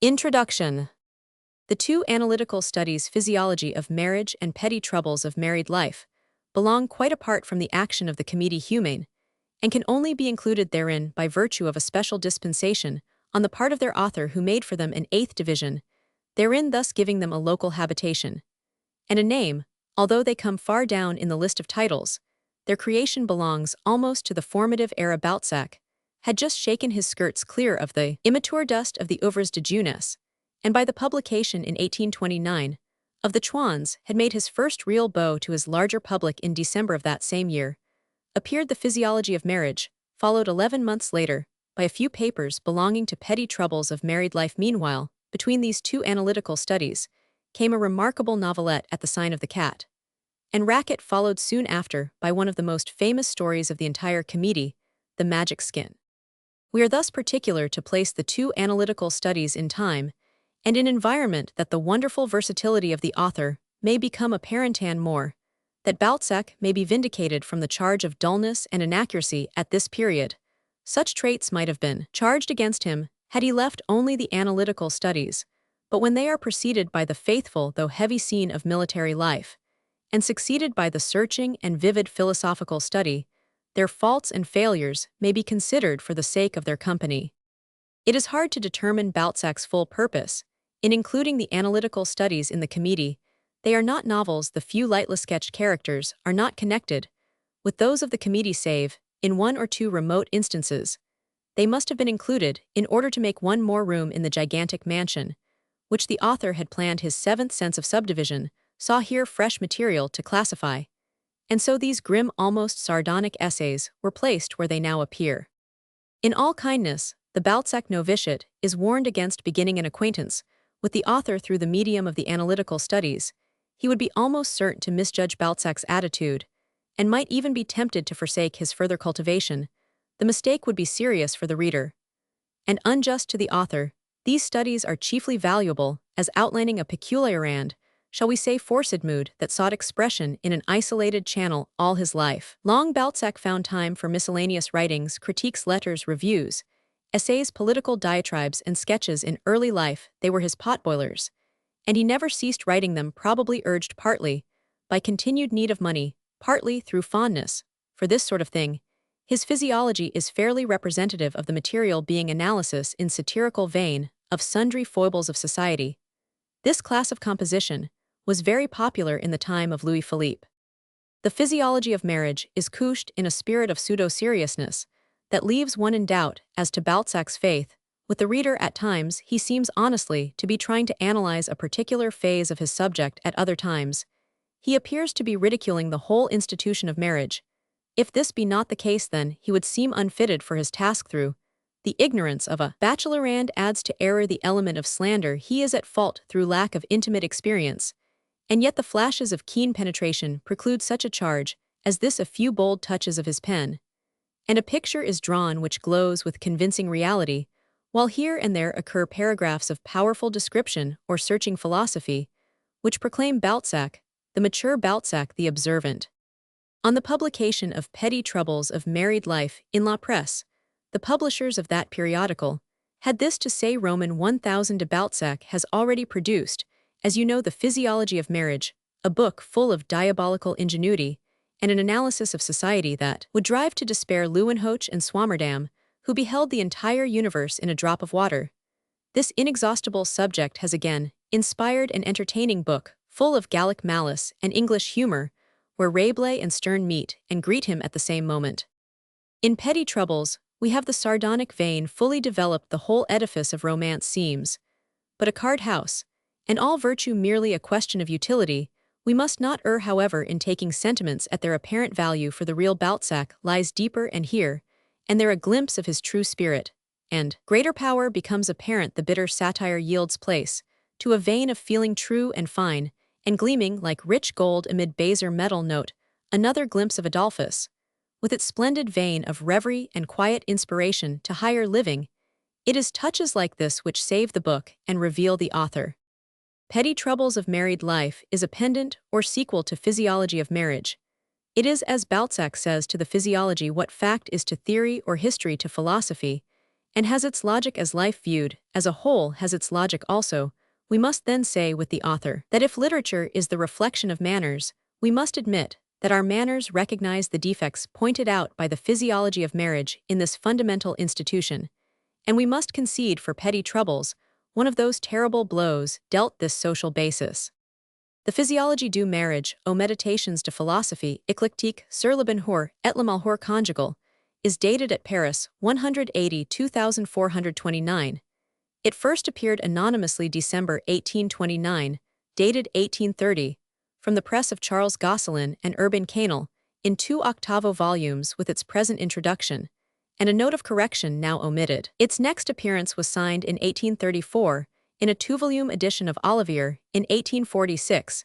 Introduction. The two analytical studies, Physiology of Marriage and Petty Troubles of Married Life, belong quite apart from the action of the Comédie Humaine, and can only be included therein by virtue of a special dispensation on the part of their author, who made for them an eighth division, therein thus giving them a local habitation and a name. Although they come far down in the list of titles, their creation belongs almost to the formative era. Balzac had just shaken his skirts clear of the immature dust of the oeuvres de jeunesse, and by the publication in 1829 of the Chouans had made his first real bow to his larger public. In December of that same year appeared the Physiology of Marriage, followed 11 months later by a few papers belonging to Petty Troubles of Married Life. Meanwhile, between these two analytical studies came a remarkable novelette, At the Sign of the Cat, and racket followed soon after by one of the most famous stories of the entire Comédie, The Magic Skin. We are thus particular to place the two analytical studies in time and in environment that the wonderful versatility of the author may become apparent, and more, that Balzac may be vindicated from the charge of dullness and inaccuracy at this period. Such traits might have been charged against him had he left only the analytical studies, but when they are preceded by the faithful though heavy scene of military life, and succeeded by the searching and vivid philosophical study, their faults and failures may be considered for the sake of their company. It is hard to determine Balzac's full purpose in including the analytical studies in the Comédie. They are not novels. The few lightly sketched characters are not connected with those of the Comédie, save in one or two remote instances. They must have been included in order to make one more room in the gigantic mansion, which the author had planned. His seventh sense of subdivision saw here fresh material to classify, and so these grim, almost sardonic essays were placed where they now appear. In all kindness, the Balzac novitiate is warned against beginning an acquaintance with the author through the medium of the analytical studies. He would be almost certain to misjudge Balzac's attitude, and might even be tempted to forsake his further cultivation. The mistake would be serious for the reader and unjust to the author. These studies are chiefly valuable as outlining a peculiar and, shall we say, forced mood that sought expression in an isolated channel all his life long. Balzac found time for miscellaneous writings, critiques, letters, reviews, essays, political diatribes, and sketches. In early life they were his potboilers, and he never ceased writing them, probably urged partly by continued need of money, partly through fondness for this sort of thing. His Physiology is fairly representative of the material, being analysis in satirical vein of sundry foibles of society. This class of composition was very popular in the time of Louis Philippe. The Physiology of Marriage is couched in a spirit of pseudo-seriousness that leaves one in doubt as to Balzac's faith with the reader. At times he seems honestly to be trying to analyze a particular phase of his subject. At other times he appears to be ridiculing the whole institution of marriage. If this be not the case, then he would seem unfitted for his task. Through the ignorance of a bachelor, and adds to error the element of slander. He is at fault through lack of intimate experience, and yet the flashes of keen penetration preclude such a charge as this. A few bold touches of his pen, and a picture is drawn which glows with convincing reality, while here and there occur paragraphs of powerful description or searching philosophy, which proclaim Balzac, the mature Balzac, the observant. On the publication of Petty Troubles of Married Life in La Presse, the publishers of that periodical had this to say: Roman 1000 de Balzac has already produced, as you know, the Physiology of Marriage, a book full of diabolical ingenuity and an analysis of society that would drive to despair Leeuwenhoek and Swammerdam, who beheld the entire universe in a drop of water. This inexhaustible subject has again inspired an entertaining book full of Gallic malice and English humor, where Rabelais and Sterne meet and greet him at the same moment. In Petty Troubles, we have the sardonic vein fully developed. The whole edifice of romance seems but a card house, and all virtue merely a question of utility. We must not err, however, in taking sentiments at their apparent value, for the real Balzac lies deeper, and here and there a glimpse of his true spirit, and greater power becomes apparent. The bitter satire yields place to a vein of feeling true and fine, and gleaming like rich gold amid baser metal. Note another glimpse of Adolphus, with its splendid vein of reverie and quiet inspiration to higher living. It is touches like this which save the book and reveal the author. Petty Troubles of Married Life is a pendant or sequel to Physiology of Marriage. It is, as Balzac says, to the physiology what fact is to theory or history to philosophy, and has its logic as life viewed as a whole has its logic also, we must then say with the author that if literature is the reflection of manners, we must admit that our manners recognize the defects pointed out by the physiology of marriage in this fundamental institution, and we must concede for petty troubles one of those terrible blows dealt this social basis. The Physiologie du Marriage, aux Méditations de Philosophie éclectique sur le bonheur et le malheur conjugal, is dated at Paris 180-2429. It first appeared anonymously December 1829, dated 1830, from the press of Charles Gosselin and Urbain Canel, in 2 octavo volumes with its present introduction, and a note of correction now omitted. Its next appearance was signed in 1834, in a 2-volume edition of Olivier, in 1846.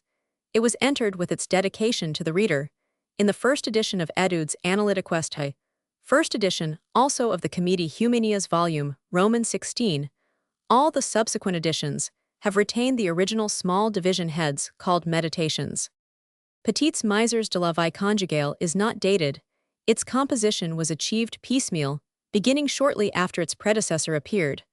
It was entered with its dedication to the reader, in the first edition of Etudes Analytical Studies, first edition also of the Comédie Humaine volume, Roman 16. All the subsequent editions have retained the original small division heads called Meditations. Petites Misères de la Vie Conjugale is not dated. Its composition was achieved piecemeal, beginning shortly after its predecessor appeared,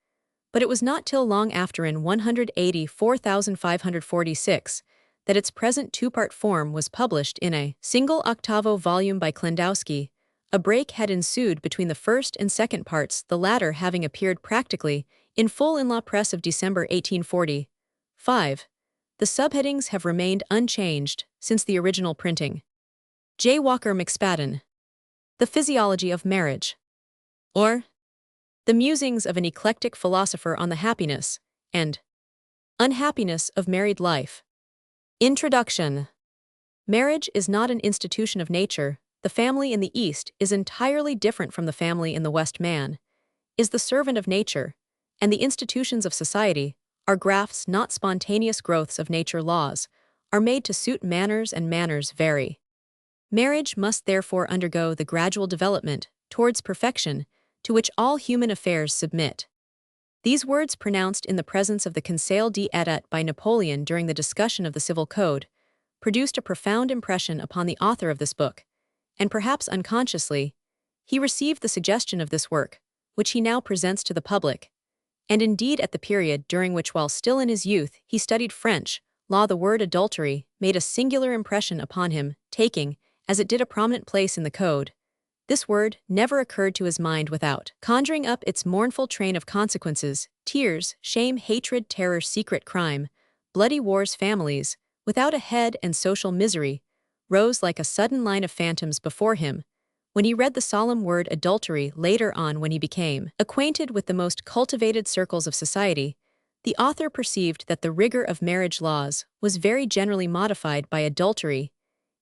but it was not till long after in 184,546 that its present 2-part form was published in a single octavo volume by Klendowski. A break had ensued between the first and second parts, the latter having appeared practically in full in La Presse of December 1840. 5. The subheadings have remained unchanged since the original printing. J. Walker McSpadden. The Physiology of Marriage, or The Musings of an Eclectic Philosopher on the Happiness and Unhappiness of Married Life. Introduction. Marriage is not an institution of nature. The family in the East is entirely different from the family in the West. Man is the servant of nature, and the institutions of society are grafts, not spontaneous growths of nature. Laws are made to suit manners, and manners vary. Marriage must therefore undergo the gradual development towards perfection to which all human affairs submit. These words, pronounced in the presence of the Conseil d'État by Napoleon during the discussion of the Civil Code, produced a profound impression upon the author of this book, and perhaps unconsciously, he received the suggestion of this work, which he now presents to the public. And indeed, at the period during which, while still in his youth, he studied French law, the word adultery made a singular impression upon him, taking, as it did, a prominent place in the code. This word never occurred to his mind without conjuring up its mournful train of consequences: tears, shame, hatred, terror, secret crime, bloody wars, families without a head, and social misery rose like a sudden line of phantoms before him when he read the solemn word adultery. Later on, when he became acquainted with the most cultivated circles of society, the author perceived that the rigor of marriage laws was very generally modified by adultery.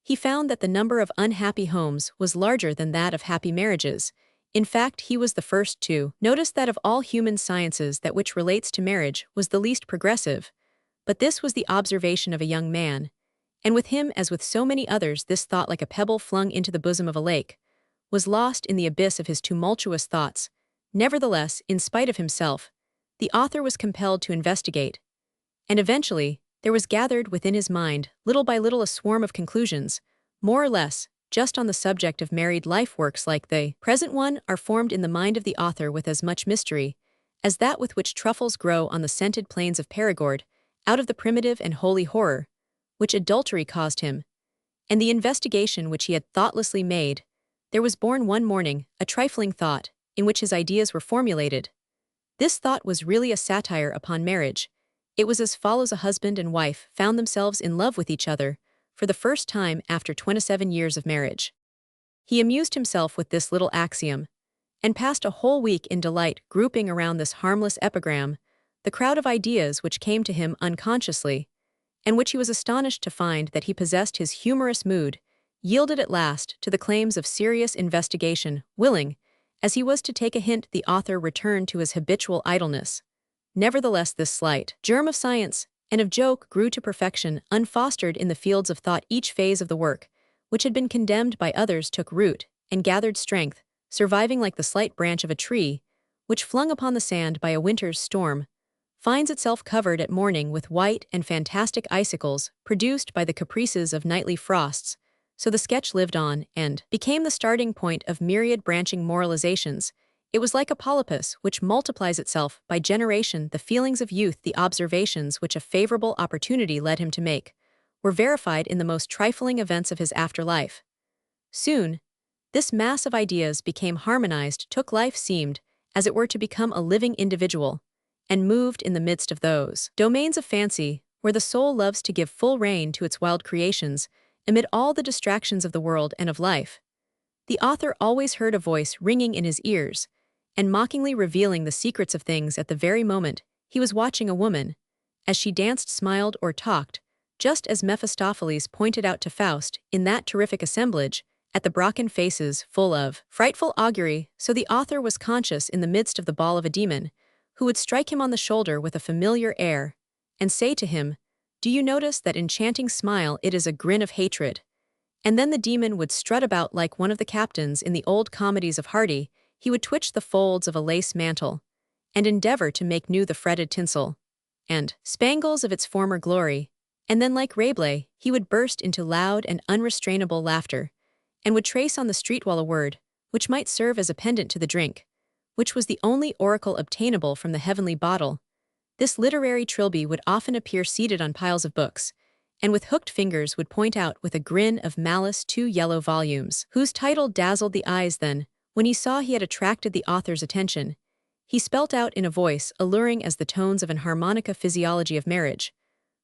He found that the number of unhappy homes was larger than that of happy marriages. In fact, he was the first to notice that of all human sciences that which relates to marriage was the least progressive. But this was the observation of a young man, and with him, as with so many others, this thought, like a pebble flung into the bosom of a lake, was lost in the abyss of his tumultuous thoughts. Nevertheless, in spite of himself, the author was compelled to investigate, and eventually there was gathered within his mind, little by little, a swarm of conclusions, more or less, just on the subject of married life. Works like the present one are formed in the mind of the author with as much mystery as that with which truffles grow on the scented plains of Perigord, out of the primitive and holy horror which adultery caused him, and the investigation which he had thoughtlessly made. There was born one morning a trifling thought, in which his ideas were formulated. This thought was really a satire upon marriage. It was as follows: a husband and wife found themselves in love with each other for the first time after 27 years of marriage. He amused himself with this little axiom, and passed a whole week in delight grouping around this harmless epigram the crowd of ideas which came to him unconsciously, and which he was astonished to find that he possessed. His humorous mood yielded at last to the claims of serious investigation. Willing as he was to take a hint, the author returned to his habitual idleness. Nevertheless, this slight germ of science and of joke grew to perfection, unfostered in the fields of thought. Each phase of the work, which had been condemned by others, took root and gathered strength, surviving like the slight branch of a tree, which, flung upon the sand by a winter's storm, finds itself covered at morning with white and fantastic icicles produced by the caprices of nightly frosts. So the sketch lived on, and became the starting point of myriad branching moralizations, It was like a polypus, which multiplies itself by generation. The feelings of youth, the observations which a favorable opportunity led him to make, were verified in the most trifling events of his afterlife. Soon, this mass of ideas became harmonized, took life seemed, as it were to become a living individual, and moved in the midst of those domains of fancy, where the soul loves to give full rein to its wild creations, amid all the distractions of the world and of life. The author always heard a voice ringing in his ears, and mockingly revealing the secrets of things at the very moment he was watching a woman, as she danced, smiled, or talked, just as Mephistopheles pointed out to Faust in that terrific assemblage, at the Brocken faces full of frightful augury. So the author was conscious in the midst of the ball of a demon, who would strike him on the shoulder with a familiar air, and say to him, "Do you notice that enchanting smile? It is a grin of hatred." And then the demon would strut about like one of the captains in the old comedies of Hardy. He would twitch the folds of a lace mantle, and endeavor to make new the fretted tinsel and spangles of its former glory, and then like Rabelais, he would burst into loud and unrestrainable laughter, and would trace on the street wall a word, which might serve as a pendant to the drink, which was the only oracle obtainable from the heavenly bottle. This literary trilby would often appear seated on piles of books, and with hooked fingers would point out with a grin of malice 2 yellow volumes, whose title dazzled the eyes. Then, when he saw he had attracted the author's attention, he spelt out in a voice alluring as the tones of an harmonica physiology of marriage.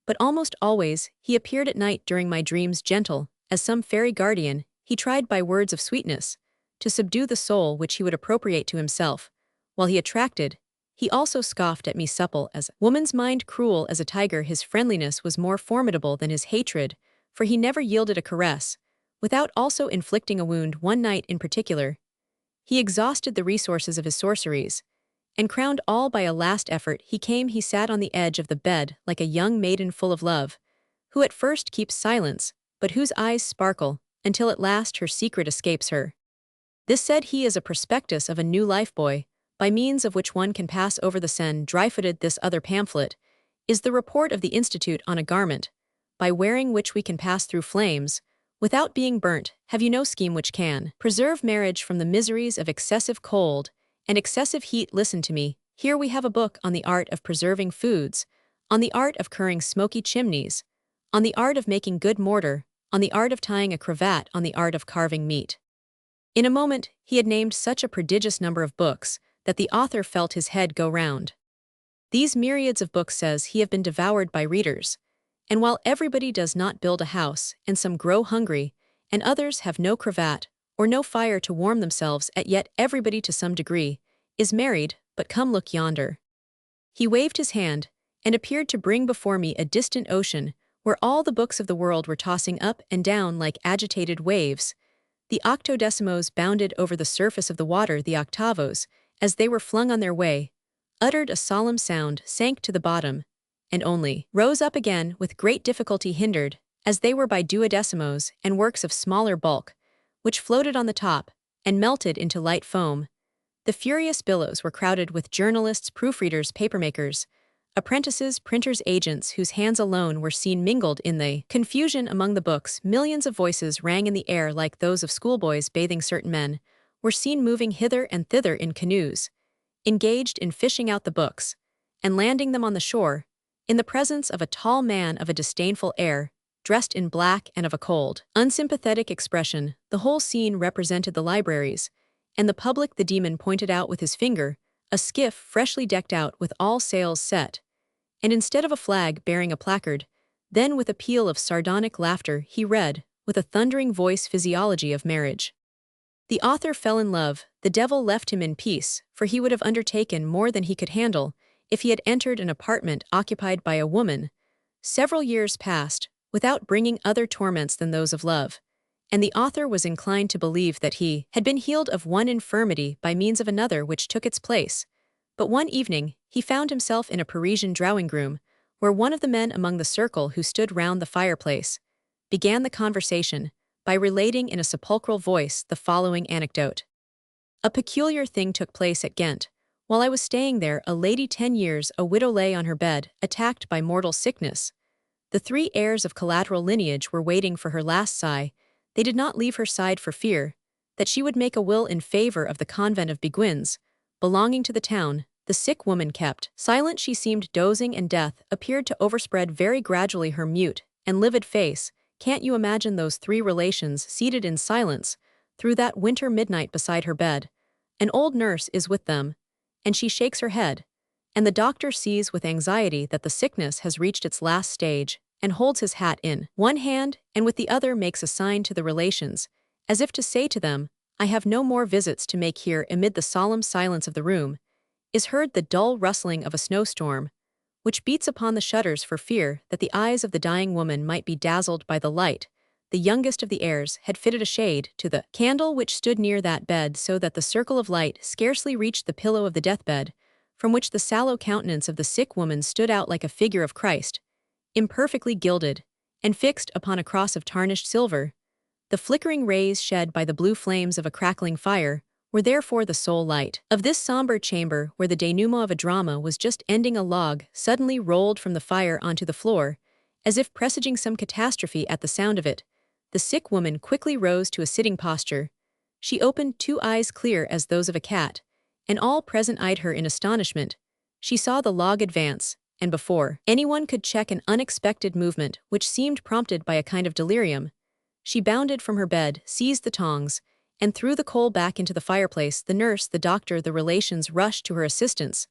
But almost always, he appeared at night during my dreams gentle, as some fairy guardian. He tried by words of sweetness to subdue the soul which he would appropriate to himself, while he attracted. He also scoffed at me, supple as woman's mind, cruel as a tiger. His friendliness was more formidable than his hatred, for he never yielded a caress, without also inflicting a wound. One night in particular, he exhausted the resources of his sorceries, and crowned all by a last effort. He sat on the edge of the bed like a young maiden full of love, who at first keeps silence, but whose eyes sparkle, until at last her secret escapes her. This, said he, is a prospectus of a new life, boy, by means of which one can pass over the Seine dry-footed. This other pamphlet is the report of the Institute on a garment, by wearing which we can pass through flames, without being burnt. Have you no scheme which can preserve marriage from the miseries of excessive cold and excessive heat? Listen to me. Here we have a book on the art of preserving foods, on the art of curing smoky chimneys, on the art of making good mortar, on the art of tying a cravat, on the art of carving meat. In a moment, he had named such a prodigious number of books that the author felt his head go round. These myriads of books, says he, have been devoured by readers, and while everybody does not build a house, and some grow hungry, and others have no cravat, or no fire to warm themselves at, yet everybody to some degree is married. But come, look yonder. He waved his hand, and appeared to bring before me a distant ocean, where all the books of the world were tossing up and down like agitated waves. The octodecimos bounded over the surface of the water. The octavos, as they were flung on their way, uttered a solemn sound, sank to the bottom, and only rose up again with great difficulty, hindered, as they were, by duodecimos and works of smaller bulk, which floated on the top, and melted into light foam. The furious billows were crowded with journalists, proofreaders, papermakers, apprentices, printers, agents, whose hands alone were seen mingled in the confusion among the books. Millions of voices rang in the air like those of schoolboys bathing. Certain men were seen moving hither and thither in canoes, engaged in fishing out the books, and landing them on the shore, in the presence of a tall man of a disdainful air, dressed in black and of a cold, unsympathetic expression. The whole scene represented the libraries, and the public. The demon pointed out with his finger a skiff freshly decked out with all sails set, and instead of a flag bearing a placard, then with a peal of sardonic laughter he read, with a thundering voice, Physiology of Marriage. The author fell in love. The devil left him in peace, for he would have undertaken more than he could handle if he had entered an apartment occupied by a woman. Several years passed without bringing other torments than those of love, and the author was inclined to believe that he had been healed of one infirmity by means of another which took its place. But one evening he found himself in a Parisian drawing-room, where one of the men among the circle who stood round the fireplace began the conversation by relating in a sepulchral voice the following anecdote. A peculiar thing took place at Ghent. While I was staying there, a lady 10 years, a widow, lay on her bed, attacked by mortal sickness. The 3 heirs of collateral lineage were waiting for her last sigh. They did not leave her side for fear that she would make a will in favor of the convent of Beguines, belonging to the town, the sick woman kept. Silent she seemed, dozing, and death appeared to overspread very gradually her mute and livid face. Can't you imagine those three relations seated in silence through that winter midnight beside her bed? An old nurse is with them, and she shakes her head, and the doctor sees with anxiety that the sickness has reached its last stage, and holds his hat in one hand and with the other makes a sign to the relations, as if to say to them, I have no more visits to make here. Amid the solemn silence of the room is heard the dull rustling of a snowstorm, which beats upon the shutters for fear that the eyes of the dying woman might be dazzled by the light. The youngest of the heirs had fitted a shade to the candle which stood near that bed so that the circle of light scarcely reached the pillow of the deathbed, from which the sallow countenance of the sick woman stood out like a figure of Christ, imperfectly gilded, and fixed upon a cross of tarnished silver. The flickering rays shed by the blue flames of a crackling fire were therefore the sole light of this somber chamber, where the denouement of a drama was just ending. A log suddenly rolled from the fire onto the floor, as if presaging some catastrophe. At the sound of it, the sick woman quickly rose to a sitting posture. She opened two eyes clear as those of a cat, and all present eyed her in astonishment. She saw the log advance, and before anyone could check an unexpected movement which seemed prompted by a kind of delirium, she bounded from her bed, seized the tongs, and threw the coal back into the fireplace. The nurse, the doctor, the relations rushed to her assistance.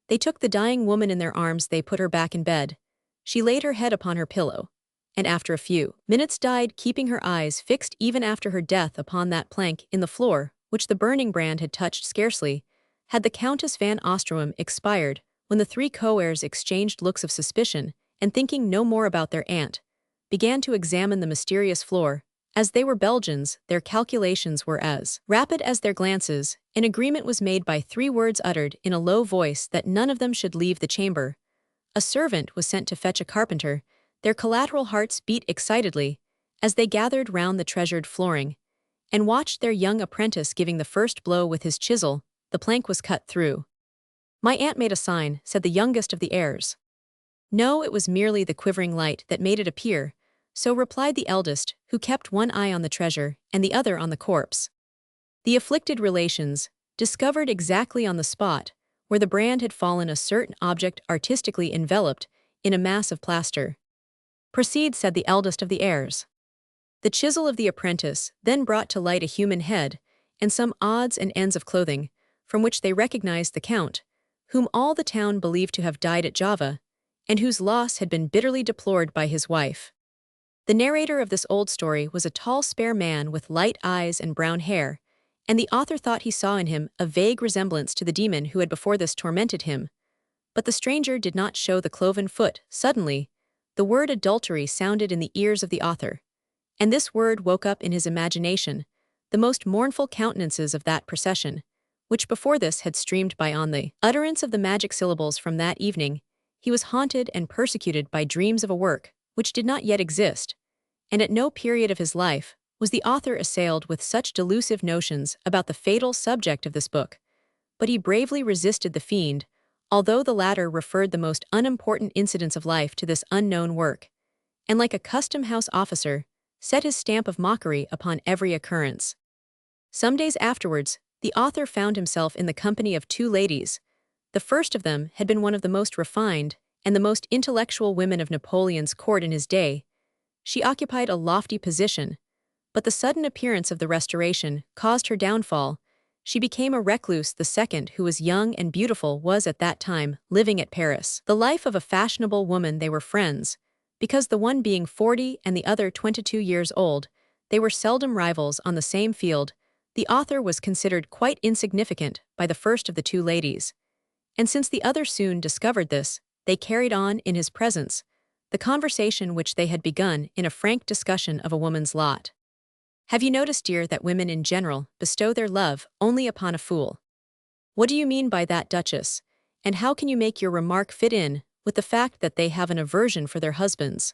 They took the dying woman in their arms. They put her back in bed. She laid her head upon her pillow, and after a few minutes died, keeping her eyes fixed even after her death upon that plank in the floor which the burning brand had touched. Scarcely had the Countess van Oostrom expired when the three co-heirs exchanged looks of suspicion, and thinking no more about their aunt, began to examine the mysterious floor. As they were Belgians, their calculations were as rapid as their glances. An agreement was made by three words uttered in a low voice that none of them should leave the chamber. A servant was sent to fetch a carpenter. Their collateral hearts beat excitedly as they gathered round the treasured flooring, and watched their young apprentice giving the first blow with his chisel. The plank was cut through. My aunt made a sign, said the youngest of the heirs. No, it was merely the quivering light that made it appear, so replied the eldest, who kept one eye on the treasure and the other on the corpse. The afflicted relations discovered exactly on the spot where the brand had fallen a certain object artistically enveloped in a mass of plaster. Proceed, said the eldest of the heirs. The chisel of the apprentice then brought to light a human head and some odds and ends of clothing, from which they recognized the Count, whom all the town believed to have died at Java, and whose loss had been bitterly deplored by his wife. The narrator of this old story was a tall, spare man with light eyes and brown hair, and the author thought he saw in him a vague resemblance to the demon who had before this tormented him. But the stranger did not show the cloven foot. Suddenly, the word adultery sounded in the ears of the author, and this word woke up in his imagination the most mournful countenances of that procession, which before this had streamed by. On the utterance of the magic syllables from that evening, he was haunted and persecuted by dreams of a work which did not yet exist, and at no period of his life was the author assailed with such delusive notions about the fatal subject of this book. But he bravely resisted the fiend, although the latter referred the most unimportant incidents of life to this unknown work, and like a custom-house officer, set his stamp of mockery upon every occurrence. Some days afterwards, the author found himself in the company of two ladies. The first of them had been one of the most refined and the most intellectual women of Napoleon's court in his day. She occupied a lofty position, but the sudden appearance of the Restoration caused her downfall. She became a recluse. The second, who was young and beautiful, was at that time living at Paris. The life of a fashionable woman. They were friends, because the one being 40 and the other 22 years old, they were seldom rivals on the same field. The author was considered quite insignificant by the first of the two ladies, and since the other soon discovered this, they carried on in his presence the conversation which they had begun in a frank discussion of a woman's lot. Have you noticed, dear, that women in general bestow their love only upon a fool? What do you mean by that, Duchess? And how can you make your remark fit in with the fact that they have an aversion for their husbands?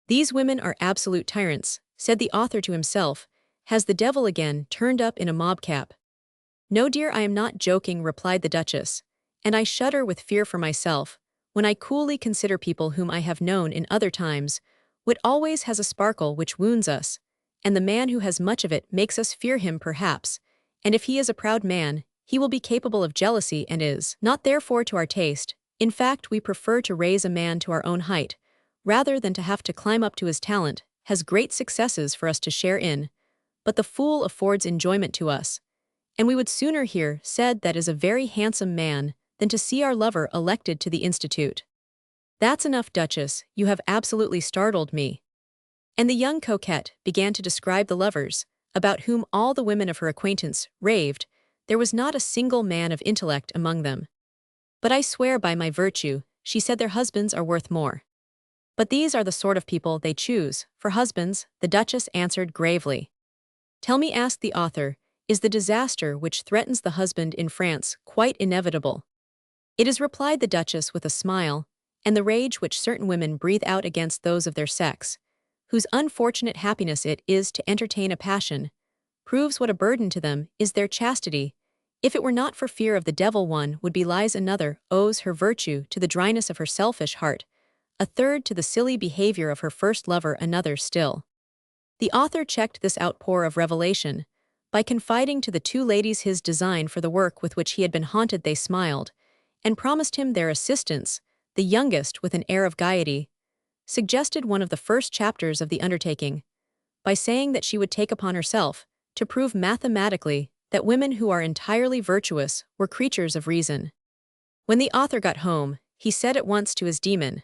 These women are absolute tyrants, said the author to himself. Has the devil again turned up in a mob cap? No, dear, I am not joking, replied the Duchess, and I shudder with fear for myself when I coolly consider people whom I have known in other times. Wit always has a sparkle which wounds us, and the man who has much of it makes us fear him perhaps, and if he is a proud man, he will be capable of jealousy and is not therefore to our taste. In fact, we prefer to raise a man to our own height, rather than to have to climb up to his talent, has great successes for us to share in, but the fool affords enjoyment to us, and we would sooner hear said that is a very handsome man than to see our lover elected to the institute. That's enough, Duchess, you have absolutely startled me. And the young coquette began to describe the lovers, about whom all the women of her acquaintance raved. There was not a single man of intellect among them. But I swear by my virtue, she said, their husbands are worth more. But these are the sort of people they choose for husbands, the Duchess answered gravely. Tell me, asked the author, is the disaster which threatens the husband in France quite inevitable? It is, replied the Duchess with a smile, and the rage which certain women breathe out against those of their sex, whose unfortunate happiness it is to entertain a passion, proves what a burden to them is their chastity. If it were not for fear of the devil, one would be lies, another owes her virtue to the dryness of her selfish heart, a third to the silly behavior of her first lover, another still. The author checked this outpour of revelation by confiding to the two ladies his design for the work with which he had been haunted. They smiled, and promised him their assistance. The youngest, with an air of gaiety, suggested one of the first chapters of the undertaking, by saying that she would take upon herself to prove mathematically that women who are entirely virtuous were creatures of reason. When the author got home, he said at once to his demon,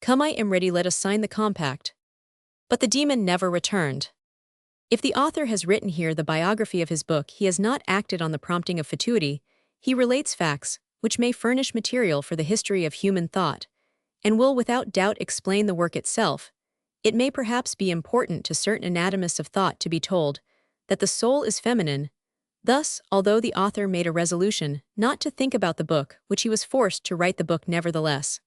"Come, I am ready, let us sign the compact." But the demon never returned. If the author has written here the biography of his book, he has not acted on the prompting of fatuity. He relates facts which may furnish material for the history of human thought, and will without doubt explain the work itself. It may perhaps be important to certain anatomists of thought to be told that the soul is feminine. Thus, although the author made a resolution not to think about the book, which he was forced to write, the book nevertheless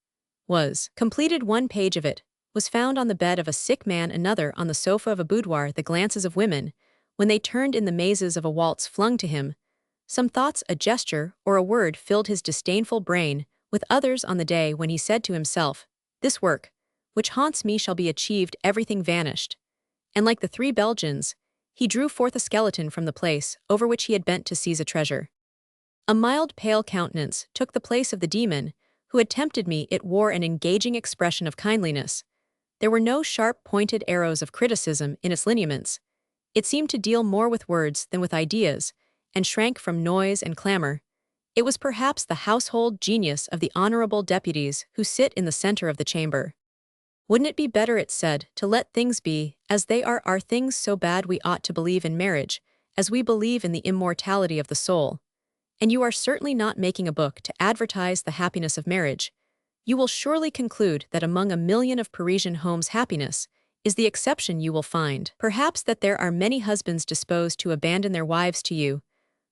was completed. One page of it was found on the bed of a sick man, another on the sofa of a boudoir. The glances of women, when they turned in the mazes of a waltz, flung to him some thoughts, a gesture or a word filled his disdainful brain with others. On the day when he said to himself, "This work, which haunts me, shall be achieved," everything vanished, and like the three Belgians, he drew forth a skeleton from the place over which he had bent to seize a treasure. A mild, pale countenance took the place of the demon who had tempted me. It wore an engaging expression of kindliness. There were no sharp, pointed arrows of criticism in its lineaments. It seemed to deal more with words than with ideas, and shrank from noise and clamor. It was perhaps the household genius of the honorable deputies who sit in the center of the chamber. Wouldn't it be better, it said, to let things be as they are? Are things so bad we ought to believe in marriage, as we believe in the immortality of the soul? And you are certainly not making a book to advertise the happiness of marriage. You will surely conclude that among 1,000,000 of Parisian homes happiness is the exception. You will find, perhaps, that there are many husbands disposed to abandon their wives to you,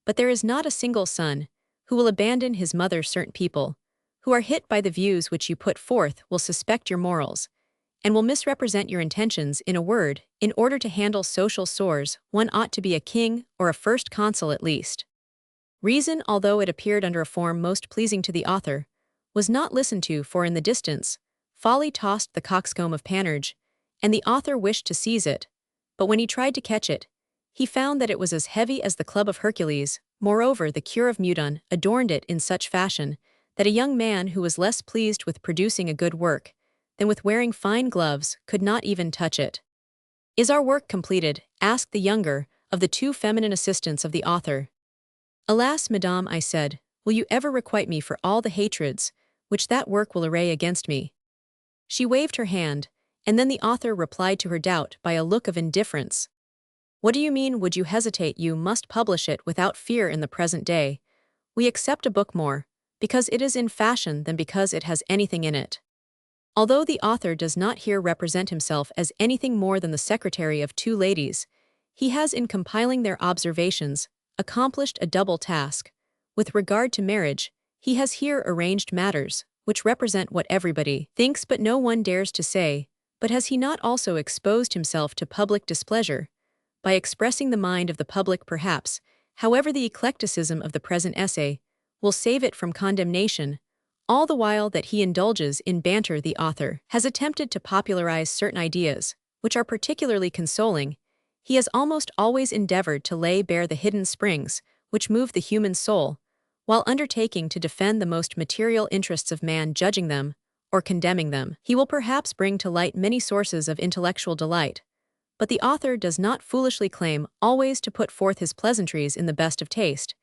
but there is not a single son who will abandon his mother. Certain people who are hit by the views which you put forth will suspect your morals, and will misrepresent your intentions. In a word, in order to handle social sores, one ought to be a king or a first consul at least. Reason, although it appeared under a form most pleasing to the author, was not listened to, for in the distance, folly tossed the coxcomb of Panurge, and the author wished to seize it, but when he tried to catch it, he found that it was as heavy as the club of Hercules. Moreover, the cure of Meudon adorned it in such fashion that a young man who was less pleased with producing a good work than with wearing fine gloves could not even touch it. "Is our work completed?" asked the younger of the two feminine assistants of the author. "Alas, madame," I said, "will you ever requite me for all the hatreds which that work will array against me?" She waved her hand, and then the author replied to her doubt by a look of indifference. "What do you mean? Would you hesitate? You must publish it without fear in the present day. We accept a book more because it is in fashion than because it has anything in it." Although the author does not here represent himself as anything more than the secretary of two ladies, he has, in compiling their observations, accomplished a double task. With regard to marriage, he has here arranged matters which represent what everybody thinks but no one dares to say. But has he not also exposed himself to public displeasure by expressing the mind of the public? Perhaps, however, the eclecticism of the present essay will save it from condemnation. All the while that he indulges in banter, the author has attempted to popularize certain ideas, which are particularly consoling. He has almost always endeavored to lay bare the hidden springs which move the human soul, while undertaking to defend the most material interests of man, judging them or condemning them. He will perhaps bring to light many sources of intellectual delight, but the author does not foolishly claim always to put forth his pleasantries in the best of taste.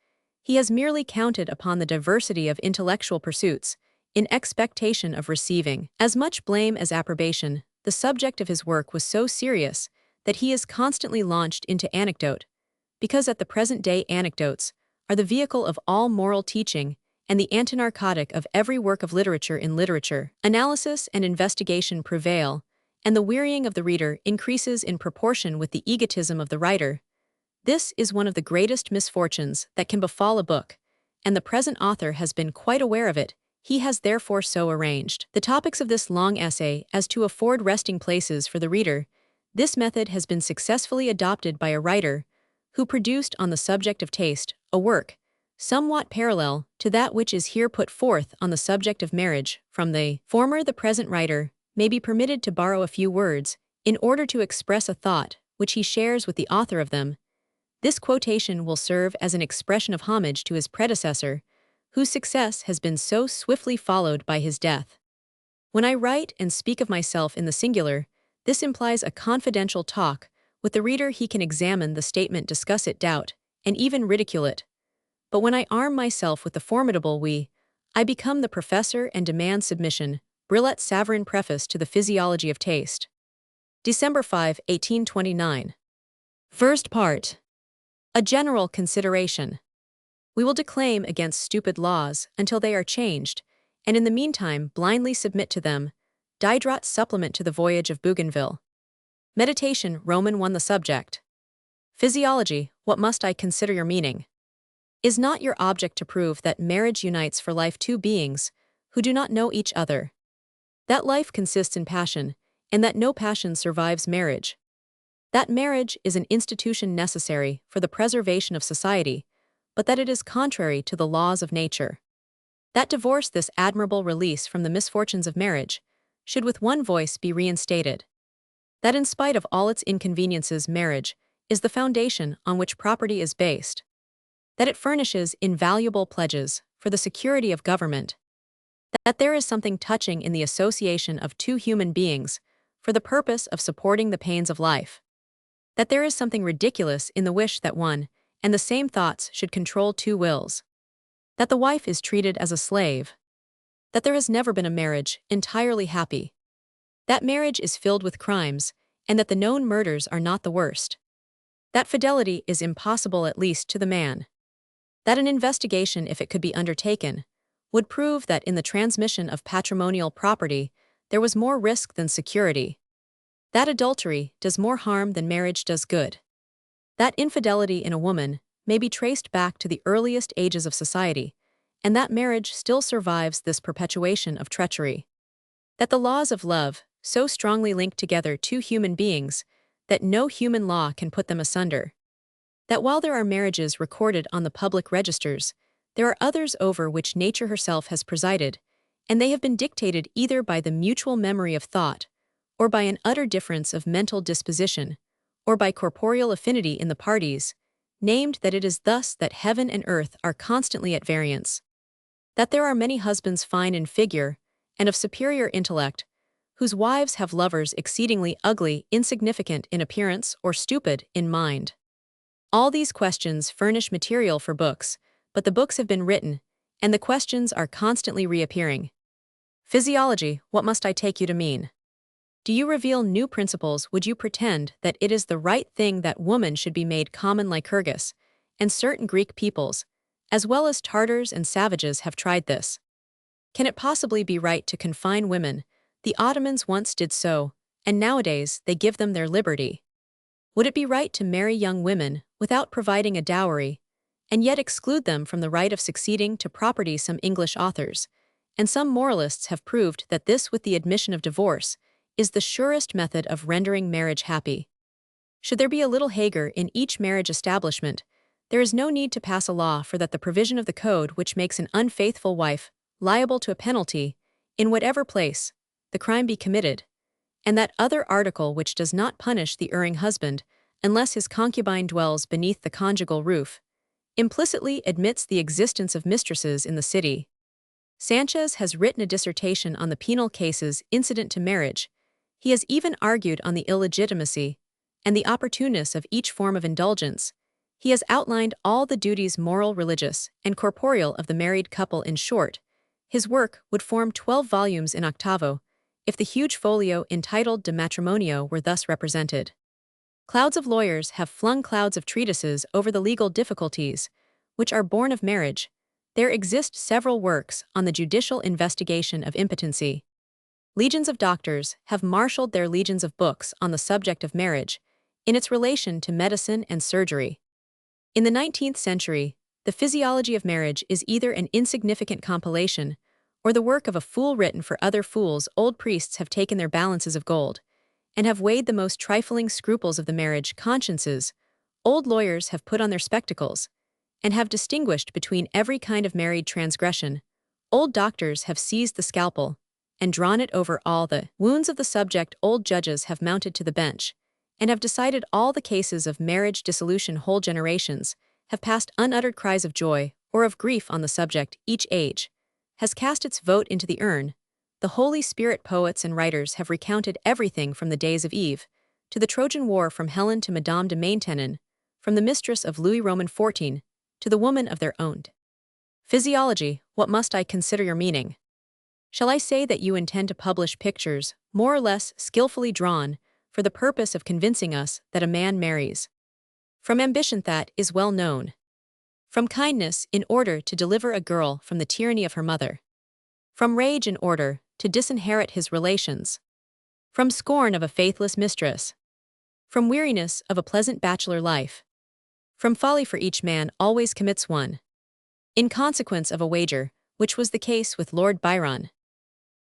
He has merely counted upon the diversity of intellectual pursuits, in expectation of receiving as much blame as approbation. The subject of his work was so serious that he is constantly launched into anecdote, because at the present day anecdotes are the vehicle of all moral teaching and the antinarcotic of every work of literature. In literature, analysis and investigation prevail, and the wearying of the reader increases in proportion with the egotism of the writer. This is one of the greatest misfortunes that can befall a book, and the present author has been quite aware of it. He has therefore so arranged the topics of this long essay as to afford resting places for the reader. This method has been successfully adopted by a writer who produced on the subject of taste a work somewhat parallel to that which is here put forth on the subject of marriage. From the former, the present writer may be permitted to borrow a few words in order to express a thought which he shares with the author of them. This quotation will serve as an expression of homage to his predecessor, whose success has been so swiftly followed by his death. When I write and speak of myself in the singular, this implies a confidential talk with the reader. He can examine the statement, discuss it, doubt, and even ridicule it. But when I arm myself with the formidable we, I become the professor and demand submission. Brillat Savarin, Preface to the Physiology of Taste. December 5, 1829. First part. A general consideration. We will declaim against stupid laws until they are changed, and in the meantime blindly submit to them. Diderot's Supplement to the Voyage of Bougainville. Meditation, Roman 1. The subject. Physiology, what must I consider your meaning? Is not your object to prove that marriage unites for life two beings who do not know each other? That life consists in passion, and that no passion survives marriage? That marriage is an institution necessary for the preservation of society, but that it is contrary to the laws of nature? That divorce, this admirable release from the misfortunes of marriage, should with one voice be reinstated? That in spite of all its inconveniences, marriage is the foundation on which property is based? That it furnishes invaluable pledges for the security of government? That there is something touching in the association of two human beings for the purpose of supporting the pains of life? That there is something ridiculous in the wish that one and the same thoughts should control two wills? That the wife is treated as a slave? That there has never been a marriage entirely happy? That marriage is filled with crimes, and that the known murders are not the worst? That fidelity is impossible, at least to the man? That an investigation, if it could be undertaken, would prove that in the transmission of patrimonial property there was more risk than security? That adultery does more harm than marriage does good? That infidelity in a woman may be traced back to the earliest ages of society, and that marriage still survives this perpetuation of treachery? That the laws of love so strongly link together two human beings that no human law can put them asunder? That while there are marriages recorded on the public registers, there are others over which nature herself has presided, and they have been dictated either by the mutual memory of thought, or by an utter difference of mental disposition, or by corporeal affinity in the parties, named. That it is thus that heaven and earth are constantly at variance? That there are many husbands fine in figure and of superior intellect, whose wives have lovers exceedingly ugly, insignificant in appearance, or stupid in mind? All these questions furnish material for books, but the books have been written, and the questions are constantly reappearing. Physiology, what must I take you to mean? Do you reveal new principles? Would you pretend that it is the right thing that woman should be made common Lycurgus, and certain Greek peoples, as well as Tartars and savages, have tried this? Can it possibly be right to confine women? The Ottomans once did so, and nowadays they give them their liberty. Would it be right to marry young women without providing a dowry, and yet exclude them from the right of succeeding to property? Some English authors and some moralists have proved that this, with the admission of divorce, is the surest method of rendering marriage happy. Should there be a little Hagar in each marriage establishment, there is no need to pass a law for that the provision of the code which makes an unfaithful wife liable to a penalty, in whatever place the crime be committed, and that other article which does not punish the erring husband unless his concubine dwells beneath the conjugal roof, implicitly admits the existence of mistresses in the city. Sanchez has written a dissertation on the penal cases incident to marriage. He has even argued on the illegitimacy and the opportuneness of each form of indulgence. He has outlined all the duties moral, religious, and corporeal of the married couple. In short, his work would form 12 volumes in octavo if the huge folio entitled De Matrimonio were thus represented. Clouds of lawyers have flung clouds of treatises over the legal difficulties which are born of marriage. There exist several works on the judicial investigation of impotency. Legions of doctors have marshaled their legions of books on the subject of marriage in its relation to medicine and surgery. In the 19th century, the physiology of marriage is either an insignificant compilation or the work of a fool written for other fools. Old priests have taken their balances of gold and have weighed the most trifling scruples of the marriage consciences. Old lawyers have put on their spectacles and have distinguished between every kind of married transgression. Old doctors have seized the scalpel and drawn it over all the wounds of the subject. Old judges have mounted to the bench and have decided all the cases of marriage dissolution. Whole generations have passed unuttered cries of joy or of grief on the subject. Each age has cast its vote into the urn. The Holy Spirit poets and writers have recounted everything from the days of Eve to the Trojan War, from Helen to Madame de Maintenon, from the mistress of Louis Roman XIV to the woman of their own. Physiology, what must I consider your meaning? Shall I say that you intend to publish pictures, more or less skillfully drawn, for the purpose of convincing us that a man marries from ambition? That is well known. From kindness, in order to deliver a girl from the tyranny of her mother. From rage, in order to disinherit his relations. From scorn of a faithless mistress. From weariness of a pleasant bachelor life. From folly, for each man always commits one. In consequence of a wager, which was the case with Lord Byron.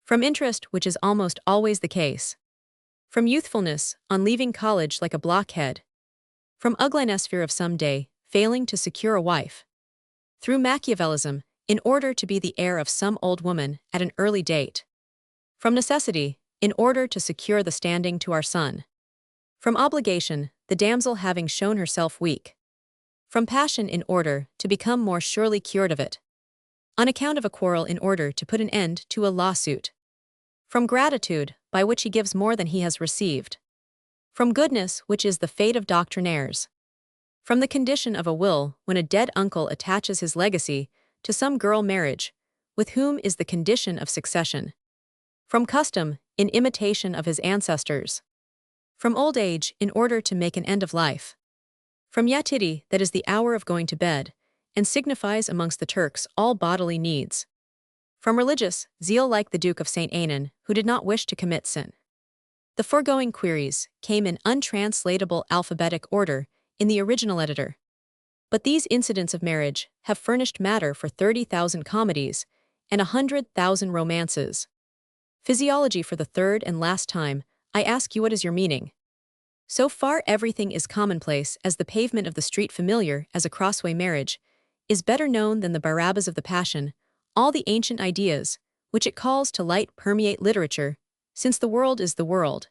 From interest, which is almost always the case. From youthfulness, on leaving college like a blockhead. From ugliness, fear of some day failing to secure a wife. Through Machiavellism, in order to be the heir of some old woman at an early date. From necessity, in order to secure the standing to our son. From obligation, the damsel having shown herself weak. From passion, in order to become more surely cured of it. On account of a quarrel, in order to put an end to a lawsuit. From gratitude, by which he gives more than he has received. From goodness, which is the fate of doctrinaires. From the condition of a will, when a dead uncle attaches his legacy to some girl marriage, with whom is the condition of succession. From custom, in imitation of his ancestors. From old age, in order to make an end of life. From yatidi, that is the hour of going to bed, and signifies amongst the Turks all bodily needs. From religious zeal, like the Duke of St. Anan, who did not wish to commit sin. The foregoing queries came in untranslatable alphabetic order in the original editor. But these incidents of marriage have furnished matter for 30,000 comedies and 100,000 romances. Physiology, for the third and last time, I ask you, what is your meaning? So far everything is commonplace as the pavement of the street, familiar as a crossway. Marriage is better known than the Barabbas of the Passion. All the ancient ideas, which it calls to light, permeate literature, since the world is the world.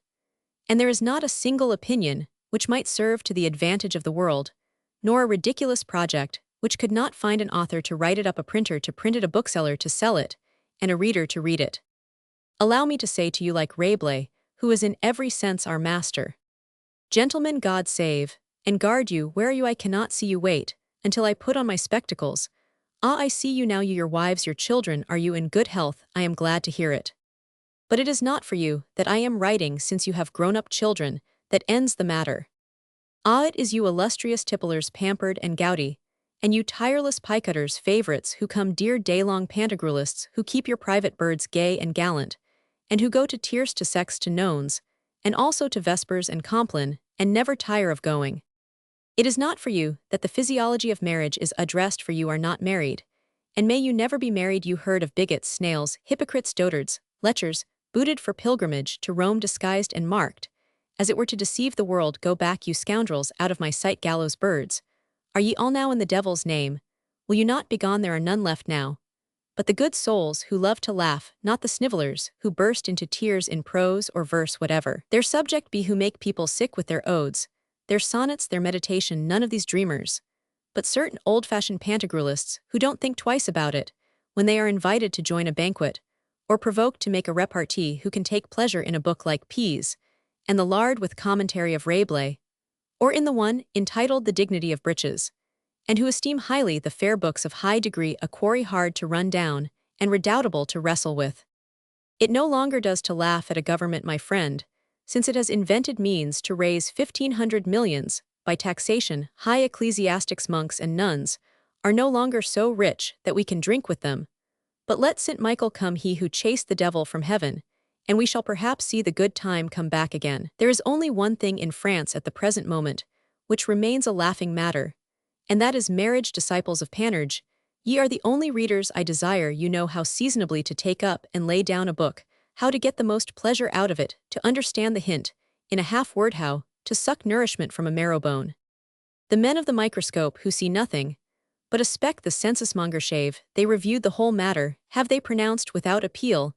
And there is not a single opinion which might serve to the advantage of the world, nor a ridiculous project which could not find an author to write it up, a printer to print it, a bookseller to sell it, and a reader to read it. Allow me to say to you, like Rabelais, who is in every sense our master. Gentlemen, God save and guard you. Where are you? I cannot see you. Wait until I put on my spectacles. Ah, I see you now, you, your wives, your children. Are you in good health? I am glad to hear it. But it is not for you that I am writing, since you have grown-up children, that ends the matter. Ah, it is you illustrious tipplers, pampered and gouty, and you tireless pie-cutters, favorites, who come dear day-long pantagruelists, who keep your private birds gay and gallant, and who go to tierce, to sex, to nones, and also to vespers and compline, and never tire of going. It is not for you that the physiology of marriage is addressed, for you are not married, and may you never be married, you herd of bigots, snails, hypocrites, dotards, lechers, booted for pilgrimage to Rome, disguised and marked, as it were to deceive the world. Go back, you scoundrels, out of my sight, gallows birds. Are ye all now in the devil's name? Will you not be gone? There are none left now, but the good souls who love to laugh, not the snivellers who burst into tears in prose or verse, whatever their subject be, who make people sick with their odes, their sonnets, their meditation. None of these dreamers, but certain old-fashioned pantagruelists who don't think twice about it when they are invited to join a banquet, or provoked to make a repartee who can take pleasure in a book like Peas, and the Lard with Commentary of Rabelais, or in the one entitled The Dignity of Breeches, and who esteem highly the fair books of high degree a quarry hard to run down and redoubtable to wrestle with. It no longer does to laugh at a government, my friend, since it has invented means to raise 1,500 millions by taxation. High ecclesiastics, monks, and nuns are no longer so rich that we can drink with them. But let St. Michael come, he who chased the devil from heaven, and we shall perhaps see the good time come back again. There is only one thing in France at the present moment which remains a laughing matter, and that is marriage. Disciples of Panurge, ye are the only readers I desire. You know how seasonably to take up and lay down a book, how to get the most pleasure out of it, to understand the hint, in a half-word, how to suck nourishment from a marrow bone. The men of the microscope who see nothing but a speck, the census-monger shave, they reviewed the whole matter, have they pronounced without appeal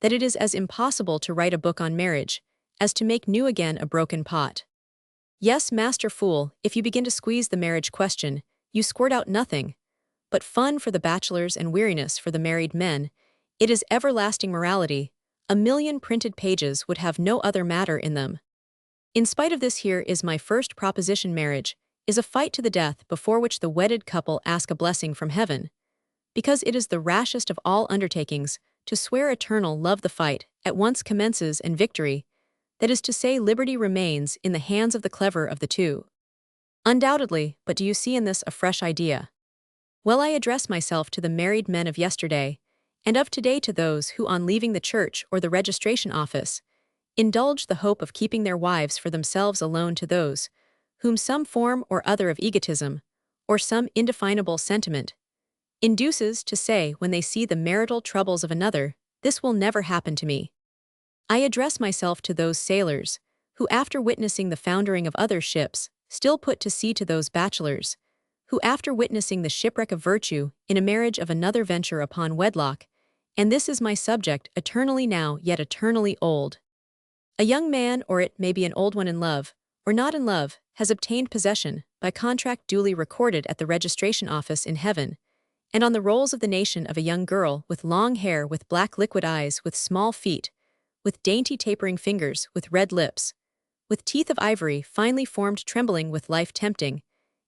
that it is as impossible to write a book on marriage as to make new again a broken pot. Yes, master fool, if you begin to squeeze the marriage question, you squirt out nothing but fun for the bachelors and weariness for the married men. It is everlasting morality. 1,000,000 printed pages would have no other matter in them. In spite of this, here is my first proposition. Marriage is a fight to the death before which the wedded couple ask a blessing from heaven, because it is the rashest of all undertakings to swear eternal love. The fight at once commences, and victory, that is to say, liberty, remains in the hands of the clever of the two. Undoubtedly, but do you see in this a fresh idea? Well, I address myself to the married men of yesterday, and of today, to those who, on leaving the church or the registration office, indulge the hope of keeping their wives for themselves alone, to those whom some form or other of egotism, or some indefinable sentiment, induces to say when they see the marital troubles of another, "This will never happen to me." I address myself to those sailors who, after witnessing the foundering of other ships, still put to sea, to those bachelors who, after witnessing the shipwreck of virtue in a marriage of another, venture upon wedlock, and this is my subject, eternally now yet eternally old. A young man, or it may be an old one, in love, or not in love, has obtained possession, by contract duly recorded at the registration office in heaven, and on the rolls of the nation, of a young girl with long hair, with black liquid eyes, with small feet, with dainty tapering fingers, with red lips, with teeth of ivory finely formed, trembling with life tempting,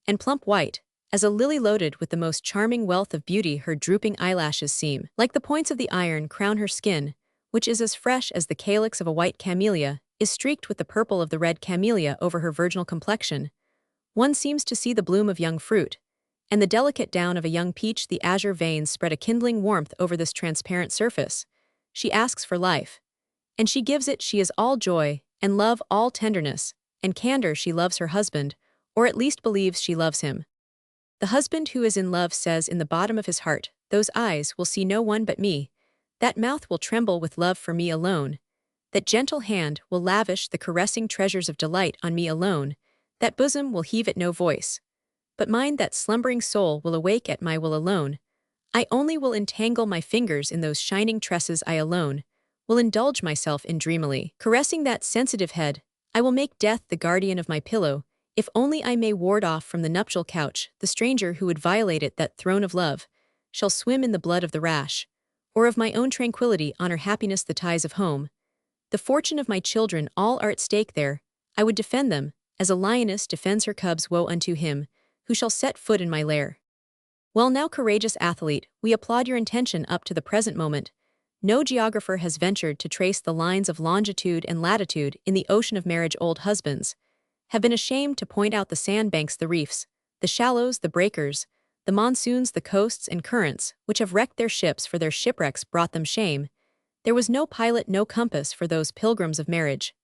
and plump white, as a lily loaded with the most charming wealth of beauty. Her drooping eyelashes seem like the points of the iron crown. Her skin, which is as fresh as the calyx of a white camellia, is streaked with the purple of the red camellia. Over her virginal complexion one seems to see the bloom of young fruit, and the delicate down of a young peach. The azure veins spread a kindling warmth over this transparent surface. She asks for life, and she gives it. She is all joy, and love, all tenderness, and candor. She loves her husband, or at least believes she loves him. The husband who is in love says in the bottom of his heart, "Those eyes will see no one but me, that mouth will tremble with love for me alone, that gentle hand will lavish the caressing treasures of delight on me alone, that bosom will heave at no voice but mine, that slumbering soul will awake at my will alone. I only will entangle my fingers in those shining tresses. I alone will indulge myself in dreamily caressing that sensitive head. I will make death the guardian of my pillow, if only I may ward off from the nuptial couch the stranger who would violate it. That throne of love shall swim in the blood of the rash, or of my own tranquility, honor, happiness, the ties of home, the fortune of my children, all are at stake there. I would defend them, as a lioness defends her cubs. Woe unto him who shall set foot in my lair." Well, now, courageous athlete, we applaud your intention. Up to the present moment, no geographer has ventured to trace the lines of longitude and latitude in the ocean of marriage. Old husbands have been ashamed to point out the sandbanks, the reefs, the shallows, the breakers, the monsoons, the coasts and currents, which have wrecked their ships, for their shipwrecks brought them shame. There was no pilot, no compass for those pilgrims of marriage.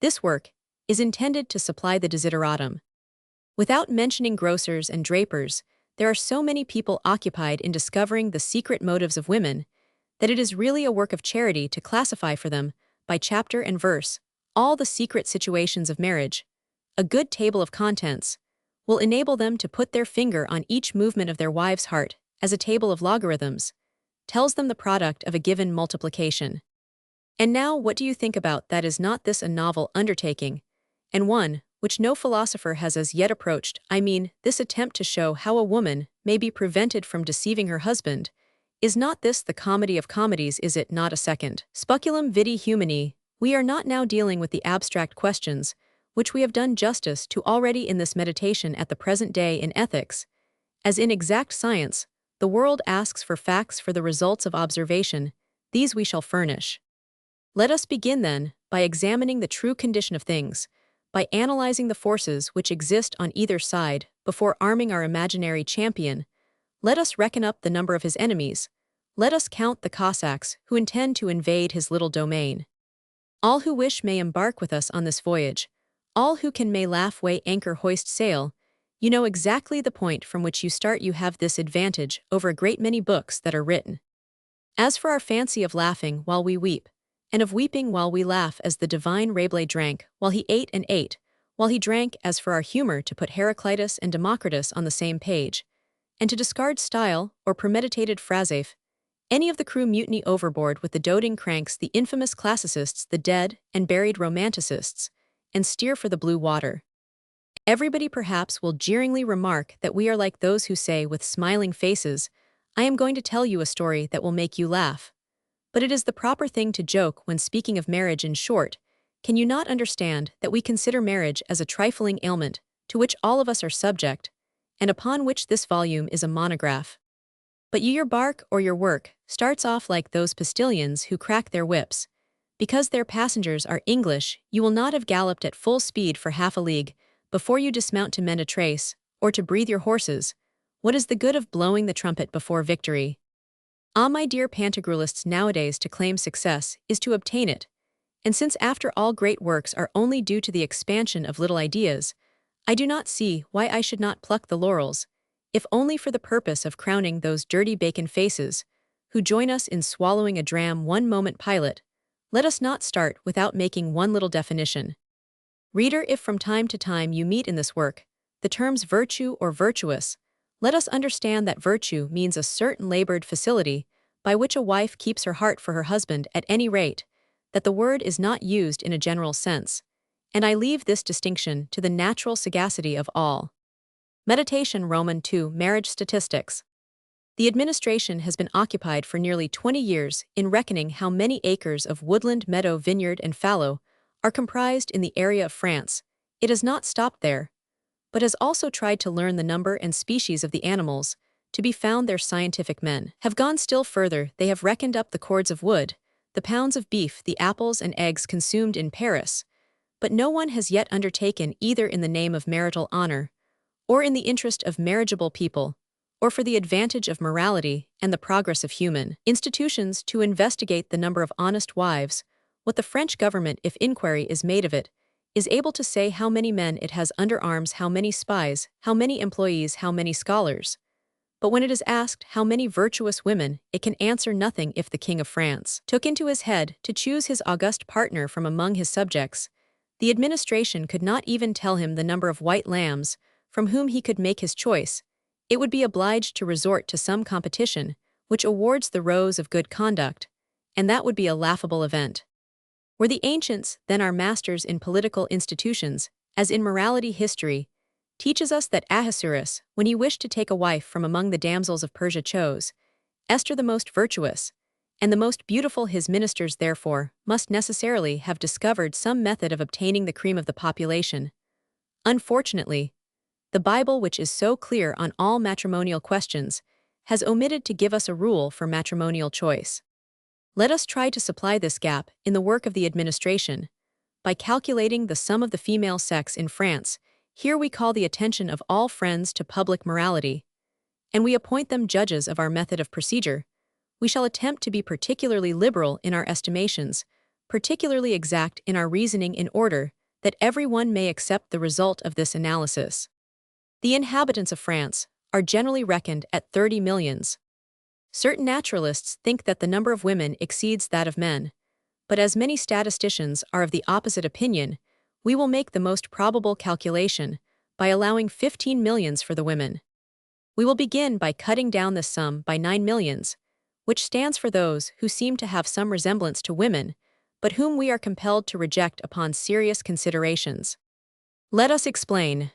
This work is intended to supply the desideratum. Without mentioning grocers and drapers, there are so many people occupied in discovering the secret motives of women that it is really a work of charity to classify for them, by chapter and verse, all the secret situations of marriage. A good table of contents will enable them to put their finger on each movement of their wife's heart, as a table of logarithms tells them the product of a given multiplication. And now, what do you think about that? Is not this a novel undertaking, and one which no philosopher has as yet approached. I mean, this attempt to show how a woman may be prevented from deceiving her husband. Is not this the comedy of comedies? Is it not a second speculum vitae humani? We are not now dealing with the abstract questions, which we have done justice to already in this meditation at the present day in ethics. As in exact science, the world asks for facts for the results of observation. These we shall furnish. Let us begin, then, by examining the true condition of things, by analyzing the forces which exist on either side before arming our imaginary champion. Let us reckon up the number of his enemies. Let us count the Cossacks who intend to invade his little domain. All who wish may embark with us on this voyage. All who can may laugh, weigh anchor, hoist sail. You know exactly the point from which you start. You have this advantage over a great many books that are written. As for our fancy of laughing while we weep, and of weeping while we laugh, as the divine Rabelais drank while he ate and ate, while he drank, as for our humor to put Heraclitus and Democritus on the same page, and to discard style or premeditated phrasaphe, any of the crew mutiny overboard with the doting cranks, the infamous classicists, the dead and buried romanticists, and steer for the blue water. Everybody perhaps will jeeringly remark that we are like those who say with smiling faces, I am going to tell you a story that will make you laugh. But it is the proper thing to joke when speaking of marriage. In short, can you not understand that we consider marriage as a trifling ailment to which all of us are subject, and upon which this volume is a monograph? But your bark or your work starts off like those postilions who crack their whips. Because their passengers are English, you will not have galloped at full speed for half a league before you dismount to mend a trace, or to breathe your horses. What is the good of blowing the trumpet before victory? Ah, my dear Pantagruelists, nowadays to claim success is to obtain it. And since after all great works are only due to the expansion of little ideas, I do not see why I should not pluck the laurels, if only for the purpose of crowning those dirty bacon faces, who join us in swallowing a dram. One moment, Pilot. Let us not start without making one little definition. Reader, if from time to time you meet in this work the terms virtue or virtuous, let us understand that virtue means a certain labored facility by which a wife keeps her heart for her husband at any rate, that the word is not used in a general sense, and I leave this distinction to the natural sagacity of all. Meditation Roman 2 Marriage Statistics. The administration has been occupied for nearly 20 years in reckoning how many acres of woodland, meadow, vineyard, and fallow are comprised in the area of France. It has not stopped there, but has also tried to learn the number and species of the animals to be found there. Scientific men have gone still further. They have reckoned up the cords of wood, the pounds of beef, the apples and eggs consumed in Paris, but no one has yet undertaken, either in the name of marital honor, or in the interest of marriageable people, or for the advantage of morality and the progress of human institutions, to investigate the number of honest wives. What the French government, if inquiry is made of it, is able to say how many men it has under arms, how many spies, how many employees, how many scholars. But when it is asked how many virtuous women, it can answer nothing. If the King of France took into his head to choose his august partner from among his subjects, the administration could not even tell him the number of white lambs from whom he could make his choice. It would be obliged to resort to some competition which awards the rose of good conduct, and that would be a laughable event. Were the ancients then our masters in political institutions, as in morality? History teaches us that Ahasuerus, when he wished to take a wife from among the damsels of Persia, chose Esther the most virtuous, and the most beautiful. His ministers, therefore, must necessarily have discovered some method of obtaining the cream of the population. Unfortunately, the Bible, which is so clear on all matrimonial questions, has omitted to give us a rule for matrimonial choice. Let us try to supply this gap in the work of the administration by calculating the sum of the female sex in France. Here we call the attention of all friends to public morality, and we appoint them judges of our method of procedure. We shall attempt to be particularly liberal in our estimations, particularly exact in our reasoning, in order that every one may accept the result of this analysis. The inhabitants of France are generally reckoned at 30 millions. Certain naturalists think that the number of women exceeds that of men, but as many statisticians are of the opposite opinion, we will make the most probable calculation by allowing 15 millions for the women. We will begin by cutting down this sum by 9 millions, which stands for those who seem to have some resemblance to women, but whom we are compelled to reject upon serious considerations. Let us explain.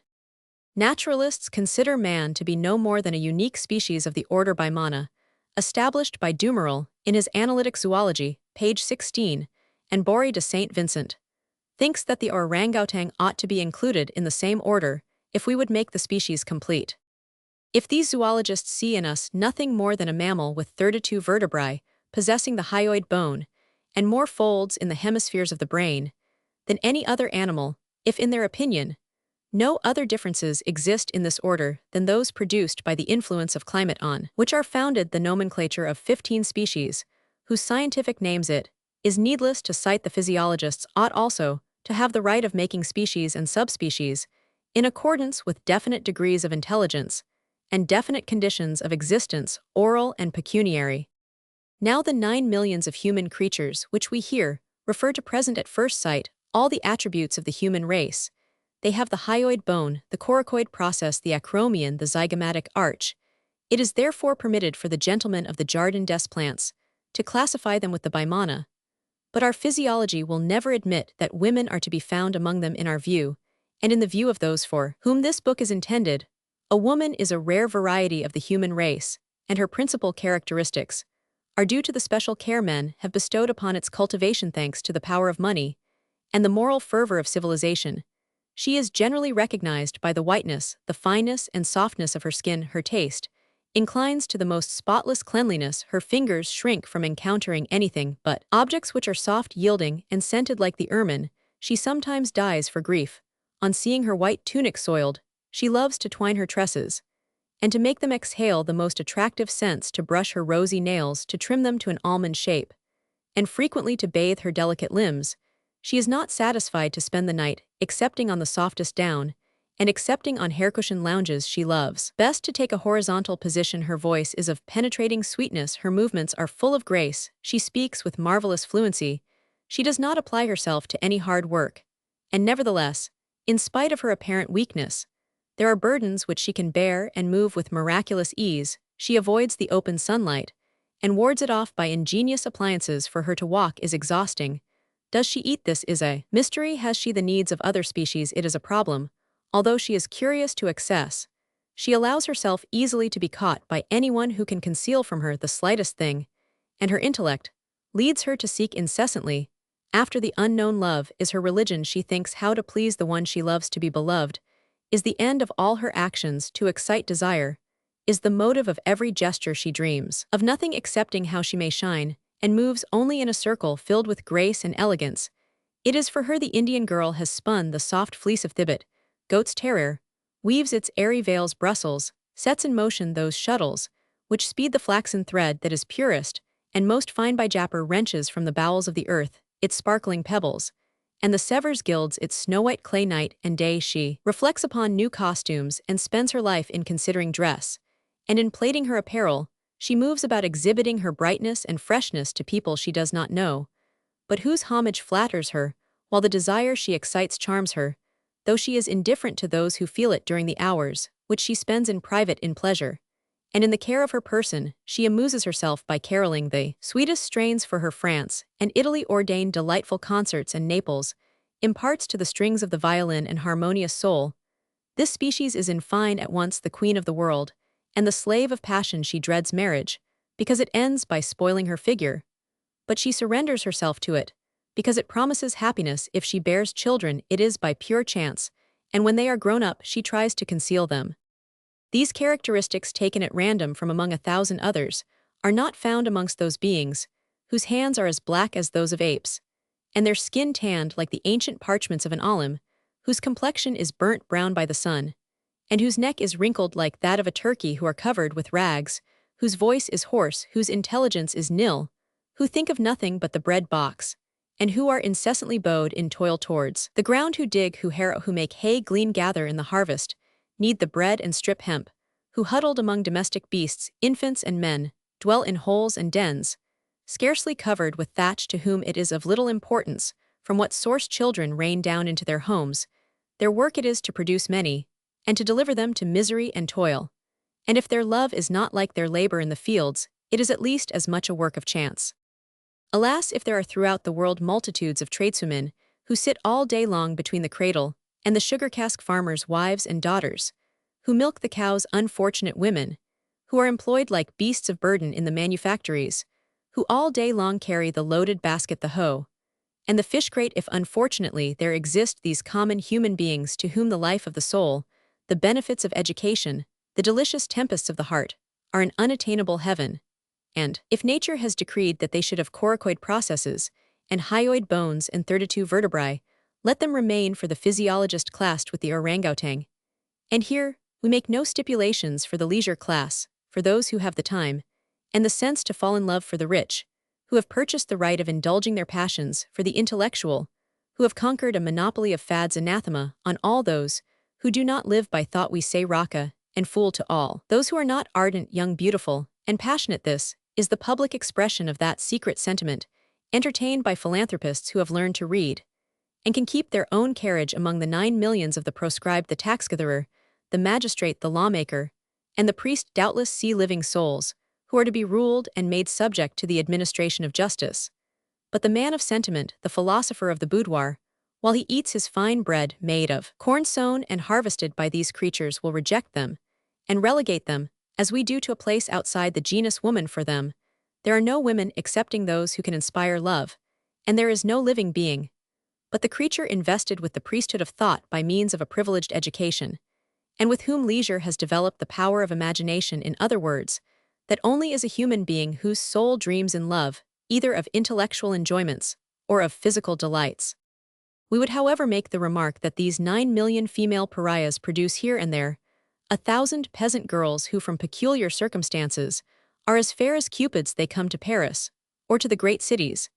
Naturalists consider man to be no more than a unique species of the order Bimana, established by Dumeril in his Analytical Zoology, page 16, and Bory de Saint Vincent thinks that the orangutan ought to be included in the same order if we would make the species complete. If these zoologists see in us nothing more than a mammal with 32 vertebrae, possessing the hyoid bone, and more folds in the hemispheres of the brain, than any other animal, if in their opinion, no other differences exist in this order than those produced by the influence of climate on which are founded the nomenclature of 15 species, whose scientific names it is needless to cite, the physiologists ought also to have the right of making species and subspecies in accordance with definite degrees of intelligence and definite conditions of existence, oral and pecuniary. Now the 9 millions of human creatures which we here refer to present at first sight all the attributes of the human race. They have the hyoid bone, the coracoid process, the acromion, the zygomatic arch. It is therefore permitted for the gentlemen of the Jardin des Plantes to classify them with the Bimana, but our physiology will never admit that women are to be found among them in our view, and in the view of those for whom this book is intended. A woman is a rare variety of the human race, and her principal characteristics are due to the special care men have bestowed upon its cultivation thanks to the power of money and the moral fervor of civilization. She is generally recognized by the whiteness, the fineness and softness of her skin. Her taste inclines to the most spotless cleanliness. Her fingers shrink from encountering anything but objects which are soft, yielding, and scented like the ermine. She sometimes dies for grief on seeing her white tunic soiled. She loves to twine her tresses, and to make them exhale the most attractive scents, to brush her rosy nails, to trim them to an almond shape, and frequently to bathe her delicate limbs. She is not satisfied to spend the night, excepting on the softest down, and excepting on hair-cushioned lounges. She loves best to take a horizontal position. Her voice is of penetrating sweetness. Her movements are full of grace. She speaks with marvelous fluency. She does not apply herself to any hard work, and nevertheless, in spite of her apparent weakness, there are burdens which she can bear and move with miraculous ease. She avoids the open sunlight, and wards it off by ingenious appliances. For her to walk is exhausting. Does she eat? This is a mystery. Has she the needs of other species? It is a problem. Although she is curious to excess, she allows herself easily to be caught by anyone who can conceal from her the slightest thing, and her intellect leads her to seek incessantly after the unknown. Love is her religion. She thinks how to please the one she loves. To be beloved is the end of all her actions. To excite desire is the motive of every gesture. She dreams of nothing excepting how she may shine, and moves only in a circle filled with grace and elegance. It is for her the Indian girl has spun the soft fleece of Thibet, goat's terror, weaves its airy veils. Brussels sets in motion those shuttles which speed the flaxen thread that is purest and most fine. By Japper wrenches from the bowels of the earth its sparkling pebbles, and the Sevres gilds its snow-white clay. Night and day she reflects upon new costumes and spends her life in considering dress, and in plating her apparel. She moves about exhibiting her brightness and freshness to people she does not know, but whose homage flatters her, while the desire she excites charms her, though she is indifferent to those who feel it. During the hours which she spends in private in pleasure and in the care of her person, she amuses herself by caroling the sweetest strains for her. France and Italy ordain delightful concerts, and Naples imparts to the strings of the violin an harmonious soul. This species is in fine at once the queen of the world and the slave of passion. She dreads marriage, because it ends by spoiling her figure, but she surrenders herself to it, because it promises happiness. If she bears children, it is by pure chance, and when they are grown up, she tries to conceal them. These characteristics, taken at random from among 1,000 others, are not found amongst those beings whose hands are as black as those of apes, and their skin tanned like the ancient parchments of an alim, whose complexion is burnt brown by the sun, and whose neck is wrinkled like that of a turkey, who are covered with rags, whose voice is hoarse, whose intelligence is nil, who think of nothing but the bread box, and who are incessantly bowed in toil towards the ground, who dig, who harrow, who make hay, glean, gather in the harvest, knead the bread and strip hemp, who huddled among domestic beasts, infants and men, dwell in holes and dens, scarcely covered with thatch, to whom it is of little importance from what source children rain down into their homes. Their work it is to produce many, and to deliver them to misery and toil. And if their love is not like their labor in the fields, it is at least as much a work of chance. Alas, if there are throughout the world multitudes of tradeswomen who sit all day long between the cradle and the sugar cask farmers' wives and daughters, who milk the cows' unfortunate women, who are employed like beasts of burden in the manufactories, who all day long carry the loaded basket the hoe, and the fish crate if unfortunately there exist these common human beings to whom the life of the soul, the benefits of education, the delicious tempests of the heart, are an unattainable heaven, and, if nature has decreed that they should have coracoid processes, and hyoid bones and 32 vertebrae, let them remain for the physiologist classed with the orangutan. And here, we make no stipulations for the leisure class, for those who have the time, and the sense to fall in love for the rich, who have purchased the right of indulging their passions, for the intellectual, who have conquered a monopoly of fads anathema on all those who do not live by thought we say raka, and fool to all. Those who are not ardent, young, beautiful, and passionate. This is the public expression of that secret sentiment, entertained by philanthropists who have learned to read, and can keep their own carriage among the 9 millions of the proscribed, the tax-gatherer, the magistrate, the lawmaker, and the priest doubtless see living souls, who are to be ruled and made subject to the administration of justice. But the man of sentiment, the philosopher of the boudoir, while he eats his fine bread made of corn sown and harvested by these creatures, will reject them, and relegate them, as we do, to a place outside the genus woman. For them, there are no women excepting those who can inspire love, and there is no living being, but the creature invested with the priesthood of thought by means of a privileged education, and with whom leisure has developed the power of imagination. In other words, that only is a human being whose soul dreams in love, either of intellectual enjoyments or of physical delights. We would, however, make the remark that these 9 million female pariahs produce here and there 1,000 peasant girls who, from peculiar circumstances, are as fair as Cupids. They come to Paris, or to the great cities,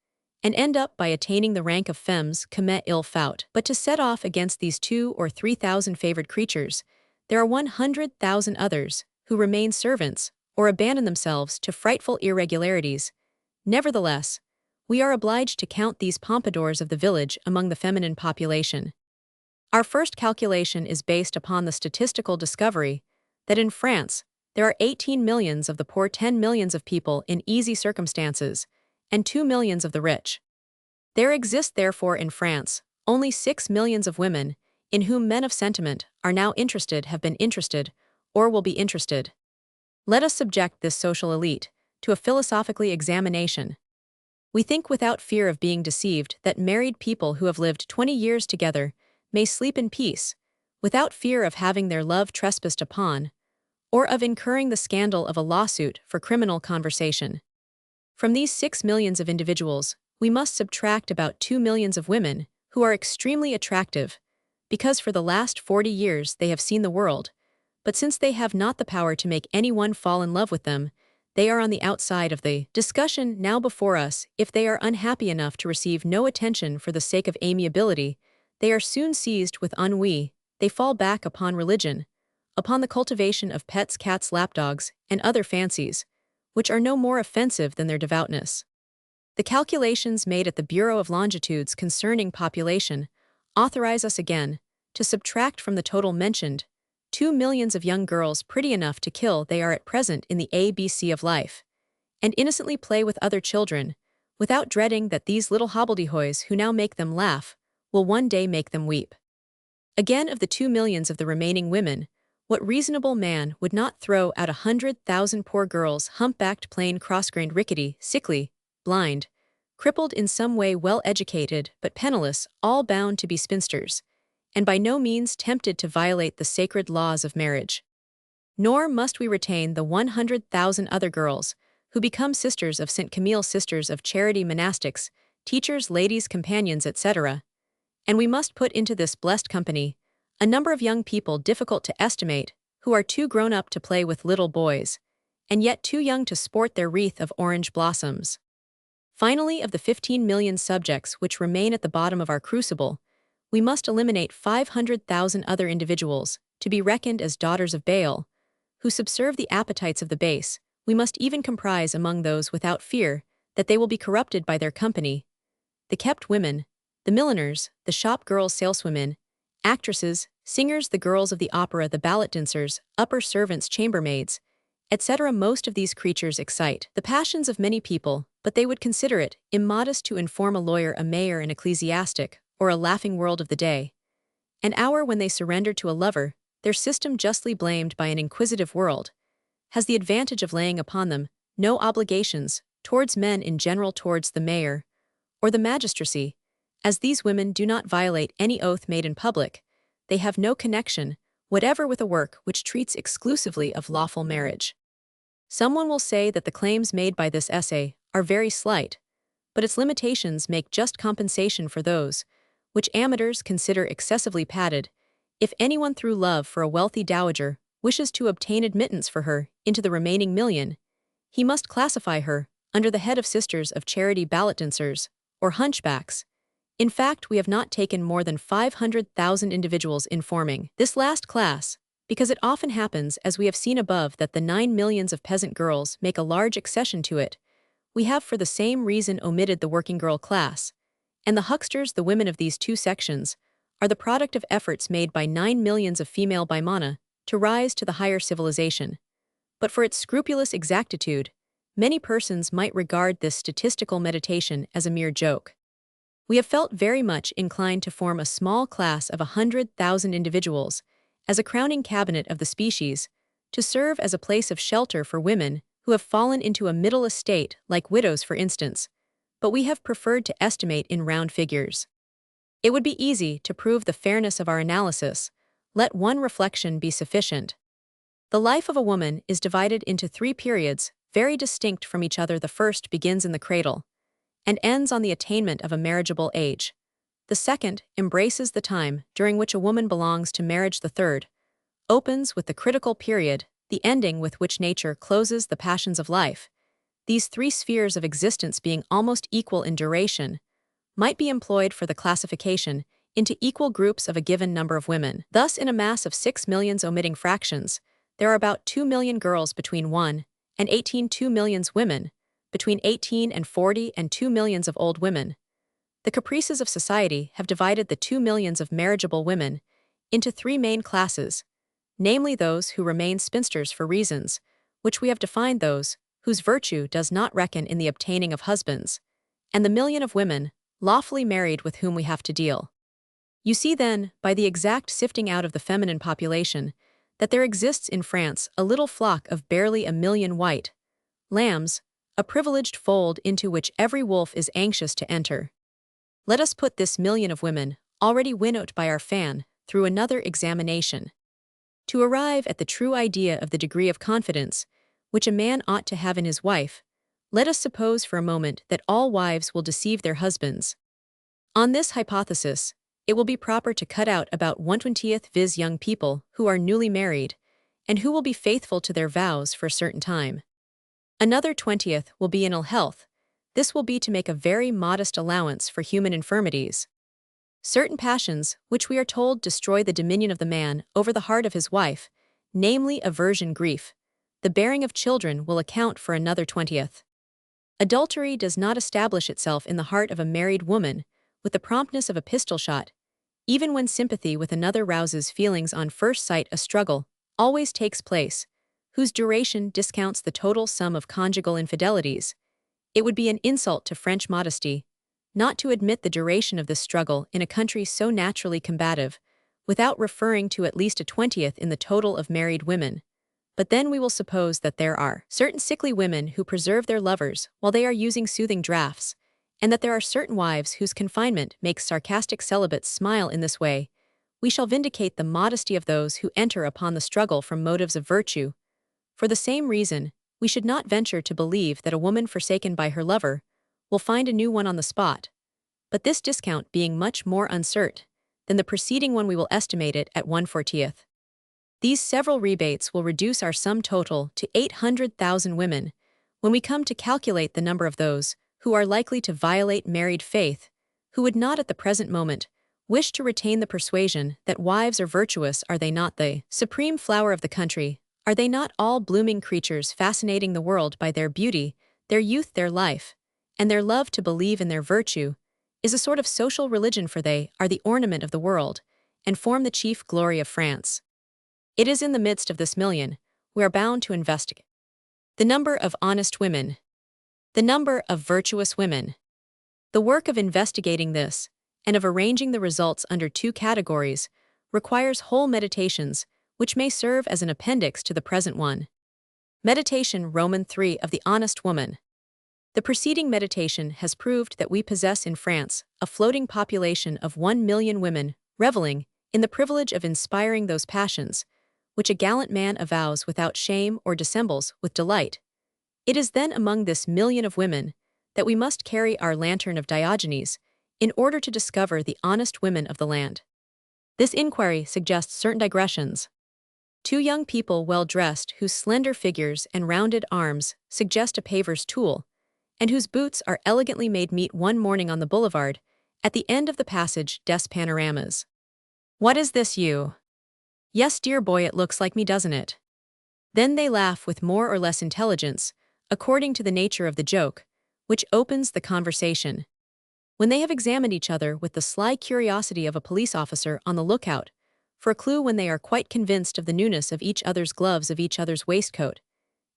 and end up by attaining the rank of femmes comme il faut. But to set off against these 2,000 or 3,000 favored creatures, there are 100,000 others who remain servants or abandon themselves to frightful irregularities. Nevertheless, we are obliged to count these pompadours of the village among the feminine population. Our first calculation is based upon the statistical discovery that in France there are 18 millions of the poor, 10 millions of people in easy circumstances, and 2 millions of the rich. There exist therefore in France only 6 millions of women, in whom men of sentiment are now interested, have been interested, or will be interested. Let us subject this social elite to a philosophical examination. We think without fear of being deceived that married people who have lived 20 years together may sleep in peace, without fear of having their love trespassed upon, or of incurring the scandal of a lawsuit for criminal conversation. From these 6 millions of individuals, we must subtract about 2 millions of women who are extremely attractive, because for the last 40 years they have seen the world, but since they have not the power to make anyone fall in love with them, they are on the outside of the discussion now before us. If they are unhappy enough to receive no attention for the sake of amiability, they are soon seized with ennui. They fall back upon religion, upon the cultivation of pets, cats, lapdogs, and other fancies, which are no more offensive than their devoutness. The calculations made at the Bureau of Longitudes concerning population authorize us again to subtract from the total mentioned 2 millions of young girls pretty enough to kill. They are at present in the ABC of life, and innocently play with other children, without dreading that these little hobbledehoys who now make them laugh will one day make them weep. Again, of the 2 millions of the remaining women, what reasonable man would not throw out 100,000 poor girls, humpbacked, plain, cross-grained, rickety, sickly, blind, crippled in some way, well-educated but penniless, all bound to be spinsters, and by no means tempted to violate the sacred laws of marriage? Nor must we retain the 100,000 other girls who become sisters of St. Camille, sisters of charity, monastics, teachers, ladies' companions, etc., and we must put into this blessed company a number of young people difficult to estimate, who are too grown up to play with little boys, and yet too young to sport their wreath of orange blossoms. Finally, of the 15 million subjects which remain at the bottom of our crucible, we must eliminate 500,000 other individuals, to be reckoned as daughters of Baal, who subserve the appetites of the base. We must even comprise among those without fear that they will be corrupted by their company the kept women, the milliners, the shop girls, saleswomen, actresses, singers, the girls of the opera, the ballet dancers, upper servants, chambermaids, etc. Most of these creatures excite the passions of many people, but they would consider it immodest to inform a lawyer, a mayor, an ecclesiastic, or a laughing world of the day. An hour when they surrendered to a lover, their system justly blamed by an inquisitive world, has the advantage of laying upon them no obligations towards men in general, towards the mayor or the magistracy, as these women do not violate any oath made in public. They have no connection whatever with a work which treats exclusively of lawful marriage. Someone will say that the claims made by this essay are very slight, but its limitations make just compensation for those which amateurs consider excessively padded. If anyone through love for a wealthy dowager wishes to obtain admittance for her into the remaining million, he must classify her under the head of sisters of charity ballot dancers, or hunchbacks. In fact, we have not taken more than 500,000 individuals in forming this last class, because it often happens, as we have seen above, that the 9 millions of peasant girls make a large accession to it. We have for the same reason omitted the working girl class, and the hucksters, the women of these two sections, are the product of efforts made by 9 millions of female bimana to rise to the higher civilization. But for its scrupulous exactitude, many persons might regard this statistical meditation as a mere joke. We have felt very much inclined to form a small class of 100,000 individuals as a crowning cabinet of the species, to serve as a place of shelter for women who have fallen into a middle estate, like widows for instance, but we have preferred to estimate in round figures. It would be easy to prove the fairness of our analysis. Let one reflection be sufficient. The life of a woman is divided into 3 periods, very distinct from each other. The first begins in the cradle and ends on the attainment of a marriageable age. The second embraces the time during which a woman belongs to marriage. The third opens with the critical period, the ending with which nature closes the passions of life. These 3 spheres of existence, being almost equal in duration, might be employed for the classification into equal groups of a given number of women. Thus, in a mass of 6 millions omitting fractions, there are about 2 million girls between 1 and 18, 2 millions women between 18 and 40, and 2 millions of old women. The caprices of society have divided the 2 millions of marriageable women into 3 main classes, namely those who remain spinsters for reasons which we have defined, those whose virtue does not reckon in the obtaining of husbands, and the million of women lawfully married with whom we have to deal. You see then, by the exact sifting out of the feminine population, that there exists in France a little flock of barely 1 million white lambs, a privileged fold into which every wolf is anxious to enter. Let us put this million of women, already winnowed by our fan, through another examination. To arrive at the true idea of the degree of confidence which a man ought to have in his wife, let us suppose for a moment that all wives will deceive their husbands. On this hypothesis, it will be proper to cut out about 1/20, viz. young people who are newly married, and who will be faithful to their vows for a certain time. Another 20th will be in ill health. This will be to make a very modest allowance for human infirmities. Certain passions, which we are told destroy the dominion of the man over the heart of his wife, namely aversion, grief, the bearing of children, will account for another 20th. Adultery does not establish itself in the heart of a married woman with the promptness of a pistol shot. Even when sympathy with another rouses feelings on first sight, a struggle always takes place, whose duration discounts the total sum of conjugal infidelities. It would be an insult to French modesty not to admit the duration of this struggle in a country so naturally combative, without referring to at least a 20th in the total of married women. But then we will suppose that there are certain sickly women who preserve their lovers while they are using soothing draughts, and that there are certain wives whose confinement makes sarcastic celibates smile in this way. We shall vindicate the modesty of those who enter upon the struggle from motives of virtue. For the same reason, we should not venture to believe that a woman forsaken by her lover will find a new one on the spot. But this discount being much more uncertain than the preceding one, we will estimate it at 1/40. These several rebates will reduce our sum total to 800,000 women, when we come to calculate the number of those who are likely to violate married faith, who would not at the present moment wish to retain the persuasion that wives are virtuous. Are they not the supreme flower of the country? Are they not all blooming creatures fascinating the world by their beauty, their youth, their life, and their love to believe in their virtue is a sort of social religion, for they are the ornament of the world, and form the chief glory of France. It is in the midst of this million we are bound to investigate the number of honest women, the number of virtuous women. The work of investigating this, and of arranging the results under 2 categories, requires whole meditations, which may serve as an appendix to the present one. Meditation Roman 3 of the Honest Woman. The preceding meditation has proved that we possess in France a floating population of 1,000,000 women reveling in the privilege of inspiring those passions, which a gallant man avows without shame or dissembles with delight. It is then among this million of women that we must carry our lantern of Diogenes in order to discover the honest women of the land. This inquiry suggests certain digressions. Two young people well dressed whose slender figures and rounded arms suggest a paver's tool, and whose boots are elegantly made meet one morning on the boulevard, at the end of the passage des Panoramas. What is this you? Yes, dear boy, it looks like me, doesn't it? Then they laugh with more or less intelligence, according to the nature of the joke, which opens the conversation. When they have examined each other with the sly curiosity of a police officer on the lookout for a clue, when they are quite convinced of the newness of each other's gloves, of each other's waistcoat,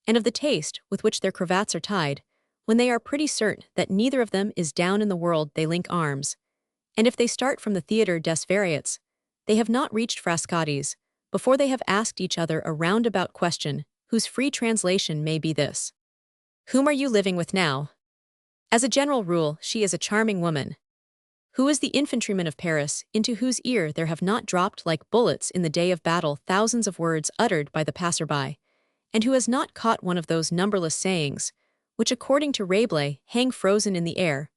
and of the taste with which their cravats are tied, when they are pretty certain that neither of them is down in the world, they link arms. And if they start from the Theatre des Variétés, they have not reached Frascati's before they have asked each other a roundabout question, whose free translation may be this: "Whom are you living with now?" As a general rule, she is a charming woman. Who is the infantryman of Paris, into whose ear there have not dropped like bullets in the day of battle thousands of words uttered by the passer-by, and who has not caught one of those numberless sayings, which according to Rabelais hang frozen in the air?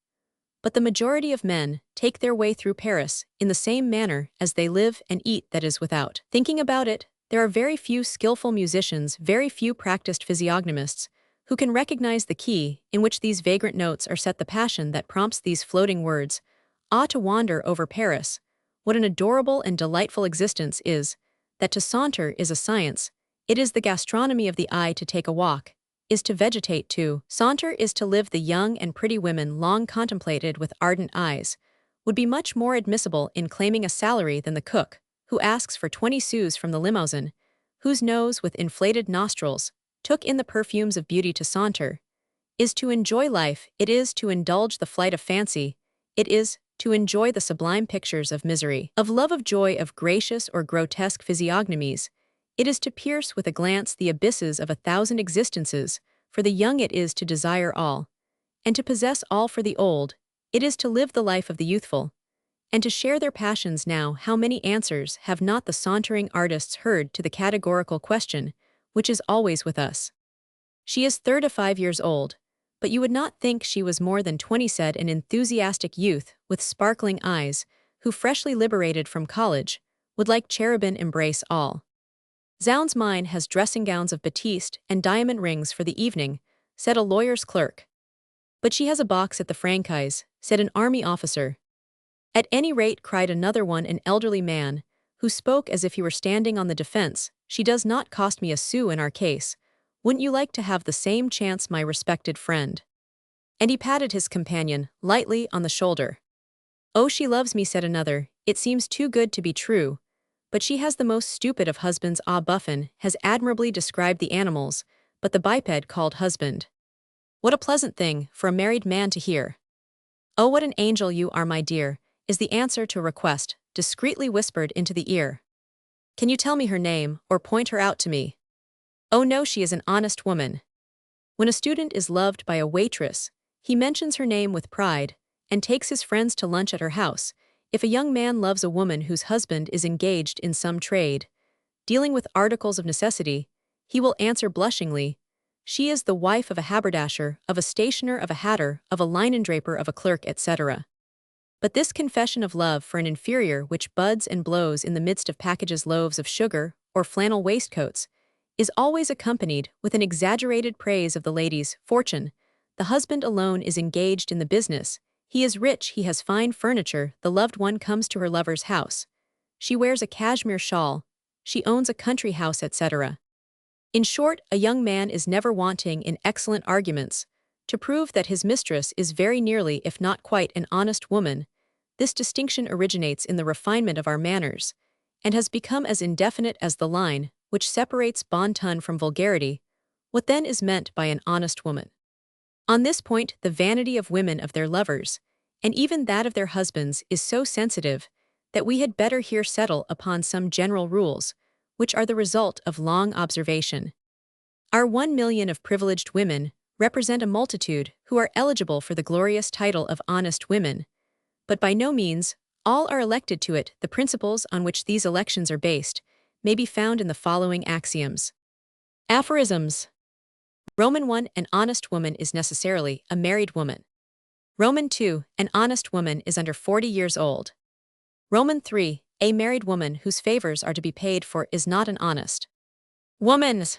But the majority of men take their way through Paris in the same manner as they live and eat, that is, without thinking about it. There are very few skillful musicians, very few practiced physiognomists, who can recognize the key in which these vagrant notes are set. The passion that prompts these floating words ought to wander over Paris. What an adorable and delightful existence is that to saunter is a science. It is the gastronomy of the eye to take a walk, is to vegetate to saunter, is to live. The young and pretty women long contemplated with ardent eyes would be much more admissible in claiming a salary than the cook, who asks for 20 sous from the Limousin, whose nose with inflated nostrils took in the perfumes of beauty. To saunter is to enjoy life, it is to indulge the flight of fancy, it is to enjoy the sublime pictures of misery, of love, of joy, of gracious or grotesque physiognomies. It is to pierce with a glance the abysses of 1,000 existences. For the young it is to desire all, and to possess all. For the old it is to live the life of the youthful, and to share their passions. Now, how many answers have not the sauntering artists heard to the categorical question, which is always with us? She is 35 years old, but you would not think she was more than 20, said an enthusiastic youth with sparkling eyes, who, freshly liberated from college, would like cherubin embrace all. Zounds, mine has dressing gowns of batiste and diamond rings for the evening, said a lawyer's clerk. But she has a box at the Franchise, said an army officer. At any rate, cried another one, an elderly man, who spoke as if he were standing on the defense, she does not cost me a sou in our case. Wouldn't you like to have the same chance, my respected friend? And he patted his companion lightly on the shoulder. Oh, she loves me, said another. It seems too good to be true. But she has the most stupid of husbands. Ah, Buffon has admirably described the animals, but the biped called husband. What a pleasant thing for a married man to hear. Oh, what an angel you are, my dear, is the answer to a request, discreetly whispered into the ear. Can you tell me her name, or point her out to me? Oh no, she is an honest woman. When a student is loved by a waitress, he mentions her name with pride, and takes his friends to lunch at her house. If a young man loves a woman whose husband is engaged in some trade, dealing with articles of necessity, he will answer blushingly, she is the wife of a haberdasher, of a stationer, of a hatter, of a linen-draper, of a clerk, etc. But this confession of love for an inferior, which buds and blows in the midst of packages, loaves of sugar, or flannel waistcoats, is always accompanied with an exaggerated praise of the lady's fortune. The husband alone is engaged in the business. He is rich, he has fine furniture, the loved one comes to her lover's house. She wears a cashmere shawl, she owns a country house, etc. In short, a young man is never wanting in excellent arguments to prove that his mistress is very nearly, if not quite, an honest woman. This distinction originates in the refinement of our manners, and has become as indefinite as the line which separates bon ton from vulgarity. What then is meant by an honest woman? On this point, the vanity of women of their lovers, and even that of their husbands, is so sensitive that we had better here settle upon some general rules, which are the result of long observation. Our 1,000,000 of privileged women represent a multitude who are eligible for the glorious title of honest women, but by no means all are elected to it. The principles on which these elections are based may be found in the following axioms. Aphorisms. Roman 1. An honest woman is necessarily a married woman. Roman 2. An honest woman is under 40 years old. Roman 3. A married woman whose favors are to be paid for is not an honest woman's.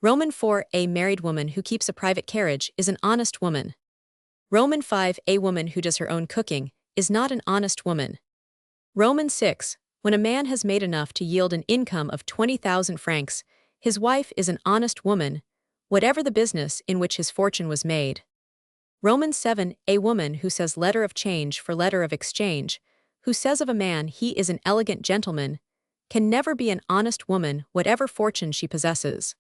Roman 4. A married woman who keeps a private carriage is an honest woman. Roman 5. A woman who does her own cooking is not an honest woman. Roman 6. When a man has made enough to yield an income of 20,000 francs, his wife is an honest woman, whatever the business in which his fortune was made. Roman 7. A woman who says letter of change for letter of exchange, who says of a man he is an elegant gentleman, can never be an honest woman whatever fortune she possesses.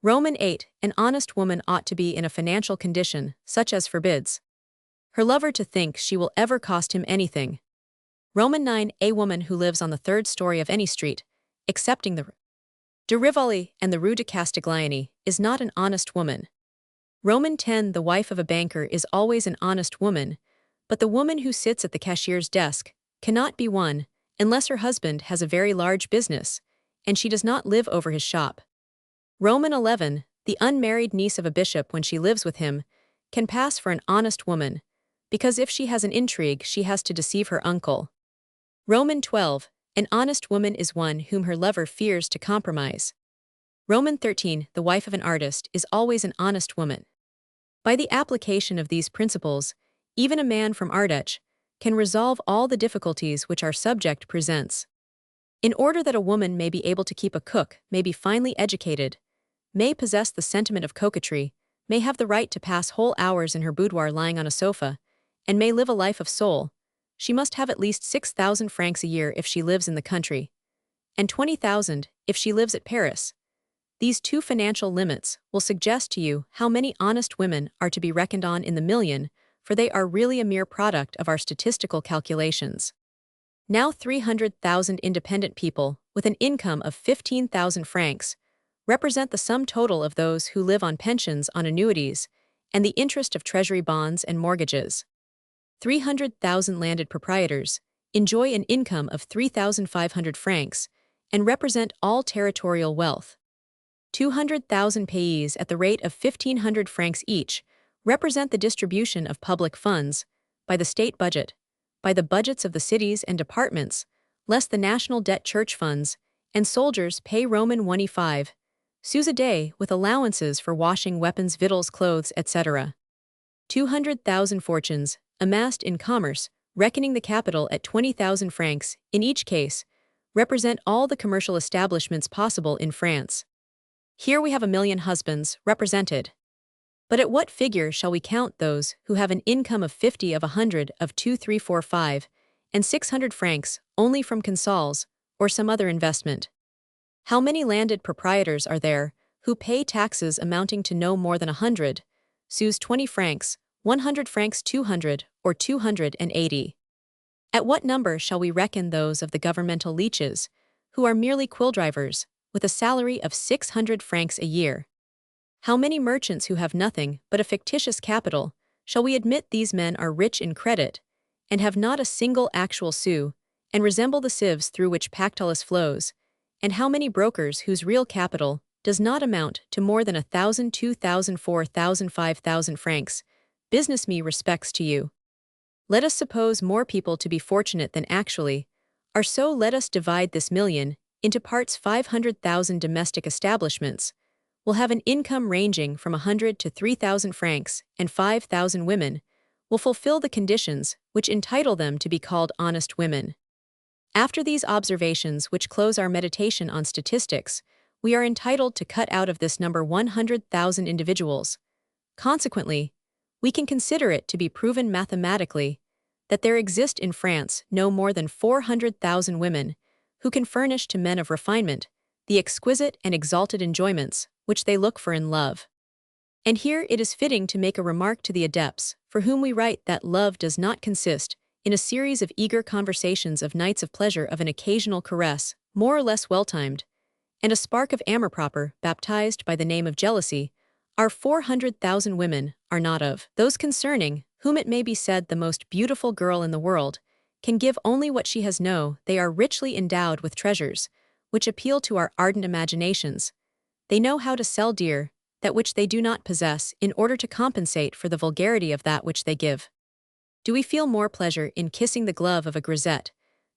Roman 8. An honest woman ought to be in a financial condition such as forbids her lover to think she will ever cost him anything. Roman 9. A woman who lives on the third story of any street, excepting the Rue de Rivoli and the Rue de Castiglione, is not an honest woman. Roman 10. The wife of a banker is always an honest woman, but the woman who sits at the cashier's desk cannot be one unless her husband has a very large business, and she does not live over his shop. Roman 11. The unmarried niece of a bishop, when she lives with him, can pass for an honest woman, because if she has an intrigue she has to deceive her uncle. Roman 12. An honest woman is one whom her lover fears to compromise. Roman 13. The wife of an artist is always an honest woman. By the application of these principles, even a man from Ardèche can resolve all the difficulties which our subject presents. In order that a woman may be able to keep a cook, may be finely educated, may possess the sentiment of coquetry, may have the right to pass whole hours in her boudoir lying on a sofa, and may live a life of soul, she must have at least 6,000 francs a year if she lives in the country, and 20,000 if she lives at Paris. These two financial limits will suggest to you how many honest women are to be reckoned on in the million, for they are really a mere product of our statistical calculations. Now 300,000 independent people with an income of 15,000 francs represent the sum total of those who live on pensions, on annuities, and the interest of treasury bonds and mortgages. 300,000 landed proprietors enjoy an income of 3,500 francs and represent all territorial wealth. 200,000 payees at the rate of 1,500 francs each represent the distribution of public funds by the state budget, by the budgets of the cities and departments, less the national debt church funds, and soldiers pay Roman 1 sous a day with allowances for washing weapons, victuals, clothes, etc. 200,000 fortunes, amassed in commerce, reckoning the capital at 20,000 francs, in each case, represent all the commercial establishments possible in France. Here we have 1,000,000 husbands represented. But at what figure shall we count those who have an income of 50, of 100, of 2, 3, 4, 5, and 600 francs only from consols or some other investment? How many landed proprietors are there who pay taxes amounting to no more than 100 sous 20 francs, 100 francs 200, or 280? At what number shall we reckon those of the governmental leeches, who are merely quill drivers, with a salary of 600 francs a year? How many merchants who have nothing but a fictitious capital shall we admit these men are rich in credit, and have not a single actual sou, and resemble the sieves through which Pactolus flows? And how many brokers whose real capital does not amount to more than 1,000, 2,000, 4,000, 5,000 francs? Business me respects to you. Let us suppose more people to be fortunate than actually are, so let us divide this million into parts. 500,000 domestic establishments will have an income ranging from 100 to 3,000 francs, and 5,000 women will fulfill the conditions which entitle them to be called honest women. After these observations, which close our meditation on statistics, we are entitled to cut out of this number 100,000 individuals. Consequently, we can consider it to be proven mathematically that there exist in France no more than 400,000 women who can furnish to men of refinement the exquisite and exalted enjoyments which they look for in love. And here it is fitting to make a remark to the adepts, for whom we write, that love does not consist in a series of eager conversations of nights of pleasure of an occasional caress, more or less well-timed, and a spark of amour proper, baptized by the name of jealousy, our 400,000 women are not of those concerning whom it may be said the most beautiful girl in the world can give only what she has they are richly endowed with treasures, which appeal to our ardent imaginations. They know how to sell dear that which they do not possess in order to compensate for the vulgarity of that which they give. Do we feel more pleasure in kissing the glove of a grisette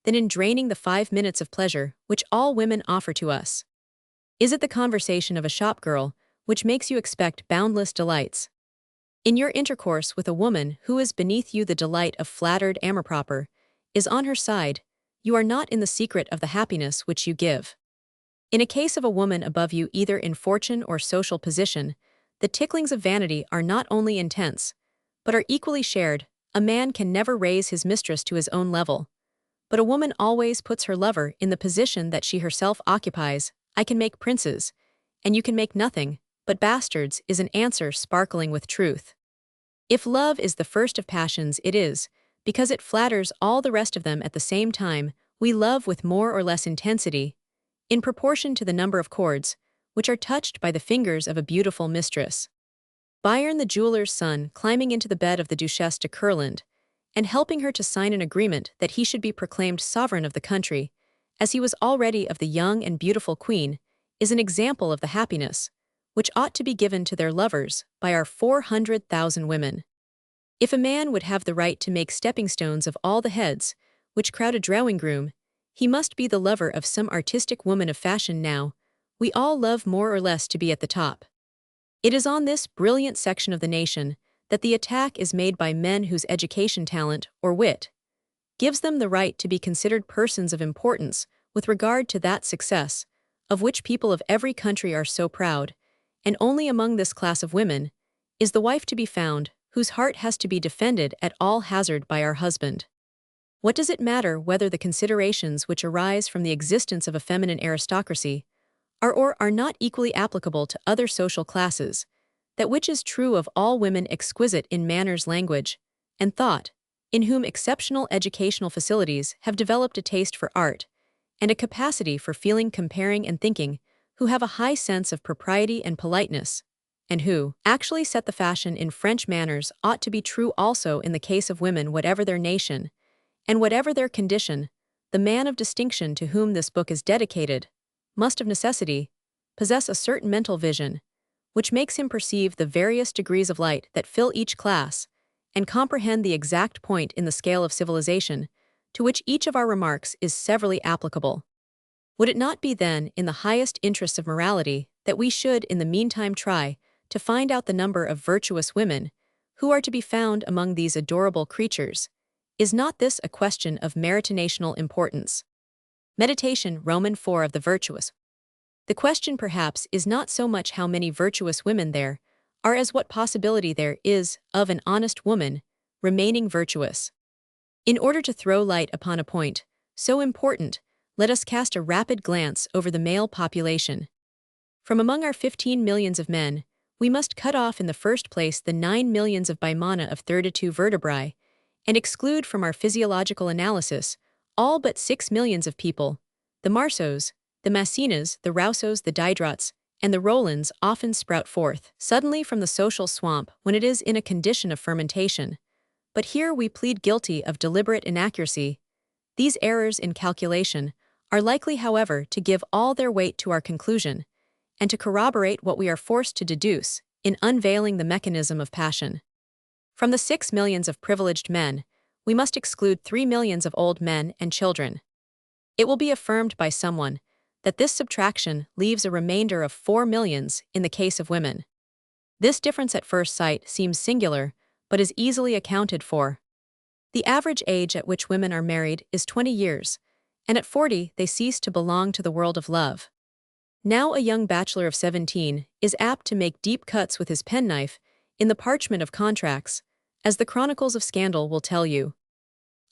than in draining the 5 minutes of pleasure which all women offer to us? Is it the conversation of a shop girl which makes you expect boundless delights? In your intercourse with a woman who is beneath you, the delight of flattered amour proper is on her side. You are not in the secret of the happiness which you give. In a case of a woman above you either in fortune or social position, the ticklings of vanity are not only intense, but are equally shared. A man can never raise his mistress to his own level, but a woman always puts her lover in the position that she herself occupies. I can make princes, and you can make nothing but bastards is an answer sparkling with truth. If love is the first of passions, it is, because it flatters all the rest of them at the same time. We love with more or less intensity, in proportion to the number of chords which are touched by the fingers of a beautiful mistress. Byron the jeweller's son climbing into the bed of the Duchesse de Curland, and helping her to sign an agreement that he should be proclaimed sovereign of the country, as he was already of the young and beautiful queen, is an example of the happiness which ought to be given to their lovers by our 400,000 women. If a man would have the right to make stepping stones of all the heads which crowd a drawing-room, he must be the lover of some artistic woman of fashion. Now, we all love more or less to be at the top. It is on this brilliant section of the nation that the attack is made by men whose education, talent, or wit gives them the right to be considered persons of importance with regard to that success of which people of every country are so proud, and only among this class of women is the wife to be found whose heart has to be defended at all hazard by our husband. What does it matter whether the considerations which arise from the existence of a feminine aristocracy are or are not equally applicable to other social classes? That which is true of all women exquisite in manners, language, and thought, in whom exceptional educational facilities have developed a taste for art and a capacity for feeling, comparing, and thinking, who have a high sense of propriety and politeness, and who actually set the fashion in French manners, ought to be true also in the case of women, whatever their nation and whatever their condition. The man of distinction to whom this book is dedicated must of necessity possess a certain mental vision, which makes him perceive the various degrees of light that fill each class, and comprehend the exact point in the scale of civilization to which each of our remarks is severally applicable. Would it not be then in the highest interests of morality that we should in the meantime try to find out the number of virtuous women who are to be found among these adorable creatures? Is not this a question of meritinational importance? Meditation, Roman 4 of the virtuous. The question perhaps is not so much how many virtuous women there are as what possibility there is of an honest woman remaining virtuous. In order to throw light upon a point so important, let us cast a rapid glance over the male population. From among our 15 millions of men, we must cut off in the first place the 9 millions of bimana of 32 vertebrae, and exclude from our physiological analysis all but 6 millions of people. The Marceaus, the Massinas, the Rousseaus, the Diderot's, and the Rolands often sprout forth suddenly from the social swamp when it is in a condition of fermentation. But here we plead guilty of deliberate inaccuracy. These errors in calculation are likely, however, to give all their weight to our conclusion, and to corroborate what we are forced to deduce in unveiling the mechanism of passion. From the 6 millions of privileged men, we must exclude 3 millions of old men and children. It will be affirmed by someone that this subtraction leaves a remainder of 4 millions in the case of women. This difference at first sight seems singular, but is easily accounted for. The average age at which women are married is 20 years, and at 40 they cease to belong to the world of love. Now a young bachelor of 17 is apt to make deep cuts with his penknife in the parchment of contracts, as the chronicles of scandal will tell you.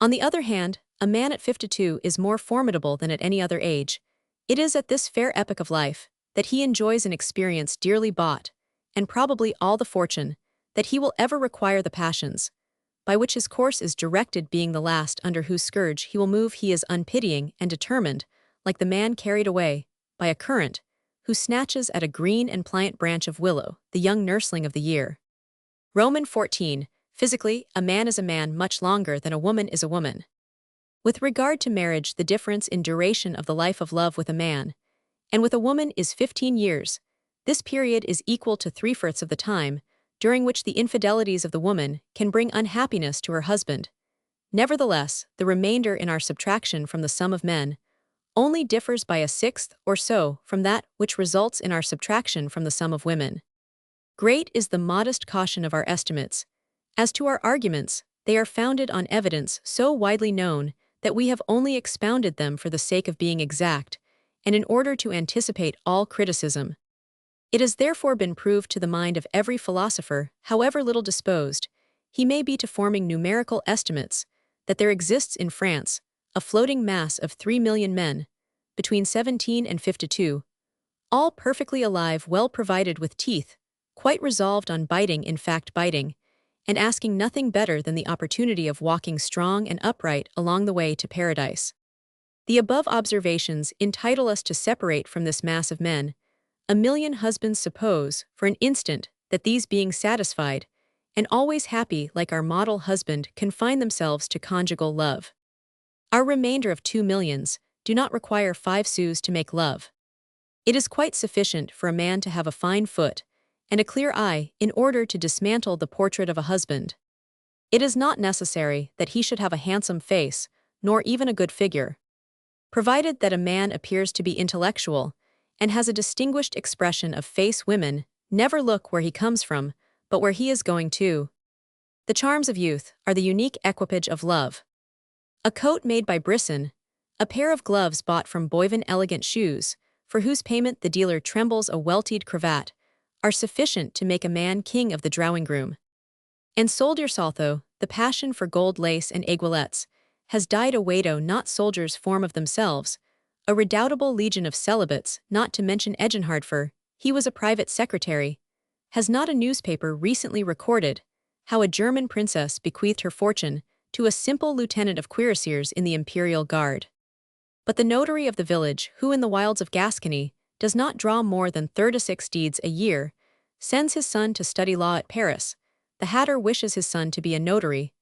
On the other hand, a man at 52 is more formidable than at any other age. It is at this fair epoch of life that he enjoys an experience dearly bought, and probably all the fortune that he will ever require. The passions, by which his course is directed, being the last under whose scourge he will move. He is unpitying and determined, like the man carried away by a current, who snatches at a green and pliant branch of willow, the young nursling of the year. Roman 14. Physically, a man is a man much longer than a woman is a woman. With regard to marriage, the difference in duration of the life of love with a man and with a woman is 15 years. This period is equal to 3/4 of the time, during which the infidelities of the woman can bring unhappiness to her husband. Nevertheless, the remainder in our subtraction from the sum of men only differs by a sixth or so from that which results in our subtraction from the sum of women. Great is the modest caution of our estimates. As to our arguments, they are founded on evidence so widely known that we have only expounded them for the sake of being exact, and in order to anticipate all criticism. It has therefore been proved to the mind of every philosopher, however little disposed he may be to forming numerical estimates, that there exists in France a floating mass of 3,000,000 men, between 17 and 52, all perfectly alive, well provided with teeth, quite resolved on biting, in fact biting, and asking nothing better than the opportunity of walking strong and upright along the way to paradise. The above observations entitle us to separate from this mass of men 1,000,000 husbands. Suppose, for an instant, that these being satisfied, and always happy like our model husband, confine themselves to conjugal love. Our remainder of 2,000,000s do not require 5 sous to make love. It is quite sufficient for a man to have a fine foot and a clear eye in order to dismantle the portrait of a husband. It is not necessary that he should have a handsome face, nor even a good figure. Provided that a man appears to be intellectual and has a distinguished expression of face, women never look where he comes from, but where he is going to. The charms of youth are the unique equipage of love. A coat made by Brisson, a pair of gloves bought from Boivin, elegant shoes, for whose payment the dealer trembles, a welted cravat, are sufficient to make a man king of the drawing-room. And soldiers, although the passion for gold lace and aiguillettes has died away, though not soldiers form of themselves, a redoubtable legion of celibates, not to mention Eginhard, for he was a private secretary. Has not a newspaper recently recorded how a German princess bequeathed her fortune to a simple lieutenant of cuirassiers in the imperial guard? But the notary of the village, who in the wilds of Gascony does not draw more than 36 deeds a year, sends his son to study law at Paris. The hatter wishes his son to be a notary.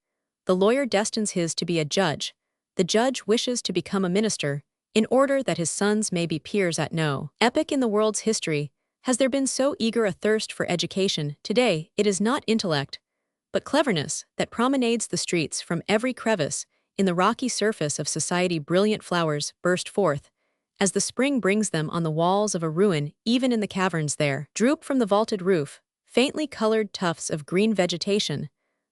The lawyer destines his to be a judge. The judge wishes to become a minister, in order that his sons may be peers. At no epoch in the world's history has there been so eager a thirst for education. Today, it is not intellect, but cleverness that promenades the streets. From every crevice in the rocky surface of society brilliant flowers burst forth, as the spring brings them on the walls of a ruin. Even in the caverns there droop from the vaulted roof faintly colored tufts of green vegetation.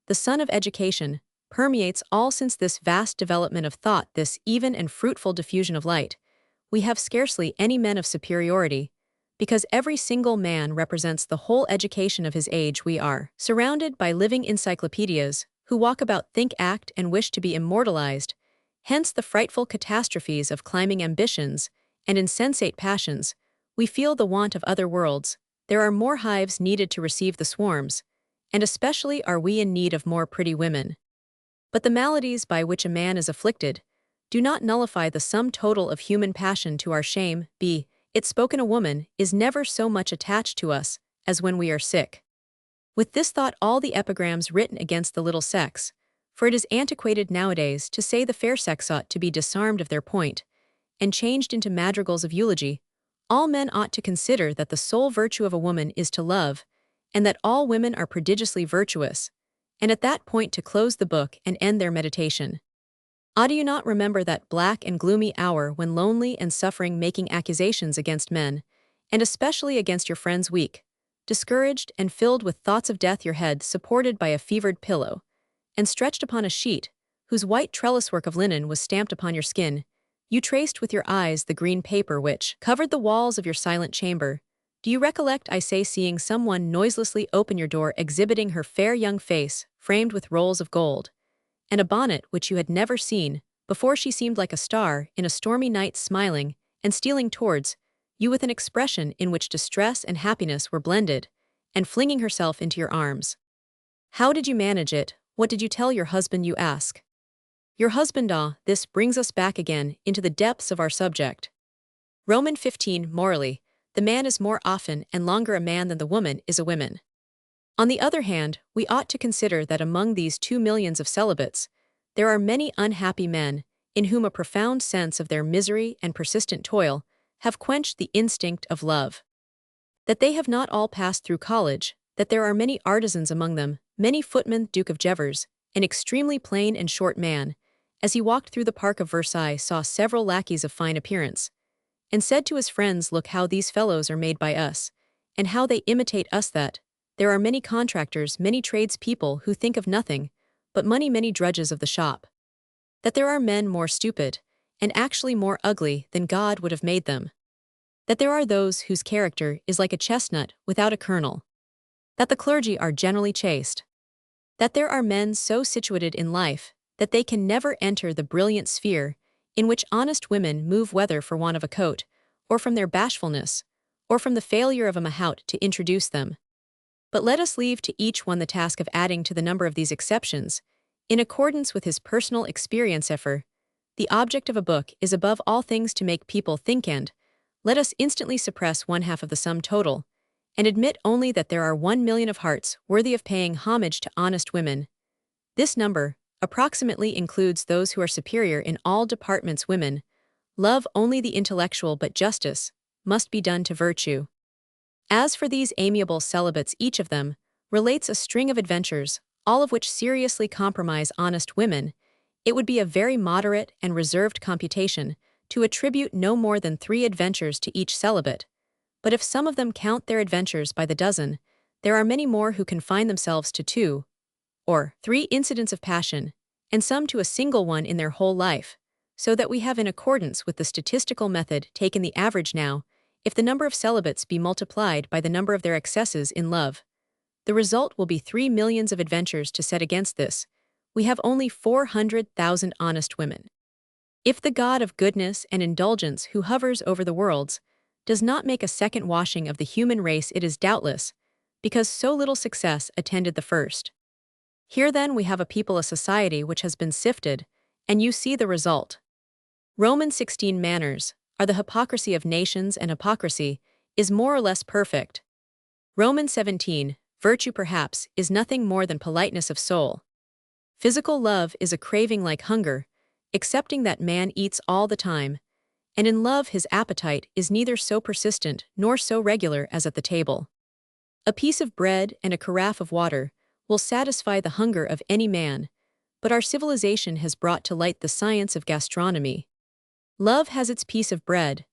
The sun of education permeates all. Since this vast development of thought, this even and fruitful diffusion of light, we have scarcely any men of superiority, because every single man represents the whole education of his age. We are surrounded by living encyclopedias, who walk about, think, act, and wish to be immortalized. Hence the frightful catastrophes of climbing ambitions and insensate passions. We feel the want of other worlds. There are more hives needed to receive the swarms, and especially are we in need of more pretty women. But the maladies by which a man is afflicted do not nullify the sum total of human passion. To our shame, be it spoken, a woman is never so much attached to us as when we are sick. With this thought, all the epigrams written against the little sex, for it is antiquated nowadays to say the fair sex, ought to be disarmed of their point and changed into madrigals of eulogy. All men ought to consider that the sole virtue of a woman is to love, and that all women are prodigiously virtuous, and at that point to close the book and end their meditation. Do you not remember that black and gloomy hour when, lonely and suffering, making accusations against men, and especially against your friends, weak, discouraged, and filled with thoughts of death, your head supported by a fevered pillow, and stretched upon a sheet, whose white trellis work of linen was stamped upon your skin, you traced with your eyes the green paper which covered the walls of your silent chamber? Do you recollect, I say, seeing someone noiselessly open your door, exhibiting her fair young face, framed with rolls of gold, and a bonnet which you had never seen before? She seemed like a star in a stormy night, smiling and stealing towards you with an expression in which distress and happiness were blended, and flinging herself into your arms. How did you manage it? What did you tell your husband, you ask? Your husband, ah, this brings us back again into the depths of our subject. Roman 15, morally, the man is more often and longer a man than the woman is a woman. On the other hand, we ought to consider that among these 2 millions of celibates, there are many unhappy men, in whom a profound sense of their misery and persistent toil have quenched the instinct of love. That they have not all passed through college, that there are many artisans among them, many footmen. Duke of Gevers, an extremely plain and short man, as he walked through the park of Versailles, saw several lackeys of fine appearance, and said to his friends, "Look how these fellows are made by us, and how they imitate us. That there are many contractors, many tradespeople who think of nothing but money, many drudges of the shop. That there are men more stupid, and actually more ugly than God would have made them. That there are those whose character is like a chestnut without a kernel. That the clergy are generally chaste. That there are men so situated in life that they can never enter the brilliant sphere in which honest women move, whether for want of a coat, or from their bashfulness, or from the failure of a mahout to introduce them. But let us leave to each one the task of adding to the number of these exceptions, in accordance with his personal experience. For the object of a book is above all things to make people think, and let us instantly suppress 1/2 of the sum total, and admit only that there are 1 million of hearts worthy of paying homage to honest women. This number approximately includes those who are superior in all departments. Women love only the intellectual, but justice must be done to virtue. As for these amiable celibates, each of them relates a string of adventures, all of which seriously compromise honest women. It would be a very moderate and reserved computation to attribute no more than 3 adventures to each celibate, but if some of them count their adventures by the dozen, there are many more who confine themselves to 2 or 3 incidents of passion, and some to a single one in their whole life, so that we have, in accordance with the statistical method, taken the average. Now, if the number of celibates be multiplied by the number of their excesses in love, the result will be 3 millions of adventures. To set against this, we have only 400,000 honest women. If the God of goodness and indulgence, who hovers over the worlds, does not make a second washing of the human race, it is doubtless because so little success attended the first. Here then we have a people, a society which has been sifted, and you see the result. Roman 16, manners are the hypocrisy of nations, and hypocrisy is more or less perfect. Roman 17, virtue perhaps is nothing more than politeness of soul. Physical love is a craving like hunger, excepting that man eats all the time, and in love his appetite is neither so persistent nor so regular as at the table. A piece of bread and a carafe of water will satisfy the hunger of any man, but our civilization has brought to light the science of gastronomy. Love has its piece of bread,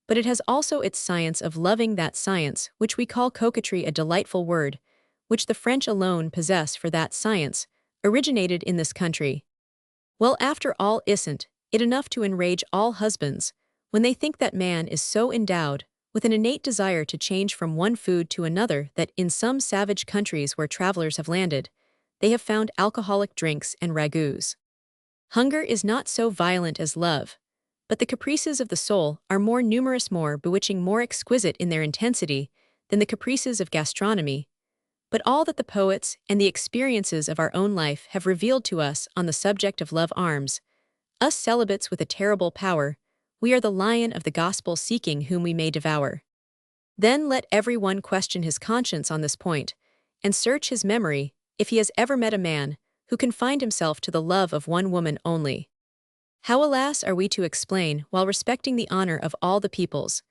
but it has also its science of loving. That science, which we call coquetry, a delightful word, which the French alone possess, for that science originated in this country. Well, after all, isn't it enough to enrage all husbands when they think that man is so endowed with an innate desire to change from one food to another that in some savage countries where travelers have landed, they have found alcoholic drinks and ragouts. Hunger is not so violent as love, but the caprices of the soul are more numerous, more bewitching, more exquisite in their intensity than the caprices of gastronomy. But all that the poets and the experiences of our own life have revealed to us on the subject of love arms us celibates with a terrible power. We are the lion of the gospel, seeking whom we may devour. Then let every one question his conscience on this point, and search his memory if he has ever met a man who confined himself to the love of one woman only. How, alas, are we to explain, while respecting the honor of all the peoples,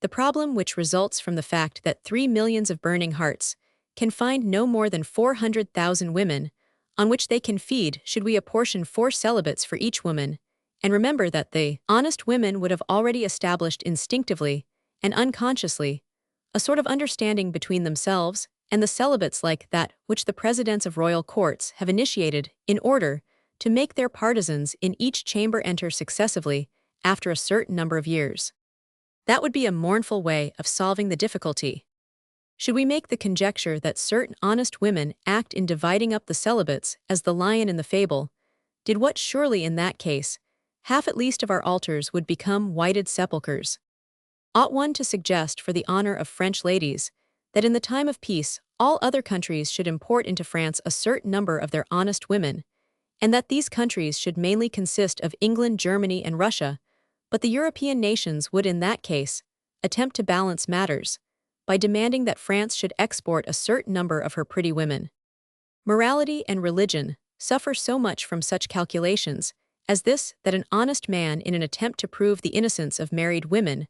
the problem which results from the fact that 3 millions of burning hearts can find no more than 400,000 women on which they can feed? Should we apportion 4 celibates for each woman, and remember that the honest women would have already established instinctively and unconsciously a sort of understanding between themselves and the celibates, like that which the presidents of royal courts have initiated in order to make their partisans in each chamber enter successively after a certain number of years. That would be a mournful way of solving the difficulty. Should we make the conjecture that certain honest women act in dividing up the celibates as the lion in the fable did, what surely in that case half at least of our altars would become whited sepulchres. Ought one to suggest, for the honor of French ladies, that in the time of peace all other countries should import into France a certain number of their honest women, and that these countries should mainly consist of England, Germany, and Russia, but the European nations would in that case attempt to balance matters by demanding that France should export a certain number of her pretty women. Morality and religion suffer so much from such calculations as this that an honest man, in an attempt to prove the innocence of married women,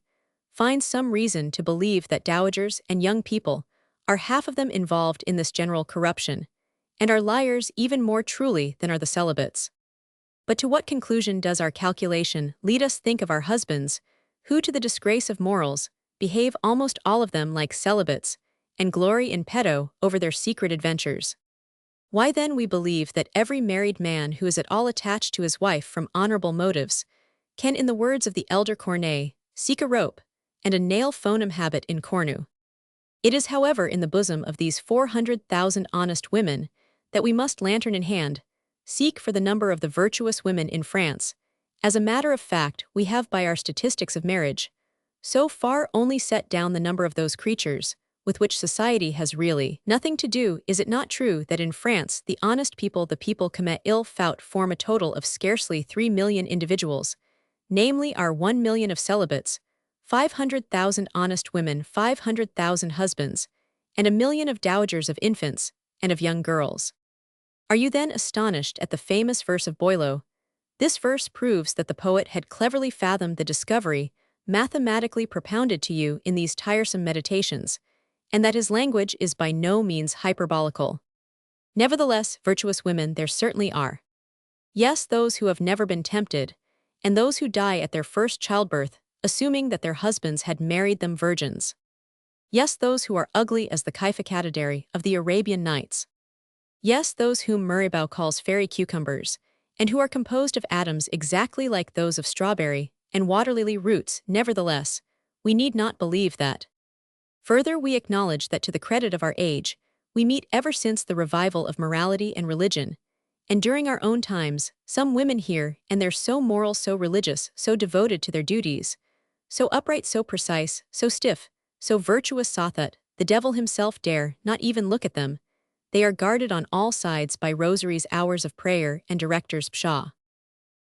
finds some reason to believe that dowagers and young people are half of them involved in this general corruption, and are liars even more truly than are the celibates. But to what conclusion does our calculation lead us think of our husbands, who, to the disgrace of morals, behave almost all of them like celibates, and glory in petto over their secret adventures? Why then we believe that every married man who is at all attached to his wife from honorable motives can, in the words of the elder Corneille, seek a rope and a nail phonem habet in cornu. It is, however, in the bosom of these 400,000 honest women that we must, lantern in hand, seek for the number of the virtuous women in France. As a matter of fact, we have by our statistics of marriage so far only set down the number of those creatures with which society has really nothing to do. Is it not true that in France the honest people, the people comme il faut, form a total of scarcely 3 million individuals, namely our 1 million of celibates, 500,000 honest women, 500,000 husbands, and 1 million of dowagers of infants and of young girls? Are you then astonished at the famous verse of Boileau? This verse proves that the poet had cleverly fathomed the discovery mathematically propounded to you in these tiresome meditations, and that his language is by no means hyperbolical. Nevertheless, virtuous women there certainly are. Yes, those who have never been tempted, and those who die at their first childbirth, assuming that their husbands had married them virgins. Yes, those who are ugly as the Kyphicatidary of the Arabian Nights. Yes, those whom Mirabeau calls fairy cucumbers, and who are composed of atoms exactly like those of strawberry and water-lily roots. Nevertheless, we need not believe that. Further, we acknowledge that to the credit of our age, we meet ever since the revival of morality and religion, and during our own times, some women here and there so moral, so religious, so devoted to their duties, so upright, so precise, so stiff, so virtuous, so that the devil himself dare not even look at them. They are guarded on all sides by rosaries, hours of prayer, and directors' pshaw.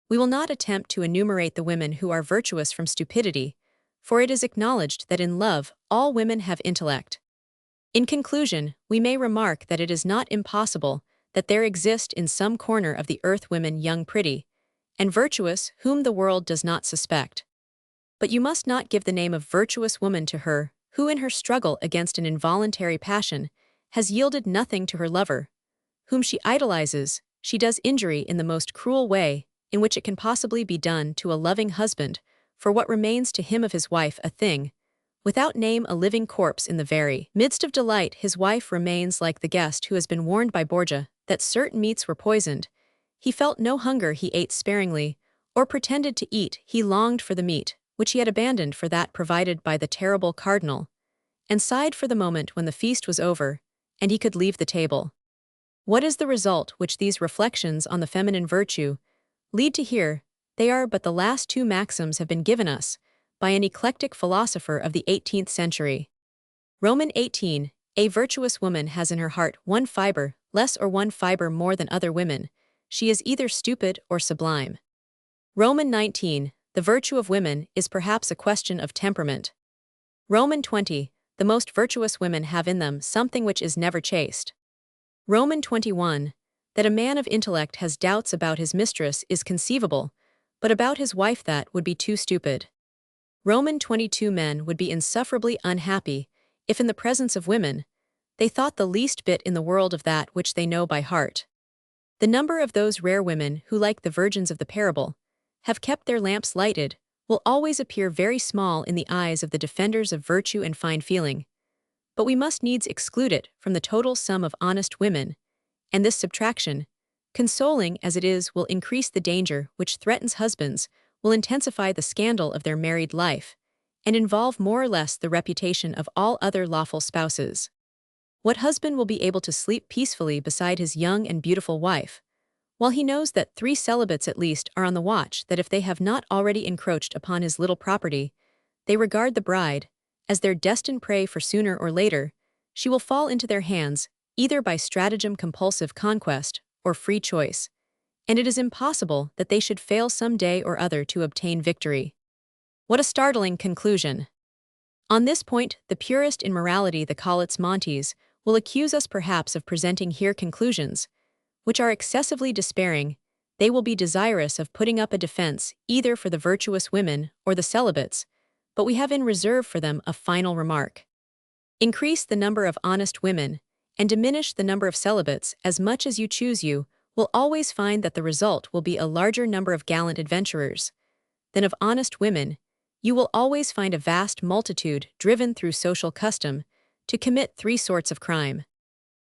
We will not attempt to enumerate the women who are virtuous from stupidity, for it is acknowledged that in love all women have intellect. In conclusion, we may remark that it is not impossible that there exist in some corner of the earth women young, pretty, and virtuous whom the world does not suspect. But you must not give the name of virtuous woman to her who in her struggle against an involuntary passion has yielded nothing to her lover, whom she idolizes. She does injury in the most cruel way in which it can possibly be done to a loving husband, for what remains to him of his wife a thing, without name, a living corpse. In the very midst of delight his wife remains like the guest who has been warned by Borgia that certain meats were poisoned. He felt no hunger, he ate sparingly, or pretended to eat. He longed for the meat, which he had abandoned for that provided by the terrible cardinal, and sighed for the moment when the feast was over, and he could leave the table. What is the result which these reflections on the feminine virtue lead to here? They are but the last two maxims have been given us by an eclectic philosopher of the 18th century. Roman 18, a virtuous woman has in her heart one fiber less or one fiber more than other women. She is either stupid or sublime. Roman 19, the virtue of women is perhaps a question of temperament. Roman 20, the most virtuous women have in them something which is never chaste. Roman 21, that a man of intellect has doubts about his mistress is conceivable, but about his wife that would be too stupid. Roman 22, men would be insufferably unhappy if in the presence of women they thought the least bit in the world of that which they know by heart. The number of those rare women who, like the virgins of the parable, have kept their lamps lighted will always appear very small in the eyes of the defenders of virtue and fine feeling, but we must needs exclude it from the total sum of honest women, and this subtraction, consoling as it is, will increase the danger which threatens husbands, will intensify the scandal of their married life, and involve more or less the reputation of all other lawful spouses. What husband will be able to sleep peacefully beside his young and beautiful wife, while he knows that 3 celibates at least are on the watch, that if they have not already encroached upon his little property, they regard the bride as their destined prey, for sooner or later she will fall into their hands, either by stratagem compulsive conquest or free choice, and it is impossible that they should fail some day or other to obtain victory. What a startling conclusion! On this point, the purist in morality, the Collett's Montes, will accuse us perhaps of presenting here conclusions, which are excessively despairing. They will be desirous of putting up a defense either for the virtuous women or the celibates, but we have in reserve for them a final remark. Increase the number of honest women, and diminish the number of celibates as much as you choose, you will always find that the result will be a larger number of gallant adventurers than of honest women. You will always find a vast multitude driven through social custom to commit three sorts of crime.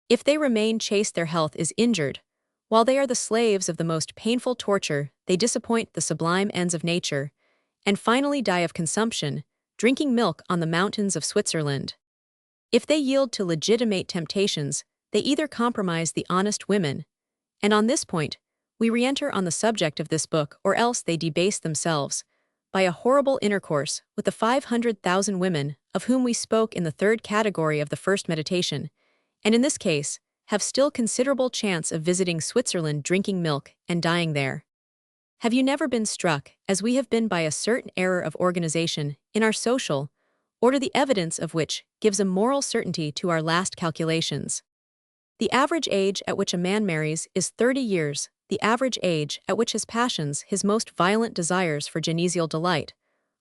If they remain chaste, their health is injured. While they are the slaves of the most painful torture, they disappoint the sublime ends of nature, and finally die of consumption, drinking milk on the mountains of Switzerland. If they yield to legitimate temptations, they either compromise the honest women, and on this point, we re-enter on the subject of this book, or else they debase themselves by a horrible intercourse with the 500,000 women of whom we spoke in the third category of the first meditation, and in this case, have still considerable chance of visiting Switzerland, drinking milk, and dying there. Have you never been struck, as we have been, by a certain error of organization in our social order, the evidence of which gives a moral certainty to our last calculations? The average age at which a man marries is 30 years, the average age at which his passions, his most violent desires for genesial delight,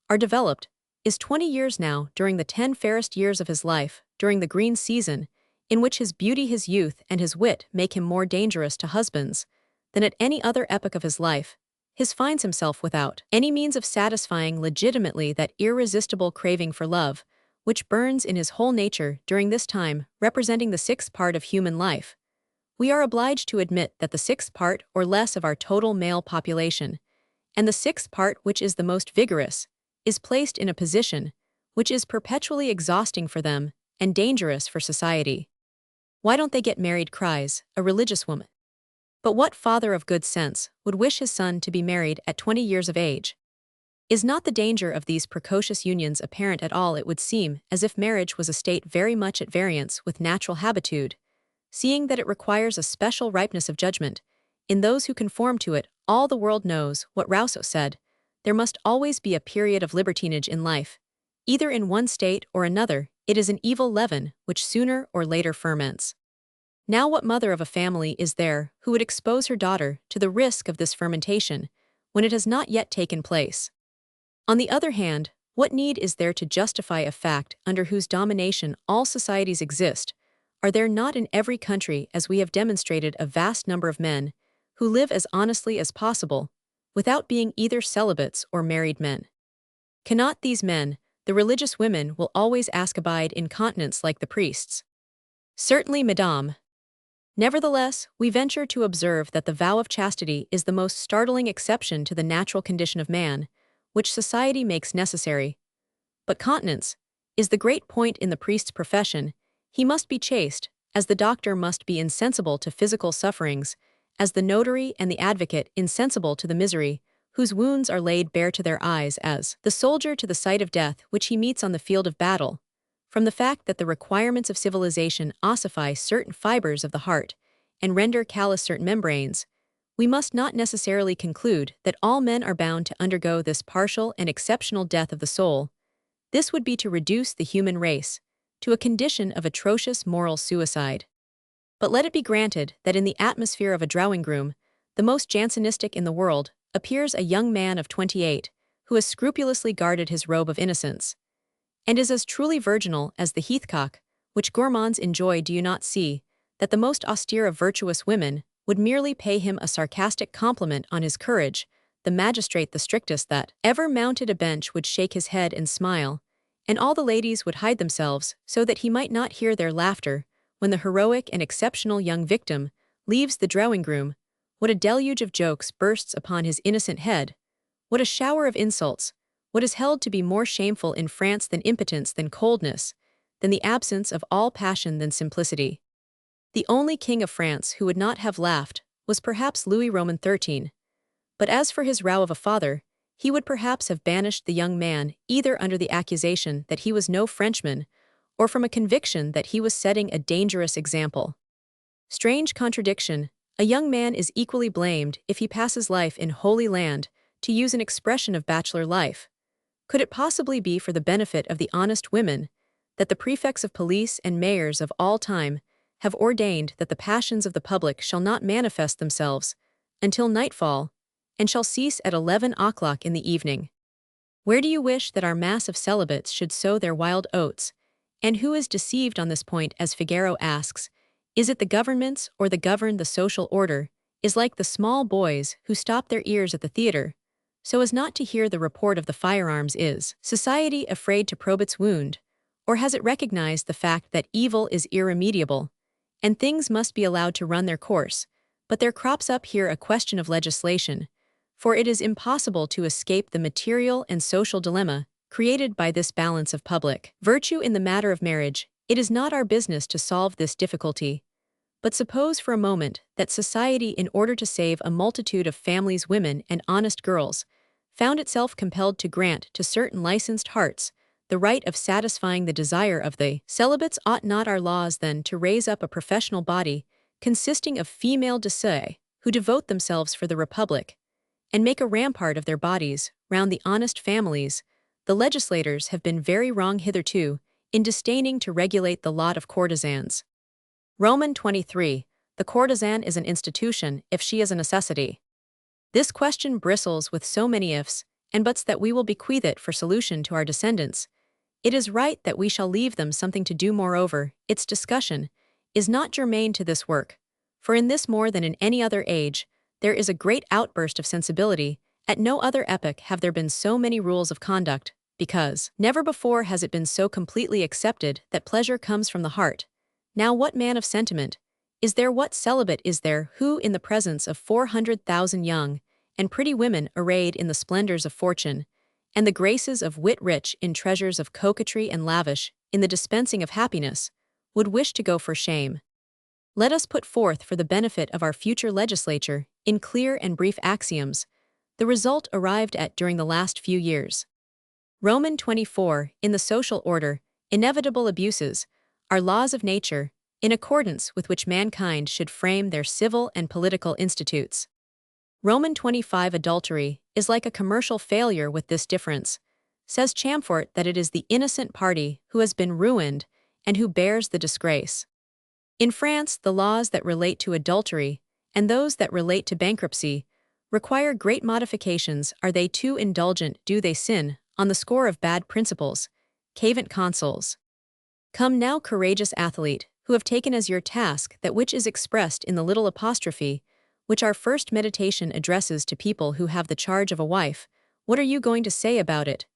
are developed, is 20 years now, during the 10 fairest years of his life, during the green season, in which his beauty, his youth, and his wit make him more dangerous to husbands than at any other epoch of his life. His finds himself without any means of satisfying legitimately that irresistible craving for love, which burns in his whole nature during this time, representing the sixth part of human life. We are obliged to admit that the sixth part or less of our total male population, and the sixth part which is the most vigorous, is placed in a position which is perpetually exhausting for them and dangerous for society. "Why don't they get married?" cries a religious woman. But what father of good sense would wish his son to be married at 20 years of age? Is not the danger of these precocious unions apparent at all? It would seem as if marriage was a state very much at variance with natural habitude, seeing that it requires a special ripeness of judgment in those who conform to it. All the world knows what Rousseau said: there must always be a period of libertinage in life. Either in one state or another, it is an evil leaven which sooner or later ferments. Now what mother of a family is there who would expose her daughter to the risk of this fermentation when it has not yet taken place? On the other hand, what need is there to justify a fact under whose domination all societies exist? Are there not in every country, as we have demonstrated, a vast number of men who live as honestly as possible, without being either celibates or married men? Cannot these men, the religious women, will always ask, abide in continence like the priests? Certainly, madame. Nevertheless, we venture to observe that the vow of chastity is the most startling exception to the natural condition of man, which society makes necessary. But continence is the great point in the priest's profession. He must be chaste, as the doctor must be insensible to physical sufferings, as the notary and the advocate insensible to the misery whose wounds are laid bare to their eyes, as the soldier to the sight of death which he meets on the field of battle. From the fact that the requirements of civilization ossify certain fibers of the heart and render callous certain membranes, we must not necessarily conclude that all men are bound to undergo this partial and exceptional death of the soul. This would be to reduce the human race to a condition of atrocious moral suicide. But let it be granted that in the atmosphere of a drawing-room, the most Jansenistic in the world, appears a young man of 28, who has scrupulously guarded his robe of innocence, and is as truly virginal as the heathcock, which gourmands enjoy. Do you not see that the most austere of virtuous women would merely pay him a sarcastic compliment on his courage? The magistrate, the strictest that ever mounted a bench, would shake his head and smile, and all the ladies would hide themselves so that he might not hear their laughter. When the heroic and exceptional young victim leaves the drawing-room, what a deluge of jokes bursts upon his innocent head! What a shower of insults! What is held to be more shameful in France than impotence, than coldness, than the absence of all passion, than simplicity? The only king of France who would not have laughed was perhaps Louis Roman XIII. But as for his row of a father, he would perhaps have banished the young man either under the accusation that he was no Frenchman, or from a conviction that he was setting a dangerous example. Strange contradiction, a young man is equally blamed if he passes life in Holy Land, to use an expression of bachelor life. Could it possibly be for the benefit of the honest women that the prefects of police and mayors of all time have ordained that the passions of the public shall not manifest themselves until nightfall, and shall cease at 11 o'clock in the evening? Where do you wish that our mass of celibates should sow their wild oats? And who is deceived on this point, as Figaro asks, is it the governments or the governed? The social order is like the small boys who stop their ears at the theater, so as not to hear the report of the firearms. Is society afraid to probe its wound, or has it recognized the fact that evil is irremediable, and things must be allowed to run their course? But there crops up here a question of legislation, for it is impossible to escape the material and social dilemma created by this balance of public virtue in the matter of marriage. It is not our business to solve this difficulty. But suppose for a moment that society, in order to save a multitude of families, women, and honest girls, found itself compelled to grant to certain licensed hearts the right of satisfying the desire of the celibates. Ought not our laws then to raise up a professional body consisting of female décès who devote themselves for the Republic, and make a rampart of their bodies round the honest families? The legislators have been very wrong hitherto in disdaining to regulate the lot of courtesans. Roman 23. The courtesan is an institution if she is a necessity. This question bristles with so many ifs and buts that we will bequeath it for solution to our descendants. It is right that we shall leave them something to do. Moreover, its discussion is not germane to this work, for in this more than in any other age, there is a great outburst of sensibility. At no other epoch have there been so many rules of conduct, because never before has it been so completely accepted that pleasure comes from the heart. Now what man of sentiment is there, what celibate is there, who, in the presence of 400,000 young and pretty women arrayed in the splendors of fortune, and the graces of wit, rich in treasures of coquetry and lavish in the dispensing of happiness, would wish to go for shame? Let us put forth for the benefit of our future legislature, in clear and brief axioms, the result arrived at during the last few years. Roman 24. In the social order, inevitable abuses are laws of nature, in accordance with which mankind should frame their civil and political institutes. Roman 25. Adultery is like a commercial failure, with this difference, says Chamfort, that it is the innocent party who has been ruined and who bears the disgrace. In France, the laws that relate to adultery, and those that relate to bankruptcy, require great modifications. Are they too indulgent? Do they sin on the score of bad principles? Cavant consuls. Come now, courageous athlete, who have taken as your task that which is expressed in the little apostrophe, which our first meditation addresses to people who have the charge of a wife. What are you going to say about it?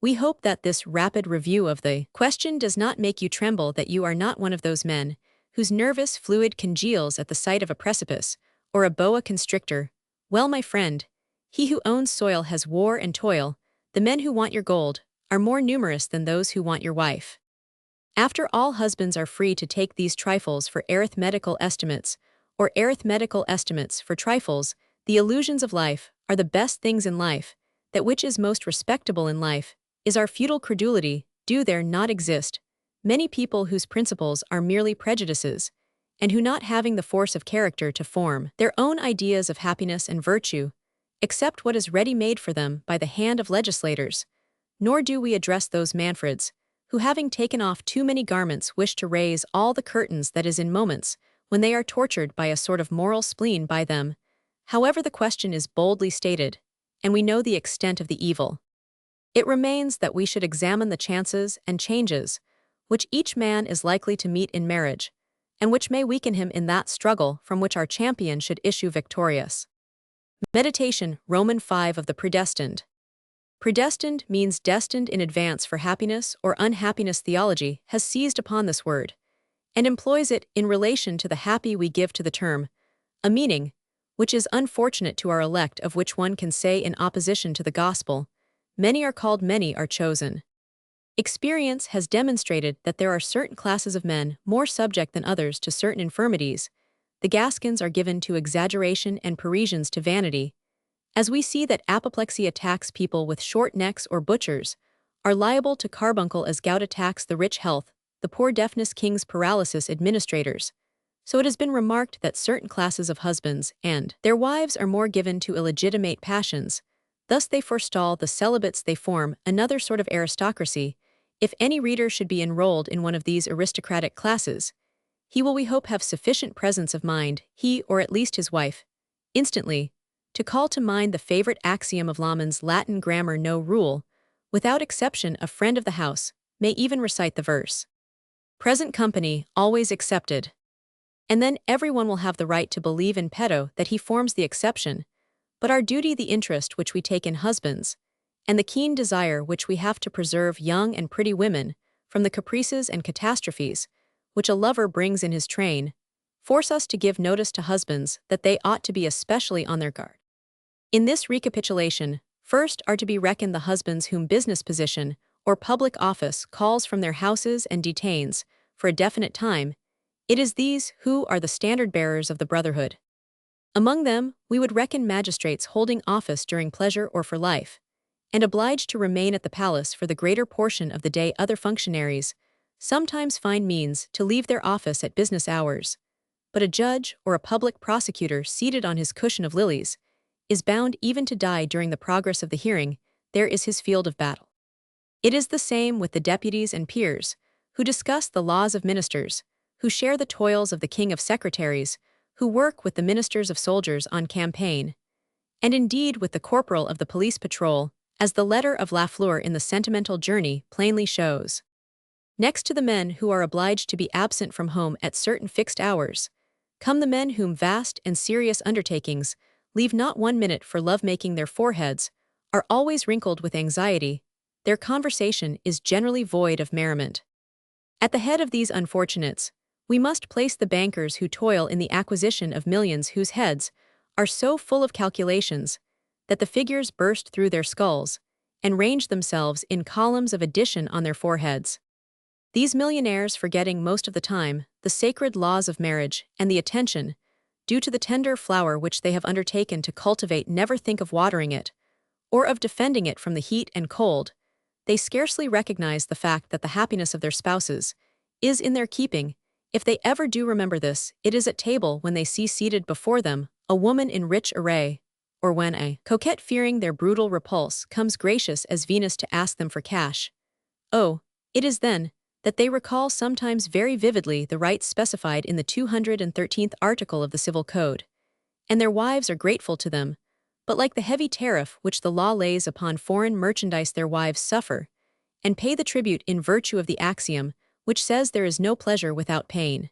We hope that this rapid review of the question does not make you tremble, that you are not one of those men whose nervous fluid congeals at the sight of a precipice, or a boa constrictor. Well, my friend, he who owns soil has war and toil. The men who want your gold are more numerous than those who want your wife. After all, husbands are free to take these trifles for arithmetical estimates, or arithmetical estimates for trifles. The illusions of life are the best things in life. That which is most respectable in life is our futile credulity. Do there not exist many people whose principles are merely prejudices, and who, not having the force of character to form their own ideas of happiness and virtue, accept what is ready-made for them by the hand of legislators? Nor do we address those Manfreds who, having taken off too many garments, wish to raise all the curtains. That is in moments when they are tortured by a sort of moral spleen by them. However, the question is boldly stated, and we know the extent of the evil. It remains that we should examine the chances and changes which each man is likely to meet in marriage, and which may weaken him in that struggle from which our champion should issue victorious. Meditation. Roman 5. Of the predestined. Predestined means destined in advance for happiness or unhappiness. Theology has seized upon this word, and employs it in relation to the happy we give to the term, a meaning which is unfortunate to our elect, of which one can say in opposition to the gospel, many are called, many are chosen. Experience has demonstrated that there are certain classes of men more subject than others to certain infirmities. The Gascons are given to exaggeration and Parisians to vanity, as we see that apoplexy attacks people with short necks, or butchers are liable to carbuncle as gout attacks the rich. Health the poor deafness king's paralysis administrators. So it has been remarked that certain classes of husbands and their wives are more given to illegitimate passions, thus they forestall the celibates they form another sort of aristocracy. If any reader should be enrolled in one of these aristocratic classes, he will, we hope, have sufficient presence of mind, he or at least his wife, instantly, to call to mind the favorite axiom of Laman's Latin grammar: no rule, without exception a friend of the house, may even recite the verse, present company, always accepted. And then everyone will have the right to believe in petto that he forms the exception, but our duty the interest which we take in husbands, and the keen desire which we have to preserve young and pretty women from the caprices and catastrophes which a lover brings in his train, force us to give notice to husbands that they ought to be especially on their guard. In this recapitulation, first are to be reckoned the husbands whom business position or public office calls from their houses and detains for a definite time. It is these who are the standard-bearers of the brotherhood. Among them, we would reckon magistrates holding office during pleasure or for life, and obliged to remain at the palace for the greater portion of the day. Other functionaries sometimes find means to leave their office at business hours, but a judge or a public prosecutor seated on his cushion of lilies is bound even to die during the progress of the hearing. There is his field of battle. It is the same with the deputies and peers, who discuss the laws of ministers, who share the toils of the king of secretaries, who work with the ministers of soldiers on campaign, and indeed with the corporal of the police patrol, as the letter of Lafleur in the Sentimental Journey plainly shows. Next to the men who are obliged to be absent from home at certain fixed hours, come the men whom vast and serious undertakings leave not 1 minute for love-making. Their foreheads are always wrinkled with anxiety, their conversation is generally void of merriment. At the head of these unfortunates, we must place the bankers who toil in the acquisition of millions, whose heads are so full of calculations that the figures burst through their skulls and range themselves in columns of addition on their foreheads. These millionaires, forgetting most of the time the sacred laws of marriage and the attention due to the tender flower which they have undertaken to cultivate, never think of watering it, or of defending it from the heat and cold. They scarcely recognize the fact that the happiness of their spouses is in their keeping. If they ever do remember this, it is at table, when they see seated before them a woman in rich array, or when a coquette, fearing their brutal repulse, comes gracious as Venus to ask them for cash. Oh, it is then that they recall sometimes very vividly the rights specified in the 213th article of the Civil Code, and their wives are grateful to them, but like the heavy tariff which the law lays upon foreign merchandise, their wives suffer and pay the tribute in virtue of the axiom which says there is no pleasure without pain.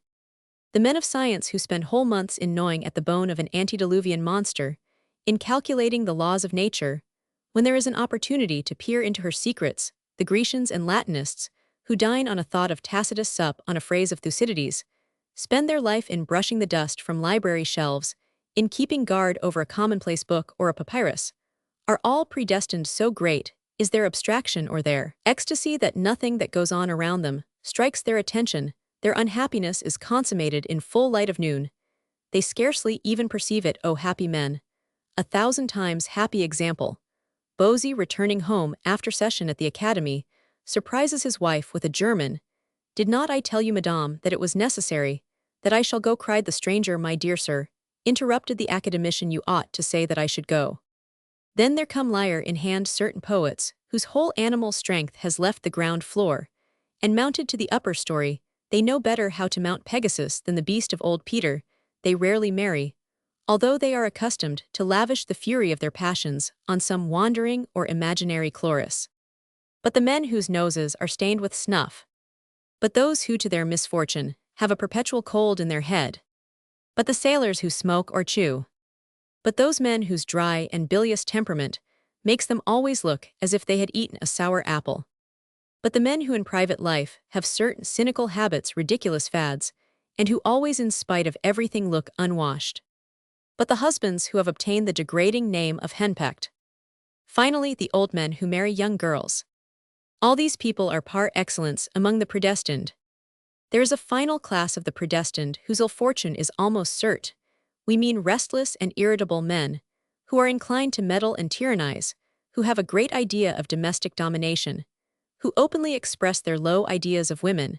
The men of science who spend whole months in gnawing at the bone of an antediluvian monster, in calculating the laws of nature, when there is an opportunity to peer into her secrets, the Grecians and Latinists, who dine on a thought of Tacitus, sup on a phrase of Thucydides, spend their life in brushing the dust from library shelves, in keeping guard over a commonplace book or a papyrus, are all predestined. So great is their abstraction or their ecstasy that nothing that goes on around them strikes their attention. Their unhappiness is consummated in full light of noon. They scarcely even perceive it. O happy men! 1,000 times happy example. Bosie, returning home after session at the academy, surprises his wife with a German. "Did not I tell you, madame, that it was necessary that I shall go?" cried the stranger. "My dear sir," interrupted the academician, "you ought to say that I should go." Then there come lyre in hand certain poets, whose whole animal strength has left the ground floor, and mounted to the upper story. They know better how to mount Pegasus than the beast of old Peter. They rarely marry, although they are accustomed to lavish the fury of their passions on some wandering or imaginary chloris. But the men whose noses are stained with snuff, but those who to their misfortune have a perpetual cold in their head, but the sailors who smoke or chew, but those men whose dry and bilious temperament makes them always look as if they had eaten a sour apple, but the men who in private life have certain cynical habits, ridiculous fads, and who always in spite of everything look unwashed, but the husbands who have obtained the degrading name of henpecked. Finally, the old men who marry young girls. All these people are par excellence among the predestined. There is a final class of the predestined whose ill fortune is almost certain. We mean restless and irritable men, who are inclined to meddle and tyrannize, who have a great idea of domestic domination, who openly express their low ideas of women,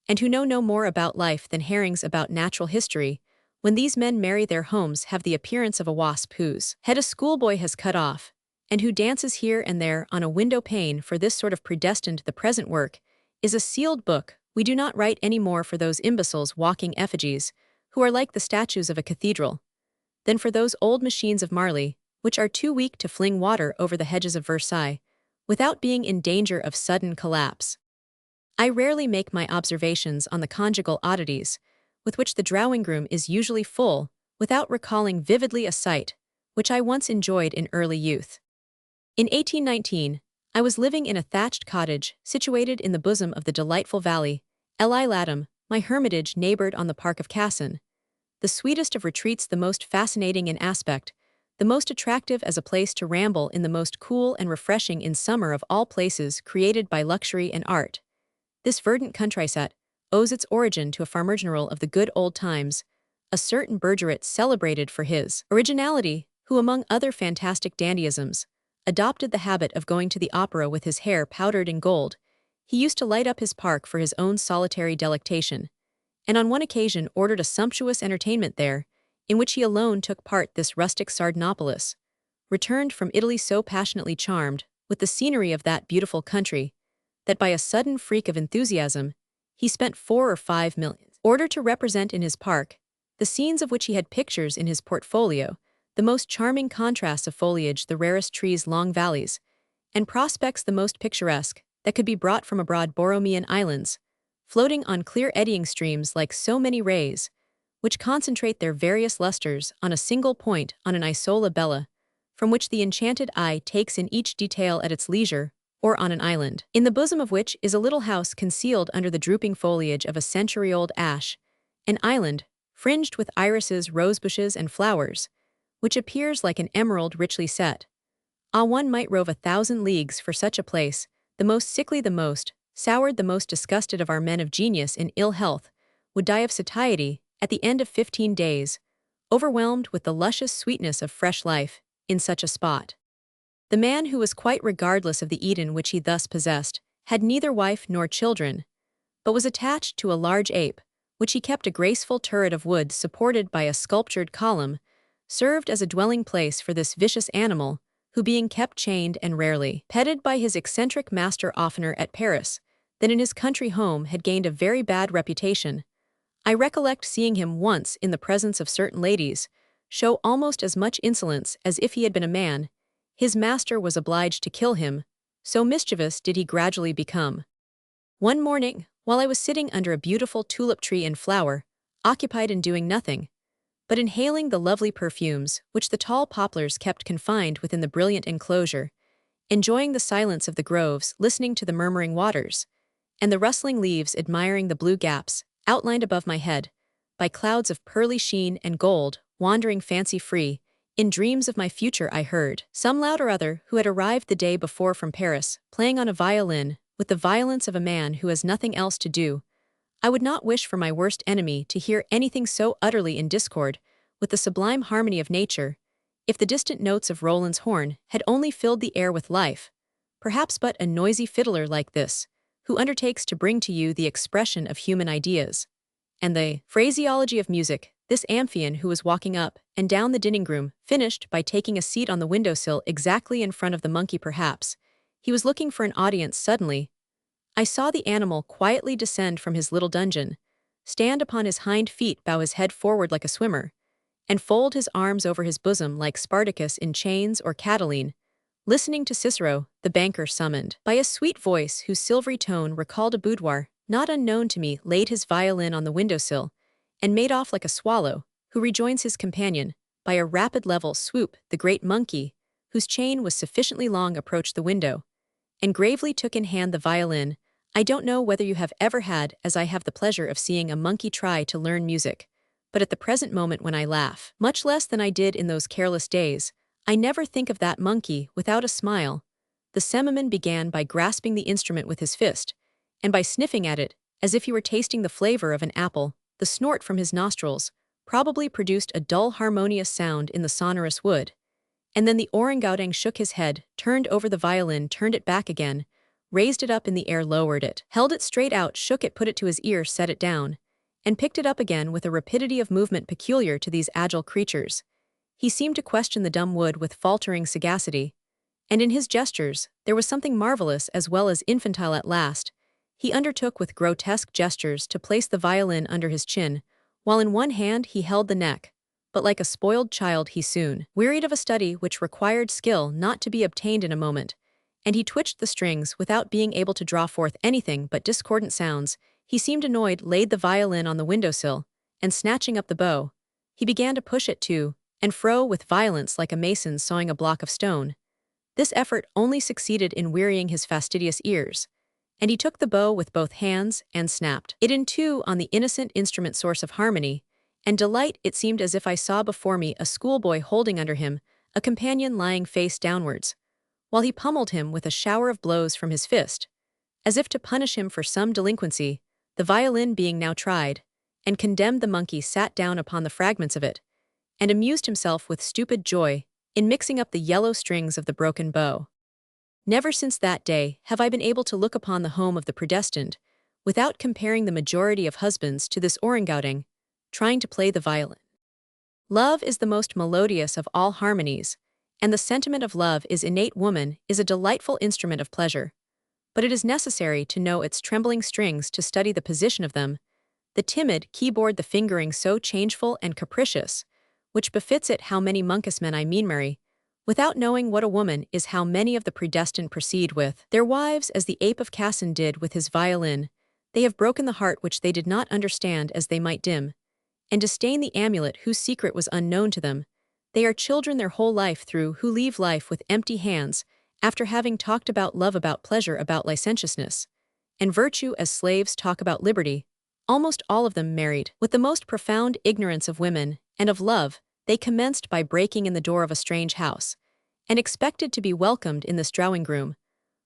and who know no more about life than herrings about natural history, when these men marry their homes have the appearance of a wasp whose head a schoolboy has cut off, and who dances here and there on a window pane for this sort of predestined the present work, is a sealed book. We do not write any more for those imbeciles walking effigies, who are like the statues of a cathedral, than for those old machines of Marly, which are too weak to fling water over the hedges of Versailles, without being in danger of sudden collapse. I rarely make my observations on the conjugal oddities, with which the drawing-room is usually full, without recalling vividly a sight, which I once enjoyed in early youth. In 1819, I was living in a thatched cottage situated in the bosom of the delightful valley, Ely Latham, my hermitage neighbored on the Park of Cassin, the sweetest of retreats, the most fascinating in aspect, the most attractive as a place to ramble in, the most cool and refreshing in summer of all places created by luxury and art. This verdant countryside owes its origin to a farmer general of the good old times, a certain Bergeret celebrated for his originality, who among other fantastic dandyisms, adopted the habit of going to the opera with his hair powdered in gold. He used to light up his park for his own solitary delectation, and on one occasion ordered a sumptuous entertainment there, in which he alone took part. This rustic Sardanapalus returned from Italy so passionately charmed with the scenery of that beautiful country, that by a sudden freak of enthusiasm, he spent 4 or 5 millions in order to represent in his park the scenes of which he had pictures in his portfolio, the most charming contrasts of foliage, the rarest trees, long valleys, and prospects the most picturesque that could be brought from abroad. Borromean islands, floating on clear eddying streams like so many rays, which concentrate their various lustres on a single point on an isola bella, from which the enchanted eye takes in each detail at its leisure, or on an island, in the bosom of which is a little house concealed under the drooping foliage of a century-old ash, an island, fringed with irises, rosebushes, and flowers, which appears like an emerald richly set. Ah, one might rove 1,000 leagues for such a place, the most sickly, the most soured, the most disgusted of our men of genius in ill health, would die of satiety at the end of 15 days, overwhelmed with the luscious sweetness of fresh life, in such a spot. The man who was quite regardless of the Eden which he thus possessed, had neither wife nor children, but was attached to a large ape, which he kept, a graceful turret of wood supported by a sculptured column, served as a dwelling place for this vicious animal, who being kept chained and rarely petted by his eccentric master oftener at Paris than in his country home, had gained a very bad reputation. I recollect seeing him once in the presence of certain ladies, show almost as much insolence as if he had been a man. His master was obliged to kill him, so mischievous did he gradually become. One morning, while I was sitting under a beautiful tulip tree in flower, occupied in doing nothing, but inhaling the lovely perfumes which the tall poplars kept confined within the brilliant enclosure, enjoying the silence of the groves, listening to the murmuring waters, and the rustling leaves, admiring the blue gaps, outlined above my head, by clouds of pearly sheen and gold, wandering fancy-free, in dreams of my future, I heard some loud or other who had arrived the day before from Paris, playing on a violin, with the violence of a man who has nothing else to do. I would not wish for my worst enemy to hear anything so utterly in discord with the sublime harmony of nature, if the distant notes of Roland's horn had only filled the air with life. Perhaps but a noisy fiddler like this, who undertakes to bring to you the expression of human ideas, and the phraseology of music, this Amphion who was walking up and down the dining-room, finished by taking a seat on the windowsill exactly in front of the monkey. Perhaps he was looking for an audience. Suddenly, I saw the animal quietly descend from his little dungeon, stand upon his hind feet, bow his head forward like a swimmer, and fold his arms over his bosom like Spartacus in chains, or Catiline, listening to Cicero, the banker summoned by a sweet voice whose silvery tone recalled a boudoir not unknown to me, laid his violin on the windowsill, and made off like a swallow, who rejoins his companion, by a rapid level swoop. The great monkey, whose chain was sufficiently long, approached the window, and gravely took in hand the violin. I don't know whether you have ever had, as I have, the pleasure of seeing a monkey try to learn music, but at the present moment, when I laugh, much less than I did in those careless days, I never think of that monkey without a smile. The semiman began by grasping the instrument with his fist, and by sniffing at it, as if he were tasting the flavor of an apple. The snort from his nostrils probably produced a dull harmonious sound in the sonorous wood, and then the orang-outang shook his head, turned over the violin, turned it back again, raised it up in the air, lowered it, held it straight out, shook it, put it to his ear, set it down, and picked it up again with a rapidity of movement peculiar to these agile creatures. He seemed to question the dumb wood with faltering sagacity, and in his gestures there was something marvelous as well as infantile. At last, he undertook with grotesque gestures to place the violin under his chin, while in one hand he held the neck, but like a spoiled child he soon wearied of a study which required skill not to be obtained in a moment, and he twitched the strings without being able to draw forth anything but discordant sounds. He seemed annoyed, laid the violin on the windowsill, and snatching up the bow, he began to push it to and fro with violence like a mason sawing a block of stone. This effort only succeeded in wearying his fastidious ears, and he took the bow with both hands and snapped it in two on the innocent instrument, source of harmony and delight. It seemed as if I saw before me a schoolboy holding under him a companion lying face downwards, while he pummeled him with a shower of blows from his fist, as if to punish him for some delinquency. The violin being now tried and condemned, the monkey sat down upon the fragments of it, and amused himself with stupid joy in mixing up the yellow strings of the broken bow. Never since that day have I been able to look upon the home of the predestined without comparing the majority of husbands to this orangutan trying to play the violin. Love is the most melodious of all harmonies, and the sentiment of love is innate. Woman is a delightful instrument of pleasure, but it is necessary to know its trembling strings to study the position of them, the timid keyboard, the fingering so changeful and capricious, which befits it. How many monkish men, I mean marry, without knowing what a woman is. How many of the predestined proceed with their wives as the ape of Cassin did with his violin. They have broken the heart which they did not understand, as they might dim and disdain the amulet whose secret was unknown to them. They are children their whole life through who leave life with empty hands, after having talked about love, about pleasure, about licentiousness and virtue, as slaves talk about liberty. Almost all of them married with the most profound ignorance of women and of love. They commenced by breaking in the door of a strange house, and expected to be welcomed in this drawing-room.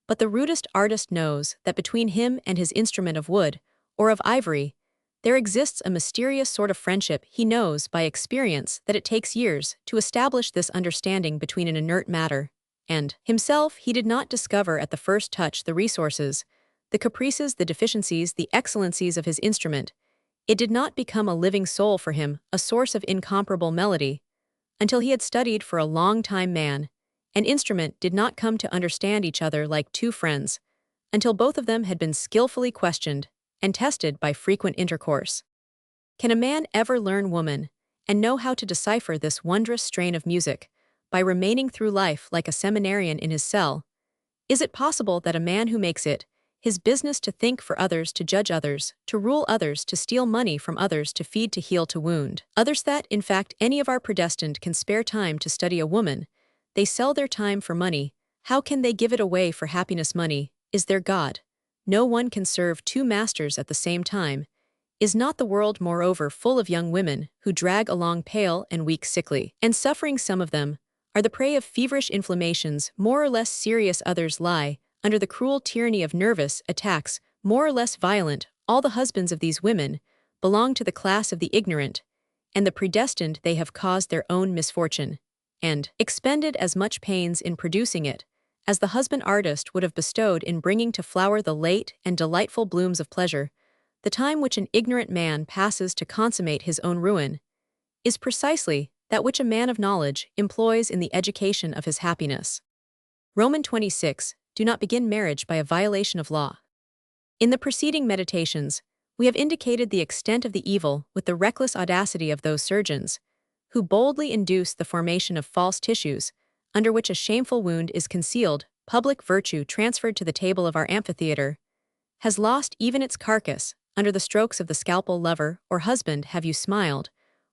But the rudest artist knows that between him and his instrument of wood or of ivory, there exists a mysterious sort of friendship. He knows by experience that it takes years to establish this understanding between an inert matter and himself. He did not discover at the first touch the resources, the caprices, the deficiencies, the excellencies of his instrument. It did not become a living soul for him, a source of incomparable melody, until he had studied for a long time. Man and instrument did not come to understand each other like two friends, until both of them had been skillfully questioned and tested by frequent intercourse. Can a man ever learn woman and know how to decipher this wondrous strain of music by remaining through life like a seminarian in his cell? Is it possible that a man who makes it his business to think for others, to judge others, to rule others, to steal money from others, to feed, to heal, to wound others, that, in fact, any of our predestined can spare time to study a woman? They sell their time for money. How can they give it away for happiness? Money is their God. No one can serve two masters at the same time. Is not the world, moreover, full of young women who drag along pale and weak, sickly and suffering? Some of them are the prey of feverish inflammations, more or less serious. Others lie under the cruel tyranny of nervous attacks, more or less violent. All the husbands of these women belong to the class of the ignorant and the predestined. They have caused their own misfortune and expended as much pains in producing it as the husband artist would have bestowed in bringing to flower the late and delightful blooms of pleasure. The time which an ignorant man passes to consummate his own ruin is precisely that which a man of knowledge employs in the education of his happiness. Roman 26. Do not begin marriage by a violation of law. In the preceding meditations, we have indicated the extent of the evil with the reckless audacity of those surgeons who boldly induce the formation of false tissues under which a shameful wound is concealed. Public virtue, transferred to the table of our amphitheater, has lost even its carcass under the strokes of the scalpel. Lover or husband, have you smiled,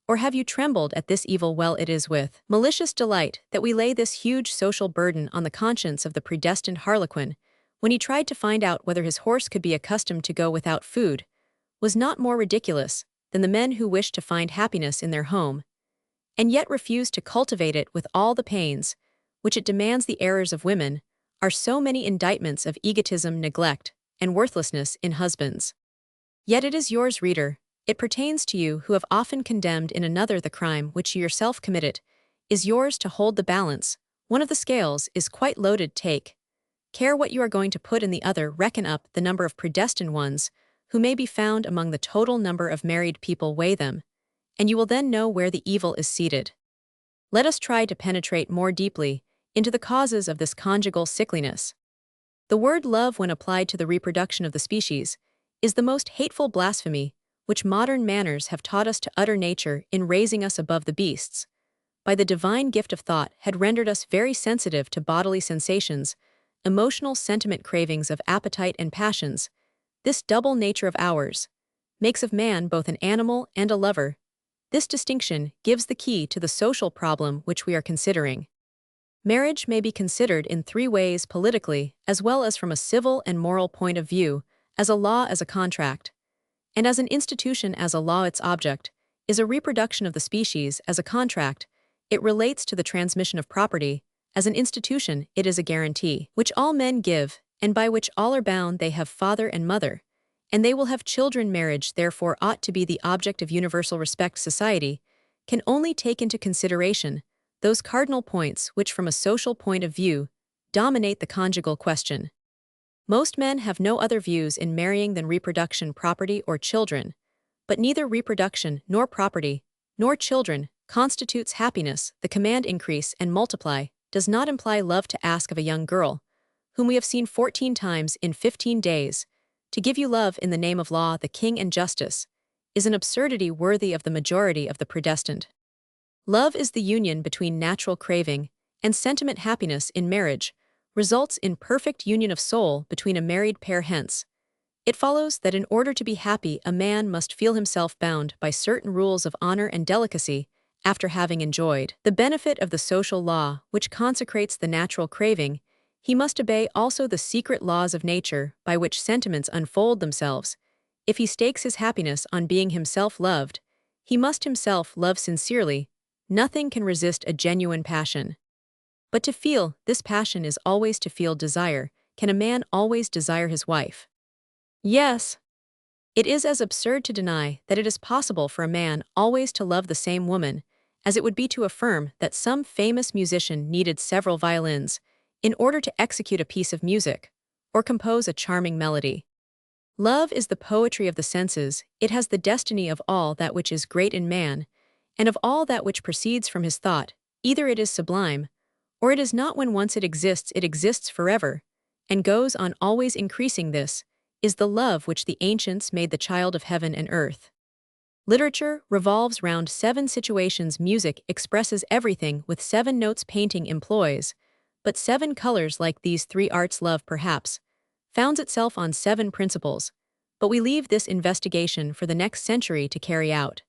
or have you trembled at this evil? Well, it is with malicious delight that we lay this huge social burden on the conscience of the predestined harlequin. When he tried to find out whether his horse could be accustomed to go without food, was not more ridiculous than the men who wish to find happiness in their home, and yet refuse to cultivate it with all the pains which it demands. The errors of women are so many indictments of egotism, neglect, and worthlessness in husbands. Yet it is yours, reader. It pertains to you who have often condemned in another the crime which you yourself committed. Is yours to hold the balance. One of the scales is quite loaded. Take Care what you are going to put in the other, reckon up the number of predestined ones, who may be found among the total number of married people, weigh them, and you will then know where the evil is seated. Let us try to penetrate more deeply into the causes of this conjugal sickliness. The word love, when applied to the reproduction of the species, is the most hateful blasphemy which modern manners have taught us to utter. Nature, in raising us above the beasts, by the divine gift of thought, had rendered us very sensitive to bodily sensations, emotional sentiment, cravings of appetite and passions. This double nature of ours makes of man both an animal and a lover. This distinction gives the key to the social problem which we are considering. Marriage may be considered in three ways: politically, as well as from a civil and moral point of view, as a law, as a contract, and as an institution, as a law. Its object is a reproduction of the species. As a contract, it relates to the transmission of property. As an institution, it is a guarantee which all men give, and by which all are bound. They have father and mother, and they will have children. Marriage, therefore, ought to be the object of universal respect. Society can only take into consideration those cardinal points which, from a social point of view, dominate the conjugal question. Most men have no other views in marrying than reproduction, property, or children, but neither reproduction, nor property, nor children constitutes happiness. The command increase and multiply does not imply love. To ask of a young girl, whom we have seen 14 times in 15 days, to give you love in the name of law, the king, and justice, is an absurdity worthy of the majority of the predestined. Love is the union between natural craving and sentiment. Happiness in marriage results in perfect union of soul between a married pair. Hence, it follows that in order to be happy, a man must feel himself bound by certain rules of honor and delicacy. After having enjoyed the benefit of the social law which consecrates the natural craving, he must obey also the secret laws of nature by which sentiments unfold themselves. If he stakes his happiness on being himself loved, he must himself love sincerely. Nothing can resist a genuine passion. But to feel this passion is always to feel desire. Can a man always desire his wife? Yes. It is as absurd to deny that it is possible for a man always to love the same woman as it would be to affirm that some famous musician needed several violins in order to execute a piece of music or compose a charming melody. Love is the poetry of the senses. It has the destiny of all that which is great in man, and of all that which proceeds from his thought. Either it is sublime, or it is not. When once it exists forever, and goes on always increasing. This is the love which the ancients made the child of heaven and earth. Literature revolves round 7 situations. Music expresses everything with 7 notes. Painting employs but 7 colors. Like these 3 arts, love perhaps founds itself on 7 principles, but we leave this investigation for the next century to carry out.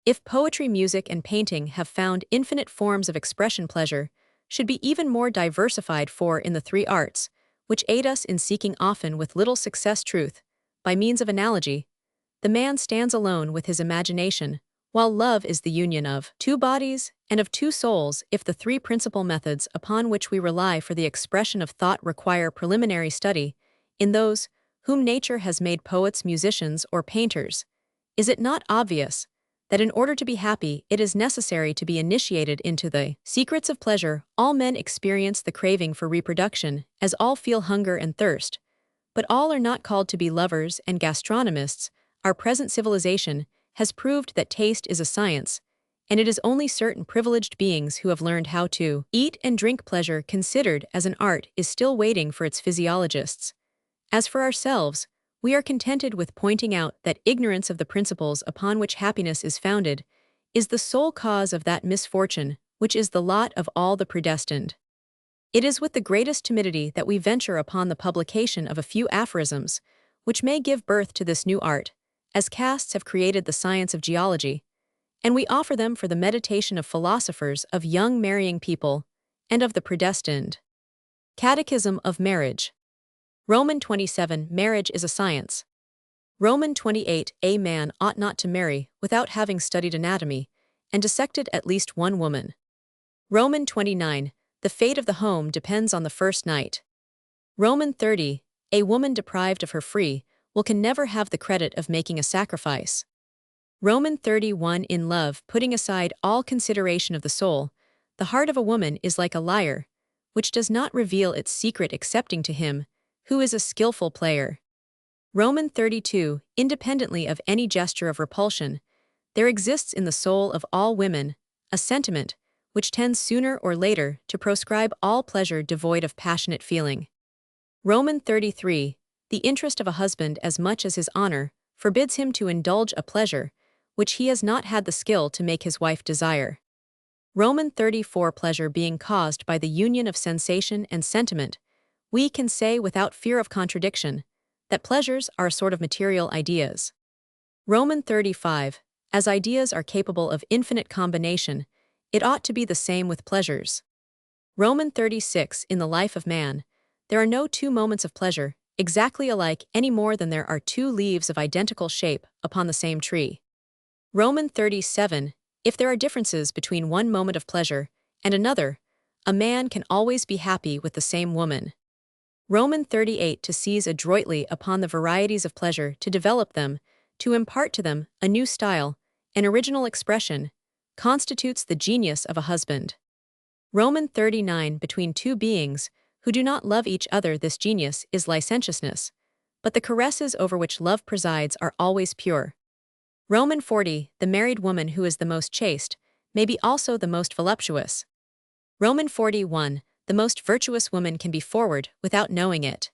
If poetry, music, and painting have found infinite forms of expression, pleasure should be even more diversified. For in the 3 arts, which aid us in seeking, often with little success, truth, by means of analogy, the man stands alone with his imagination, while love is the union of 2 bodies and of 2 souls. If the 3 principal methods upon which we rely for the expression of thought require preliminary study in those whom nature has made poets, musicians, or painters, is it not obvious that in order to be happy it is necessary to be initiated into the secrets of pleasure? All men experience the craving for reproduction, as all feel hunger and thirst, but all are not called to be lovers and gastronomists. Our present civilization has proved that taste is a science, and it is only certain privileged beings who have learned how to eat and drink. Pleasure, considered as an art, is still waiting for its physiologists. As for ourselves, we are contented with pointing out that ignorance of the principles upon which happiness is founded is the sole cause of that misfortune which is the lot of all the predestined. It is with the greatest timidity that we venture upon the publication of a few aphorisms which may give birth to this new art, as castes have created the science of geology, and we offer them for the meditation of philosophers, of young marrying people, and of the predestined. Catechism of Marriage. Roman 27. Marriage is a science. Roman 28. A man ought not to marry without having studied anatomy and dissected at least one woman. Roman 29. The fate of the home depends on the first night. Roman 30. A woman deprived of her free will can never have the credit of making a sacrifice. Roman 31. In love, putting aside all consideration of the soul, the heart of a woman is like a lyre, which does not reveal its secret excepting to him, who is a skillful player. Roman 32, independently of any gesture of repulsion, there exists in the soul of all women a sentiment which tends sooner or later to proscribe all pleasure devoid of passionate feeling. Roman 33, the interest of a husband as much as his honor forbids him to indulge a pleasure which he has not had the skill to make his wife desire. Roman 34, pleasure being caused by the union of sensation and sentiment, we can say without fear of contradiction that pleasures are a sort of material ideas. Roman 35, as ideas are capable of infinite combination, it ought to be the same with pleasures. Roman 36, in the life of man, there are no two moments of pleasure exactly alike any more than there are two leaves of identical shape upon the same tree. Roman 37, if there are differences between one moment of pleasure and another, a man can always be happy with the same woman. Roman 38, to seize adroitly upon the varieties of pleasure, to develop them, to impart to them a new style, an original expression, constitutes the genius of a husband. Roman 39, between two beings who do not love each other, this genius is licentiousness, but the caresses over which love presides are always pure. Roman 40, the married woman who is the most chaste may be also the most voluptuous. Roman 41, the most virtuous woman can be forward without knowing it.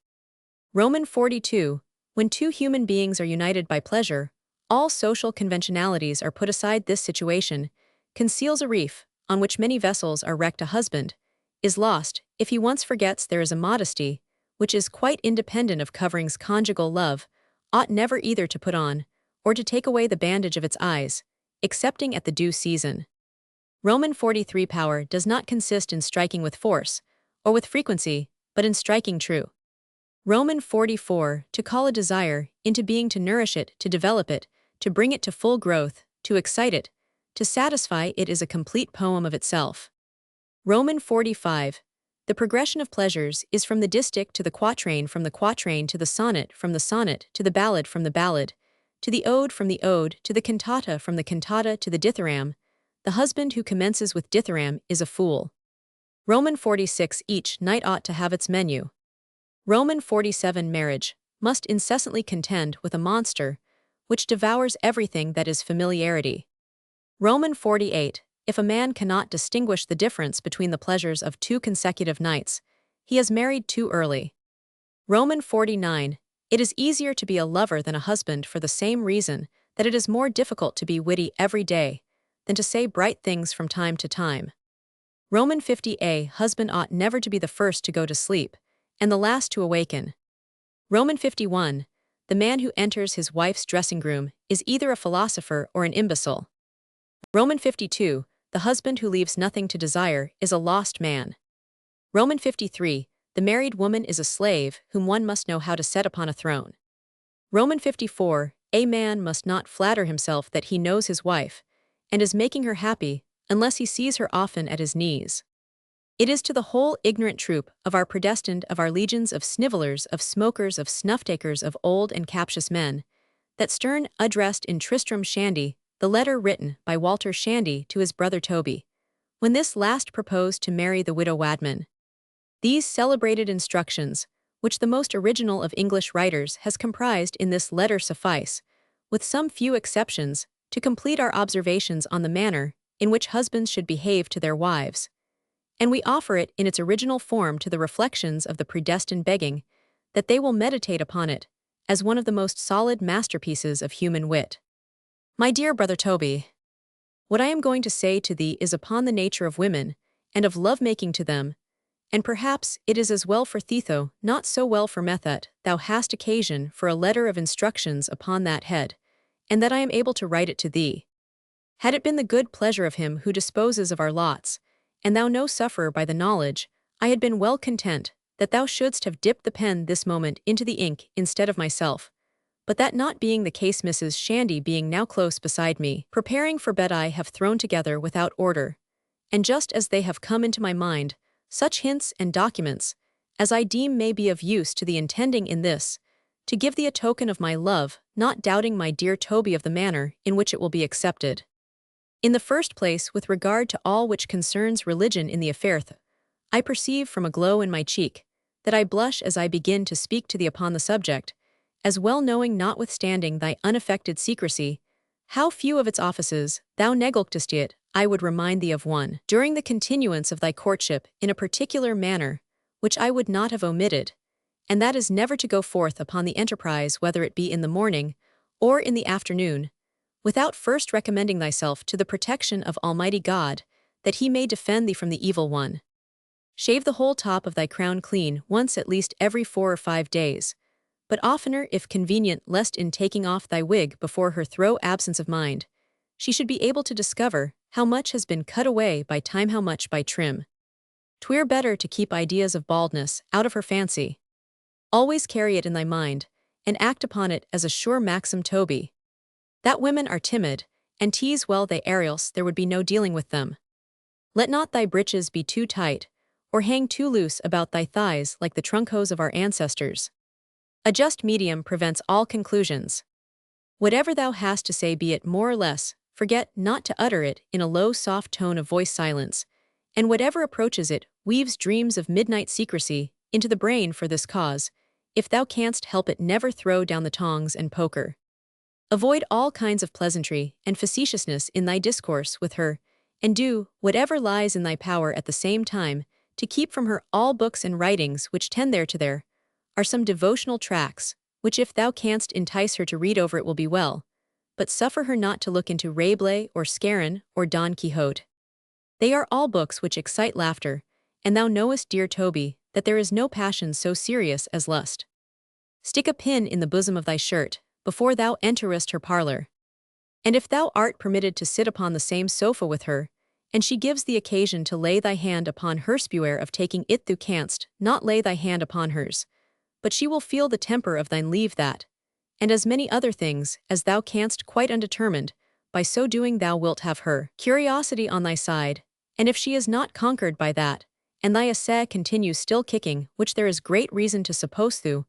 Roman 42, when two human beings are united by pleasure, all social conventionalities are put aside. This situation conceals a reef on which many vessels are wrecked. A husband is lost if he once forgets there is a modesty which is quite independent of coverings. Conjugal love ought never either to put on or to take away the bandage of its eyes, excepting at the due season. Roman 43, power does not consist in striking with force or with frequency, but in striking true. Roman 44, to call a desire into being, to nourish it, to develop it, to bring it to full growth, to excite it, to satisfy it is a complete poem of itself. Roman 45, the progression of pleasures is from the distich to the quatrain, from the quatrain to the sonnet, from the sonnet to the ballad, from the ballad to the ode, from the ode to the cantata, from the cantata to the dithyramb. The husband who commences with dithyramb is a fool. Roman 46, each night ought to have its menu. Roman 47, marriage must incessantly contend with a monster which devours everything that is familiarity. Roman 48, if a man cannot distinguish the difference between the pleasures of two consecutive nights, he has married too early. Roman 49, it is easier to be a lover than a husband for the same reason that it is more difficult to be witty every day than to say bright things from time to time. Roman 50a, husband ought never to be the first to go to sleep and the last to awaken. Roman 51, the man who enters his wife's dressing room is either a philosopher or an imbecile. Roman 52, the husband who leaves nothing to desire is a lost man. Roman 53, the married woman is a slave whom one must know how to set upon a throne. Roman 54, a man must not flatter himself that he knows his wife and is making her happy unless he sees her often at his knees. It is to the whole ignorant troop of our predestined, of our legions of snivellers, of smokers, of snuff-takers, of old and captious men, that Sterne addressed in Tristram Shandy the letter written by Walter Shandy to his brother Toby, when this last proposed to marry the widow Wadman. These celebrated instructions, which the most original of English writers has comprised in this letter, suffice, with some few exceptions, to complete our observations on the manner in which husbands should behave to their wives. And we offer it in its original form to the reflections of the predestined, begging that they will meditate upon it as one of the most solid masterpieces of human wit. My dear brother Toby, what I am going to say to thee is upon the nature of women, and of love-making to them, and perhaps it is as well for Thetho, not so well for Method, thou hast occasion for a letter of instructions upon that head, and that I am able to write it to thee. Had it been the good pleasure of him who disposes of our lots, and thou no sufferer by the knowledge, I had been well content that thou shouldst have dipped the pen this moment into the ink instead of myself. But that not being the case, Mrs. Shandy being now close beside me, preparing for bed, I have thrown together without order, and just as they have come into my mind, such hints and documents as I deem may be of use to the intending in this, to give thee a token of my love, not doubting, my dear Toby, of the manner in which it will be accepted. In the first place, with regard to all which concerns religion in the affair, I perceive from a glow in my cheek that I blush as I begin to speak to thee upon the subject, as well knowing notwithstanding thy unaffected secrecy, how few of its offices thou neglectest it. I would remind thee of one, during the continuance of thy courtship in a particular manner, which I would not have omitted, and that is never to go forth upon the enterprise whether it be in the morning or in the afternoon, without first recommending thyself to the protection of Almighty God, that he may defend thee from the evil one. Shave the whole top of thy crown clean once at least every 4 or 5 days, but oftener if convenient, lest in taking off thy wig before her throw absence of mind, she should be able to discover how much has been cut away by time, how much by trim. 'Twere better to keep ideas of baldness out of her fancy. Always carry it in thy mind, and act upon it as a sure maxim. Toby, that women are timid, and tease well they else there would be no dealing with them. Let not thy breeches be too tight, or hang too loose about thy thighs like the trunk hose of our ancestors. A just medium prevents all conclusions. Whatever thou hast to say, be it more or less, forget not to utter it in a low soft tone of voice. Silence, and whatever approaches it, weaves dreams of midnight secrecy into the brain. For this cause, if thou canst help it, never throw down the tongs and poker. Avoid all kinds of pleasantry and facetiousness in thy discourse with her, and do whatever lies in thy power at the same time to keep from her all books and writings which tend thereto. There are some devotional tracts, which if thou canst entice her to read over, it will be well, but suffer her not to look into Rabelais or Scarron or Don Quixote. They are all books which excite laughter, and thou knowest, dear Toby, that there is no passion so serious as lust. Stick a pin in the bosom of thy shirt before thou enterest her parlor. And if thou art permitted to sit upon the same sofa with her, and she gives thee occasion to lay thy hand upon hers, beware of taking it. Thou canst not lay thy hand upon hers, but she will feel the temper of thine. Leave that, and as many other things as thou canst, quite undetermined. By so doing thou wilt have her curiosity on thy side, and if she is not conquered by that, and thy essay continues still kicking, which there is great reason to suppose thou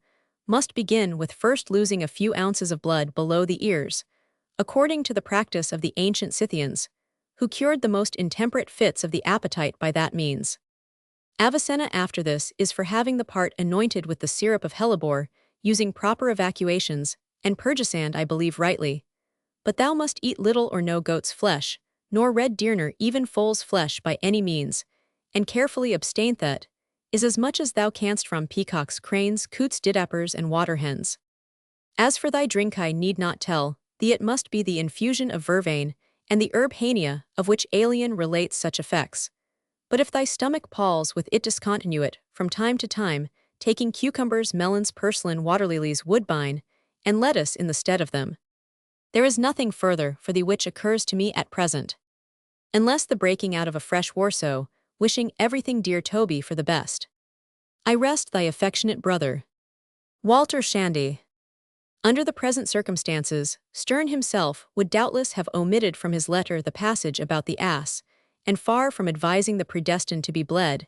must begin with first losing a few ounces of blood below the ears, according to the practice of the ancient Scythians, who cured the most intemperate fits of the appetite by that means. Avicenna after this is for having the part anointed with the syrup of hellebore, using proper evacuations, and purgesand, I believe rightly. But thou must eat little or no goat's flesh, nor red deer, nor even foal's flesh by any means, and carefully abstain that is as much as thou canst from peacocks, cranes, coots, didappers, and water hens. As for thy drink, I need not tell thee it must be the infusion of vervain, and the herb hania, of which Aelian relates such effects. But if thy stomach palls with it, discontinue it from time to time, taking cucumbers, melons, purslane, waterlilies, woodbine, and lettuce in the stead of them. There is nothing further for thee which occurs to me at present, unless the breaking out of a fresh war. So, wishing everything, dear Toby, for the best, I rest thy affectionate brother, Walter Shandy. Under the present circumstances, Sterne himself would doubtless have omitted from his letter the passage about the ass, and far from advising the predestined to be bled,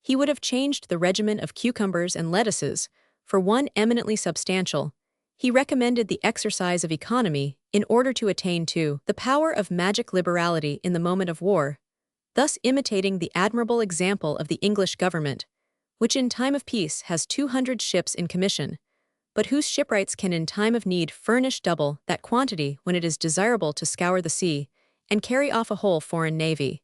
he would have changed the regimen of cucumbers and lettuces for one eminently substantial. He recommended the exercise of economy in order to attain to the power of magic liberality in the moment of war, thus imitating the admirable example of the English government, which in time of peace has 200 ships in commission, but whose shipwrights can in time of need furnish double that quantity when it is desirable to scour the sea and carry off a whole foreign navy.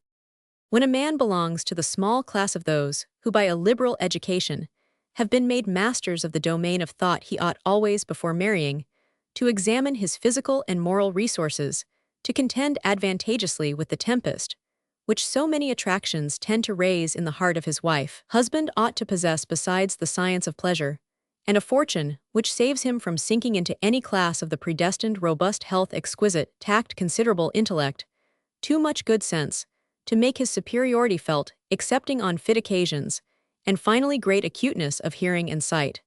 When a man belongs to the small class of those who by a liberal education have been made masters of the domain of thought, he ought always, before marrying, to examine his physical and moral resources, to contend advantageously with the tempest, which so many attractions tend to raise in the heart of his wife. Husband ought to possess, besides the science of pleasure, and a fortune which saves him from sinking into any class of the predestined, robust health, exquisite tact, considerable intellect, too much good sense, to make his superiority felt, excepting on fit occasions, and finally great acuteness of hearing and sight.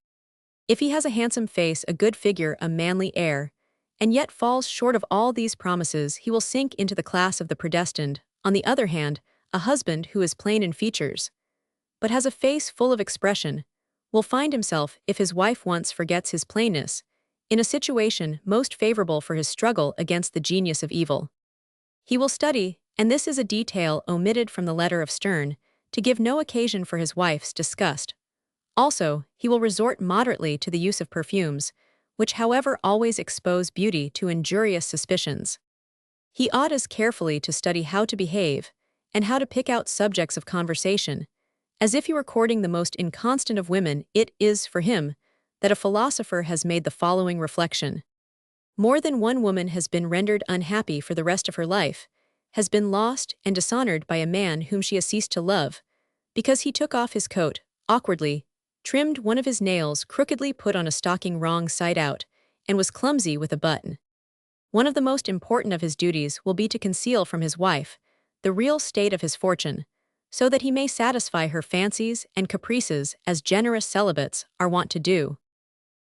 If he has a handsome face, a good figure, a manly air, and yet falls short of all these promises, he will sink into the class of the predestined. On the other hand, a husband who is plain in features, but has a face full of expression, will find himself, if his wife once forgets his plainness, in a situation most favorable for his struggle against the genius of evil. He will study, and this is a detail omitted from the letter of Sterne, to give no occasion for his wife's disgust. Also, he will resort moderately to the use of perfumes, which however always expose beauty to injurious suspicions. He ought as carefully to study how to behave, and how to pick out subjects of conversation, as if he were courting the most inconstant of women. It is, for him, that a philosopher has made the following reflection. More than one woman has been rendered unhappy for the rest of her life, has been lost and dishonored by a man whom she has ceased to love, because he took off his coat, awkwardly, trimmed one of his nails crookedly put on a stocking wrong side out, and was clumsy with a button. One of the most important of his duties will be to conceal from his wife the real state of his fortune, so that he may satisfy her fancies and caprices as generous celibates are wont to do.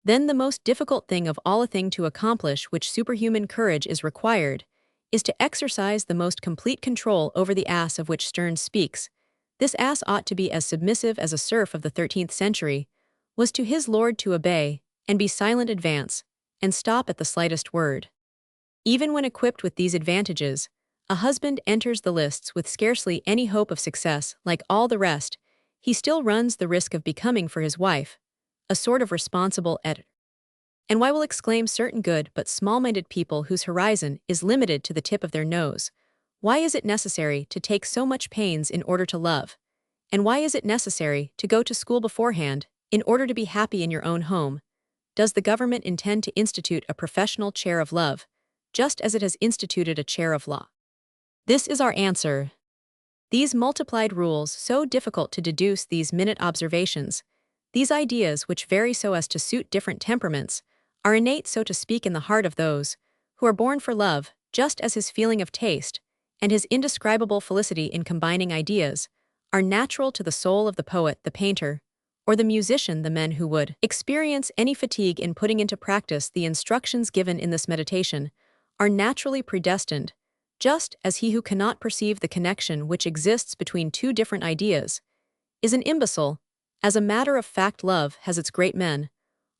Then the most difficult thing of all, a thing to accomplish which superhuman courage is required, is to exercise the most complete control over the ass of which Sterne speaks. This ass ought to be as submissive as a serf of the 13th century was to his lord, to obey, and be silent, advance, and stop at the slightest word. Even when equipped with these advantages, a husband enters the lists with scarcely any hope of success. Like all the rest, he still runs the risk of becoming for his wife a sort of responsible editor. And why will exclaim certain good but small-minded people whose horizon is limited to the tip of their nose, why is it necessary to take so much pains in order to love? And why is it necessary to go to school beforehand in order to be happy in your own home? Does the government intend to institute a professional chair of love, just as it has instituted a chair of law? This is our answer. These multiplied rules, so difficult to deduce, these minute observations, these ideas which vary so as to suit different temperaments, are innate, so to speak, in the heart of those who are born for love, just as his feeling of taste and his indescribable felicity in combining ideas are natural to the soul of the poet, the painter, or the musician. The men who would experience any fatigue in putting into practice the instructions given in this meditation are naturally predestined, just as he who cannot perceive the connection which exists between two different ideas is an imbecile. As a matter of fact, love has its great men,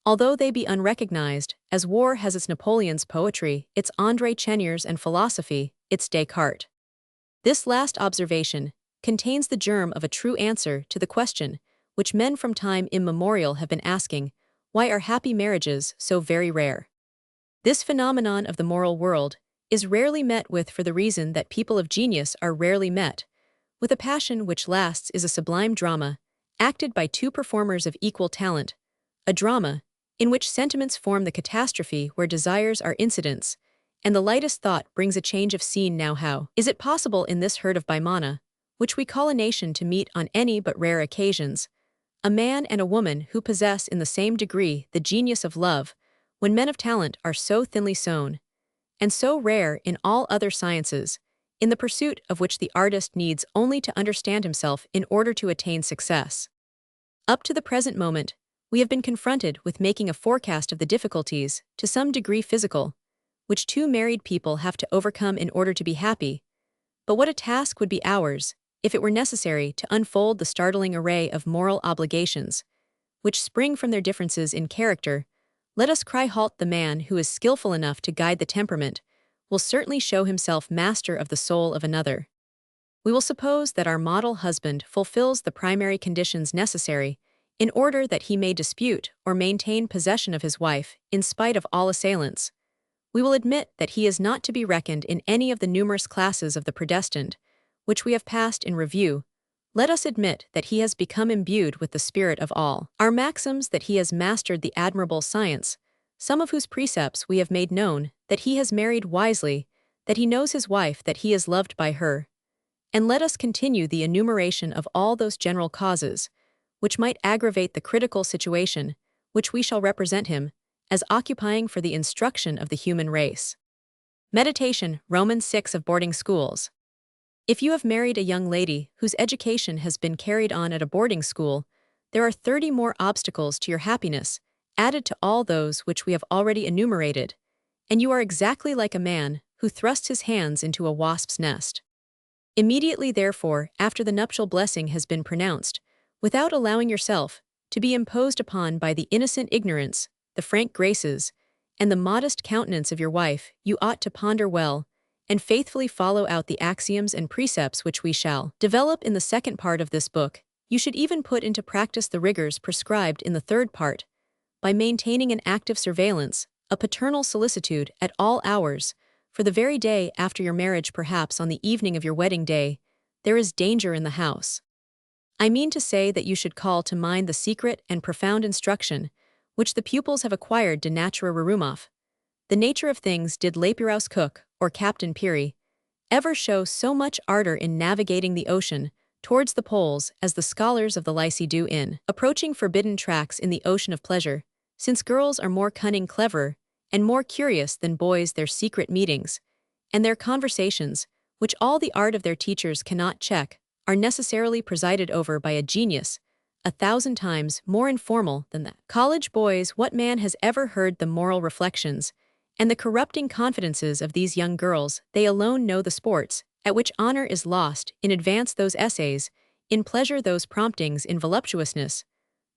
although they be unrecognized, as war has its Napoleons, poetry its André Cheniers, and philosophy its Descartes. This last observation contains the germ of a true answer to the question which men from time immemorial have been asking: why are happy marriages so very rare? This phenomenon of the moral world is rarely met with, for the reason that people of genius are rarely met with. A passion which lasts is a sublime drama, acted by two performers of equal talent, a drama in which sentiments form the catastrophe, where desires are incidents, and the lightest thought brings a change of scene. Now how is it possible in this herd of Bimana, which we call a nation, to meet on any but rare occasions a man and a woman who possess in the same degree the genius of love, when men of talent are so thinly sown, and so rare in all other sciences, in the pursuit of which the artist needs only to understand himself in order to attain success? Up to the present moment, we have been confronted with making a forecast of the difficulties, to some degree physical, which two married people have to overcome in order to be happy. But what a task would be ours if it were necessary to unfold the startling array of moral obligations which spring from their differences in character. Let us cry halt. The man who is skillful enough to guide the temperament will certainly show himself master of the soul of another. We will suppose that our model husband fulfills the primary conditions necessary in order that he may dispute or maintain possession of his wife in spite of all assailants. We will admit that he is not to be reckoned in any of the numerous classes of the predestined, which we have passed in review. Let us admit that he has become imbued with the spirit of all our maxims, that he has mastered the admirable science, some of whose precepts we have made known, that he has married wisely, that he knows his wife, that he is loved by her. And let us continue the enumeration of all those general causes which might aggravate the critical situation, which we shall represent him as occupying for the instruction of the human race. Meditation, Romans 6 of boarding schools. If you have married a young lady whose education has been carried on at a boarding school, there are 30 more obstacles to your happiness, added to all those which we have already enumerated, and you are exactly like a man who thrusts his hands into a wasp's nest. Immediately, therefore, after the nuptial blessing has been pronounced, without allowing yourself to be imposed upon by the innocent ignorance, the frank graces, and the modest countenance of your wife, you ought to ponder well, and faithfully follow out the axioms and precepts which we shall develop in the second part of this book. You should even put into practice the rigors prescribed in the third part, by maintaining an active surveillance, a paternal solicitude at all hours, for the very day after your marriage, perhaps on the evening of your wedding day, there is danger in the house. I mean to say that you should call to mind the secret and profound instruction which the pupils have acquired de natura rerum. The nature of things did Lapiraus Cook, or Captain Peary, ever show so much ardor in navigating the ocean towards the poles as the scholars of the Lycée do in approaching forbidden tracks in the ocean of pleasure, since girls are more cunning, cleverer, and more curious than boys, their secret meetings, and their conversations, which all the art of their teachers cannot check, are necessarily presided over by a genius 1,000 times more informal than that. College boys, what man has ever heard the moral reflections and the corrupting confidences of these young girls? They alone know the sports at which honor is lost, in advance those essays, in pleasure those promptings, in voluptuousness,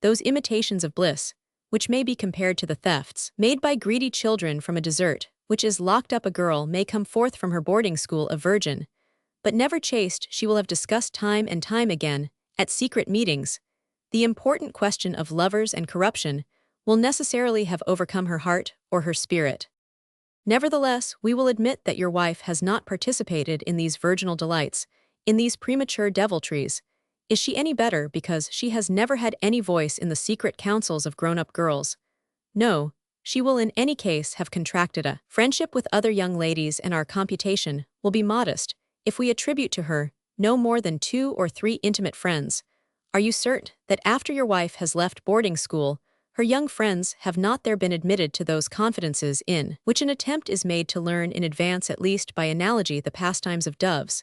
those imitations of bliss, which may be compared to the thefts made by greedy children from a dessert, which is locked up. A girl may come forth from her boarding school a virgin, but never chaste. She will have discussed time and time again, at secret meetings, the important question of lovers and corruption, will necessarily have overcome her heart or her spirit. Nevertheless, we will admit that your wife has not participated in these virginal delights, in these premature deviltries. Is she any better because she has never had any voice in the secret counsels of grown-up girls? No, she will in any case have contracted a friendship with other young ladies, and our computation will be modest if we attribute to her no more than 2 or 3 intimate friends. Are you certain that after your wife has left boarding school, her young friends have not there been admitted to those confidences in which an attempt is made to learn in advance, at least by analogy, the pastimes of doves?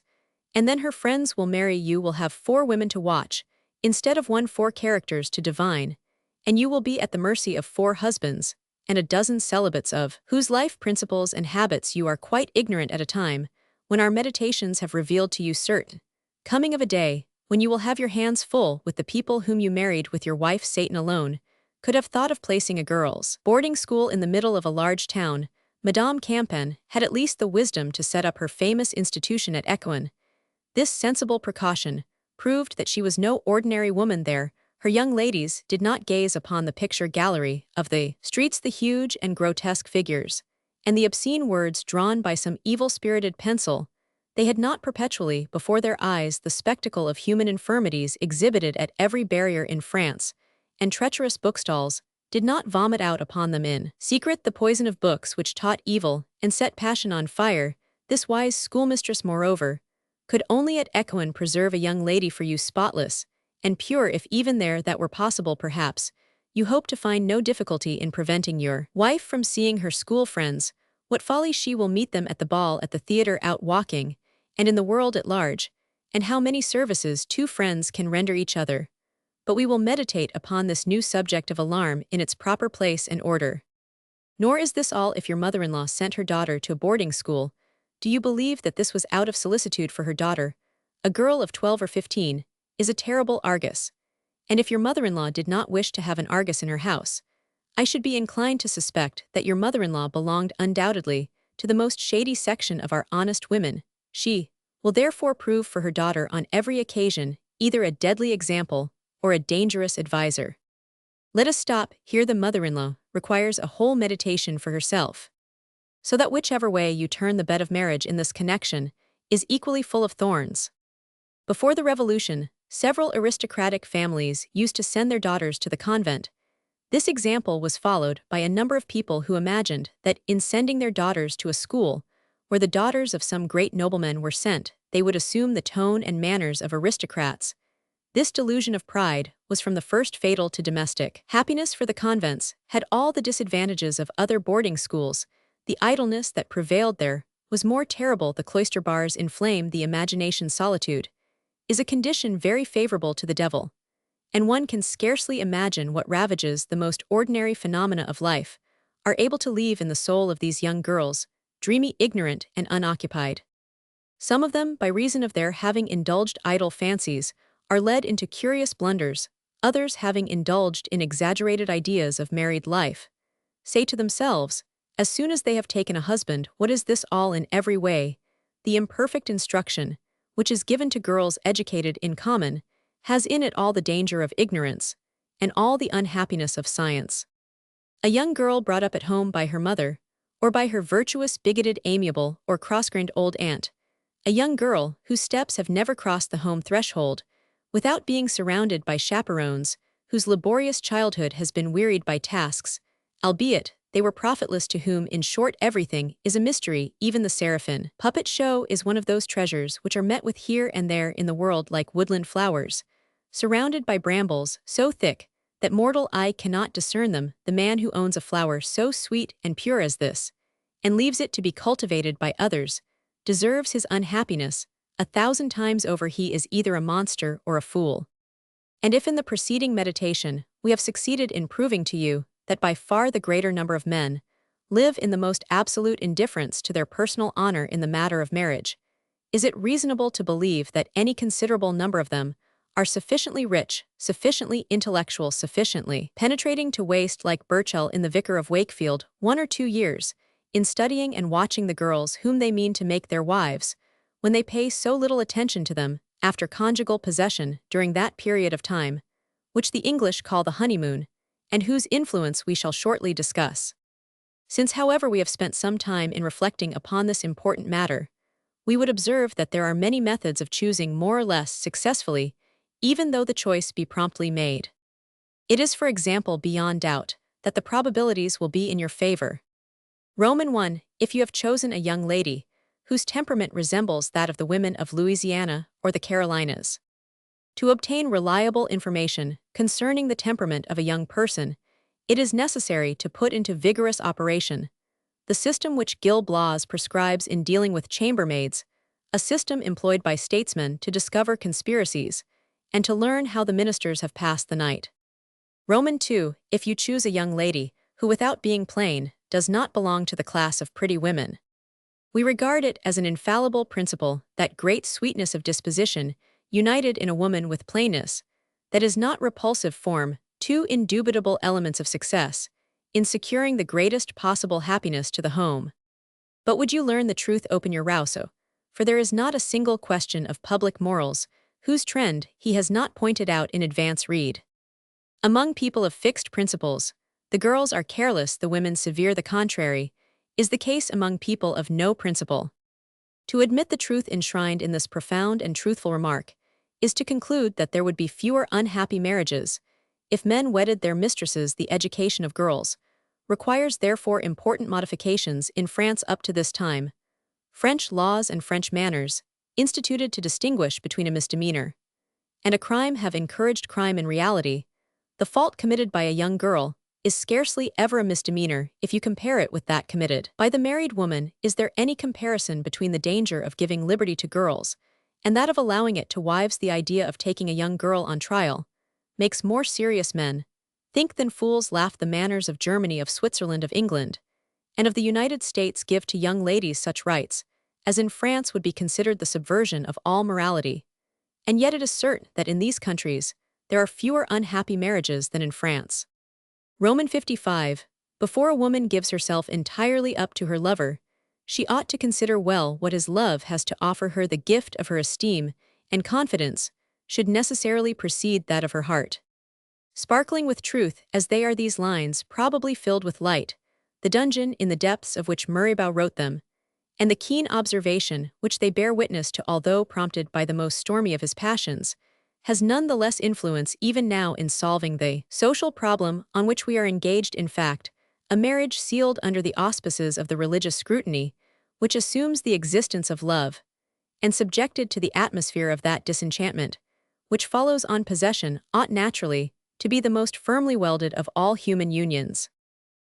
And then her friends will marry. You will have 4 women to watch, instead of 4 characters to divine, and you will be at the mercy of 4 husbands, and a dozen celibates of whose life principles and habits you are quite ignorant at a time when our meditations have revealed to you certain coming of a day when you will have your hands full with the people whom you married with your wife. Satan alone could have thought of placing a girls' boarding school in the middle of a large town. Madame Campan had at least the wisdom to set up her famous institution at Ecouen. This sensible precaution proved that she was no ordinary woman there. Her young ladies did not gaze upon the picture gallery of the streets, the huge and grotesque figures, and the obscene words drawn by some evil-spirited pencil. They had not perpetually before their eyes the spectacle of human infirmities exhibited at every barrier in France, and treacherous bookstalls did not vomit out upon them in secret the poison of books which taught evil and set passion on fire. This wise schoolmistress, moreover, could only at Ecouen preserve a young lady for you spotless and pure. If even there that were possible, perhaps you hope to find no difficulty in preventing your wife from seeing her school friends. What folly she will meet them at the ball, at the theatre, out walking, and in the world at large, and how many services 2 friends can render each other. But we will meditate upon this new subject of alarm in its proper place and order. Nor is this all. If your mother-in-law sent her daughter to a boarding school, do you believe that this was out of solicitude for her daughter? A girl of 12 or 15 is a terrible Argus, and if your mother-in-law did not wish to have an Argus in her house, I should be inclined to suspect that your mother-in-law belonged undoubtedly to the most shady section of our honest women. She will therefore prove for her daughter on every occasion either a deadly example or a dangerous advisor. Let us stop here. The mother-in-law requires a whole meditation for herself, so that whichever way you turn, the bed of marriage in this connection is equally full of thorns. Before the Revolution, several aristocratic families used to send their daughters to the convent. This example was followed by a number of people who imagined that in sending their daughters to a school where the daughters of some great noblemen were sent, they would assume the tone and manners of aristocrats. This delusion of pride was from the first fatal to domestic happiness, for the convents had all the disadvantages of other boarding schools. The idleness that prevailed there was more terrible. The cloister bars inflame the imagination. Solitude is a condition very favorable to the devil, and one can scarcely imagine what ravages the most ordinary phenomena of life are able to leave in the soul of these young girls, dreamy, ignorant, and unoccupied. Some of them, by reason of their having indulged idle fancies, are led into curious blunders. Others, having indulged in exaggerated ideas of married life, say to themselves, as soon as they have taken a husband, what is this all in every way? the imperfect instruction, which is given to girls educated in common, has in it all the danger of ignorance, and all the unhappiness of science. A young girl brought up at home by her mother, or by her virtuous, bigoted, amiable, or cross-grained old aunt, a young girl whose steps have never crossed the home threshold, without being surrounded by chaperones, whose laborious childhood has been wearied by tasks, albeit they were profitless, to whom, in short, everything is a mystery, even the seraphim. Puppet show is one of those treasures which are met with here and there in the world like woodland flowers, surrounded by brambles so thick that mortal eye cannot discern them. The man who owns a flower so sweet and pure as this, and leaves it to be cultivated by others, deserves his unhappiness. 1,000 times over he is either a monster or a fool. And if in the preceding meditation we have succeeded in proving to you that by far the greater number of men live in the most absolute indifference to their personal honor in the matter of marriage, is it reasonable to believe that any considerable number of them are sufficiently rich, sufficiently intellectual, sufficiently penetrating to waste, like Burchell in The Vicar of Wakefield, 1 or 2 years, in studying and watching the girls whom they mean to make their wives, when they pay so little attention to them after conjugal possession during that period of time, which the English call the honeymoon, and whose influence we shall shortly discuss. Since, however, we have spent some time in reflecting upon this important matter, we would observe that there are many methods of choosing more or less successfully, even though the choice be promptly made. It is, for example, beyond doubt that the probabilities will be in your favor. Roman 1. If you have chosen a young lady whose temperament resembles that of the women of Louisiana or the Carolinas. To obtain reliable information concerning the temperament of a young person, it is necessary to put into vigorous operation the system which Gil Blas prescribes in dealing with chambermaids, a system employed by statesmen to discover conspiracies, and to learn how the ministers have passed the night. Roman 2. If you choose a young lady who, without being plain, does not belong to the class of pretty women, we regard it as an infallible principle that great sweetness of disposition, united in a woman with plainness, that is not repulsive, form 2 indubitable elements of success in securing the greatest possible happiness to the home. But would you learn the truth, open your Rousseau, for there is not a single question of public morals whose trend he has not pointed out in advance. Read. Among people of fixed principles, the girls are careless, the women severe. The contrary is the case among people of no principle. To admit the truth enshrined in this profound and truthful remark is to conclude that there would be fewer unhappy marriages if men wedded their mistresses. The education of girls requires therefore important modifications in France up to this time. French laws and French manners, instituted to distinguish between a misdemeanor and a crime, have encouraged crime. In reality, the fault committed by a young girl is scarcely ever a misdemeanor if you compare it with that committed by the married woman. Is there any comparison between the danger of giving liberty to girls and that of allowing it to wives? The idea of taking a young girl on trial makes more serious men think than fools laugh. The manners of Germany, of Switzerland, of England, and of the United States give to young ladies such rights as in France would be considered the subversion of all morality. And yet it is certain that in these countries there are fewer unhappy marriages than in France. Roman 55. Before a woman gives herself entirely up to her lover, she ought to consider well what his love has to offer her. The gift of her esteem and confidence should necessarily precede that of her heart. Sparkling with truth as they are, these lines, probably filled with light, the dungeon in the depths of which Murraybaugh wrote them, and the keen observation which they bear witness to, although prompted by the most stormy of his passions, has none the less influence even now in solving the social problem on which we are engaged. In fact, a marriage sealed under the auspices of the religious scrutiny, which assumes the existence of love, and subjected to the atmosphere of that disenchantment which follows on possession, ought naturally to be the most firmly welded of all human unions.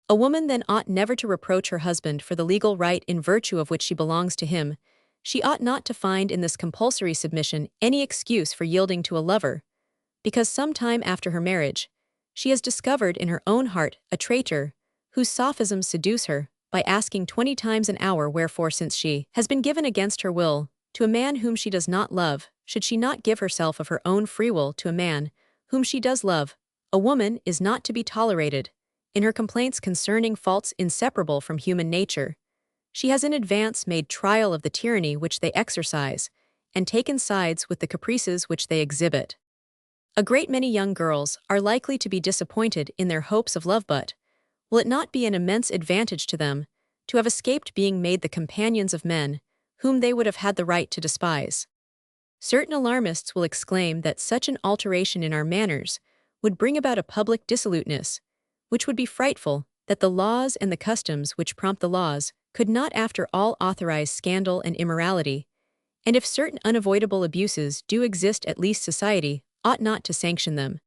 A woman then ought never to reproach her husband for the legal right in virtue of which she belongs to him. She ought not to find in this compulsory submission any excuse for yielding to a lover, because some time after her marriage, she has discovered in her own heart a traitor whose sophisms seduce her by asking 20 times an hour. Wherefore, since she has been given against her will to a man whom she does not love, should she not give herself of her own free will to a man whom she does love? A woman is not to be tolerated in her complaints concerning faults inseparable from human nature. She has in advance made trial of the tyranny which they exercise, and taken sides with the caprices which they exhibit. A great many young girls are likely to be disappointed in their hopes of love, but will it not be an immense advantage to them to have escaped being made the companions of men whom they would have had the right to despise? Certain alarmists will exclaim that such an alteration in our manners would bring about a public dissoluteness, which would be frightful, that the laws and the customs which prompt the laws could not after all authorize scandal and immorality, and if certain unavoidable abuses do exist, at least society ought not to sanction them.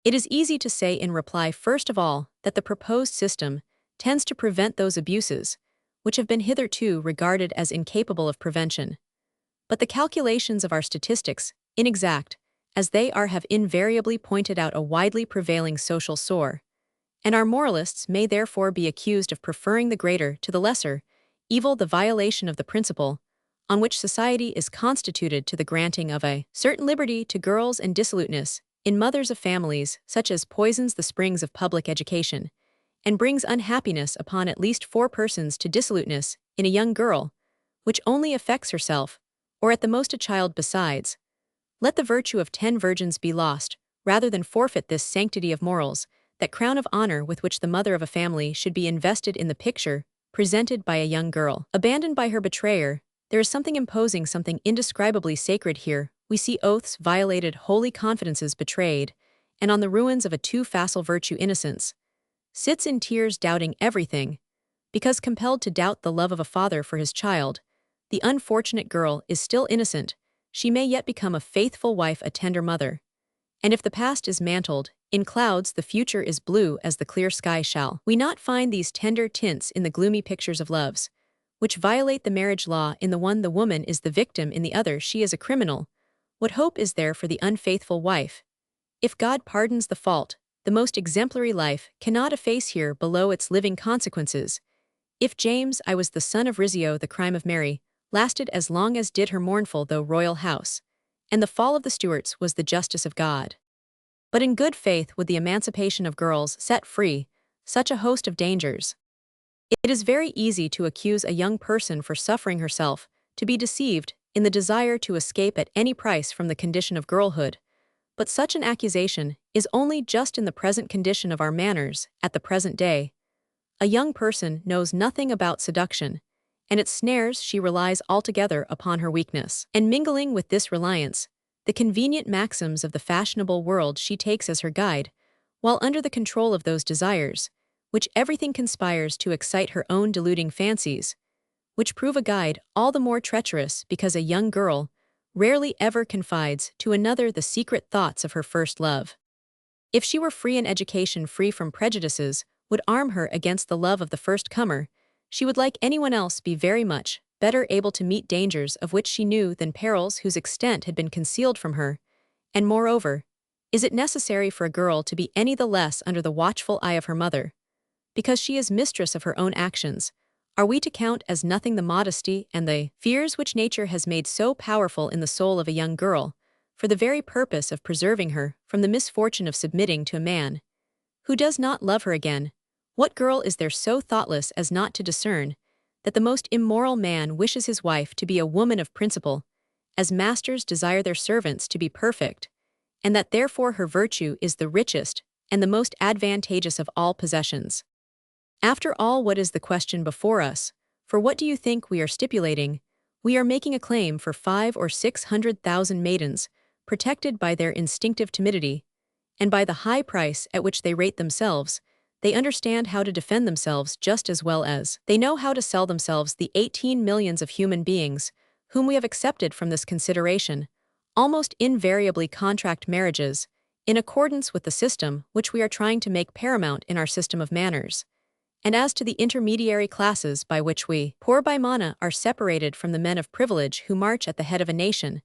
It is easy to say in reply, first of all, that the proposed system tends to prevent those abuses, which have been hitherto regarded as incapable of prevention. But the calculations of our statistics, inexact as they are, have invariably pointed out a widely prevailing social sore, and our moralists may therefore be accused of preferring the greater to the lesser evil, the violation of the principle on which society is constituted, to the granting of a certain liberty to girls and dissoluteness in mothers of families, such as poisons the springs of public education, and brings unhappiness upon at least 4 persons to dissoluteness in a young girl, which only affects herself, or at the most a child besides. Let the virtue of 10 virgins be lost, rather than forfeit this sanctity of morals, that crown of honor with which the mother of a family should be invested in the picture presented by a young girl. Abandoned by her betrayer, there is something imposing, something indescribably sacred here. We see oaths violated, holy confidences betrayed, and on the ruins of a too facile virtue innocence sits in tears, doubting everything, because compelled to doubt the love of a father for his child. The unfortunate girl is still innocent. She may yet become a faithful wife, a tender mother. And if the past is mantled in clouds, the future is blue as the clear sky. Shall we not find these tender tints in the gloomy pictures of loves, which violate the marriage law? In the one the woman is the victim, in the other she is a criminal. What hope is there for the unfaithful wife? If God pardons the fault, the most exemplary life cannot efface here below its living consequences. If James, I was the son of Rizzio, the crime of Mary lasted as long as did her mournful though royal house, and the fall of the Stuarts was the justice of God. But in good faith would the emancipation of girls set free such a host of dangers. It is very easy to accuse a young person for suffering herself to be deceived in the desire to escape at any price from the condition of girlhood, but such an accusation is only just in the present condition of our manners at the present day. A young person knows nothing about seduction, and its snares she relies altogether upon her weakness, and mingling with this reliance, the convenient maxims of the fashionable world she takes as her guide, while under the control of those desires, which everything conspires to excite her own deluding fancies, which prove a guide all the more treacherous because a young girl rarely ever confides to another the secret thoughts of her first love. If she were free in education, free from prejudices, would arm her against the love of the first comer, she would like anyone else be very much better able to meet dangers of which she knew than perils whose extent had been concealed from her. And moreover, is it necessary for a girl to be any the less under the watchful eye of her mother, because she is mistress of her own actions? Are we to count as nothing the modesty and the fears which nature has made so powerful in the soul of a young girl, for the very purpose of preserving her from the misfortune of submitting to a man who does not love her again? What girl is there so thoughtless as not to discern that the most immoral man wishes his wife to be a woman of principle, as masters desire their servants to be perfect, and that therefore her virtue is the richest and the most advantageous of all possessions? After all, what is the question before us? For what do you think we are stipulating? We are making a claim for 500,000 or 600,000 maidens, protected by their instinctive timidity, and by the high price at which they rate themselves. They understand how to defend themselves just as well as they know how to sell themselves. The 18 millions of human beings whom we have accepted from this consideration almost invariably contract marriages in accordance with the system which we are trying to make paramount in our system of manners. And as to the intermediary classes by which we, poor Bimana, are separated from the men of privilege who march at the head of a nation,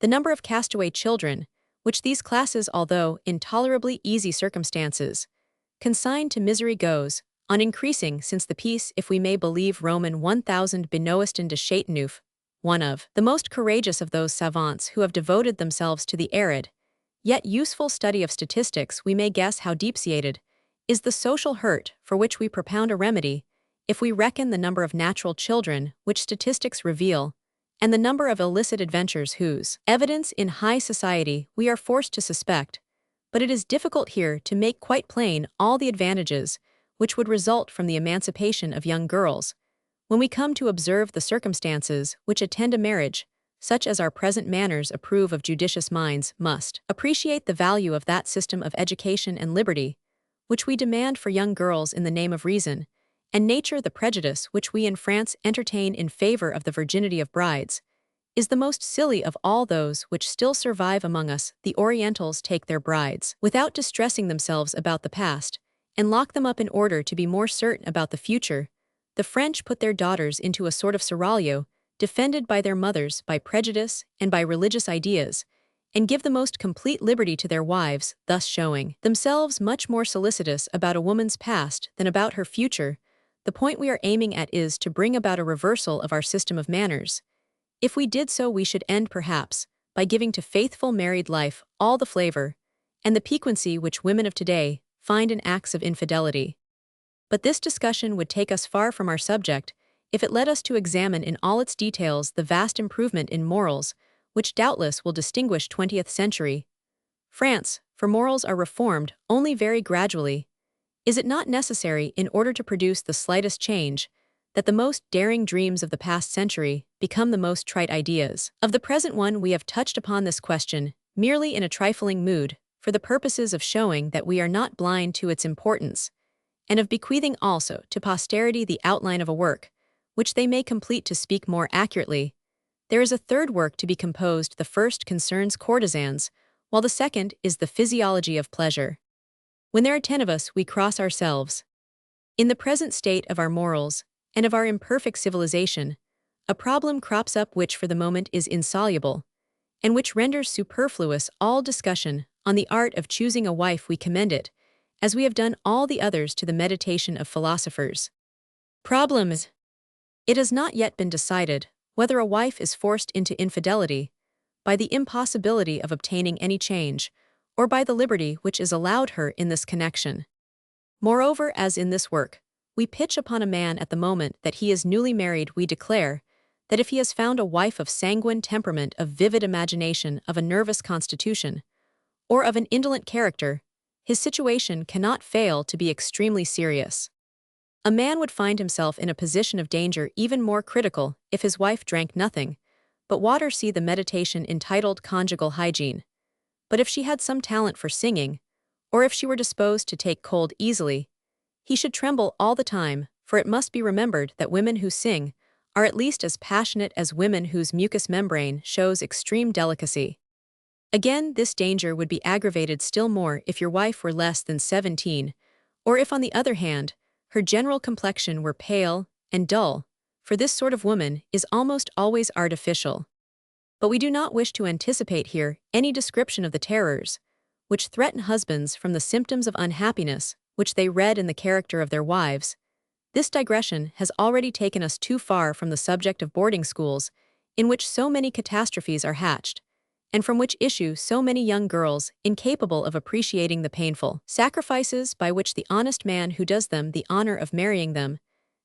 the number of castaway children, which these classes, although in tolerably easy circumstances, consigned to misery, goes on increasing since the peace, if we may believe Roman 1000 Benoiston de Chateauneuf, one of the most courageous of those savants who have devoted themselves to the arid, yet useful study of statistics. We may guess how deep-seated is the social hurt for which we propound a remedy if we reckon the number of natural children, which statistics reveal, and the number of illicit adventures whose evidence in high society we are forced to suspect, but it is difficult here to make quite plain all the advantages which would result from the emancipation of young girls, when we come to observe the circumstances which attend a marriage, such as our present manners approve of judicious minds must appreciate the value of that system of education and liberty, which we demand for young girls in the name of reason, and nature. The prejudice which we in France entertain in favor of the virginity of brides is the most silly of all those which still survive among us. The Orientals take their brides without distressing themselves about the past, and lock them up in order to be more certain about the future. The French put their daughters into a sort of seraglio, defended by their mothers by prejudice and by religious ideas, and give the most complete liberty to their wives, thus showing themselves much more solicitous about a woman's past than about her future. The point we are aiming at is to bring about a reversal of our system of manners. If we did so, we should end, perhaps, by giving to faithful married life all the flavor and the piquancy which women of today find in acts of infidelity. But this discussion would take us far from our subject if it led us to examine in all its details the vast improvement in morals which doubtless will distinguish 20th century France, for morals are reformed only very gradually. Is it not necessary, in order to produce the slightest change, that the most daring dreams of the past century become the most trite ideas of the present one? We have touched upon this question merely in a trifling mood, for the purposes of showing that we are not blind to its importance, and of bequeathing also to posterity the outline of a work, which they may complete. To speak more accurately, there is a third work to be composed. The first concerns courtesans, while the second is the physiology of pleasure. When there are 10 of us, we cross ourselves. In the present state of our morals and of our imperfect civilization, a problem crops up which for the moment is insoluble, and which renders superfluous all discussion on the art of choosing a wife. We commend it, as we have done all the others, to the meditation of philosophers. Problem is, it has not yet been decided whether a wife is forced into infidelity by the impossibility of obtaining any change, or by the liberty which is allowed her in this connection. Moreover, as in this work, we pitch upon a man at the moment that he is newly married, we declare that if he has found a wife of sanguine temperament, of vivid imagination, of a nervous constitution, or of an indolent character, his situation cannot fail to be extremely serious. A man would find himself in a position of danger even more critical if his wife drank nothing but water. See the meditation entitled Conjugal Hygiene. But if she had some talent for singing, or if she were disposed to take cold easily, he should tremble all the time, for it must be remembered that women who sing are at least as passionate as women whose mucous membrane shows extreme delicacy. Again, this danger would be aggravated still more if your wife were less than 17, or if, on the other hand, her general complexion were pale and dull, for this sort of woman is almost always artificial. But we do not wish to anticipate here any description of the terrors which threaten husbands from the symptoms of unhappiness which they read in the character of their wives. This digression has already taken us too far from the subject of boarding schools, in which so many catastrophes are hatched, and from which issue so many young girls incapable of appreciating the painful sacrifices by which the honest man who does them the honor of marrying them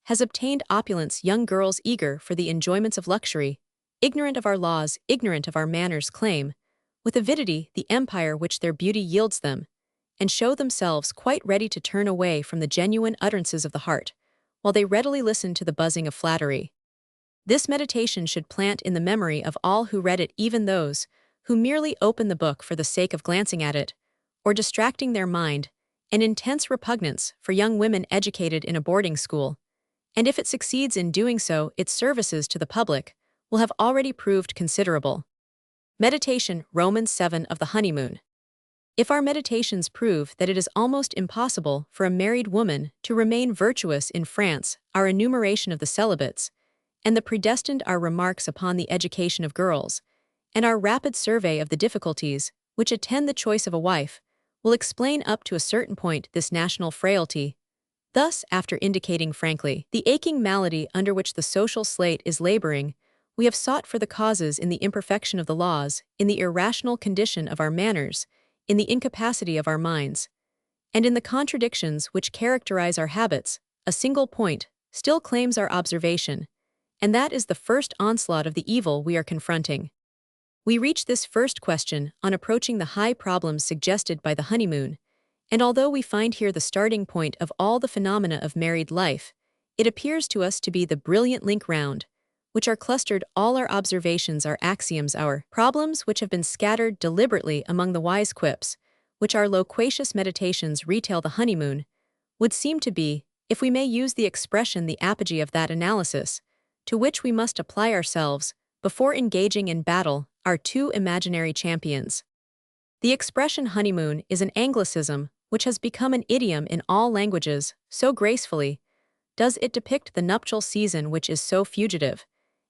has obtained opulence. Young girls eager for the enjoyments of luxury, ignorant of our laws, ignorant of our manners, claim, with avidity, the empire which their beauty yields them, and show themselves quite ready to turn away from the genuine utterances of the heart, while they readily listen to the buzzing of flattery. This meditation should plant in the memory of all who read it, even those who merely open the book for the sake of glancing at it, or distracting their mind, an intense repugnance for young women educated in a boarding school, and if it succeeds in doing so, its services to the public will have already proved considerable. Meditation, Romans 7, of the honeymoon. If our meditations prove that it is almost impossible for a married woman to remain virtuous in France, our enumeration of the celibates, and the predestined, our remarks upon the education of girls, and our rapid survey of the difficulties which attend the choice of a wife, will explain up to a certain point this national frailty. Thus, after indicating frankly the aching malady under which the social slate is laboring, we have sought for the causes in the imperfection of the laws, in the irrational condition of our manners, in the incapacity of our minds, and in the contradictions which characterize our habits. A single point, still claims our observation, and that is the first onslaught of the evil we are confronting. We reach this first question on approaching the high problems suggested by the honeymoon, and although we find here the starting point of all the phenomena of married life, it appears to us to be the brilliant link round, which are clustered all our observations, our axioms, our problems which have been scattered deliberately among the wise quips, which our loquacious meditations retail the honeymoon, would seem to be, if we may use the expression, the apogee of that analysis, to which we must apply ourselves, before engaging in battle, our two imaginary champions. The expression honeymoon is an Anglicism which has become an idiom in all languages. So gracefully does it depict the nuptial season which is so fugitive,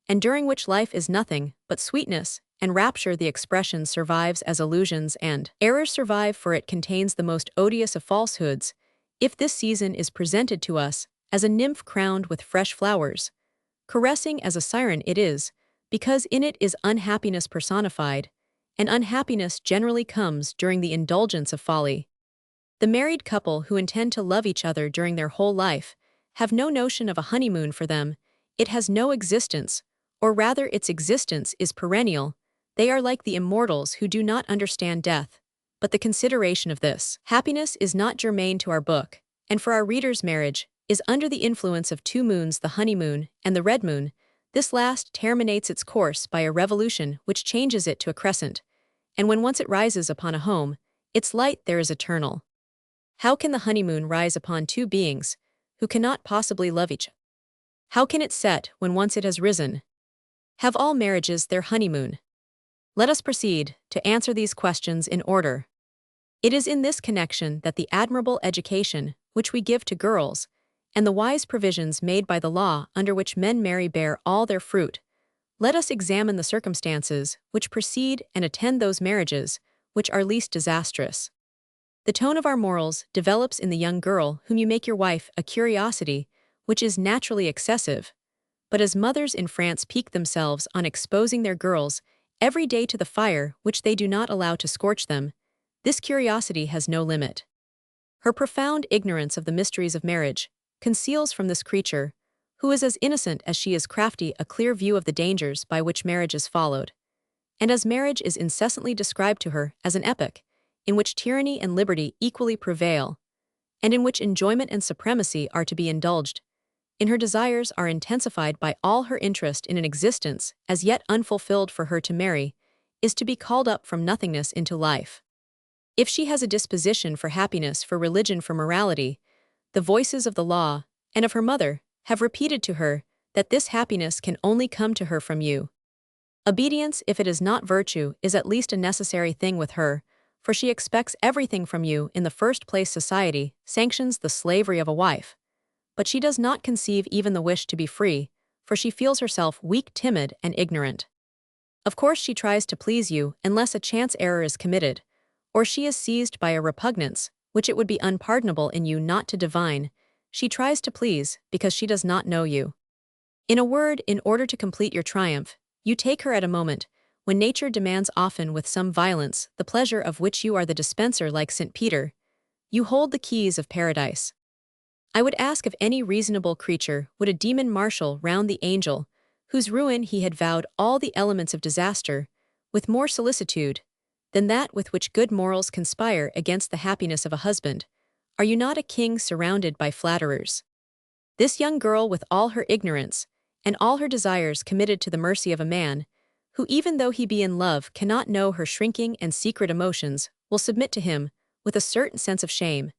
and during which life is nothing but sweetness and rapture. The expression survives as illusions and errors survive, for it contains the most odious of falsehoods. If this season is presented to us as a nymph crowned with fresh flowers, caressing as a siren, it is because in it is unhappiness personified, and unhappiness generally comes during the indulgence of folly. The married couple who intend to love each other during their whole life have no notion of a honeymoon. For them, it has no existence, or rather its existence is perennial. They are like the immortals who do not understand death. But the consideration of this happiness is not germane to our book, and for our readers' marriage is under the influence of two moons, the honeymoon and the red moon. This last terminates its course by a revolution which changes it to a crescent, and when once it rises upon a home, its light there is eternal. How can the honeymoon rise upon two beings who cannot possibly love each other? How can it set when once it has risen? Have all marriages their honeymoon? Let us proceed to answer these questions in order. It is in this connection that the admirable education which we give to girls, and the wise provisions made by the law under which men marry, bear all their fruit. Let us examine the circumstances which precede and attend those marriages which are least disastrous. The tone of our morals develops in the young girl whom you make your wife a curiosity which is naturally excessive, but as mothers in France pique themselves on exposing their girls every day to the fire which they do not allow to scorch them, this curiosity has no limit. Her profound ignorance of the mysteries of marriage conceals from this creature, who is as innocent as she is crafty, a clear view of the dangers by which marriage is followed. And as marriage is incessantly described to her as an epoch, in which tyranny and liberty equally prevail, and in which enjoyment and supremacy are to be indulged, in her desires are intensified by all her interest in an existence as yet unfulfilled. For her to marry is to be called up from nothingness into life. If she has a disposition for happiness, for religion, for morality, the voices of the law and of her mother have repeated to her that this happiness can only come to her from you. Obedience, if it is not virtue, is at least a necessary thing with her, for she expects everything from you. In the first place, society sanctions the slavery of a wife, but she does not conceive even the wish to be free, for she feels herself weak, timid, and ignorant. Of course she tries to please you unless a chance error is committed, or she is seized by a repugnance which it would be unpardonable in you not to divine. She tries to please because she does not know you. In a word, in order to complete your triumph, you take her at a moment when nature demands, often with some violence, the pleasure of which you are the dispenser. Like St. Peter, you hold the keys of paradise. I would ask if any reasonable creature would a demon marshal round the angel, whose ruin he had vowed all the elements of disaster, with more solicitude than that with which good morals conspire against the happiness of a husband. Are you not a king surrounded by flatterers? This young girl, with all her ignorance, and all her desires committed to the mercy of a man, who even though he be in love cannot know her shrinking and secret emotions, will submit to him with a certain sense of shame,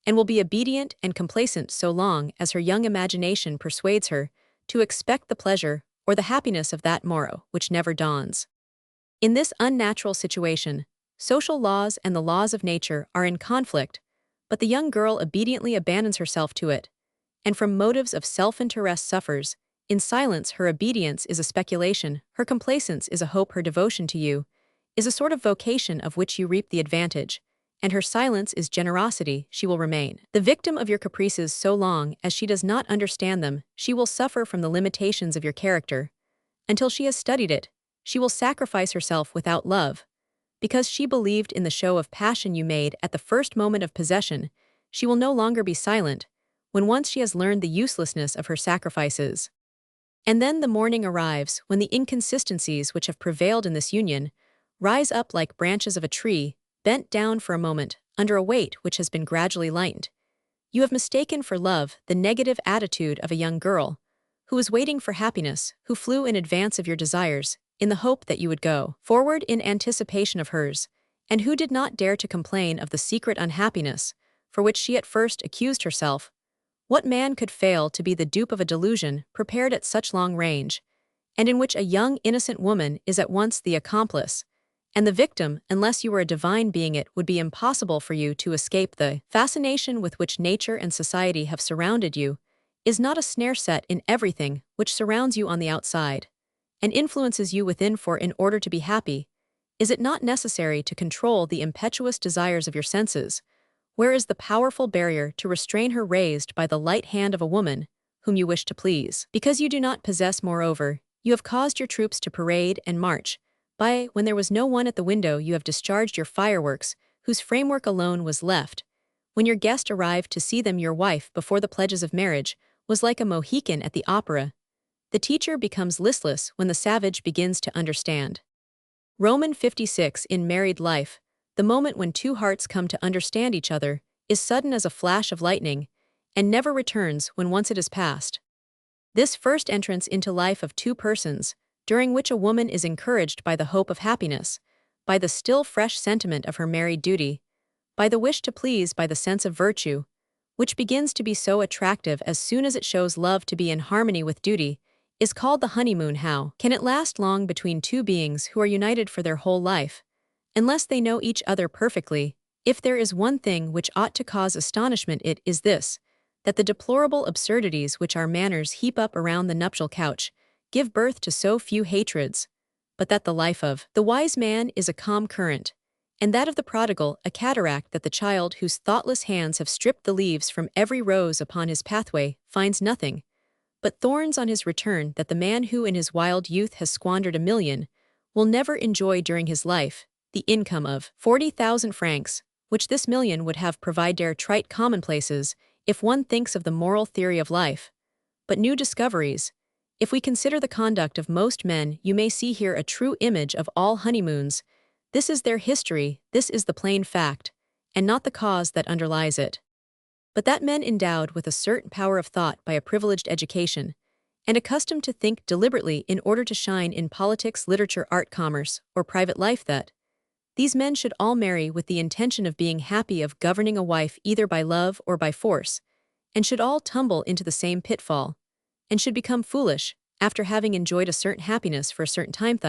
and will be obedient and complacent so long as her young imagination persuades her to expect the pleasure or the happiness of that morrow which never dawns. In this unnatural situation, social laws and the laws of nature are in conflict, but the young girl obediently abandons herself to it, and from motives of self-interest suffers. In silence her obedience is a speculation, her complacence is a hope, her devotion to you is a sort of vocation of which you reap the advantage, and her silence is generosity. She will remain the victim of your caprices so long as she does not understand them. She will suffer from the limitations of your character. Until she has studied it, she will sacrifice herself without love. Because she believed in the show of passion you made at the first moment of possession, she will no longer be silent. when once she has learned the uselessness of her sacrifices. And then the morning arrives when the inconsistencies which have prevailed in this union rise up like branches of a tree, bent down for a moment under a weight which has been gradually lightened. You have mistaken for love the negative attitude of a young girl, who was waiting for happiness, who flew in advance of your desires, in the hope that you would go forward in anticipation of hers, and who did not dare to complain of the secret unhappiness, for which she at first accused herself. What man could fail to be the dupe of a delusion prepared at such long range, and in which a young innocent woman is at once the accomplice and the victim? Unless you were a divine being, it would be impossible for you to escape the fascination with which nature and society have surrounded you. Is not a snare set in everything which surrounds you on the outside, and influences you within? For in order to be happy, is it not necessary to control the impetuous desires of your senses? Where is the powerful barrier to restrain her raised by the light hand of a woman whom you wish to please? Because you do not possess, moreover, you have caused your troops to parade and march. When there was no one at the window, you have discharged your fireworks, whose framework alone was left. When your guest arrived to see them, your wife, before the pledges of marriage, was like a Mohican at the opera. The teacher becomes listless when the savage begins to understand. Roman 56. In married life, the moment when two hearts come to understand each other is sudden as a flash of lightning, and never returns when once it is past. This first entrance into life of two persons, during which a woman is encouraged by the hope of happiness, by the still fresh sentiment of her married duty, by the wish to please, by the sense of virtue, which begins to be so attractive as soon as it shows love to be in harmony with duty, is called the honeymoon. How can it last long between two beings who are united for their whole life, unless they know each other perfectly? If there is one thing which ought to cause astonishment, it is this, that the deplorable absurdities which our manners heap up around the nuptial couch give birth to so few hatreds, but that the life of the wise man is a calm current, and that of the prodigal a cataract, that the child whose thoughtless hands have stripped the leaves from every rose upon his pathway finds nothing but thorns on his return, that the man who in his wild youth has squandered 1,000,000 will never enjoy during his life the income of 40,000 francs, which this million would have provided. Trite commonplaces, if one thinks of the moral theory of life, but new discoveries. If we consider the conduct of most men, you may see here a true image of all honeymoons. This is their history, this is the plain fact, and not the cause that underlies it. But that men endowed with a certain power of thought by a privileged education, and accustomed to think deliberately in order to shine in politics, literature, art, commerce, or private life, that these men should all marry with the intention of being happy, of governing a wife either by love or by force, and should all tumble into the same pitfall, and should become foolish, after having enjoyed a certain happiness for a certain time,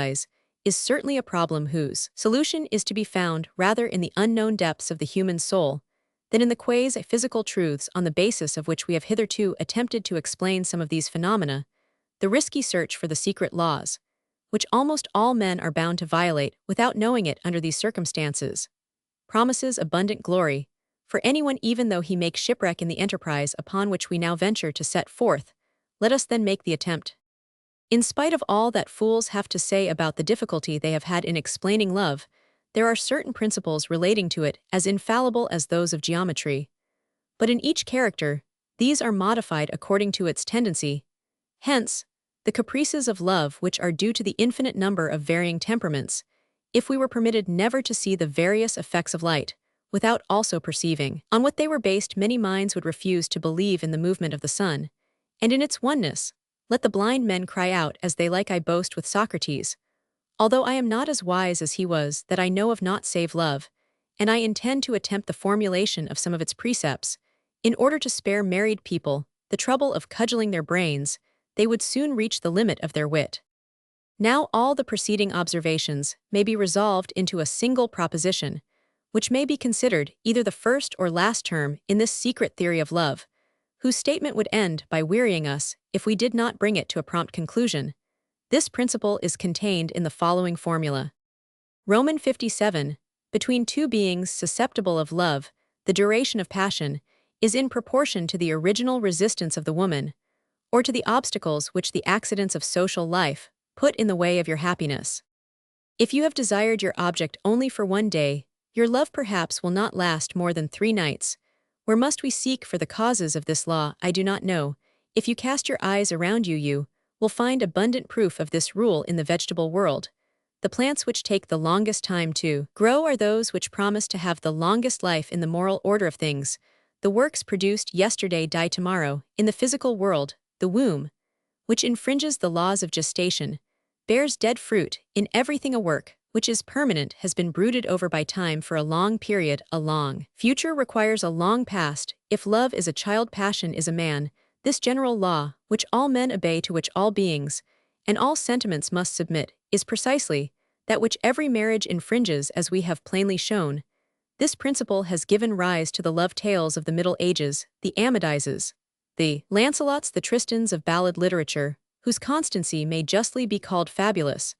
is certainly a problem whose solution is to be found rather in the unknown depths of the human soul than in the quasi-physical truths on the basis of which we have hitherto attempted to explain some of these phenomena. The risky search for the secret laws, which almost all men are bound to violate without knowing it under these circumstances, promises abundant glory for anyone, even though he make shipwreck in the enterprise upon which we now venture to set forth. Let us then make the attempt. In spite of all that fools have to say about the difficulty they have had in explaining love, there are certain principles relating to it as infallible as those of geometry. But in each character, these are modified according to its tendency. Hence, the caprices of love, which are due to the infinite number of varying temperaments, if we were permitted never to see the various effects of light, without also perceiving on what they were based, many minds would refuse to believe in the movement of the sun, and in its oneness. Let the blind men cry out as they like. I boast with Socrates, although I am not as wise as he was, that I know of naught save love, and I intend to attempt the formulation of some of its precepts, in order to spare married people the trouble of cudgeling their brains. They would soon reach the limit of their wit. Now all the preceding observations may be resolved into a single proposition, which may be considered either the first or last term in this secret theory of love, whose statement would end by wearying us if we did not bring it to a prompt conclusion. This principle is contained in the following formula. Roman 57. Between two beings susceptible of love, the duration of passion is in proportion to the original resistance of the woman, or to the obstacles which the accidents of social life put in the way of your happiness. If you have desired your object only for one day, your love perhaps will not last more than 3 nights, Where must we seek for the causes of this law? I do not know. If you cast your eyes around you, you will find abundant proof of this rule in the vegetable world. The plants which take the longest time to grow are those which promise to have the longest life in the moral order of things. The works produced yesterday die tomorrow. In the physical world, the womb, which infringes the laws of gestation, bears dead fruit. In everything a work, which is permanent, has been brooded over by time for a long period. A long future requires a long past. If love is a child, passion is a man. This general law, which all men obey, to which all beings and all sentiments must submit, is precisely that which every marriage infringes, as we have plainly shown. This principle has given rise to the love tales of the Middle Ages, the Amadises, the Lancelots, the Tristans of ballad literature, whose constancy may justly be called fabulous,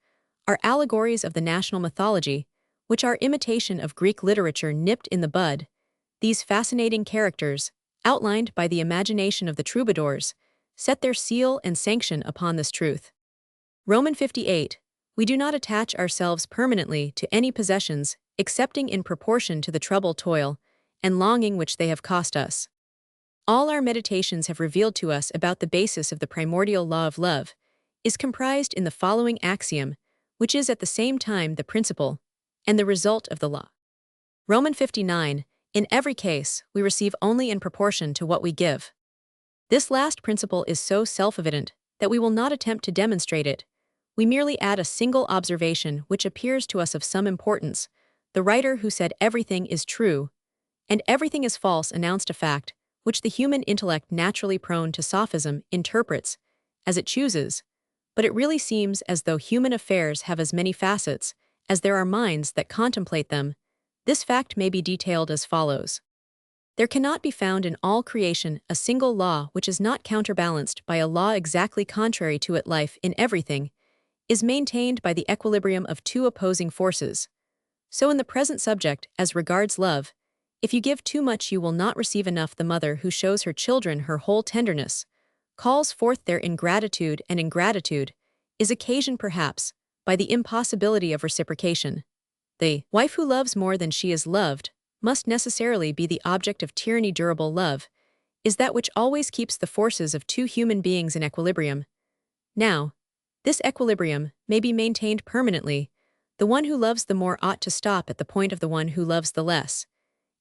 are allegories of the national mythology, which are imitation of Greek literature nipped in the bud. These fascinating characters, outlined by the imagination of the troubadours, set their seal and sanction upon this truth. Roman 58. We do not attach ourselves permanently to any possessions, excepting in proportion to the trouble, toil, and longing which they have cost us. All our meditations have revealed to us about the basis of the primordial law of love, is comprised in the following axiom, which is at the same time the principle and the result of the law. Roman 59. In every case, we receive only in proportion to what we give. This last principle is so self-evident that we will not attempt to demonstrate it. We merely add a single observation which appears to us of some importance. The writer who said everything is true and everything is false announced a fact which the human intellect, naturally prone to sophism, interprets as it chooses, but it really seems as though human affairs have as many facets as there are minds that contemplate them. This fact may be detailed as follows. There cannot be found in all creation a single law which is not counterbalanced by a law exactly contrary to it. Life, in everything, is maintained by the equilibrium of two opposing forces. So in the present subject, as regards love, if you give too much you will not receive enough. The mother who shows her children her whole tenderness, calls forth their ingratitude, and ingratitude is occasioned perhaps by the impossibility of reciprocation. The wife who loves more than she is loved must necessarily be the object of tyranny. Durable love is that which always keeps the forces of two human beings in equilibrium. Now, this equilibrium may be maintained permanently. The one who loves the more ought to stop at the point of the one who loves the less.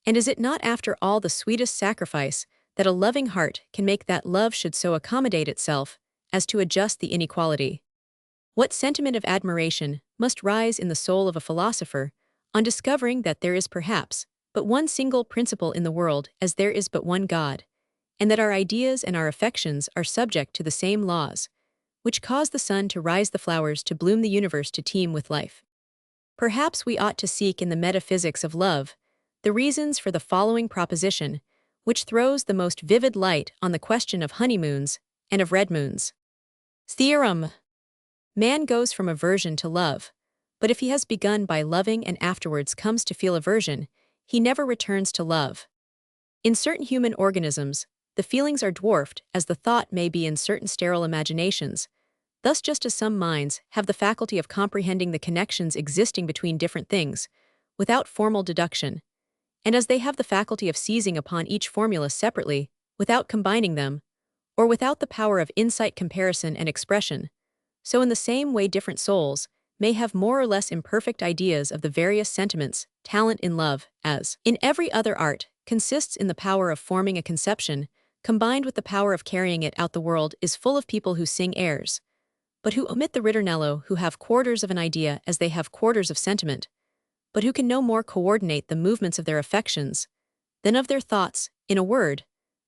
And is it not after all the sweetest sacrifice that a loving heart can make that love should so accommodate itself as to adjust the inequality? What sentiment of admiration must rise in the soul of a philosopher on discovering that there is perhaps but one single principle in the world, as there is but one God, and that our ideas and our affections are subject to the same laws, which cause the sun to rise, the flowers to bloom, the universe to teem with life. Perhaps we ought to seek in the metaphysics of love the reasons for the following proposition, which throws the most vivid light on the question of honeymoons and of red moons. Theorem. Man goes from aversion to love, but if he has begun by loving and afterwards comes to feel aversion, he never returns to love. In certain human organisms, the feelings are dwarfed as the thought may be in certain sterile imaginations. Thus, just as some minds have the faculty of comprehending the connections existing between different things without formal deduction, and as they have the faculty of seizing upon each formula separately without combining them, or without the power of insight, comparison, and expression, so in the same way different souls may have more or less imperfect ideas of the various sentiments. Talent in love, as in every other art, consists in the power of forming a conception, combined with the power of carrying it out. The world is full of people who sing airs, but who omit the ritornello, who have quarters of an idea as they have quarters of sentiment, but who can no more coordinate the movements of their affections than of their thoughts. In a word,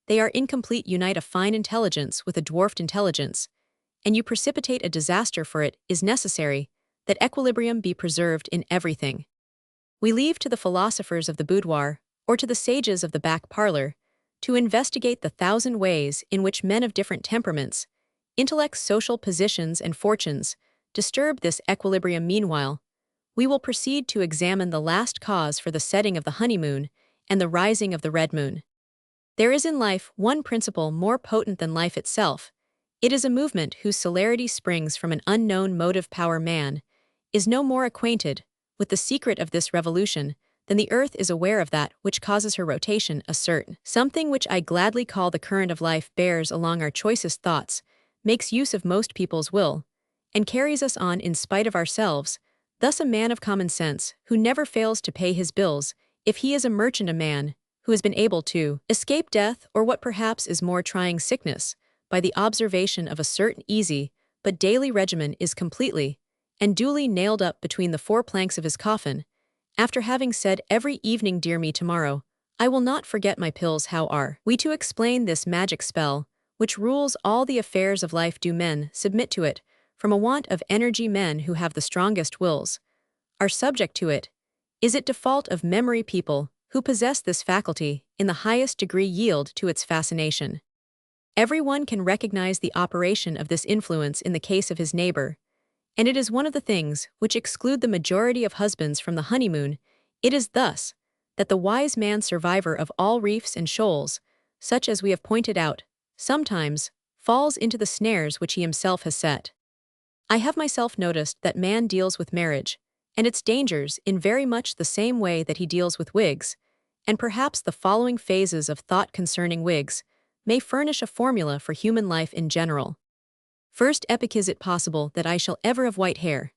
they are incomplete. Unite a fine intelligence with a dwarfed intelligence, and you precipitate a disaster. For it is necessary that equilibrium be preserved in everything. We leave to the philosophers of the boudoir, or to the sages of the back parlor, to investigate the thousand ways in which men of different temperaments, intellects, social positions, and fortunes disturb this equilibrium. Meanwhile, we will proceed to examine the last cause for the setting of the honeymoon and the rising of the red moon. There is in life one principle more potent than life itself. It is a movement whose celerity springs from an unknown motive power. Man is no more acquainted with the secret of this revolution then the earth is aware of that which causes her rotation a certain something which I gladly call the current of life bears along our choicest thoughts, makes use of most people's will, and carries us on in spite of ourselves. Thus a man of common sense, who never fails to pay his bills, if he is a merchant, a man who has been able to escape death, or what perhaps is more trying, sickness, by the observation of a certain easy but daily regimen, is completely and duly nailed up between the four planks of his coffin, after having said every evening, "Dear me, tomorrow I will not forget my pills." How are we to explain this magic spell, which rules all the affairs of life? Do men submit to it from a want of energy? Men who have the strongest wills are subject to it. Is it default of memory? People who possess this faculty in the highest degree yield to its fascination. Everyone can recognize the operation of this influence in the case of his neighbor, and it is one of the things which exclude the majority of husbands from the honeymoon. It is thus that the wise man, survivor of all reefs and shoals, such as we have pointed out, sometimes falls into the snares which he himself has set. I have myself noticed that man deals with marriage and its dangers in very much the same way that he deals with wigs, and perhaps the following phases of thought concerning wigs may furnish a formula for human life in general. First epoch: is it possible that I shall ever have white hair?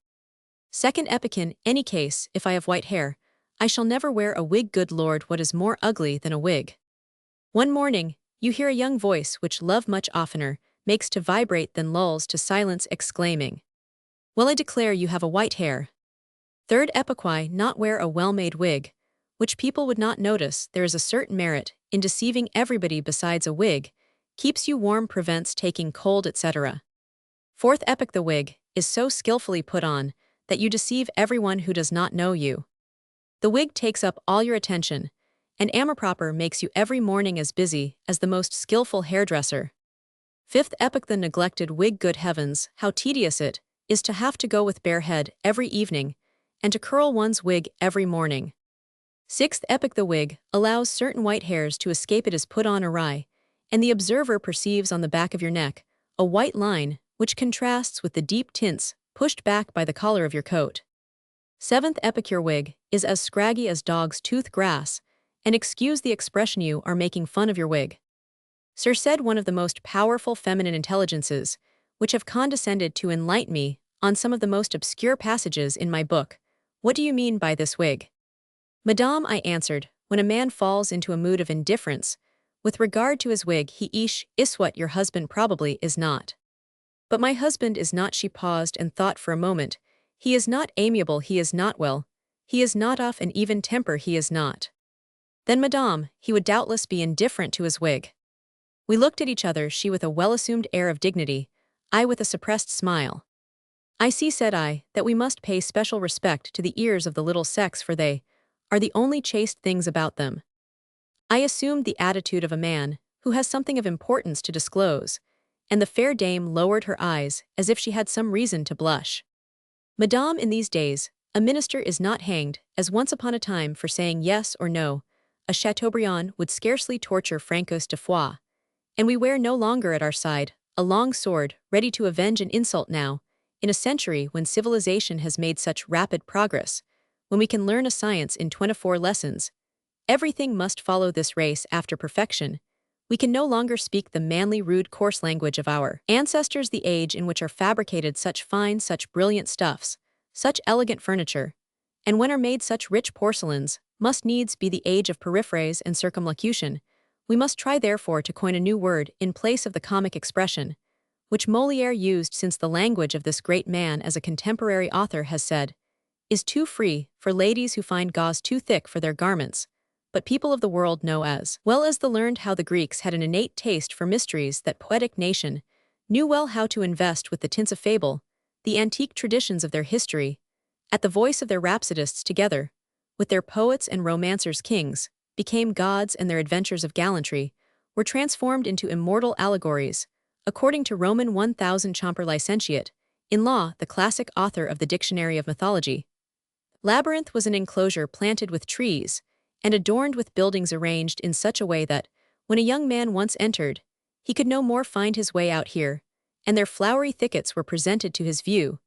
Second epoch: in any case, if I have white hair, I shall never wear a wig. Good Lord, what is more ugly than a wig? One morning, you hear a young voice which love much oftener makes to vibrate than lulls to silence, exclaiming, "Well, I declare you have a white hair." Third epoch: why not wear a well-made wig, which people would not notice? There is a certain merit in deceiving everybody. Besides, a wig keeps you warm, prevents taking cold, etc. Fourth epoch: the wig is so skillfully put on that you deceive everyone who does not know you. The wig takes up all your attention, and amour-propre makes you every morning as busy as the most skillful hairdresser. Fifth epoch: the neglected wig. Good heavens, how tedious it is to have to go with bare head every evening, and to curl one's wig every morning. Sixth epoch: the wig allows certain white hairs to escape. It is put on awry, and the observer perceives on the back of your neck a white line which contrasts with the deep tints pushed back by the collar of your coat. Seventh epoch: your wig is as scraggy as dog's tooth grass, and excuse the expression, you are making fun of your wig. Sir, said one of the most powerful feminine intelligences, which have condescended to enlighten me on some of the most obscure passages in my book, "What do you mean by this wig?" "Madame," I answered, "when a man falls into a mood of indifference with regard to his wig, he is what your husband probably is not." "But my husband is not." She paused and thought for a moment. "He is not amiable, he is not well, he is not of an even temper, he is not." "Then, madame, he would doubtless be indifferent to his wig." We looked at each other, she with a well-assumed air of dignity, I with a suppressed smile. "I see," said I, "that we must pay special respect to the ears of the little sex, for they are the only chaste things about them." I assumed the attitude of a man who has something of importance to disclose, and the fair dame lowered her eyes as if she had some reason to blush. "Madame, in these days, a minister is not hanged, as once upon a time, for saying yes or no. A Chateaubriand would scarcely torture Francos de Foix, and we wear no longer at our side a long sword ready to avenge an insult now, in a century when civilization has made such rapid progress, when we can learn a science in 24 lessons. Everything must follow this race after perfection. We can no longer speak the manly, rude, coarse language of our ancestors, the age in which are fabricated such fine, such brilliant stuffs, such elegant furniture, and when are made such rich porcelains, must needs be the age of periphrase and circumlocution. We must try therefore to coin a new word in place of the comic expression, which Molière used, since the language of this great man, as a contemporary author has said, is too free for ladies who find gauze too thick for their garments. But people of the world know as well as the learned how the Greeks had an innate taste for mysteries. That poetic nation knew well how to invest with the tints of fable the antique traditions of their history. At the voice of their rhapsodists, together with their poets and romancers, kings became gods, and their adventures of gallantry were transformed into immortal allegories, according to Roman 1000 Champer Licentiate, in law, the classic author of the Dictionary of Mythology. Labyrinth was an enclosure planted with trees and adorned with buildings arranged in such a way that, when a young man once entered, he could no more find his way out here, and their flowery thickets were presented to his view.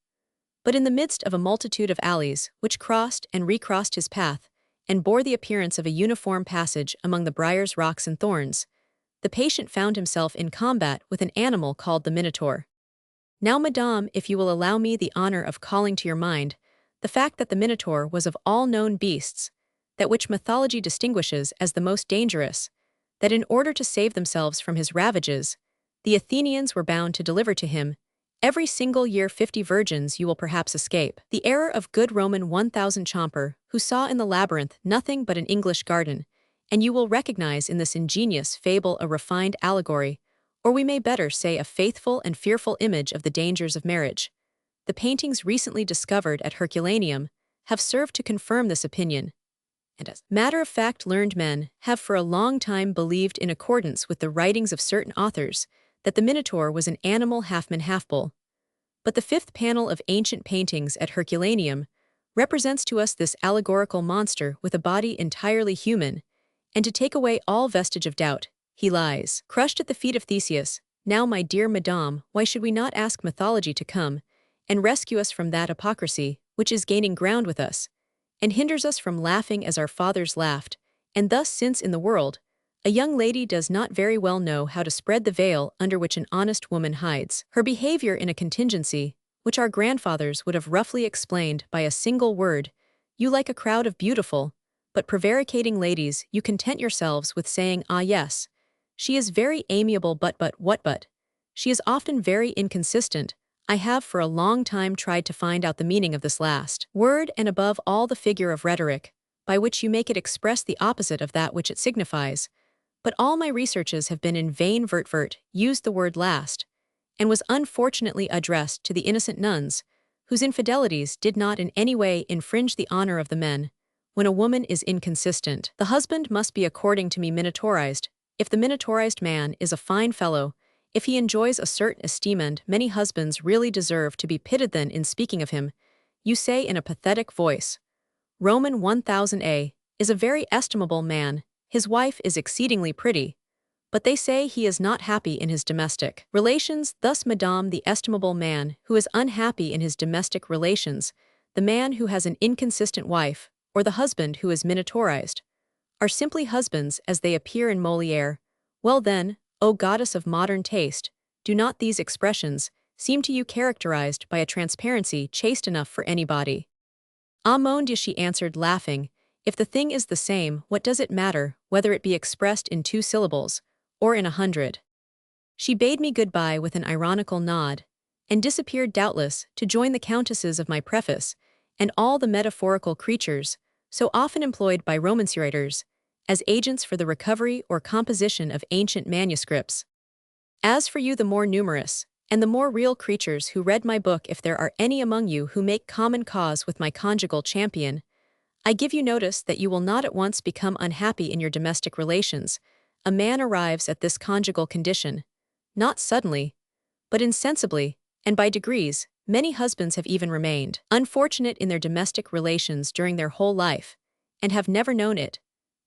But in the midst of a multitude of alleys which crossed and recrossed his path, and bore the appearance of a uniform passage among the briars, rocks, and thorns, the patient found himself in combat with an animal called the Minotaur. Now, madame, if you will allow me the honor of calling to your mind the fact that the Minotaur was of all known beasts, that which mythology distinguishes as the most dangerous, that in order to save themselves from his ravages, the Athenians were bound to deliver to him every single year 50 virgins. You will perhaps escape the error of good Roman 1000 Chomper, who saw in the labyrinth nothing but an English garden, and you will recognize in this ingenious fable a refined allegory, or we may better say a faithful and fearful image of the dangers of marriage. The paintings recently discovered at Herculaneum have served to confirm this opinion, and as matter-of-fact learned men have for a long time believed in accordance with the writings of certain authors that the Minotaur was an animal half-man half-bull. But the fifth panel of ancient paintings at Herculaneum represents to us this allegorical monster with a body entirely human, and to take away all vestige of doubt, he lies crushed at the feet of Theseus. Now, my dear madame, why should we not ask mythology to come and rescue us from that hypocrisy which is gaining ground with us, and hinders us from laughing as our fathers laughed, and thus since in the world a young lady does not very well know how to spread the veil under which an honest woman hides her behavior in a contingency which our grandfathers would have roughly explained by a single word, you like a crowd of beautiful but prevaricating ladies, you content yourselves with saying, ah yes, she is very amiable but what but? She is often very inconsistent. I have for a long time tried to find out the meaning of this last word, and above all the figure of rhetoric, by which you make it express the opposite of that which it signifies. But all my researches have been in vain. Vert used the word last, and was unfortunately addressed to the innocent nuns, whose infidelities did not in any way infringe the honor of the men. When a woman is inconsistent, the husband must be according to me minotaurized. If the minotaurized man is a fine fellow, if he enjoys a certain esteem, and many husbands really deserve to be pitied, then in speaking of him, you say in a pathetic voice, Roman 1000a is a very estimable man, his wife is exceedingly pretty, but they say he is not happy in his domestic relations. Thus, madame, the estimable man who is unhappy in his domestic relations, the man who has an inconsistent wife, or the husband who is minotaurized, are simply husbands as they appear in Molière. Well then, O goddess of modern taste, do not these expressions seem to you characterized by a transparency chaste enough for anybody? Ah, mon Dieu, she answered, laughing, if the thing is the same, what does it matter whether it be expressed in 2 syllables or in 100? She bade me goodbye with an ironical nod, and disappeared doubtless to join the countesses of my preface and all the metaphorical creatures so often employed by romancerators as agents for the recovery or composition of ancient manuscripts. As for you, the more numerous and the more real creatures who read my book, if there are any among you who make common cause with my conjugal champion, I give you notice that you will not at once become unhappy in your domestic relations. A man arrives at this conjugal condition, not suddenly, but insensibly, and by degrees. Many husbands have even remained unfortunate in their domestic relations during their whole life, and have never known it.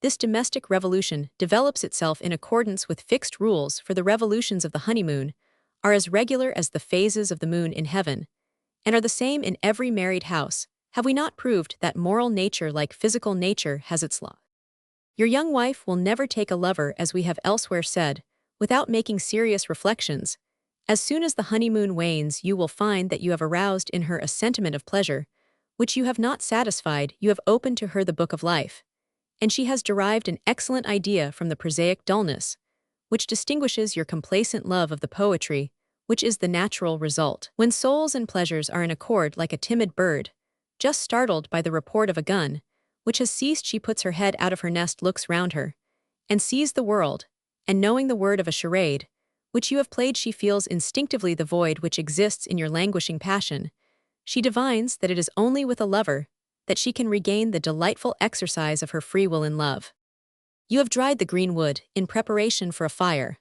This domestic revolution develops itself in accordance with fixed rules, for the revolutions of the honeymoon are as regular as the phases of the moon in heaven, and are the same in every married house. Have we not proved that moral nature, like physical nature, has its law? Your young wife will never take a lover, as we have elsewhere said, without making serious reflections. As soon as the honeymoon wanes, you will find that you have aroused in her a sentiment of pleasure, which you have not satisfied. You have opened to her the book of life, and she has derived an excellent idea from the prosaic dullness, which distinguishes your complacent love of the poetry, which is the natural result. When souls and pleasures are in accord, like a timid bird, just startled by the report of a gun, which has ceased, she puts her head out of her nest, looks round her, and sees the world, and knowing the word of a charade, which you have played, she feels instinctively the void which exists in your languishing passion. She divines that it is only with a lover that she can regain the delightful exercise of her free will in love. You have dried the green wood in preparation for a fire.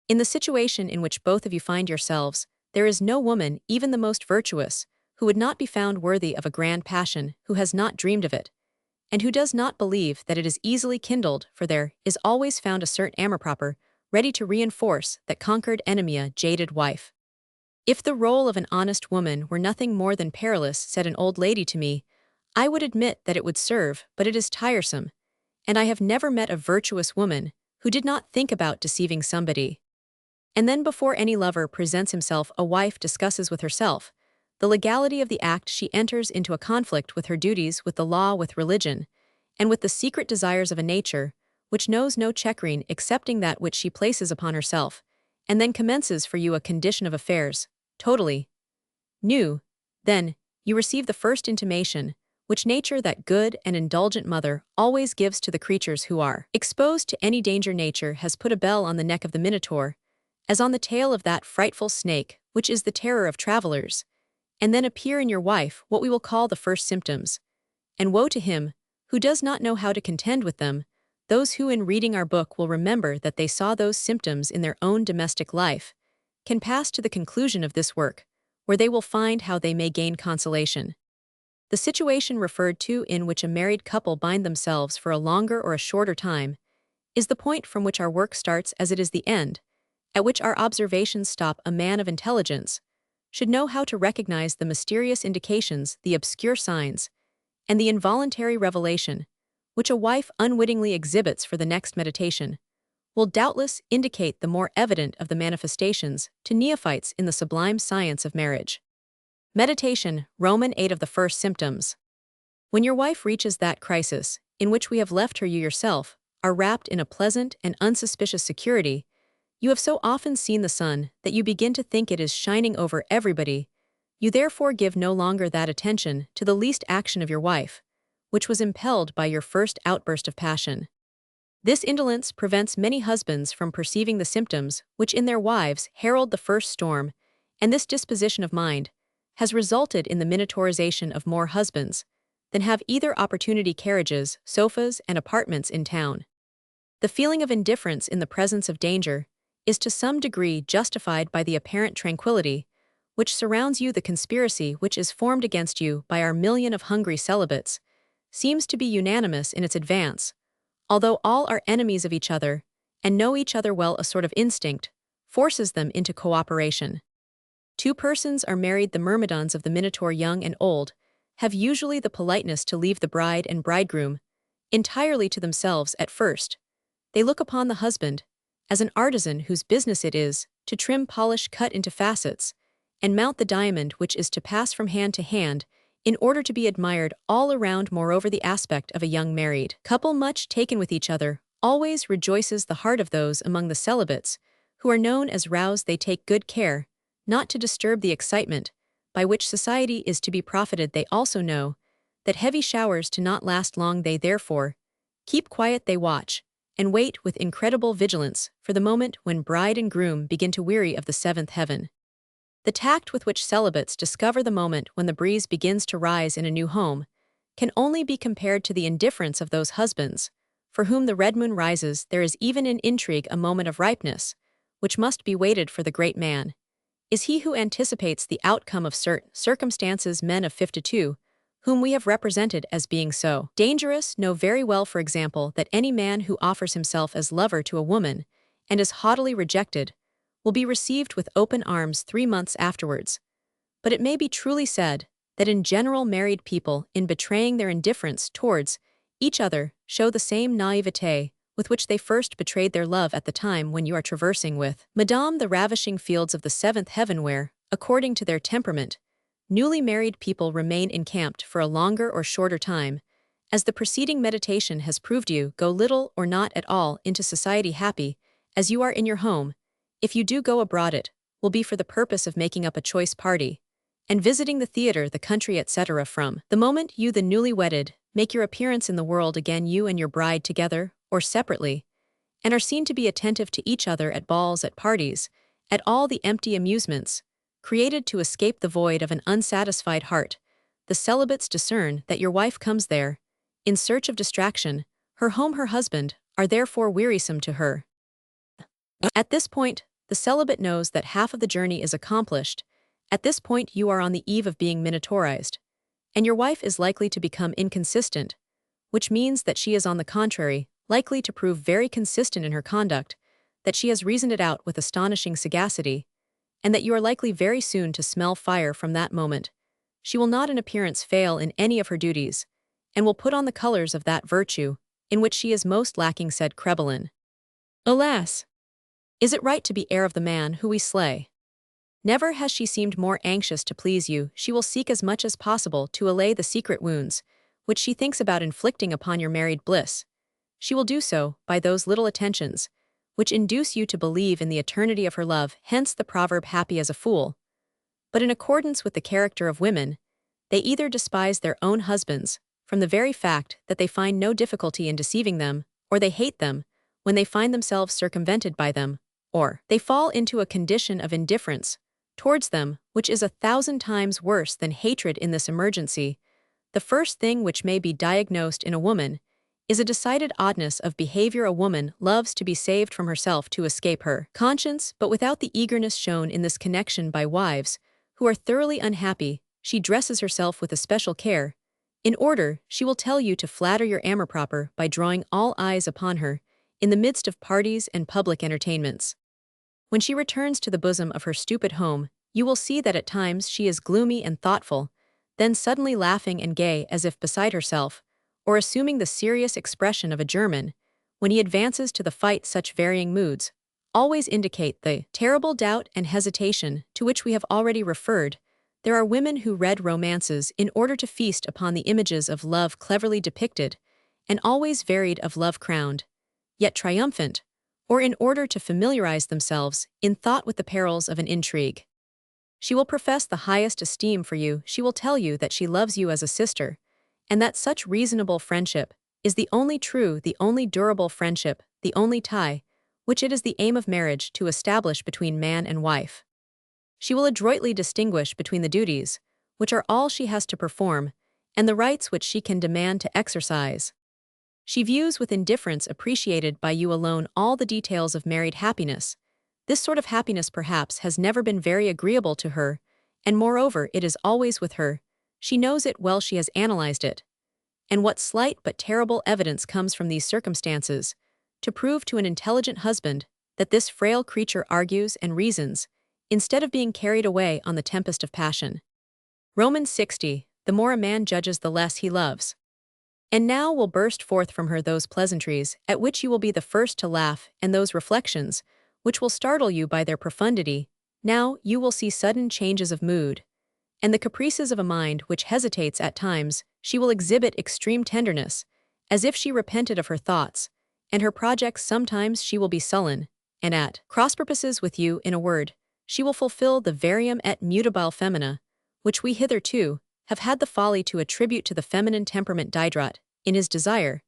In the situation in which both of you find yourselves, there is no woman, even the most virtuous, who would not be found worthy of a grand passion, who has not dreamed of it, and who does not believe that it is easily kindled, for there is always found a certain amour-propre, ready to reinforce that conquered enemy, a jaded wife. If the role of an honest woman were nothing more than perilous, said an old lady to me, I would admit that it would serve, but it is tiresome, and I have never met a virtuous woman who did not think about deceiving somebody. And then before any lover presents himself, a wife discusses with herself the legality of the act. She enters into a conflict with her duties, with the law, with religion, and with the secret desires of a nature which knows no checkering excepting that which she places upon herself, and then commences for you a condition of affairs, totally new. Then, you receive the first intimation, which nature, that good and indulgent mother, always gives to the creatures who are exposed to any danger. Nature has put a bell on the neck of the minotaur, as on the tail of that frightful snake, which is the terror of travelers, and then appear in your wife what we will call the first symptoms. And woe to him who does not know how to contend with them. Those who in reading our book will remember that they saw those symptoms in their own domestic life, can pass to the conclusion of this work, where they will find how they may gain consolation. The situation referred to, in which a married couple bind themselves for a longer or a shorter time, is the point from which our work starts, as it is the end, at which our observations stop. A man of intelligence should know how to recognize the mysterious indications, the obscure signs, and the involuntary revelation, which a wife unwittingly exhibits for the next meditation, will doubtless indicate the more evident of the manifestations to neophytes in the sublime science of marriage. Meditation, Roman 8 of the first symptoms. When your wife reaches that crisis, in which we have left her, you yourself are wrapped in a pleasant and unsuspicious security. You have so often seen the sun that you begin to think it is shining over everybody. You therefore give no longer that attention to the least action of your wife, which was impelled by your first outburst of passion. This indolence prevents many husbands from perceiving the symptoms which in their wives herald the first storm, and this disposition of mind has resulted in the minotaurization of more husbands than have either opportunity carriages, sofas, and apartments in town. The feeling of indifference in the presence of danger is to some degree justified by the apparent tranquility which surrounds you. The conspiracy which is formed against you by our million of hungry celibates seems to be unanimous in its advance, although all are enemies of each other and know each other well. A sort of instinct forces them into cooperation. Two persons are married. The myrmidons of the minotaur, young and old, have usually the politeness to leave the bride and bridegroom entirely to themselves at first. They look upon the husband as an artisan whose business it is to trim, polish, cut into facets, and mount the diamond which is to pass from hand to hand in order to be admired all around. Moreover, the aspect of a young married couple much taken with each other always rejoices the heart of those among the celibates who are known as roused. They take good care not to disturb the excitement by which society is to be profited. They also know that heavy showers do not last long. They therefore keep quiet. They watch and wait with incredible vigilance for the moment when bride and groom begin to weary of the seventh heaven. The tact with which celibates discover the moment when the breeze begins to rise in a new home can only be compared to the indifference of those husbands for whom the red moon rises. There is even in intrigue a moment of ripeness, which must be waited for. The great man is he who anticipates the outcome of certain circumstances. Men of 52, whom we have represented as being so dangerous, know very well, for example, that any man who offers himself as lover to a woman and is haughtily rejected will be received with open arms 3 months afterwards. But it may be truly said that in general married people, in betraying their indifference towards each other, show the same naivete with which they first betrayed their love at the time when you are traversing with Madame the ravishing fields of the seventh heaven, where, according to their temperament, newly married people remain encamped for a longer or shorter time. As the preceding meditation has proved, you go little or not at all into society. Happy as you are in your home, if you do go abroad, it will be for the purpose of making up a choice party and visiting the theater, the country, etc. From the moment you, the newly wedded, make your appearance in the world again, you and your bride together or separately, and are seen to be attentive to each other at balls, at parties, at all the empty amusements created to escape the void of an unsatisfied heart, the celibates discern that your wife comes there in search of distraction. Her home, her husband, are therefore wearisome to her. At this point, the celibate knows that half of the journey is accomplished. At this point, you are on the eve of being minotaurized, and your wife is likely to become inconsistent, which means that she is, on the contrary, likely to prove very consistent in her conduct, that she has reasoned it out with astonishing sagacity, and that you are likely very soon to smell fire from that moment. she will not in appearance fail in any of her duties, and will put on the colors of that virtue, in which she is most lacking, said Crebelin. Alas! Is it right to be heir of the man who we slay? Never has she seemed more anxious to please you. She will seek as much as possible to allay the secret wounds, which she thinks about inflicting upon your married bliss. She will do so by those little attentions, which induce you to believe in the eternity of her love, hence the proverb happy as a fool. But in accordance with the character of women, they either despise their own husbands, from the very fact that they find no difficulty in deceiving them, or they hate them, when they find themselves circumvented by them, or they fall into a condition of indifference towards them, which is 1,000 times worse than hatred in this emergency. The first thing which may be diagnosed in a woman is a decided oddness of behavior. A woman loves to be saved from herself to escape her conscience, but without the eagerness shown in this connection by wives who are thoroughly unhappy. She dresses herself with especial care. In order, she will tell you to flatter your amour propre by drawing all eyes upon her in the midst of parties and public entertainments. When she returns to the bosom of her stupid home, you will see that at times she is gloomy and thoughtful, then suddenly laughing and gay as if beside herself, or assuming the serious expression of a German. When he advances to the fight, such varying moods always indicate the terrible doubt and hesitation to which we have already referred. There are women who read romances in order to feast upon the images of love cleverly depicted, and always varied of love crowned, yet triumphant, or in order to familiarize themselves in thought with the perils of an intrigue. She will profess the highest esteem for you. She will tell you that she loves you as a sister, and that such reasonable friendship is the only true, the only durable friendship, the only tie, which it is the aim of marriage to establish between man and wife. She will adroitly distinguish between the duties, which are all she has to perform, and the rights which she can demand to exercise. She views with indifference appreciated by you alone all the details of married happiness. This sort of happiness perhaps has never been very agreeable to her, and moreover it is always with her. She knows it well, she has analyzed it. And what slight but terrible evidence comes from these circumstances, to prove to an intelligent husband that this frail creature argues and reasons, instead of being carried away on the tempest of passion. Romans 60, the more a man judges the less he loves. And now will burst forth from her those pleasantries at which you will be the first to laugh, and those reflections which will startle you by their profundity. Now you will see sudden changes of mood, and the caprices of a mind which hesitates at times. She will exhibit extreme tenderness, as if she repented of her thoughts, and her projects. Sometimes she will be sullen, and at cross purposes with you. In a word, she will fulfill the varium et mutabile femina, which we hitherto have had the folly to attribute to the feminine temperament. Diderot, in his desire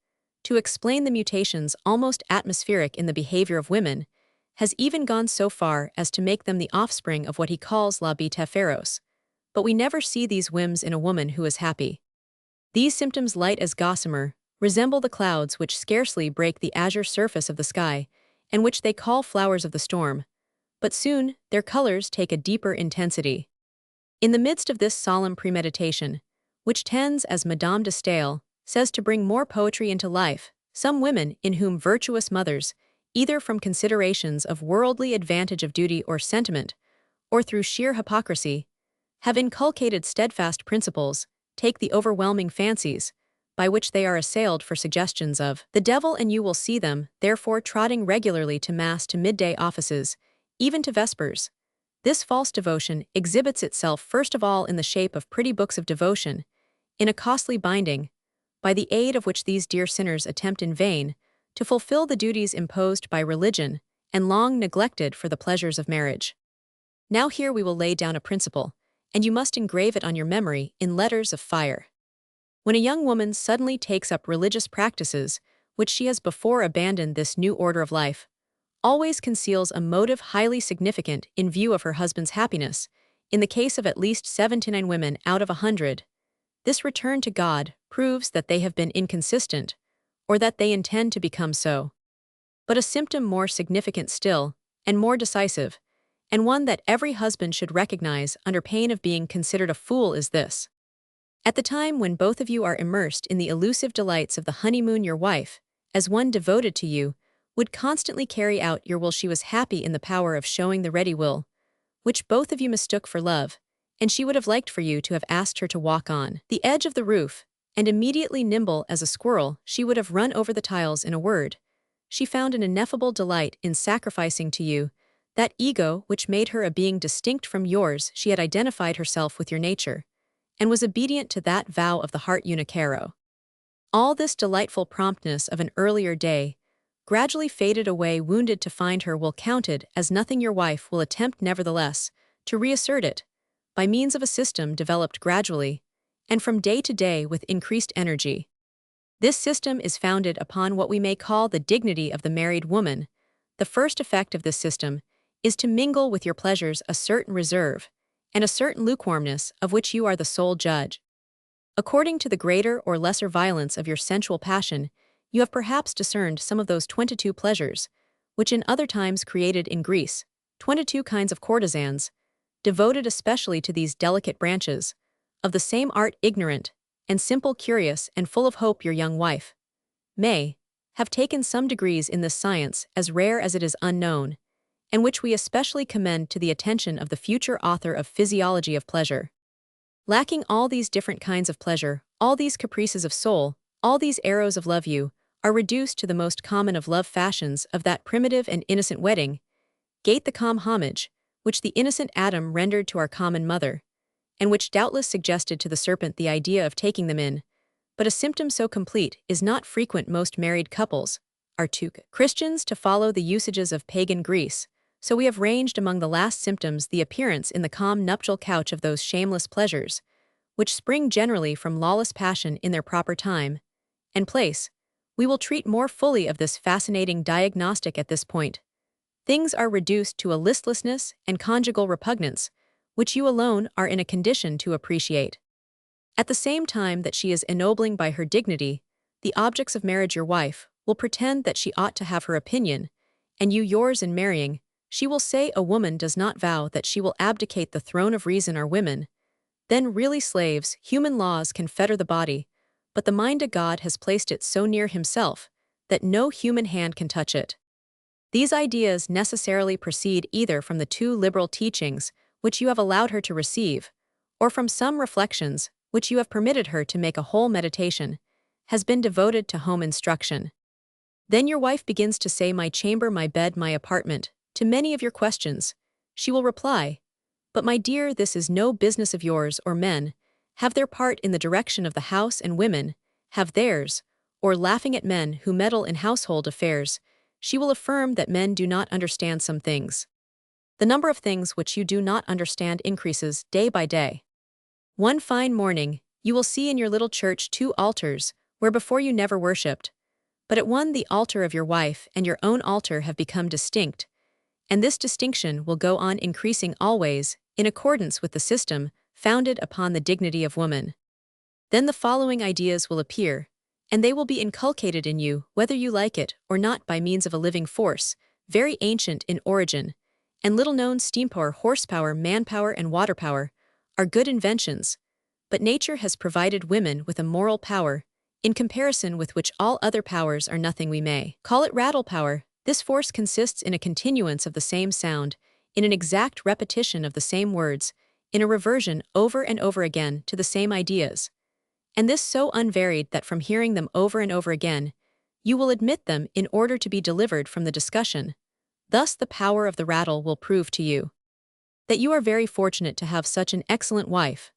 to explain the mutations almost atmospheric in the behavior of women, has even gone so far as to make them the offspring of what he calls la bête féroce. But we never see these whims in a woman who is happy. These symptoms, light as gossamer, resemble the clouds which scarcely break the azure surface of the sky, and which they call flowers of the storm. But soon their colors take a deeper intensity. In the midst of this solemn premeditation, which tends, as Madame de Staël says, to bring more poetry into life, some women, in whom virtuous mothers, either from considerations of worldly advantage of duty or sentiment, or through sheer hypocrisy, have inculcated steadfast principles, take the overwhelming fancies, by which they are assailed for suggestions of the devil, and you will see them, therefore, trotting regularly to mass, to midday offices, even to vespers. This false devotion exhibits itself first of all in the shape of pretty books of devotion, in a costly binding, by the aid of which these dear sinners attempt in vain to fulfill the duties imposed by religion and long neglected for the pleasures of marriage. Now here we will lay down a principle, and you must engrave it on your memory in letters of fire. When a young woman suddenly takes up religious practices, which she has before abandoned, this new order of life always conceals a motive highly significant in view of her husband's happiness. In the case of at least 7 to 9 women out of 100, this return to God proves that they have been inconsistent, or that they intend to become so. But a symptom more significant still, and more decisive, and one that every husband should recognize under pain of being considered a fool, is this. At the time when both of you are immersed in the elusive delights of the honeymoon, your wife, as one devoted to you, would constantly carry out your will. She was happy in the power of showing the ready will, which both of you mistook for love, and she would have liked for you to have asked her to walk on the edge of the roof, and immediately nimble as a squirrel, she would have run over the tiles in a word. She found an ineffable delight in sacrificing to you that ego which made her a being distinct from yours. She had identified herself with your nature, and was obedient to that vow of the heart unicaro. All this delightful promptness of an earlier day gradually faded away, wounded to find her will counted as nothing. Your wife will attempt nevertheless to reassert it, by means of a system developed gradually, and from day to day with increased energy. This system is founded upon what we may call the dignity of the married woman. The first effect of this system is to mingle with your pleasures a certain reserve, and a certain lukewarmness of which you are the sole judge. According to the greater or lesser violence of your sensual passion, you have perhaps discerned some of those 22 pleasures, which in other times created in Greece, 22 kinds of courtesans, devoted especially to these delicate branches, of the same art, ignorant, and simple, curious, and full of hope. Your young wife may have taken some degrees in this science, as rare as it is unknown, and which we especially commend to the attention of the future author of Physiology of Pleasure. Lacking all these different kinds of pleasure, all these caprices of soul, all these arrows of love, you are reduced to the most common of love fashions of that primitive and innocent wedding, gate the calm homage, which the innocent Adam rendered to our common mother, and which doubtless suggested to the serpent the idea of taking them in, but a symptom so complete is not frequent. Most married couples are too Christians to follow the usages of pagan Greece, so we have ranged among the last symptoms the appearance in the calm nuptial couch of those shameless pleasures, which spring generally from lawless passion in their proper time and place. We will treat more fully of this fascinating diagnostic at this point. Things are reduced to a listlessness and conjugal repugnance, which you alone are in a condition to appreciate. At the same time that she is ennobling by her dignity the objects of marriage, your wife will pretend that she ought to have her opinion, and you yours. In marrying, she will say a woman does not vow that she will abdicate the throne of reason. Are women then really slaves? Human laws can fetter the body, but the mind of God has placed it so near himself that no human hand can touch it. These ideas necessarily proceed either from the too liberal teachings which you have allowed her to receive, or from some reflections which you have permitted her to make. A whole meditation has been devoted to home instruction. Then your wife begins to say, my chamber, my bed, my apartment, to many of your questions. She will reply, but my dear, this is no business of yours. Or men have their part in the direction of the house, and women have theirs. Or laughing at men who meddle in household affairs, she will affirm that men do not understand some things. The number of things which you do not understand increases day by day. One fine morning, you will see in your little church 2 altars, where before you never worshipped, but at one the altar of your wife and your own altar have become distinct, and this distinction will go on increasing always, in accordance with the system founded upon the dignity of woman. Then the following ideas will appear, and they will be inculcated in you, whether you like it or not, by means of a living force, very ancient in origin, and little known. Steam power, horsepower, manpower, and water power are good inventions, but nature has provided women with a moral power, in comparison with which all other powers are nothing. We may call it rattle power. This force consists in a continuance of the same sound, in an exact repetition of the same words, in a reversion over and over again to the same ideas, and this so unvaried that from hearing them over and over again, you will admit them in order to be delivered from the discussion. Thus the power of the rattle will prove to you that you are very fortunate to have such an excellent wife,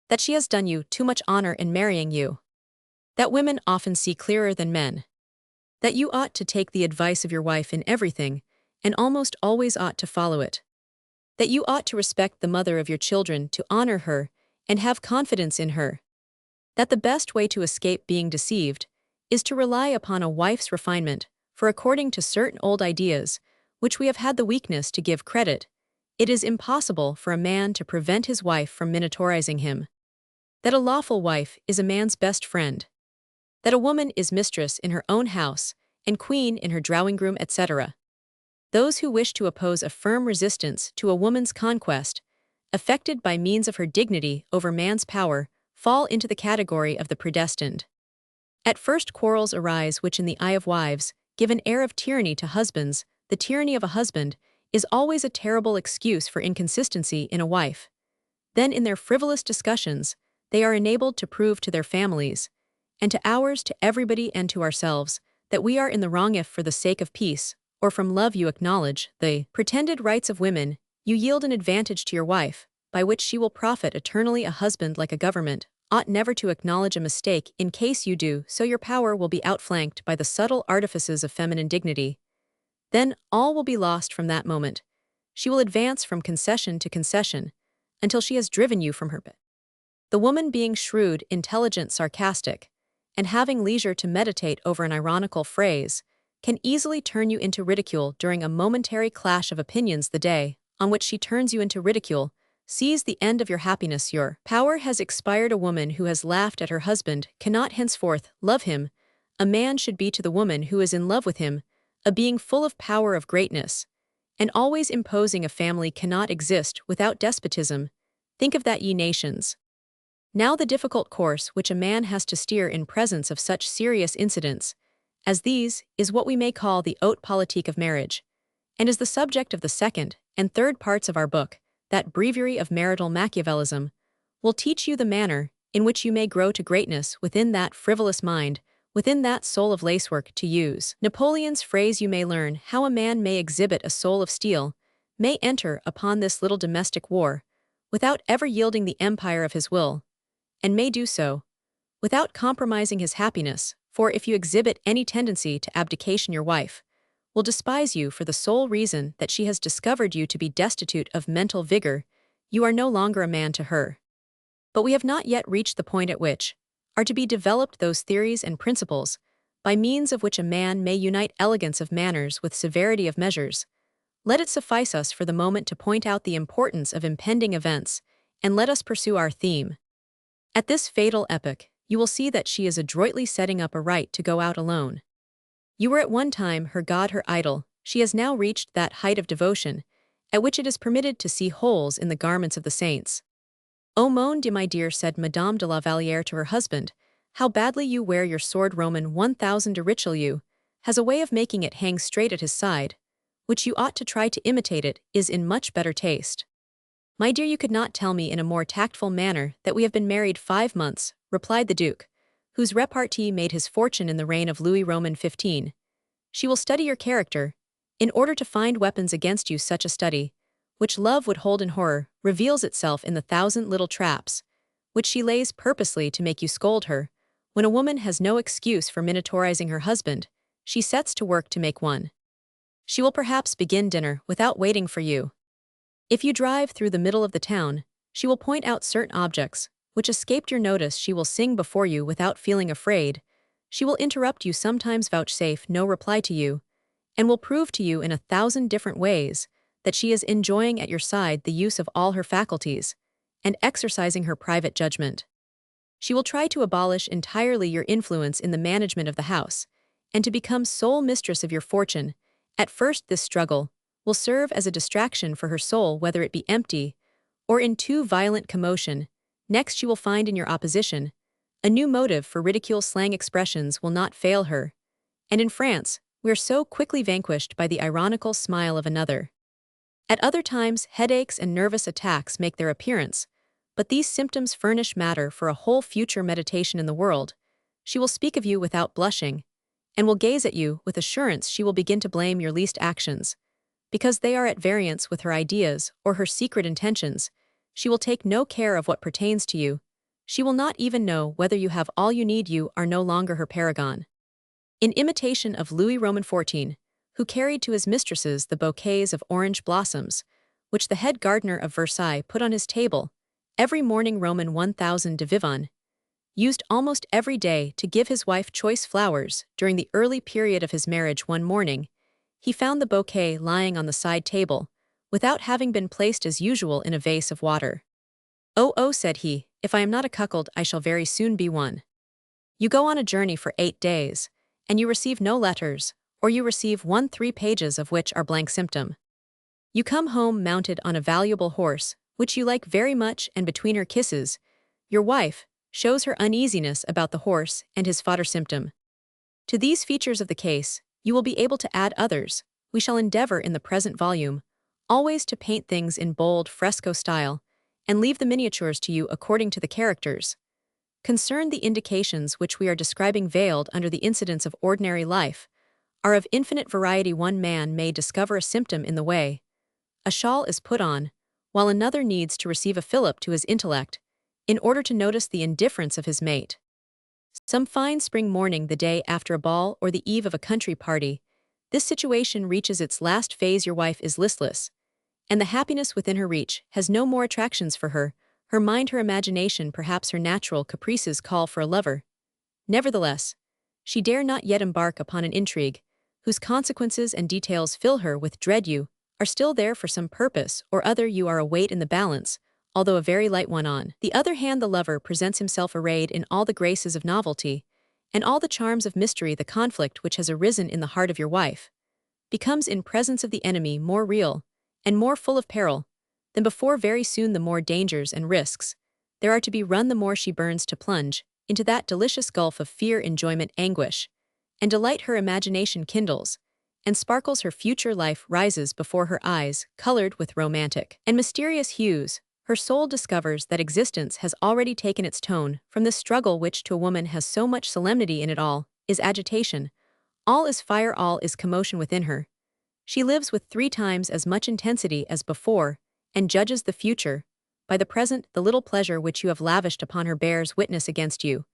that she has done you too much honor in marrying you, that women often see clearer than men, that you ought to take the advice of your wife in everything, and almost always ought to follow it, that you ought to respect the mother of your children, to honor her, and have confidence in her, that the best way to escape being deceived is to rely upon a wife's refinement, for according to certain old ideas, which we have had the weakness to give credit, it is impossible for a man to prevent his wife from minatorizing him, that a lawful wife is a man's best friend, that a woman is mistress in her own house and queen in her drawing-room, etc. Those who wish to oppose a firm resistance to a woman's conquest, effected by means of her dignity over man's power, fall into the category of the predestined. At first quarrels arise which in the eye of wives give an air of tyranny to husbands. The tyranny of a husband is always a terrible excuse for inconsistency in a wife. Then in their frivolous discussions, they are enabled to prove to their families, and to ours, to everybody and to ourselves, that we are in the wrong if for the sake of peace, or from love you acknowledge the pretended rights of women, you yield an advantage to your wife, by which she will profit eternally. A husband like a government ought never to acknowledge a mistake. In case you do so, your power will be outflanked by the subtle artifices of feminine dignity. Then all will be lost from that moment. She will advance from concession to concession, until she has driven you from her bed. The woman being shrewd, intelligent, sarcastic, and having leisure to meditate over an ironical phrase, can easily turn you into ridicule during a momentary clash of opinions. The day on which she turns you into ridicule sees the end of your happiness. Your power has expired. A woman who has laughed at her husband cannot henceforth love him. A man should be to the woman who is in love with him a being full of power, of greatness, and always imposing. A family cannot exist without despotism. Think of that, ye nations. Now the difficult course which a man has to steer in presence of such serious incidents as these is what we may call the haute politique of marriage, and is the subject of the second and third parts of our book. That breviary of marital Machiavellism will teach you the manner in which you may grow to greatness within that frivolous mind, within that soul of lacework. To use Napoleon's phrase, you may learn how a man may exhibit a soul of steel, may enter upon this little domestic war without ever yielding the empire of his will, and may do so without compromising his happiness. For if you exhibit any tendency to abdication, your wife will despise you for the sole reason that she has discovered you to be destitute of mental vigor. You are no longer a man to her. But we have not yet reached the point at which are to be developed those theories and principles by means of which a man may unite elegance of manners with severity of measures. Let it suffice us for the moment to point out the importance of impending events, and let us pursue our theme. At this fatal epoch, you will see that she is adroitly setting up a right to go out alone. You were at one time her god, her idol. She has now reached that height of devotion at which it is permitted to see holes in the garments of the saints. "Oh mon Dieu, my dear," said Madame de la Vallière to her husband, "how badly you wear your sword." Roman 1000 de Richelieu has a way of making it hang straight at his side, which you ought to try to imitate. It is in much better taste. "My dear, you could not tell me in a more tactful manner that we have been married 5 months," replied the Duke, whose repartee made his fortune in the reign of Louis Roman 15. "She will study your character, in order to find weapons against you." Such a study, which love would hold in horror, reveals itself in the 1,000 little traps, which she lays purposely to make you scold her. When a woman has no excuse for minatorizing her husband, she sets to work to make one. She will perhaps begin dinner without waiting for you. If you drive through the middle of the town, she will point out certain objects which escaped your notice. She will sing before you without feeling afraid. She will interrupt you, sometimes vouchsafe no reply to you, and will prove to you in 1,000 different ways that she is enjoying at your side the use of all her faculties, and exercising her private judgment. She will try to abolish entirely your influence in the management of the house, and to become sole mistress of your fortune. At first this struggle will serve as a distraction for her soul, whether it be empty or in too violent commotion. Next, you will find in your opposition a new motive for ridicule. Slang expressions will not fail her, and in France, we are so quickly vanquished by the ironical smile of another. At other times, headaches and nervous attacks make their appearance, but these symptoms furnish matter for a whole future meditation in the world. She will speak of you without blushing, and will gaze at you with assurance. She will begin to blame your least actions, because they are at variance with her ideas or her secret intentions. She will take no care of what pertains to you. She will not even know whether you have all you need. You are no longer her paragon. In imitation of Louis Roman 14, who carried to his mistresses the bouquets of orange blossoms, which the head gardener of Versailles put on his table every morning, Roman 1000 de Vivonne used almost every day to give his wife choice flowers. During the early period of his marriage, one morning, he found the bouquet lying on the side table, without having been placed as usual in a vase of water. "Oh, oh," said he, "if I am not a cuckold, I shall very soon be one." You go on a journey for 8 days, and you receive no letters, or you receive 3 pages of which are blank. Symptom. You come home mounted on a valuable horse, which you like very much, and between her kisses, your wife shows her uneasiness about the horse and his fodder. Symptom. To these features of the case, you will be able to add others. We shall endeavor in the present volume always to paint things in bold fresco style, and leave the miniatures to you according to the characters. Concern the indications which we are describing veiled under the incidents of ordinary life, are of infinite variety. One man may discover a symptom in the way a shawl is put on, while another needs to receive a fillip to his intellect, in order to notice the indifference of his mate. Some fine spring morning, the day after a ball or the eve of a country party, this situation reaches its last phase. Your wife is listless, and the happiness within her reach has no more attractions for her. Her mind, her imagination, perhaps her natural caprices call for a lover. Nevertheless, she dare not yet embark upon an intrigue, whose consequences and details fill her with dread. You are still there for some purpose or other. You are a weight in the balance, although a very light one. On the other hand, the lover presents himself arrayed in all the graces of novelty, and all the charms of mystery. The conflict which has arisen in the heart of your wife becomes in presence of the enemy more real, and more full of peril, than before. Very soon the more dangers and risks there are to be run, the more she burns to plunge into that delicious gulf of fear, enjoyment, anguish, and delight. Her imagination kindles, and sparkles. Her future life rises before her eyes, colored with romantic and mysterious hues. Her soul discovers that existence has already taken its tone from this struggle which to a woman has so much solemnity in it. All is agitation, all is fire, all is commotion within her. She lives with 3 times as much intensity as before, and judges the future by the present. The little pleasure which you have lavished upon her bears witness against you,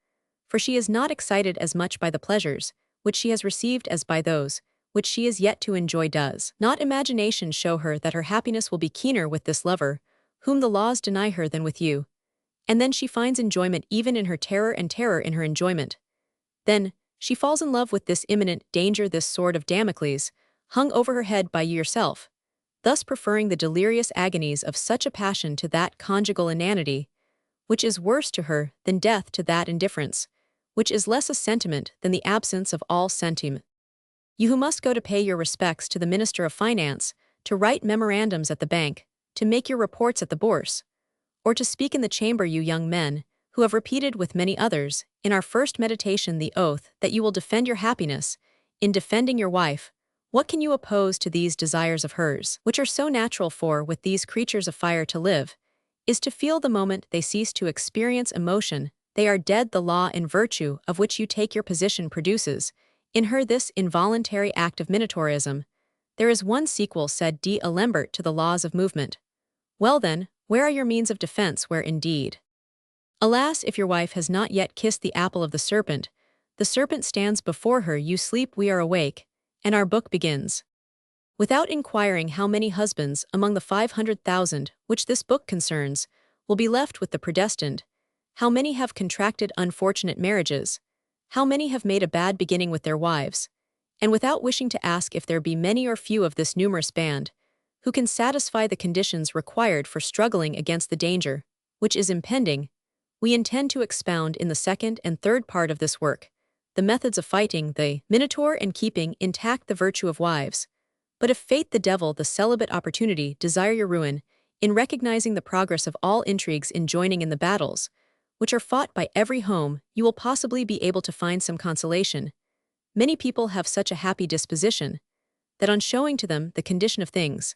for she is not excited as much by the pleasures which she has received as by those which she is yet to enjoy. Does not imagination show her that her happiness will be keener with this lover, whom the laws deny her, than with you? And then she finds enjoyment even in her terror, and terror in her enjoyment. Then she falls in love with this imminent danger, this sword of Damocles, hung over her head by you yourself, thus preferring the delirious agonies of such a passion to that conjugal inanity, which is worse to her than death, to that indifference, which is less a sentiment than the absence of all sentiment. You who must go to pay your respects to the Minister of Finance, to write memorandums at the bank, to make your reports at the bourse, or to speak in the chamber, you young men, who have repeated with many others, in our first meditation, the oath that you will defend your happiness, in defending your wife, what can you oppose to these desires of hers, which are so natural? For with these creatures of fire to live is to feel. The moment they cease to experience emotion, they are dead. The law in virtue of which you take your position produces in her this involuntary act of minatorism. There is one sequel, said D'Alembert, to the laws of movement. Well then, where are your means of defense? Where indeed? Alas, if your wife has not yet kissed the apple of the serpent stands before her. You sleep, we are awake, and our book begins. Without inquiring how many husbands, among the 500,000 which this book concerns, will be left with the predestined, how many have contracted unfortunate marriages, how many have made a bad beginning with their wives, and without wishing to ask if there be many or few of this numerous band, who can satisfy the conditions required for struggling against the danger which is impending, we intend to expound in the second and third part of this work the methods of fighting the minotaur and keeping intact the virtue of wives. But if fate, the devil, the celibate opportunity desire your ruin, in recognizing the progress of all intrigues, in joining in the battles which are fought by every home, you will possibly be able to find some consolation. Many people have such a happy disposition that on showing to them the condition of things,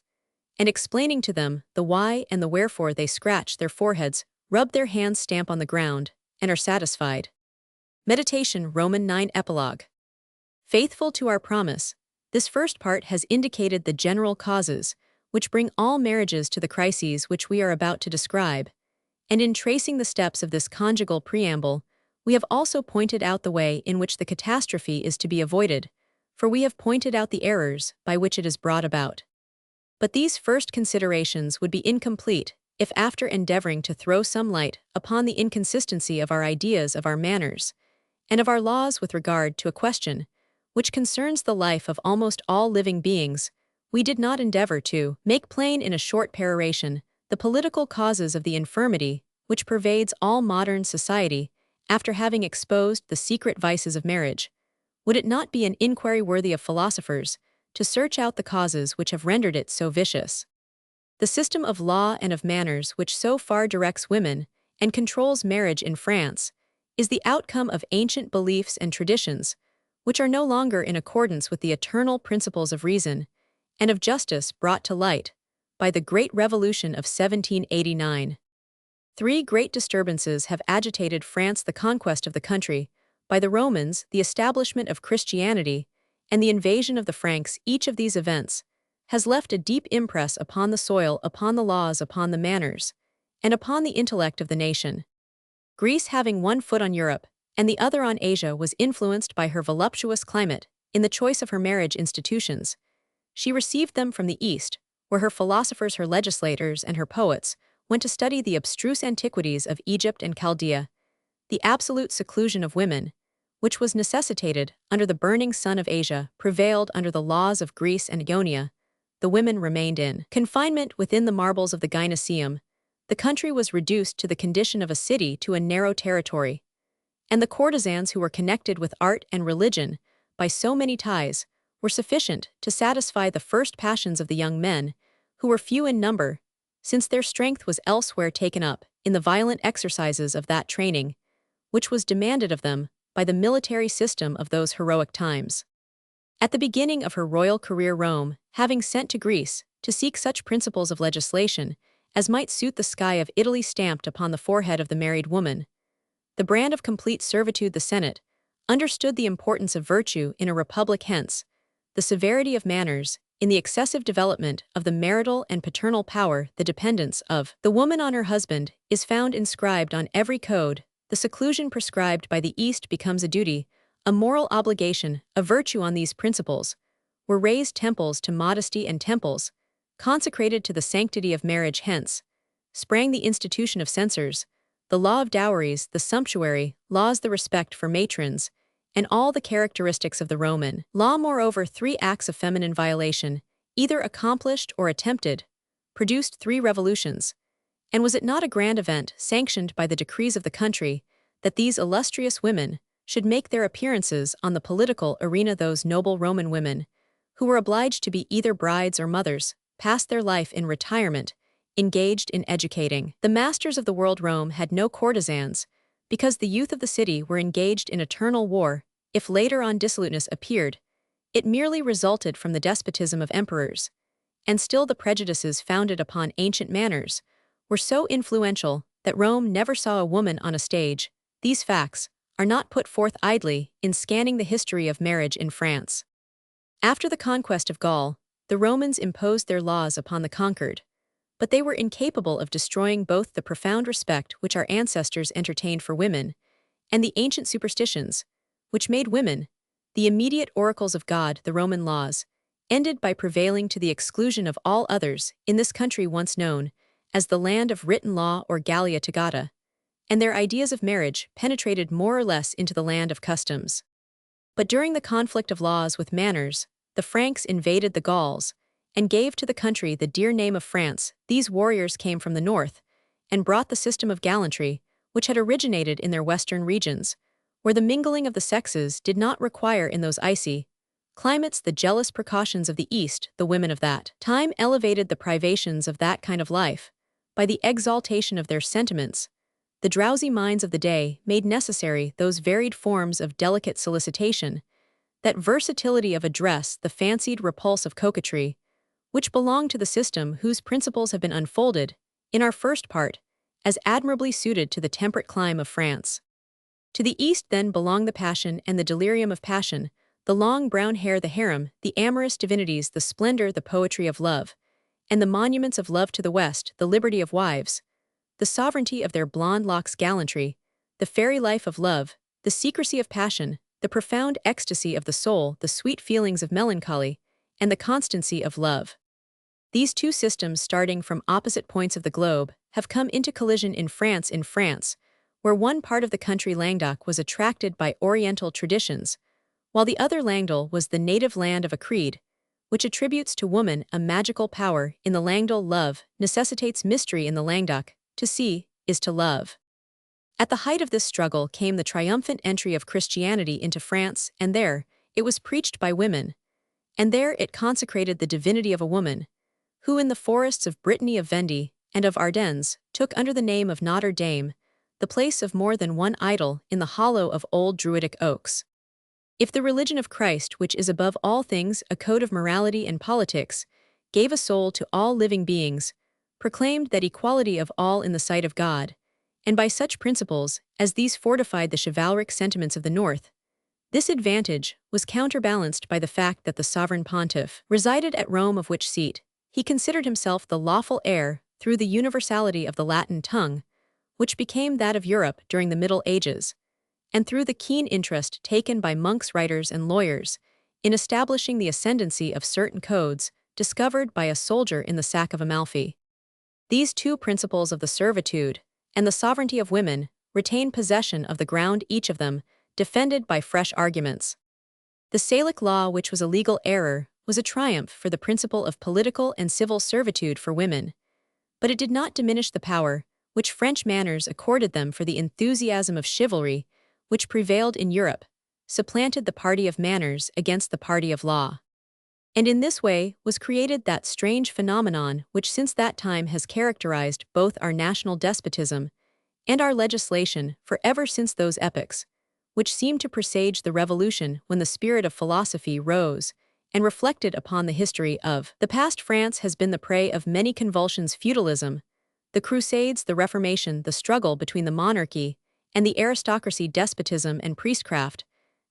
and explaining to them the why and the wherefore, they scratch their foreheads, rub their hands, stamp on the ground, and are satisfied. Meditation, Roman 9 Epilogue. Faithful to our promise, this first part has indicated the general causes which bring all marriages to the crises which we are about to describe, and in tracing the steps of this conjugal preamble, we have also pointed out the way in which the catastrophe is to be avoided, for we have pointed out the errors by which it is brought about. But these first considerations would be incomplete if, after endeavoring to throw some light upon the inconsistency of our ideas, of our manners, and of our laws with regard to a question which concerns the life of almost all living beings, we did not endeavor to make plain in a short peroration the political causes of the infirmity which pervades all modern society. After having exposed the secret vices of marriage, would it not be an inquiry worthy of philosophers to search out the causes which have rendered it so vicious? The system of law and of manners which so far directs women and controls marriage in France is the outcome of ancient beliefs and traditions, which are no longer in accordance with the eternal principles of reason and of justice brought to light by the great revolution of 1789. Three great disturbances have agitated France: the conquest of the country by the Romans, the establishment of Christianity, and the invasion of the Franks. Each of these events has left a deep impress upon the soil, upon the laws, upon the manners, and upon the intellect of the nation. Greece, having one foot on Europe and the other on Asia, was influenced by her voluptuous climate in the choice of her marriage institutions. She received them from the East, where her philosophers, her legislators, and her poets went to study the abstruse antiquities of Egypt and Chaldea. The absolute seclusion of women, which was necessitated under the burning sun of Asia, prevailed under the laws of Greece and Ionia. The women remained in confinement within the marbles of the Gynoeceum. The country was reduced to the condition of a city, to a narrow territory, and the courtesans who were connected with art and religion by so many ties were sufficient to satisfy the first passions of the young men, who were few in number, since their strength was elsewhere taken up in the violent exercises of that training which was demanded of them by the military system of those heroic times. At the beginning of her royal career, Rome, having sent to Greece to seek such principles of legislation as might suit the sky of Italy stamped upon the forehead of the married woman, the brand of complete servitude, the Senate understood the importance of virtue in a republic, hence the severity of manners in the excessive development of the marital and paternal power. The dependence of the woman on her husband is found inscribed on every code. The seclusion prescribed by the East becomes a duty, a moral obligation, a virtue. On these principles were raised temples to modesty and temples consecrated to the sanctity of marriage. Hence sprang the institution of censors, the law of dowries, the sumptuary laws, the respect for matrons, and all the characteristics of the Roman law. Moreover, 3 acts of feminine violation, either accomplished or attempted, produced 3 revolutions. And was it not a grand event, sanctioned by the decrees of the country, that these illustrious women should make their appearances on the political arena? Those noble Roman women, who were obliged to be either brides or mothers, passed their life in retirement, engaged in educating the masters of the world. Rome had no courtesans, because the youth of the city were engaged in eternal war. If later on dissoluteness appeared, it merely resulted from the despotism of emperors, and still the prejudices founded upon ancient manners were so influential that Rome never saw a woman on a stage. These facts are not put forth idly in scanning the history of marriage in France. After the conquest of Gaul, the Romans imposed their laws upon the conquered, but they were incapable of destroying both the profound respect which our ancestors entertained for women and the ancient superstitions which made women the immediate oracles of God. The Roman laws ended by prevailing to the exclusion of all others in this country once known as the land of written law, or Gallia Togata, and their ideas of marriage penetrated more or less into the land of customs. But during the conflict of laws with manners, the Franks invaded the Gauls and gave to the country the dear name of France. These warriors came from the north and brought the system of gallantry which had originated in their western regions, where the mingling of the sexes did not require in those icy climates the jealous precautions of the East. The women of that time elevated the privations of that kind of life by the exaltation of their sentiments. The drowsy minds of the day made necessary those varied forms of delicate solicitation, that versatility of address, the fancied repulse of coquetry, which belong to the system whose principles have been unfolded, in our first part, as admirably suited to the temperate clime of France. To the East then belong the passion and the delirium of passion, the long brown hair, the harem, the amorous divinities, the splendor, the poetry of love, and the monuments of love. To the West, the liberty of wives, the sovereignty of their blonde locks, gallantry, the fairy life of love, the secrecy of passion, the profound ecstasy of the soul, the sweet feelings of melancholy, and the constancy of love. These two systems, starting from opposite points of the globe, have come into collision in France. In France, where one part of the country, Languedoc, was attracted by Oriental traditions, while the other, Languedoc, was the native land of a creed which attributes to woman a magical power. In the Languedoc, love necessitates mystery. In the Languedoc, to see is to love. At the height of this struggle came the triumphant entry of Christianity into France, and there it was preached by women, and there it consecrated the divinity of a woman, who in the forests of Brittany, of Vendée, and of Ardennes took under the name of Notre Dame the place of more than one idol in the hollow of old Druidic oaks. If the religion of Christ, which is above all things a code of morality and politics, gave a soul to all living beings, proclaimed that equality of all in the sight of God, and by such principles as these fortified the chivalric sentiments of the North. This advantage was counterbalanced by the fact that the sovereign pontiff resided at Rome, of which seat he considered himself the lawful heir through the universality of the Latin tongue, which became that of Europe during the Middle Ages, and through the keen interest taken by monks, writers, and lawyers in establishing the ascendancy of certain codes discovered by a soldier in the sack of Amalfi. These two principles of the servitude and the sovereignty of women retain possession of the ground, each of them defended by fresh arguments. The Salic law, which was a legal error, was a triumph for the principle of political and civil servitude for women, but it did not diminish the power which French manners accorded them, for the enthusiasm of chivalry which prevailed in Europe supplanted the party of manners against the party of law. And in this way was created that strange phenomenon which since that time has characterized both our national despotism and our legislation for ever since those epochs, which seemed to presage the revolution when the spirit of philosophy rose and reflected upon the history of the past. France has been the prey of many convulsions: feudalism, the Crusades, the Reformation, the struggle between the monarchy and the aristocracy, despotism and priestcraft,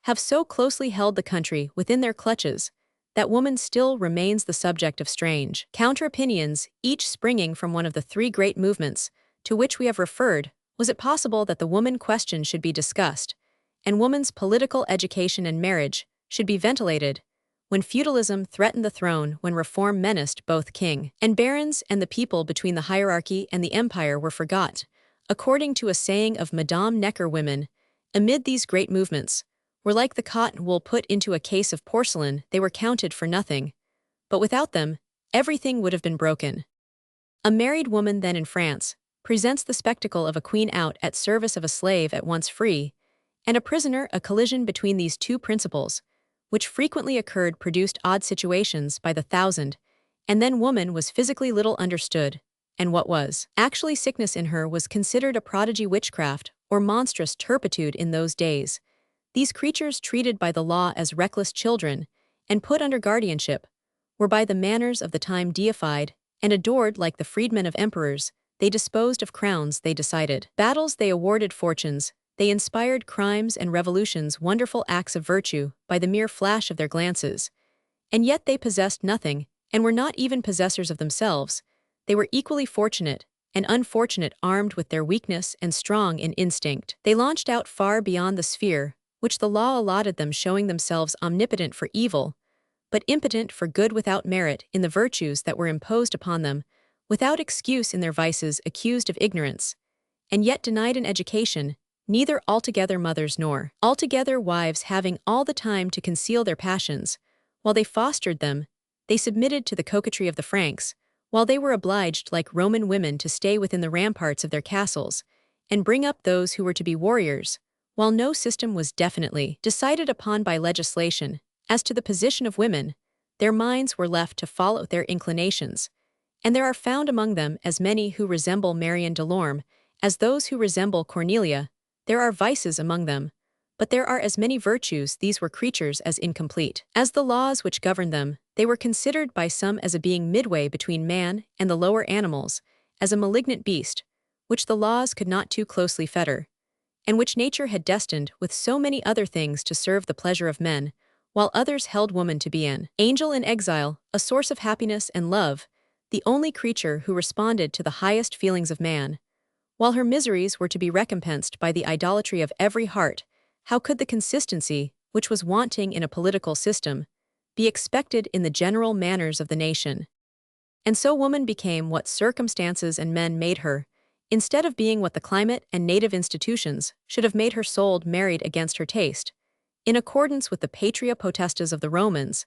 have so closely held the country within their clutches that woman still remains the subject of strange counter-opinions, each springing from one of the three great movements to which we have referred. Was it possible that the woman question should be discussed, and woman's political education and marriage should be ventilated, when feudalism threatened the throne, when reform menaced both king and barons, and the people between the hierarchy and the empire were forgot? According to a saying of Madame Necker, women, amid these great movements, were like the cotton wool put into a case of porcelain. They were counted for nothing, but without them, everything would have been broken. A married woman then in France presents the spectacle of a queen out at service of a slave at once free and a prisoner. A collision between these two principles, which frequently occurred, produced odd situations by the thousand, and then woman was physically little understood, and what was actually sickness in her was considered a prodigy, witchcraft, or monstrous turpitude in those days. These creatures, treated by the law as reckless children and put under guardianship, were by the manners of the time deified and adored like the freedmen of emperors. They disposed of crowns, they decided battles, they awarded fortunes, they inspired crimes and revolutions, wonderful acts of virtue, by the mere flash of their glances. And yet they possessed nothing, and were not even possessors of themselves. They were equally fortunate and unfortunate, armed with their weakness and strong in instinct. They launched out far beyond the sphere which the law allotted them, showing themselves omnipotent for evil, but impotent for good, without merit in the virtues that were imposed upon them, without excuse in their vices, accused of ignorance, and yet denied an education, neither altogether mothers nor altogether wives, having all the time to conceal their passions. While they fostered them, they submitted to the coquetry of the Franks, while they were obliged, like Roman women, to stay within the ramparts of their castles and bring up those who were to be warriors. While no system was definitely decided upon by legislation as to the position of women, their minds were left to follow their inclinations, and there are found among them as many who resemble Marion Delorme as those who resemble Cornelia. There are vices among them, but there are as many virtues. These were creatures as incomplete as the laws which governed them. They were considered by some as a being midway between man and the lower animals, as a malignant beast, which the laws could not too closely fetter, and which nature had destined with so many other things to serve the pleasure of men, while others held woman to be an angel in exile, a source of happiness and love, the only creature who responded to the highest feelings of man, while her miseries were to be recompensed by the idolatry of every heart. How could the consistency, which was wanting in a political system, be expected in the general manners of the nation? And so woman became what circumstances and men made her, instead of being what the climate and native institutions should have made her. Sold, married against her taste, in accordance with the patria potestas of the Romans,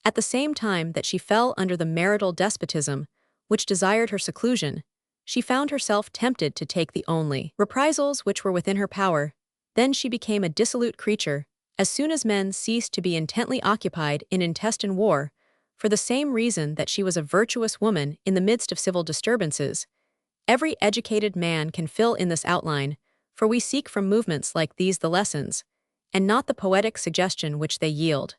at the same time that she fell under the marital despotism, which desired her seclusion. She found herself tempted to take the only reprisals which were within her power. Then she became a dissolute creature, as soon as men ceased to be intently occupied in intestine war, for the same reason that she was a virtuous woman in the midst of civil disturbances. Every educated man can fill in this outline, for we seek from movements like these the lessons, and not the poetic suggestion which they yield.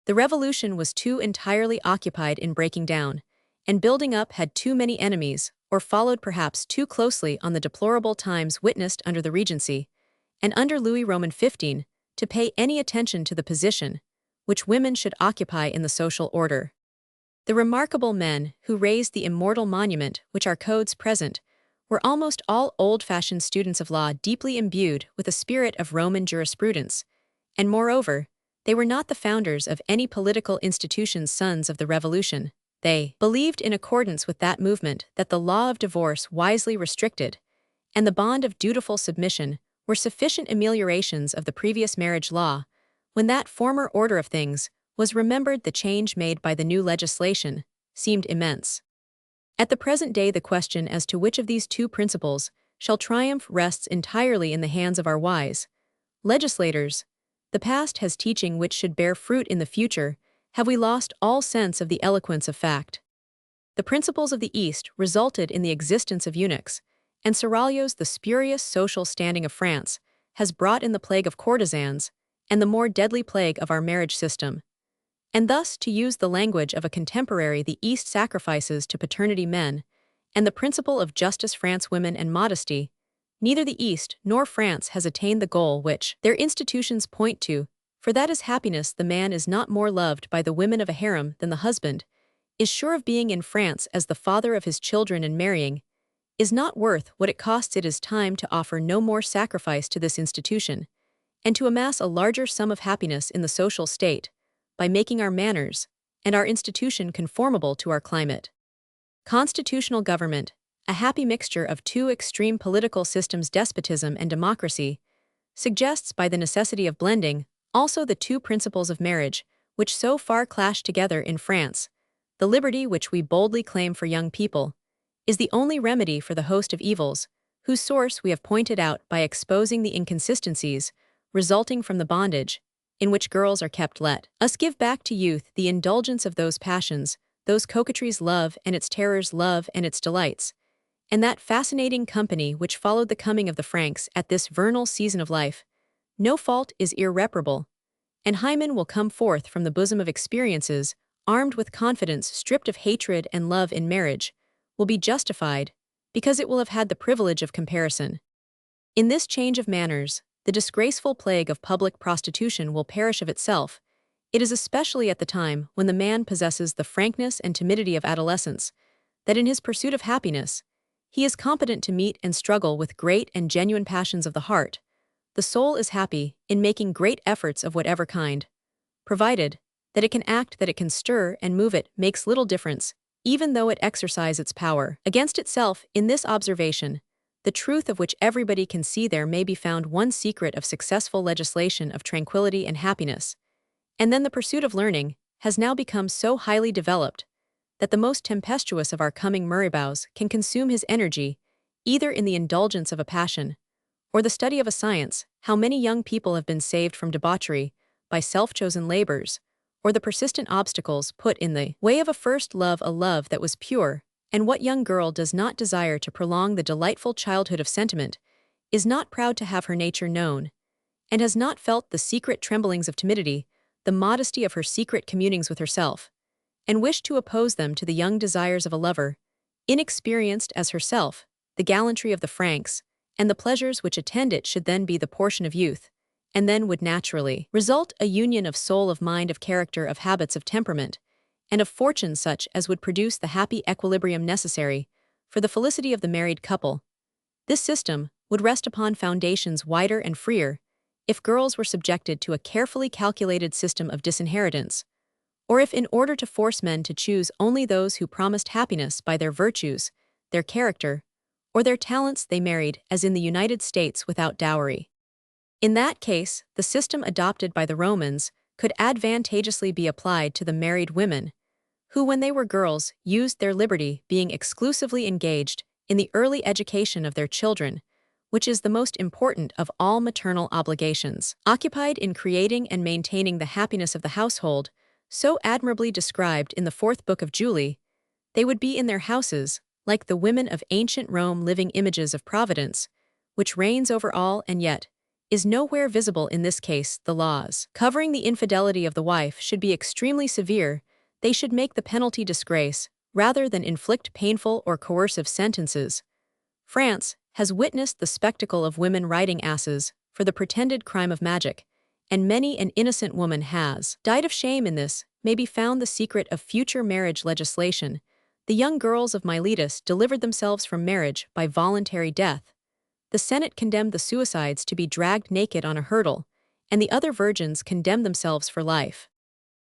The revolution was too entirely occupied in breaking down, and building up had too many enemies, or followed perhaps too closely on the deplorable times witnessed under the Regency, and under Louis Roman XV, to pay any attention to the position which women should occupy in the social order. The remarkable men who raised the immortal monument which our codes present were almost all old-fashioned students of law deeply imbued with a spirit of Roman jurisprudence, and moreover, they were not the founders of any political institution's sons of the Revolution. They believed in accordance with that movement that the law of divorce wisely restricted, and the bond of dutiful submission were sufficient ameliorations of the previous marriage law, when that former order of things was remembered. The change made by the new legislation seemed immense. At the present day, the question as to which of these two principles shall triumph rests entirely in the hands of our wise legislators. The past has teaching which should bear fruit in the future. Have we lost all sense of the eloquence of fact? The principles of the East resulted in the existence of eunuchs, and Seraglio's The Spurious Social Standing of France has brought in the plague of courtesans, and the more deadly plague of our marriage system. And thus, to use the language of a contemporary, the East sacrifices to paternity men, and the principle of justice France women and modesty. Neither the East nor France has attained the goal which their institutions point to, for that is happiness. The man is not more loved by the women of a harem than the husband, is sure of being in France as the father of his children, and marrying is not worth what it costs. It is time to offer no more sacrifice to this institution, and to amass a larger sum of happiness in the social state, by making our manners and our institution conformable to our climate. Constitutional government, a happy mixture of two extreme political systems, despotism and democracy, suggests by the necessity of blending also the two principles of marriage, which so far clash together in France. The liberty which we boldly claim for young people is the only remedy for the host of evils, whose source we have pointed out by exposing the inconsistencies resulting from the bondage in which girls are kept. Let us give back to youth the indulgence of those passions, those coquetries, love and its terrors, love and its delights, and that fascinating company which followed the coming of the Franks at this vernal season of life. No fault is irreparable, and Hymen will come forth from the bosom of experiences, armed with confidence, stripped of hatred and love. In marriage will be justified, because it will have had the privilege of comparison. In this change of manners, the disgraceful plague of public prostitution will perish of itself. It is especially at the time when the man possesses the frankness and timidity of adolescence, that in his pursuit of happiness, he is competent to meet and struggle with great and genuine passions of the heart. The soul is happy in making great efforts of whatever kind, provided that it can act, that it can stir and move. It makes little difference, even though it exercise its power against itself. In this observation, the truth of which everybody can see, there may be found one secret of successful legislation, of tranquility and happiness. And then the pursuit of learning has now become so highly developed that the most tempestuous of our coming Murrayboughs can consume his energy either in the indulgence of a passion or the study of a science. How many young people have been saved from debauchery by self-chosen labors, or the persistent obstacles put in the way of a first love, a love that was pure. And what young girl does not desire to prolong the delightful childhood of sentiment, is not proud to have her nature known, and has not felt the secret tremblings of timidity, the modesty of her secret communings with herself, and wished to oppose them to the young desires of a lover, inexperienced as herself, the gallantry of the Franks, and the pleasures which attend it should then be the portion of youth, and then would naturally result a union of soul, of mind, of character, of habits, of temperament, and of fortune such as would produce the happy equilibrium necessary for the felicity of the married couple. This system would rest upon foundations wider and freer if girls were subjected to a carefully calculated system of disinheritance, or if, in order to force men to choose only those who promised happiness by their virtues, their character, or their talents, they married, as in the United States, without dowry. In that case, the system adopted by the Romans could advantageously be applied to the married women, who when they were girls used their liberty, being exclusively engaged in the early education of their children, which is the most important of all maternal obligations. Occupied in creating and maintaining the happiness of the household, so admirably described in the 4th book of Julie, they would be in their houses, like the women of ancient Rome, living images of Providence, which reigns over all and yet is nowhere visible. In this case, the laws covering the infidelity of the wife should be extremely severe. They should make the penalty disgrace, rather than inflict painful or coercive sentences. France has witnessed the spectacle of women riding asses for the pretended crime of magic, and many an innocent woman has died of shame. In this may be found the secret of future marriage legislation. The young girls of Miletus delivered themselves from marriage by voluntary death. The Senate condemned the suicides to be dragged naked on a hurdle, and the other virgins condemned themselves for life.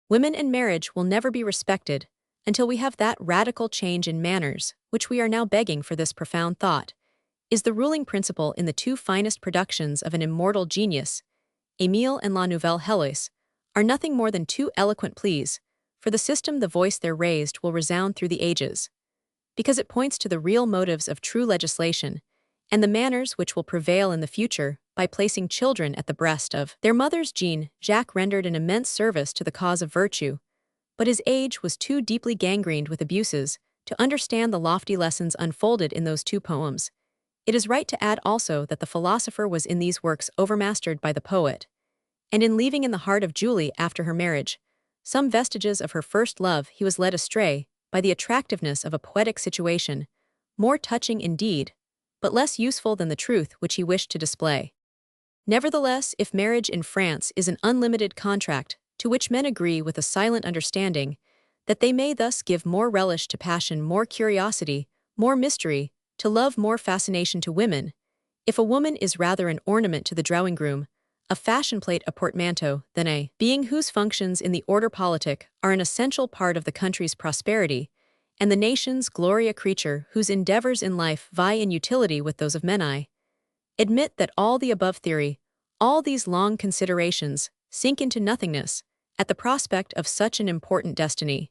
Women and marriage will never be respected until we have that radical change in manners, which we are now begging for. This profound thought is the ruling principle in the two finest productions of an immortal genius, Émile and La Nouvelle Héloïse, are nothing more than two eloquent pleas for the system. The voice there raised will resound through the ages, because it points to the real motives of true legislation and the manners which will prevail in the future. By placing children at the breast of their mothers, Jean-Jacques rendered an immense service to the cause of virtue, but his age was too deeply gangrened with abuses to understand the lofty lessons unfolded in those two poems. It is right to add also that the philosopher was in these works overmastered by the poet, and in leaving in the heart of Julie after her marriage some vestiges of her first love, he was led astray by the attractiveness of a poetic situation, more touching indeed, but less useful than the truth which he wished to display. Nevertheless, if marriage in France is an unlimited contract, to which men agree with a silent understanding that they may thus give more relish to passion, more curiosity, more mystery, to love, more fascination to women, if a woman is rather an ornament to the drawing-room, a fashion plate, a portmanteau, than a being whose functions in the order politic are an essential part of the country's prosperity, and the nation's glory, a creature whose endeavors in life vie in utility with those of men, I admit that all the above theory, all these long considerations, sink into nothingness at the prospect of such an important destiny.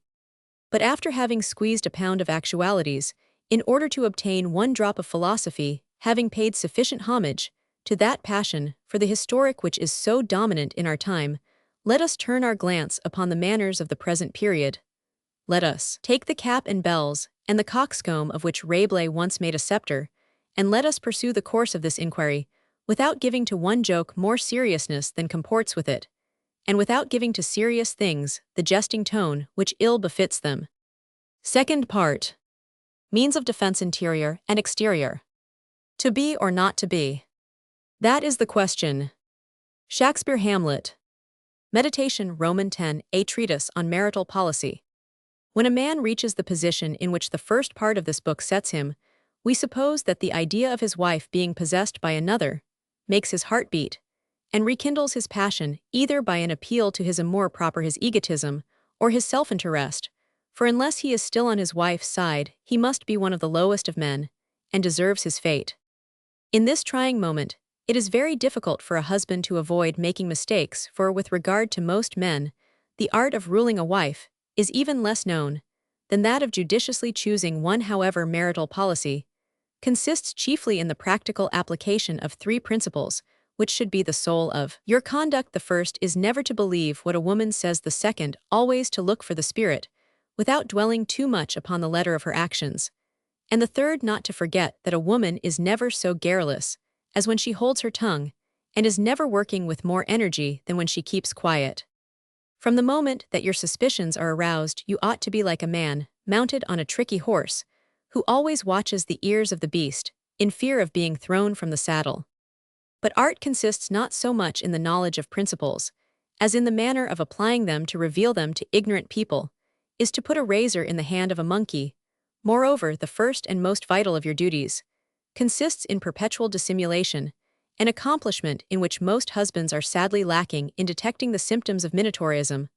But after having squeezed a pound of actualities, in order to obtain one drop of philosophy, having paid sufficient homage to that passion for the historic which is so dominant in our time, let us turn our glance upon the manners of the present period. Let us take the cap and bells, and the coxcomb of which Rabelais once made a scepter, and let us pursue the course of this inquiry, without giving to one joke more seriousness than comports with it, and without giving to serious things the jesting tone which ill befits them. Second part. Means of defense, interior and exterior. To be or not to be? That is the question. Shakespeare, Hamlet. Meditation, Roman 10, a treatise on marital policy. When a man reaches the position in which the first part of this book sets him, we suppose that the idea of his wife being possessed by another makes his heart beat, and rekindles his passion either by an appeal to his amour propre, his egotism, or his self-interest, for unless he is still on his wife's side, he must be one of the lowest of men, and deserves his fate. In this trying moment, it is very difficult for a husband to avoid making mistakes, for with regard to most men, the art of ruling a wife is even less known than that of judiciously choosing one. However, marital policy consists chiefly in the practical application of three principles, which should be the soul of your conduct. The first is never to believe what a woman says. The second, always to look for the spirit, without dwelling too much upon the letter of her actions. And the third, not to forget that a woman is never so garrulous as when she holds her tongue, and is never working with more energy than when she keeps quiet. From the moment that your suspicions are aroused, you ought to be like a man, mounted on a tricky horse, who always watches the ears of the beast, in fear of being thrown from the saddle. But art consists not so much in the knowledge of principles, as in the manner of applying them. To reveal them to ignorant people is to put a razor in the hand of a monkey. Moreover, the first and most vital of your duties consists in perpetual dissimulation, an accomplishment in which most husbands are sadly lacking in detecting the symptoms of minatorism,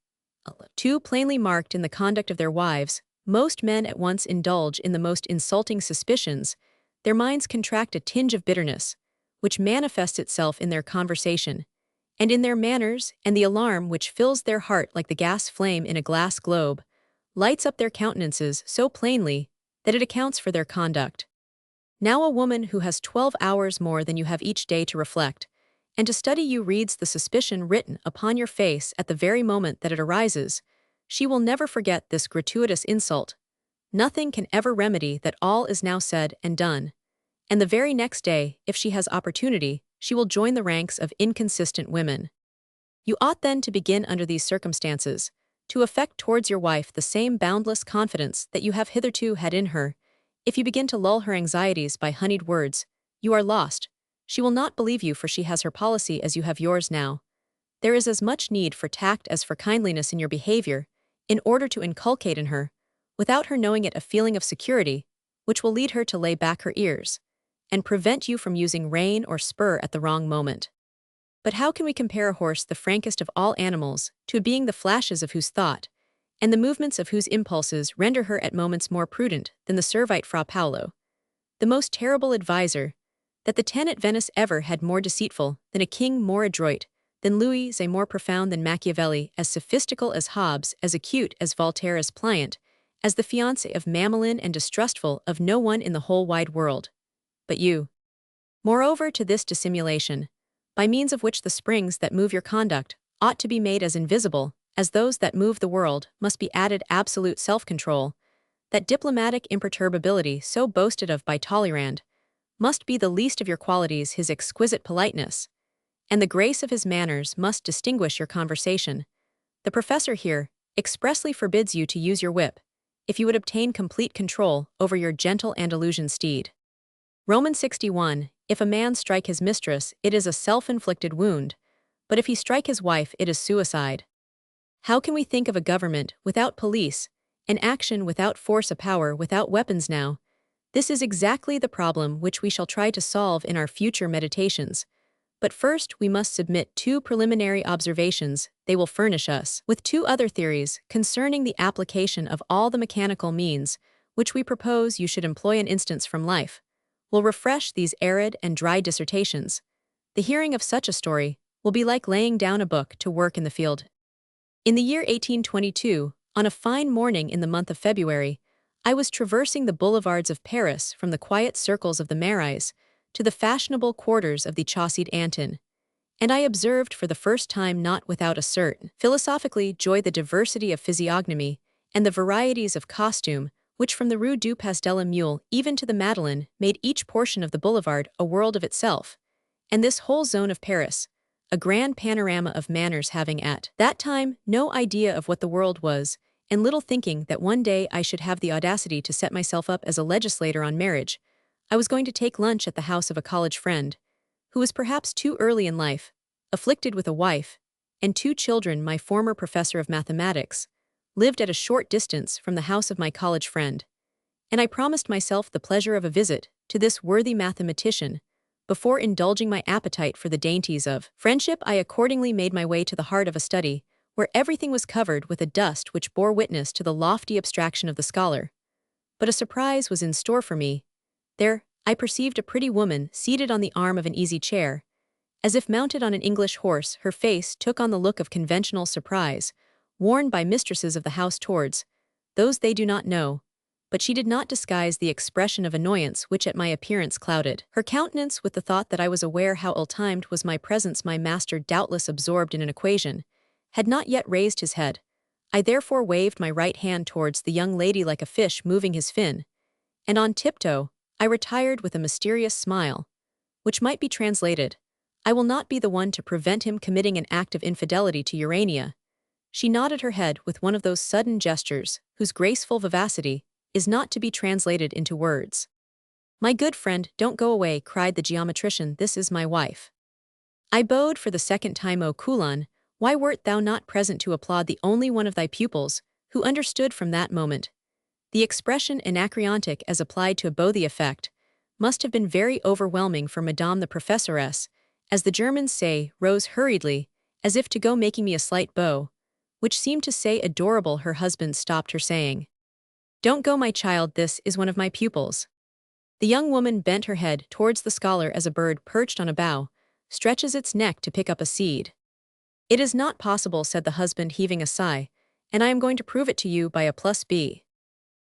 too plainly marked in the conduct of their wives. Most men at once indulge in the most insulting suspicions. Their minds contract a tinge of bitterness, which manifests itself in their conversation, and in their manners, and the alarm which fills their heart like the gas flame in a glass globe, lights up their countenances so plainly that it accounts for their conduct. Now a woman who has 12 hours more than you have each day to reflect, and to study you reads the suspicion written upon your face at the very moment that it arises, she will never forget this gratuitous insult. Nothing can ever remedy that. All is now said and done, and the very next day, if she has opportunity, she will join the ranks of inconsistent women. You ought then to begin under these circumstances, to affect towards your wife the same boundless confidence that you have hitherto had in her. If you begin to lull her anxieties by honeyed words, you are lost. She will not believe you, for she has her policy as you have yours now. There is as much need for tact as for kindliness in your behavior, in order to inculcate in her, without her knowing it, a feeling of security, which will lead her to lay back her ears, and prevent you from using rein or spur at the wrong moment. But how can we compare a horse, the frankest of all animals, to a being the flashes of whose thought, and the movements of whose impulses render her at moments more prudent than the servite Fra Paolo, the most terrible adviser, that the 10 at Venice ever had, more deceitful than a king, more adroit than Louis XI, more profound than Machiavelli, as sophistical as Hobbes, as acute as Voltaire, as pliant as the fiancé of Mamelin, and distrustful of no one in the whole wide world but you. Moreover, to this dissimulation, by means of which the springs that move your conduct ought to be made as invisible as those that move the world, must be added absolute self-control. That diplomatic imperturbability so boasted of by Talleyrand must be the least of your qualities, his exquisite politeness, and the grace of his manners must distinguish your conversation. The professor here expressly forbids you to use your whip, if you would obtain complete control over your gentle Andalusian steed. Roman 61, if a man strike his mistress, it is a self-inflicted wound, but if he strike his wife, it is suicide. How can we think of a government without police, an action without force, a power without weapons now? This is exactly the problem which we shall try to solve in our future meditations. But first we must submit 2 preliminary observations. They will furnish us with 2 other theories concerning the application of all the mechanical means, which we propose you should employ. An instance from life will refresh these arid and dry dissertations. The hearing of such a story will be like laying down a book to work in the field. In the year 1822, on a fine morning in the month of February, I was traversing the boulevards of Paris from the quiet circles of the Marais to the fashionable quarters of the Chaussée d'Antin, and I observed for the first time, not without a certain philosophically joy, the diversity of physiognomy and the varieties of costume which, from the Rue du Pas de la Mule even to the Madeleine, made each portion of the boulevard a world of itself, and this whole zone of Paris a grand panorama of manners, having at that time no idea of what the world was, and little thinking that one day I should have the audacity to set myself up as a legislator on marriage. I was going to take lunch at the house of a college friend, who was perhaps too early in life, afflicted with a wife and 2 children. My former professor of mathematics lived at a short distance from the house of my college friend, and I promised myself the pleasure of a visit to this worthy mathematician before indulging my appetite for the dainties of friendship. I accordingly made my way to the heart of a study, where everything was covered with a dust which bore witness to the lofty abstraction of the scholar. But a surprise was in store for me. There, I perceived a pretty woman seated on the arm of an easy chair. As if mounted on an English horse, her face took on the look of conventional surprise, worn by mistresses of the house towards those they do not know, but she did not disguise the expression of annoyance which at my appearance clouded her countenance with the thought that I was aware how ill-timed was my presence. My master, doubtless absorbed in an equation, had not yet raised his head. I therefore waved my right hand towards the young lady like a fish moving his fin, and on tiptoe I retired with a mysterious smile, which might be translated, "I will not be the one to prevent him committing an act of infidelity to Urania." She nodded her head with one of those sudden gestures whose graceful vivacity is not to be translated into words. "My good friend, don't go away," cried the geometrician, "this is my wife." I bowed for the second time. "O Coulon, why wert thou not present to applaud the only one of thy pupils who understood from that moment?" The expression anacreontic as applied to a beau, the effect, must have been very overwhelming for Madame the Professoress, as the Germans say, rose hurriedly, as if to go, making me a slight bow, which seemed to say adorable. Her husband stopped her, saying, "Don't go, my child, this is one of my pupils." The young woman bent her head towards the scholar as a bird perched on a bough stretches its neck to pick up a seed. "It is not possible," said the husband, heaving a sigh, "and I am going to prove it to you by a plus B."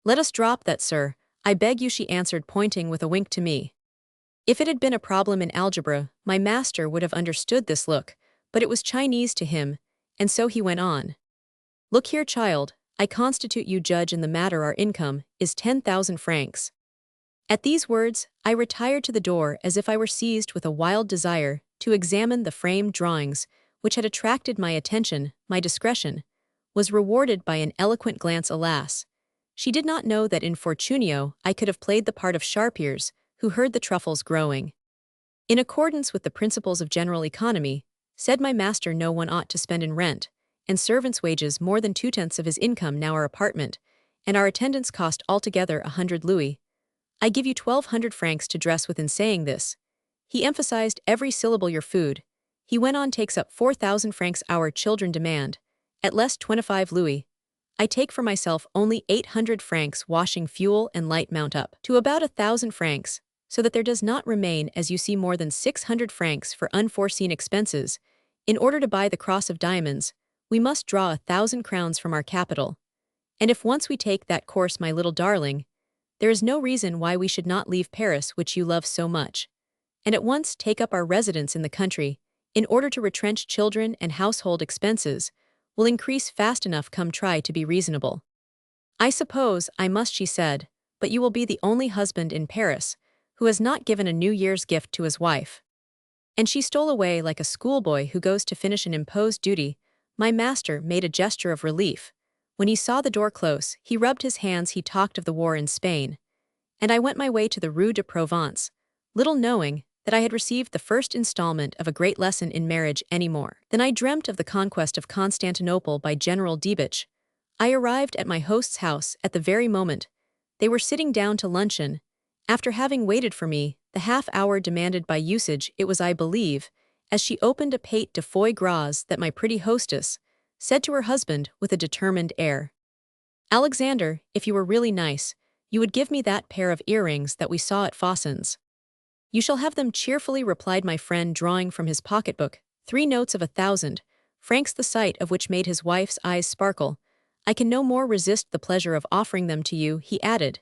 "Let us drop that, sir, I beg you," she answered, pointing with a wink to me. If it had been a problem in algebra, my master would have understood this look, but it was Chinese to him, and so he went on. "Look here, child, I constitute you judge in the matter. Our income is 10,000 francs. At these words, I retired to the door as if I were seized with a wild desire to examine the framed drawings which had attracted my attention. My discretion was rewarded by an eloquent glance. Alas, she did not know that in Fortunio I could have played the part of sharp-ears, who heard the truffles growing. In accordance with the principles of general economy, said my master, no one ought to spend in rent and servants' wages more than 2/10 of his income. Now our apartment and our attendance cost altogether 100 louis. I give you 1,200 francs to dress with. In saying this, he emphasized every syllable. Your food, he went on, takes up 4,000 francs. Our children demand, at least 25 louis. I take for myself only 800 francs. Washing, fuel, and light mount up to about 1,000 francs, so that there does not remain, as you see, more than 600 francs for unforeseen expenses. In order to buy the cross of diamonds, we must draw 1,000 crowns from our capital. And if once we take that course, my little darling, there is no reason why we should not leave Paris, which you love so much, and at once take up our residence in the country, in order to retrench children and household expenses will increase fast enough. Come, try to be reasonable. I suppose I must, she said, but you will be the only husband in Paris who has not given a New Year's gift to his wife. And she stole away like a schoolboy who goes to finish an imposed duty. My master made a gesture of relief. When he saw the door close, he rubbed his hands. He talked of the war in Spain. And I went my way to the Rue de Provence, little knowing that I had received the first installment of a great lesson in marriage. Any more than I dreamt of the conquest of Constantinople by General Diebitsch. I arrived at my host's house at the very moment they were sitting down to luncheon. After having waited for me the half-hour demanded by usage, it was, I believe, as she opened a pate de foie gras, that my pretty hostess said to her husband with a determined air, "Alexander, if you were really nice, you would give me that pair of earrings that we saw at Fawson's." "You shall have them cheerfully," replied my friend, drawing from his pocketbook 3 notes of 1,000 francs, the sight of which made his wife's eyes sparkle. "I can no more resist the pleasure of offering them to you," he added,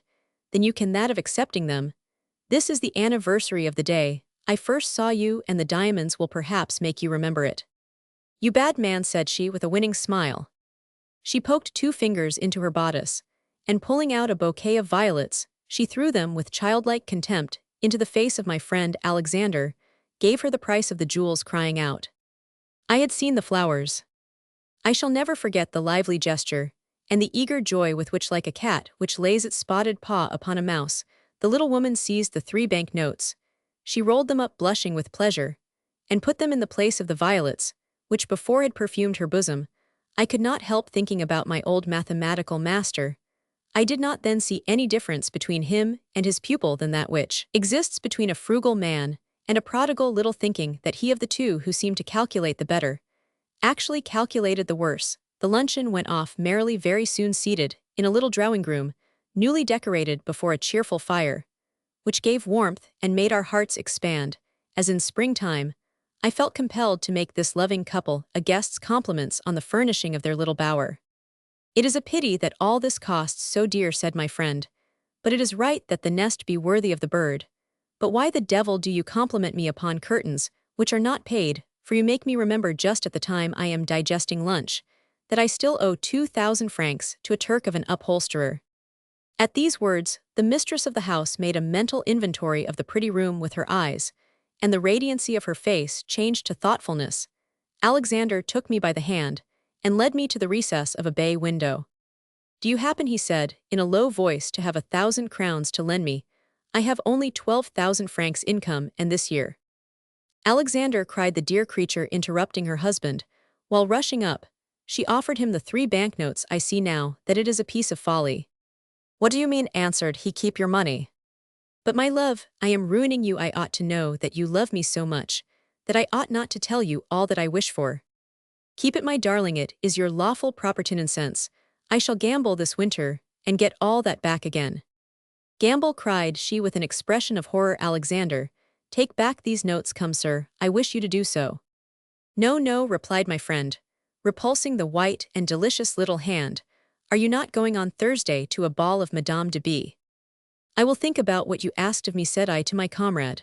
"than you can that of accepting them. This is the anniversary of the day I first saw you, and the diamonds will perhaps make you remember it." "You bad man," said she with a winning smile. She poked 2 fingers into her bodice, and pulling out a bouquet of violets, she threw them with childlike contempt into the face of my friend. Alexander gave her the price of the jewels, crying out. I had seen the flowers. I shall never forget the lively gesture, and the eager joy with which, like a cat which lays its spotted paw upon a mouse, the little woman seized the 3 bank notes. She rolled them up, blushing with pleasure, and put them in the place of the violets, which before had perfumed her bosom. I could not help thinking about my old mathematical master. I did not then see any difference between him and his pupil than that which exists between a frugal man and a prodigal, little thinking that he of the two who seemed to calculate the better actually calculated the worse. The luncheon went off merrily, very soon seated in a little drawing-room, newly decorated before a cheerful fire, which gave warmth and made our hearts expand, as in springtime. I felt compelled to make this loving couple a guest's compliments on the furnishing of their little bower. "It is a pity that all this costs so dear," said my friend, "but it is right that the nest be worthy of the bird. But why the devil do you compliment me upon curtains which are not paid, for you make me remember just at the time I am digesting lunch, that I still owe 2,000 francs to a Turk of an upholsterer." At these words, the mistress of the house made a mental inventory of the pretty room with her eyes, and the radiancy of her face changed to thoughtfulness. Alexander took me by the hand and led me to the recess of a bay window. "Do you happen," he said, in a low voice, "to have 1,000 crowns to lend me? I have only 12,000 francs income, and this year—" "Alexander," cried the dear creature, interrupting her husband, while rushing up, she offered him the 3 banknotes. "I see now that it is a piece of folly." "What do you mean?" answered he. "Keep your money." "But my love, I am ruining you. I ought to know that you love me so much that I ought not to tell you all that I wish for. Keep it, my darling, it is your lawful property. Nonsense. I shall gamble this winter and get all that back again." "Gamble!" cried she with an expression of horror. "Alexander, take back these notes. Come, sir, I wish you to do so." "No, no," replied my friend, repulsing the white and delicious little hand. "Are you not going on Thursday to a ball of Madame de B?" "I will think about what you asked of me," said I to my comrade.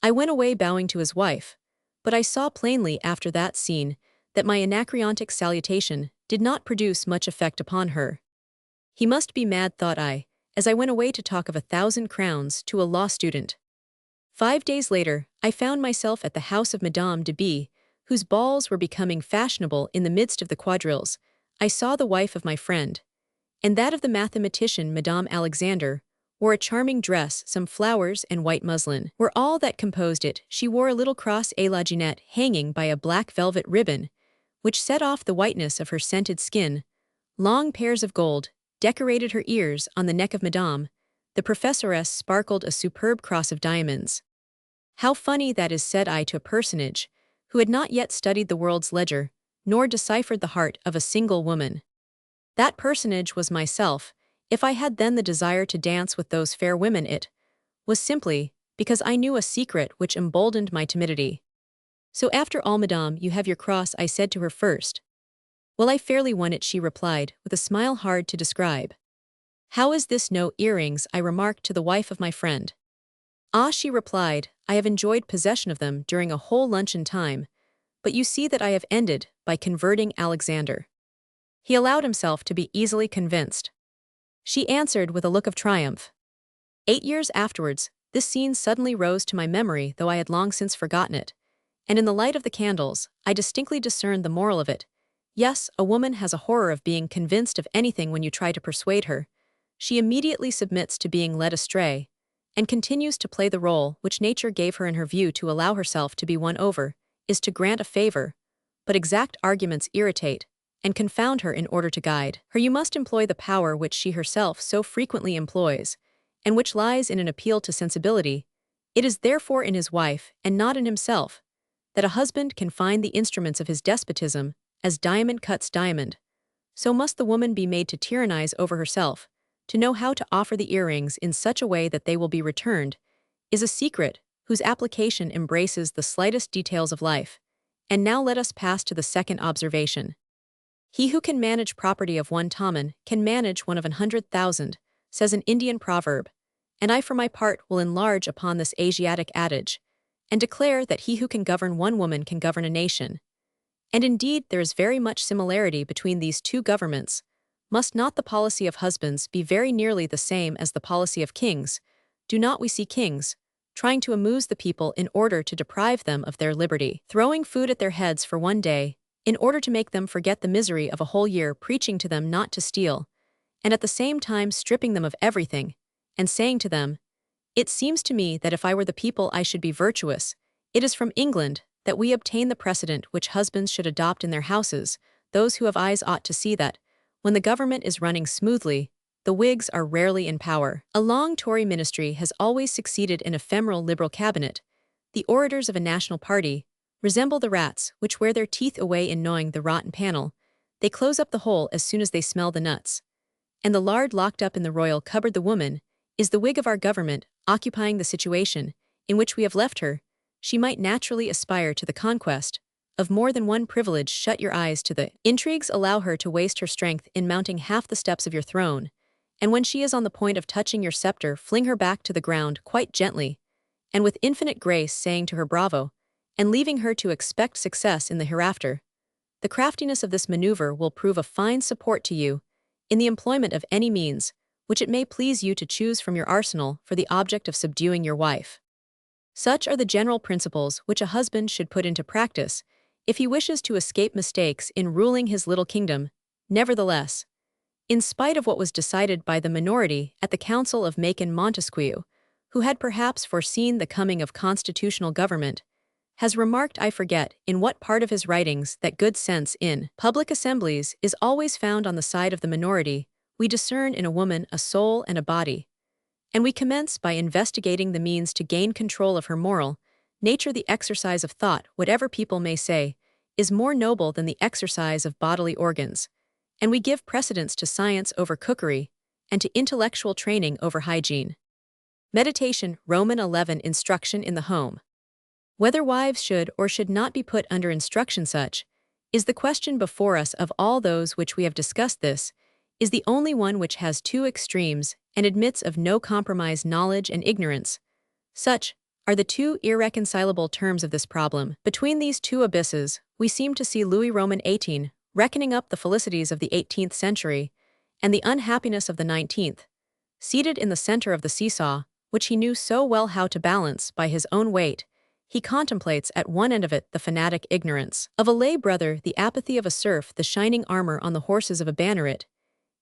I went away bowing to his wife, but I saw plainly after that scene that my anacreontic salutation did not produce much effect upon her. He must be mad, thought I, as I went away to talk of 1,000 crowns to a law student. 5 days later, I found myself at the house of Madame de B, whose balls were becoming fashionable in the midst of the quadrilles. I saw the wife of my friend, and that of the mathematician Madame Alexander, wore a charming dress, some flowers, and white muslin were all that composed it. She wore a little cross à la Jeanette hanging by a black velvet ribbon, which set off the whiteness of her scented skin. Long pairs of gold decorated her ears. On the neck of Madame, the professoress, sparkled a superb cross of diamonds. "How funny that is," said I to a personage who had not yet studied the world's ledger, nor deciphered the heart of a single woman. That personage was myself. If I had then the desire to dance with those fair women, it was simply because I knew a secret which emboldened my timidity. "So after all, Madame, you have your cross," I said to her first. "Well, I fairly won it," she replied, with a smile hard to describe. "How is this? No earrings?" I remarked to the wife of my friend. "Ah," she replied, "I have enjoyed possession of them during a whole luncheon time, but you see that I have ended by converting Alexander." He allowed himself to be easily convinced. She answered with a look of triumph. 8 years afterwards, this scene suddenly rose to my memory, though I had long since forgotten it, and in the light of the candles, I distinctly discerned the moral of it. Yes, a woman has a horror of being convinced of anything when you try to persuade her. She immediately submits to being led astray, and continues to play the role which nature gave her in her view. To allow herself to be won over is to grant a favor, but exact arguments irritate and confound her. In order to guide her, you must employ the power which she herself so frequently employs, and which lies in an appeal to sensibility. It is therefore in his wife, and not in himself, that a husband can find the instruments of his despotism. As diamond cuts diamond, so must the woman be made to tyrannize over herself. To know how to offer the earrings in such a way that they will be returned is a secret whose application embraces the slightest details of life. And now let us pass to the second observation. "He who can manage property of 1 can manage one of 100,000, says an Indian proverb, and I for my part will enlarge upon this Asiatic adage, and declare that he who can govern one woman can govern a nation. And indeed there is very much similarity between these two governments. Must not the policy of husbands be very nearly the same as the policy of kings? Do not we see kings trying to amuse the people in order to deprive them of their liberty, throwing food at their heads for one day, in order to make them forget the misery of a whole year, preaching to them not to steal, and at the same time stripping them of everything, and saying to them, 'It seems to me that if I were the people I should be virtuous.' It is from England that we obtain the precedent which husbands should adopt in their houses. Those who have eyes ought to see that, when the government is running smoothly, the Whigs are rarely in power. A long Tory ministry has always succeeded an ephemeral Liberal cabinet. The orators of a national party resemble the rats which wear their teeth away in gnawing the rotten panel. They close up the hole as soon as they smell the nuts. And the lard locked up in the royal cupboard. The woman is the Whig of our government, occupying the situation in which we have left her. She might naturally aspire to the conquest of more than one privilege. Shut your eyes to the intrigues, allow her to waste her strength in mounting half the steps of your throne, and when she is on the point of touching your scepter, fling her back to the ground quite gently, and with infinite grace, saying to her bravo, and leaving her to expect success in the hereafter. The craftiness of this maneuver will prove a fine support to you in the employment of any means which it may please you to choose from your arsenal for the object of subduing your wife. Such are the general principles which a husband should put into practice if he wishes to escape mistakes in ruling his little kingdom. Nevertheless, in spite of what was decided by the minority at the Council of Macon, Montesquieu, who had perhaps foreseen the coming of constitutional government, has remarked, I forget in what part of his writings, that good sense in public assemblies is always found on the side of the minority. We discern in a woman a soul and a body, and we commence by investigating the means to gain control of her moral nature. The exercise of thought, whatever people may say, is more noble than the exercise of bodily organs, and we give precedence to science over cookery, and to intellectual training over hygiene. Meditation, Roman 11. Instruction in the home. Whether wives should or should not be put under instruction, such is the question before us. Of all those which we have discussed, this is the only one which has two extremes and admits of no compromise: knowledge and ignorance. Such are the two irreconcilable terms of this problem. Between these two abysses, we seem to see Louis Roman 18 reckoning up the felicities of the 18th century and the unhappiness of the 19th, seated in the center of the seesaw, which he knew so well how to balance by his own weight. He contemplates at one end of it the fanatic ignorance of a lay brother, the apathy of a serf, the shining armor on the horses of a banneret.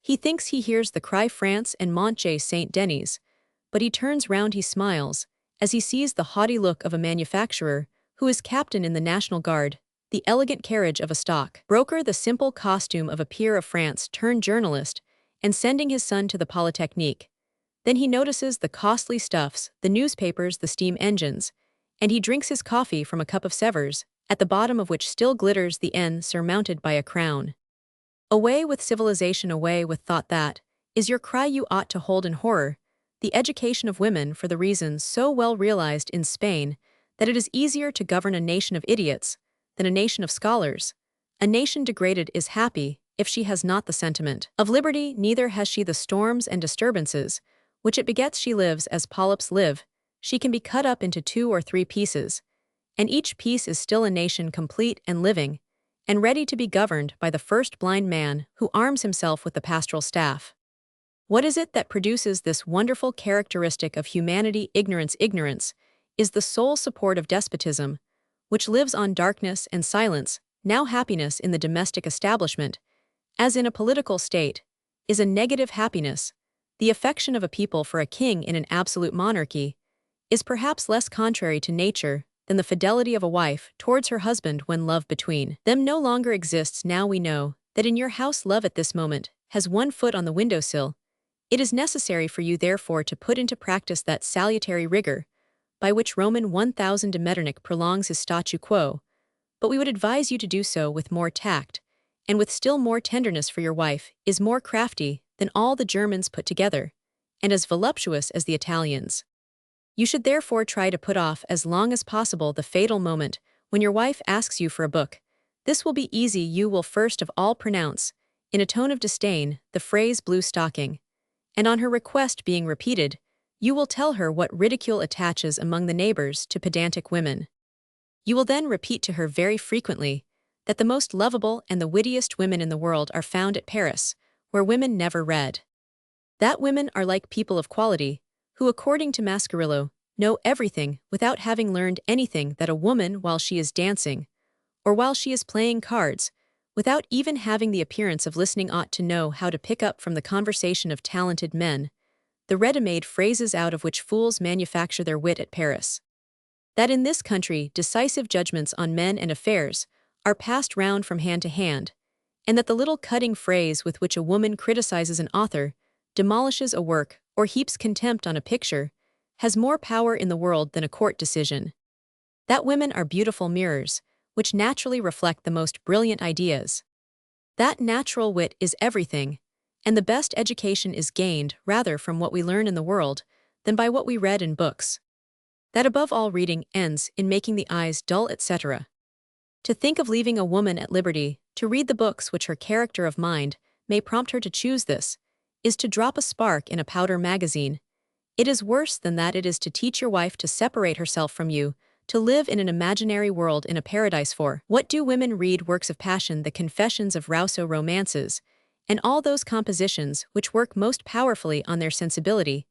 He thinks he hears the cry France and Montjay Saint Denis, but he turns round, he smiles, as he sees the haughty look of a manufacturer who is captain in the National Guard, the elegant carriage of a stock broker, the simple costume of a peer of France turned journalist, and sending his son to the Polytechnique. Then he notices the costly stuffs, the newspapers, the steam engines, and he drinks his coffee from a cup of Sevres, at the bottom of which still glitters the N surmounted by a crown. Away with civilization, away with thought, that is your cry you ought to hold in horror, the education of women for the reasons so well realized in Spain that it is easier to govern a nation of idiots than a nation of scholars. A nation degraded is happy if she has not the sentiment of liberty, neither has she the storms and disturbances which it begets. She lives as polyps live, she can be cut up into 2 or 3 pieces, and each piece is still a nation complete and living, and ready to be governed by the first blind man who arms himself with the pastoral staff. What is it that produces this wonderful characteristic of humanity? Ignorance. Ignorance is the sole support of despotism, which lives on darkness and silence. Now happiness in the domestic establishment, as in a political state, is a negative happiness. The affection of a people for a king in an absolute monarchy is perhaps less contrary to nature than the fidelity of a wife towards her husband when love between them no longer exists. Now we know that in your house love at this moment has one foot on the windowsill. It is necessary for you therefore to put into practice that salutary rigor by which Roman 1000 de Metternich prolongs his statu quo, but we would advise you to do so with more tact, and with still more tenderness, for your wife is more crafty than all the Germans put together, and as voluptuous as the Italians. You should therefore try to put off as long as possible the fatal moment when your wife asks you for a book. This will be easy. You will first of all pronounce, in a tone of disdain, the phrase blue stocking, and on her request being repeated, you will tell her what ridicule attaches among the neighbors to pedantic women. You will then repeat to her very frequently that the most lovable and the wittiest women in the world are found at Paris, where women never read. That women are like people of quality, who, according to Mascarillo, know everything without having learned anything, that a woman, while she is dancing, or while she is playing cards, without even having the appearance of listening, ought to know how to pick up from the conversation of talented men the ready-made phrases out of which fools manufacture their wit at Paris. That in this country decisive judgments on men and affairs are passed round from hand to hand, and that the little cutting phrase with which a woman criticizes an author, demolishes a work, or heaps contempt on a picture, has more power in the world than a court decision. That women are beautiful mirrors, which naturally reflect the most brilliant ideas. That natural wit is everything, and the best education is gained rather from what we learn in the world than by what we read in books. That above all reading ends in making the eyes dull, etc. To think of leaving a woman at liberty to read the books which her character of mind may prompt her to choose, this is to drop a spark in a powder magazine. It is worse than that. It is to teach your wife to separate herself from you, to live in an imaginary world in a paradise. For what do women read? Works of passion, the confessions of Rousseau, romances, and all those compositions which work most powerfully on their sensibility.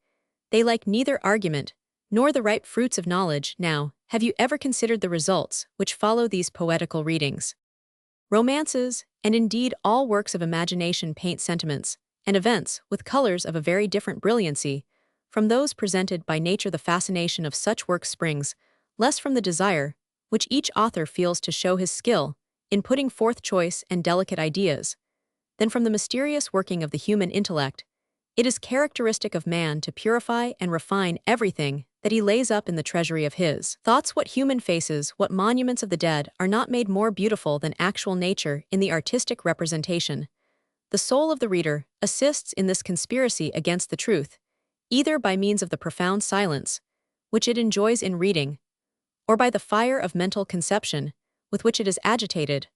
They like neither argument nor the ripe fruits of knowledge. Now, have you ever considered the results which follow these poetical readings? Romances, and indeed all works of imagination, paint sentiments and events with colors of a very different brilliancy from those presented by nature. The fascination of such works springs less from the desire which each author feels to show his skill in putting forth choice and delicate ideas than from the mysterious working of the human intellect. It is characteristic of man to purify and refine everything that he lays up in the treasury of his thoughts. What human faces, what monuments of the dead are not made more beautiful than actual nature in the artistic representation? The soul of the reader assists in this conspiracy against the truth, either by means of the profound silence which it enjoys in reading, or by the fire of mental conception with which it is agitated,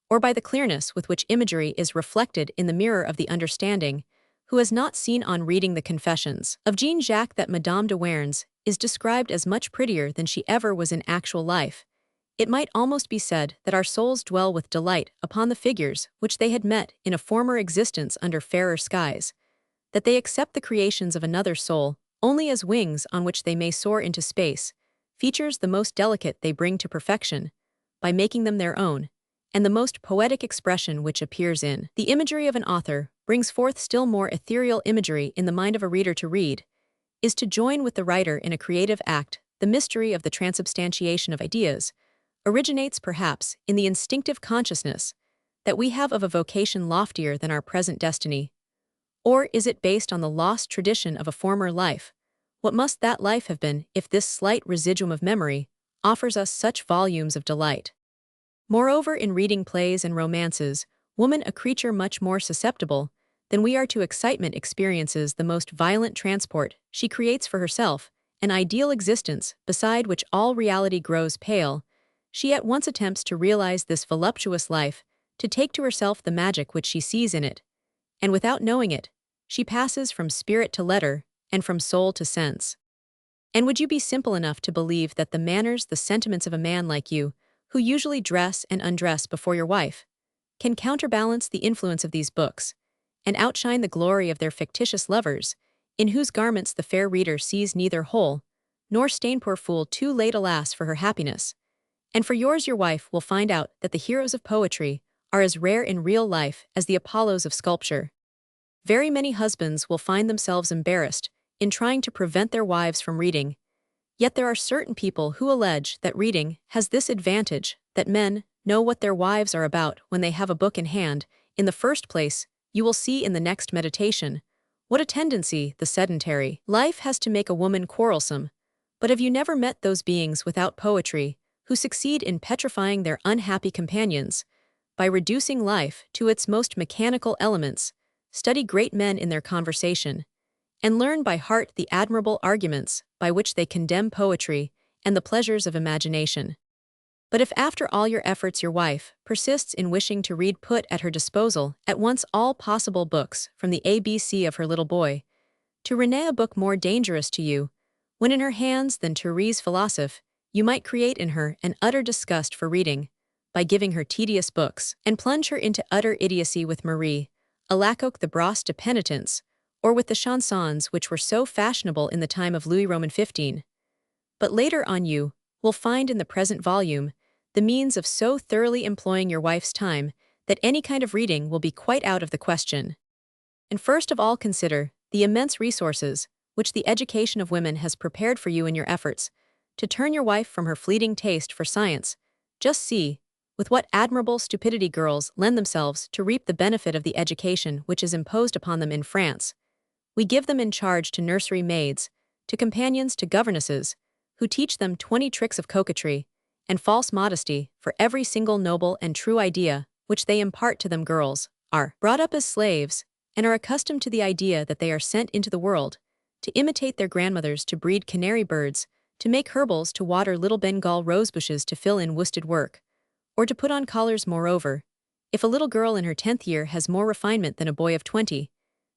or by the clearness with which imagery is reflected in the mirror of the understanding. Who has not seen on reading the Confessions of Jean Jacques that Madame de Warens is described as much prettier than she ever was in actual life? It might almost be said that our souls dwell with delight upon the figures which they had met in a former existence under fairer skies, that they accept the creations of another soul only as wings on which they may soar into space, features the most delicate they bring to perfection, by making them their own, and the most poetic expression which appears in the imagery of an author brings forth still more ethereal imagery in the mind of a reader to read, is to join with the writer in a creative act. The mystery of the transubstantiation of ideas originates perhaps in the instinctive consciousness that we have of a vocation loftier than our present destiny. Or is it based on the lost tradition of a former life? What must that life have been if this slight residuum of memory offers us such volumes of delight? Moreover, in reading plays and romances, woman, a creature much more susceptible than we are to excitement, experiences the most violent transport. She creates for herself an ideal existence beside which all reality grows pale. She at once attempts to realize this voluptuous life, to take to herself the magic which she sees in it, and without knowing it, she passes from spirit to letter, and from soul to sense. And would you be simple enough to believe that the manners, the sentiments of a man like you, who usually dress and undress before your wife, can counterbalance the influence of these books, and outshine the glory of their fictitious lovers, in whose garments the fair reader sees neither hole nor stain? Poor fool, too late, alas, for her happiness. And for yours, your wife will find out that the heroes of poetry are as rare in real life as the Apollos of sculpture. Very many husbands will find themselves embarrassed in trying to prevent their wives from reading, yet there are certain people who allege that reading has this advantage, that men know what their wives are about when they have a book in hand. In the first place, you will see in the next meditation what a tendency the sedentary life has to make a woman quarrelsome. But have you never met those beings without poetry who succeed in petrifying their unhappy companions by reducing life to its most mechanical elements? Study great men in their conversation, and learn by heart the admirable arguments by which they condemn poetry and the pleasures of imagination. But if after all your efforts your wife persists in wishing to read, put at her disposal at once all possible books from the ABC of her little boy to René, a book more dangerous to you when in her hands than Therese philosophe, you might create in her an utter disgust for reading by giving her tedious books, and plunge her into utter idiocy with Marie Alacoque, the Brosse de Penitence, or with the chansons which were so fashionable in the time of Louis Roman XV. But later on you will find in the present volume the means of so thoroughly employing your wife's time that any kind of reading will be quite out of the question. And first of all, consider the immense resources which the education of women has prepared for you in your efforts to turn your wife from her fleeting taste for science. Just see with what admirable stupidity girls lend themselves to reap the benefit of the education which is imposed upon them in France. We give them in charge to nursery maids, to companions, to governesses, who teach them 20 tricks of coquetry and false modesty for every single noble and true idea which they impart to them. Girls are brought up as slaves, and are accustomed to the idea that they are sent into the world to imitate their grandmothers, to breed canary birds, to make herbals, to water little Bengal rosebushes, to fill in worsted work, or to put on collars. Moreover, if a little girl in her 10th year has more refinement than a boy of 20,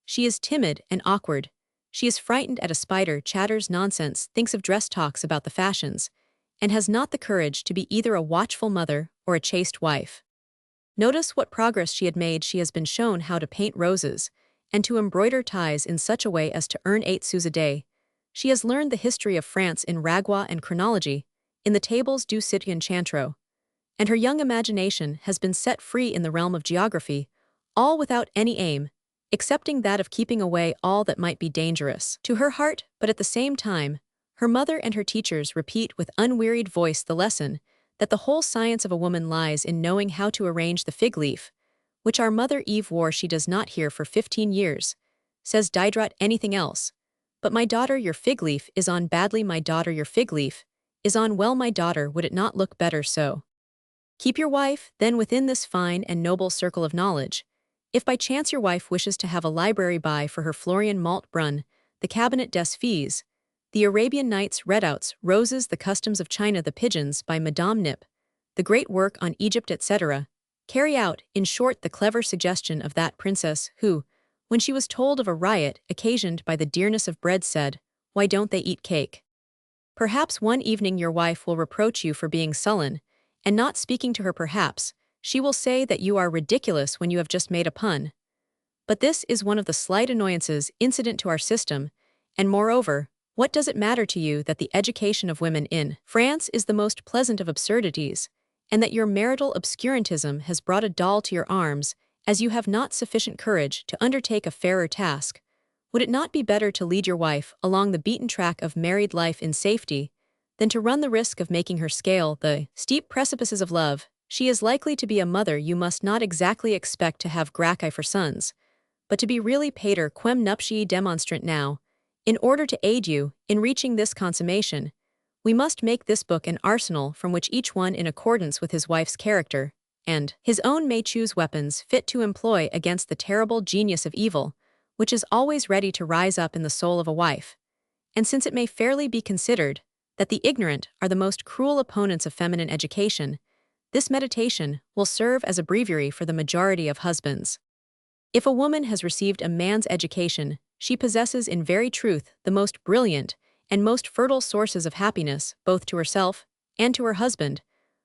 she is timid and awkward, she is frightened at a spider, chatters nonsense, thinks of dress, talks about the fashions, and has not the courage to be either a watchful mother or a chaste wife. Notice what progress she had made. She has been shown how to paint roses, and to embroider ties in such a way as to earn 8 sous a day. She has learned the history of France in Ragois and chronology, in the tables du citoyen Chantreau, and her young imagination has been set free in the realm of geography, all without any aim, excepting that of keeping away all that might be dangerous to her heart. But at the same time, her mother and her teachers repeat with unwearied voice the lesson that the whole science of a woman lies in knowing how to arrange the fig leaf, which our mother Eve wore. She does not hear for 15 years, says Diderot, anything else. But my daughter, your fig leaf is on badly. My daughter, your fig leaf is on well. My daughter, would it not look better so? Keep your wife, then, within this fine and noble circle of knowledge. If by chance your wife wishes to have a library, buy for her Florian Malt Brun, the Cabinet des Fees, the Arabian Nights, Redouts, Roses, the Customs of China, the Pigeons by Madame Nip, the great work on Egypt, etc. Carry out, in short, the clever suggestion of that princess who, when she was told of a riot occasioned by the dearness of bread, said, "Why don't they eat cake?" Perhaps one evening your wife will reproach you for being sullen, and not speaking to her. Perhaps she will say that you are ridiculous when you have just made a pun. But this is one of the slight annoyances incident to our system, and moreover, What does it matter to you that the education of women in France is the most pleasant of absurdities, and that your marital obscurantism has brought a doll to your arms, as you have not sufficient courage to undertake a fairer task? Would it not be better to lead your wife along the beaten track of married life in safety, than to run the risk of making her scale the steep precipices of love? She is likely to be a mother you must not exactly expect to have Gracchi for sons, but to be really pater quem nuptiae demonstrant now. In order to aid you in reaching this consummation, we must make this book an arsenal from which each one in accordance with his wife's character and his own may choose weapons fit to employ against the terrible genius of evil, which is always ready to rise up in the soul of a wife. And since it may fairly be considered that the ignorant are the most cruel opponents of feminine education, this meditation will serve as a breviary for the majority of husbands. If a woman has received a man's education, she possesses in very truth the most brilliant and most fertile sources of happiness both to herself and to her husband,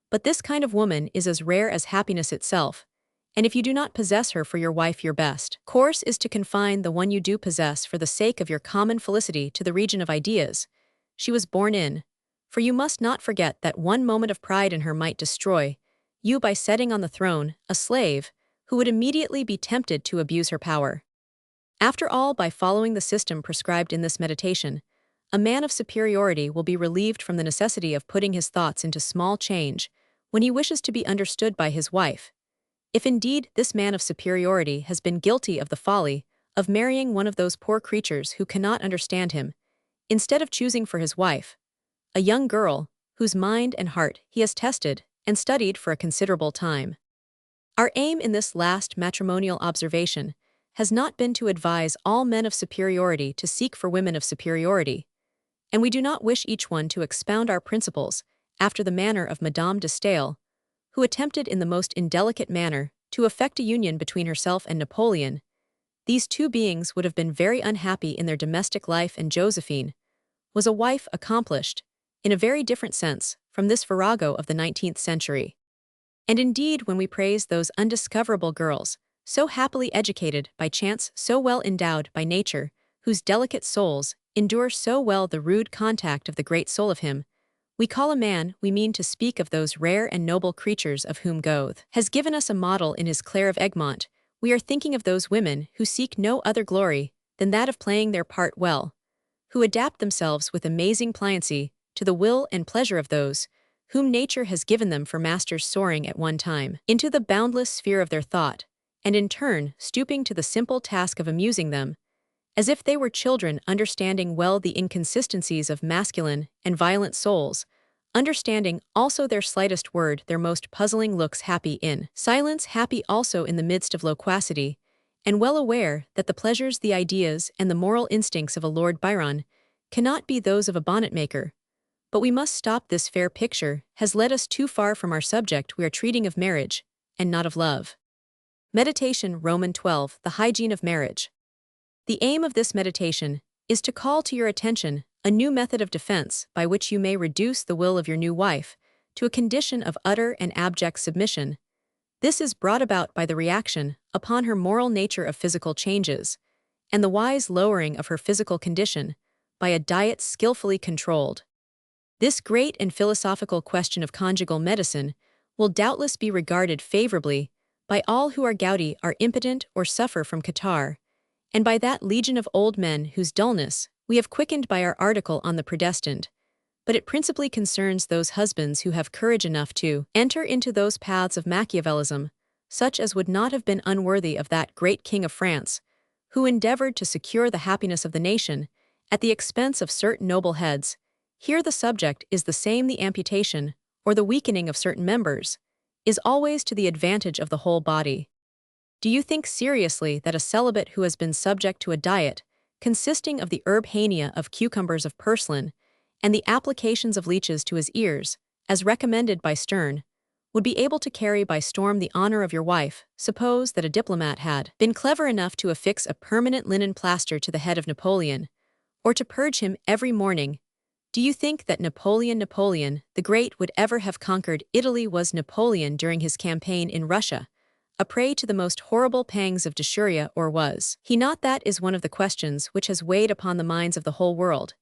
but this kind of woman is as rare as happiness itself, and if you do not possess her for your wife, your best course is to confine the one you do possess for the sake of your common felicity to the region of ideas she was born in, for you must not forget that one moment of pride in her might destroy you by setting on the throne a slave who would immediately be tempted to abuse her power. After all, by following the system prescribed in this meditation, a man of superiority will be relieved from the necessity of putting his thoughts into small change when he wishes to be understood by his wife. If indeed this man of superiority has been guilty of the folly of marrying one of those poor creatures who cannot understand him, instead of choosing for his wife a young girl whose mind and heart he has tested and studied for a considerable time. Our aim in this last matrimonial observation has not been to advise all men of superiority to seek for women of superiority, and we do not wish each one to expound our principles after the manner of Madame de Staël, who attempted in the most indelicate manner to effect a union between herself and Napoleon. These two beings would have been very unhappy in their domestic life, and Josephine was a wife accomplished, in a very different sense, from this virago of the 19th century. And indeed, when we praise those undiscoverable girls, so happily educated by chance, so well endowed by nature, whose delicate souls endure so well the rude contact of the great soul of him we call a man, we mean to speak of those rare and noble creatures of whom Goethe has given us a model in his Clare of Egmont. We are thinking of those women who seek no other glory than that of playing their part well, who adapt themselves with amazing pliancy to the will and pleasure of those whom nature has given them for masters, soaring at one time into the boundless sphere of their thought, and in turn stooping to the simple task of amusing them, as if they were children understanding well the inconsistencies of masculine and violent souls, understanding also their slightest word, their most puzzling looks, happy in silence, happy also in the midst of loquacity, and well aware that the pleasures, the ideas, and the moral instincts of a Lord Byron cannot be those of a bonnet-maker. But we must stop. This fair picture has led us too far from our subject. We are treating of marriage, and not of love. Meditation, Roman 12, the hygiene of marriage. The aim of this meditation is to call to your attention a new method of defense by which you may reduce the will of your new wife to a condition of utter and abject submission. This is brought about by the reaction upon her moral nature of physical changes, and the wise lowering of her physical condition by a diet skillfully controlled. This great and philosophical question of conjugal medicine will doubtless be regarded favorably by all who are gouty, are impotent, or suffer from catarrh, and by that legion of old men whose dullness we have quickened by our article on the predestined. But it principally concerns those husbands who have courage enough to enter into those paths of Machiavellism, such as would not have been unworthy of that great king of France, who endeavored to secure the happiness of the nation at the expense of certain noble heads. Here the subject is the same. The amputation, or the weakening of certain members, is always to the advantage of the whole body. Do you think seriously that a celibate who has been subject to a diet consisting of the herb hania of cucumbers of purslane and the applications of leeches to his ears, as recommended by Sterne, would be able to carry by storm the honor of your wife? Suppose that a diplomat had been clever enough to affix a permanent linen plaster to the head of Napoleon, or to purge him every morning. Do you think that Napoleon the Great would ever have conquered Italy? Was Napoleon during his campaign in Russia a prey to the most horrible pangs of dysuria, or was he not? That is one of the questions which has weighed upon the minds of the whole world,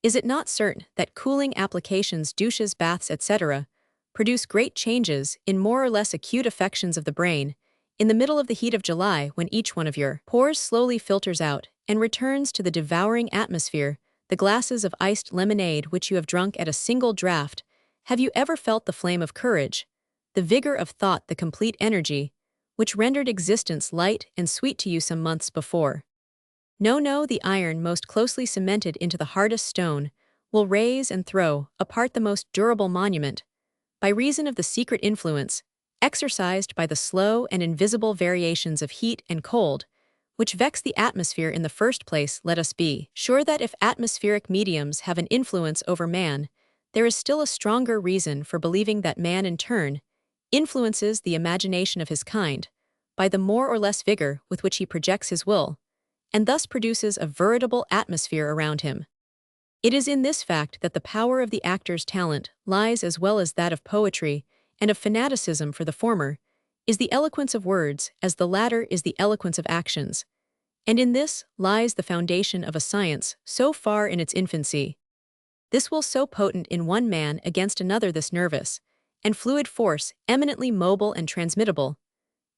Is it not certain that cooling applications, douches, baths, etc., produce great changes in more or less acute affections of the brain in the middle of the heat of July, when each one of your pores slowly filters out and returns to the devouring atmosphere, the glasses of iced lemonade which you have drunk at a single draught? Have you ever felt the flame of courage, the vigor of thought, the complete energy, which rendered existence light and sweet to you some months before? No, no, the iron most closely cemented into the hardest stone will raise and throw apart the most durable monument, by reason of the secret influence exercised by the slow and invisible variations of heat and cold, which vex the atmosphere in the first place. Let us be sure that if atmospheric mediums have an influence over man, there is still a stronger reason for believing that man in turn influences the imagination of his kind by the more or less vigor with which he projects his will, and thus produces a veritable atmosphere around him. It is in this fact that the power of the actor's talent lies, as well as that of poetry and of fanaticism. For the former is the eloquence of words, as the latter is the eloquence of actions. And in this lies the foundation of a science so far in its infancy. This will so potent in one man against another, this nervous and fluid force, eminently mobile and transmittable,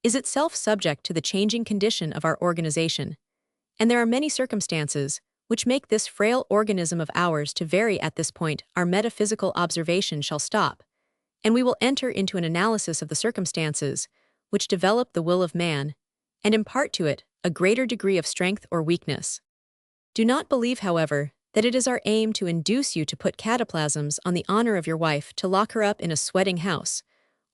is itself subject to the changing condition of our organization. And there are many circumstances which make this frail organism of ours to vary. At this point, our metaphysical observation shall stop, and we will enter into an analysis of the circumstances which develop the will of man, and impart to it a greater degree of strength or weakness. Do not believe, however, that it is our aim to induce you to put cataplasms on the honor of your wife, to lock her up in a sweating house,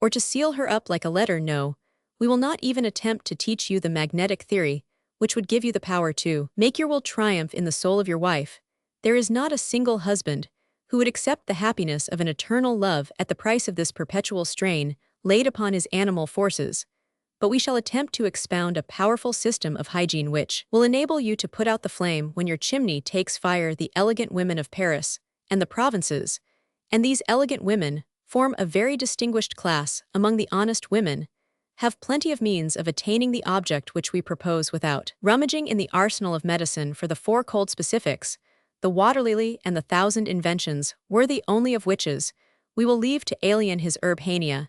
or to seal her up like a letter. No, we will not even attempt to teach you the magnetic theory, which would give you the power to make your will triumph in the soul of your wife. There is not a single husband who would accept the happiness of an eternal love at the price of this perpetual strain laid upon his animal forces. But we shall attempt to expound a powerful system of hygiene which will enable you to put out the flame when your chimney takes fire. The elegant women of Paris and the provinces, and these elegant women form a very distinguished class among the honest women, have plenty of means of attaining the object which we propose without rummaging in the arsenal of medicine for the 4 cold specifics, the water lily and the 1,000 inventions, worthy only of witches, we will leave to alien his herb hania,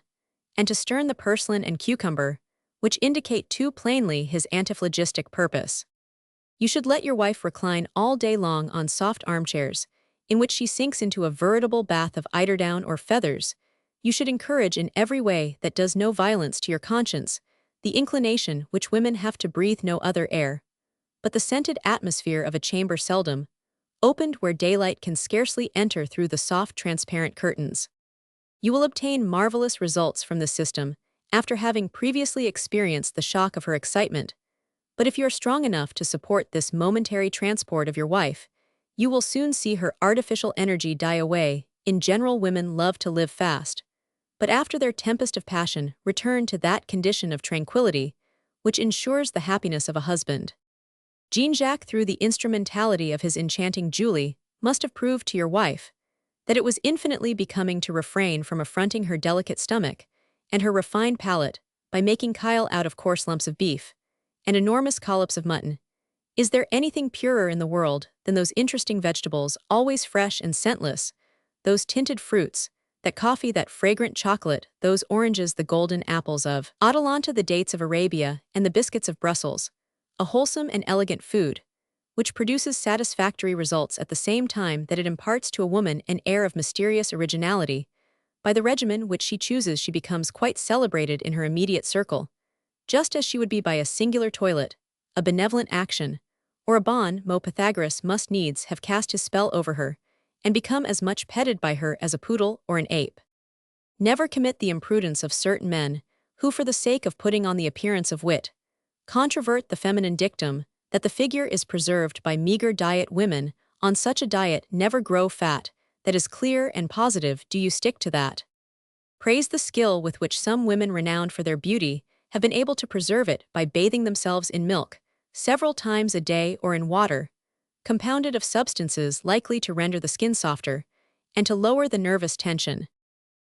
and to stern the purslane and cucumber, which indicate too plainly his antiphlogistic purpose. You should let your wife recline all day long on soft armchairs, in which she sinks into a veritable bath of eiderdown or feathers. You should encourage in every way that does no violence to your conscience the inclination which women have to breathe no other air but the scented atmosphere of a chamber seldom opened, where daylight can scarcely enter through the soft transparent curtains. You will obtain marvelous results from this system after having previously experienced the shock of her excitement. But if you are strong enough to support this momentary transport of your wife, you will soon see her artificial energy die away. In general, women love to live fast, but after their tempest of passion return to that condition of tranquility which ensures the happiness of a husband. Jean-Jacques, through the instrumentality of his enchanting Julie, must have proved to your wife that it was infinitely becoming to refrain from affronting her delicate stomach and her refined palate by making kyle out of coarse lumps of beef and enormous collops of mutton. Is there anything purer in the world than those interesting vegetables, always fresh and scentless, those tinted fruits, that coffee, that fragrant chocolate, those oranges, the golden apples of Atalanta, the dates of Arabia, and the biscuits of Brussels? A wholesome and elegant food, which produces satisfactory results at the same time that it imparts to a woman an air of mysterious originality. By the regimen which she chooses, she becomes quite celebrated in her immediate circle, just as she would be by a singular toilet, a benevolent action, or a bon mot. Pythagoras must needs have cast his spell over her, and become as much petted by her as a poodle or an ape. Never commit the imprudence of certain men, who, for the sake of putting on the appearance of wit, controvert the feminine dictum that the figure is preserved by meager diet. Women on such a diet never grow fat. That is clear and positive. Do you stick to that? Praise the skill with which some women renowned for their beauty have been able to preserve it by bathing themselves in milk several times a day, or in water compounded of substances likely to render the skin softer and to lower the nervous tension.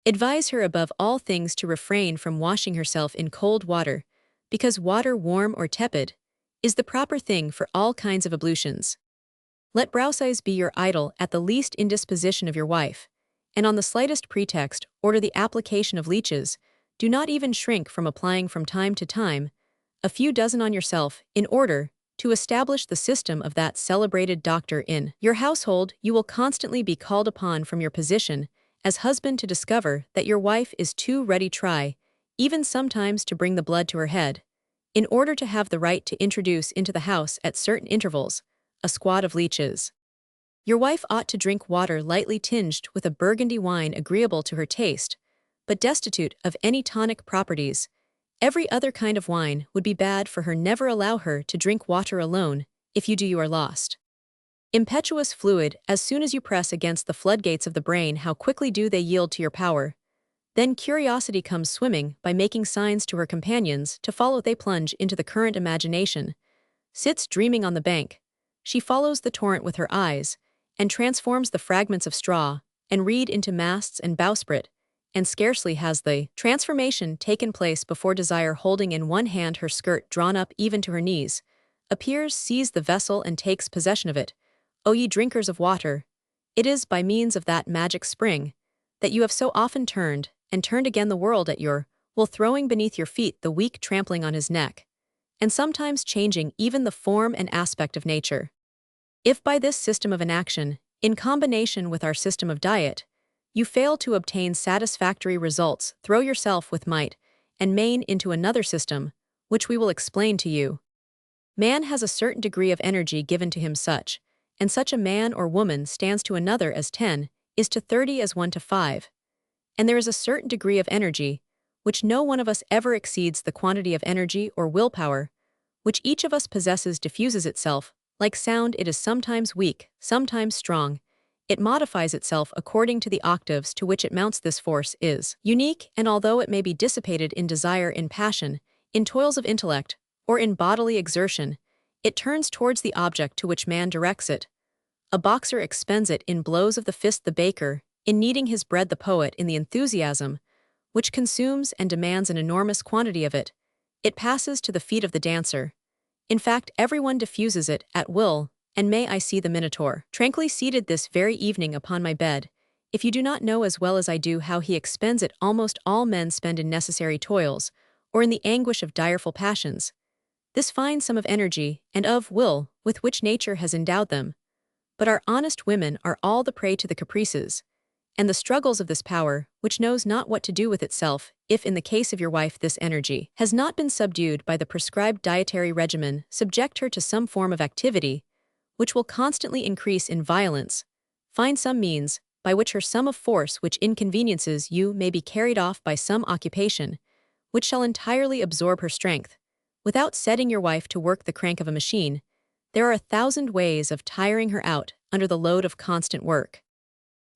Advise her above all things to refrain from washing herself in cold water, because water, warm or tepid, is the proper thing for all kinds of ablutions. Let browsies be your idol at the least indisposition of your wife, and on the slightest pretext order the application of leeches. Do not even shrink from applying from time to time a few dozen on yourself in order to establish the system of that celebrated doctor in your household. You will constantly be called upon from your position as husband to discover that your wife is too ready, try, even sometimes to bring the blood to her head, in order to have the right to introduce into the house at certain intervals a squad of leeches. Your wife ought to drink water lightly tinged with a burgundy wine agreeable to her taste, but destitute of any tonic properties. Every other kind of wine would be bad for her. Never allow her to drink water alone. If you do, you are lost. Impetuous fluid, as soon as you press against the floodgates of the brain, how quickly do they yield to your power? Then curiosity comes swimming by making signs to her companions to follow. They plunge into the current. Imagination sits dreaming on the bank. She follows the torrent with her eyes, and transforms the fragments of straw and reed into masts and bowsprit, and scarcely has the transformation taken place before desire, holding in one hand her skirt drawn up even to her knees, appears, sees the vessel, and takes possession of it. O ye drinkers of water, it is by means of that magic spring that you have so often turned and turned again the world at your will, throwing beneath your feet the weak, trampling on his neck, and sometimes changing even the form and aspect of nature. If by this system of inaction, in combination with our system of diet, you fail to obtain satisfactory results, throw yourself with might and main into another system, which we will explain to you. Man has a certain degree of energy given to him, and such a man or woman stands to another as 10 is to 30 as 1 to 5. And there is a certain degree of energy, which no one of us ever exceeds. The quantity of energy or willpower, which each of us possesses, diffuses itself. Like sound, it is sometimes weak, sometimes strong. It modifies itself according to the octaves to which it mounts. This force is unique, and although it may be dissipated in desire, in passion, in toils of intellect, or in bodily exertion, it turns towards the object to which man directs it. A boxer expends it in blows of the fist, the baker, in kneading his bread, the poet, in the enthusiasm, which consumes and demands an enormous quantity of it. It passes to the feet of the dancer. In fact, everyone diffuses it at will, and may I see the Minotaur tranquilly seated this very evening upon my bed, if you do not know as well as I do how he expends it. Almost all men spend in necessary toils, or in the anguish of direful passions, this fine sum of energy and of will with which nature has endowed them. But our honest women are all the prey to the caprices and the struggles of this power, which knows not what to do with itself. If in the case of your wife this energy has not been subdued by the prescribed dietary regimen, subject her to some form of activity, which will constantly increase in violence. Find some means by which her sum of force which inconveniences you may be carried off by some occupation, which shall entirely absorb her strength, without setting your wife to work the crank of a machine. There are 1,000 ways of tiring her out under the load of constant work.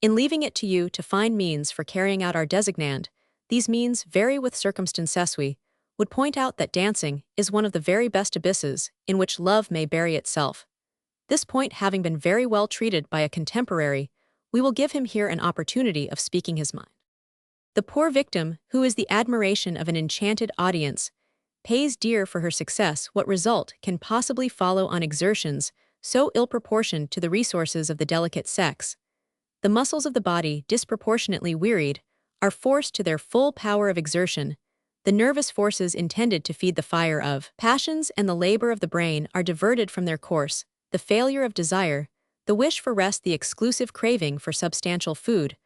In leaving it to you to find means for carrying out our designand, these means vary with circumstances. We would point out that dancing is one of the very best abysses in which love may bury itself. This point having been very well treated by a contemporary, we will give him here an opportunity of speaking his mind. The poor victim, who is the admiration of an enchanted audience, pays dear for her success. What result can possibly follow on exertions so ill proportioned to the resources of the delicate sex? The muscles of the body, disproportionately wearied, are forced to their full power of exertion. The nervous forces intended to feed the fire of passions and the labor of the brain are diverted from their course. The failure of desire, the wish for rest, the exclusive craving for substantial food,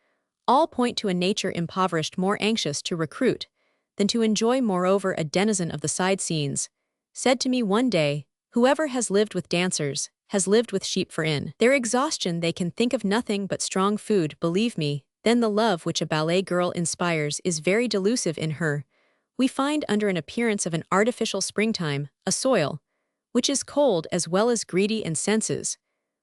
all point to a nature impoverished, more anxious to recruit than to enjoy. Moreover, a denizen of the side scenes said to me one day, "Whoever has lived with dancers has lived with sheep, for in their exhaustion they can think of nothing but strong food." Believe me, then, the love which a ballet girl inspires is very delusive. In her we find, under an appearance of an artificial springtime, a soil which is cold as well as greedy, and senses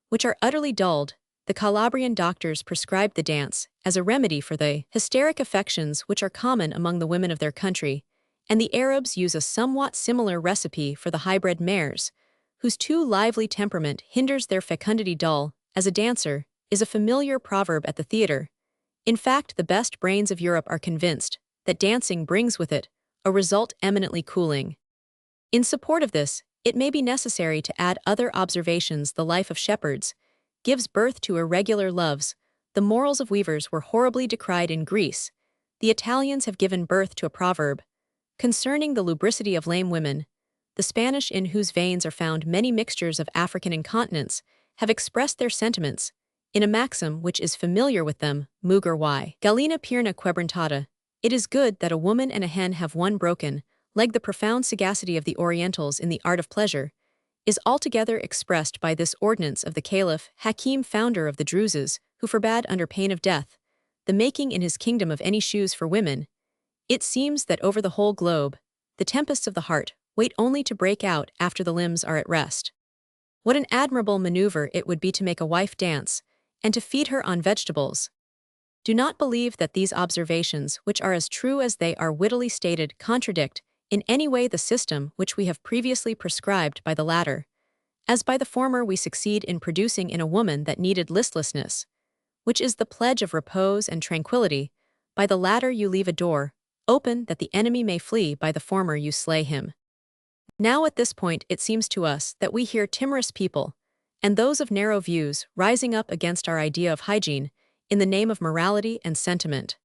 which are utterly dulled. The Calabrian doctors prescribed the dance as a remedy for the hysteric affections which are common among the women of their country, and the Arabs use a somewhat similar recipe for the high-bred mares, whose too lively temperament hinders their fecundity. Dull as a dancer is a familiar proverb at the theater. In fact, the best brains of Europe are convinced that dancing brings with it a result eminently cooling. In support of this, it may be necessary to add other observations. The life of shepherds gives birth to irregular loves. The morals of weavers were horribly decried in Greece. The Italians have given birth to a proverb concerning the lubricity of lame women. The Spanish, in whose veins are found many mixtures of African incontinence, have expressed their sentiments in a maxim which is familiar with them, muger y. Gallina pierna quebrantata. It is good that a woman and a hen have one broken leg. The profound sagacity of the Orientals in the art of pleasure is altogether expressed by this ordinance of the Caliph Hakim, founder of the Druses, who forbade under pain of death the making in his kingdom of any shoes for women. It seems that over the whole globe, the tempests of the heart wait only to break out after the limbs are at rest. What an admirable maneuver it would be to make a wife dance, and to feed her on vegetables. Do not believe that these observations, which are as true as they are wittily stated, contradict in any way the system which we have previously prescribed by the latter. As by the former we succeed in producing in a woman that needed listlessness, which is the pledge of repose and tranquility, by the latter you leave a door open that the enemy may flee, by the former you slay him. Now at this point it seems to us that we hear timorous people, and those of narrow views, rising up against our idea of hygiene, in the name of morality and sentiment.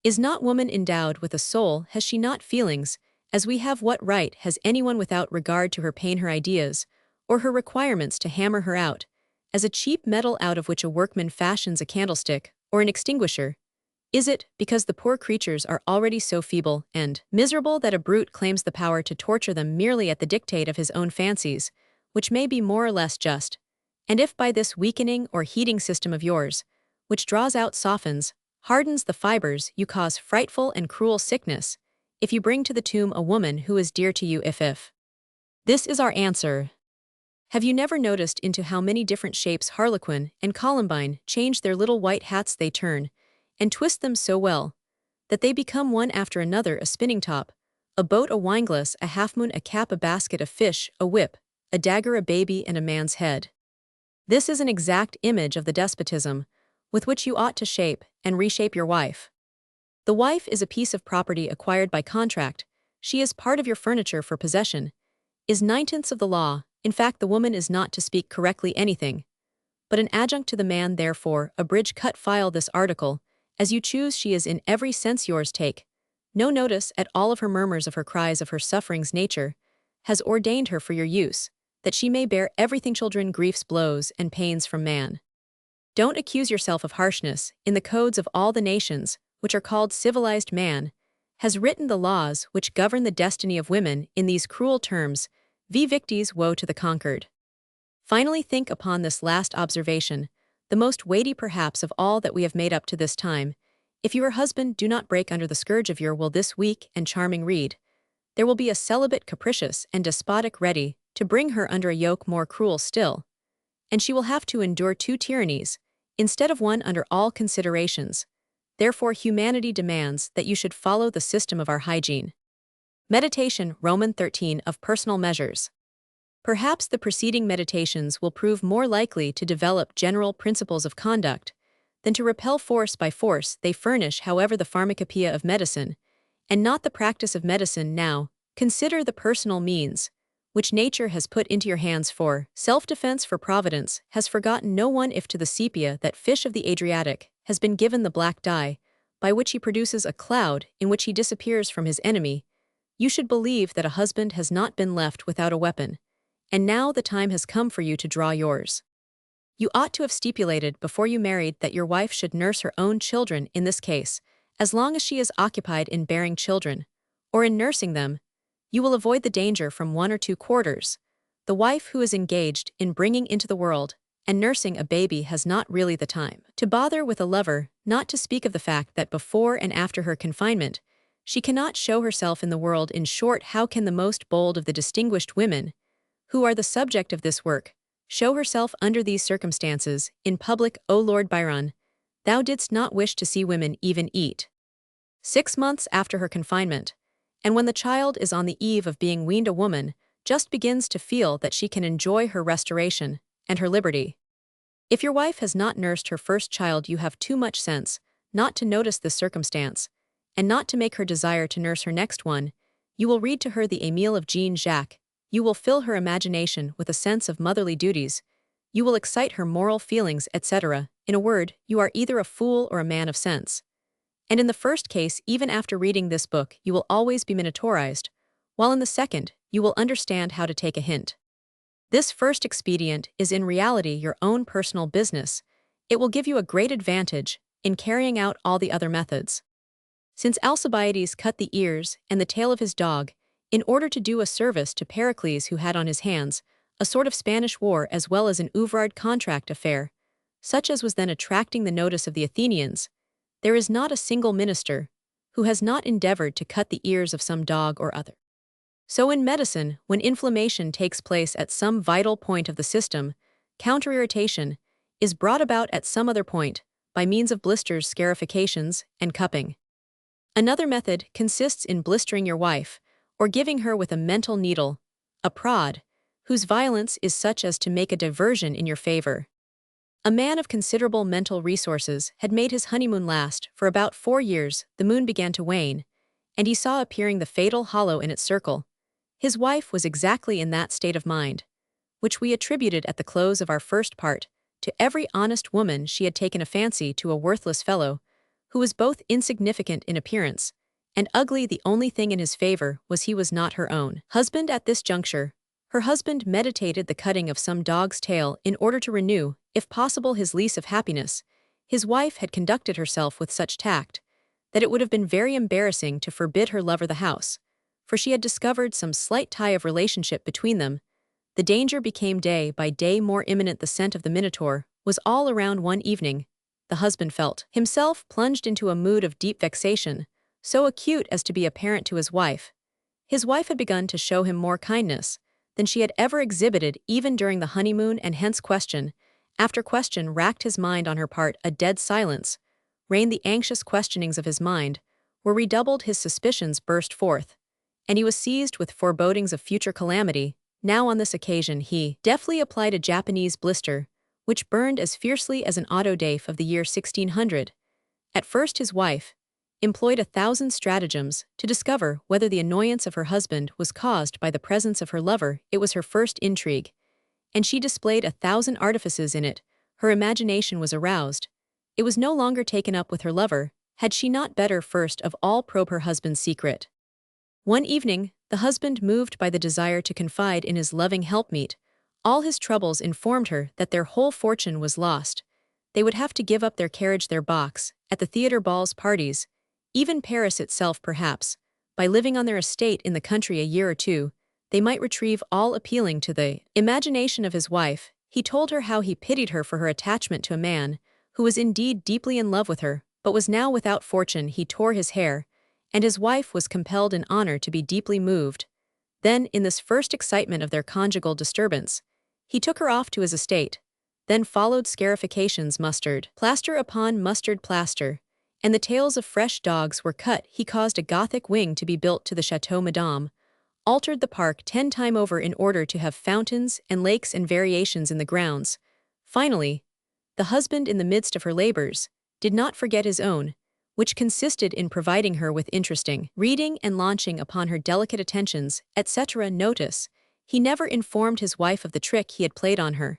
Is not woman endowed with a soul? Has she not feelings, as we have? What right has anyone without regard to her pain, her ideas, or her requirements to hammer her out, as a cheap metal out of which a workman fashions a candlestick, or an extinguisher? Is it because the poor creatures are already so feeble and miserable that a brute claims the power to torture them merely at the dictate of his own fancies, which may be more or less just? And if by this weakening or heating system of yours, which draws out, softens, hardens the fibers, you cause frightful and cruel sickness, if you bring to the tomb a woman who is dear to you, if this is our answer. Have you never noticed into how many different shapes Harlequin and Columbine change their little white hats? They turn and twist them so well that they become one after another: a spinning top, a boat, a wineglass, a half-moon, a cap, a basket, a fish, a whip, a dagger, a baby, and a man's head. This is an exact image of the despotism with which you ought to shape and reshape your wife. The wife is a piece of property acquired by contract. She is part of your furniture for possession, is 9/10 of the law. In fact, the woman is not, to speak correctly, anything but an adjunct to the man. Therefore, abridge, cut, file this article as you choose. She is in every sense yours. Take no notice at all of her murmurs, of her cries, of her sufferings. Nature has ordained her for your use, that she may bear everything: children, griefs, blows, and pains from man. Don't accuse yourself of harshness. In the codes of all the nations, which are called civilized, man has written the laws which govern the destiny of women in these cruel terms: vi victis, woe to the conquered. Finally, think upon this last observation, the most weighty perhaps of all that we have made up to this time. If your husband do not break under the scourge of your will this weak and charming reed, there will be a celibate, capricious, and despotic ready to bring her under a yoke more cruel still, and she will have to endure 2 tyrannies, instead of 1, under all considerations. Therefore humanity demands that you should follow the system of our hygiene. Meditation, Roman 13, of personal measures. Perhaps the preceding meditations will prove more likely to develop general principles of conduct than to repel force by force. They furnish, however, the pharmacopoeia of medicine, and not the practice of medicine. Now, consider the personal means which nature has put into your hands for self-defense, for Providence has forgotten no one. If to the sepia, that fish of the Adriatic, has been given the black dye, by which he produces a cloud in which he disappears from his enemy, you should believe that a husband has not been left without a weapon, and now the time has come for you to draw yours. You ought to have stipulated before you married that your wife should nurse her own children. In this case, as long as she is occupied in bearing children, or in nursing them, you will avoid the danger from 1 or 2 quarters. The wife who is engaged in bringing into the world and nursing a baby has not really the time to bother with a lover, not to speak of the fact that before and after her confinement, she cannot show herself in the world. In short, how can the most bold of the distinguished women, who are the subject of this work, show herself under these circumstances in public? O Lord Byron, thou didst not wish to see women even eat. 6 months after her confinement, and when the child is on the eve of being weaned, a woman just begins to feel that she can enjoy her restoration and her liberty. If your wife has not nursed her first child, you have too much sense not to notice this circumstance, and not to make her desire to nurse her next one. You will read to her the Émile of Jean Jacques. You will fill her imagination with a sense of motherly duties. You will excite her moral feelings, etc. In a word, you are either a fool or a man of sense. And in the first case, even after reading this book, you will always be minatorized, while in the second, you will understand how to take a hint. This first expedient is in reality your own personal business. It will give you a great advantage in carrying out all the other methods. Since Alcibiades cut the ears and the tail of his dog in order to do a service to Pericles, who had on his hands a sort of Spanish war as well as an Ouvrard contract affair, such as was then attracting the notice of the Athenians, there is not a single minister who has not endeavored to cut the ears of some dog or other. So in medicine, when inflammation takes place at some vital point of the system, counter-irritation is brought about at some other point by means of blisters, scarifications, and cupping. Another method consists in blistering your wife, or giving her with a mental needle, a prod, whose violence is such as to make a diversion in your favor. A man of considerable mental resources had made his honeymoon last for about 4 years. The moon began to wane, and he saw appearing the fatal hollow in its circle. His wife was exactly in that state of mind, which we attributed at the close of our first part to every honest woman. She had taken a fancy to a worthless fellow, who was both insignificant in appearance and ugly. The only thing in his favor was he was not her own husband. At this juncture, her husband meditated the cutting of some dog's tail in order to renew, if possible, his lease of happiness. His wife had conducted herself with such tact that it would have been very embarrassing to forbid her lover the house, for she had discovered some slight tie of relationship between them. The danger became day by day more imminent. The scent of the Minotaur was all around. One evening, the husband felt himself plunged into a mood of deep vexation, so acute as to be apparent to his wife. His wife had begun to show him more kindness than she had ever exhibited even during the honeymoon, and hence question after question racked his mind on her part. A dead silence reigned. The anxious questionings of his mind were redoubled. His suspicions burst forth, and he was seized with forebodings of future calamity. Now on this occasion he deftly applied a Japanese blister, which burned as fiercely as an autodaf of the year 1600. At first his wife employed 1,000 stratagems to discover whether the annoyance of her husband was caused by the presence of her lover. It was her first intrigue, and she displayed 1,000 artifices in it. Her imagination was aroused. It was no longer taken up with her lover. Had she not better first of all probe her husband's secret? One evening, the husband, moved by the desire to confide in his loving helpmeet all his troubles, informed her that their whole fortune was lost. They would have to give up their carriage, their box, at the theatre, balls, parties, even Paris itself perhaps. By living on their estate in the country a year or two, they might retrieve all. Appealing to the imagination of his wife, he told her how he pitied her for her attachment to a man who was indeed deeply in love with her, but was now without fortune. He tore his hair, and his wife was compelled in honor to be deeply moved. Then, in this first excitement of their conjugal disturbance, he took her off to his estate. Then followed scarifications, mustard plaster upon mustard plaster, and the tails of fresh dogs were cut. He caused a Gothic wing to be built to the Chateau Madame, altered the park 10 times over in order to have fountains and lakes and variations in the grounds. Finally, the husband, in the midst of her labors, did not forget his own, which consisted in providing her with interesting reading and launching upon her delicate attentions, etc. Notice, he never informed his wife of the trick he had played on her,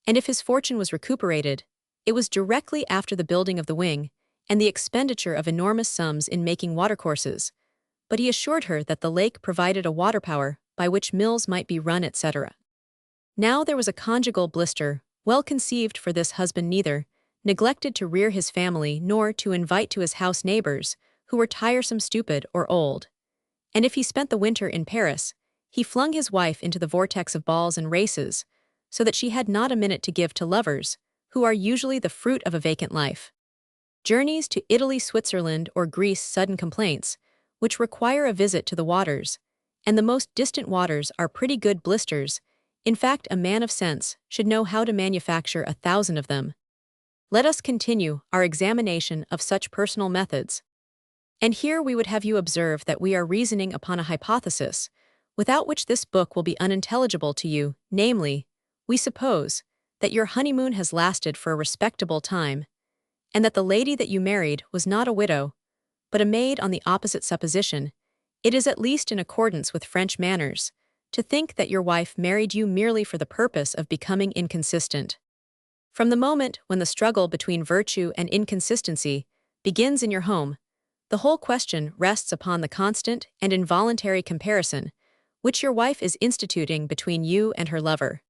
and if his fortune was recuperated, it was directly after the building of the wing and the expenditure of enormous sums in making watercourses. But he assured her that the lake provided a water power by which mills might be run, etc. Now there was a conjugal blister, well conceived for this husband, neither neglected to rear his family nor to invite to his house neighbors who were tiresome, stupid, or old. And if he spent the winter in Paris, he flung his wife into the vortex of balls and races, so that she had not a minute to give to lovers, who are usually the fruit of a vacant life. Journeys to Italy, Switzerland, or Greece, sudden complaints, which require a visit to the waters, and the most distant waters are pretty good blisters. In fact, a man of sense should know how to manufacture 1,000 of them. Let us continue our examination of such personal methods. And here we would have you observe that we are reasoning upon a hypothesis, without which this book will be unintelligible to you, namely, we suppose that your honeymoon has lasted for a respectable time, and that the lady that you married was not a widow, but a maid. On the opposite supposition, it is at least in accordance with French manners to think that your wife married you merely for the purpose of becoming inconsistent. From the moment when the struggle between virtue and inconsistency begins in your home, the whole question rests upon the constant and involuntary comparison which your wife is instituting between you and her lover.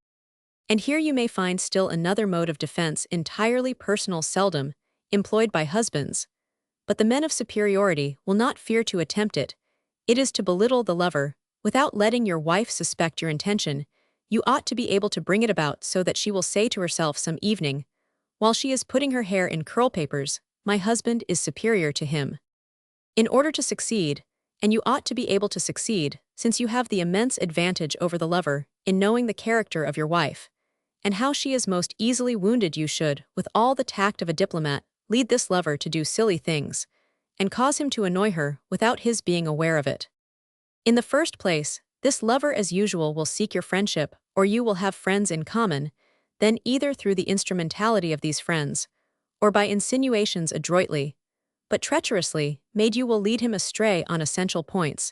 And here you may find still another mode of defense entirely personal, seldom employed by husbands, but the men of superiority will not fear to attempt it. It is to belittle the lover, without letting your wife suspect your intention. You ought to be able to bring it about so that she will say to herself some evening, while she is putting her hair in curl papers, "My husband is superior to him." In order to succeed, and you ought to be able to succeed, since you have the immense advantage over the lover in knowing the character of your wife, and how she is most easily wounded, you should, with all the tact of a diplomat, lead this lover to do silly things, and cause him to annoy her without his being aware of it. In the first place, this lover as usual will seek your friendship, or you will have friends in common, then either through the instrumentality of these friends, or by insinuations adroitly, but treacherously, made, you will lead him astray on essential points,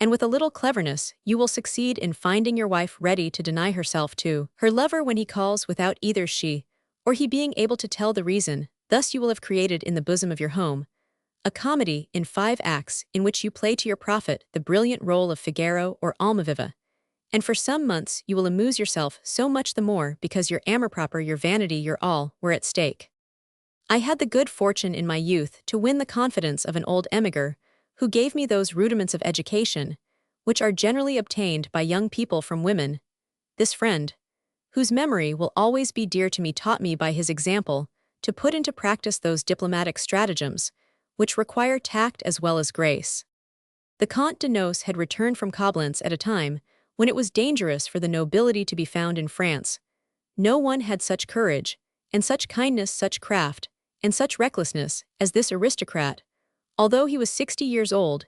and with a little cleverness you will succeed in finding your wife ready to deny herself to her lover when he calls, without either she or he being able to tell the reason. Thus you will have created in the bosom of your home a comedy in 5 acts in which you play to your profit the brilliant role of Figaro or Almaviva, and for some months you will amuse yourself so much the more because your amour propre, your vanity, your all, were at stake. I had the good fortune in my youth to win the confidence of an old emigre, who gave me those rudiments of education, which are generally obtained by young people from women. This friend, whose memory will always be dear to me, taught me by his example to put into practice those diplomatic stratagems, which require tact as well as grace. The Comte de Nos had returned from Coblentz at a time when it was dangerous for the nobility to be found in France. No one had such courage, and such kindness, such craft, and such recklessness as this aristocrat. Although he was 60 years old,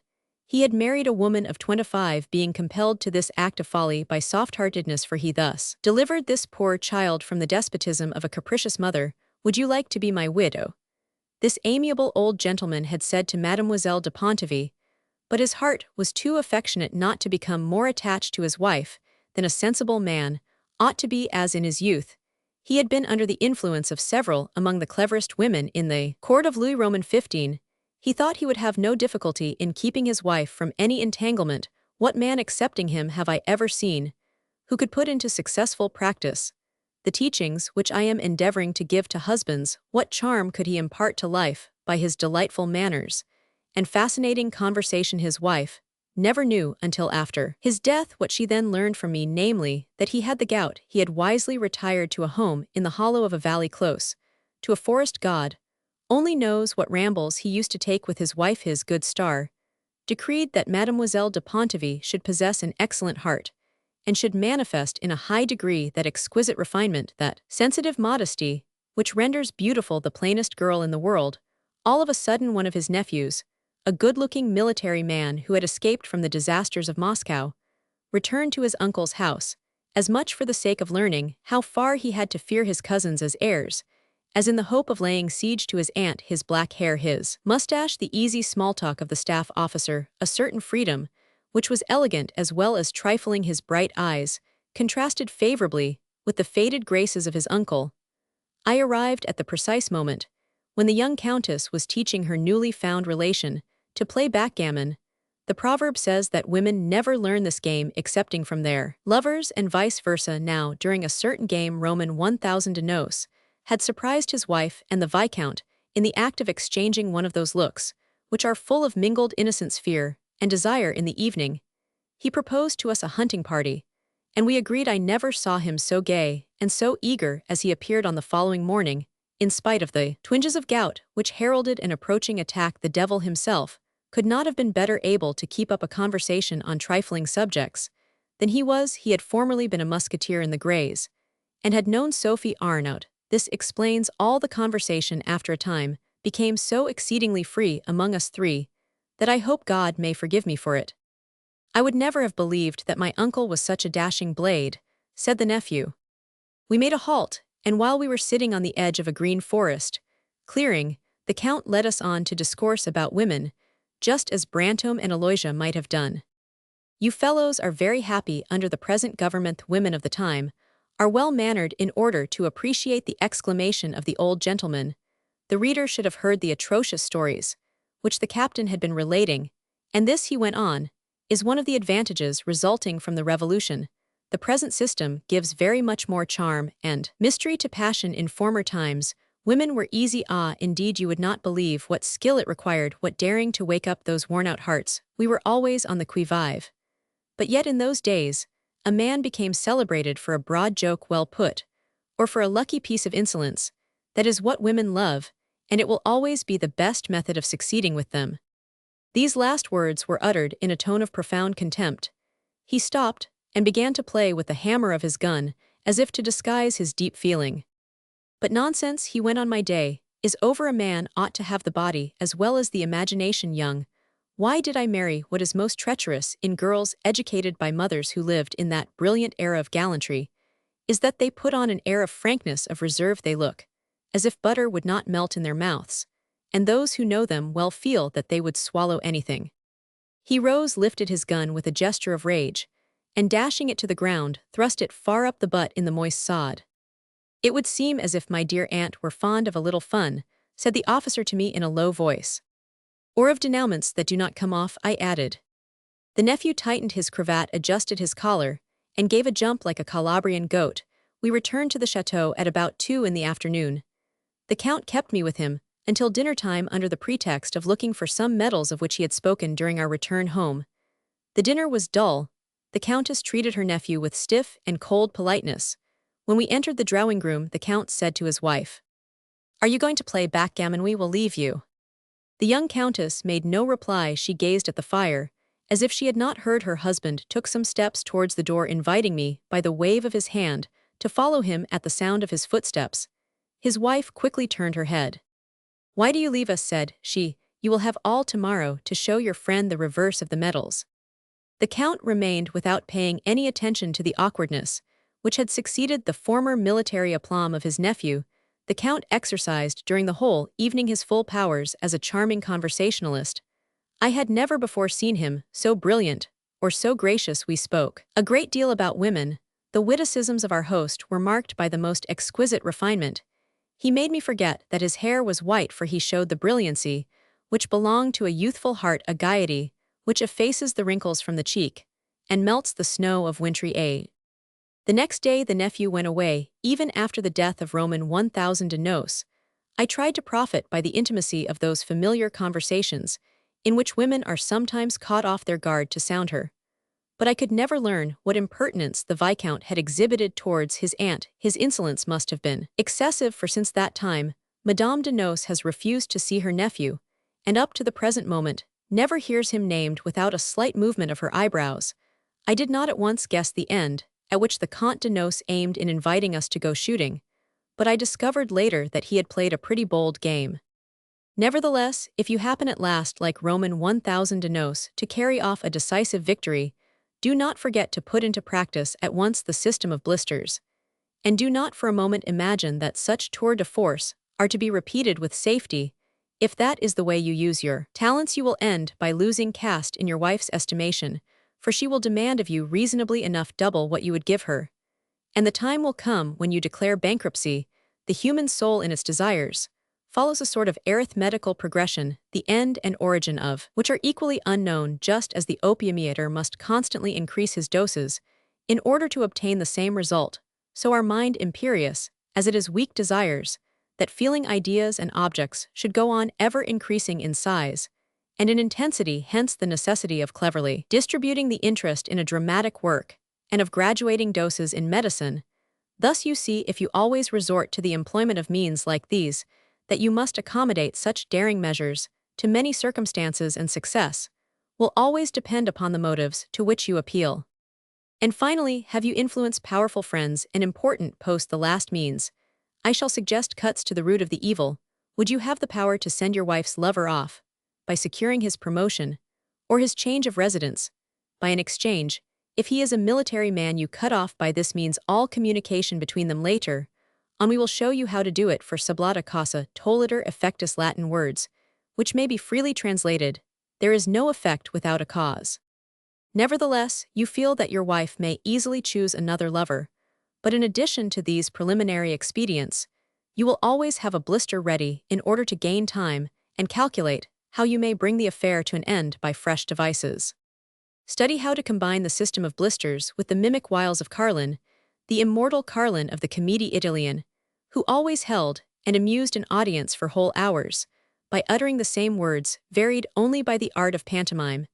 he had married a woman of 25, being compelled to this act of folly by soft-heartedness, for he thus delivered this poor child from the despotism of a capricious mother. "Would you like to be my widow?" this amiable old gentleman had said to Mademoiselle de Pontivy, but his heart was too affectionate not to become more attached to his wife than a sensible man ought to be, as in his youth he had been under the influence of several among the cleverest women in the court of Louis Roman 15. He thought he would have no difficulty in keeping his wife from any entanglement. What man excepting him have I ever seen who could put into successful practice the teachings which I am endeavoring to give to husbands? What charm could he impart to life by his delightful manners and fascinating conversation? His wife never knew until after his death what she then learned from me, namely, that he had the gout. He had wisely retired to a home in the hollow of a valley close to a forest. God only knows what rambles he used to take with his wife. His good star decreed that Mademoiselle de Pontivy should possess an excellent heart, and should manifest in a high degree that exquisite refinement, that sensitive modesty, which renders beautiful the plainest girl in the world. All of a sudden one of his nephews, a good-looking military man who had escaped from the disasters of Moscow, returned to his uncle's house, as much for the sake of learning how far he had to fear his cousins as heirs, as in the hope of laying siege to his aunt. His black hair, his mustache, the easy small talk of the staff officer, a certain freedom, which was elegant as well as trifling, his bright eyes, contrasted favorably with the faded graces of his uncle. I arrived at the precise moment when the young countess was teaching her newly found relation to play backgammon. The proverb says that women never learn this game excepting from their lovers, and vice versa. Now, during a certain game, Roman 1000 de Nos had surprised his wife and the Viscount in the act of exchanging one of those looks which are full of mingled innocence, fear, and desire. In the evening, he proposed to us a hunting party, and we agreed. I never saw him so gay and so eager as he appeared on the following morning. In spite of the twinges of gout which heralded an approaching attack, the devil himself could not have been better able to keep up a conversation on trifling subjects than he was. He had formerly been a musketeer in the Greys, and had known Sophie Arnaut. This explains all. The conversation after a time became so exceedingly free among us three that I hope God may forgive me for it. "I would never have believed that my uncle was such a dashing blade," said the nephew. We made a halt, and while we were sitting on the edge of a green forest clearing, the Count led us on to discourse about women, just as Brantome and Aloysia might have done. You fellows are very happy under the present government. Women of the time are well-mannered in order to appreciate the exclamation of the old gentleman. The reader should have heard the atrocious stories, which the captain had been relating, and this, he went on, is one of the advantages resulting from the revolution. The present system gives very much more charm and mystery to passion. In former times, women were easy. Indeed, you would not believe what skill it required, what daring to wake up those worn-out hearts. We were always on the qui-vive. But yet in those days, a man became celebrated for a broad joke well put, or for a lucky piece of insolence. That is what women love, and it will always be the best method of succeeding with them. These last words were uttered in a tone of profound contempt. He stopped and began to play with the hammer of his gun, as if to disguise his deep feeling. But nonsense, he went on. My day is over. A man ought to have the body as well as the imagination young. Why did I marry? What is most treacherous in girls educated by mothers who lived in that brilliant era of gallantry is that they put on an air of frankness, of reserve. They look as if butter would not melt in their mouths, and those who know them well feel that they would swallow anything. He rose, lifted his gun with a gesture of rage, and dashing it to the ground, thrust it far up the butt in the moist sod. It would seem as if my dear aunt were fond of a little fun, said the officer to me in a low voice. Or of denouements that do not come off, I added. The nephew tightened his cravat, adjusted his collar, and gave a jump like a Calabrian goat. We returned to the chateau at about 2 in the afternoon. The count kept me with him until dinner time under the pretext of looking for some medals of which he had spoken during our return home. The dinner was dull. The countess treated her nephew with stiff and cold politeness. When we entered the drawing-room, the count said to his wife, "Are you going to play backgammon? We will leave you." The young countess made no reply. She gazed at the fire, as if she had not heard. Her husband took some steps towards the door, inviting me, by the wave of his hand, to follow him. At the sound of his footsteps, his wife quickly turned her head. "Why do you leave us?" said she. "You will have all tomorrow to show your friend the reverse of the medals." The count remained without paying any attention to the awkwardness, which had succeeded the former military aplomb of his nephew. The count exercised during the whole evening his full powers as a charming conversationalist. I had never before seen him so brilliant or so gracious. We spoke a great deal about women. The witticisms of our host were marked by the most exquisite refinement. He made me forget that his hair was white, for he showed the brilliancy which belonged to a youthful heart, a gaiety which effaces the wrinkles from the cheek and melts the snow of wintry age. The next day the nephew went away. Even after the death of Roman 1000 de Nos, I tried to profit by the intimacy of those familiar conversations in which women are sometimes caught off their guard to sound her. But I could never learn what impertinence the Viscount had exhibited towards his aunt. His insolence must have been excessive, for since that time, Madame de Nos has refused to see her nephew, and up to the present moment, never hears him named without a slight movement of her eyebrows. I did not at once guess the end at which the Comte de Nos aimed in inviting us to go shooting, but I discovered later that he had played a pretty bold game. Nevertheless, if you happen at last, like Roman 1000 de Nos, to carry off a decisive victory, do not forget to put into practice at once the system of blisters. And do not for a moment imagine that such tours de force are to be repeated with safety. If that is the way you use your talents, you will end by losing caste in your wife's estimation, for she will demand of you reasonably enough double what you would give her. And the time will come when you declare bankruptcy. The human soul in its desires follows a sort of arithmetical progression, the end and origin of which are equally unknown, just as the opium eater must constantly increase his doses in order to obtain the same result. So our mind, imperious as it is weak, desires that feeling, ideas, and objects should go on ever increasing in size and in intensity. Hence the necessity of cleverly distributing the interest in a dramatic work and of graduating doses in medicine. Thus you see, if you always resort to the employment of means like these, that you must accommodate such daring measures to many circumstances, and success will always depend upon the motives to which you appeal. And finally, have you influenced powerful friends in important posts? The last means, I shall suggest, cuts to the root of the evil. Would you have the power to send your wife's lover off by securing his promotion or his change of residence? By an exchange, if he is a military man, you cut off by this means all communication between them. Later on we will show you how to do it, for sublata causa tolliter effectus, Latin words, which may be freely translated, there is no effect without a cause. Nevertheless, you feel that your wife may easily choose another lover, but in addition to these preliminary expedients, you will always have a blister ready in order to gain time and calculate how you may bring the affair to an end by fresh devices. Study how to combine the system of blisters with the mimic wiles of Carlin, the immortal Carlin of the Comédie Italienne, who always held and amused an audience for whole hours, by uttering the same words varied only by the art of pantomime,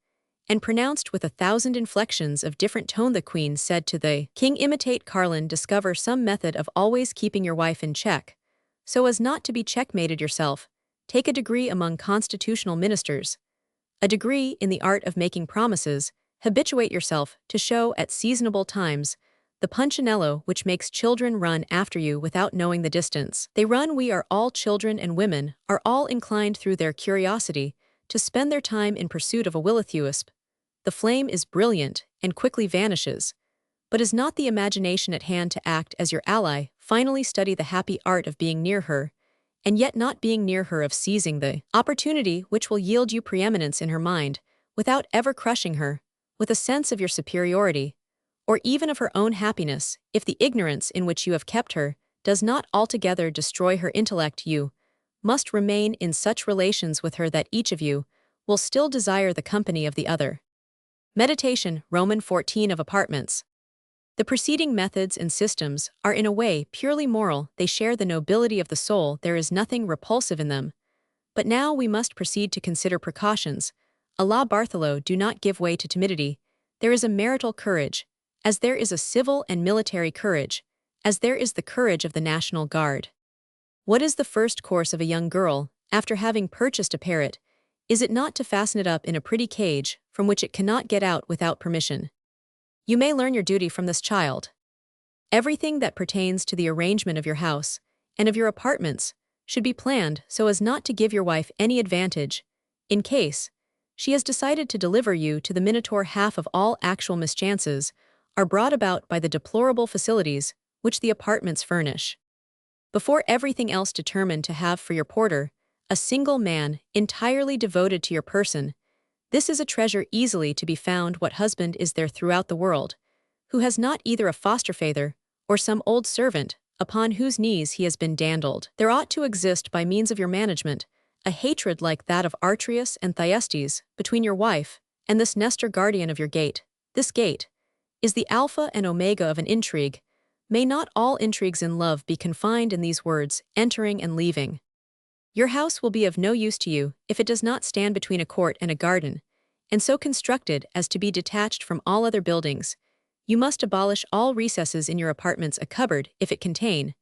and pronounced with 1,000 inflections of different tone. The queen said to the king, imitate Carlin, discover some method of always keeping your wife in check, so as not to be checkmated yourself. Take a degree among constitutional ministers, a degree in the art of making promises, habituate yourself to show at seasonable times the punchinello which makes children run after you without knowing the distance. They run. We are all children, and women are all inclined through their curiosity to spend their time in pursuit of a will-o'-the-wisp. The flame is brilliant and quickly vanishes, but is not the imagination at hand to act as your ally? Finally, study the happy art of being near her, and yet not being near her, of seizing the opportunity which will yield you preeminence in her mind, without ever crushing her, with a sense of your superiority, or even of her own happiness. If the ignorance in which you have kept her does not altogether destroy her intellect, you must remain in such relations with her that each of you will still desire the company of the other. Meditation, Roman 14 of apartments. The preceding methods and systems are in a way purely moral. They share the nobility of the soul. There is nothing repulsive in them. But now we must proceed to consider precautions. A la Bartholo, do not give way to timidity. There is a marital courage, as there is a civil and military courage, as there is the courage of the National Guard. What is the first course of a young girl, after having purchased a parrot? Is it not to fasten it up in a pretty cage, from which it cannot get out without permission? You may learn your duty from this child. Everything that pertains to the arrangement of your house and of your apartments should be planned so as not to give your wife any advantage, in case she has decided to deliver you to the minotaur. Half of all actual mischances are brought about by the deplorable facilities which the apartments furnish. Before everything else, determine to have for your porter a single man entirely devoted to your person. This is a treasure easily to be found. What husband is there throughout the world who has not either a foster-father or some old servant upon whose knees he has been dandled? There ought to exist, by means of your management, a hatred like that of Atreus and Thyestes between your wife and this Nestor, guardian of your gate. This gate is the alpha and omega of an intrigue. May not all intrigues in love be confined in these words, entering and leaving? Your house will be of no use to you if it does not stand between a court and a garden, and so constructed as to be detached from all other buildings. You must abolish all recesses in your apartments. A cupboard, if it contain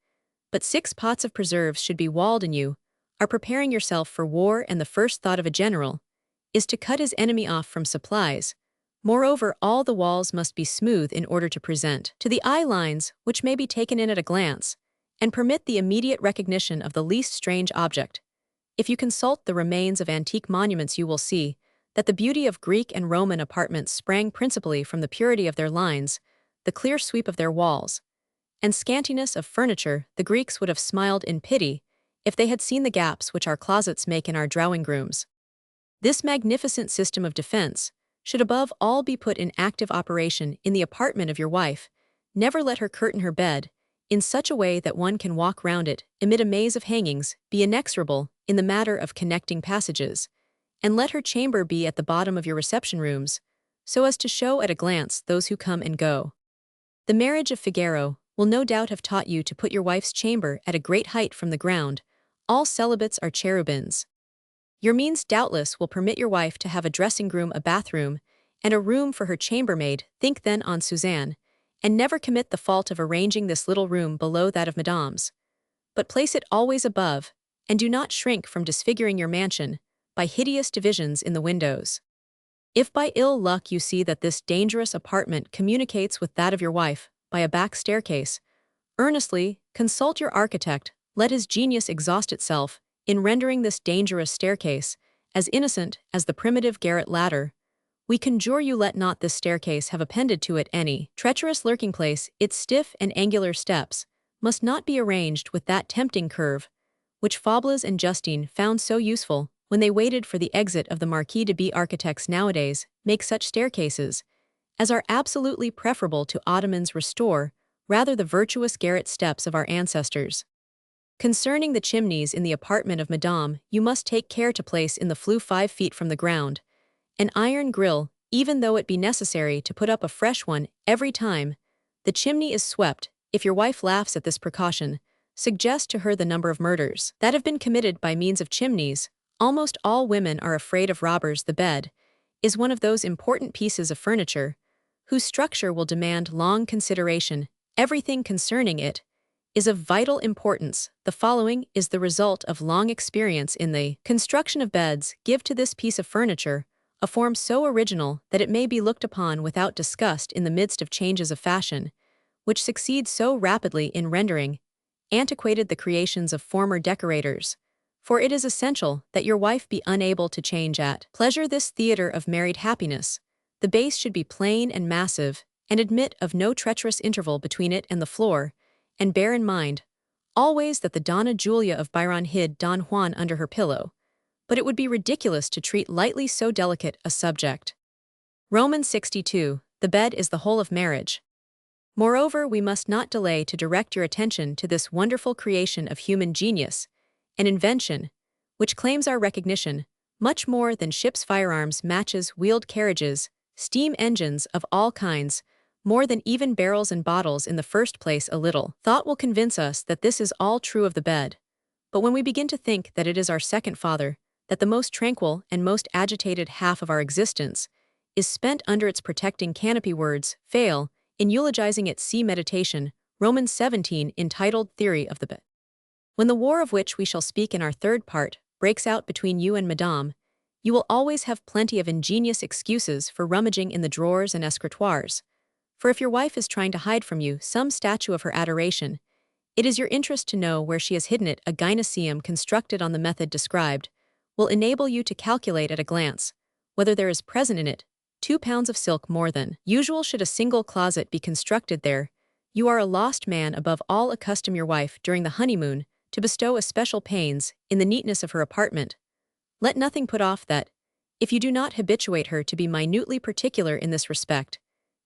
but 6 pots of preserves, should be walled in. You are preparing yourself for war, and the first thought of a general is to cut his enemy off from supplies. Moreover, all the walls must be smooth in order to present to the eye lines which may be taken in at a glance, and permit the immediate recognition of the least strange object. If you consult the remains of antique monuments, you will see that the beauty of Greek and Roman apartments sprang principally from the purity of their lines, the clear sweep of their walls, and scantiness of furniture. The Greeks would have smiled in pity if they had seen the gaps which our closets make in our drawing rooms. This magnificent system of defense should above all be put in active operation in the apartment of your wife. Never let her curtain her bed in such a way that one can walk round it amid a maze of hangings. Be inexorable in the matter of connecting passages, and let her chamber be at the bottom of your reception rooms, so as to show at a glance those who come and go. The marriage of Figaro will no doubt have taught you to put your wife's chamber at a great height from the ground. All celibates are cherubins. Your means doubtless will permit your wife to have a dressing-room, a bathroom, and a room for her chambermaid. Think then on Suzanne, and never commit the fault of arranging this little room below that of Madame's, but place it always above, and do not shrink from disfiguring your mansion by hideous divisions in the windows. If by ill luck you see that this dangerous apartment communicates with that of your wife by a back staircase, earnestly consult your architect. Let his genius exhaust itself in rendering this dangerous staircase as innocent as the primitive garret ladder. We conjure you, let not this staircase have appended to it any treacherous lurking place. Its stiff and angular steps must not be arranged with that tempting curve which Fables and Justine found so useful when they waited for the exit of the Marquis de B. Architects nowadays make such staircases as are absolutely preferable to Ottoman's restore, rather the virtuous garret steps of our ancestors. Concerning the chimneys in the apartment of Madame, you must take care to place in the flue 5 feet from the ground an iron grill, even though it be necessary to put up a fresh one every time the chimney is swept. If your wife laughs at this precaution, suggest to her the number of murders that have been committed by means of chimneys. Almost all women are afraid of robbers. The bed is one of those important pieces of furniture whose structure will demand long consideration. Everything concerning it is of vital importance. The following is the result of long experience in the construction of beds. Give to this piece of furniture a form so original that it may be looked upon without disgust in the midst of changes of fashion, which succeed so rapidly in rendering antiquated the creations of former decorators. For it is essential that your wife be unable to change at pleasure this theater of married happiness. The base should be plain and massive, and admit of no treacherous interval between it and the floor, and bear in mind always that the Donna Julia of Byron hid Don Juan under her pillow, but it would be ridiculous to treat lightly so delicate a subject. Romans 62. The bed is the whole of marriage. Moreover, we must not delay to direct your attention to this wonderful creation of human genius, an invention which claims our recognition much more than ships, firearms, matches, wheeled carriages, steam engines of all kinds, more than even barrels and bottles. In the first place, a little thought will convince us that this is all true of the bed. But when we begin to think that it is our second father, that the most tranquil and most agitated half of our existence is spent under its protecting canopy, words fail in eulogizing it. See meditation, Romans 17, entitled Theory of the Bed. When the war of which we shall speak in our third part breaks out between you and Madame, you will always have plenty of ingenious excuses for rummaging in the drawers and escritoires. For if your wife is trying to hide from you some statue of her adoration, it is your interest to know where she has hidden it. A gynoecium constructed on the method described will enable you to calculate at a glance whether there is present in it 2 pounds of silk more than usual. Should a single closet be constructed there, you are a lost man. Above all, accustom your wife during the honeymoon to bestow especial pains in the neatness of her apartment. Let nothing put off that, if you do not habituate her to be minutely particular in this respect,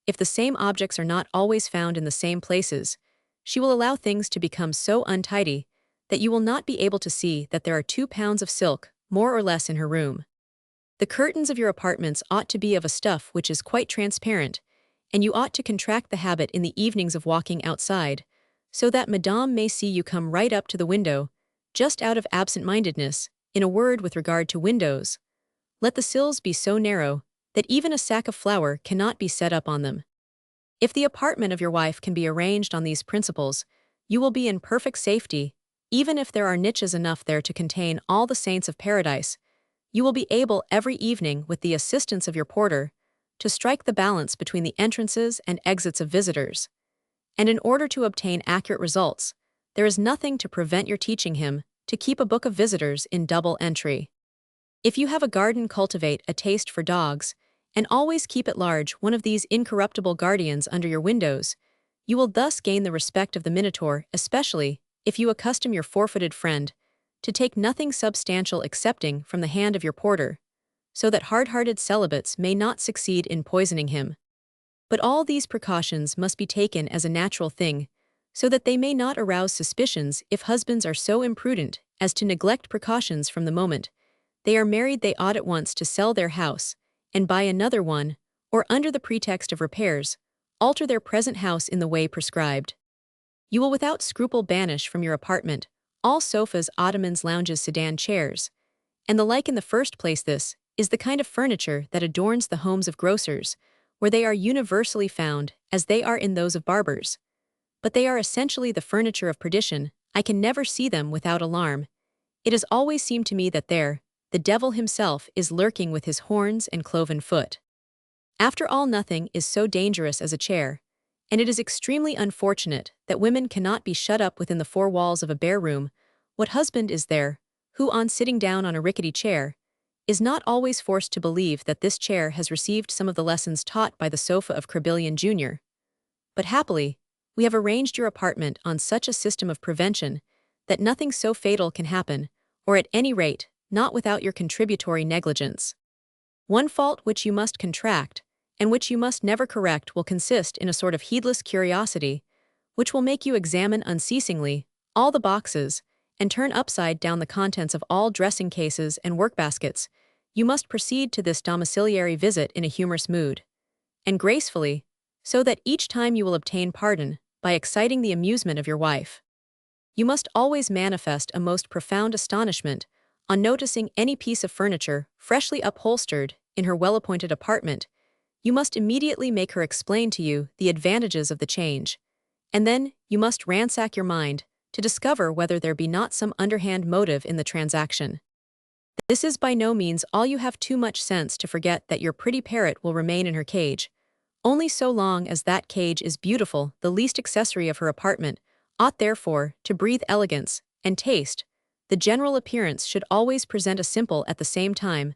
if the same objects are not always found in the same places, she will allow things to become so untidy that you will not be able to see that there are 2 pounds of silk more or less in her room. The curtains of your apartments ought to be of a stuff which is quite transparent, and you ought to contract the habit in the evenings of walking outside, so that Madame may see you come right up to the window, just out of absent-mindedness. In a word, with regard to windows, let the sills be so narrow that even a sack of flour cannot be set up on them. If the apartment of your wife can be arranged on these principles, you will be in perfect safety. Even if there are niches enough there to contain all the saints of paradise, you will be able every evening, with the assistance of your porter, to strike the balance between the entrances and exits of visitors. And in order to obtain accurate results, there is nothing to prevent your teaching him to keep a book of visitors in double entry. If you have a garden, cultivate a taste for dogs, and always keep at large one of these incorruptible guardians under your windows. You will thus gain the respect of the minotaur, especially if you accustom your four-footed friend to take nothing substantial excepting from the hand of your porter, so that hard-hearted celibates may not succeed in poisoning him. But all these precautions must be taken as a natural thing, so that they may not arouse suspicions. If husbands are so imprudent as to neglect precautions from the moment they are married, they ought at once to sell their house and buy another one, or under the pretext of repairs, alter their present house in the way prescribed. You will without scruple banish from your apartment all sofas, ottomans, lounges, sedan chairs, and the like. In the first place, this is the kind of furniture that adorns the homes of grocers, where they are universally found, as they are in those of barbers. But they are essentially the furniture of perdition. I can never see them without alarm. It has always seemed to me that there, the devil himself is lurking with his horns and cloven foot. After all, nothing is so dangerous as a chair, and it is extremely unfortunate that women cannot be shut up within the 4 walls of a bare room. What husband is there, who, on sitting down on a rickety chair, is not always forced to believe that this chair has received some of the lessons taught by the sofa of Crébillon Jr.? But happily, we have arranged your apartment on such a system of prevention that nothing so fatal can happen, or at any rate, not without your contributory negligence. One fault which you must contract, and which you must never correct, will consist in a sort of heedless curiosity, which will make you examine unceasingly all the boxes and turn upside down the contents of all dressing cases and workbaskets. You must proceed to this domiciliary visit in a humorous mood, and gracefully, so that each time you will obtain pardon by exciting the amusement of your wife. You must always manifest a most profound astonishment on noticing any piece of furniture freshly upholstered in her well-appointed apartment. You must immediately make her explain to you the advantages of the change, and then you must ransack your mind to discover whether there be not some underhand motive in the transaction. This is by no means all. You have too much sense to forget that your pretty parrot will remain in her cage only so long as that cage is beautiful. The least accessory of her apartment ought therefore to breathe elegance and taste. The general appearance should always present a simple at the same time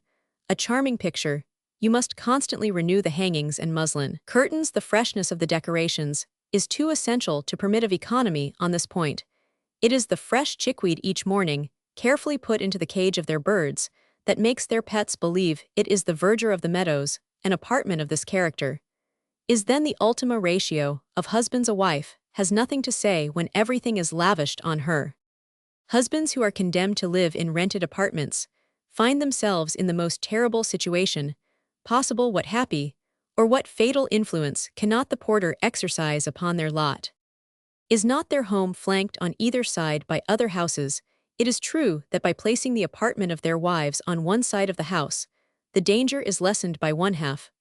a charming picture. You must constantly renew the hangings and muslin curtains. The freshness of the decorations is too essential to permit of economy on this point. It is the fresh chickweed each morning, carefully put into the cage of their birds, that makes their pets believe it is the verdure of the meadows. An apartment of this character is then the ultima ratio of husbands. A wife has nothing to say when everything is lavished on her. Husbands who are condemned to live in rented apartments find themselves in the most terrible situation possible. What happy or what fatal influence cannot the porter exercise upon their lot? Is not their home flanked on either side by other houses? It is true that by placing the apartment of their wives on one side of the house, the danger is lessened by one half.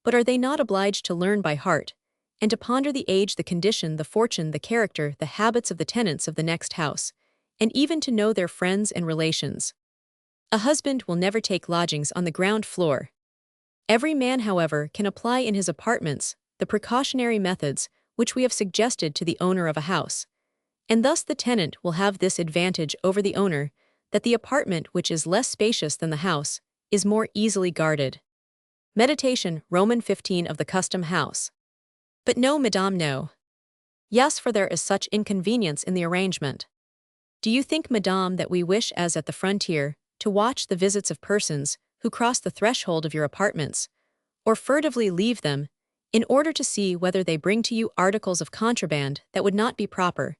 But are they not obliged to learn by heart, and to ponder the age, the condition, the fortune, the character, the habits of the tenants of the next house, and even to know their friends and relations? A husband will never take lodgings on the ground floor. Every man, however, can apply in his apartments the precautionary methods which we have suggested to the owner of a house, and thus the tenant will have this advantage over the owner, that the apartment, which is less spacious than the house, is more easily guarded. Meditation, Roman 15 of the custom house. But no, madame, no. Yes, for there is such inconvenience in the arrangement. Do you think, madame, that we wish, as at the frontier, to watch the visits of persons who cross the threshold of your apartments, or furtively leave them, in order to see whether they bring to you articles of contraband that would not be proper?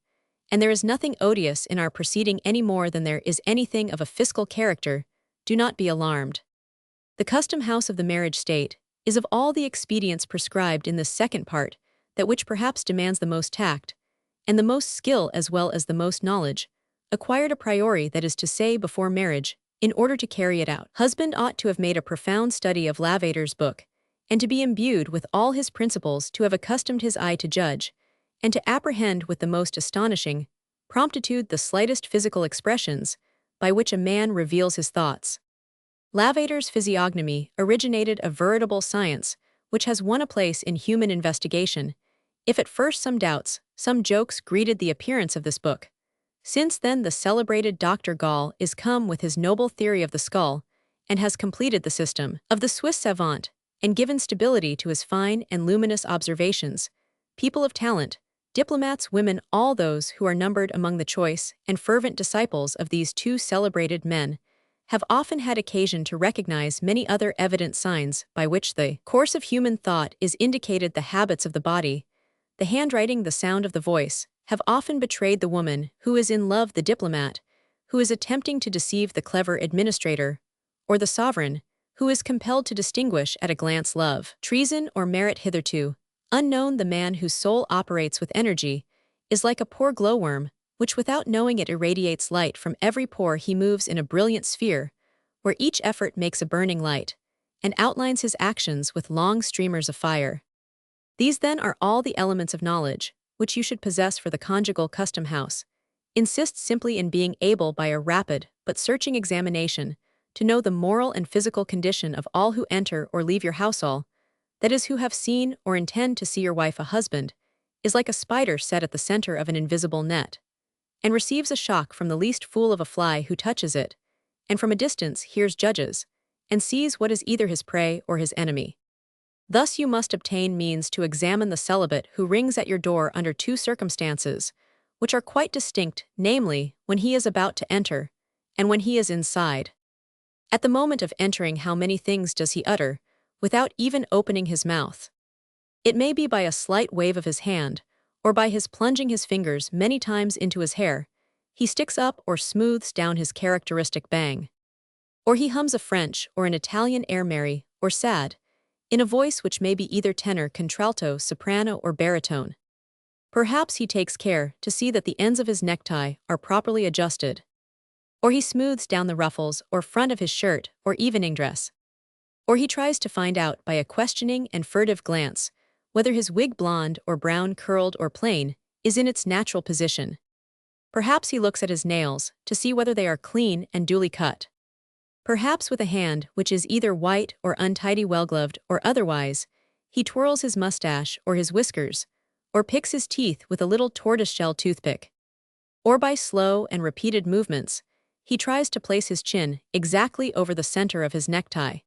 And there is nothing odious in our proceeding any more than there is anything of a fiscal character. Do not be alarmed. The custom house of the marriage state is of all the expedients prescribed in this second part that which perhaps demands the most tact, and the most skill as well as the most knowledge, acquired a priori, that is to say before marriage, in order to carry it out. Husband ought to have made a profound study of Lavater's book, and to be imbued with all his principles, to have accustomed his eye to judge, and to apprehend with the most astonishing promptitude the slightest physical expressions by which a man reveals his thoughts. Lavater's physiognomy originated a veritable science, which has won a place in human investigation. If at first some doubts, some jokes greeted the appearance of this book, since then the celebrated Dr. Gall is come with his noble theory of the skull, and has completed the system of the Swiss savant, and given stability to his fine and luminous observations. People of talent, diplomats, women, all those who are numbered among the choice and fervent disciples of these two celebrated men, have often had occasion to recognize many other evident signs by which the course of human thought is indicated. The habits of the body, the handwriting, the sound of the voice, have often betrayed the woman who is in love, the diplomat who is attempting to deceive the clever administrator, or the sovereign who is compelled to distinguish at a glance love, treason, or merit hitherto unknown. The man whose soul operates with energy is like a poor glowworm, which without knowing it irradiates light from every pore. He moves in a brilliant sphere, where each effort makes a burning light, and outlines his actions with long streamers of fire. These then are all the elements of knowledge which you should possess for the conjugal custom house. Insist simply in being able by a rapid but searching examination to know the moral and physical condition of all who enter or leave your household. That is, who have seen or intend to see your wife. A husband is like a spider set at the center of an invisible net, and receives a shock from the least fool of a fly who touches it, and from a distance hears, judges, and sees what is either his prey or his enemy. Thus you must obtain means to examine the celibate who rings at your door under two circumstances, which are quite distinct, namely, when he is about to enter, and when he is inside. At the moment of entering, how many things does he utter, without even opening his mouth. It may be by a slight wave of his hand, or by his plunging his fingers many times into his hair. He sticks up or smooths down his characteristic bang. Or he hums a French or an Italian air merry or sad, in a voice which may be either tenor, contralto, soprano, or baritone. Perhaps he takes care to see that the ends of his necktie are properly adjusted. Or he smooths down the ruffles or front of his shirt or evening dress. Or he tries to find out by a questioning and furtive glance whether his wig, blonde or brown, curled or plain, is in its natural position. Perhaps he looks at his nails to see whether they are clean and duly cut. Perhaps with a hand which is either white or untidy, well-gloved or otherwise, he twirls his mustache or his whiskers, or picks his teeth with a little tortoiseshell toothpick. Or by slow and repeated movements, he tries to place his chin exactly over the center of his necktie.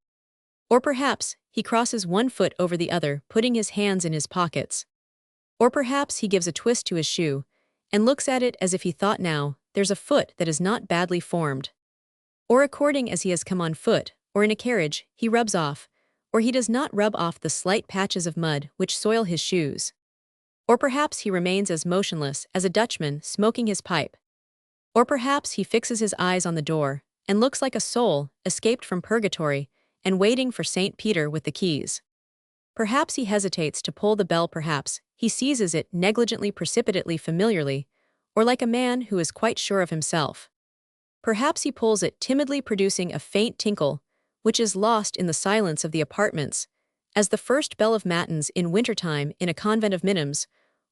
Or perhaps he crosses one foot over the other, putting his hands in his pockets. Or perhaps he gives a twist to his shoe and looks at it as if he thought, now, there's a foot that is not badly formed. Or according as he has come on foot, or in a carriage, he rubs off, or he does not rub off the slight patches of mud which soil his shoes. Or perhaps he remains as motionless as a Dutchman smoking his pipe. Or perhaps he fixes his eyes on the door and looks like a soul escaped from purgatory and waiting for St. Peter with the keys. Perhaps he hesitates to pull the bell, perhaps he seizes it negligently, precipitately, familiarly, or like a man who is quite sure of himself. Perhaps he pulls it timidly, producing a faint tinkle, which is lost in the silence of the apartments, as the first bell of matins in wintertime in a convent of minims,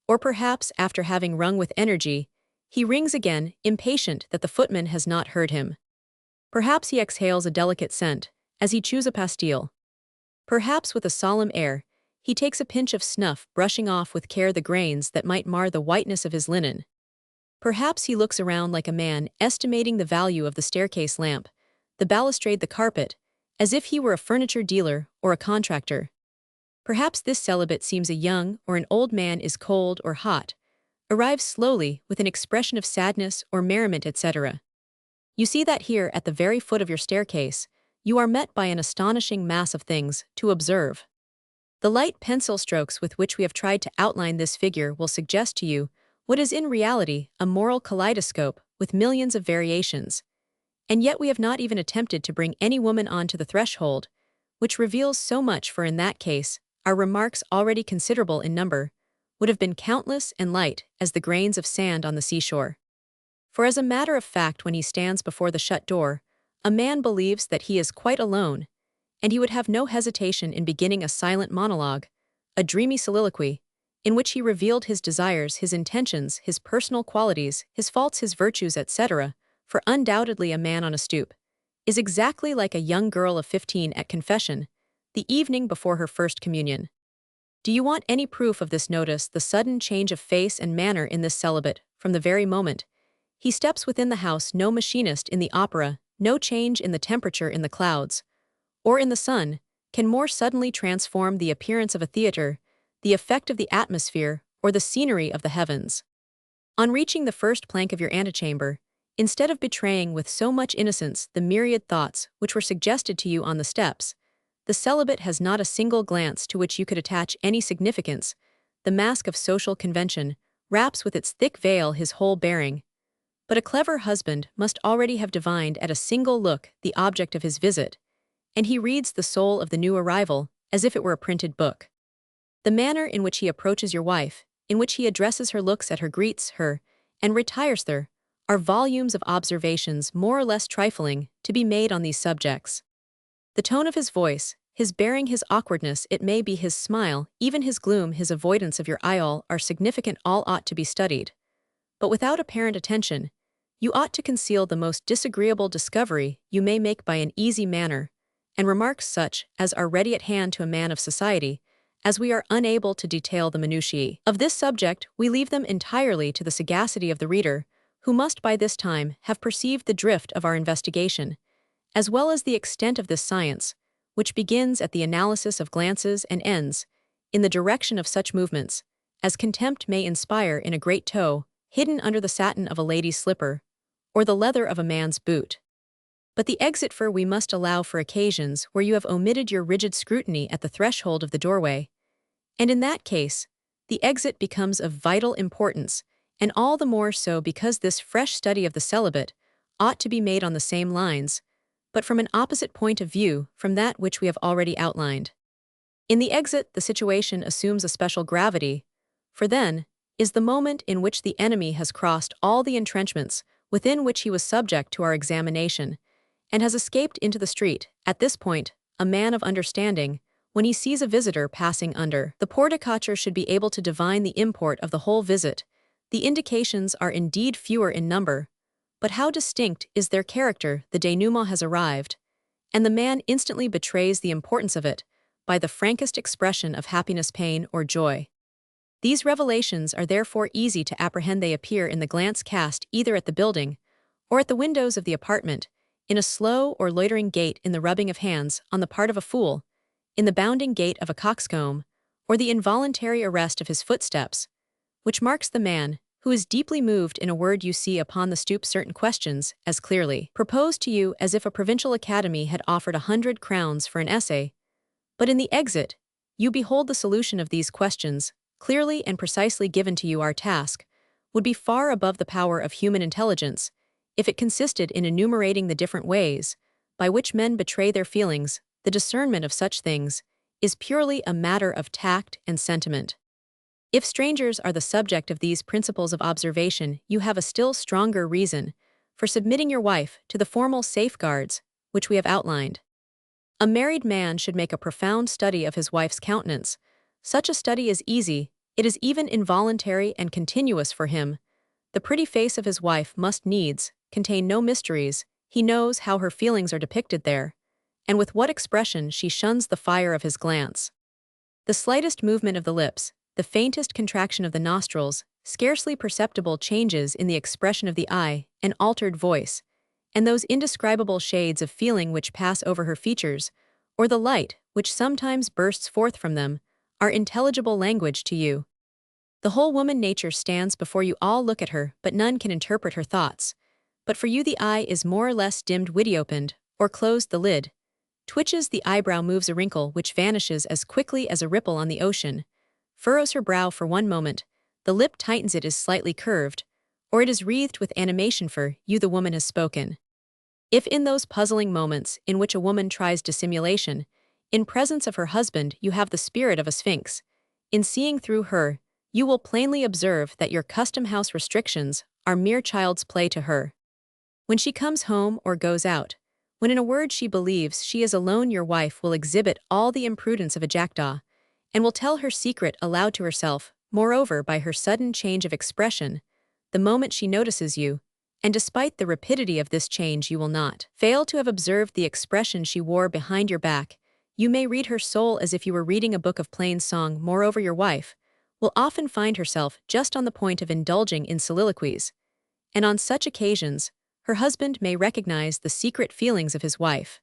or perhaps after having rung with energy, he rings again, impatient that the footman has not heard him. Perhaps he exhales a delicate scent, as he chews a pastille. Perhaps with a solemn air, he takes a pinch of snuff, brushing off with care the grains that might mar the whiteness of his linen. Perhaps he looks around like a man estimating the value of the staircase lamp, the balustrade, the carpet, as if he were a furniture dealer or a contractor. Perhaps this celibate seems a young or an old man, is cold or hot, arrives slowly with an expression of sadness or merriment, etc. You see that here at the very foot of your staircase, you are met by an astonishing mass of things to observe. The light pencil strokes with which we have tried to outline this figure will suggest to you what is in reality a moral kaleidoscope with millions of variations. And yet we have not even attempted to bring any woman onto the threshold, which reveals so much, for in that case, our remarks, already considerable in number, would have been countless and light as the grains of sand on the seashore. For as a matter of fact, when he stands before the shut door, a man believes that he is quite alone, and he would have no hesitation in beginning a silent monologue, a dreamy soliloquy, in which he revealed his desires, his intentions, his personal qualities, his faults, his virtues, etc., for undoubtedly a man on a stoop is exactly like a young girl of 15 at confession, the evening before her first communion. Do you want any proof of this? Notice the sudden change of face and manner in this celibate from the very moment he steps within the house. No machinist in the opera, no change in the temperature in the clouds, or in the sun, can more suddenly transform the appearance of a theater, the effect of the atmosphere, or the scenery of the heavens. On reaching the first plank of your antechamber, instead of betraying with so much innocence the myriad thoughts which were suggested to you on the steps, the celibate has not a single glance to which you could attach any significance. The mask of social convention wraps with its thick veil his whole bearing. But a clever husband must already have divined at a single look the object of his visit, and he reads the soul of the new arrival as if it were a printed book. The manner in which he approaches your wife, in which he addresses her, looks at her, greets her, and retires there, are volumes of observations more or less trifling to be made on these subjects. The tone of his voice, his bearing, his awkwardness, it may be his smile, even his gloom, his avoidance of your eye, all are significant, all ought to be studied. But without apparent attention, you ought to conceal the most disagreeable discovery you may make by an easy manner, and remarks such as are ready at hand to a man of society, as we are unable to detail the minutiae of this subject. We leave them entirely to the sagacity of the reader, who must by this time have perceived the drift of our investigation, as well as the extent of this science, which begins at the analysis of glances and ends in the direction of such movements as contempt may inspire in a great toe hidden under the satin of a lady's slipper, or the leather of a man's boot. But the exit for we must allow for occasions where you have omitted your rigid scrutiny at the threshold of the doorway. And in that case, the exit becomes of vital importance, and all the more so because this fresh study of the celibate ought to be made on the same lines, but from an opposite point of view from that which we have already outlined. In the exit, the situation assumes a special gravity, for then is the moment in which the enemy has crossed all the entrenchments within which he was subject to our examination, and has escaped into the street. At this point, a man of understanding, when he sees a visitor passing under the porticature, should be able to divine the import of the whole visit. The indications are indeed fewer in number, but how distinct is their character! The denouement has arrived, and the man instantly betrays the importance of it by the frankest expression of happiness, pain, or joy. These revelations are therefore easy to apprehend. They appear in the glance cast either at the building or at the windows of the apartment, in a slow or loitering gait, in the rubbing of hands on the part of a fool, in the bounding gait of a coxcomb, or the involuntary arrest of his footsteps, which marks the man who is deeply moved. In a word, you see upon the stoop certain questions as clearly proposed to you as if a provincial academy had offered 100 crowns for an essay, but in the exit, you behold the solution of these questions, clearly and precisely given to you. Our task would be far above the power of human intelligence if it consisted in enumerating the different ways by which men betray their feelings. The discernment of such things is purely a matter of tact and sentiment. If strangers are the subject of these principles of observation, you have a still stronger reason for submitting your wife to the formal safeguards which we have outlined. A married man should make a profound study of his wife's countenance. Such a study is easy, it is even involuntary and continuous for him. The pretty face of his wife must needs contain no mysteries. He knows how her feelings are depicted there, and with what expression she shuns the fire of his glance. The slightest movement of the lips, the faintest contraction of the nostrils, scarcely perceptible changes in the expression of the eye, an altered voice, and those indescribable shades of feeling which pass over her features, or the light which sometimes bursts forth from them, are intelligible language to you. The whole woman nature stands before you. All look at her, but none can interpret her thoughts. But for you the eye is more or less dimmed, witty opened, or closed the lid, twitches the eyebrow, moves a wrinkle which vanishes as quickly as a ripple on the ocean, furrows her brow for one moment, the lip tightens, it is slightly curved, or it is wreathed with animation. For you the woman has spoken. If in those puzzling moments in which a woman tries dissimulation, in presence of her husband you have the spirit of a sphinx, in seeing through her, you will plainly observe that your custom-house restrictions are mere child's play to her. When she comes home or goes out, when in a word she believes she is alone, your wife will exhibit all the imprudence of a jackdaw, and will tell her secret aloud to herself. Moreover, by her sudden change of expression, the moment she notices you, and despite the rapidity of this change you will not fail to have observed the expression she wore behind your back, you may read her soul as if you were reading a book of plain song. Moreover, your wife will often find herself just on the point of indulging in soliloquies, and on such occasions, her husband may recognize the secret feelings of his wife.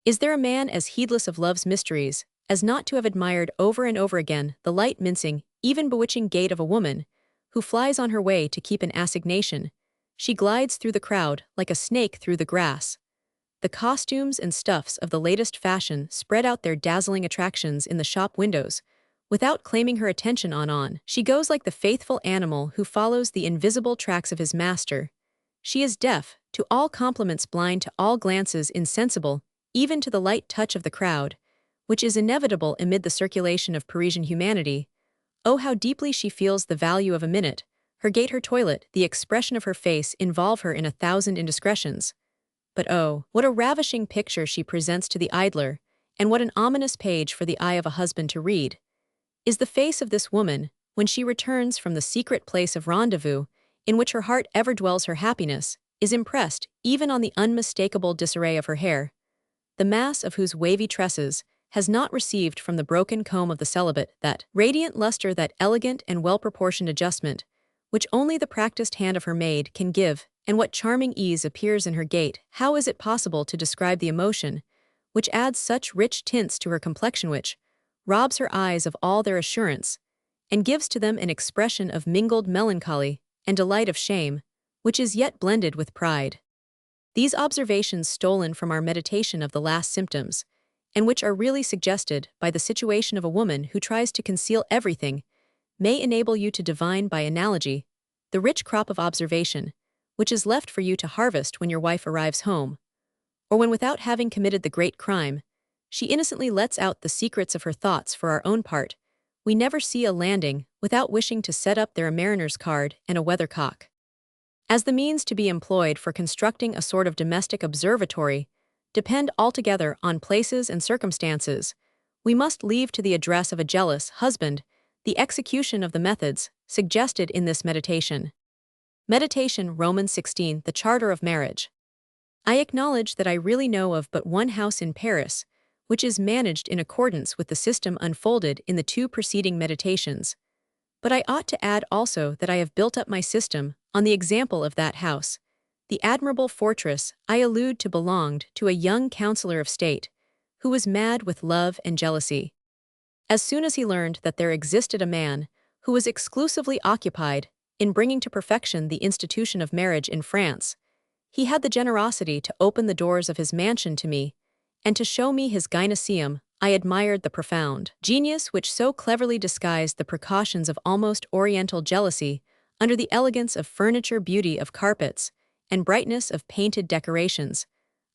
Is there a man as heedless of love's mysteries as not to have admired over and over again the light, mincing, even bewitching gait of a woman who flies on her way to keep an assignation? She glides through the crowd like a snake through the grass. The costumes and stuffs of the latest fashion spread out their dazzling attractions in the shop windows, without claiming her attention. On she goes like the faithful animal who follows the invisible tracks of his master. She is deaf to all compliments, blind to all glances, insensible even to the light touch of the crowd, which is inevitable amid the circulation of Parisian humanity. Oh, how deeply she feels the value of a minute! Her gait, her toilet, the expression of her face involve her in 1,000 indiscretions. But oh, what a ravishing picture she presents to the idler, and what an ominous page for the eye of a husband to read, is the face of this woman when she returns from the secret place of rendezvous, in which her heart ever dwells. Her happiness is impressed even on the unmistakable disarray of her hair, the mass of whose wavy tresses has not received from the broken comb of the celibate that radiant luster, that elegant and well-proportioned adjustment, which only the practiced hand of her maid can give. And what charming ease appears in her gait! How is it possible to describe the emotion which adds such rich tints to her complexion, which robs her eyes of all their assurance, and gives to them an expression of mingled melancholy and delight, of shame, which is yet blended with pride? These observations stolen from our meditation of the last symptoms, and which are really suggested by the situation of a woman who tries to conceal everything, may enable you to divine by analogy the rich crop of observation, which is left for you to harvest when your wife arrives home, or when without having committed the great crime, she innocently lets out the secrets of her thoughts. For our own part, we never see a landing without wishing to set up there a mariner's card and a weathercock. As the means to be employed for constructing a sort of domestic observatory depend altogether on places and circumstances, we must leave to the address of a jealous husband the execution of the methods suggested in this meditation. Meditation Romans 16, the Charter of Marriage. I acknowledge that I really know of but one house in Paris, which is managed in accordance with the system unfolded in the two preceding meditations. But I ought to add also that I have built up my system on the example of that house. The admirable fortress I allude to belonged to a young counselor of state, who was mad with love and jealousy. As soon as he learned that there existed a man who was exclusively occupied in bringing to perfection the institution of marriage in France, he had the generosity to open the doors of his mansion to me, and to show me his gyneceum. I admired the profound genius which so cleverly disguised the precautions of almost oriental jealousy under the elegance of furniture, beauty of carpets, and brightness of painted decorations.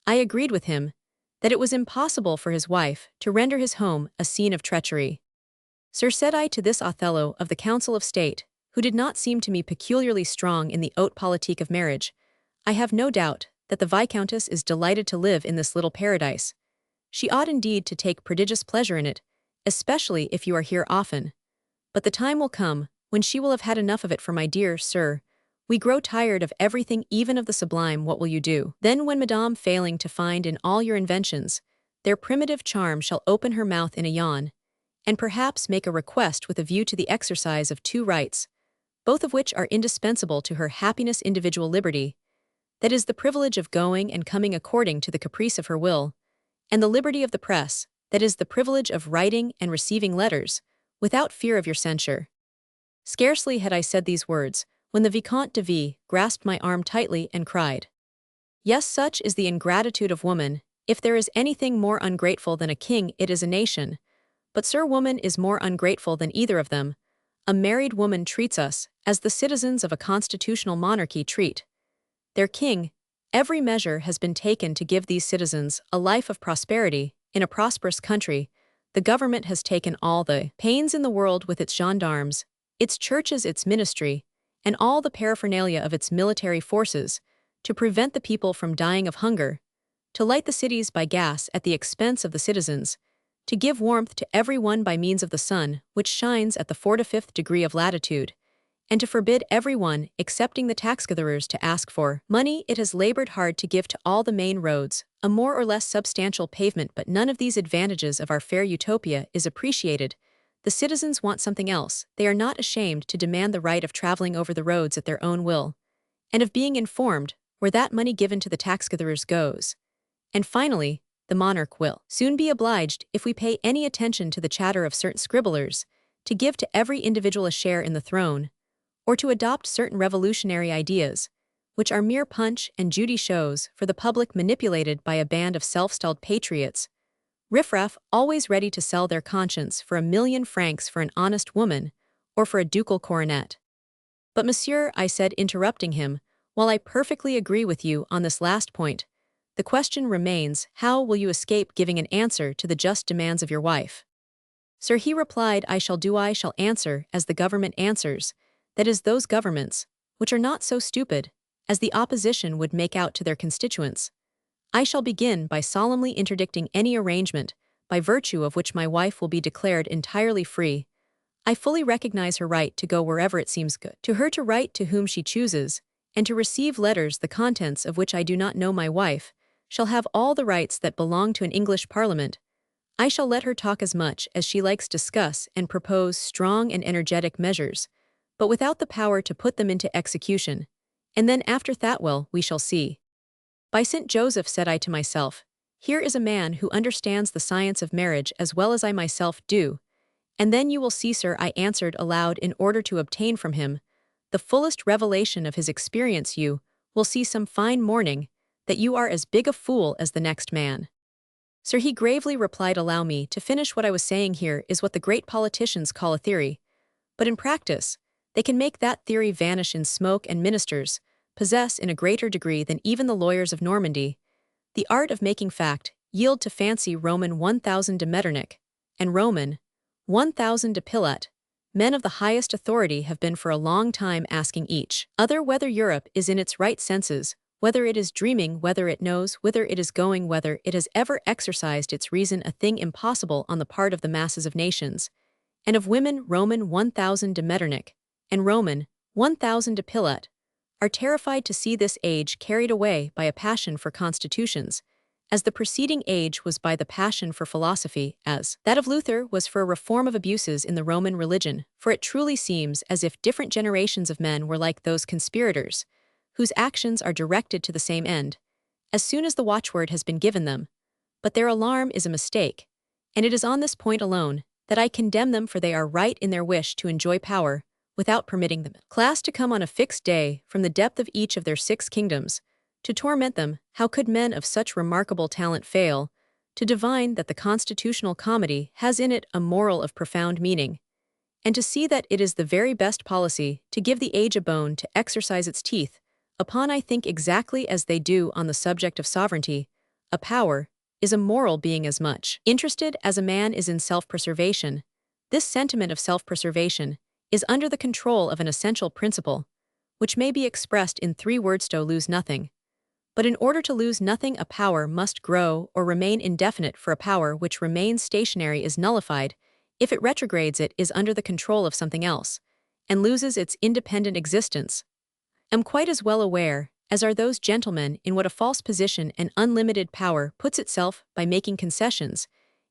I agreed with him that it was impossible for his wife to render his home a scene of treachery. Sir, said I to this Othello of the Council of State, who did not seem to me peculiarly strong in the haute politique of marriage, I have no doubt that the Viscountess is delighted to live in this little paradise. She ought indeed to take prodigious pleasure in it, especially if you are here often. But the time will come when she will have had enough of it. For my dear sir, we grow tired of everything, even of the sublime. What will you do? Then when Madame, failing to find in all your inventions their primitive charm, shall open her mouth in a yawn, and perhaps make a request with a view to the exercise of two rights, both of which are indispensable to her happiness: individual liberty, that is the privilege of going and coming according to the caprice of her will, and the liberty of the press, that is the privilege of writing and receiving letters, without fear of your censure. Scarcely had I said these words, when the Vicomte de V grasped my arm tightly and cried, "Yes, such is the ingratitude of woman. If there is anything more ungrateful than a king, it is a nation. But sir, woman is more ungrateful than either of them. A married woman treats us as the citizens of a constitutional monarchy treat their king. Every measure has been taken to give these citizens a life of prosperity in a prosperous country. The government has taken all the pains in the world with its gendarmes, its churches, its ministry, and all the paraphernalia of its military forces, to prevent the people from dying of hunger, to light the cities by gas at the expense of the citizens, to give warmth to every one by means of the sun, which shines at the 45th degree of latitude, and to forbid every one, excepting the tax-gatherers, to ask for money. It has labored hard to give to all the main roads a more or less substantial pavement, but none of these advantages of our fair utopia is appreciated. The citizens want something else. They are not ashamed to demand the right of traveling over the roads at their own will, and of being informed where that money given to the tax-gatherers goes. And finally, the monarch will soon be obliged, if we pay any attention to the chatter of certain scribblers, to give to every individual a share in the throne, or to adopt certain revolutionary ideas, which are mere Punch and Judy shows for the public, manipulated by a band of self-styled patriots, riffraff, always ready to sell their conscience for 1,000,000 francs for an honest woman, or for a ducal coronet. But monsieur, I said, interrupting him, while I perfectly agree with you on this last point, the question remains, how will you escape giving an answer to the just demands of your wife? Sir, he replied, I shall answer as the government answers, that is, those governments, which are not so stupid as the opposition would make out to their constituents. I shall begin by solemnly interdicting any arrangement, by virtue of which my wife will be declared entirely free. I fully recognize her right to go wherever it seems good to her, to write to whom she chooses, and to receive letters the contents of which I do not know. My wife shall have all the rights that belong to an English parliament. I shall let her talk as much as she likes, discuss and propose strong and energetic measures, but without the power to put them into execution. And then after that, well, we shall see. By St. Joseph, said I to myself, here is a man who understands the science of marriage as well as I myself do. And then you will see, sir, I answered aloud, in order to obtain from him the fullest revelation of his experience, you will see some fine morning that you are as big a fool as the next man. Sir, he gravely replied, allow me to finish. What I was saying here is what the great politicians call a theory, but in practice, they can make that theory vanish in smoke, and ministers possess in a greater degree than even the lawyers of Normandy the art of making fact yield to fancy. Roman 1000 de Metternich and Roman 1000 de Pilat, men of the highest authority, have been for a long time asking each other whether Europe is in its right senses, whether it is dreaming, whether it knows whither it is going, whether it has ever exercised its reason, a thing impossible on the part of the masses of nations, and of women. Roman 1000 de Metternich and Roman 1000 de Pilat are terrified to see this age carried away by a passion for constitutions, as the preceding age was by the passion for philosophy, as that of Luther was for a reform of abuses in the Roman religion. For it truly seems as if different generations of men were like those conspirators, whose actions are directed to the same end, as soon as the watchword has been given them. But their alarm is a mistake, and it is on this point alone that I condemn them, for they are right in their wish to enjoy power, without permitting the class to come on a fixed day from the depth of each of their 6 kingdoms, to torment them. How could men of such remarkable talent fail to divine that the constitutional comedy has in it a moral of profound meaning, and to see that it is the very best policy to give the age a bone to exercise its teeth upon? I think exactly as they do on the subject of sovereignty. A power is a moral being as much interested as a man is in self-preservation. This sentiment of self-preservation is under the control of an essential principle, which may be expressed in 3 words: to lose nothing. But in order to lose nothing, a power must grow or remain indefinite, for a power which remains stationary is nullified if it retrogrades. It is under the control of something else, and loses its independent existence. Am quite as well aware, as are those gentlemen, in what a false position an unlimited power puts itself by making concessions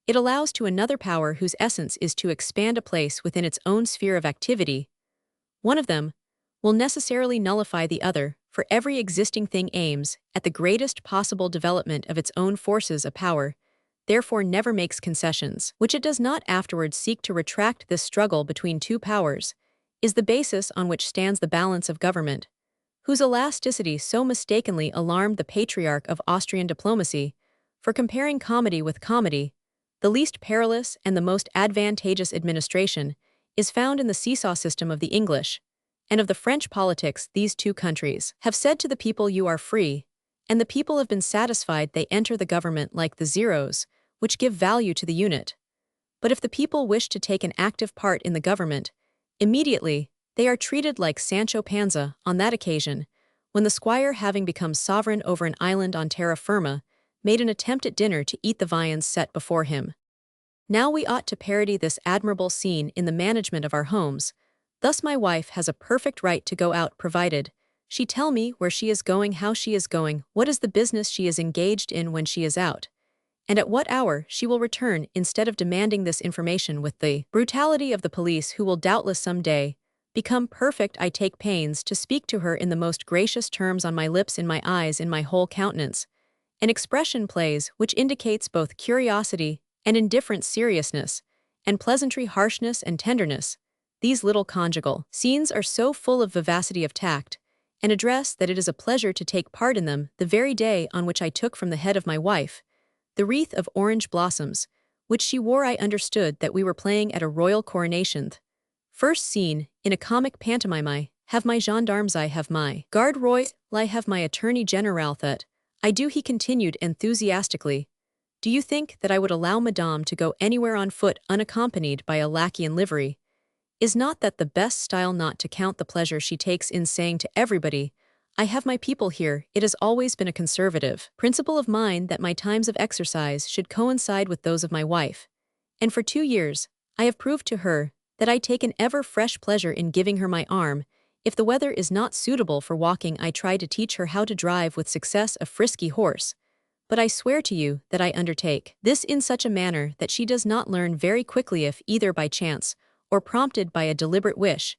it allows to another power whose essence is to expand a place within its own sphere of activity. One of them will necessarily nullify the other, for every existing thing aims at the greatest possible development of its own forces. A power, therefore, never makes concessions, which it does not afterwards seek to retract. This struggle between 2 powers is the basis on which stands the balance of government, whose elasticity so mistakenly alarmed the patriarch of Austrian diplomacy. For comparing comedy with comedy, the least perilous and the most advantageous administration is found in the seesaw system of the English and of the French politics. These 2 countries have said to the people, you are free, and the people have been satisfied. They enter the government like the zeros, which give value to the unit. But if the people wish to take an active part in the government, immediately they are treated like Sancho Panza on that occasion, when the squire, having become sovereign over an island on terra firma, made an attempt at dinner to eat the viands set before him. Now we ought to parody this admirable scene in the management of our homes. Thus my wife has a perfect right to go out, provided she tell me where she is going, how she is going, what is the business she is engaged in when she is out, and at what hour she will return, instead of demanding this information with the brutality of the police, who will doubtless some day become perfect. I take pains to speak to her in the most gracious terms. On my lips, in my eyes, in my whole countenance, an expression plays which indicates both curiosity and indifferent seriousness, and pleasantry, harshness and tenderness. These little conjugal scenes are so full of vivacity of tact and address that it is a pleasure to take part in them. The very day on which I took from the head of my wife the wreath of orange blossoms, which she wore, I understood that we were playing at a royal coronation. First scene, in a comic pantomime. I have my gendarmes, I have my garde royale, I have my attorney general. That I do, he continued enthusiastically. Do you think that I would allow Madame to go anywhere on foot unaccompanied by a lackey in livery? Is not that the best style? Not to count the pleasure she takes in saying to everybody, I have my people here. It has always been a conservative principle of mine that my times of exercise should coincide with those of my wife, and for 2 years I have proved to her that I take an ever fresh pleasure in giving her my arm. If the weather is not suitable for walking, I try to teach her how to drive with success a frisky horse. But I swear to you that I undertake this in such a manner that she does not learn very quickly if, either by chance or prompted by a deliberate wish,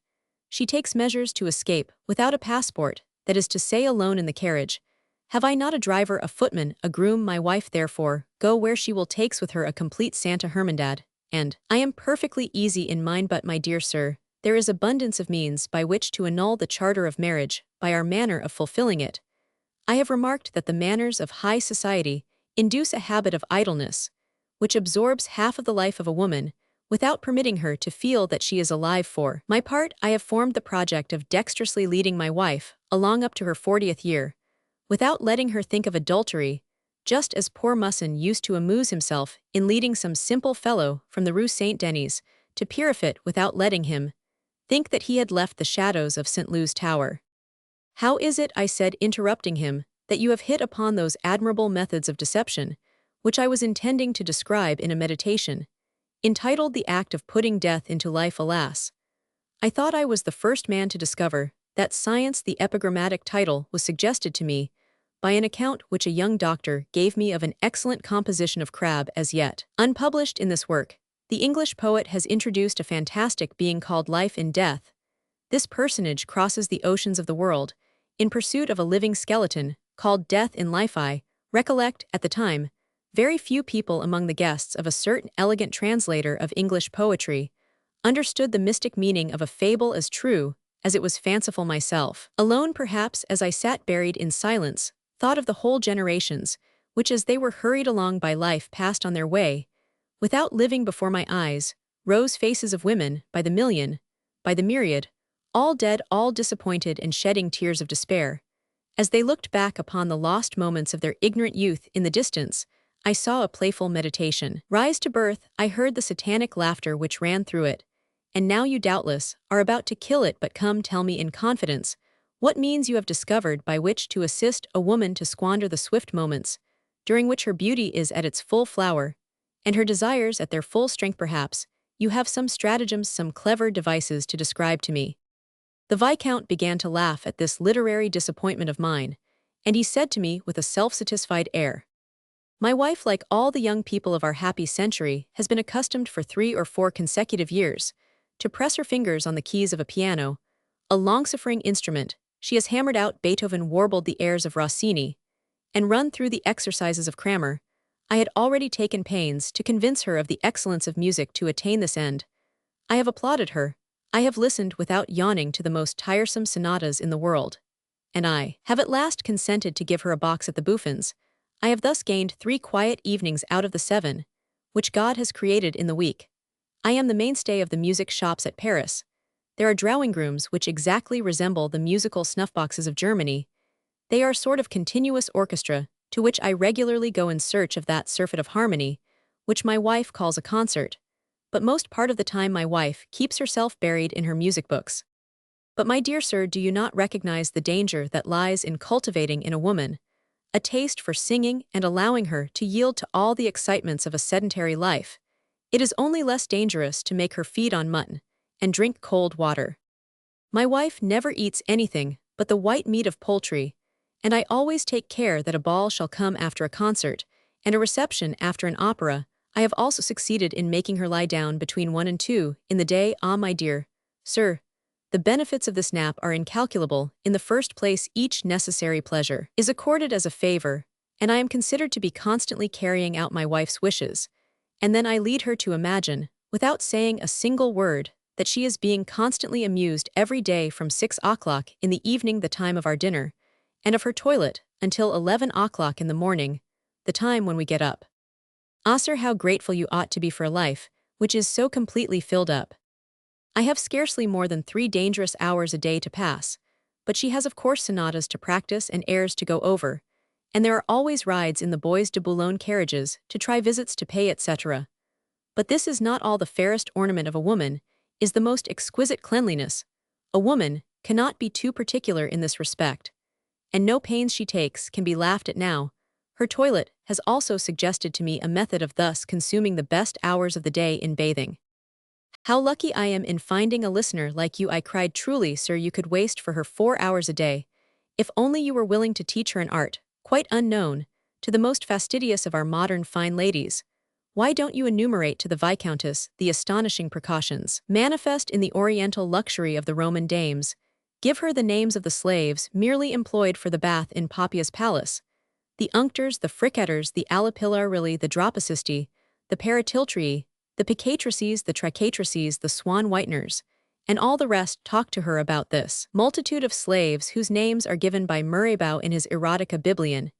she takes measures to escape without a passport, that is to say, alone in the carriage. Have I not a driver, a footman, a groom? My wife, therefore, go where she will, takes with her a complete Santa Hermandad, and I am perfectly easy in mind. But, my dear sir, there is abundance of means by which to annul the charter of marriage, by our manner of fulfilling it. I have remarked that the manners of high society induce a habit of idleness, which absorbs half of the life of a woman, without permitting her to feel that she is alive. For my part, I have formed the project of dexterously leading my wife along up to her 40th year, without letting her think of adultery, just as poor Musson used to amuse himself in leading some simple fellow from the Rue Saint-Denis to Pierrefitte without letting him think that he had left the shadows of St. Lou's Tower. How is it, I said, interrupting him, that you have hit upon those admirable methods of deception, which I was intending to describe in a meditation, entitled The Act of Putting Death into Life? Alas, I thought I was the first man to discover that science. The epigrammatic title was suggested to me by an account which a young doctor gave me of an excellent composition of crab as yet unpublished. In this work, the English poet has introduced a fantastic being called Life in Death. This personage crosses the oceans of the world in pursuit of a living skeleton called Death in Life. I recollect, at the time, very few people among the guests of a certain elegant translator of English poetry understood the mystic meaning of a fable as true as it was fanciful. Myself, alone perhaps, as I sat buried in silence, thought of the whole generations, which as they were hurried along by life passed on their way, without living before my eyes, rose faces of women, by the million, by the myriad, all dead, all disappointed and shedding tears of despair. As they looked back upon the lost moments of their ignorant youth in the distance, I saw a playful meditation rise to birth. I heard the satanic laughter which ran through it. And now you doubtless are about to kill it, but come, tell me in confidence what means you have discovered by which to assist a woman to squander the swift moments, during which her beauty is at its full flower, and her desires at their full strength. Perhaps you have some stratagems, some clever devices to describe to me. The Viscount began to laugh at this literary disappointment of mine, and he said to me with a self-satisfied air, "My wife, like all the young people of our happy century, has been accustomed for 3 or 4 consecutive years to press her fingers on the keys of a piano, a long-suffering instrument. She has hammered out Beethoven, warbled the airs of Rossini, and run through the exercises of Cramer. I had already taken pains to convince her of the excellence of music to attain this end. I have applauded her. I have listened without yawning to the most tiresome sonatas in the world, and I have at last consented to give her a box at the Bouffons. I have thus gained 3 quiet evenings out of the 7, which God has created in the week. I am the mainstay of the music shops at Paris. There are drawing rooms which exactly resemble the musical snuff-boxes of Germany. They are a sort of continuous orchestra, to which I regularly go in search of that surfeit of harmony, which my wife calls a concert. But most part of the time my wife keeps herself buried in her music books. But my dear sir, do you not recognize the danger that lies in cultivating in a woman a taste for singing and allowing her to yield to all the excitements of a sedentary life? It is only less dangerous to make her feed on mutton and drink cold water. My wife never eats anything but the white meat of poultry, and I always take care that a ball shall come after a concert, and a reception after an opera. I have also succeeded in making her lie down between 1 and 2 in the day. Ah, my dear sir, the benefits of this nap are incalculable. In the first place, each necessary pleasure is accorded as a favor, and I am considered to be constantly carrying out my wife's wishes. And then I lead her to imagine, without saying a single word, that she is being constantly amused every day from 6 o'clock in the evening, the time of our dinner, and of her toilet, until 11 o'clock in the morning, the time when we get up. Ah, sir, how grateful you ought to be for a life which is so completely filled up. I have scarcely more than 3 dangerous hours a day to pass, but she has of course sonatas to practice and airs to go over, and there are always rides in the Bois de Boulogne carriages to try visits to pay, etc. But this is not all. The fairest ornament of a woman is the most exquisite cleanliness. A woman cannot be too particular in this respect, and no pains she takes can be laughed at. Now, her toilet has also suggested to me a method of thus consuming the best hours of the day in bathing. How lucky I am in finding a listener like you, I cried. Truly, sir, you could waste for her 4 hours a day, if only you were willing to teach her an art quite unknown to the most fastidious of our modern fine ladies. Why don't you enumerate to the Viscountess the astonishing precautions manifest in the oriental luxury of the Roman dames? Give her the names of the slaves merely employed for the bath in Poppia's palace: the unctors, the fricatters, the alipillarilli, the dropicisti, the paratiltrii, the picatrices, the tricatrices, the swan whiteners, and all the rest talk to her about this multitude of slaves whose names are given by Murraybau in his Erotica Biblion.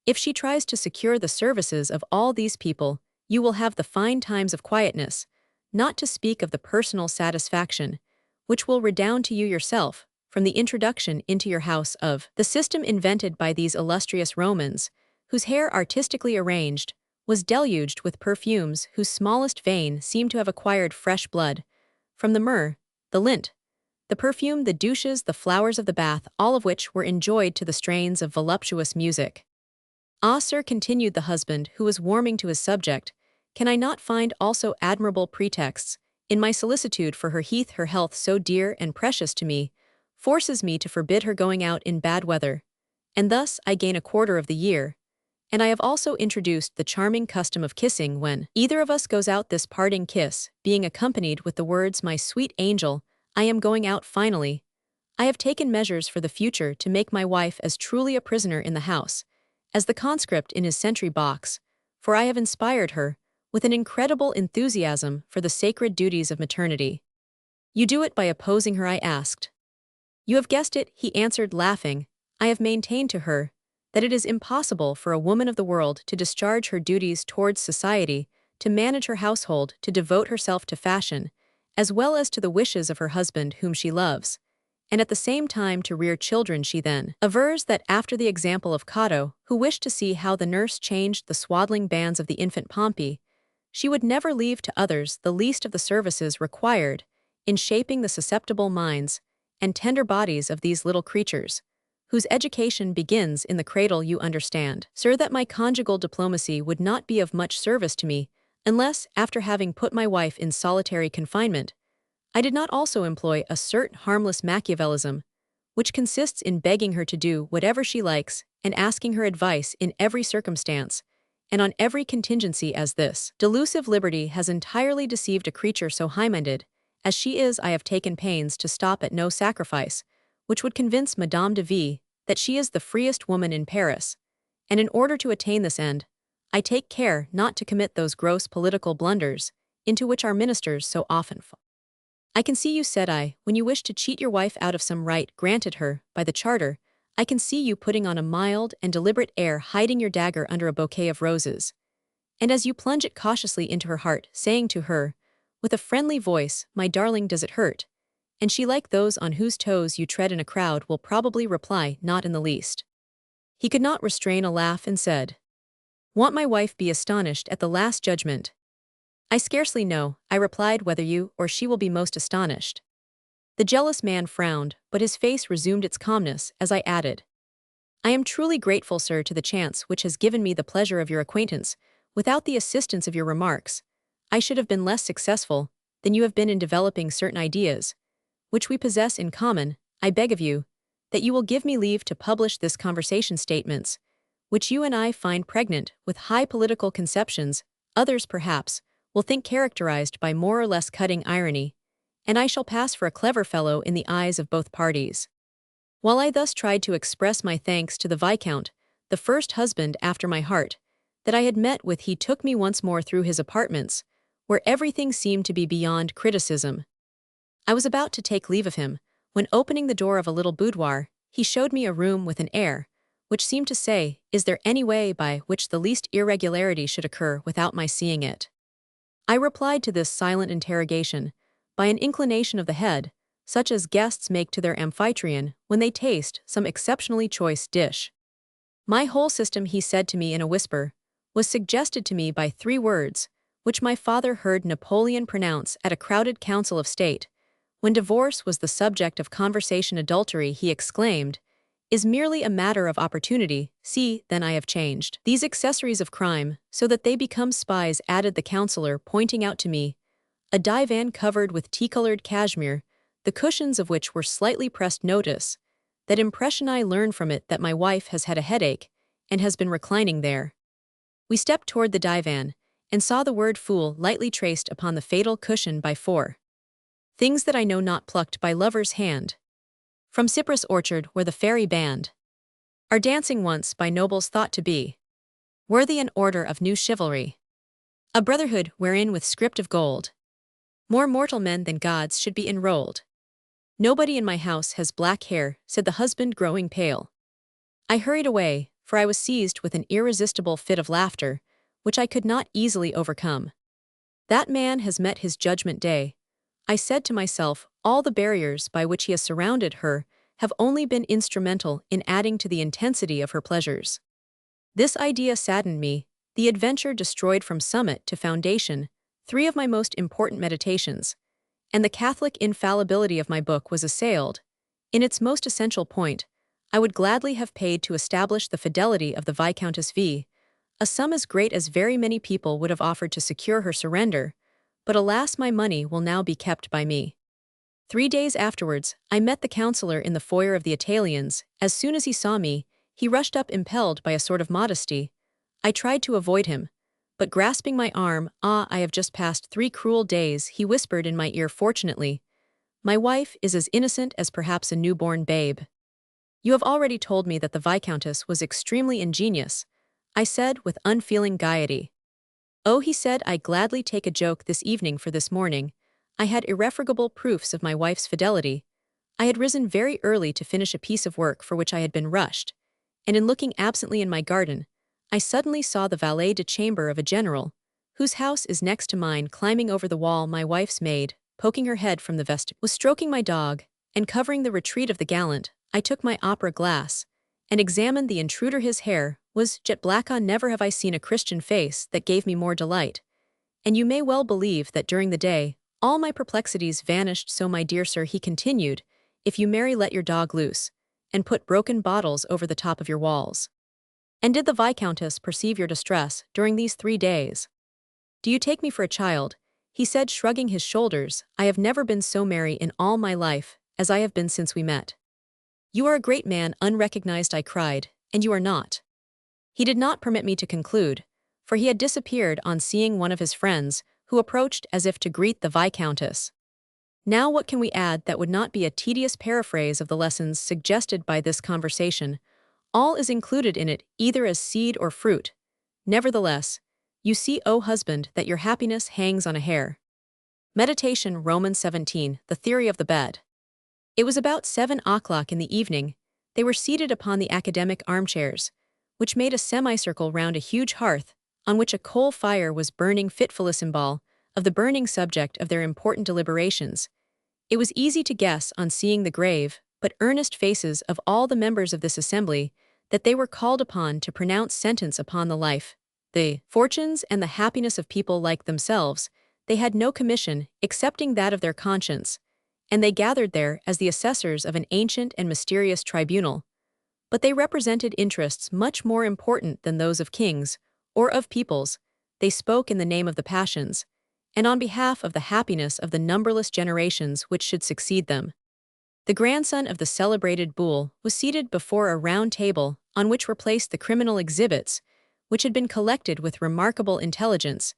If she tries to secure the services of all these people, you will have the fine times of quietness, not to speak of the personal satisfaction, which will redound to you yourself, from the introduction into your house of the system invented by these illustrious Romans, whose hair artistically arranged was deluged with perfumes whose smallest vein seemed to have acquired fresh blood, from the myrrh, the lint, the perfume, the douches, the flowers of the bath, all of which were enjoyed to the strains of voluptuous music. Ah, sir, continued the husband, who was warming to his subject, can I not find also admirable pretexts, in my solicitude for her health so dear and precious to me, forces me to forbid her going out in bad weather, and thus I gain a quarter of the year, and I have also introduced the charming custom of kissing when either of us goes out, this parting kiss being accompanied with the words, my sweet angel, I am going out finally. I have taken measures for the future to make my wife as truly a prisoner in the house as the conscript in his sentry box, for I have inspired her with an incredible enthusiasm for the sacred duties of maternity. You do it by opposing her, I asked. You have guessed it, he answered, laughing. I have maintained to her that it is impossible for a woman of the world to discharge her duties towards society, to manage her household, to devote herself to fashion, as well as to the wishes of her husband whom she loves, and at the same time to rear children. She then avers that after the example of Cato, who wished to see how the nurse changed the swaddling bands of the infant Pompey, she would never leave to others the least of the services required in shaping the susceptible minds and tender bodies of these little creatures, whose education begins in the cradle. You understand, sir, that my conjugal diplomacy would not be of much service to me unless, after having put my wife in solitary confinement, I did not also employ a certain harmless Machiavellism, which consists in begging her to do whatever she likes and asking her advice in every circumstance and on every contingency. As this delusive liberty has entirely deceived a creature so high-minded as she is, I have taken pains to stop at no sacrifice which would convince Madame de V that she is the freest woman in Paris, and in order to attain this end, I take care not to commit those gross political blunders into which our ministers so often fall. I can see you, said I, when you wish to cheat your wife out of some right granted her by the charter, I can see you putting on a mild and deliberate air, hiding your dagger under a bouquet of roses, and as you plunge it cautiously into her heart, saying to her, with a friendly voice, my darling, does it hurt? And she, like those on whose toes you tread in a crowd, will probably reply, not in the least. He could not restrain a laugh and said, won't my wife be astonished at the last judgment? I scarcely know, I replied, whether you or she will be most astonished. The jealous man frowned, but his face resumed its calmness as I added, I am truly grateful, sir, to the chance which has given me the pleasure of your acquaintance. Without the assistance of your remarks, I should have been less successful than you have been in developing certain ideas, which we possess in common. I beg of you that you will give me leave to publish this conversation statements, which you and I find pregnant with high political conceptions. Others, perhaps, will think characterized by more or less cutting irony, and I shall pass for a clever fellow in the eyes of both parties. While I thus tried to express my thanks to the Viscount, the first husband after my heart, that I had met with, he took me once more through his apartments, where everything seemed to be beyond criticism. I was about to take leave of him, when opening the door of a little boudoir, he showed me a room with an air, which seemed to say, is there any way by which the least irregularity should occur without my seeing it? I replied to this silent interrogation by an inclination of the head, such as guests make to their amphitryon when they taste some exceptionally choice dish. My whole system, he said to me in a whisper, was suggested to me by 3 words, which my father heard Napoleon pronounce at a crowded council of state. When divorce was the subject of conversation, adultery, he exclaimed, is merely a matter of opportunity. See, then I have changed these accessories of crime so that they become spies, added the counselor, pointing out to me a divan covered with tea-colored cashmere, the cushions of which were slightly pressed. Notice that impression. I learn from it that my wife has had a headache and has been reclining there. We stepped toward the divan and saw the word fool lightly traced upon the fatal cushion by 4 things that I know not, plucked by lover's hand from cypress orchard where the fairy band are dancing, once by nobles thought to be worthy an order of new chivalry, a brotherhood wherein with script of gold more mortal men than gods should be enrolled. Nobody in my house has black hair, said the husband, growing pale. I hurried away, for I was seized with an irresistible fit of laughter, which I could not easily overcome. That man has met his judgment day. I said to myself, all the barriers by which he has surrounded her have only been instrumental in adding to the intensity of her pleasures. This idea saddened me, the adventure destroyed from summit to foundation, 3 of my most important meditations, and the Catholic infallibility of my book was assailed. In its most essential point, I would gladly have paid to establish the fidelity of the Viscountess V, a sum as great as very many people would have offered to secure her surrender, but alas, my money will now be kept by me. 3 days afterwards, I met the councillor in the foyer of the Italians. As soon as he saw me, he rushed up impelled by a sort of modesty. I tried to avoid him, but grasping my arm, I have just passed 3 cruel days, he whispered in my ear. Fortunately, my wife is as innocent as perhaps a newborn babe. You have already told me that the Viscountess was extremely ingenious, I said with unfeeling gaiety. Oh, he said, I gladly take a joke this evening, for this morning I had irrefragable proofs of my wife's fidelity. I had risen very early to finish a piece of work for which I had been rushed, and in looking absently in my garden, I suddenly saw the valet de chambre of a general, whose house is next to mine, climbing over the wall. My wife's maid, poking her head from the vestibule, was stroking my dog, and covering the retreat of the gallant, I took my opera glass and examined the intruder. His hair was jet black. Never have I seen a Christian face that gave me more delight, and you may well believe that during the day all my perplexities vanished. So, my dear sir, he continued, if you marry, let your dog loose, and put broken bottles over the top of your walls. And did the Viscountess perceive your distress during these 3 days? Do you take me for a child? He said, shrugging his shoulders. I have never been so merry in all my life as I have been since we met. You are a great man, unrecognized, I cried, and you are not. He did not permit me to conclude, for he had disappeared on seeing one of his friends, who approached as if to greet the Viscountess. Now what can we add that would not be a tedious paraphrase of the lessons suggested by this conversation? All is included in it, either as seed or fruit. Nevertheless, you see, O husband, that your happiness hangs on a hair. Meditation. Romans 17, the theory of the bed. It was about 7 o'clock in the evening. They were seated upon the academic armchairs, which made a semicircle round a huge hearth, on which a coal fire was burning, fitful symbol of the burning subject of their important deliberations. It was easy to guess, on seeing the grave but earnest faces of all the members of this assembly, that they were called upon to pronounce sentence upon the life, the fortunes, and the happiness of people like themselves. They had no commission excepting that of their conscience, and they gathered there as the assessors of an ancient and mysterious tribunal. But they represented interests much more important than those of kings or of peoples. They spoke in the name of the passions, and on behalf of the happiness of the numberless generations which should succeed them. The grandson of the celebrated Boule was seated before a round table on which were placed the criminal exhibits, which had been collected with remarkable intelligence.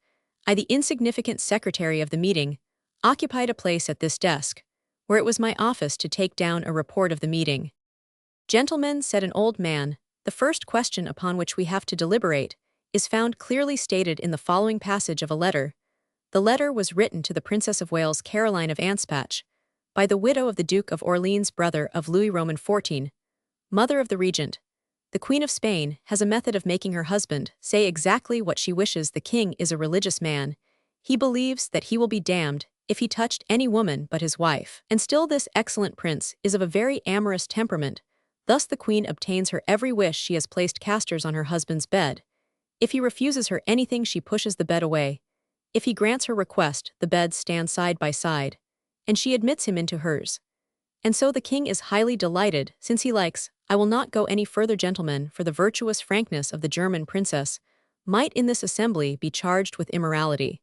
I, the insignificant secretary of the meeting, occupied a place at this desk, where it was my office to take down a report of the meeting. Gentlemen, said an old man, the first question upon which we have to deliberate is found clearly stated in the following passage of a letter. The letter was written to the Princess of Wales, Caroline of Anspach, by the widow of the Duke of Orleans, brother of Louis Roman XIV, mother of the regent. The Queen of Spain has a method of making her husband say exactly what she wishes. The king is a religious man. He believes that he will be damned if he touched any woman but his wife. And still this excellent prince is of a very amorous temperament. Thus the queen obtains her every wish. She has placed casters on her husband's bed. If he refuses her anything, she pushes the bed away. If he grants her request, the beds stand side by side, and she admits him into hers. And so the king is highly delighted, since he likes. I will not go any further, gentlemen, for the virtuous frankness of the German princess might in this assembly be charged with immorality.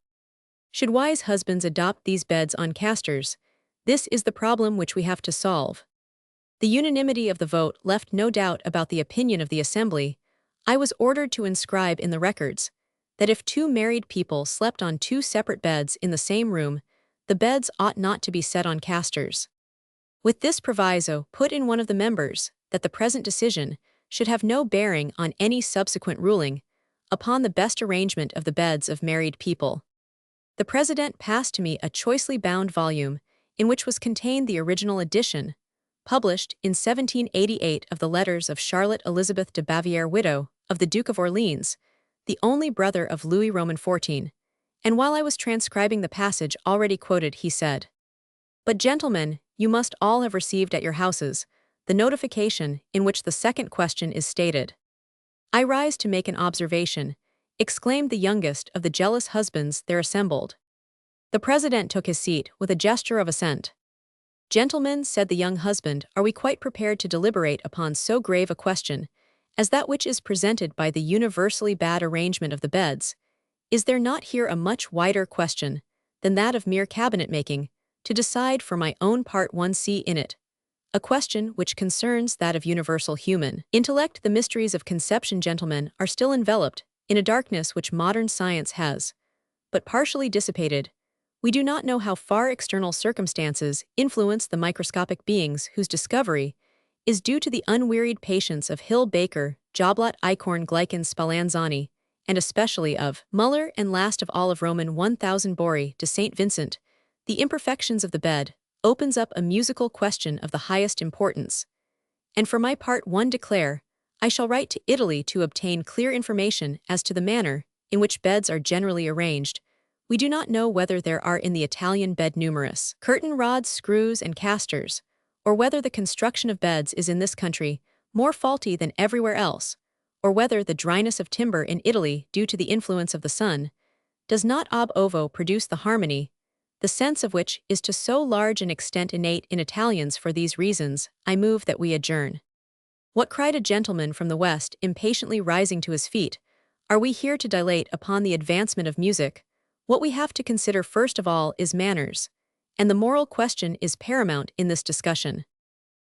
Should wise husbands adopt these beds on casters, this is the problem which we have to solve. The unanimity of the vote left no doubt about the opinion of the assembly. I was ordered to inscribe in the records that if 2 married people slept on 2 separate beds in the same room, the beds ought not to be set on casters. With this proviso put in one of the members, that the present decision should have no bearing on any subsequent ruling upon the best arrangement of the beds of married people. The president passed to me a choicely bound volume, in which was contained the original edition, published in 1788 of the letters of Charlotte Elizabeth de Bavière, widow of the Duke of Orleans, the only brother of Louis Roman XIV, and while I was transcribing the passage already quoted, he said, "But gentlemen, you must all have received at your houses the notification in which the second question is stated." "I rise to make an observation," exclaimed the youngest of the jealous husbands there assembled. The president took his seat with a gesture of assent. "Gentlemen," said the young husband, "are we quite prepared to deliberate upon so grave a question as that which is presented by the universally bad arrangement of the beds? Is there not here a much wider question than that of mere cabinet-making, to decide for my own part 1c in it? A question which concerns that of universal human intellect. The mysteries of conception, gentlemen, are still enveloped in a darkness which modern science has but partially dissipated. We do not know how far external circumstances influence the microscopic beings whose discovery is due to the unwearied patience of Hill, Baker, Joblot, Eichhorn, Gleichen, Spallanzani, and especially of Muller, and last of all of Roman 1000 Bori de St. Vincent. The imperfections of the bed opens up a musical question of the highest importance. And for my part, one declare, I shall write to Italy to obtain clear information as to the manner in which beds are generally arranged. We do not know whether there are in the Italian bed numerous curtain rods, screws, and casters, or whether the construction of beds is in this country more faulty than everywhere else, or whether the dryness of timber in Italy, due to the influence of the sun, does not ab ovo produce the harmony, the sense of which is to so large an extent innate in Italians. For these reasons, I move that we adjourn." "What," cried a gentleman from the west, impatiently rising to his feet, "are we here to dilate upon the advancement of music? What we have to consider first of all is manners, and the moral question is paramount in this discussion."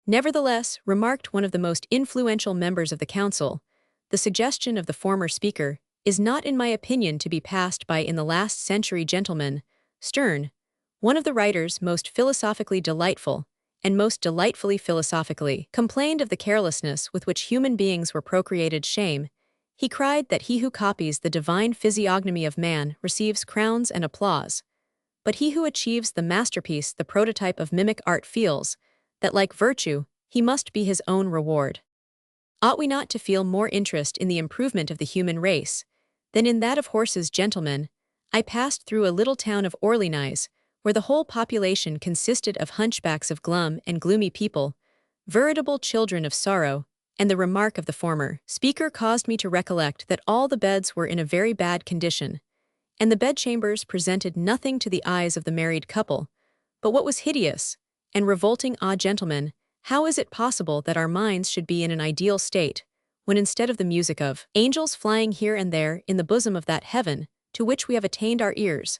"Nevertheless," remarked one of the most influential members of the council, "the suggestion of the former speaker is not, in my opinion, to be passed by in the last century. Gentlemen, Sterne, one of the writers most philosophically delightful, and most delightfully philosophically, complained of the carelessness with which human beings were procreated. Shame, he cried, that he who copies the divine physiognomy of man receives crowns and applause, but he who achieves the masterpiece, the prototype of mimic art, feels that, like virtue, he must be his own reward. Ought we not to feel more interest in the improvement of the human race than in that of horses? Gentlemen, I passed through a little town of Orleans, where the whole population consisted of hunchbacks, of glum and gloomy people, veritable children of sorrow, and the remark of the former speaker caused me to recollect that all the beds were in a very bad condition, and the bedchambers presented nothing to the eyes of the married couple but what was hideous and revolting. Ah, gentlemen, how is it possible that our minds should be in an ideal state, when instead of the music of angels flying here and there in the bosom of that heaven to which we have attained, our ears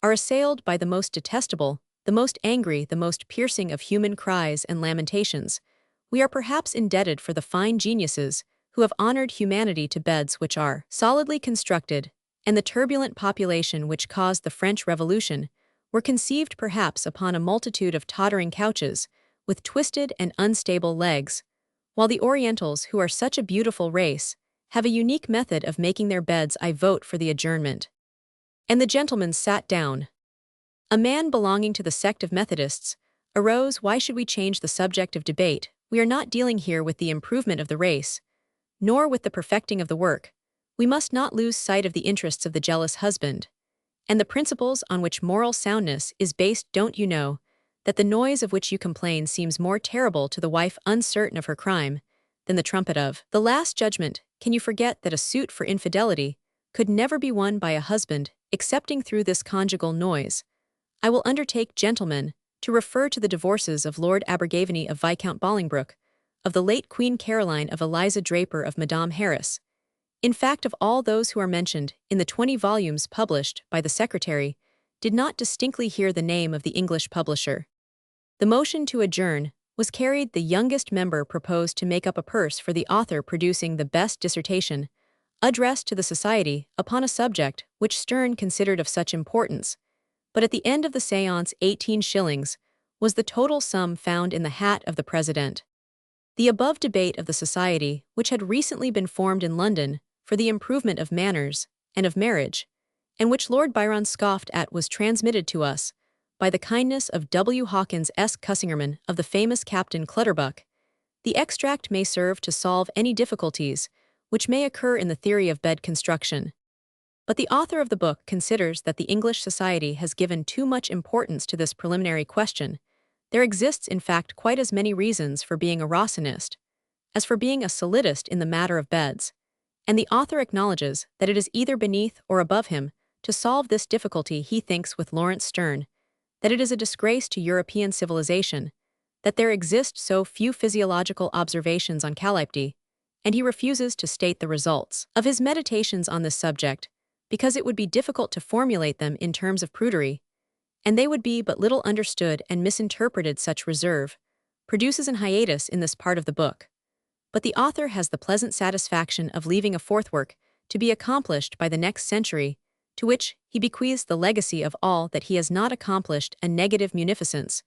are assailed by the most detestable, the most angry, the most piercing of human cries and lamentations? We are perhaps indebted for the fine geniuses who have honored humanity to beds which are solidly constructed, and the turbulent population which caused the French Revolution were conceived perhaps upon a multitude of tottering couches with twisted and unstable legs, while the Orientals, who are such a beautiful race, have a unique method of making their beds. I vote for the adjournment." And the gentlemen sat down. A man belonging to the sect of Methodists arose. "Why should we change the subject of debate? We are not dealing here with the improvement of the race, nor with the perfecting of the work. We must not lose sight of the interests of the jealous husband, and the principles on which moral soundness is based. Don't you know that the noise of which you complain seems more terrible to the wife uncertain of her crime than the trumpet of the last judgment? Can you forget that a suit for infidelity could never be won by a husband excepting through this conjugal noise? I will undertake, gentlemen, to refer to the divorces of Lord Abergavenny, of Viscount Bolingbroke, of the late Queen Caroline, of Eliza Draper, of Madame Harris, in fact of all those who are mentioned in the 20 volumes published by the Secretary, did not distinctly hear the name of the English publisher." The motion to adjourn was carried. The youngest member proposed to make up a purse for the author producing the best dissertation addressed to the society upon a subject which Sterne considered of such importance, but at the end of the séance 18 shillings was the total sum found in the hat of the president. The above debate of the society, which had recently been formed in London for the improvement of manners and of marriage, and which Lord Byron scoffed at, was transmitted to us by the kindness of W. Hawkins S. Cussingerman of the famous Captain Clutterbuck, the extract may serve to solve any difficulties which may occur in the theory of bed construction. But the author of the book considers that the English society has given too much importance to this preliminary question. There exists in fact quite as many reasons for being a Rosinist as for being a solidist in the matter of beds, and the author acknowledges that it is either beneath or above him to solve this difficulty. He thinks with Lawrence Sterne that it is a disgrace to European civilization that there exist so few physiological observations on calypdy, and he refuses to state the results of his meditations on this subject because it would be difficult to formulate them in terms of prudery, and they would be but little understood and misinterpreted. Such reserve produces an hiatus in this part of the book. But the author has the pleasant satisfaction of leaving a fourth work to be accomplished by the next century, to which he bequeaths the legacy of all that he has not accomplished, a negative munificence,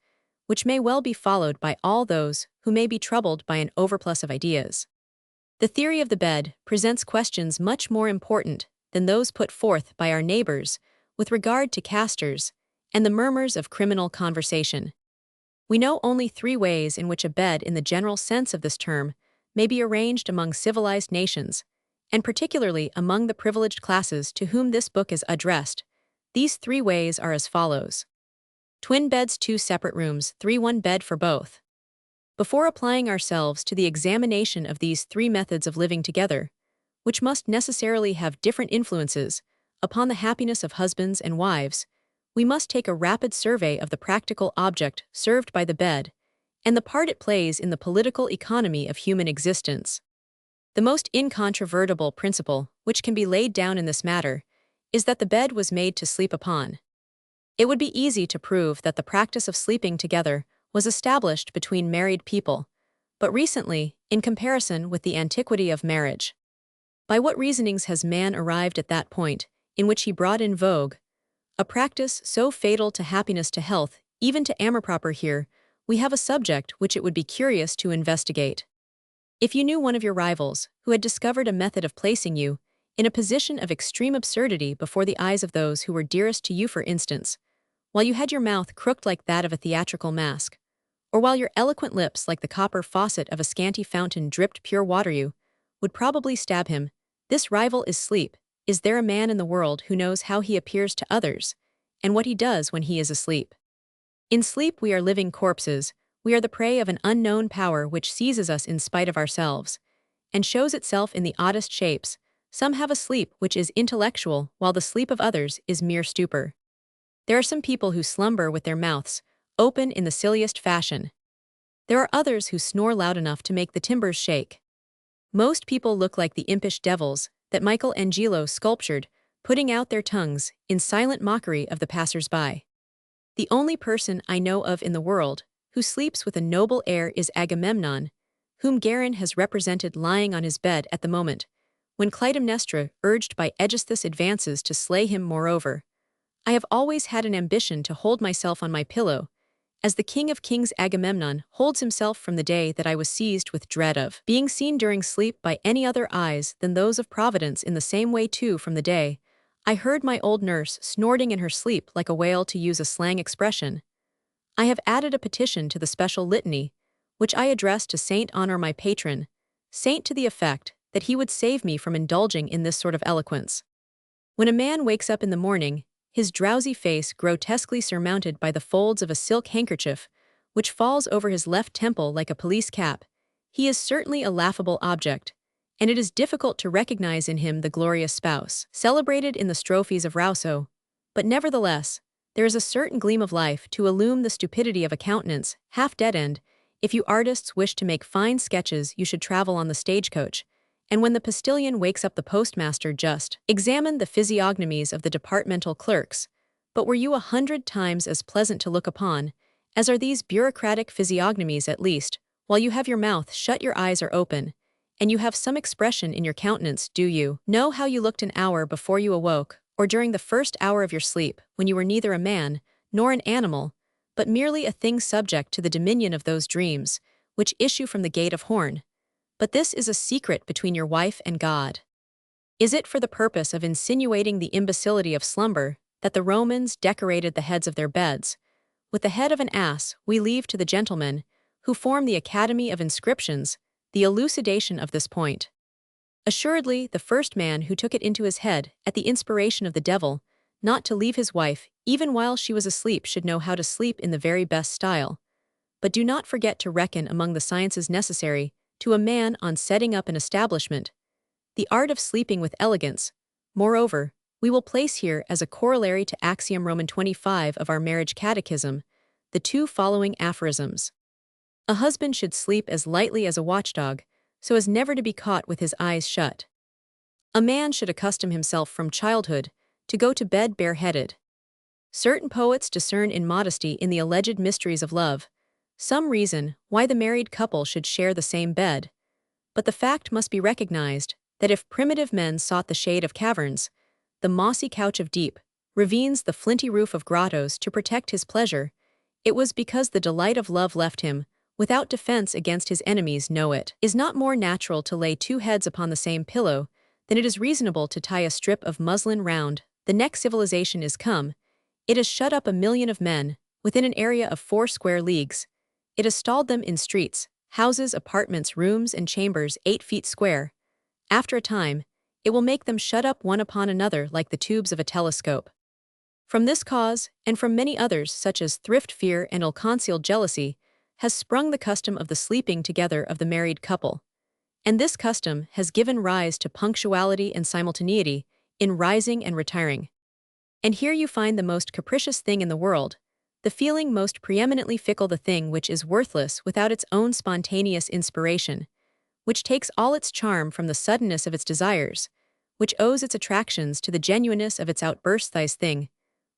which may well be followed by all those who may be troubled by an overplus of ideas. The theory of the bed presents questions much more important than those put forth by our neighbors with regard to castors and the murmurs of criminal conversation. We know only 3 ways in which a bed in the general sense of this term may be arranged among civilized nations, and particularly among the privileged classes to whom this book is addressed. These 3 ways are as follows. Twin beds, 2 separate rooms, 3 one bed for both. Before applying ourselves to the examination of these 3 methods of living together, which must necessarily have different influences upon the happiness of husbands and wives, we must take a rapid survey of the practical object served by the bed and the part it plays in the political economy of human existence. The most incontrovertible principle which can be laid down in this matter is that the bed was made to sleep upon. It would be easy to prove that the practice of sleeping together was established between married people, but recently, in comparison with the antiquity of marriage. By what reasonings has man arrived at that point in which he brought in vogue a practice so fatal to happiness, to health, even to amour-propre? Here we have a subject which it would be curious to investigate. If you knew one of your rivals who had discovered a method of placing you in a position of extreme absurdity before the eyes of those who were dearest to you, for instance, while you had your mouth crooked like that of a theatrical mask, or while your eloquent lips like the copper faucet of a scanty fountain dripped pure water, you would probably stab him. This rival is sleep. Is there a man in the world who knows how he appears to others, and what he does when he is asleep? In sleep we are living corpses. We are the prey of an unknown power which seizes us in spite of ourselves, and shows itself in the oddest shapes. Some have a sleep which is intellectual, while the sleep of others is mere stupor. There are some people who slumber with their mouths open in the silliest fashion. There are others who snore loud enough to make the timbers shake. Most people look like the impish devils that Michelangelo sculptured, putting out their tongues in silent mockery of the passers-by. The only person I know of in the world who sleeps with a noble air is Agamemnon, whom Guerin has represented lying on his bed at the moment when Clytemnestra, urged by Aegisthus, advances to slay him. Moreover, I have always had an ambition to hold myself on my pillow, as the King of Kings Agamemnon holds himself, from the day that I was seized with dread of being seen during sleep by any other eyes than those of Providence. In the same way, too, from the day I heard my old nurse snorting in her sleep like a whale, to use a slang expression, I have added a petition to the special litany, which I addressed to Saint Honore, my patron saint, to the effect that he would save me from indulging in this sort of eloquence. When a man wakes up in the morning, his drowsy face grotesquely surmounted by the folds of a silk handkerchief, which falls over his left temple like a police cap, he is certainly a laughable object, and it is difficult to recognize in him the glorious spouse celebrated in the strophes of Rousseau. But nevertheless, there is a certain gleam of life to illume the stupidity of a countenance half dead-end. If you artists wish to make fine sketches, you should travel on the stagecoach, and when the postilion wakes up the postmaster, just examine the physiognomies of the departmental clerks. But were you 100 times as pleasant to look upon as are these bureaucratic physiognomies? At least, while you have your mouth shut, your eyes are open, and you have some expression in your countenance. Do you know how you looked an hour before you awoke, or during the first hour of your sleep, when you were neither a man nor an animal, but merely a thing subject to the dominion of those dreams which issue from the gate of Horn? But this is a secret between your wife and God. Is it for the purpose of insinuating the imbecility of slumber that the Romans decorated the heads of their beds With the head of an ass, we leave to the gentlemen, who form the Academy of Inscriptions, the elucidation of this point. Assuredly, the first man who took it into his head, at the inspiration of the devil, not to leave his wife, even while she was asleep, should know how to sleep in the very best style. But do not forget to reckon among the sciences necessary to a man on setting up an establishment the art of sleeping with elegance. Moreover, we will place here as a corollary to axiom Roman 25 of our marriage catechism the two following aphorisms. A husband should sleep as lightly as a watchdog, so as never to be caught with his eyes shut. A man should accustom himself from childhood to go to bed bareheaded. Certain poets discern in modesty in the alleged mysteries of love some reason why the married couple should share the same bed, but the fact must be recognized that if primitive men sought the shade of caverns, the mossy couch of deep ravines, the flinty roof of grottos to protect his pleasure, it was because the delight of love left him without defense against his enemies. Know it is not more natural to lay two heads upon the same pillow than it is reasonable to tie a strip of muslin round the neck. Civilization is come. It has shut up 1,000,000 of men within an area of 4 square leagues. It has stalled them in streets, houses, apartments, rooms, and chambers 8 feet square. After a time, it will make them shut up one upon another like the tubes of a telescope. From this cause, and from many others such as thrift, fear, and ill-concealed jealousy, has sprung the custom of the sleeping together of the married couple. And this custom has given rise to punctuality and simultaneity in rising and retiring. And here you find the most capricious thing in the world, the feeling most preeminently fickle, the thing which is worthless without its own spontaneous inspiration, which takes all its charm from the suddenness of its desires, which owes its attractions to the genuineness of its outbursts. This thing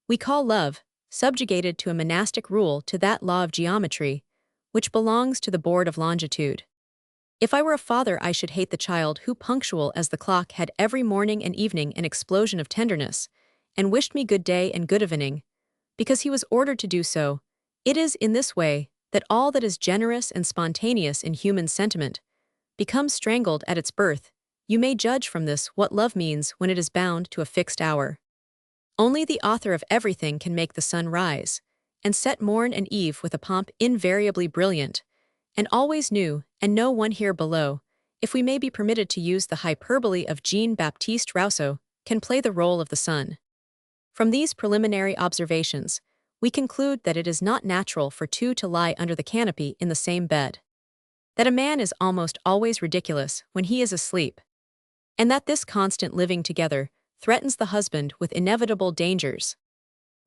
we call love, subjugated to a monastic rule, to that law of geometry, which belongs to the board of longitude. If I were a father, I should hate the child who, punctual as the clock, had every morning and evening an explosion of tenderness, and wished me good day and good evening, because he was ordered to do so. It is in this way that all that is generous and spontaneous in human sentiment becomes strangled at its birth. You may judge from this what love means when it is bound to a fixed hour. Only the author of everything can make the sun rise, and set morn and eve with a pomp invariably brilliant, and always new, and no one here below, if we may be permitted to use the hyperbole of Jean-Baptiste Rousseau, can play the role of the sun. From these preliminary observations, we conclude that it is not natural for two to lie under the canopy in the same bed, that a man is almost always ridiculous when he is asleep, and that this constant living together threatens the husband with inevitable dangers.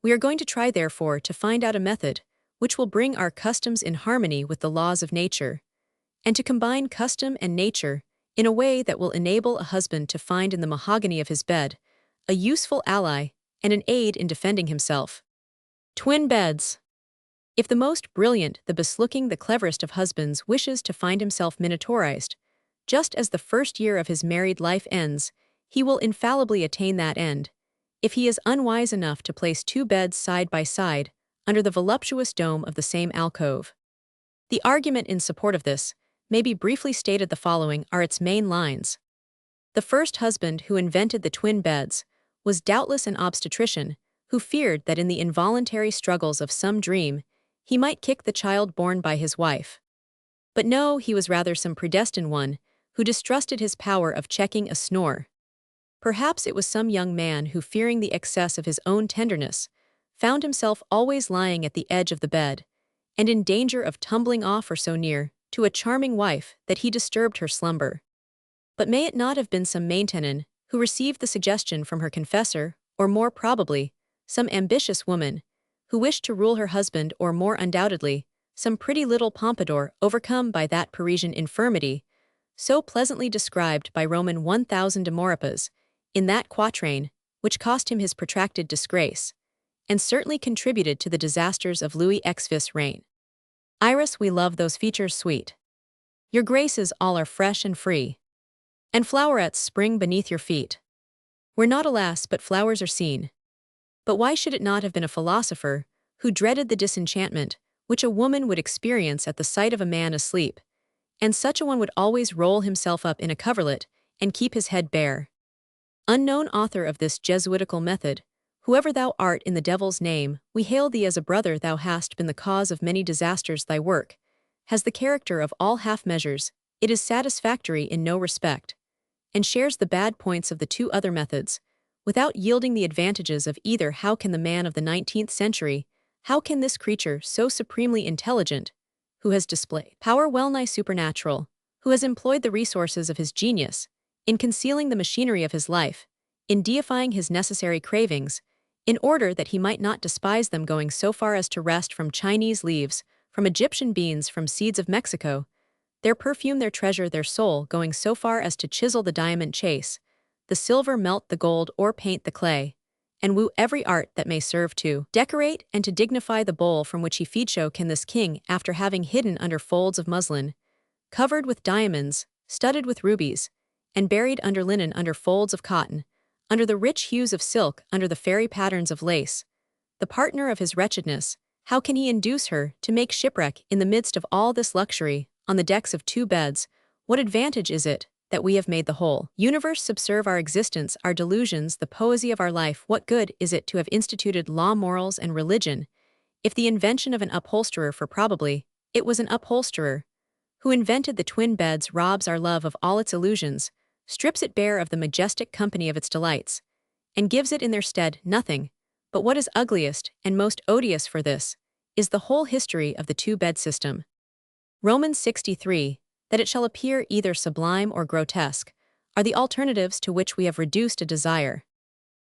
We are going to try, therefore, to find out a method which will bring our customs in harmony with the laws of nature, and to combine custom and nature in a way that will enable a husband to find in the mahogany of his bed a useful ally and an aid in defending himself. Twin beds. If the most brilliant, the best-looking, the cleverest of husbands wishes to find himself miniaturized, just as the first year of his married life ends, he will infallibly attain that end, if he is unwise enough to place 2 beds side by side under the voluptuous dome of the same alcove. The argument in support of this may be briefly stated. The following are its main lines. The first husband who invented the twin beds was doubtless an obstetrician who feared that in the involuntary struggles of some dream he might kick the child born by his wife. But no, he was rather some predestined one who distrusted his power of checking a snore. Perhaps it was some young man who, fearing the excess of his own tenderness, found himself always lying at the edge of the bed, and in danger of tumbling off or so near to a charming wife that he disturbed her slumber. But may it not have been some Maintenon who received the suggestion from her confessor, or more probably, some ambitious woman who wished to rule her husband, or more undoubtedly, some pretty little Pompadour overcome by that Parisian infirmity, so pleasantly described by Roman 1000 de Maurepas, in that quatrain, which cost him his protracted disgrace, and certainly contributed to the disasters of Louis XV's reign. Iris, we love those features sweet. Your graces all are fresh and free, and flowerets spring beneath your feet. Where not, alas, but flowers are seen. But why should it not have been a philosopher who dreaded the disenchantment which a woman would experience at the sight of a man asleep, and such a one would always roll himself up in a coverlet and keep his head bare? Unknown author of this Jesuitical method, Whoever thou art in the devil's name, we hail thee as a brother. Thou hast been the cause of many disasters. Thy work has the character of all half measures. It is satisfactory in no respect, and shares the bad points of the two other methods, without yielding the advantages of either. How can the man of the 19th century, how can this creature so supremely intelligent, who has displayed power well-nigh supernatural, who has employed the resources of his genius, in concealing the machinery of his life, in deifying his necessary cravings, in order that he might not despise them, going so far as to wrest from Chinese leaves, from Egyptian beans, from seeds of Mexico, their perfume, their treasure, their soul, going so far as to chisel the diamond, chase the silver, melt the gold, or paint the clay, and woo every art that may serve to decorate and to dignify the bowl from which he feeds. So can this king, after having hidden under folds of muslin, covered with diamonds, studded with rubies, and buried under linen, under folds of cotton, under the rich hues of silk, under the fairy patterns of lace, the partner of his wretchedness, how can he induce her to make shipwreck in the midst of all this luxury, on the decks of two beds? What advantage is it that we have made the whole universe subserve our existence, our delusions, the poesy of our life? What good is it to have instituted law, morals, and religion, if the invention of an upholsterer, for probably it was an upholsterer who invented the twin beds, robs our love of all its illusions, strips it bare of the majestic company of its delights, and gives it in their stead nothing but what is ugliest and most odious? For this is the whole history of the two-bed system. Romans 63, that it shall appear either sublime or grotesque, are the alternatives to which we have reduced a desire.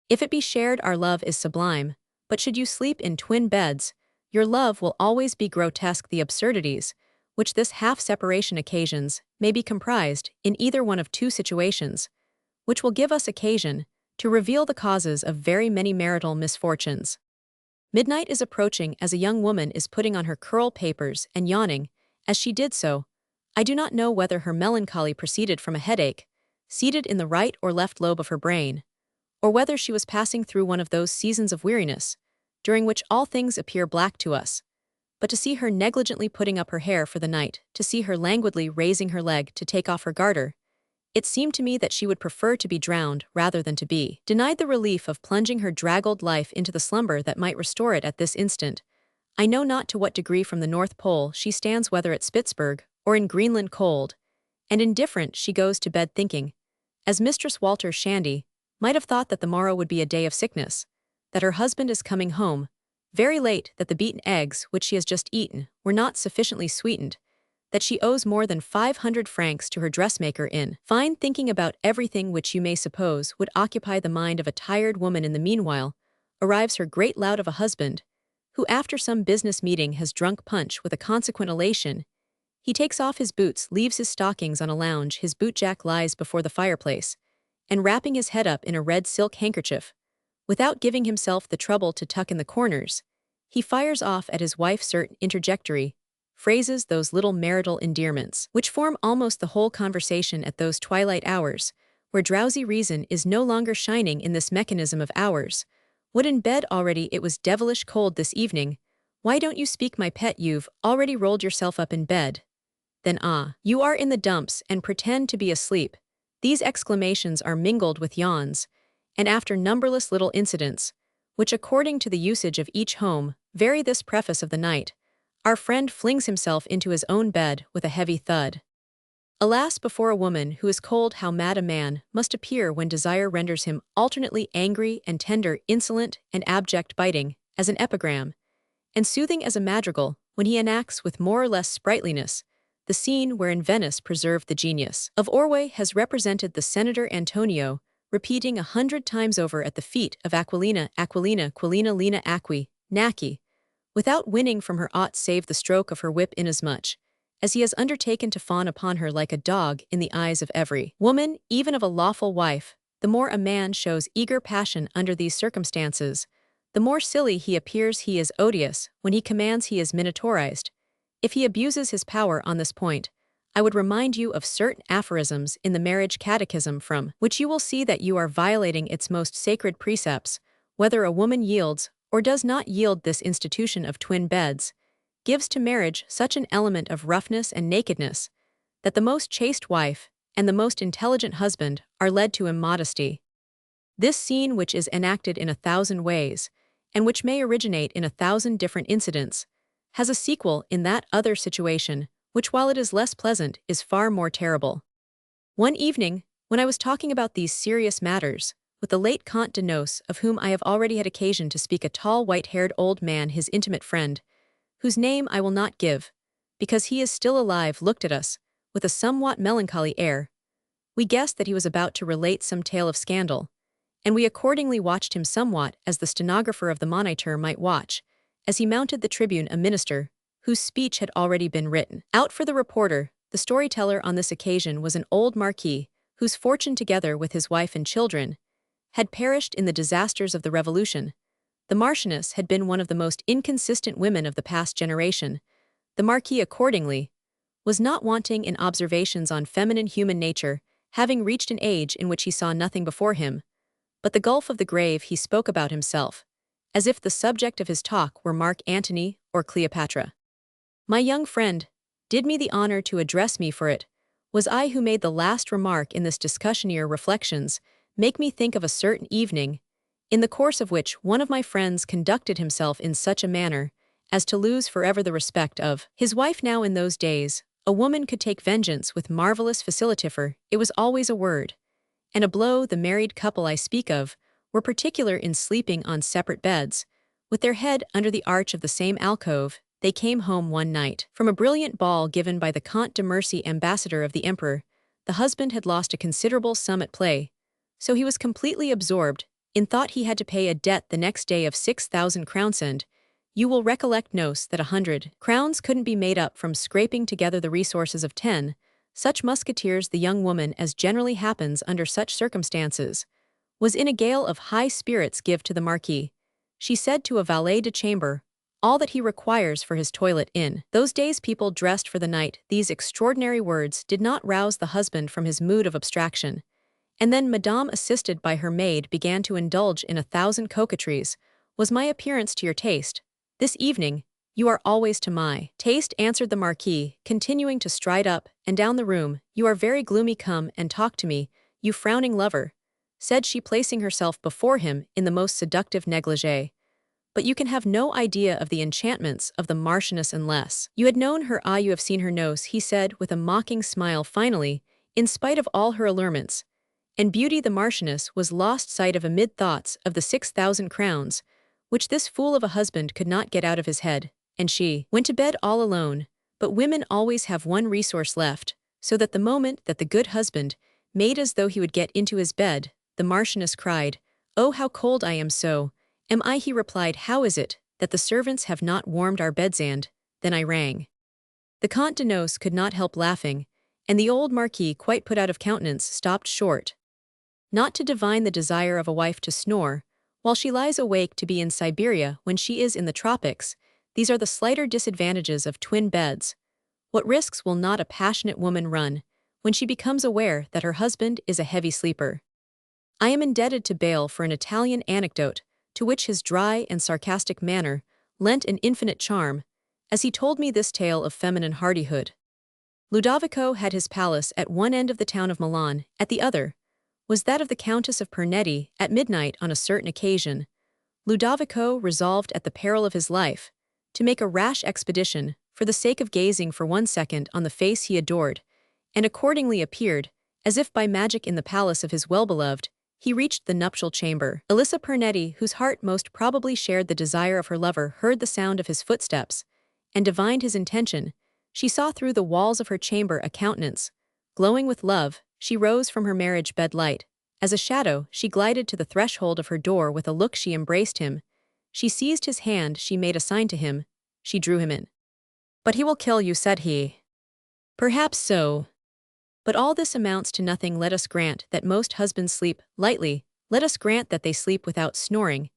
If it be shared, our love is sublime, but should you sleep in twin beds, your love will always be grotesque. The absurdities which this half-separation occasions may be comprised in either one of two situations, which will give us occasion to reveal the causes of very many marital misfortunes. Midnight is approaching as a young woman is putting on her curl papers and yawning. As she did so, I do not know whether her melancholy proceeded from a headache, seated in the right or left lobe of her brain, or whether she was passing through one of those seasons of weariness, during which all things appear black to us. But to see her negligently putting up her hair for the night, to see her languidly raising her leg to take off her garter, it seemed to me that she would prefer to be drowned rather than to be denied the relief of plunging her draggled life into the slumber that might restore it at this instant. I know not to what degree from the North Pole she stands, whether at Spitzberg or in Greenland cold, and indifferent she goes to bed thinking, as Mistress Walter Shandy might have thought, that the morrow would be a day of sickness, that her husband is coming home very late, that the beaten eggs which she has just eaten were not sufficiently sweetened, that she owes more than 500 francs to her dressmaker. In fine, thinking about everything which you may suppose would occupy the mind of a tired woman. In the meanwhile arrives her great lout of a husband, who after some business meeting has drunk punch with a consequent elation. He takes off his boots, leaves his stockings on a lounge, his bootjack lies before the fireplace, and wrapping his head up in a red silk handkerchief, without giving himself the trouble to tuck in the corners, he fires off at his wife certain interjectory phrases, those little marital endearments, which form almost the whole conversation at those twilight hours, where drowsy reason is no longer shining in this mechanism of ours. What, in bed already? It was devilish cold this evening. Why don't you speak, my pet? You've already rolled yourself up in bed. Then you are in the dumps and pretend to be asleep. These exclamations are mingled with yawns, and after numberless little incidents, which according to the usage of each home vary this preface of the night, our friend flings himself into his own bed with a heavy thud. Alas, before a woman who is cold, how mad a man must appear when desire renders him alternately angry and tender, insolent and abject, biting as an epigram, and soothing as a madrigal, when he enacts with more or less sprightliness the scene wherein Venice preserved the genius of Orway, has represented the Senator Antonio repeating 100 times over at the feet of Aquilina, Aquilina, Quilina, Lina, Acqui, Naki, without winning from her aught save the stroke of her whip, inasmuch as he has undertaken to fawn upon her like a dog in the eyes of every woman, even of a lawful wife. The more a man shows eager passion under these circumstances, the more silly he appears. He is odious when he commands, he is minatorized. If he abuses his power on this point, I would remind you of certain aphorisms in the Marriage Catechism, from which you will see that you are violating its most sacred precepts. Whether a woman yields or does not yield, this institution of twin beds gives to marriage such an element of roughness and nakedness that the most chaste wife and the most intelligent husband are led to immodesty. This scene, which is enacted in 1,000 ways, and which may originate in 1,000 different incidents, has a sequel in that other situation, which, while it is less pleasant, is far more terrible. One evening, when I was talking about these serious matters, with the late Comte de Nos, of whom I have already had occasion to speak, a tall white-haired old man, his intimate friend, whose name I will not give, because he is still alive, looked at us, with a somewhat melancholy air. We guessed that he was about to relate some tale of scandal, and we accordingly watched him somewhat as the stenographer of the Moniteur might watch, as he mounted the tribune, a minister, whose speech had already been written out for the reporter. The storyteller on this occasion was an old marquis, whose fortune, together with his wife and children, had perished in the disasters of the Revolution. The Marchioness had been one of the most inconsistent women of the past generation. The Marquis, accordingly, was not wanting in observations on feminine human nature, having reached an age in which he saw nothing before him but the gulf of the grave. He spoke about himself, as if the subject of his talk were Mark Antony or Cleopatra. My young friend did me the honor to address me, for it was I who made the last remark in this discussioneer. Reflections make me think of a certain evening, in the course of which one of my friends conducted himself in such a manner as to lose forever the respect of his wife. Now, in those days, a woman could take vengeance with marvelous facility, for it was always a word and a blow. The married couple I speak of were particular in sleeping on separate beds, with their head under the arch of the same alcove. They came home one night from a brilliant ball given by the Comte de Mercy, ambassador of the Emperor. The husband had lost a considerable sum at play, so he was completely absorbed in thought he had to pay a debt the next day of 6,000 crowns, and you will recollect, Nos, that 100 crowns couldn't be made up from scraping together the resources of 10 such musketeers. The young woman, as generally happens under such circumstances, was in a gale of high spirits. Give to the Marquis, she said to a valet de chamber, all that he requires for his toilet. In those days people dressed for the night. These extraordinary words did not rouse the husband from his mood of abstraction, and then Madame, assisted by her maid, began to indulge in 1,000 coquetries. Was my appearance to your taste this evening? You are always to my taste, answered the Marquis, continuing to stride up and down the room. You are very gloomy. Come and talk to me, you frowning lover, said she, placing herself before him in the most seductive negligee. But you can have no idea of the enchantments of the Marchioness unless you had known her. Ah, you have seen her, Nos, he said with a mocking smile. Finally, in spite of all her allurements and beauty, the Marchioness was lost sight of amid thoughts of the 6,000 crowns, which this fool of a husband could not get out of his head, and she went to bed all alone. But women always have one resource left, so that the moment that the good husband made as though he would get into his bed, the Marchioness cried, "Oh, how cold I am! So am I," he replied. "How is it that the servants have not warmed our beds?" And then I rang. The Comte de Nos could not help laughing, and the old Marquis, quite put out of countenance, stopped short. Not to divine the desire of a wife to snore while she lies awake, to be in Siberia when she is in the tropics, these are the slighter disadvantages of twin beds. What risks will not a passionate woman run when she becomes aware that her husband is a heavy sleeper? I am indebted to Bayle for an Italian anecdote, to which his dry and sarcastic manner lent an infinite charm, as he told me this tale of feminine hardihood. Ludovico had his palace at one end of the town of Milan, at the other was that of the Countess of Pernetti. At midnight on a certain occasion, Ludovico resolved, at the peril of his life, to make a rash expedition for the sake of gazing for 1 second on the face he adored, and accordingly appeared, as if by magic, in the palace of his well-beloved. He reached the nuptial chamber. Elisa Pernetti, whose heart most probably shared the desire of her lover, heard the sound of his footsteps, and divined his intention. She saw through the walls of her chamber a countenance glowing with love. She rose from her marriage bed light. As a shadow, she glided to the threshold of her door. With a look she embraced him. She seized his hand, she made a sign to him. She drew him in. "But he will kill you," said he. "Perhaps so. But all this amounts to nothing. Let us grant that most husbands sleep lightly. Let us grant that they sleep without snoring,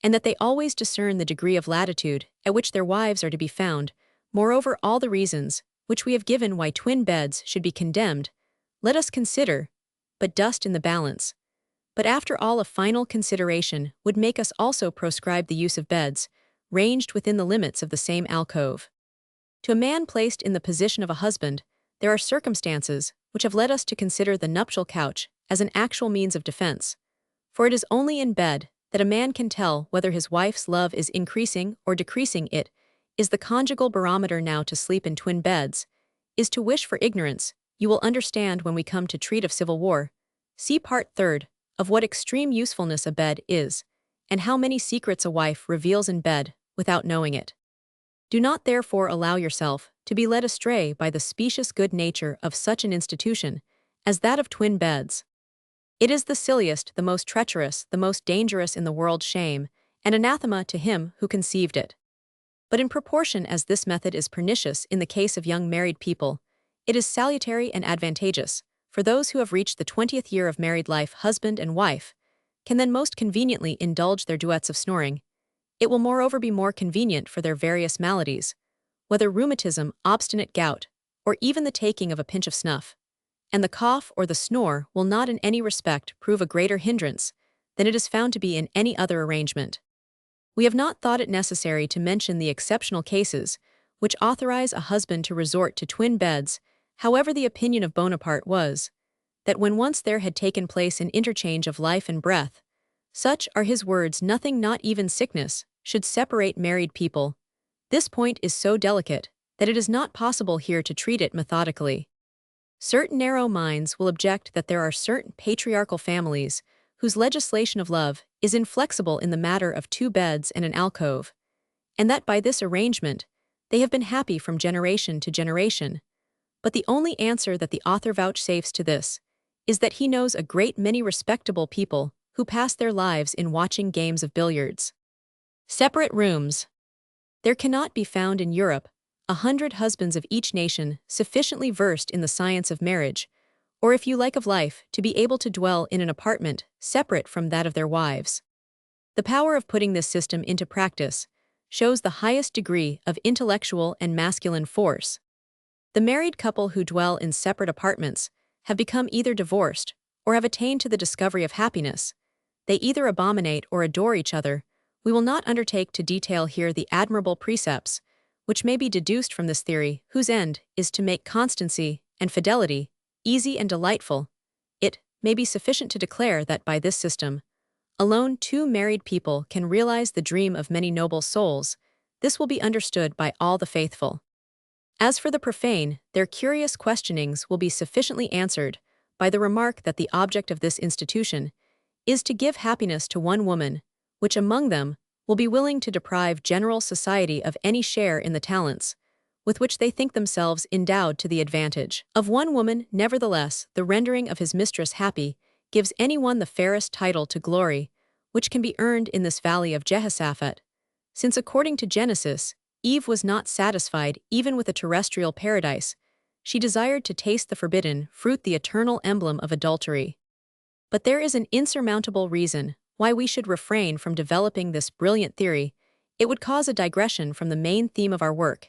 and that they always discern the degree of latitude at which their wives are to be found. Moreover, all the reasons which we have given why twin beds should be condemned, let us consider, but dust in the balance. But after all, a final consideration would make us also proscribe the use of beds ranged within the limits of the same alcove. To a man placed in the position of a husband, there are circumstances which have led us to consider the nuptial couch as an actual means of defense. For it is only in bed that a man can tell whether his wife's love is increasing or decreasing. It is the conjugal barometer. Now to sleep in twin beds is to wish for ignorance. You will understand when we come to treat of civil war. See part third of what extreme usefulness a bed is, and how many secrets a wife reveals in bed without knowing it. Do not therefore allow yourself to be led astray by the specious good nature of such an institution as that of twin beds. It is the silliest, the most treacherous, the most dangerous in the world. Shame and anathema to him who conceived it. But in proportion as this method is pernicious in the case of young married people, it is salutary and advantageous, for those who have reached the 20th year of married life. Husband and wife can then most conveniently indulge their duets of snoring. It will moreover be more convenient for their various maladies, whether rheumatism, obstinate gout, or even the taking of a pinch of snuff. And the cough or the snore will not in any respect prove a greater hindrance than it is found to be in any other arrangement. We have not thought it necessary to mention the exceptional cases which authorize a husband to resort to twin beds. However, the opinion of Bonaparte was that when once there had taken place an interchange of life and breath, such are his words, nothing, not even sickness, should separate married people. This point is so delicate that it is not possible here to treat it methodically. Certain narrow minds will object that there are certain patriarchal families whose legislation of love is inflexible in the matter of two beds and an alcove, and that by this arrangement they have been happy from generation to generation. But the only answer that the author vouchsafes to this is that he knows a great many respectable people who pass their lives in watching games of billiards. Separate rooms. There cannot be found in Europe 100 husbands of each nation sufficiently versed in the science of marriage, or if you like of life, to be able to dwell in an apartment separate from that of their wives. The power of putting this system into practice shows the highest degree of intellectual and masculine force. The married couple who dwell in separate apartments have become either divorced or have attained to the discovery of happiness. They either abominate or adore each other. We will not undertake to detail here the admirable precepts which may be deduced from this theory, whose end is to make constancy and fidelity easy and delightful. It may be sufficient to declare that by this system alone two married people can realize the dream of many noble souls. This will be understood by all the faithful. As for the profane, their curious questionings will be sufficiently answered by the remark that the object of this institution is to give happiness to one woman, which among them will be willing to deprive general society of any share in the talents with which they think themselves endowed to the advantage of one woman. Nevertheless, the rendering of his mistress happy gives anyone the fairest title to glory, which can be earned in this valley of Jehoshaphat, since according to Genesis, Eve was not satisfied even with a terrestrial paradise. She desired to taste the forbidden fruit, the eternal emblem of adultery. But there is an insurmountable reason why we should refrain from developing this brilliant theory. It would cause a digression from the main theme of our work.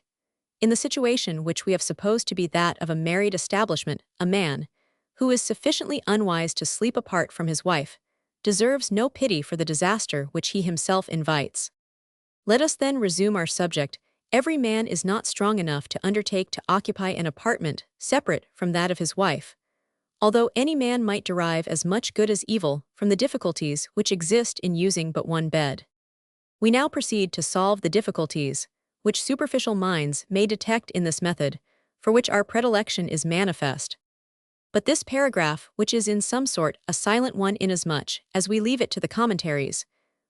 In the situation which we have supposed to be that of a married establishment, a man, who is sufficiently unwise to sleep apart from his wife, deserves no pity for the disaster which he himself invites. Let us then resume our subject. Every man is not strong enough to undertake to occupy an apartment separate from that of his wife, although any man might derive as much good as evil from the difficulties which exist in using but one bed. We now proceed to solve the difficulties which superficial minds may detect in this method, for which our predilection is manifest. But this paragraph, which is in some sort a silent one inasmuch as we leave it to the commentaries,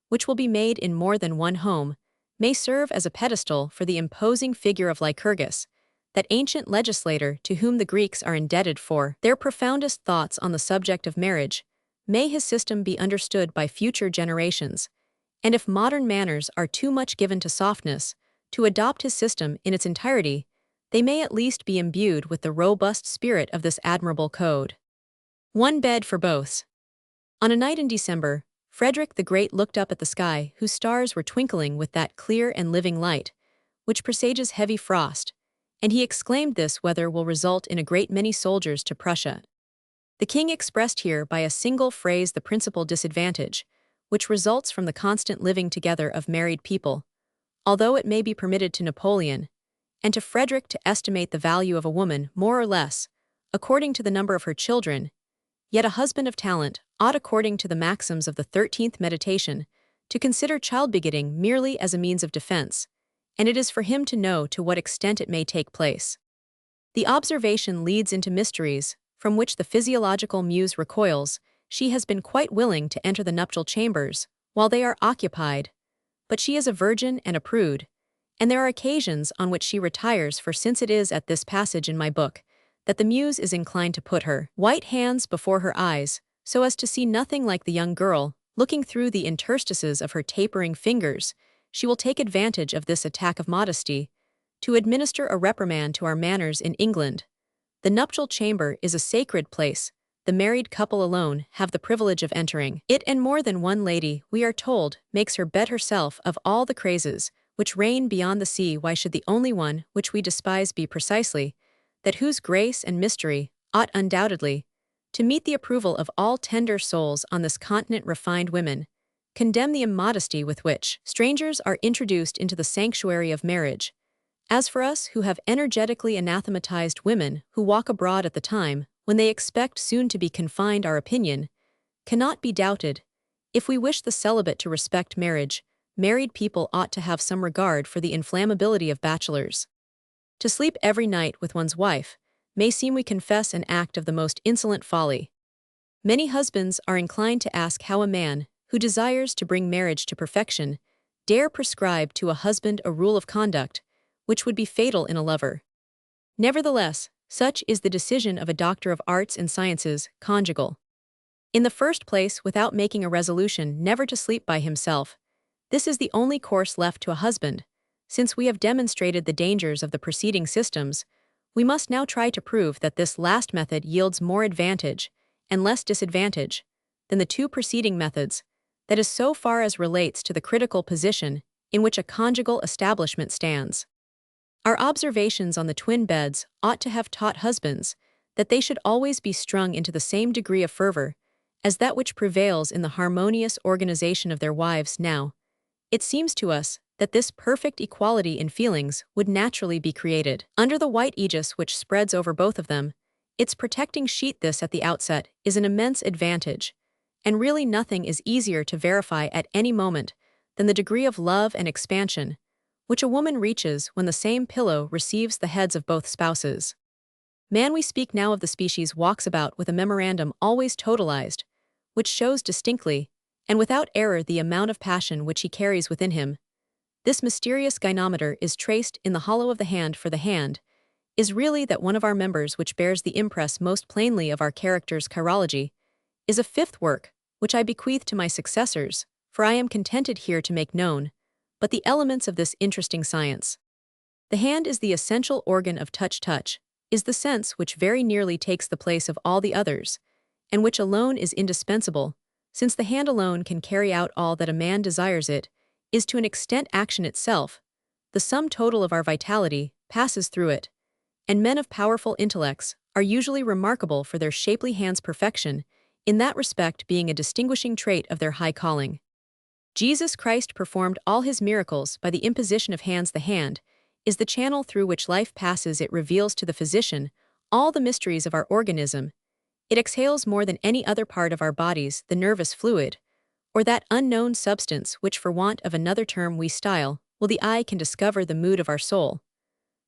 which will be made in more than one home, may serve as a pedestal for the imposing figure of Lycurgus, that ancient legislator to whom the Greeks are indebted for their profoundest thoughts on the subject of marriage. May his system be understood by future generations, and if modern manners are too much given to softness, to adopt his system in its entirety, they may at least be imbued with the robust spirit of this admirable code. One bed for both. On a night in December, Frederick the Great looked up at the sky, whose stars were twinkling with that clear and living light which presages heavy frost, and he exclaimed, "This weather will result in a great many soldiers to Prussia." The king expressed here by a single phrase the principal disadvantage which results from the constant living together of married people, although it may be permitted to Napoleon and to Frederick to estimate the value of a woman more or less according to the number of her children, yet a husband of talent ought, according to the maxims of the 13th meditation, to consider child-begetting merely as a means of defense, and it is for him to know to what extent it may take place. The observation leads into mysteries, from which the physiological muse recoils. She has been quite willing to enter the nuptial chambers, while they are occupied, but she is a virgin and a prude, and there are occasions on which she retires, for since it is at this passage in my book that the muse is inclined to put her white hands before her eyes, so as to see nothing like the young girl, looking through the interstices of her tapering fingers, she will take advantage of this attack of modesty to administer a reprimand to our manners in England. The nuptial chamber is a sacred place. The married couple alone have the privilege of entering it, and more than one lady, we are told, makes her bet herself of all the crazes which reign beyond the sea. Why should the only one which we despise be precisely that whose grace and mystery ought undoubtedly to meet the approval of all tender souls on this continent? Refined women condemn the immodesty with which strangers are introduced into the sanctuary of marriage. As for us who have energetically anathematized women who walk abroad at the time when they expect soon to be confined, our opinion cannot be doubted. If we wish the celibate to respect marriage, married people ought to have some regard for the inflammability of bachelors. To sleep every night with one's wife may seem, we confess, an act of the most insolent folly. Many husbands are inclined to ask how a man who desires to bring marriage to perfection dare prescribe to a husband a rule of conduct which would be fatal in a lover. Nevertheless, such is the decision of a doctor of arts and sciences, conjugal. In the first place, without making a resolution never to sleep by himself, this is the only course left to a husband. Since we have demonstrated the dangers of the preceding systems, we must now try to prove that this last method yields more advantage and less disadvantage than the two preceding methods, that is, so far as relates to the critical position in which a conjugal establishment stands. Our observations on the twin beds ought to have taught husbands that they should always be strung into the same degree of fervor as that which prevails in the harmonious organization of their wives. Now, it seems to us that this perfect equality in feelings would naturally be created under the white aegis which spreads over both of them. Its protecting sheet, this at the outset, is an immense advantage, and really nothing is easier to verify at any moment than the degree of love and expansion which a woman reaches when the same pillow receives the heads of both spouses. Man, we speak now of the species, walks about with a memorandum always totalized, which shows distinctly and without error the amount of passion which he carries within him. This mysterious gynometer is traced in the hollow of the hand, for the hand is really that one of our members which bears the impress most plainly of our character's chirology, is a fifth work, which I bequeath to my successors, for I am contented here to make known but the elements of this interesting science. The hand is the essential organ of touch. Touch is the sense which very nearly takes the place of all the others, and which alone is indispensable, since the hand alone can carry out all that a man desires. It is to an extent action itself. The sum total of our vitality passes through it, and men of powerful intellects are usually remarkable for their shapely hands' perfection, in that respect being a distinguishing trait of their high calling. Jesus Christ performed all his miracles by the imposition of hands. The hand is the channel through which life passes. It reveals to the physician all the mysteries of our organism. It exhales more than any other part of our bodies the nervous fluid, or that unknown substance which, for want of another term, we style, well, the eye can discover the mood of our soul.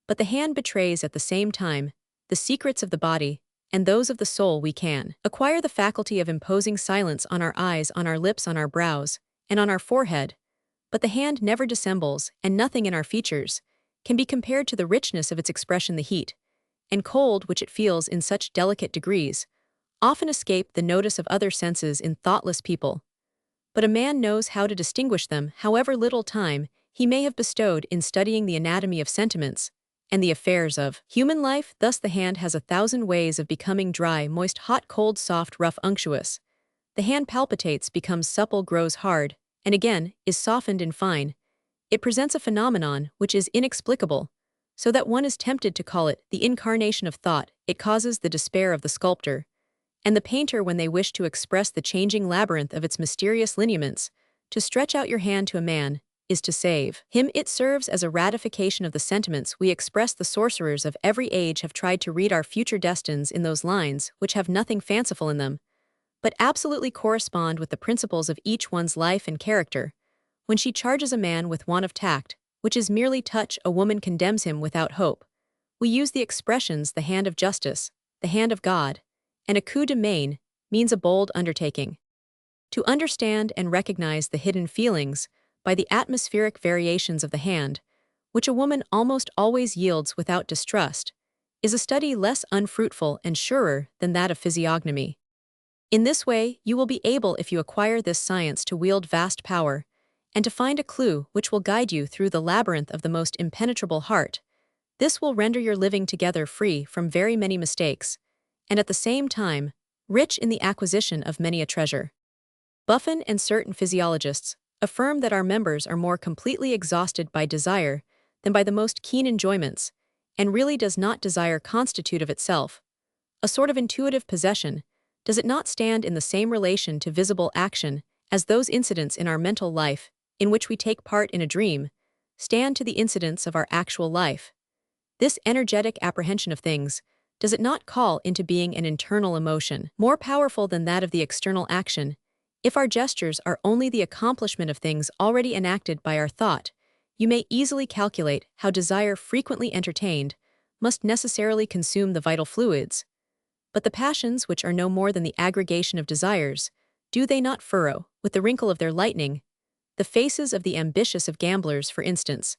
But the hand betrays at the same time the secrets of the body and those of the soul. We can acquire the faculty of imposing silence on our eyes, on our lips, on our brows, and on our forehead, but the hand never dissembles, and nothing in our features can be compared to the richness of its expression. The heat and cold which it feels in such delicate degrees often escape the notice of other senses in thoughtless people, but a man knows how to distinguish them, however little time he may have bestowed in studying the anatomy of sentiments and the affairs of human life. Thus the hand has 1,000 ways of becoming dry, moist, hot, cold, soft, rough, unctuous. The hand palpitates, becomes supple, grows hard, and again is softened and fine. It presents a phenomenon which is inexplicable, so that one is tempted to call it the incarnation of thought. It causes the despair of the sculptor and the painter when they wish to express the changing labyrinth of its mysterious lineaments. To stretch out your hand to a man is to save him. It serves as a ratification of the sentiments we express. The sorcerers of every age have tried to read our future destins in those lines which have nothing fanciful in them, but absolutely correspond with the principles of each one's life and character. When she charges a man with want of tact, which is merely touch, a woman condemns him without hope. We use the expressions the hand of justice, the hand of God, and a coup de main means a bold undertaking. To understand and recognize the hidden feelings by the atmospheric variations of the hand, which a woman almost always yields without distrust, is a study less unfruitful and surer than that of physiognomy. In this way, you will be able, if you acquire this science, to wield vast power, and to find a clue which will guide you through the labyrinth of the most impenetrable heart. This will render your living together free from very many mistakes, and at the same time, rich in the acquisition of many a treasure. Buffon and certain physiologists affirm that our members are more completely exhausted by desire than by the most keen enjoyments, and really does not desire constitute of itself a sort of intuitive possession. Does it not stand in the same relation to visible action as those incidents in our mental life, in which we take part in a dream, stand to the incidents of our actual life? This energetic apprehension of things, does it not call into being an internal emotion, more powerful than that of the external action? If our gestures are only the accomplishment of things already enacted by our thought, you may easily calculate how desire frequently entertained must necessarily consume the vital fluids. But the passions, which are no more than the aggregation of desires, do they not furrow, with the wrinkle of their lightning, the faces of the ambitious of gamblers, for instance,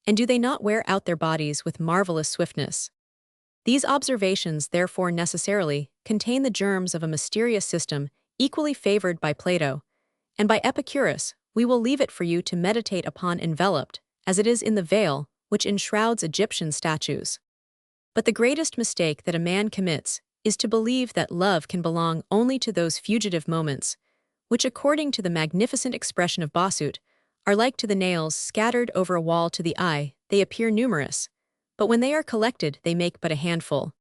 and do they not wear out their bodies with marvelous swiftness? These observations therefore necessarily contain the germs of a mysterious system equally favored by Plato, and by Epicurus. We will leave it for you to meditate upon, enveloped, as it is in the veil which enshrouds Egyptian statues. But the greatest mistake that a man commits is to believe that love can belong only to those fugitive moments, which, according to the magnificent expression of Bossuet, are like to the nails scattered over a wall. To the eye, they appear numerous, but when they are collected, they make but a handful.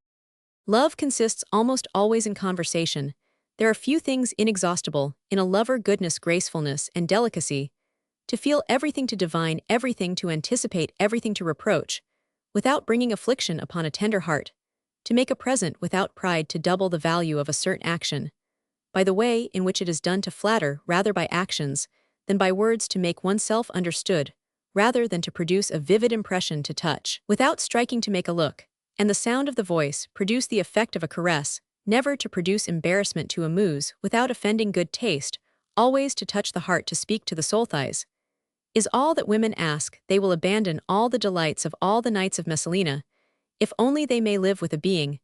Love consists almost always in conversation. There are few things inexhaustible in a lover: goodness, gracefulness, and delicacy, to feel everything, to divine everything, to anticipate everything, to reproach without bringing affliction upon a tender heart, to make a present without pride, to double the value of a certain action, by the way in which it is done, to flatter rather by actions than by words, to make oneself understood rather than to produce a vivid impression, to touch without striking, to make a look and the sound of the voice produce the effect of a caress, never to produce embarrassment, to amuse without offending good taste, always to touch the heart, to speak to the soul. Thighs is all that women ask. They will abandon all the delights of all the nights of Messalina, if only they may live with a being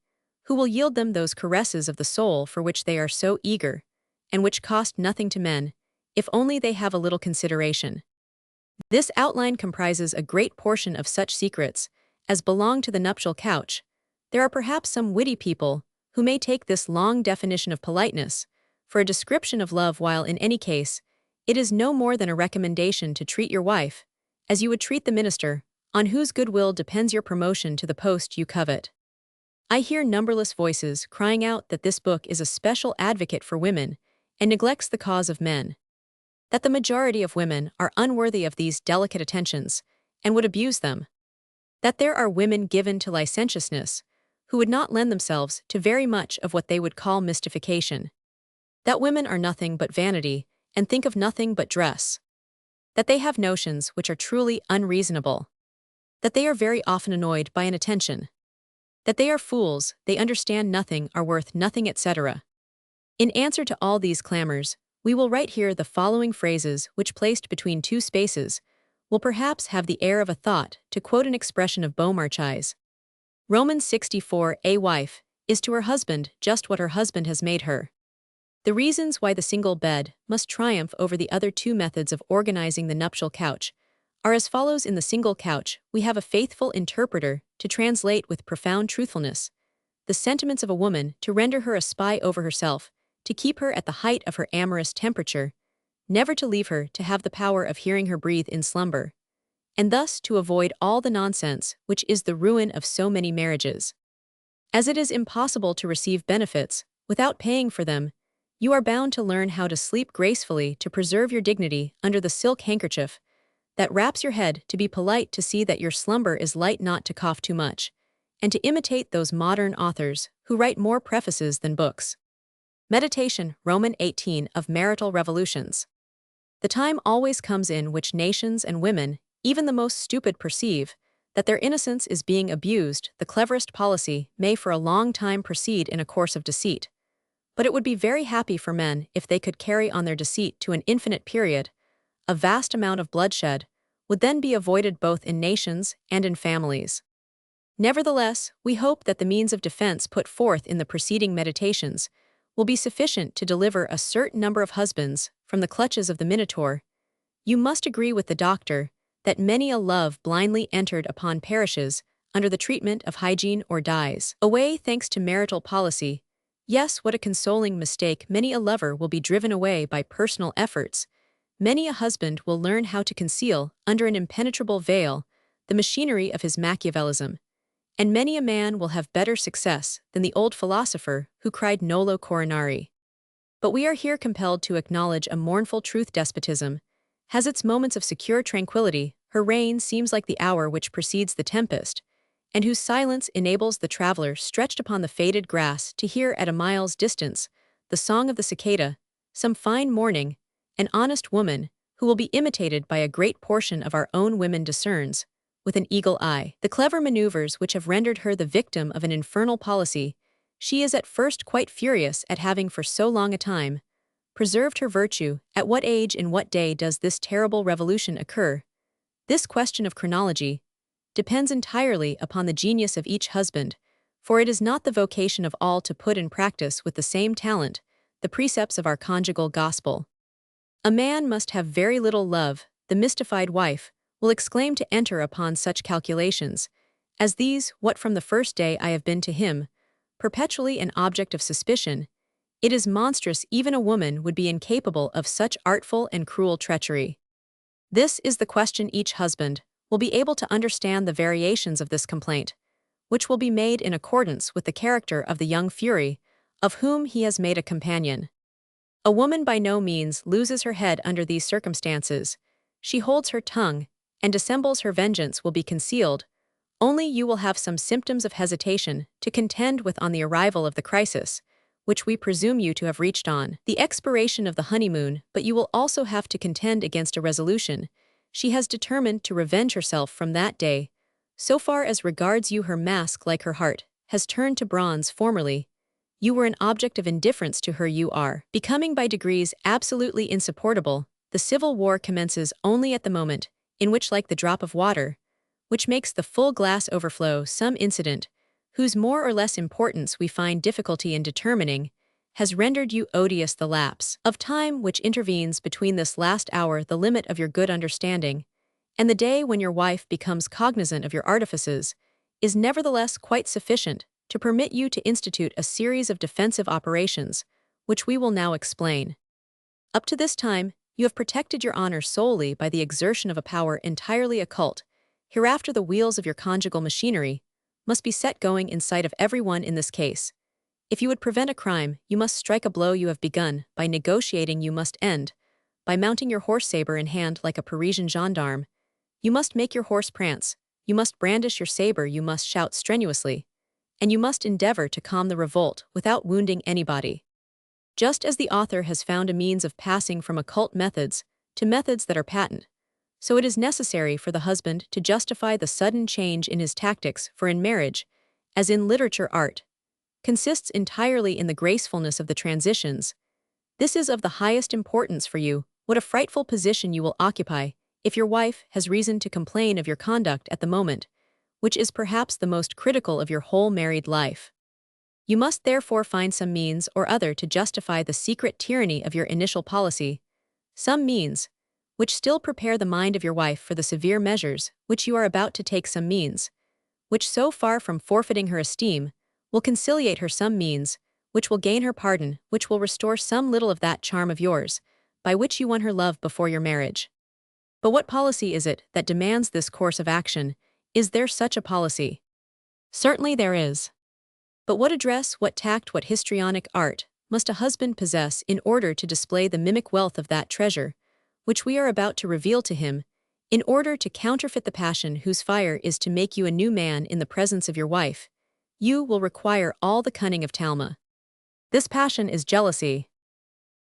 who will yield them those caresses of the soul for which they are so eager, and which cost nothing to men, if only they have a little consideration. This outline comprises a great portion of such secrets as belong to the nuptial couch. There are perhaps some witty people who may take this long definition of politeness for a description of love, while in any case, it is no more than a recommendation to treat your wife as you would treat the minister, on whose goodwill depends your promotion to the post you covet. I hear numberless voices crying out that this book is a special advocate for women and neglects the cause of men, that the majority of women are unworthy of these delicate attentions and would abuse them, that there are women given to licentiousness who would not lend themselves to very much of what they would call mystification, that women are nothing but vanity and think of nothing but dress, that they have notions which are truly unreasonable, that they are very often annoyed by inattention, that they are fools, they understand nothing, are worth nothing, etc. In answer to all these clamors, we will write here the following phrases, which, placed between two spaces, will perhaps have the air of a thought. To quote an expression of Beaumarchais, Romans 64, a wife is to her husband just what her husband has made her. The reasons why the single bed must triumph over the other two methods of organizing the nuptial couch are as follows. In the single couch, we have a faithful interpreter to translate with profound truthfulness the sentiments of a woman, to render her a spy over herself, to keep her at the height of her amorous temperature, never to leave her, to have the power of hearing her breathe in slumber, and thus to avoid all the nonsense which is the ruin of so many marriages. As it is impossible to receive benefits without paying for them, you are bound to learn how to sleep gracefully, to preserve your dignity under the silk handkerchief that wraps your head, to be polite, to see that your slumber is light, not to cough too much, and to imitate those modern authors who write more prefaces than books. Meditation, Roman 18 of marital revolutions. The time always comes in which nations and women, even the most stupid, perceive that their innocence is being abused. The cleverest policy may for a long time proceed in a course of deceit, but it would be very happy for men if they could carry on their deceit to an infinite period. A vast amount of bloodshed would then be avoided both in nations and in families. Nevertheless, we hope that the means of defense put forth in the preceding meditations will be sufficient to deliver a certain number of husbands from the clutches of the Minotaur. You must agree with the doctor that many a love blindly entered upon perishes under the treatment of hygiene or dies away thanks to marital policy. Yes, what a consoling mistake! Many a lover will be driven away by personal efforts. Many a husband will learn how to conceal, under an impenetrable veil, the machinery of his Machiavellism. And many a man will have better success than the old philosopher who cried nolo coronari. But we are here compelled to acknowledge a mournful truth: despotism has its moments of secure tranquility. Her reign seems like the hour which precedes the tempest, and whose silence enables the traveler stretched upon the faded grass to hear at a mile's distance the song of the cicada. Some fine morning, an honest woman, who will be imitated by a great portion of our own women, discerns, with an eagle eye, the clever maneuvers which have rendered her the victim of an infernal policy. She is at first quite furious at having for so long a time preserved her virtue. At what age, in what day, does this terrible revolution occur? This question of chronology depends entirely upon the genius of each husband, for it is not the vocation of all to put in practice with the same talent the precepts of our conjugal gospel. A man must have very little love, the mystified wife will exclaim, to enter upon such calculations as these. What, from the first day I have been to him, perpetually an object of suspicion? It is monstrous. Even a woman would be incapable of such artful and cruel treachery. This is the question. Each husband will be able to understand the variations of this complaint, which will be made in accordance with the character of the young fury, of whom he has made a companion. A woman by no means loses her head under these circumstances. She holds her tongue, and dissembles her vengeance will be concealed. Only you will have some symptoms of hesitation to contend with on the arrival of the crisis, which we presume you to have reached on the expiration of the honeymoon, but you will also have to contend against a resolution. She has determined to revenge herself from that day. So far as regards you, her mask, like her heart, has turned to bronze. Formerly, you were an object of indifference to her. You are becoming by degrees absolutely insupportable. The civil war commences only at the moment in which, like the drop of water, which makes the full glass overflow, some incident, whose more or less importance we find difficulty in determining, has rendered you odious. The lapse of time which intervenes between this last hour, the limit of your good understanding, and the day when your wife becomes cognizant of your artifices, is nevertheless quite sufficient to permit you to institute a series of defensive operations, which we will now explain. Up to this time, you have protected your honor solely by the exertion of a power entirely occult. Hereafter the wheels of your conjugal machinery must be set going in sight of everyone. In this case, if you would prevent a crime, you must strike a blow you have begun. By negotiating, you must end. By mounting your horse saber in hand like a Parisian gendarme, you must make your horse prance. You must brandish your saber. You must shout strenuously, and you must endeavor to calm the revolt without wounding anybody. Just as the author has found a means of passing from occult methods to methods that are patent, so it is necessary for the husband to justify the sudden change in his tactics, for in marriage, as in literature, art consists entirely in the gracefulness of the transitions. This is of the highest importance for you. What a frightful position you will occupy if your wife has reason to complain of your conduct at the moment, which is perhaps the most critical of your whole married life. You must therefore find some means or other to justify the secret tyranny of your initial policy, some means which still prepare the mind of your wife for the severe measures which you are about to take, some means which, so far from forfeiting her esteem, will conciliate her, some means which will gain her pardon, which will restore some little of that charm of yours by which you won her love before your marriage. But what policy is it that demands this course of action? Is there such a policy? Certainly there is. But what address, what tact, what histrionic art must a husband possess in order to display the mimic wealth of that treasure which we are about to reveal to him, in order to counterfeit the passion whose fire is to make you a new man in the presence of your wife? You will require all the cunning of Talma. This passion is jealousy.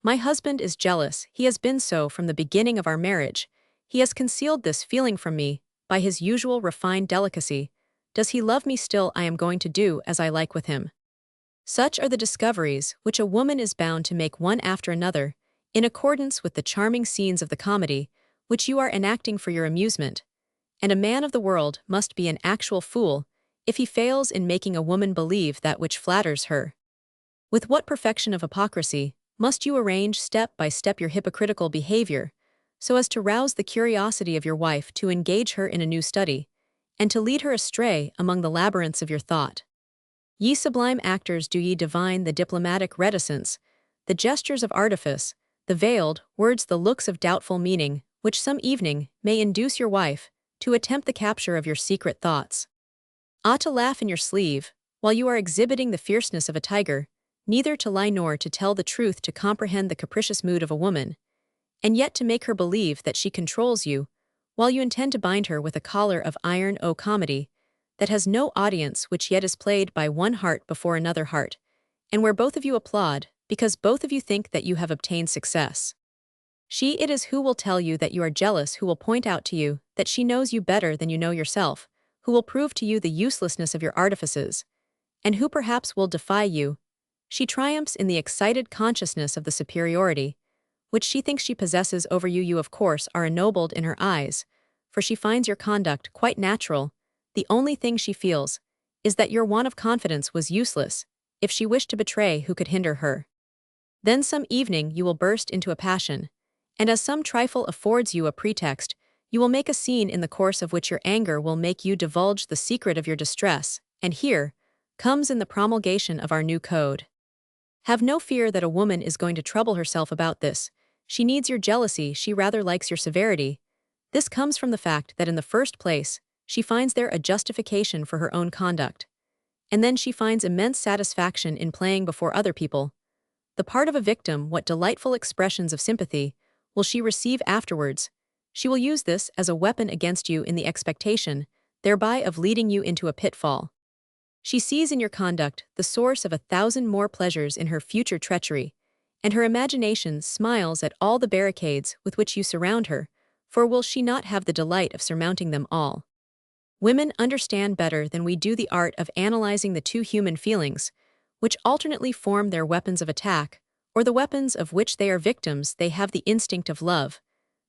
My husband is jealous. He has been so from the beginning of our marriage. He has concealed this feeling from me by his usual refined delicacy. Does he love me still? I am going to do as I like with him. Such are the discoveries which a woman is bound to make one after another, in accordance with the charming scenes of the comedy, which you are enacting for your amusement. And a man of the world must be an actual fool if he fails in making a woman believe that which flatters her. With what perfection of hypocrisy must you arrange step by step your hypocritical behavior, so as to rouse the curiosity of your wife to engage her in a new study, and to lead her astray among the labyrinths of your thought. Ye sublime actors, do ye divine the diplomatic reticence, the gestures of artifice, the veiled words, the looks of doubtful meaning, which some evening may induce your wife to attempt the capture of your secret thoughts? Ah, to laugh in your sleeve, while you are exhibiting the fierceness of a tiger, neither to lie nor to tell the truth, to comprehend the capricious mood of a woman, and yet to make her believe that she controls you, while you intend to bind her with a collar of iron. O comedy, that has no audience, which yet is played by one heart before another heart, and where both of you applaud, because both of you think that you have obtained success. She it is who will tell you that you are jealous, who will point out to you that she knows you better than you know yourself, who will prove to you the uselessness of your artifices, and who perhaps will defy you. She triumphs in the excited consciousness of the superiority, which she thinks she possesses over you. You, of course, are ennobled in her eyes, for she finds your conduct quite natural. The only thing she feels is that your want of confidence was useless. If she wished to betray, who could hinder her? Then some evening you will burst into a passion, and as some trifle affords you a pretext, you will make a scene in the course of which your anger will make you divulge the secret of your distress, and here comes in the promulgation of our new code. Have no fear that a woman is going to trouble herself about this. She needs your jealousy, she rather likes your severity. This comes from the fact that in the first place, she finds there a justification for her own conduct. And then she finds immense satisfaction in playing before other people the part of a victim. What delightful expressions of sympathy will she receive afterwards? She will use this as a weapon against you in the expectation, thereby of leading you into a pitfall. She sees in your conduct the source of 1,000 more pleasures in her future treachery, and her imagination smiles at all the barricades with which you surround her, for will she not have the delight of surmounting them all? Women understand better than we do the art of analyzing the two human feelings, which alternately form their weapons of attack, or the weapons of which they are victims. They have the instinct of love,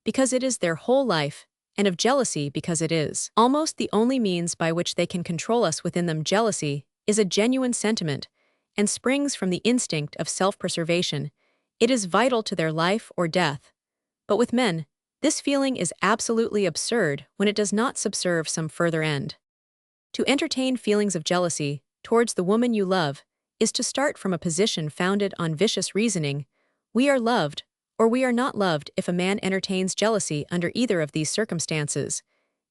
because it is their whole life, and of jealousy, because it is almost the only means by which they can control us within them. Jealousy is a genuine sentiment, and springs from the instinct of self-preservation. It is vital to their life or death. But with men, this feeling is absolutely absurd when it does not subserve some further end. To entertain feelings of jealousy towards the woman you love is to start from a position founded on vicious reasoning. We are loved, or we are not loved. If a man entertains jealousy under either of these circumstances,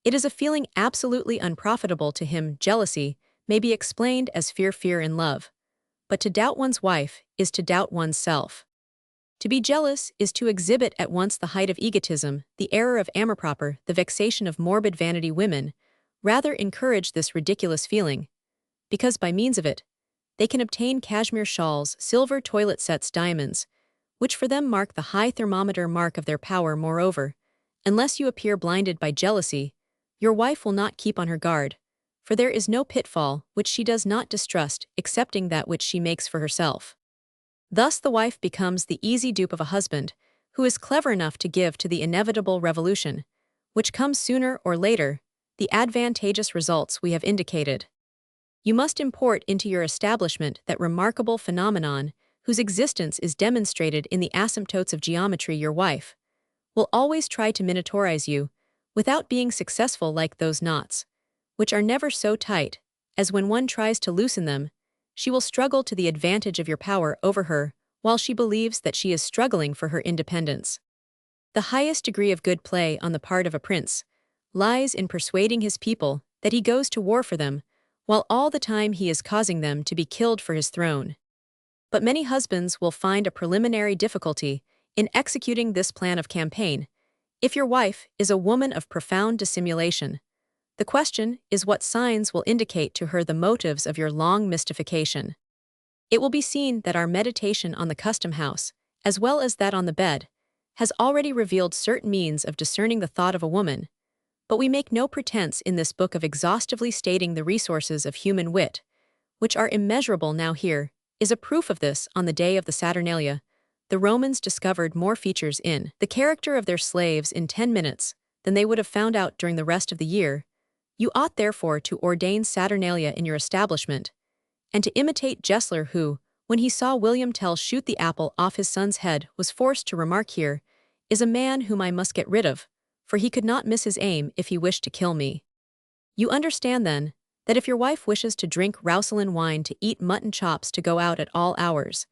it is a feeling absolutely unprofitable to him. Jealousy may be explained as fear in love, but to doubt one's wife is to doubt one's self. To be jealous is to exhibit at once the height of egotism, the error of amour-propre, the vexation of morbid vanity. Women rather encourage this ridiculous feeling, because by means of it, they can obtain cashmere shawls, silver toilet sets, diamonds, which for them mark the high thermometer mark of their power. Moreover, unless you appear blinded by jealousy, your wife will not keep on her guard, for there is no pitfall which she does not distrust excepting that which she makes for herself. Thus the wife becomes the easy dupe of a husband who is clever enough to give to the inevitable revolution, which comes sooner or later, the advantageous results we have indicated. You must import into your establishment that remarkable phenomenon whose existence is demonstrated in the asymptotes of geometry. Your wife will always try to miniaturize you, without being successful. Like those knots, which are never so tight as when one tries to loosen them, she will struggle to the advantage of your power over her, while she believes that she is struggling for her independence. The highest degree of good play on the part of a prince lies in persuading his people that he goes to war for them, while all the time he is causing them to be killed for his throne. But many husbands will find a preliminary difficulty in executing this plan of campaign. If your wife is a woman of profound dissimulation, the question is what signs will indicate to her the motives of your long mystification. It will be seen that our meditation on the custom house, as well as that on the bed, has already revealed certain means of discerning the thought of a woman, but we make no pretense in this book of exhaustively stating the resources of human wit, which are immeasurable. Now here is a proof of this. On the day of the Saturnalia, the Romans discovered more features in the character of their slaves in 10 minutes than they would have found out during the rest of the year. You ought therefore to ordain Saturnalia in your establishment, and to imitate Gessler who, when he saw William Tell shoot the apple off his son's head, was forced to remark, "Here is a man whom I must get rid of, for he could not miss his aim if he wished to kill me." You understand, then, that if your wife wishes to drink Roussillon wine, to eat mutton chops, to go out at all hours,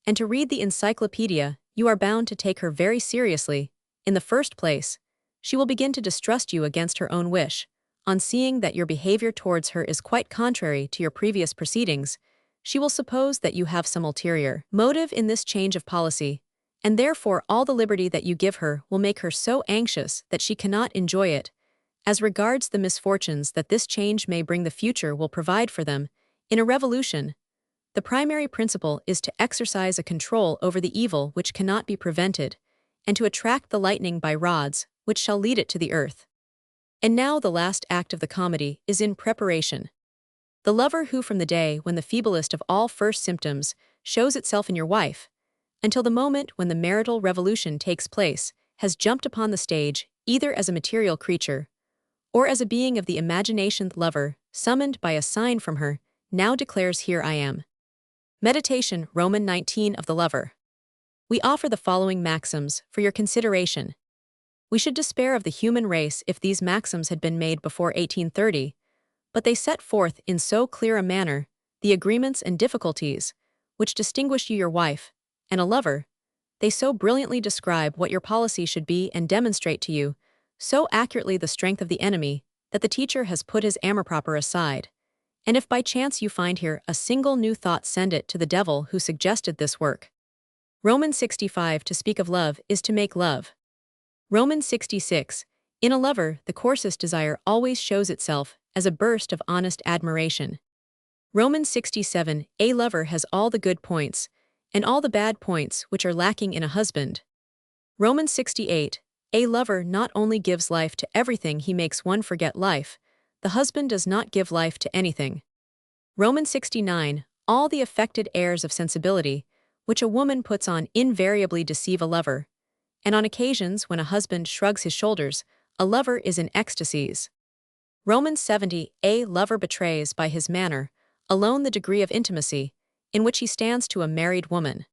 and to read the encyclopedia, you are bound to take her very seriously. In the first place, she will begin to distrust you against her own wish. On seeing that your behavior towards her is quite contrary to your previous proceedings, she will suppose that you have some ulterior motive in this change of policy, and therefore all the liberty that you give her will make her so anxious that she cannot enjoy it. As regards the misfortunes that this change may bring, the future will provide for them. In a revolution, the primary principle is to exercise a control over the evil which cannot be prevented, and to attract the lightning by rods, which shall lead it to the earth. And now the last act of the comedy is in preparation. The lover who, from the day when the feeblest of all first symptoms shows itself in your wife, until the moment when the marital revolution takes place, has jumped upon the stage, either as a material creature, or as a being of the imagination. The lover, summoned by a sign from her, now declares, "Here I am." Meditation, Roman 19 of the lover. We offer the following maxims for your consideration. We should despair of the human race if these maxims had been made before 1830, but they set forth in so clear a manner the agreements and difficulties which distinguish you, your wife, and a lover. They so brilliantly describe what your policy should be and demonstrate to you so accurately the strength of the enemy that the teacher has put his amour-propre aside. And if by chance you find here a single new thought, send it to the devil who suggested this work. Romans 65. To speak of love is to make love. Romans 66. In a lover, the coarsest desire always shows itself as a burst of honest admiration. Romans 67. A lover has all the good points, and all the bad points which are lacking in a husband. Romans 68. A lover not only gives life to everything, he makes one forget life. The husband does not give life to anything. Romans 69. All the affected airs of sensibility, which a woman puts on, invariably deceive a lover, and on occasions when a husband shrugs his shoulders, a lover is in ecstasies. Romans 70. A lover betrays by his manner alone the degree of intimacy in which he stands to a married woman.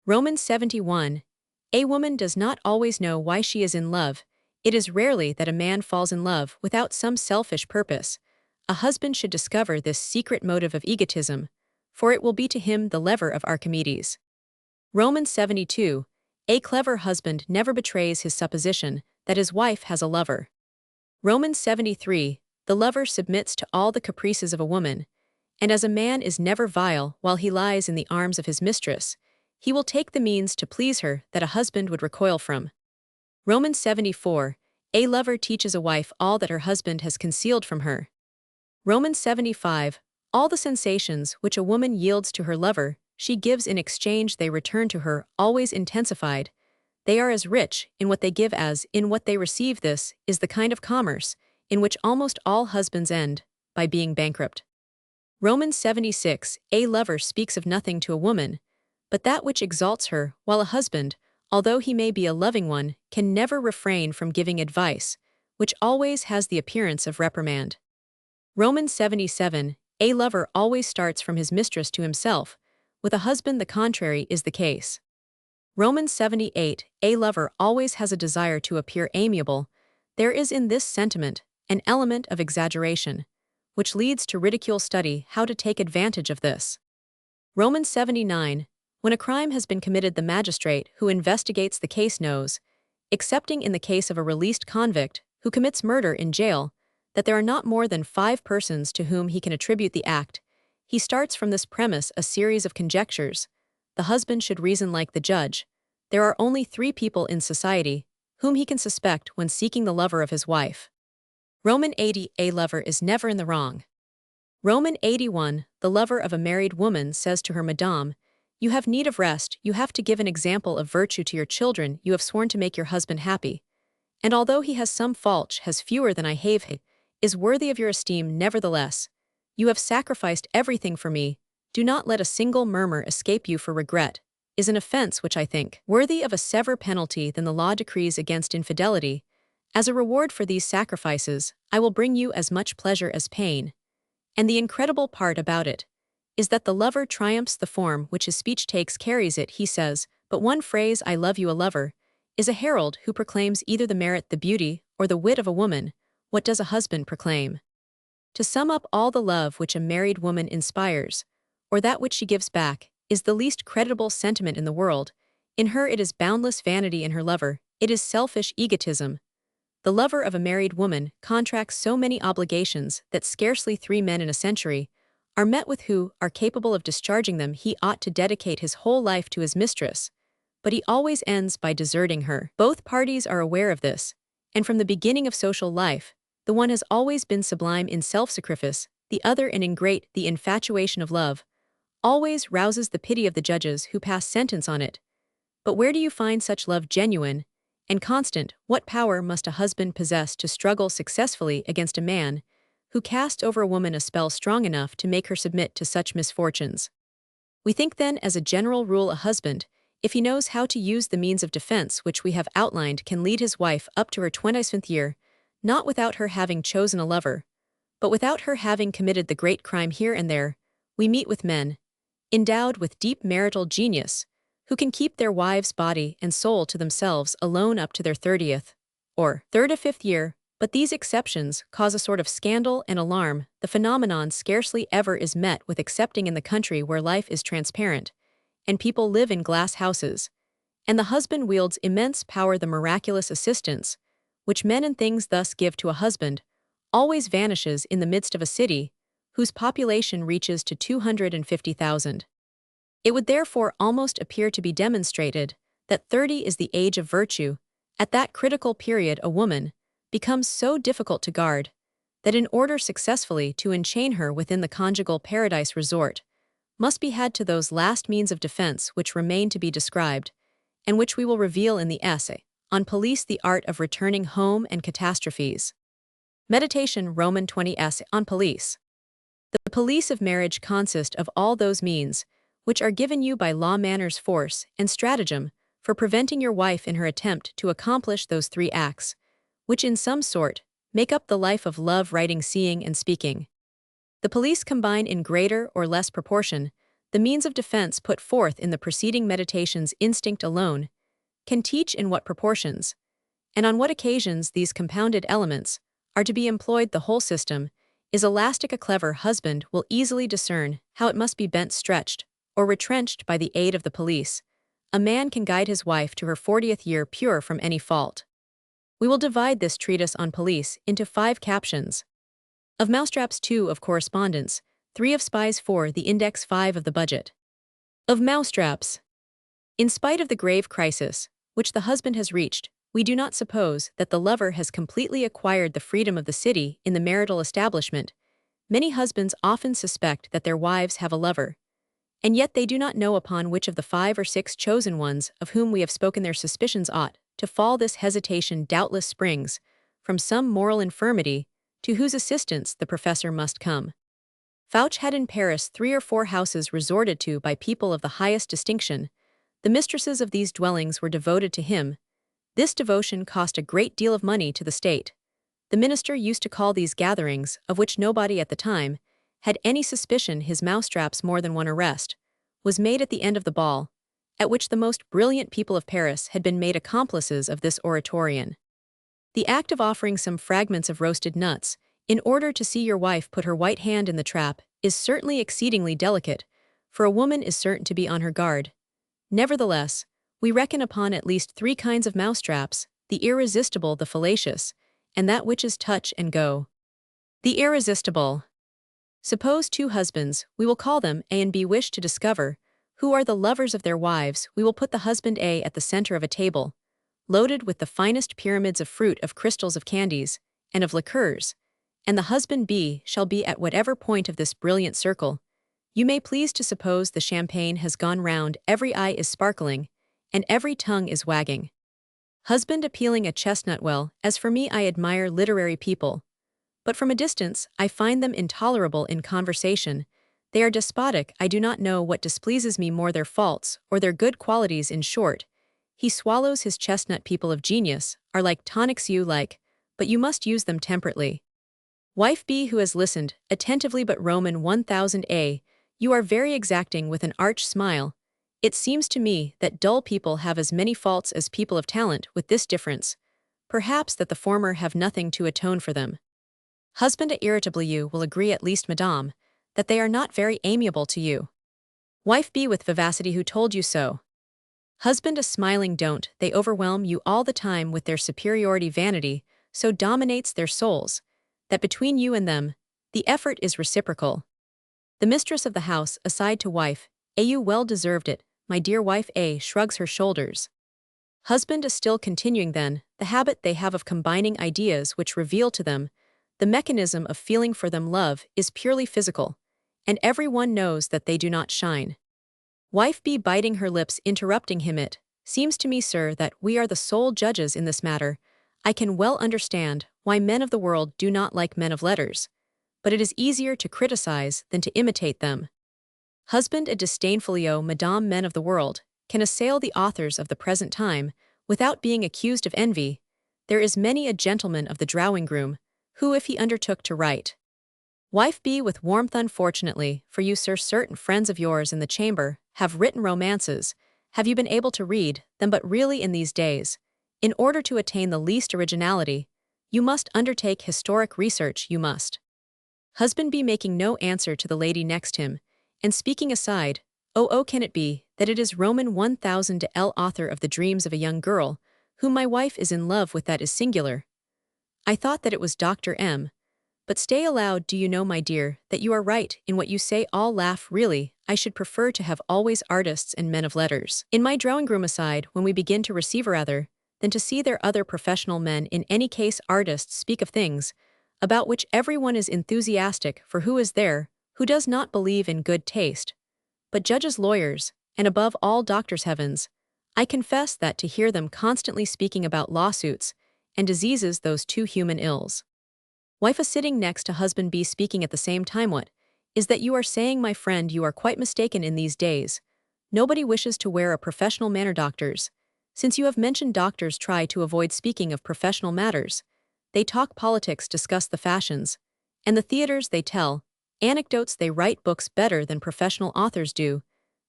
Romans 71. A woman does not always know why she is in love. It is rarely that a man falls in love without some selfish purpose. A husband should discover this secret motive of egotism, for it will be to him the lever of Archimedes. Romans 72. A clever husband never betrays his supposition that his wife has a lover. Romans 73. The lover submits to all the caprices of a woman, and as a man is never vile while he lies in the arms of his mistress, he will take the means to please her that a husband would recoil from. Romans 74. A lover teaches a wife all that her husband has concealed from her. Romans 75. All the sensations which a woman yields to her lover, she gives in exchange, they return to her, always intensified. They are as rich in what they give as in what they receive. This is the kind of commerce in which almost all husbands end by being bankrupt. Romans 76. A lover speaks of nothing to a woman but that which exalts her, while a husband, although he may be a loving one, can never refrain from giving advice, which always has the appearance of reprimand. Romans 77. A lover always starts from his mistress to himself. With a husband the contrary is the case. Romans 78. A lover always has a desire to appear amiable. There is in this sentiment an element of exaggeration, which leads to ridicule. Study how to take advantage of this. Romans 79. When a crime has been committed, the magistrate who investigates the case knows, excepting in the case of a released convict who commits murder in jail, that there are not more than 5 persons to whom he can attribute the act. He starts from this premise a series of conjectures. The husband should reason like the judge. There are only 3 people in society whom he can suspect when seeking the lover of his wife. Roman 80. A lover is never in the wrong. Roman 81, the lover of a married woman says to her Madame, "You have need of rest, you have to give an example of virtue to your children, you have sworn to make your husband happy. And although he has some faults, has fewer than I have, is worthy of your esteem nevertheless. You have sacrificed everything for me, do not let a single murmur escape you for regret, is an offense which I think worthy of a severe penalty than the law decrees against infidelity. As a reward for these sacrifices, I will bring you as much pleasure as pain." And the incredible part about it is that the lover triumphs the form which his speech takes carries it, he says, but one phrase, "I love you," a lover, is a herald who proclaims either the merit, the beauty, or the wit of a woman. What does a husband proclaim? To sum up, all the love which a married woman inspires, or that which she gives back, is the least creditable sentiment in the world. In her it is boundless vanity, in her lover it is selfish egotism. The lover of a married woman contracts so many obligations that scarcely 3 men in a century are met with who are capable of discharging them. He ought to dedicate his whole life to his mistress, but he always ends by deserting her. Both parties are aware of this, and from the beginning of social life, the one has always been sublime in self-sacrifice, the other an ingrate. The infatuation of love always rouses the pity of the judges who pass sentence on it. But where do you find such love genuine and constant? What power must a husband possess to struggle successfully against a man who casts over a woman a spell strong enough to make her submit to such misfortunes? We think then, as a general rule, a husband, if he knows how to use the means of defense which we have outlined, can lead his wife up to her 25th year, not without her having chosen a lover, but without her having committed the great crime. Here and there, we meet with men, endowed with deep marital genius, who can keep their wives' body and soul to themselves alone up to their 30th or 35th year, but these exceptions cause a sort of scandal and alarm. The phenomenon scarcely ever is met with excepting in the country where life is transparent, and people live in glass houses, and the husband wields immense power. The miraculous assistance which men and things thus give to a husband always vanishes in the midst of a city whose population reaches to 250,000. It would therefore almost appear to be demonstrated that 30 is the age of virtue. At that critical period a woman becomes so difficult to guard that in order successfully to enchain her within the conjugal paradise, resort must be had to those last means of defense which remain to be described, and which we will reveal in the essay on Police, the Art of Returning Home and Catastrophes. Meditation. Roman 20 essay on police. The police of marriage consist of all those means which are given you by law, manners, force, and stratagem for preventing your wife in her attempt to accomplish those 3 acts, which in some sort make up the life of love, writing, seeing, and speaking. The police combine in greater or less proportion the means of defense put forth in the preceding meditations. Instinct alone can teach in what proportions, and on what occasions these compounded elements are to be employed. The whole system is elastic. A clever husband will easily discern how it must be bent, stretched, or retrenched by the aid of the police. A man can guide his wife to her 40th year pure from any fault. We will divide this treatise on police into 5 captions. Of mousetraps, 2 of correspondence, 3 of spies, 4 the index, 5 of the budget. Of mousetraps. In spite of the grave crisis which the husband has reached, we do not suppose that the lover has completely acquired the freedom of the city in the marital establishment. Many husbands often suspect that their wives have a lover, and yet they do not know upon which of the 5 or 6 chosen ones of whom we have spoken their suspicions ought to fall. This hesitation doubtless springs from some moral infirmity to whose assistance the professor must come. Fouche had in Paris 3 or 4 houses resorted to by people of the highest distinction. The mistresses of these dwellings were devoted to him. This devotion cost a great deal of money to the state. The minister used to call these gatherings, of which nobody at the time had any suspicion, his mousetraps. More than one arrest was made at the end of the ball, at which the most brilliant people of Paris had been made accomplices of this oratorian. The act of offering some fragments of roasted nuts, in order to see your wife put her white hand in the trap, is certainly exceedingly delicate, for a woman is certain to be on her guard. Nevertheless, we reckon upon at least 3 kinds of mousetraps: the irresistible, the fallacious, and that which is touch and go. The irresistible. Suppose 2 husbands, we will call them A and B, wish to discover who are the lovers of their wives. We will put the husband A at the center of a table, loaded with the finest pyramids of fruit, of crystals, of candies, and of liqueurs, and the husband B shall be at whatever point of this brilliant circle. You may please to suppose the champagne has gone round, every eye is sparkling, and every tongue is wagging. Husband appealing a chestnut. Well, as for me, I admire literary people, but from a distance I find them intolerable in conversation. They are despotic. I do not know what displeases me more, their faults or their good qualities. In short, he swallows his chestnut. People of genius are like tonics, you like, but you must use them temperately. Wife B, who has listened attentively, but Roman 1000a, you are very exacting, with an arch smile. It seems to me that dull people have as many faults as people of talent, with this difference, perhaps, that the former have nothing to atone for them. Husband A, irritably, you will agree at least, madame, that they are not very amiable to you. Wife B, with vivacity, who told you so? Husband A, smiling, don't they overwhelm you all the time with their superiority? Vanity so dominates their souls that between you and them, the effort is reciprocal. The mistress of the house, aside to wife A, you well deserved it, my dear. Wife A shrugs her shoulders. Husband A, still continuing, then, the habit they have of combining ideas which reveal to them the mechanism of feeling for them. Love is purely physical, and every one knows that they do not shine. Wife B, biting her lips, interrupting him, it seems to me, sir, that we are the sole judges in this matter. I can well understand why men of the world do not like men of letters, but it is easier to criticize than to imitate them. Husband A, disdainfully, oh, madame, men of the world can assail the authors of the present time without being accused of envy. There is many a gentleman of the drawing-room who, if he undertook to write. Wife B, with warmth, unfortunately for you, sir, certain friends of yours in the chamber have written romances. Have you been able to read them? But really, in these days, in order to attain the least originality, you must undertake historic research, you must. Husband B, making no answer to the lady next him, and speaking aside, oh, can it be that it is Roman 1000 de L, author of the dreams of a young girl, whom my wife is in love with? That is singular. I thought that it was Dr. M. But stay aloud. Do you know, my dear, that you are right in what you say? All laugh. Really, I should prefer to have always artists and men of letters in my drawing-room aside when we begin to receive, rather than to see their other professional men. In any case, artists speak of things about which everyone is enthusiastic, for who is there who does not believe in good taste? But judges, lawyers, and above all doctors. Heavens, I confess that to hear them constantly speaking about lawsuits and diseases, those two human ills. Wife A, sitting next to husband B, speaking at the same time, what is that you are saying, my friend? You are quite mistaken. In these days, nobody wishes to wear a professional manner. Doctors, since you have mentioned doctors, try to avoid speaking of professional matters. They talk politics, discuss the fashions, and the theaters. They tell anecdotes, they write books better than professional authors do.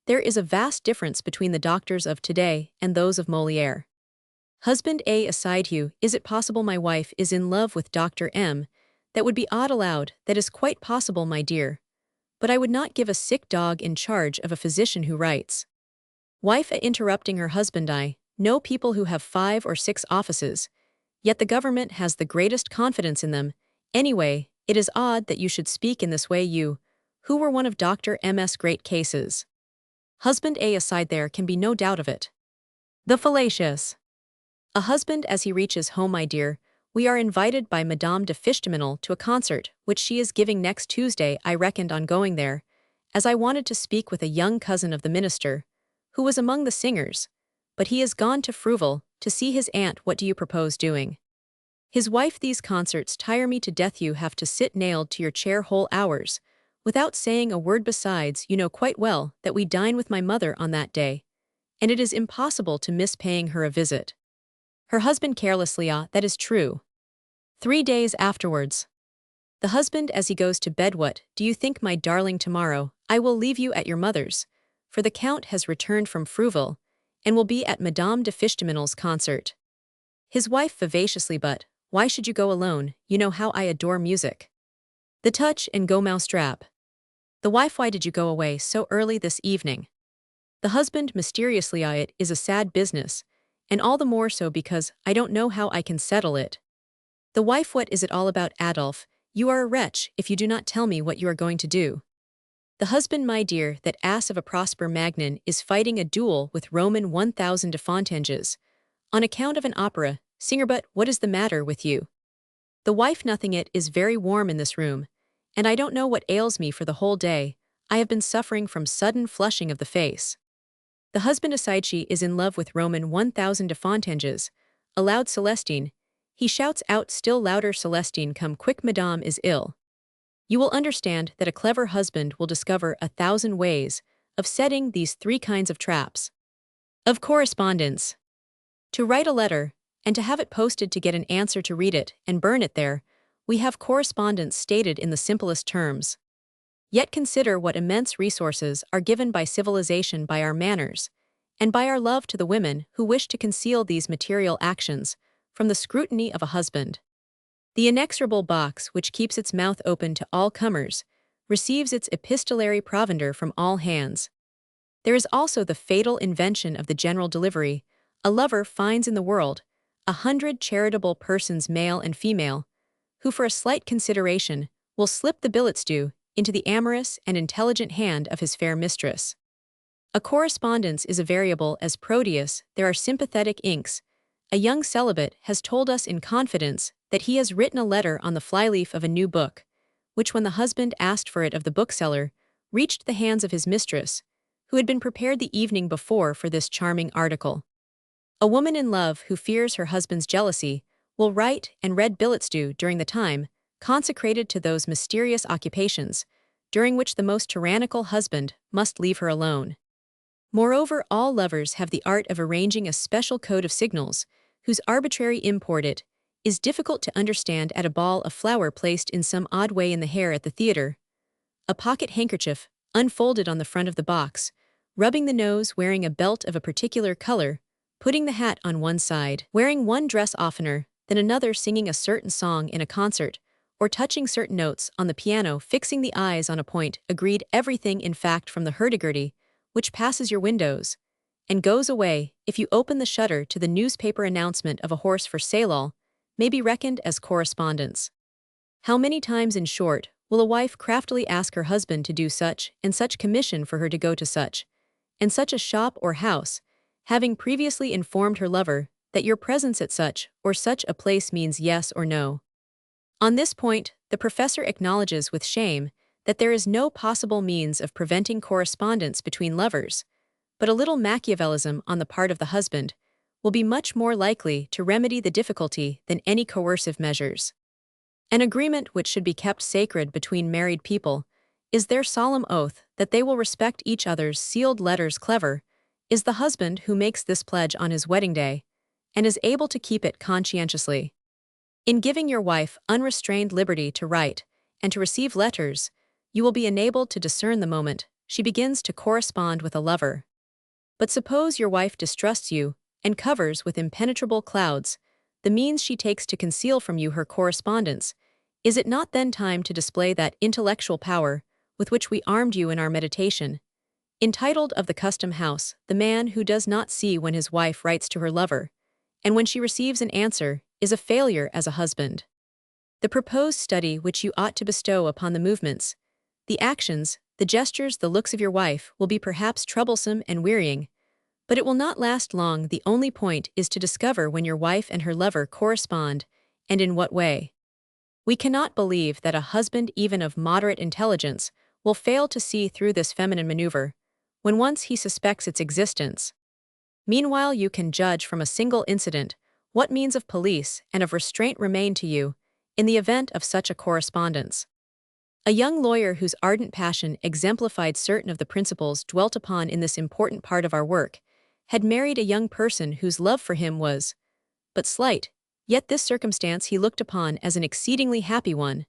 There is a vast difference between the doctors of today and those of Molière. Husband A, aside, you, is it possible my wife is in love with Dr. M? That would be odd. Aloud, that is quite possible, my dear, but I would not give a sick dog in charge of a physician who writes. Wife A, interrupting her husband, I know people who have 5 or 6 offices, yet the government has the greatest confidence in them. Anyway, it is odd that you should speak in this way, you, who were one of Dr. M.'s great cases. Husband A, aside, there can be no doubt of it. The fallacious. A husband, as he reaches home, my dear, we are invited by Madame de Fichteminel to a concert which she is giving next Tuesday. I reckoned on going there, as I wanted to speak with a young cousin of the minister, who was among the singers, but he has gone to Fruval to see his aunt. What do you propose doing? His wife, these concerts tire me to death. You have to sit nailed to your chair whole hours, without saying a word. Besides, you know quite well that we dine with my mother on that day, and it is impossible to miss paying her a visit. Her husband, carelessly, ah, that is true. 3 days afterwards. The husband, as he goes to bed, what do you think, my darling? Tomorrow I will leave you at your mother's, for the Count has returned from Fruval, and will be at Madame de Fichtemino's concert. His wife, vivaciously, but why should you go alone? You know how I adore music. The Touch and Go Mousetrap. The wife, why did you go away so early this evening? The husband, mysteriously, it is a sad business, and all the more so because I don't know how I can settle it. The wife, what is it all about? Adolphe, you are a wretch if you do not tell me what you are going to do. The husband, my dear, that ass of a Prosper Magnan is fighting a duel with Roman 1000 de Fontaines, on account of an opera singer. But what is the matter with you? The wife nothing it is very warm in this room, and I don't know what ails me for the whole day. I have been suffering from sudden flushing of the face. The husband aside she is in love with Roman 1000 de Fontaines, aloud Celestine. He shouts out still louder Celestine come quick madame is ill. You will understand that a clever husband will discover 1,000 ways of setting these 3 kinds of traps. Of correspondence. To write a letter, and to have it posted to get an answer to read it and burn it there, we have correspondence stated in the simplest terms. Yet consider what immense resources are given by civilization by our manners, and by our love to the women who wish to conceal these material actions from the scrutiny of a husband. The inexorable box which keeps its mouth open to all comers receives its epistolary provender from all hands. There is also the fatal invention of the general delivery. A lover finds in the world 100 charitable persons male and female, who for a slight consideration will slip the billets due into the amorous and intelligent hand of his fair mistress. A correspondence is a variable as Proteus, there are sympathetic inks. A young celibate has told us in confidence that he has written a letter on the flyleaf of a new book, which when the husband asked for it of the bookseller, reached the hands of his mistress, who had been prepared the evening before for this charming article. A woman in love who fears her husband's jealousy will write and read billets due during the time consecrated to those mysterious occupations, during which the most tyrannical husband must leave her alone. Moreover, all lovers have the art of arranging a special code of signals, whose arbitrary import it is difficult to understand at a ball a flower placed in some odd way in the hair at the theater, a pocket handkerchief unfolded on the front of the box, rubbing the nose wearing a belt of a particular color, putting the hat on one side, wearing one dress oftener than another, singing a certain song in a concert, or touching certain notes on the piano, fixing the eyes on a point, agreed everything in fact from the hurdy-gurdy, which passes your windows, and goes away if you open the shutter to the newspaper announcement of a horse for sale, may be reckoned as correspondence. How many times, in short, will a wife craftily ask her husband to do such and such commission for her to go to such and such a shop or house, having previously informed her lover that your presence at such or such a place means yes or no. On this point, the professor acknowledges with shame that there is no possible means of preventing correspondence between lovers, but a little Machiavellism on the part of the husband will be much more likely to remedy the difficulty than any coercive measures. An agreement which should be kept sacred between married people is their solemn oath that they will respect each other's sealed letters. Clever is the husband who makes this pledge on his wedding day and is able to keep it conscientiously. In giving your wife unrestrained liberty to write and to receive letters, you will be enabled to discern the moment she begins to correspond with a lover. But suppose your wife distrusts you and covers with impenetrable clouds the means she takes to conceal from you her correspondence, is it not then time to display that intellectual power with which we armed you in our meditation? Entitled of the Custom House, the man who does not see when his wife writes to her lover, and when she receives an answer, is a failure as a husband. The proposed study which you ought to bestow upon the movements, the actions, the gestures, the looks of your wife will be perhaps troublesome and wearying, but it will not last long. The only point is to discover when your wife and her lover correspond, and in what way. We cannot believe that a husband even of moderate intelligence will fail to see through this feminine maneuver, when once he suspects its existence. Meanwhile, you can judge from a single incident what means of police and of restraint remain to you in the event of such a correspondence. A young lawyer whose ardent passion exemplified certain of the principles dwelt upon in this important part of our work had married a young person whose love for him was but slight, yet this circumstance he looked upon as an exceedingly happy one.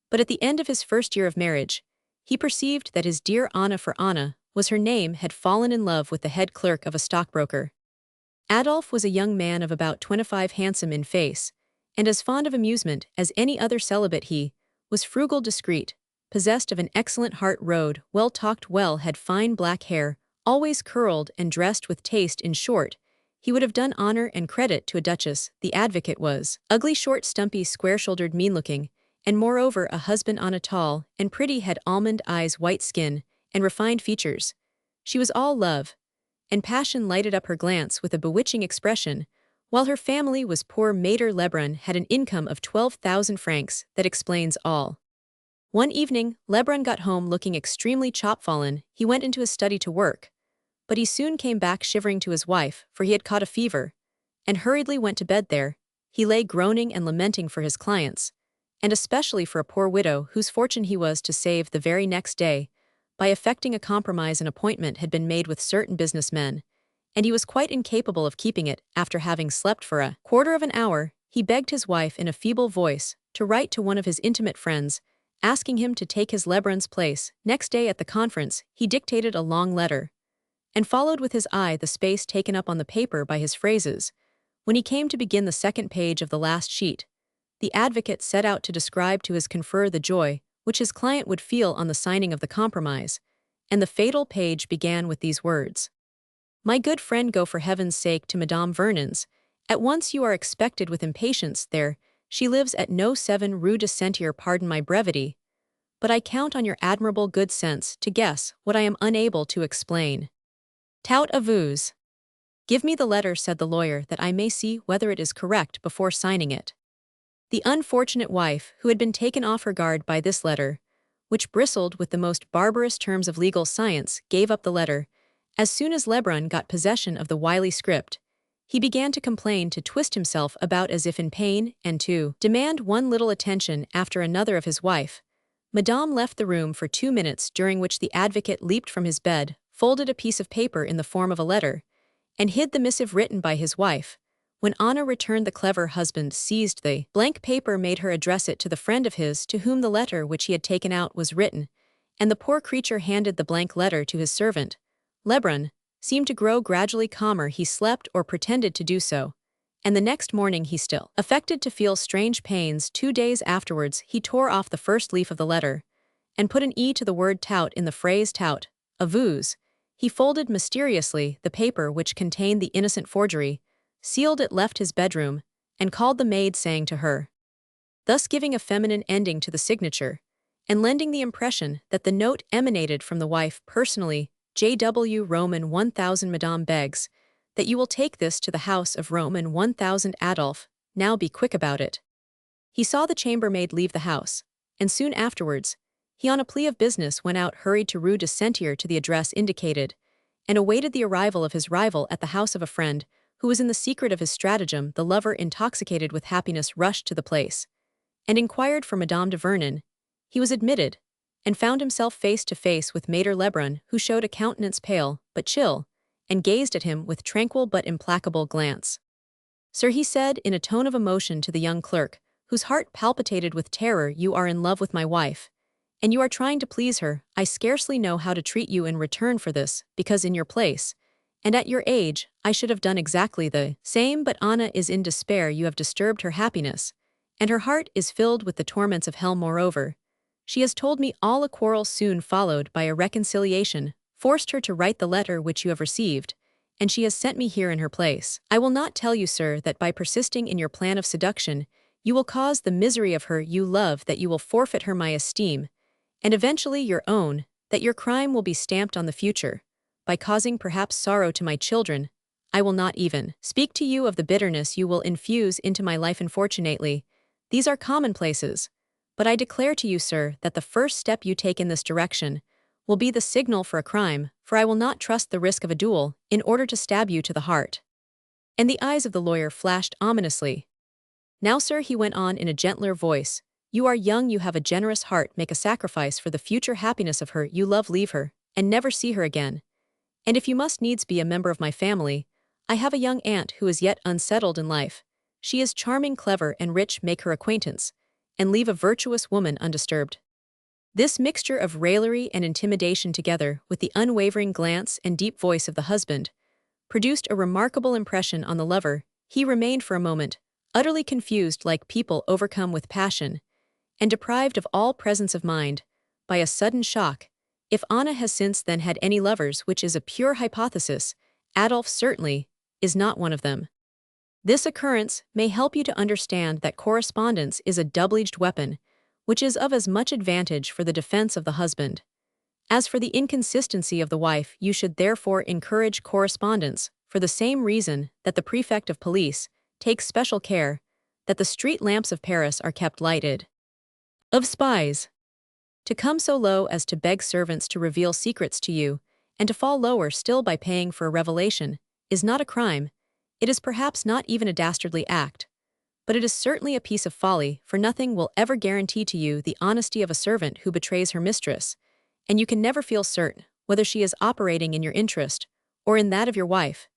But at the end of his first year of marriage, he perceived that his dear Anna, for Anna was her name, had fallen in love with the head clerk of a stockbroker. Adolph was a young man of about 25, handsome in face, and as fond of amusement as any other celibate. He was frugal, discreet, possessed of an excellent heart, rode well, talked well, had fine black hair, always curled and dressed with taste. In short, he would have done honor and credit to a duchess. The advocate was ugly, short, stumpy, square-shouldered, mean-looking, and moreover a husband. Anna, tall and pretty, had almond eyes, white skin, and refined features. She was all love, and passion lighted up her glance with a bewitching expression, While her family was poor, Maître Lebrun had an income of 12,000 francs. That explains all. One evening, Lebrun got home looking extremely chopfallen. He went into his study to work, but he soon came back shivering to his wife, for he had caught a fever, and hurriedly went to bed there. He lay groaning and lamenting for his clients, and especially for a poor widow whose fortune he was to save the very next day. By effecting a compromise, an appointment had been made with certain businessmen, and he was quite incapable of keeping it. After having slept for a quarter of an hour, he begged his wife in a feeble voice to write to one of his intimate friends, asking him to take his Lebrun's place. Next day at the conference, he dictated a long letter, and followed with his eye the space taken up on the paper by his phrases. When he came to begin the second page of the last sheet, the advocate set out to describe to his conferor the joy which his client would feel on the signing of the compromise, and the fatal page began with these words: "My good friend, go for heaven's sake to Madame Vernon's. At once you are expected with impatience there. She lives at No. 7 Rue de Sentier. Pardon my brevity, but I count on your admirable good sense to guess what I am unable to explain. Tout à vous." "Give me the letter," said the lawyer, "that I may see whether it is correct before signing it." The unfortunate wife, who had been taken off her guard by this letter, which bristled with the most barbarous terms of legal science, gave up the letter. As soon as Lebrun got possession of the wily script, he began to complain, to twist himself about as if in pain, and to demand one little attention after another of his wife. Madame left the room for 2 minutes, during which the advocate leaped from his bed, folded a piece of paper in the form of a letter, and hid the missive written by his wife. When Anna returned, the clever husband seized the blank paper, made her address it to the friend of his to whom the letter which he had taken out was written, and the poor creature handed the blank letter to his servant. Lebrun seemed to grow gradually calmer. He slept, or pretended to do so, and the next morning he still affected to feel strange pains. 2 days afterwards he tore off the first leaf of the letter, and put an E to the word tout in the phrase tout à vous. He folded mysteriously the paper which contained the innocent forgery, sealed it, left his bedroom, and called the maid, saying to her, thus giving a feminine ending to the signature, and lending the impression that the note emanated from the wife personally: J.W. Roman 1000. Madame begs that you will take this to the house of Roman 1000 Adolphe. Now be quick about it. He saw the chambermaid leave the house, and soon afterwards, he on a plea of business went out, hurried to Rue de Sentier to the address indicated, and awaited the arrival of his rival at the house of a friend who was in the secret of his stratagem. The lover, intoxicated with happiness, rushed to the place, and inquired for Madame de Vernon. He was admitted, and found himself face to face with Maître Lebrun, who showed a countenance pale but chill, and gazed at him with tranquil but implacable glance. "Sir," he said in a tone of emotion to the young clerk, whose heart palpitated with terror, "you are in love with my wife, and you are trying to please her. I scarcely know how to treat you in return for this, because in your place, and at your age, I should have done exactly the same. But Anna is in despair. You have disturbed her happiness, and her heart is filled with the torments of hell. Moreover, she has told me all." A quarrel soon followed by a reconciliation forced her to write the letter which you have received, and she has sent me here in her place. I will not tell you, sir, that by persisting in your plan of seduction, you will cause the misery of her you love, that you will forfeit her my esteem, and eventually your own, that your crime will be stamped on the future, by causing perhaps sorrow to my children. I will not even speak to you of the bitterness you will infuse into my life. Unfortunately, these are commonplaces, but I declare to you, sir, that the first step you take in this direction will be the signal for a crime, for I will not trust the risk of a duel in order to stab you to the heart." And the eyes of the lawyer flashed ominously. "Now, sir," he went on in a gentler voice, "you are young, you have a generous heart. Make a sacrifice for the future happiness of her you love. Leave her, and never see her again. And if you must needs be a member of my family, I have a young aunt who is yet unsettled in life. She is charming, clever, and rich. Make her acquaintance, and leave a virtuous woman undisturbed." This mixture of raillery and intimidation, together with the unwavering glance and deep voice of the husband, produced a remarkable impression on the lover. He remained for a moment, utterly confused, like people overcome with passion, and deprived of all presence of mind by a sudden shock. If Anna has since then had any lovers, which is a pure hypothesis, Adolphe certainly is not one of them. This occurrence may help you to understand that correspondence is a double-edged weapon, which is of as much advantage for the defense of the husband as for the inconsistency of the wife. You should therefore encourage correspondence, for the same reason that the prefect of police takes special care that the street lamps of Paris are kept lighted. Of spies. To come so low as to beg servants to reveal secrets to you, and to fall lower still by paying for a revelation, is not a crime. It is perhaps not even a dastardly act. But it is certainly a piece of folly, for nothing will ever guarantee to you the honesty of a servant who betrays her mistress, and you can never feel certain whether she is operating in your interest or in that of your wife.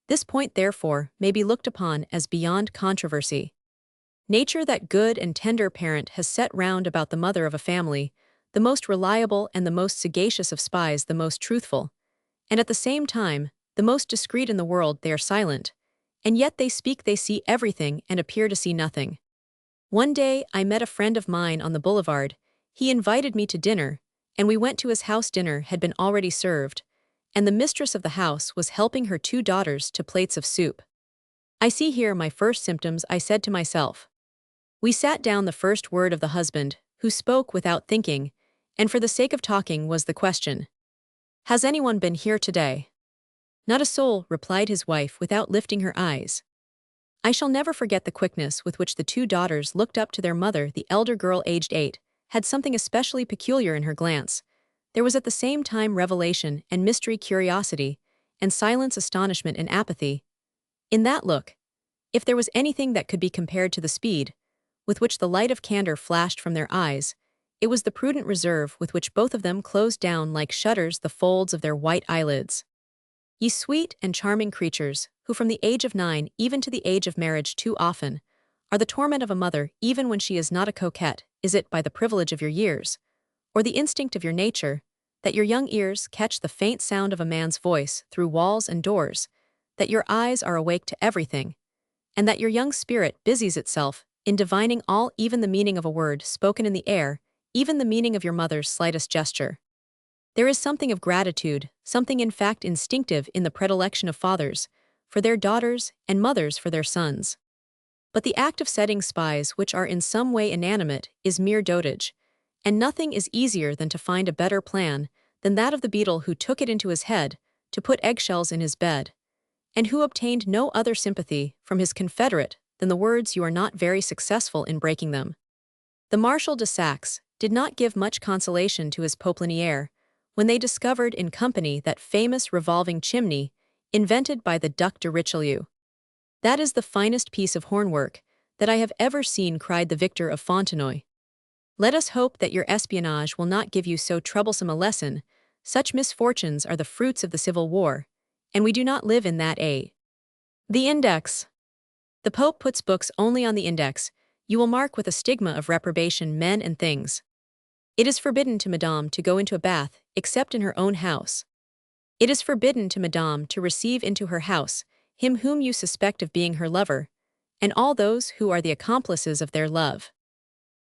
This point, therefore, may be looked upon as beyond controversy. Nature, that good and tender parent, has set round about the mother of a family, the most reliable and the most sagacious of spies, the most truthful, and at the same time, the most discreet in the world. They are silent, and yet they speak, they see everything and appear to see nothing. One day I met a friend of mine on the boulevard. He invited me to dinner, and we went to his house. Dinner had been already served, and the mistress of the house was helping her 2 daughters to plates of soup. I see here my first symptoms, I said to myself. We sat down. The first word of the husband, who spoke without thinking, and for the sake of talking, was the question, "Has anyone been here today?" "Not a soul," replied his wife without lifting her eyes. I shall never forget the quickness with which the 2 daughters looked up to their mother. The elder girl, aged 8, had something especially peculiar in her glance. There was at the same time revelation and mystery, curiosity, and silence, astonishment and apathy. In that look, if there was anything that could be compared to the speed with which the light of candor flashed from their eyes, it was the prudent reserve with which both of them closed down like shutters the folds of their white eyelids. Ye sweet and charming creatures, who from the age of 9 even to the age of marriage too often are the torment of a mother, even when she is not a coquette, is it by the privilege of your years, or the instinct of your nature, that your young ears catch the faint sound of a man's voice through walls and doors, that your eyes are awake to everything, and that your young spirit busies itself in divining all, even the meaning of a word spoken in the air, even the meaning of your mother's slightest gesture? There is something of gratitude, something in fact instinctive, in the predilection of fathers for their daughters and mothers for their sons. But the act of setting spies which are in some way inanimate is mere dotage, and nothing is easier than to find a better plan than that of the beetle who took it into his head to put eggshells in his bed, and who obtained no other sympathy from his confederate than the words, "You are not very successful in breaking them." The Marshal de Saxe did not give much consolation to his Popliniere when they discovered in company that famous revolving chimney invented by the Duc de Richelieu. "That is the finest piece of hornwork that I have ever seen," cried the victor of Fontenoy. "Let us hope that your espionage will not give you so troublesome a lesson. Such misfortunes are the fruits of the Civil War, and we do not live in that age." The Index. The Pope puts books only on the Index. You will mark with a stigma of reprobation men and things. It is forbidden to Madame to go into a bath, except in her own house. It is forbidden to Madame to receive into her house him whom you suspect of being her lover, and all those who are the accomplices of their love.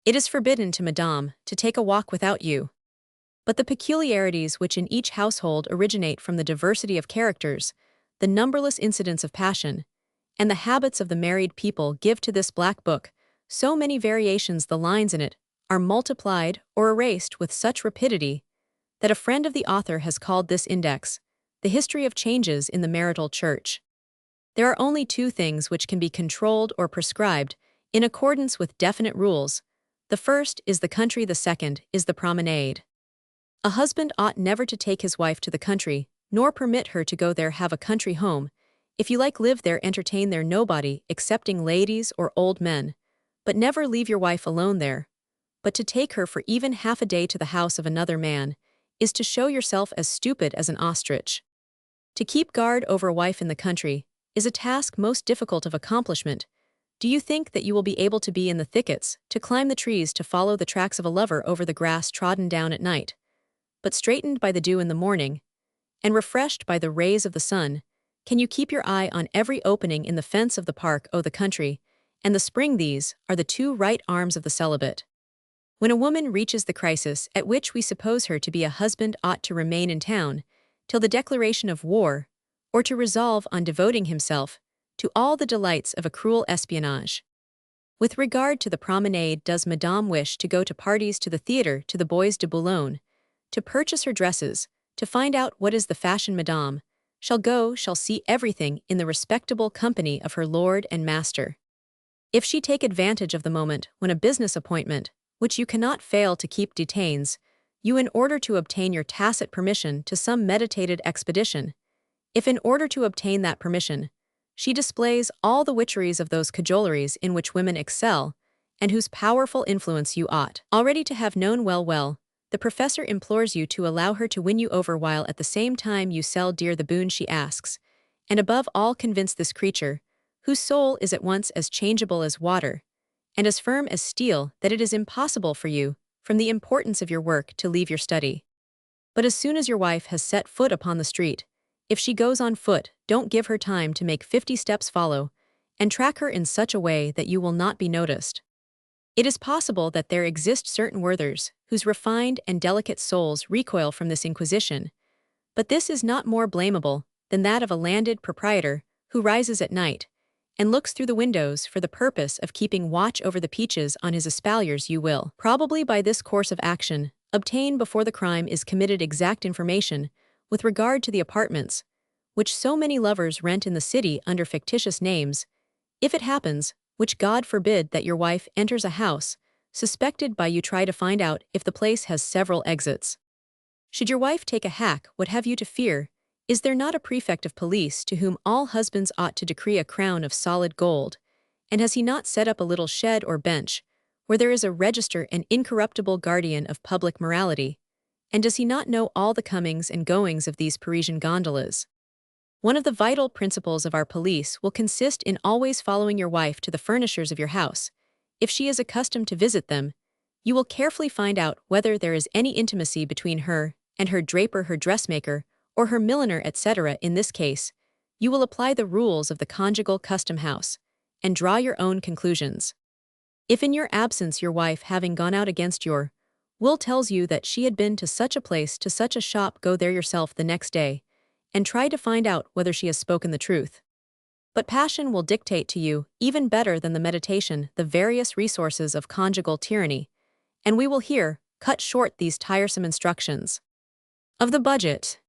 It is forbidden to Madame to take a walk without you. But the peculiarities which in each household originate from the diversity of characters, the numberless incidents of passion, and the habits of the married people give to this black book so many variations. The lines in it are multiplied or erased with such rapidity that a friend of the author has called this index the history of changes in the marital church. There are only 2 things which can be controlled or prescribed in accordance with definite rules. The first is the country, the second is the promenade. A husband ought never to take his wife to the country, nor permit her to go there. Have a country home. If you like, live there, entertain there nobody excepting ladies or old men, but never leave your wife alone there. But to take her for even half a day to the house of another man is to show yourself as stupid as an ostrich. To keep guard over a wife in the country is a task most difficult of accomplishment. Do you think that you will be able to be in the thickets, to climb the trees, to follow the tracks of a lover over the grass trodden down at night, but straightened by the dew in the morning, and refreshed by the rays of the sun? Can you keep your eye on every opening in the fence of the park, the country, and the spring? These are the 2 right arms of the celibate. When a woman reaches the crisis at which we suppose her to be, a husband ought to remain in town till the declaration of war, or to resolve on devoting himself to all the delights of a cruel espionage. With regard to the promenade, does Madame wish to go to parties, to the theatre, to the Bois de Boulogne, to purchase her dresses, to find out what is the fashion? Madame shall see everything in the respectable company of her lord and master. If she take advantage of the moment when a business appointment, which you cannot fail to keep, detains you in order to obtain your tacit permission to some meditated expedition, if in order to obtain that permission, she displays all the witcheries of those cajoleries in which women excel, and whose powerful influence you ought already to have known well, the professor implores you to allow her to win you over while at the same time you sell dear the boon she asks, and above all convince this creature, whose soul is at once as changeable as water, and as firm as steel, that it is impossible for you, from the importance of your work, to leave your study. But as soon as your wife has set foot upon the street, if she goes on foot, don't give her time to make 50 steps follow, and track her in such a way that you will not be noticed. It is possible that there exist certain worthers, whose refined and delicate souls recoil from this inquisition, but this is not more blamable than that of a landed proprietor who rises at night, and looks through the windows for the purpose of keeping watch over the peaches on his espaliers. You will, probably by this course of action, obtain before the crime is committed exact information with regard to the apartments, which so many lovers rent in the city under fictitious names, if it happens, which God forbid, that your wife enters a house, suspected by you, try to find out if the place has several exits. Should your wife take a hack, what have you to fear? Is there not a prefect of police to whom all husbands ought to decree a crown of solid gold? And has he not set up a little shed or bench, where there is a register and incorruptible guardian of public morality? And does he not know all the comings and goings of these Parisian gondolas? One of the vital principles of our police will consist in always following your wife to the furnishers of your house. If she is accustomed to visit them, you will carefully find out whether there is any intimacy between her and her draper, her dressmaker, or her milliner, etc. In this case, you will apply the rules of the conjugal custom house, and draw your own conclusions. If in your absence your wife, having gone out against your will, tells you that she had been to such a place, to such a shop, go there yourself the next day, and try to find out whether she has spoken the truth. But passion will dictate to you, even better than the meditation, the various resources of conjugal tyranny, and we will here cut short these tiresome instructions. Of the budget.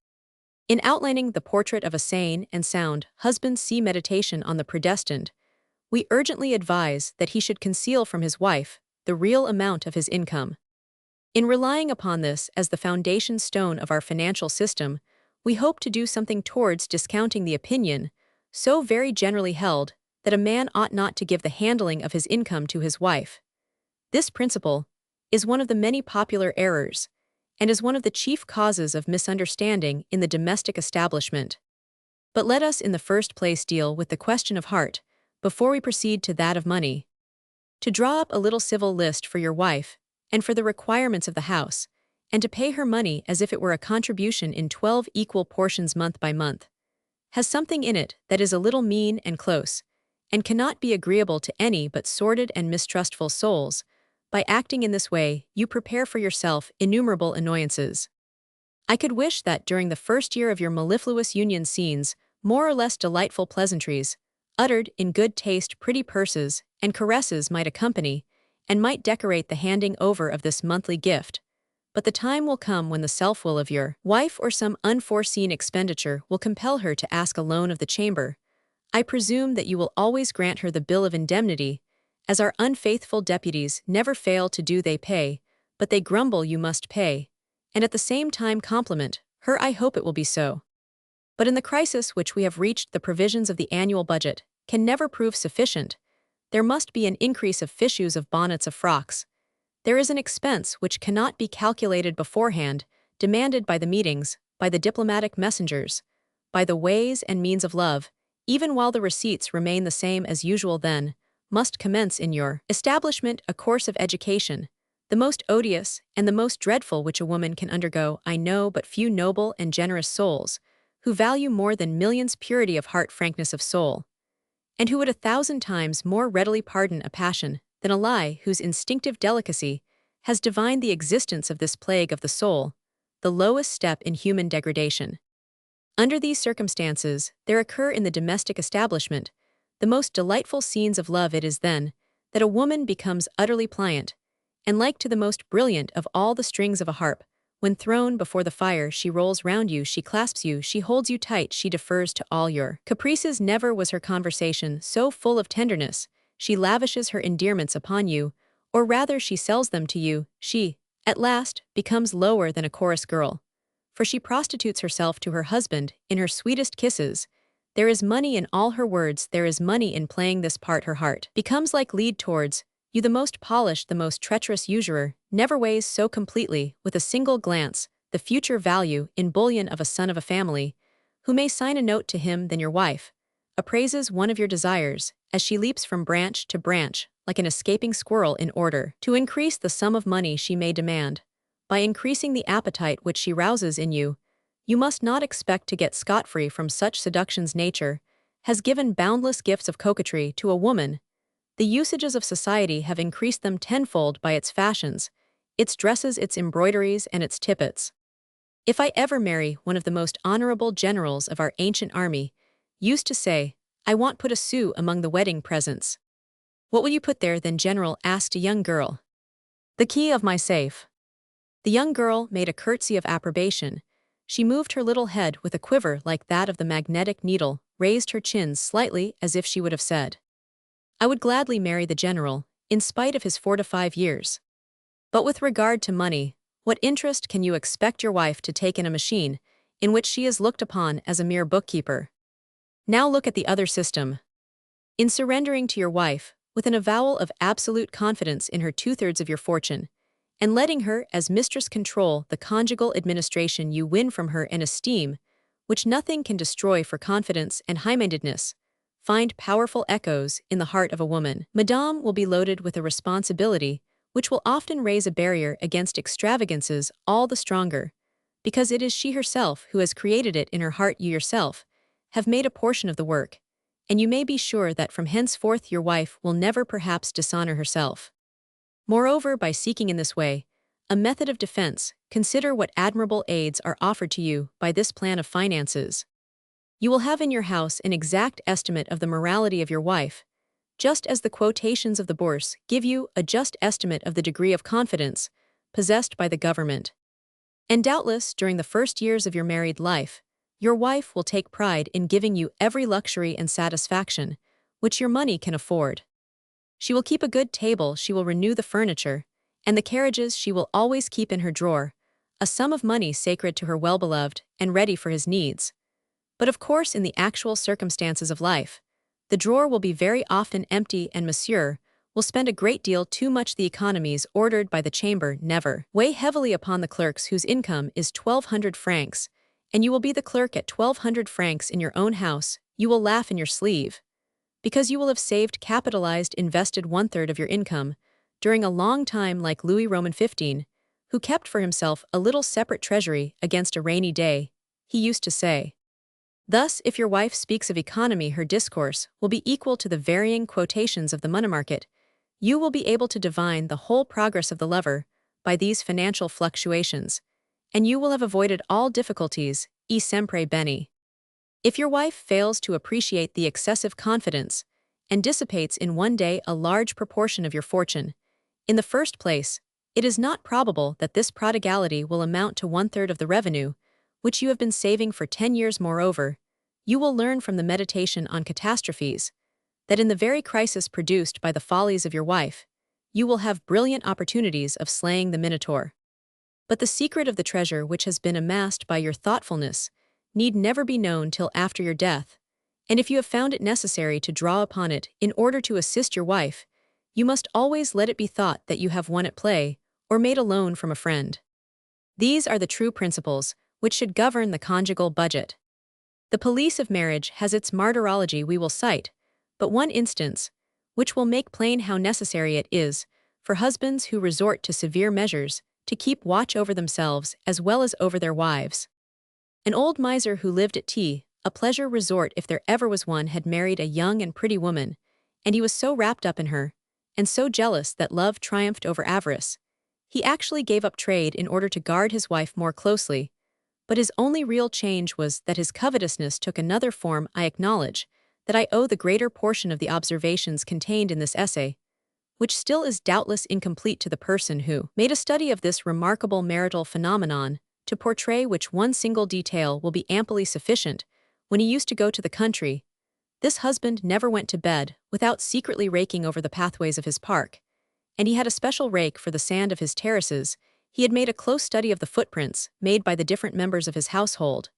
In outlining the portrait of a sane and sound husband, see meditation on the predestined, we urgently advise that he should conceal from his wife the real amount of his income. In relying upon this as the foundation stone of our financial system, we hope to do something towards discounting the opinion, so very generally held, that a man ought not to give the handling of his income to his wife. This principle is one of the many popular errors, and is one of the chief causes of misunderstanding in the domestic establishment. But let us in the first place deal with the question of heart, before we proceed to that of money. To draw up a little civil list for your wife, and for the requirements of the house, and to pay her money as if it were a contribution in 12 equal portions month by month, has something in it that is a little mean and close, and cannot be agreeable to any but sordid and mistrustful souls. By acting in this way, you prepare for yourself innumerable annoyances. I could wish that during the first year of your mellifluous union scenes, more or less delightful pleasantries, uttered in good taste, pretty purses, and caresses might accompany, and might decorate the handing over of this monthly gift. But the time will come when the self-will of your wife or some unforeseen expenditure will compel her to ask a loan of the chamber. I presume that you will always grant her the bill of indemnity, as our unfaithful deputies never fail to do. They pay, but they grumble you must pay, and at the same time compliment her. I hope it will be so. But in the crisis which we have reached, the provisions of the annual budget can never prove sufficient. There must be an increase of fichus, of bonnets, of frocks. There is an expense which cannot be calculated beforehand, demanded by the meetings, by the diplomatic messengers, by the ways and means of love, even while the receipts remain the same as usual. Then must commence in your establishment a course of education, the most odious and the most dreadful which a woman can undergo. I know but few noble and generous souls, who value more than millions purity of heart, frankness of soul, and who would 1,000 times more readily pardon a passion than a lie, whose instinctive delicacy has divined the existence of this plague of the soul, the lowest step in human degradation. Under these circumstances, there occur in the domestic establishment the most delightful scenes of love. It is then that a woman becomes utterly pliant, and like to the most brilliant of all the strings of a harp, When thrown before the fire, she rolls round you, she clasps you, she holds you tight, she defers to all your caprices. Never was her conversation so full of tenderness. She lavishes her endearments upon you, or rather she sells them to you. She, at last, becomes lower than a chorus girl. For she prostitutes herself to her husband in her sweetest kisses. There is money in all her words, there is money in playing this part. Her heart becomes like lead towards you, the most polished, the most treacherous usurer, never weighs so completely, with a single glance, the future value in bullion of a son of a family, who may sign a note to him than your wife, appraises one of your desires, as she leaps from branch to branch, like an escaping squirrel in order to increase the sum of money she may demand. By increasing the appetite which she rouses in you, you must not expect to get scot-free from such seductions. Nature has given boundless gifts of coquetry to a woman. The usages of society have increased them tenfold by its fashions, its dresses, its embroideries, and its tippets. If I ever marry, one of the most honorable generals of our ancient army used to say, I won't put a sou among the wedding presents. What will you put there then, General? Asked a young girl. The key of my safe. The young girl made a curtsy of approbation. She moved her little head with a quiver like that of the magnetic needle, raised her chin slightly as if she would have said, I would gladly marry the general, in spite of his 4 to 5 years. But with regard to money, what interest can you expect your wife to take in a machine in which she is looked upon as a mere bookkeeper? Now look at the other system. In surrendering to your wife, with an avowal of absolute confidence in her 2/3 of your fortune, and letting her as mistress control the conjugal administration, you win from her an esteem which nothing can destroy. For confidence and high-mindedness find powerful echoes in the heart of a woman. Madame will be loaded with a responsibility which will often raise a barrier against extravagances all the stronger, because it is she herself who has created it in her heart. You yourself have made a portion of the work, and you may be sure that from henceforth your wife will never perhaps dishonor herself. Moreover, by seeking in this way a method of defense, consider what admirable aids are offered to you by this plan of finances. You will have in your house an exact estimate of the morality of your wife, just as the quotations of the Bourse give you a just estimate of the degree of confidence possessed by the government. And doubtless, during the first years of your married life, your wife will take pride in giving you every luxury and satisfaction which your money can afford. She will keep a good table, she will renew the furniture, and the carriages she will always keep in her drawer, a sum of money sacred to her well-beloved and ready for his needs. But of course, in the actual circumstances of life, the drawer will be very often empty, and monsieur will spend a great deal too much. The economies ordered by the chamber never weigh heavily upon the clerks whose income is 1,200 francs, and you will be the clerk at 1,200 francs in your own house. You will laugh in your sleeve, because you will have saved, capitalized, invested 1/3 of your income during a long time, like Louis Roman 15, who kept for himself a little separate treasury against a rainy day. He used to say. Thus, if your wife speaks of economy, her discourse will be equal to the varying quotations of the money market. You will be able to divine the whole progress of the lover by these financial fluctuations, and you will have avoided all difficulties. E sempre bene. If your wife fails to appreciate the excessive confidence and dissipates in one day a large proportion of your fortune, in the first place, it is not probable that this prodigality will amount to 1/3 of the revenue which you have been saving for 10 years. Moreover, you will learn from the meditation on catastrophes that in the very crisis produced by the follies of your wife, you will have brilliant opportunities of slaying the Minotaur. But the secret of the treasure which has been amassed by your thoughtfulness need never be known till after your death, and if you have found it necessary to draw upon it in order to assist your wife, you must always let it be thought that you have won at play or made a loan from a friend. These are the true principles which should govern the conjugal budget. The police of marriage has its martyrology. We will cite but one instance, which will make plain how necessary it is for husbands who resort to severe measures to keep watch over themselves as well as over their wives. An old miser who lived at T, a pleasure resort if there ever was one, had married a young and pretty woman, and he was so wrapped up in her, and so jealous that love triumphed over avarice, he actually gave up trade in order to guard his wife more closely. But his only real change was that his covetousness took another form. I acknowledge that I owe the greater portion of the observations contained in this essay, which still is doubtless incomplete to the person who made a study of this remarkable marital phenomenon, to portray which one single detail will be amply sufficient. When he used to go to the country, this husband never went to bed without secretly raking over the pathways of his park, and he had a special rake for the sand of his terraces. He had made a close study of the footprints made by the different members of his household,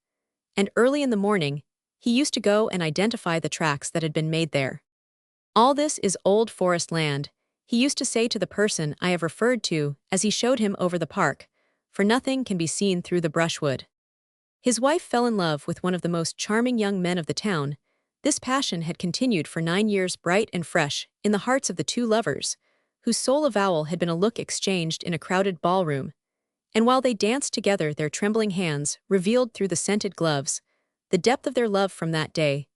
and early in the morning, he used to go and identify the tracks that had been made there. All this is old forest land, he used to say to the person I have referred to as he showed him over the park, for nothing can be seen through the brushwood. His wife fell in love with one of the most charming young men of the town. This passion had continued for 9 years, bright and fresh, in the hearts of the two lovers, whose sole avowal had been a look exchanged in a crowded ballroom. And while they danced together, their trembling hands revealed through the scented gloves the depth of their love from that day.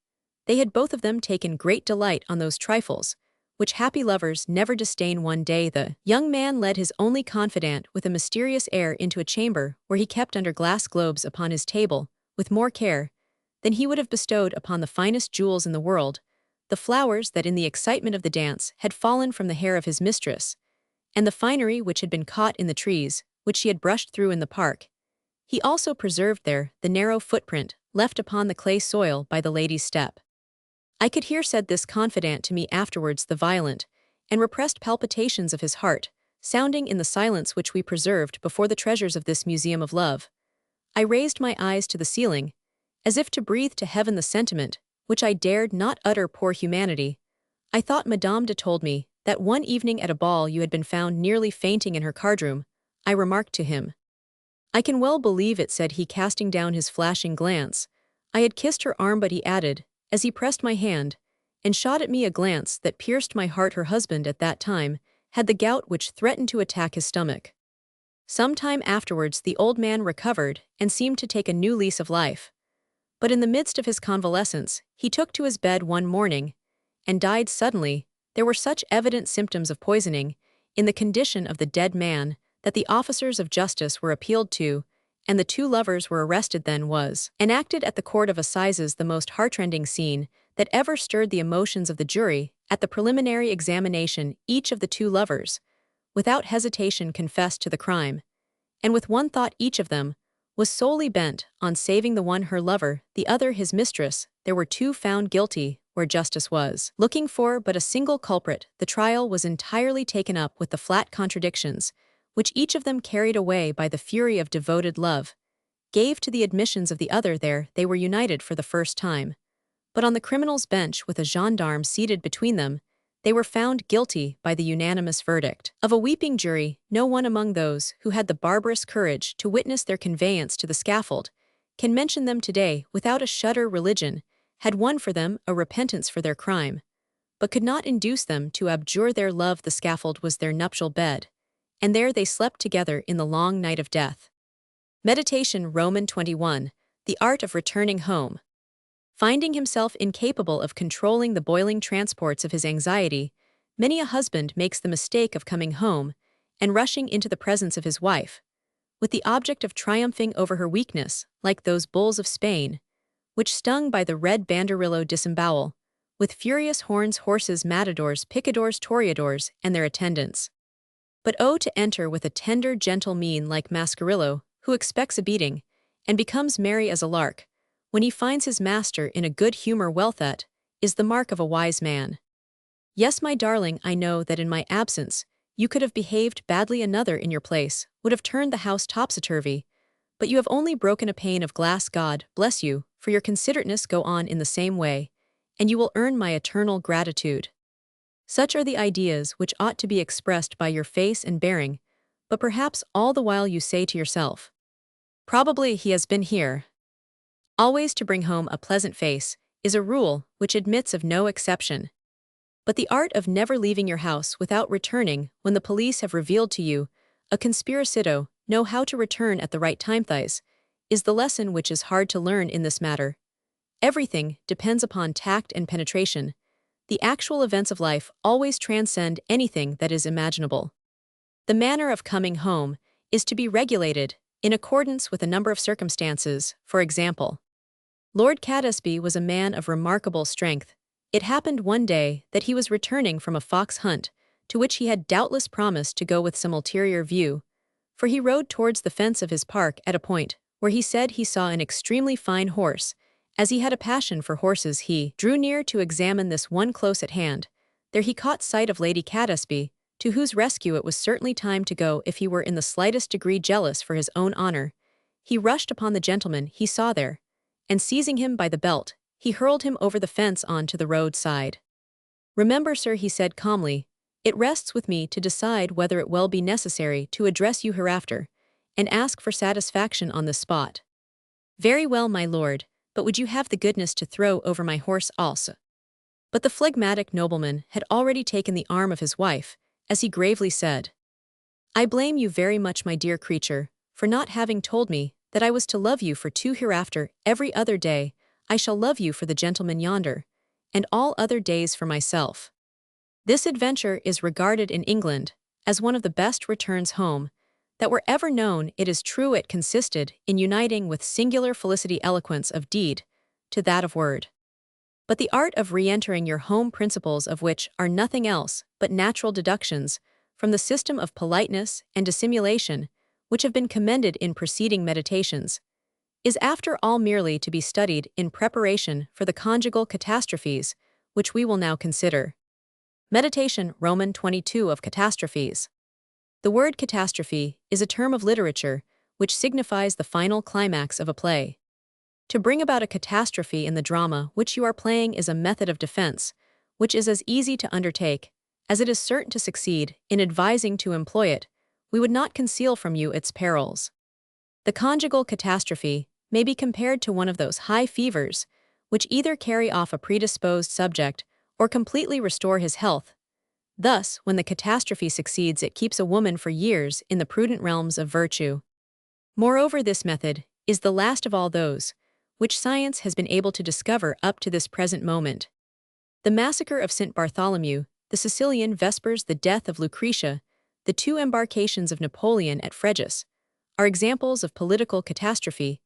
They had both of them taken great delight on those trifles, which happy lovers never disdain. One day the young man led his only confidant with a mysterious air into a chamber where he kept under glass globes upon his table, with more care than he would have bestowed upon the finest jewels in the world, the flowers that in the excitement of the dance had fallen from the hair of his mistress, and the finery which had been caught in the trees, which she had brushed through in the park. He also preserved there the narrow footprint left upon the clay soil by the lady's step. I could hear, said this confidant to me afterwards, the violent and repressed palpitations of his heart, sounding in the silence which we preserved before the treasures of this museum of love. I raised my eyes to the ceiling, as if to breathe to heaven the sentiment which I dared not utter. Poor humanity! I thought Madame de told me that one evening at a ball you had been found nearly fainting in her cardroom. I remarked to him. I can well believe it, said he, casting down his flashing glance. I had kissed her arm, but he added, as he pressed my hand, and shot at me a glance that pierced my heart, her husband at that time had the gout which threatened to attack his stomach. Some time afterwards the old man recovered and seemed to take a new lease of life. But in the midst of his convalescence, he took to his bed one morning and died suddenly. There were such evident symptoms of poisoning in the condition of the dead man that the officers of justice were appealed to, and the two lovers were arrested. Then was enacted at the court of assizes the most heartrending scene that ever stirred the emotions of the jury. At the preliminary examination, each of the two lovers, without hesitation, confessed to the crime, and with one thought each of them was solely bent on saving the one her lover, the other his mistress. There were two found guilty where justice was looking for but a single culprit. The trial was entirely taken up with the flat contradictions which each of them, carried away by the fury of devoted love, gave to the admissions of the other. There they were united for the first time. But on the criminal's bench, with a gendarme seated between them, they were found guilty by the unanimous verdict of a weeping jury. No one among those who had the barbarous courage to witness their conveyance to the scaffold can mention them today without a shudder. Religion had won for them a repentance for their crime, but could not induce them to abjure their love. The scaffold was their nuptial bed, and there they slept together in the long night of death. Meditation. Roman 21. The art of returning home. Finding himself incapable of controlling the boiling transports of his anxiety, many a husband makes the mistake of coming home and rushing into the presence of his wife, with the object of triumphing over her weakness, like those bulls of Spain, which, stung by the red banderillo, disembowel, with furious horns, horses, matadors, picadors, toreadors, and their attendants. But oh, to enter with a tender, gentle mien like Mascarillo, who expects a beating, and becomes merry as a lark, when he finds his master in a good humor. Well, that is the mark of a wise man. Yes, my darling, I know that in my absence you could have behaved badly. Another in your place would have turned the house topsy-turvy, but you have only broken a pane of glass. God bless you for your considerateness. Go on in the same way, and you will earn my eternal gratitude. Such are the ideas which ought to be expressed by your face and bearing, but perhaps all the while you say to yourself, probably he has been here. Always to bring home a pleasant face is a rule which admits of no exception. But the art of never leaving your house without returning when the police have revealed to you a conspiracito, know how to return at the right time, is the lesson which is hard to learn in this matter. Everything depends upon tact and penetration. The actual events of life always transcend anything that is imaginable. The manner of coming home is to be regulated in accordance with a number of circumstances. For example, Lord Catesby was a man of remarkable strength. It happened one day that he was returning from a fox hunt to which he had doubtless promised to go with some ulterior view, for he rode towards the fence of his park at a point where he said he saw an extremely fine horse. As he had a passion for horses, he drew near to examine this one close at hand. There he caught sight of Lady Catesby, to whose rescue it was certainly time to go if he were in the slightest degree jealous for his own honor. He rushed upon the gentleman he saw there, and seizing him by the belt, he hurled him over the fence on to the roadside. "Remember, sir," he said calmly, "it rests with me to decide whether it will be necessary to address you hereafter, and ask for satisfaction on the spot." "Very well, my lord, but would you have the goodness to throw over my horse also?" But the phlegmatic nobleman had already taken the arm of his wife, as he gravely said, "I blame you very much, my dear creature, for not having told me that I was to love you for two hereafter. Every other day I shall love you for the gentleman yonder, and all other days for myself." This adventure is regarded in England as one of the best returns home that were ever known. It is true it consisted in uniting with singular felicity eloquence of deed to that of word. But the art of re-entering your home, principles of which are nothing else but natural deductions from the system of politeness and dissimulation which have been commended in preceding meditations, is after all merely to be studied in preparation for the conjugal catastrophes which we will now consider. Meditation Roman 22 of catastrophes. The word catastrophe is a term of literature which signifies the final climax of a play. To bring about a catastrophe in the drama which you are playing is a method of defense, which is as easy to undertake as it is certain to succeed. In advising to employ it, we would not conceal from you its perils. The conjugal catastrophe may be compared to one of those high fevers which either carry off a predisposed subject or completely restore his health. Thus, when the catastrophe succeeds, it keeps a woman for years in the prudent realms of virtue. Moreover, this method is the last of all those which science has been able to discover up to this present moment. The massacre of St. Bartholomew, the Sicilian Vespers, the death of Lucretia, the two embarkations of Napoleon at Frejus, are examples of political catastrophe.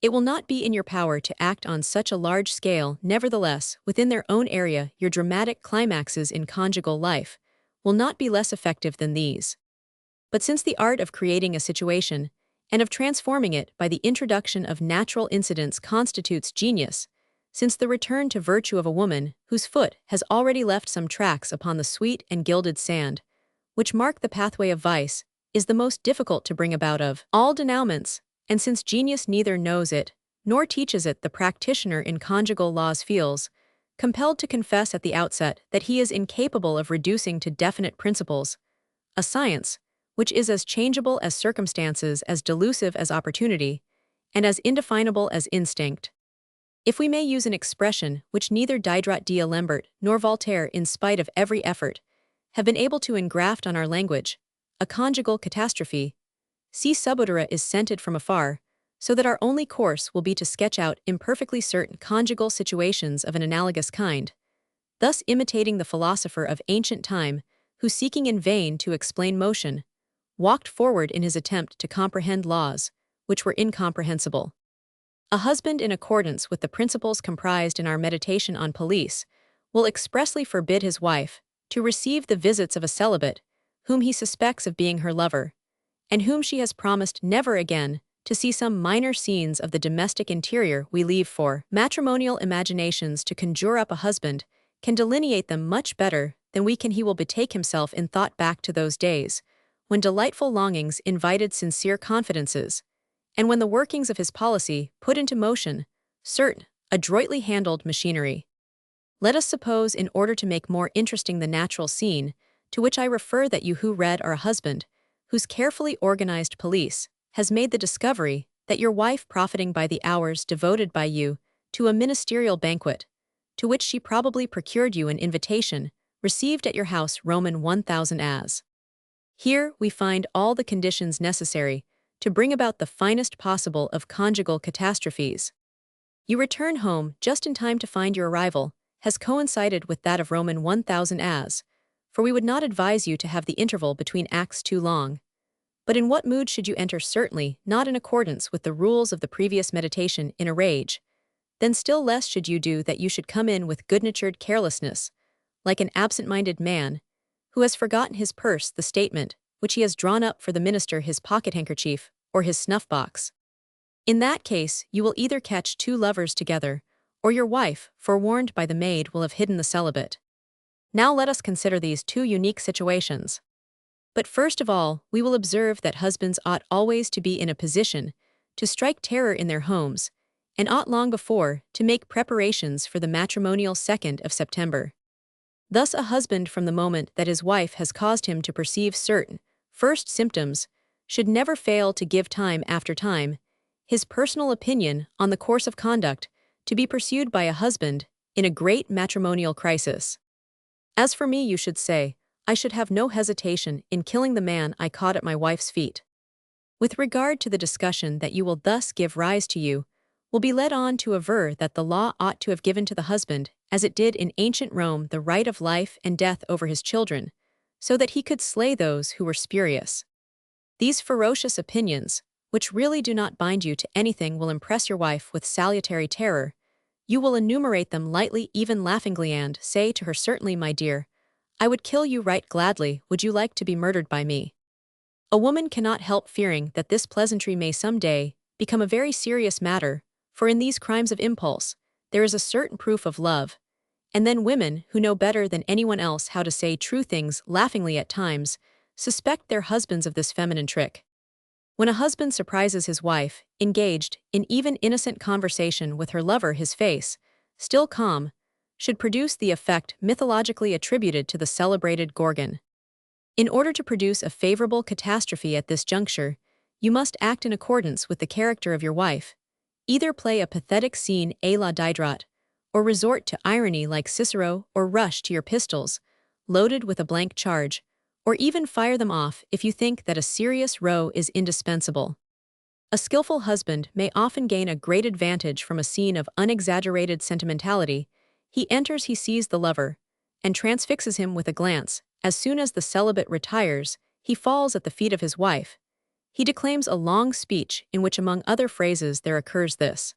It will not be in your power to act on such a large scale. Nevertheless, within their own area, your dramatic climaxes in conjugal life will not be less effective than these. But since the art of creating a situation and of transforming it by the introduction of natural incidents constitutes genius, since the return to virtue of a woman whose foot has already left some tracks upon the sweet and gilded sand, which mark the pathway of vice, is the most difficult to bring about of all denouements, and since genius neither knows it nor teaches it, the practitioner in conjugal laws feels compelled to confess at the outset that he is incapable of reducing to definite principles a science which is as changeable as circumstances, as delusive as opportunity, and as indefinable as instinct. If we may use an expression which neither Diderot d'Alembert nor Voltaire, in spite of every effort, have been able to engraft on our language, a conjugal catastrophe, si subodora is scented from afar, so that our only course will be to sketch out imperfectly certain conjugal situations of an analogous kind, thus imitating the philosopher of ancient time, who, seeking in vain to explain motion, walked forward in his attempt to comprehend laws which were incomprehensible. A husband, in accordance with the principles comprised in our meditation on police, will expressly forbid his wife to receive the visits of a celibate whom he suspects of being her lover, and whom she has promised never again to see. Some minor scenes of the domestic interior we leave for matrimonial imaginations to conjure up. A husband can delineate them much better than we can. He will betake himself in thought back to those days when delightful longings invited sincere confidences, and when the workings of his policy put into motion certain adroitly handled machinery. Let us suppose, in order to make more interesting the natural scene to which I refer, that you who read are a husband whose carefully organized police has made the discovery that your wife, profiting by the hours devoted by you to a ministerial banquet, to which she probably procured you an invitation, received at your house Roman 1000 as. Here we find all the conditions necessary to bring about the finest possible of conjugal catastrophes. You return home just in time to find your arrival has coincided with that of Roman 1000 as, for we would not advise you to have the interval between acts too long. But in what mood should you enter? Certainly not in accordance with the rules of the previous meditation, in a rage. Then still less should you do that you should come in with good-natured carelessness, like an absent-minded man, who has forgotten his purse, the statement, which he has drawn up for the minister, his pocket-handkerchief, or his snuff-box. In that case, you will either catch two lovers together, or your wife, forewarned by the maid, will have hidden the celibate. Now let us consider these two unique situations. But first of all, we will observe that husbands ought always to be in a position to strike terror in their homes, and ought long before to make preparations for the matrimonial 2nd of September. Thus a husband, from the moment that his wife has caused him to perceive certain first symptoms, should never fail to give time after time his personal opinion on the course of conduct to be pursued by a husband in a great matrimonial crisis. As for me, you should say, I should have no hesitation in killing the man I caught at my wife's feet. With regard to the discussion that you will thus give rise to, you will be led on to aver that the law ought to have given to the husband, as it did in ancient Rome, the right of life and death over his children, so that he could slay those who were spurious. These ferocious opinions, which really do not bind you to anything, will impress your wife with salutary terror. You will enumerate them lightly, even laughingly, and say to her, "Certainly, my dear, I would kill you right gladly. Would you like to be murdered by me?" A woman cannot help fearing that this pleasantry may some day become a very serious matter, for in these crimes of impulse, there is a certain proof of love, and then women, who know better than anyone else how to say true things laughingly at times, suspect their husbands of this feminine trick. When a husband surprises his wife, engaged in even innocent conversation with her lover, his face, still calm, should produce the effect mythologically attributed to the celebrated Gorgon. In order to produce a favorable catastrophe at this juncture, you must act in accordance with the character of your wife. Either play a pathetic scene à la Diderot, or resort to irony like Cicero, or rush to your pistols, loaded with a blank charge, or even fire them off if you think that a serious row is indispensable. A skillful husband may often gain a great advantage from a scene of unexaggerated sentimentality. He enters, he sees the lover, and transfixes him with a glance. As soon as the celibate retires, he falls at the feet of his wife. He declaims a long speech in which, among other phrases, there occurs this: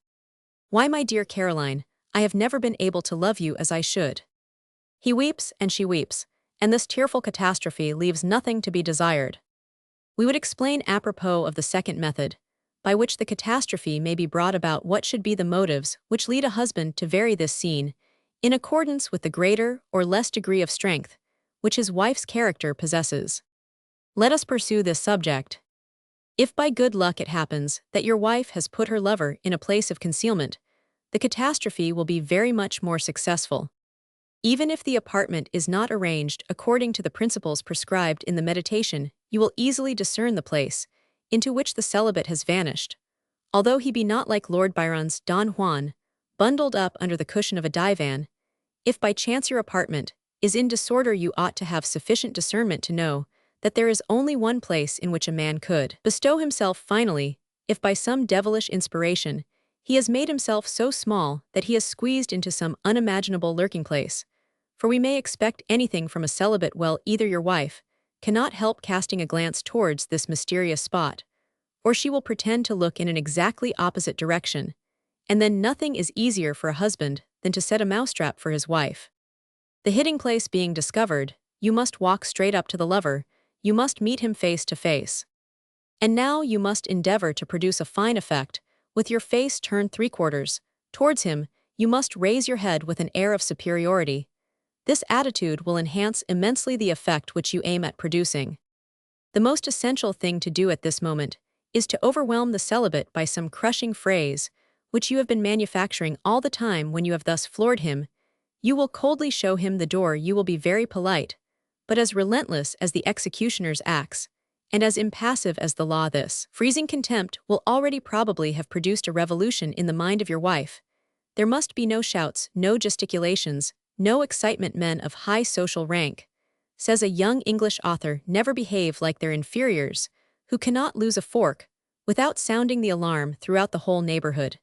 "Why, my dear Caroline, I have never been able to love you as I should." He weeps and she weeps, and this tearful catastrophe leaves nothing to be desired. We would explain apropos of the second method, by which the catastrophe may be brought about, what should be the motives which lead a husband to vary this scene, in accordance with the greater or less degree of strength which his wife's character possesses. Let us pursue this subject. If by good luck it happens that your wife has put her lover in a place of concealment, the catastrophe will be very much more successful. Even if the apartment is not arranged according to the principles prescribed in the meditation, you will easily discern the place into which the celibate has vanished, although he be not like Lord Byron's Don Juan, bundled up under the cushion of a divan. If by chance your apartment is in disorder, you ought to have sufficient discernment to know that there is only one place in which a man could bestow himself finally, if by some devilish inspiration he has made himself so small that he has squeezed into some unimaginable lurking place. For we may expect anything from a celibate. Well, either your wife cannot help casting a glance towards this mysterious spot, or she will pretend to look in an exactly opposite direction, and then nothing is easier for a husband than to set a mousetrap for his wife. The hiding place being discovered, you must walk straight up to the lover. You must meet him face to face. And now you must endeavor to produce a fine effect, with your face turned 3/4 towards him. You must raise your head with an air of superiority. This attitude will enhance immensely the effect which you aim at producing. The most essential thing to do at this moment is to overwhelm the celibate by some crushing phrase, which you have been manufacturing all the time. When you have thus floored him, you will coldly show him the door. You will be very polite, but as relentless as the executioner's axe, and as impassive as the law. This freezing contempt will already probably have produced a revolution in the mind of your wife. There must be no shouts, no gesticulations, no excitement. Men of high social rank, says a young English author, never behave like their inferiors, who cannot lose a fork without sounding the alarm throughout the whole neighborhood.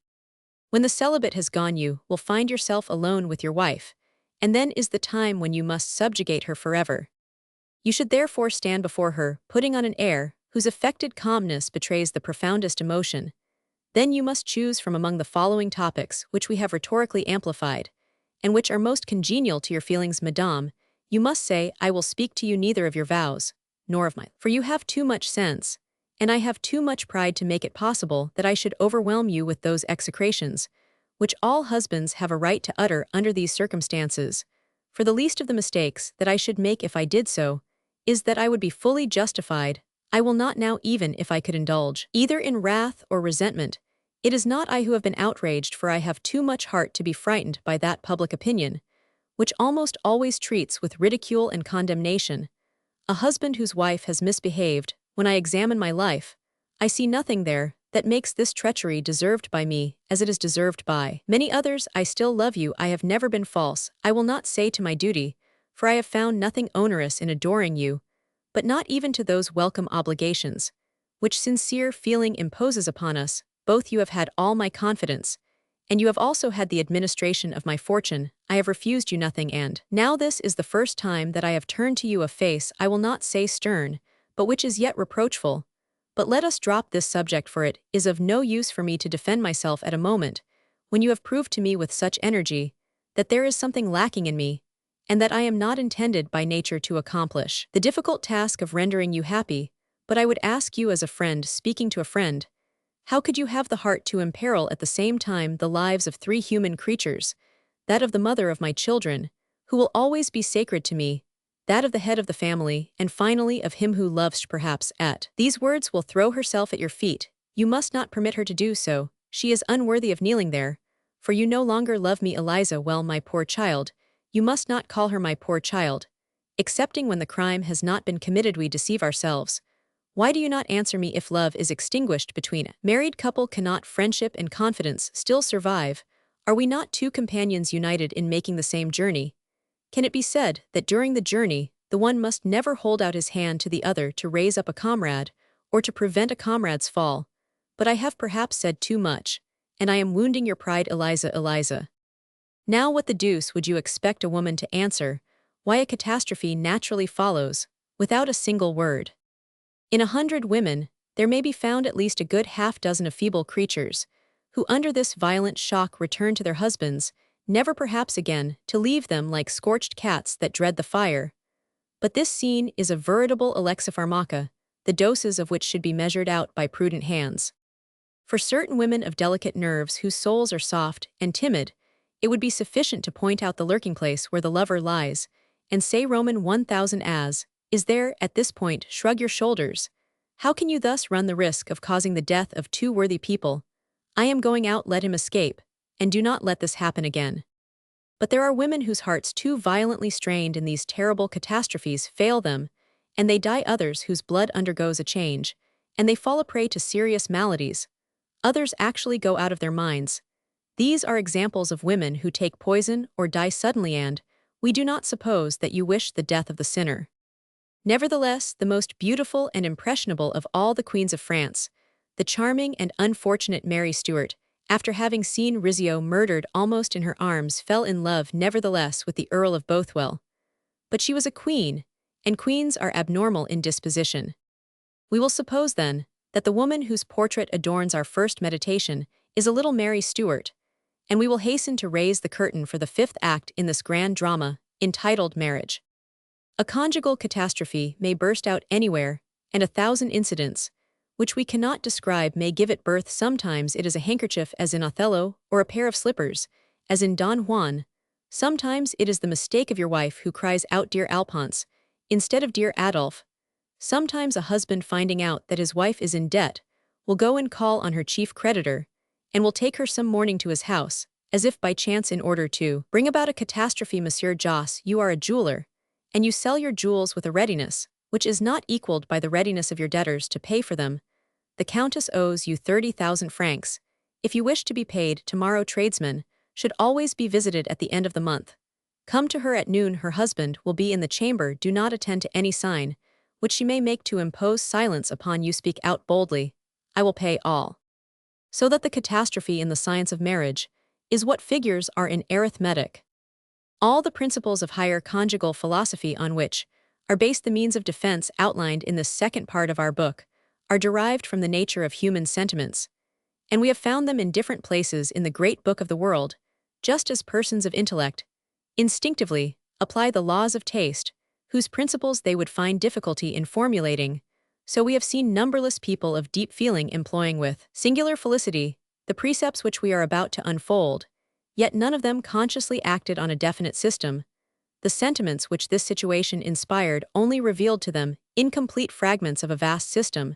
When the celibate has gone, you will find yourself alone with your wife, and then is the time when you must subjugate her forever. You should therefore stand before her, putting on an air whose affected calmness betrays the profoundest emotion. Then you must choose from among the following topics, which we have rhetorically amplified, and which are most congenial to your feelings. Madame, You must say, I will speak to you neither of your vows, nor of mine. For you have too much sense, and I have too much pride to make it possible that I should overwhelm you with those execrations, which all husbands have a right to utter under these circumstances. For the least of the mistakes that I should make if I did so, is that I would be fully justified. I will not now, even if I could indulge, either in wrath or resentment. It is not I who have been outraged, for I have too much heart to be frightened by that public opinion, which almost always treats with ridicule and condemnation. A husband whose wife has misbehaved, when I examine my life, I see nothing there that makes this treachery deserved by me as it is deserved by many others. I still love you, I have never been false, I will not say to my duty, for I have found nothing onerous in adoring you, but not even to those welcome obligations, which sincere feeling imposes upon us. Both you have had all my confidence, and you have also had the administration of my fortune. I have refused you nothing, and now this is the first time that I have turned to you a face I will not say stern, but which is yet reproachful. But let us drop this subject, for it is of no use for me to defend myself at a moment, when you have proved to me with such energy that there is something lacking in me, and that I am not intended by nature to accomplish the difficult task of rendering you happy. But I would ask you as a friend speaking to a friend, how could you have the heart to imperil at the same time the lives of 3 human creatures, that of the mother of my children, who will always be sacred to me, that of the head of the family, and finally of him who loves perhaps at these words will throw herself at your feet? You must not permit her to do so, she is unworthy of kneeling there, for you no longer love me, Eliza. Well, my poor child, you must not call her my poor child, excepting when the crime has not been committed. We deceive ourselves. Why do you not answer me? If love is extinguished between a married couple, cannot friendship and confidence still survive? Are we not 2 companions united in making the same journey? Can it be said that during the journey, the one must never hold out his hand to the other to raise up a comrade, or to prevent a comrade's fall? But I have perhaps said too much, and I am wounding your pride, Eliza. Eliza, now what the deuce would you expect a woman to answer? Why, a catastrophe naturally follows, without a single word. In 100 women, there may be found at least a good half-dozen of feeble creatures, who under this violent shock return to their husbands, never perhaps again to leave them like scorched cats that dread the fire. But this scene is a veritable alexipharmaca, the doses of which should be measured out by prudent hands. For certain women of delicate nerves whose souls are soft and timid, it would be sufficient to point out the lurking place where the lover lies, and say Roman 1000 as, is there, at this point, shrug your shoulders. How can you thus run the risk of causing the death of 2 worthy people? I am going out, let him escape, and do not let this happen again. But there are women whose hearts too violently strained in these terrible catastrophes fail them, and they die. Others whose blood undergoes a change, and they fall a prey to serious maladies. Others actually go out of their minds. These are examples of women who take poison or die suddenly, and we do not suppose that you wish the death of the sinner. Nevertheless, the most beautiful and impressionable of all the queens of France, the charming and unfortunate Mary Stuart, after having seen Rizzio murdered almost in her arms, fell in love nevertheless with the Earl of Bothwell. But she was a queen, and queens are abnormal in disposition. We will suppose, then, that the woman whose portrait adorns our first meditation is a little Mary Stuart, and we will hasten to raise the curtain for the 5th act in this grand drama, entitled Marriage. A conjugal catastrophe may burst out anywhere, and 1,000 incidents, which we cannot describe, may give it birth. Sometimes it is a handkerchief, as in Othello, or a pair of slippers, as in Don Juan. Sometimes it is the mistake of your wife who cries out dear Alphonse, instead of dear Adolphe. Sometimes a husband, finding out that his wife is in debt, will go and call on her chief creditor, and will take her some morning to his house, as if by chance, in order to bring about a catastrophe. Monsieur Joss, you are a jeweler, and you sell your jewels with a readiness which is not equaled by the readiness of your debtors to pay for them. The Countess owes you 30,000 francs. If you wish to be paid tomorrow, tradesmen should always be visited at the end of the month. Come to her at noon. Her husband will be in the chamber. Do not attend to any sign which she may make to impose silence upon you. Speak out boldly. I will pay all. So that the catastrophe in the science of marriage is what figures are in arithmetic. All the principles of higher conjugal philosophy on which are based the means of defense outlined in this second part of our book are derived from the nature of human sentiments, and we have found them in different places in the great book of the world, just as persons of intellect, instinctively, apply the laws of taste, whose principles they would find difficulty in formulating, so we have seen numberless people of deep feeling employing with singular felicity the precepts which we are about to unfold, yet none of them consciously acted on a definite system. The sentiments which this situation inspired only revealed to them incomplete fragments of a vast system,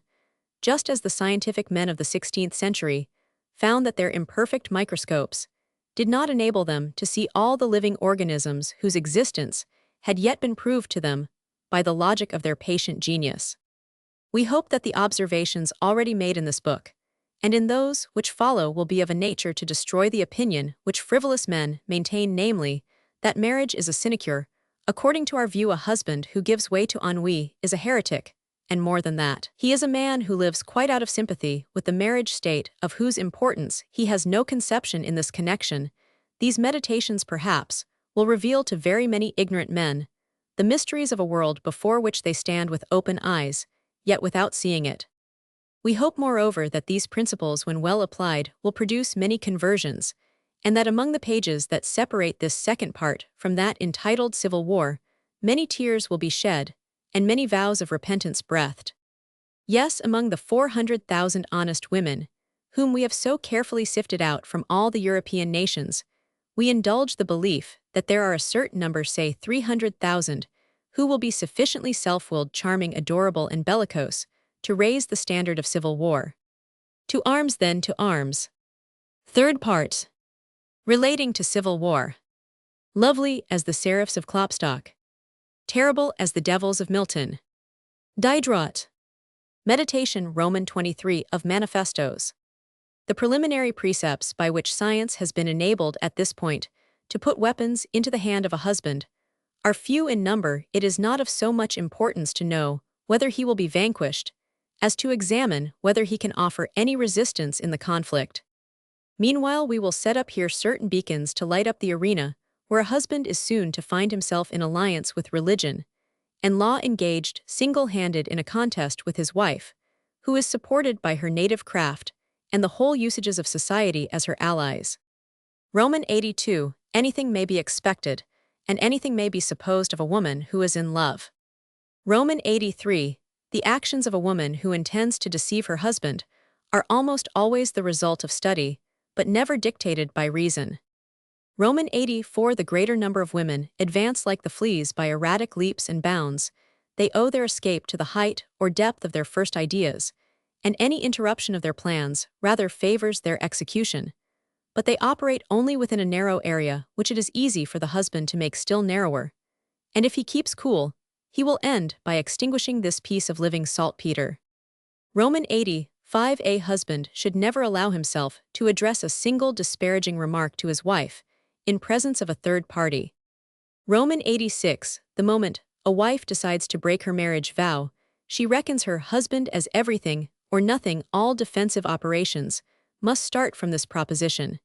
just as the scientific men of the 16th century found that their imperfect microscopes did not enable them to see all the living organisms whose existence had yet been proved to them by the logic of their patient genius. We hope that the observations already made in this book, and in those which follow, will be of a nature to destroy the opinion which frivolous men maintain, namely, that marriage is a sinecure. According to our view, a husband who gives way to ennui is a heretic, and more than that, he is a man who lives quite out of sympathy with the marriage state, of whose importance he has no conception in this connection. These meditations, perhaps, will reveal to very many ignorant men the mysteries of a world before which they stand with open eyes, yet without seeing it. We hope, moreover, that these principles, when well applied, will produce many conversions, and that among the pages that separate this second part from that entitled Civil War, many tears will be shed, and many vows of repentance breathed. Yes, among the 400,000 honest women, whom we have so carefully sifted out from all the European nations, we indulge the belief that there are a certain number, say 300,000, who will be sufficiently self-willed, charming, adorable, and bellicose to raise the standard of civil war. To arms, then, to arms. Third part. Relating to civil war. Lovely as the seraphs of Klopstock. Terrible as the devils of Milton. Diderot. Meditation Roman 23 of Manifestos. The preliminary precepts by which science has been enabled at this point to put weapons into the hand of a husband are few in number. It is not of so much importance to know whether he will be vanquished as to examine whether he can offer any resistance in the conflict. Meanwhile, we will set up here certain beacons to light up the arena where a husband is soon to find himself in alliance with religion and law, engaged single-handed in a contest with his wife, who is supported by her native craft and the whole usages of society as her allies. Roman 82. Anything may be expected, and anything may be supposed of a woman who is in love. Roman 83. The actions of a woman who intends to deceive her husband are almost always the result of study, but never dictated by reason. Roman 84. The greater number of women advance like the fleas by erratic leaps and bounds. They owe their escape to the height or depth of their first ideas, and any interruption of their plans rather favors their execution. But they operate only within a narrow area, which it is easy for the husband to make still narrower. And if he keeps cool, he will end by extinguishing this piece of living saltpeter. Roman 85. A husband should never allow himself to address a single disparaging remark to his wife in presence of a third party. Roman 86. The moment a wife decides to break her marriage vow, she reckons her husband as everything or nothing. All defensive operations must start from this proposition.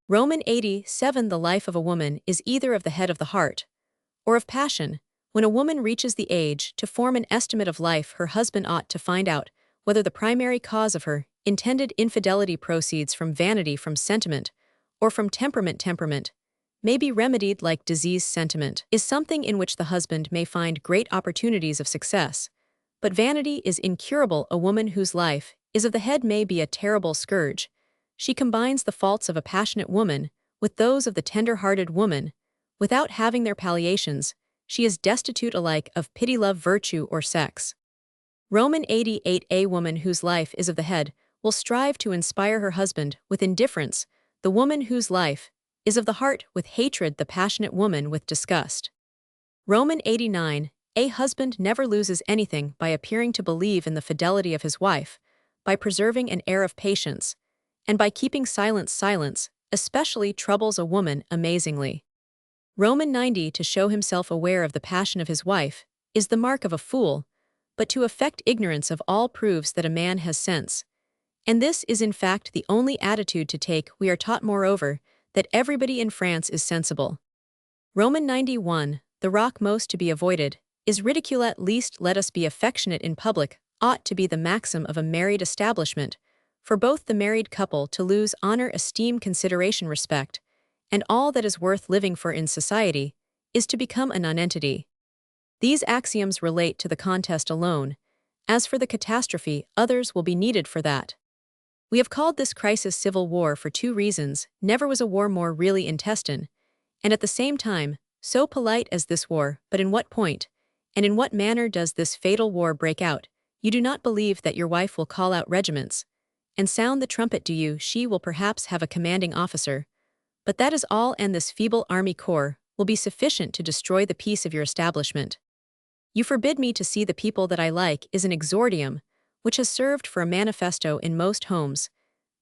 Roman 87. The life of a woman is either of the head of the heart or of passion. When a woman reaches the age to form an estimate of life, her husband ought to find out whether the primary cause of her intended infidelity proceeds from vanity, from sentiment, or from temperament. Temperament may be remedied like disease. Sentiment is something in which the husband may find great opportunities of success, but vanity is incurable. A woman whose life is of the head may be a terrible scourge. She combines the faults of a passionate woman with those of the tender-hearted woman. Without having their palliations, she is destitute alike of pity, love, virtue, or sex. Roman 88. A woman whose life is of the head will strive to inspire her husband with indifference. The woman whose life is of the heart with hatred, the passionate woman with disgust. Roman 89. A husband never loses anything by appearing to believe in the fidelity of his wife, by preserving an air of patience, and by keeping silence. Silence especially troubles a woman amazingly. Roman 90. To show himself aware of the passion of his wife is the mark of a fool, but to affect ignorance of all proves that a man has sense. And this is in fact the only attitude to take. We are taught, moreover, that everybody in France is sensible. Roman 91. The rock most to be avoided is ridicule. At least let us be affectionate in public ought to be the maxim of a married establishment, for both the married couple to lose honor, esteem, consideration, respect, and all that is worth living for in society, is to become a nonentity. These axioms relate to the contest alone. As for the catastrophe, others will be needed for that. We have called this crisis civil war for two reasons. Never was a war more really intestine, and at the same time, so polite as this war. But in what point, and in what manner does this fatal war break out? You do not believe that your wife will call out regiments and sound the trumpet, do you? She will perhaps have a commanding officer, but that is all, and this feeble army corps will be sufficient to destroy the peace of your establishment. You forbid me to see the people that I like is an exordium, which has served for a manifesto in most homes.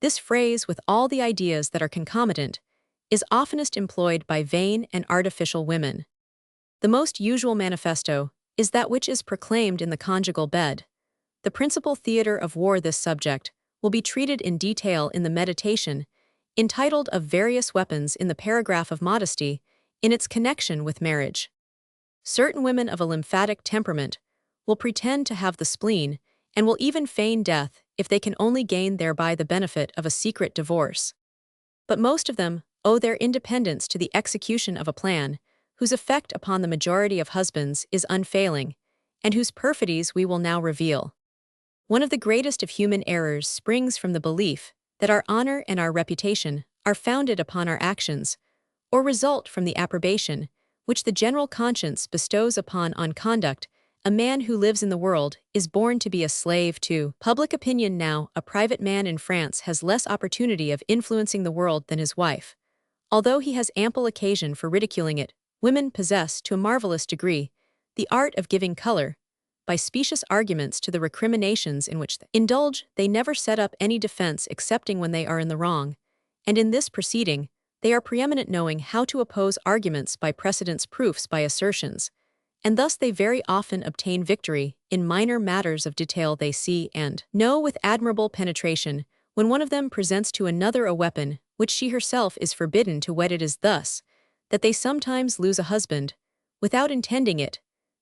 This phrase, with all the ideas that are concomitant, is oftenest employed by vain and artificial women. The most usual manifesto is that which is proclaimed in the conjugal bed. The principal theater of war. This subject will be treated in detail in the meditation, entitled Of Various Weapons, in the paragraph of modesty, in its connection with marriage. Certain women of a lymphatic temperament will pretend to have the spleen, and will even feign death if they can only gain thereby the benefit of a secret divorce. But most of them owe their independence to the execution of a plan whose effect upon the majority of husbands is unfailing, and whose perfidies we will now reveal. One of the greatest of human errors springs from the belief that our honor and our reputation are founded upon our actions, or result from the approbation which the general conscience bestows upon conduct. A man who lives in the world is born to be a slave to public opinion. Now, a private man in France has less opportunity of influencing the world than his wife. Although he has ample occasion for ridiculing it, women possess, to a marvelous degree, the art of giving color, by specious arguments, to the recriminations in which they indulge. They never set up any defense excepting when they are in the wrong, and in this proceeding, they are preeminent, knowing how to oppose arguments by precedents, proofs by assertions, and thus they very often obtain victory in minor matters of detail. They see and know with admirable penetration when one of them presents to another a weapon which she herself is forbidden to whet. It is thus that they sometimes lose a husband without intending it.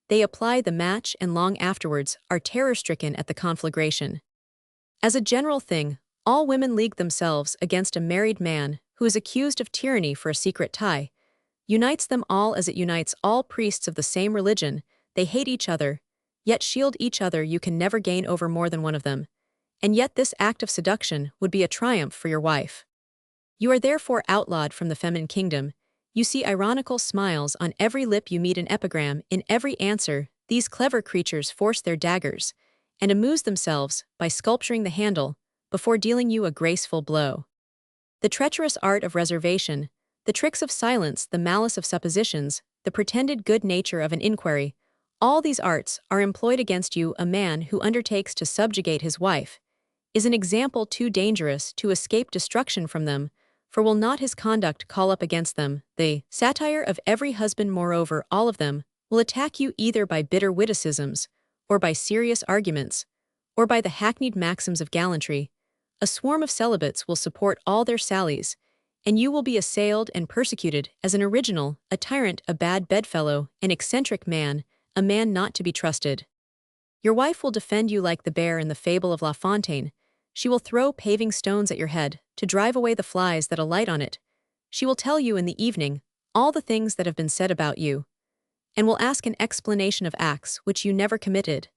They apply the match and long afterwards are terror-stricken at the conflagration. As a general thing, all women league themselves against a married man who is accused of tyranny for a secret tie, unites them all as it unites all priests of the same religion. They hate each other, yet shield each other. You can never gain over more than one of them, and yet this act of seduction would be a triumph for your wife. You are therefore outlawed from the feminine kingdom. You see ironical smiles on every lip. You meet an epigram in every answer. These clever creatures force their daggers and amuse themselves by sculpturing the handle before dealing you a graceful blow. The treacherous art of reservation, the tricks of silence, the malice of suppositions, the pretended good nature of an inquiry, all these arts are employed against you. A man who undertakes to subjugate his wife is an example too dangerous to escape destruction from them, for will not his conduct call up against them the satire of every husband? Moreover, all of them will attack you either by bitter witticisms, or by serious arguments, or by the hackneyed maxims of gallantry. A swarm of celibates will support all their sallies, and you will be assailed and persecuted as an original, a tyrant, a bad bedfellow, an eccentric man, a man not to be trusted. Your wife will defend you like the bear in the fable of La Fontaine. She will throw paving stones at your head to drive away the flies that alight on it. She will tell you in the evening all the things that have been said about you, and will ask an explanation of acts which you never committed,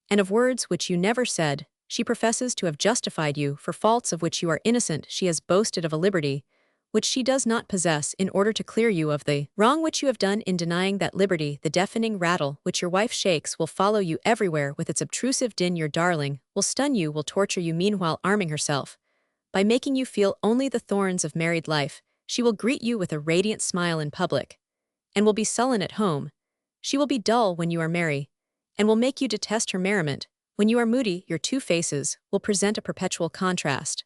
and of words which you never said. She professes to have justified you for faults of which you are innocent. She has boasted of a liberty which she does not possess in order to clear you of the wrong which you have done in denying that liberty. The deafening rattle which your wife shakes will follow you everywhere with its obtrusive din. Your darling will stun you, will torture you, meanwhile arming herself by making you feel only the thorns of married life. She will greet you with a radiant smile in public, and will be sullen at home. She will be dull when you are merry, and will make you detest her merriment. When you are moody, your two faces will present a perpetual contrast.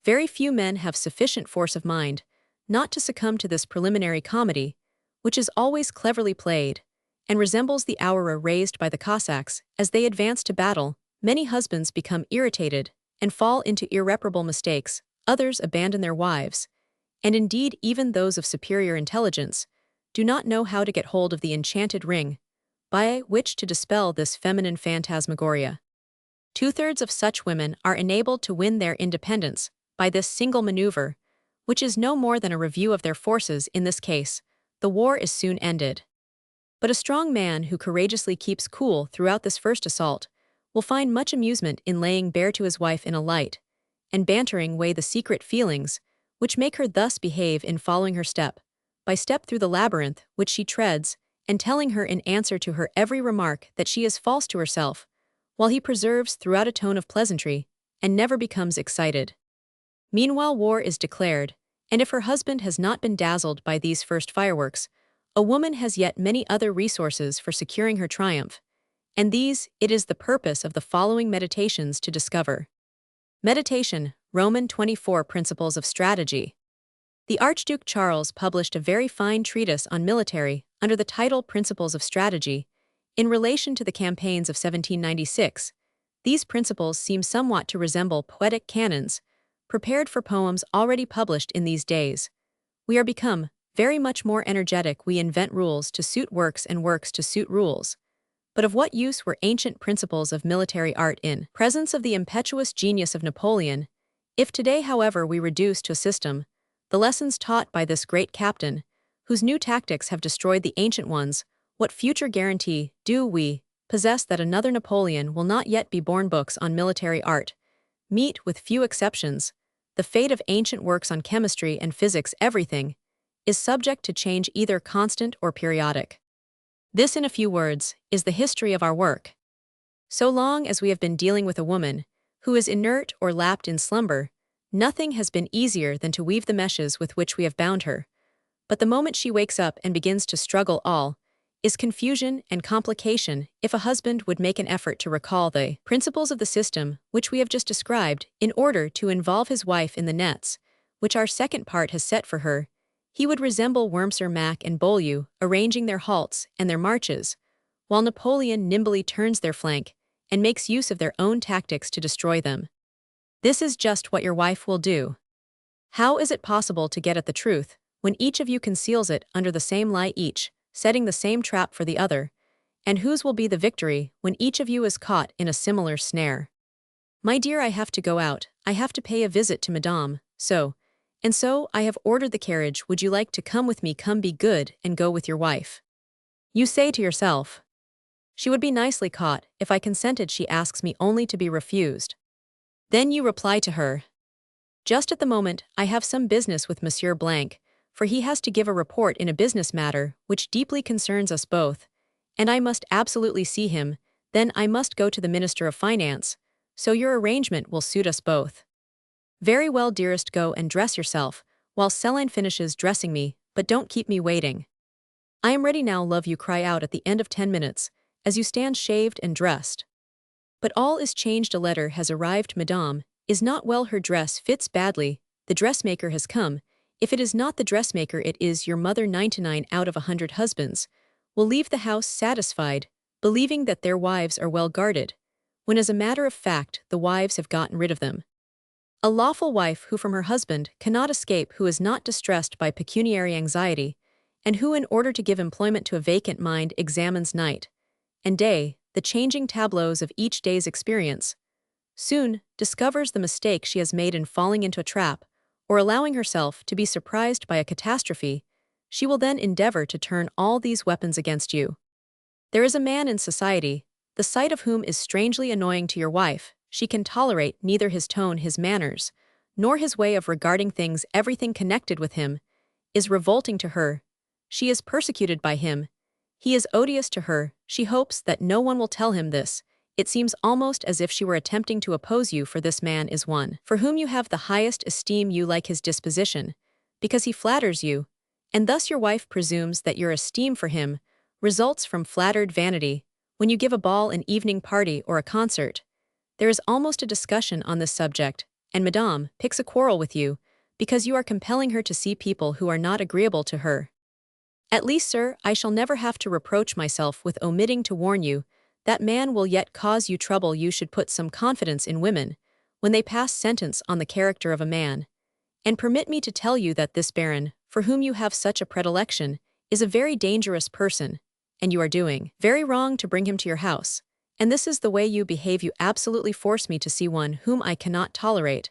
Very few men have sufficient force of mind not to succumb to this preliminary comedy, which is always cleverly played, and resembles the aurora raised by the Cossacks as they advance to battle. Many husbands become irritated and fall into irreparable mistakes. Others abandon their wives, and indeed even those of superior intelligence do not know how to get hold of the enchanted ring by which to dispel this feminine phantasmagoria. 2/3 of such women are enabled to win their independence by this single maneuver, which is no more than a review of their forces. In this case, the war is soon ended. But a strong man who courageously keeps cool throughout this first assault will find much amusement in laying bare to his wife in a light, and bantering away the secret feelings which make her thus behave in following her step by step through the labyrinth which she treads, and telling her in answer to her every remark that she is false to herself, while he preserves throughout a tone of pleasantry, and never becomes excited. Meanwhile war is declared, and if her husband has not been dazzled by these first fireworks, a woman has yet many other resources for securing her triumph, and these it is the purpose of the following meditations to discover. Meditation, Roman 24 Principles of Strategy. The Archduke Charles published a very fine treatise on military under the title Principles of Strategy. In relation to the campaigns of 1796, these principles seem somewhat to resemble poetic canons, prepared for poems already published in these days. We are become very much more energetic. We invent rules to suit works and works to suit rules. But of what use were ancient principles of military art in presence of the impetuous genius of Napoleon? If today, however, we reduce to a system the lessons taught by this great captain, whose new tactics have destroyed the ancient ones, what future guarantee do we possess that another Napoleon will not yet be born? Books on military art meet, with few exceptions, the fate of ancient works on chemistry and physics. Everything is subject to change, either constant or periodic. This, in a few words, is the history of our work. So long as we have been dealing with a woman who is inert or lapped in slumber, nothing has been easier than to weave the meshes with which we have bound her. But the moment she wakes up and begins to struggle, all is confusion and complication. If a husband would make an effort to recall the principles of the system which we have just described in order to involve his wife in the nets which our second part has set for her, he would resemble Wurmser, Mack, and Beaulieu, arranging their halts and their marches, while Napoleon nimbly turns their flank and makes use of their own tactics to destroy them. This is just what your wife will do. How is it possible to get at the truth when each of you conceals it under the same lie, each setting the same trap for the other? And whose will be the victory when each of you is caught in a similar snare? My dear, I have to go out. I have to pay a visit to Madame, so I have ordered the carriage. Would you like to come with me? Come, be good and go with your wife. You say to yourself, she would be nicely caught if I consented. She asks me only to be refused. Then you reply to her, just at the moment I have some business with Monsieur Blanc, for he has to give a report in a business matter which deeply concerns us both, and I must absolutely see him. Then I must go to the Minister of Finance, so your arrangement will suit us both. Very well, dearest, go and dress yourself, while Céline finishes dressing me, but don't keep me waiting. I am ready now, love, you cry out at the end of 10 minutes, as you stand shaved and dressed. But all is changed. A letter has arrived. Madame is not well. Her dress fits badly. The dressmaker has come. If it is not the dressmaker, it is your mother. 99 out of 100 husbands will leave the house satisfied, believing that their wives are well guarded, when as a matter of fact the wives have gotten rid of them. A lawful wife who from her husband cannot escape, who is not distressed by pecuniary anxiety, and who, in order to give employment to a vacant mind, examines night and day the changing tableaus of each day's experience, soon discovers the mistake she has made in falling into a trap, or allowing herself to be surprised by a catastrophe. She will then endeavor to turn all these weapons against you. There is a man in society, the sight of whom is strangely annoying to your wife. She can tolerate neither his tone, his manners, nor his way of regarding things. Everything connected with him is revolting to her. She is persecuted by him. He is odious to her. She hopes that no one will tell him this. It seems almost as if she were attempting to oppose you, for this man is one for whom you have the highest esteem. You like his disposition, because he flatters you, and thus your wife presumes that your esteem for him results from flattered vanity. When you give a ball, an evening party, or a concert, there is almost a discussion on this subject, and Madame picks a quarrel with you, because you are compelling her to see people who are not agreeable to her. At least, sir, I shall never have to reproach myself with omitting to warn you that man will yet cause you trouble. You should put some confidence in women when they pass sentence on the character of a man. And permit me to tell you that this baron, for whom you have such a predilection, is a very dangerous person, and you are doing very wrong to bring him to your house. And this is the way you behave. You absolutely force me to see one whom I cannot tolerate.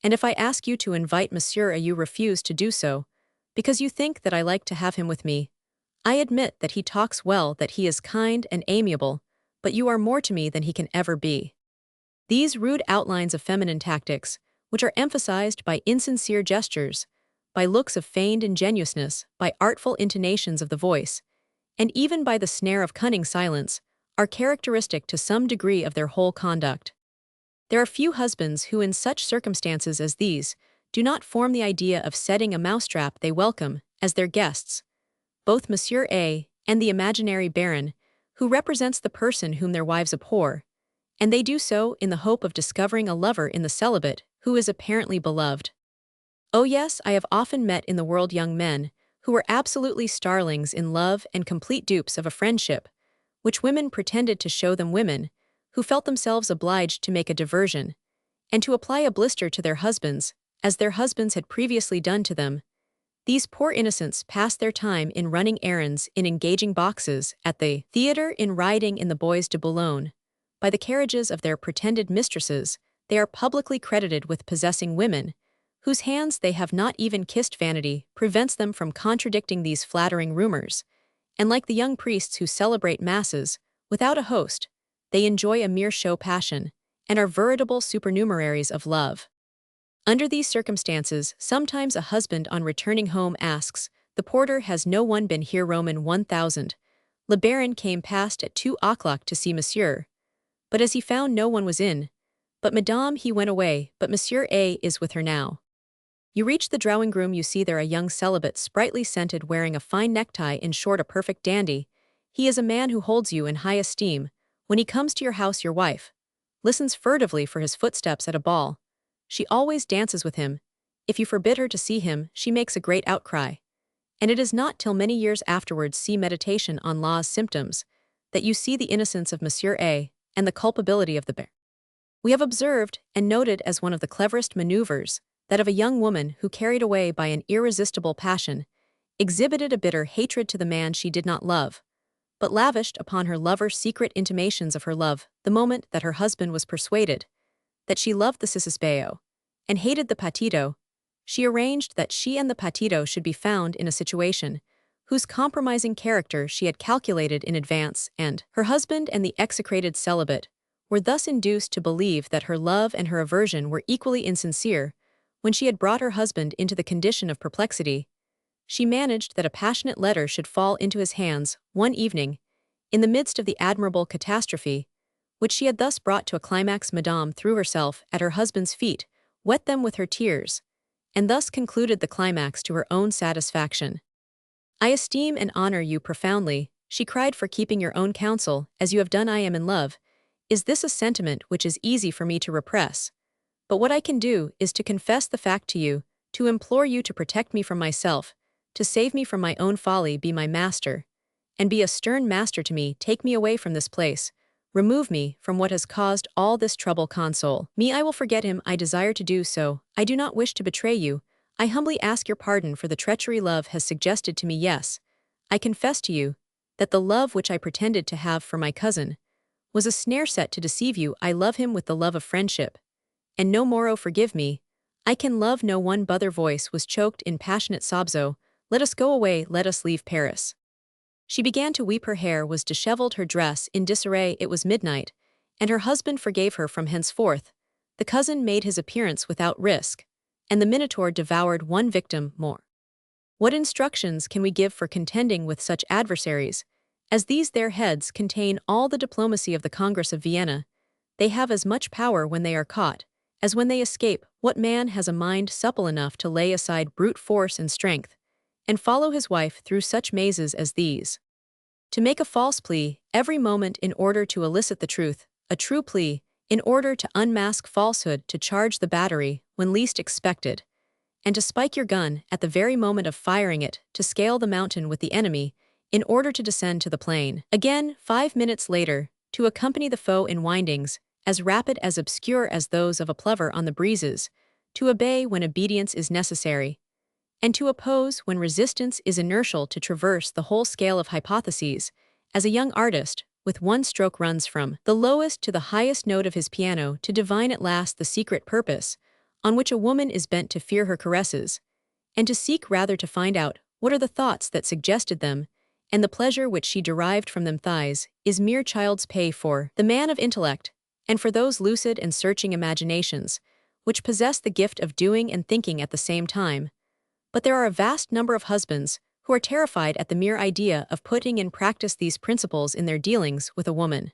And if I ask you to invite Monsieur A, you refuse to do so, because you think that I like to have him with me. I admit that he talks well, that he is kind and amiable, but you are more to me than he can ever be. These rude outlines of feminine tactics, which are emphasized by insincere gestures, by looks of feigned ingenuousness, by artful intonations of the voice, and even by the snare of cunning silence, are characteristic to some degree of their whole conduct. There are few husbands who in such circumstances as these do not form the idea of setting a mousetrap they welcome as their guests, both Monsieur A and the imaginary Baron, who represents the person whom their wives abhor, and they do so in the hope of discovering a lover in the celibate who is apparently beloved. Oh yes, I have often met in the world young men who were absolutely starlings in love and complete dupes of a friendship, which women pretended to show them, women who felt themselves obliged to make a diversion, and to apply a blister to their husbands, as their husbands had previously done to them. These poor innocents pass their time in running errands, in engaging boxes, at the theater, in riding in the Bois de Boulogne. By the carriages of their pretended mistresses, they are publicly credited with possessing women, whose hands they have not even kissed. Vanity prevents them from contradicting these flattering rumors, and like the young priests who celebrate masses, without a host, they enjoy a mere show passion, and are veritable supernumeraries of love. Under these circumstances, sometimes a husband on returning home asks, "The porter has no one been here?" Roman 1000. Le Baron came past at 2 o'clock to see Monsieur, but as he found no one was in, but Madame, he went away, but Monsieur A is with her now. You reach the drawing-room, you see there a young celibate, sprightly scented, wearing a fine necktie, in short a perfect dandy. He is a man who holds you in high esteem. When he comes to your house, your wife listens furtively for his footsteps at a ball. She always dances with him. If you forbid her to see him, she makes a great outcry. And it is not till many years afterwards, see Meditation on Law's Symptoms, that you see the innocence of Monsieur A and the culpability of the bear. We have observed and noted as one of the cleverest maneuvers that of a young woman who, carried away by an irresistible passion, exhibited a bitter hatred to the man she did not love, but lavished upon her lover secret intimations of her love the moment that her husband was persuaded that she loved the cicisbeo and hated the patito. She arranged that she and the patito should be found in a situation whose compromising character she had calculated in advance, and her husband and the execrated celibate were thus induced to believe that her love and her aversion were equally insincere. When she had brought her husband into the condition of perplexity, she managed that a passionate letter should fall into his hands one evening, in the midst of the admirable catastrophe, which she had thus brought to a climax. Madame threw herself at her husband's feet, wet them with her tears, and thus concluded the climax to her own satisfaction. "I esteem and honor you profoundly," she cried, "for keeping your own counsel, as you have done. I am in love. Is this a sentiment which is easy for me to repress? But what I can do is to confess the fact to you, to implore you to protect me from myself, to save me from my own folly. Be my master, and be a stern master to me. Take me away from this place. Remove me from what has caused all this trouble. Console me. I will forget him. I desire to do so. I do not wish to betray you. I humbly ask your pardon for the treachery love has suggested to me. Yes, I confess to you that the love which I pretended to have for my cousin was a snare set to deceive you. I love him with the love of friendship, and no more. Oh, forgive me. I can love no one." But their voice was choked in passionate sobs. "Oh, let us go away. Let us leave Paris." She began to weep. Her hair was disheveled, her dress in disarray. It was midnight, and her husband forgave her. From henceforth, the cousin made his appearance without risk, and the Minotaur devoured one victim more. What instructions can we give for contending with such adversaries as these? Their heads contain all the diplomacy of the Congress of Vienna. They have as much power when they are caught as when they escape. What man has a mind supple enough to lay aside brute force and strength, and follow his wife through such mazes as these? To make a false plea every moment in order to elicit the truth, a true plea in order to unmask falsehood, to charge the battery when least expected, and to spike your gun at the very moment of firing it, to scale the mountain with the enemy in order to descend to the plain again 5 minutes later, to accompany the foe in windings as rapid, as obscure as those of a plover on the breezes, to obey when obedience is necessary, and to oppose when resistance is inertial, to traverse the whole scale of hypotheses, as a young artist, with one stroke runs from the lowest to the highest note of his piano, to divine at last the secret purpose on which a woman is bent, to fear her caresses, and to seek rather to find out what are the thoughts that suggested them, and the pleasure which she derived from them thighs is mere child's pay for the man of intellect, and for those lucid and searching imaginations, which possess the gift of doing and thinking at the same time. But there are a vast number of husbands who are terrified at the mere idea of putting in practice these principles in their dealings with a woman.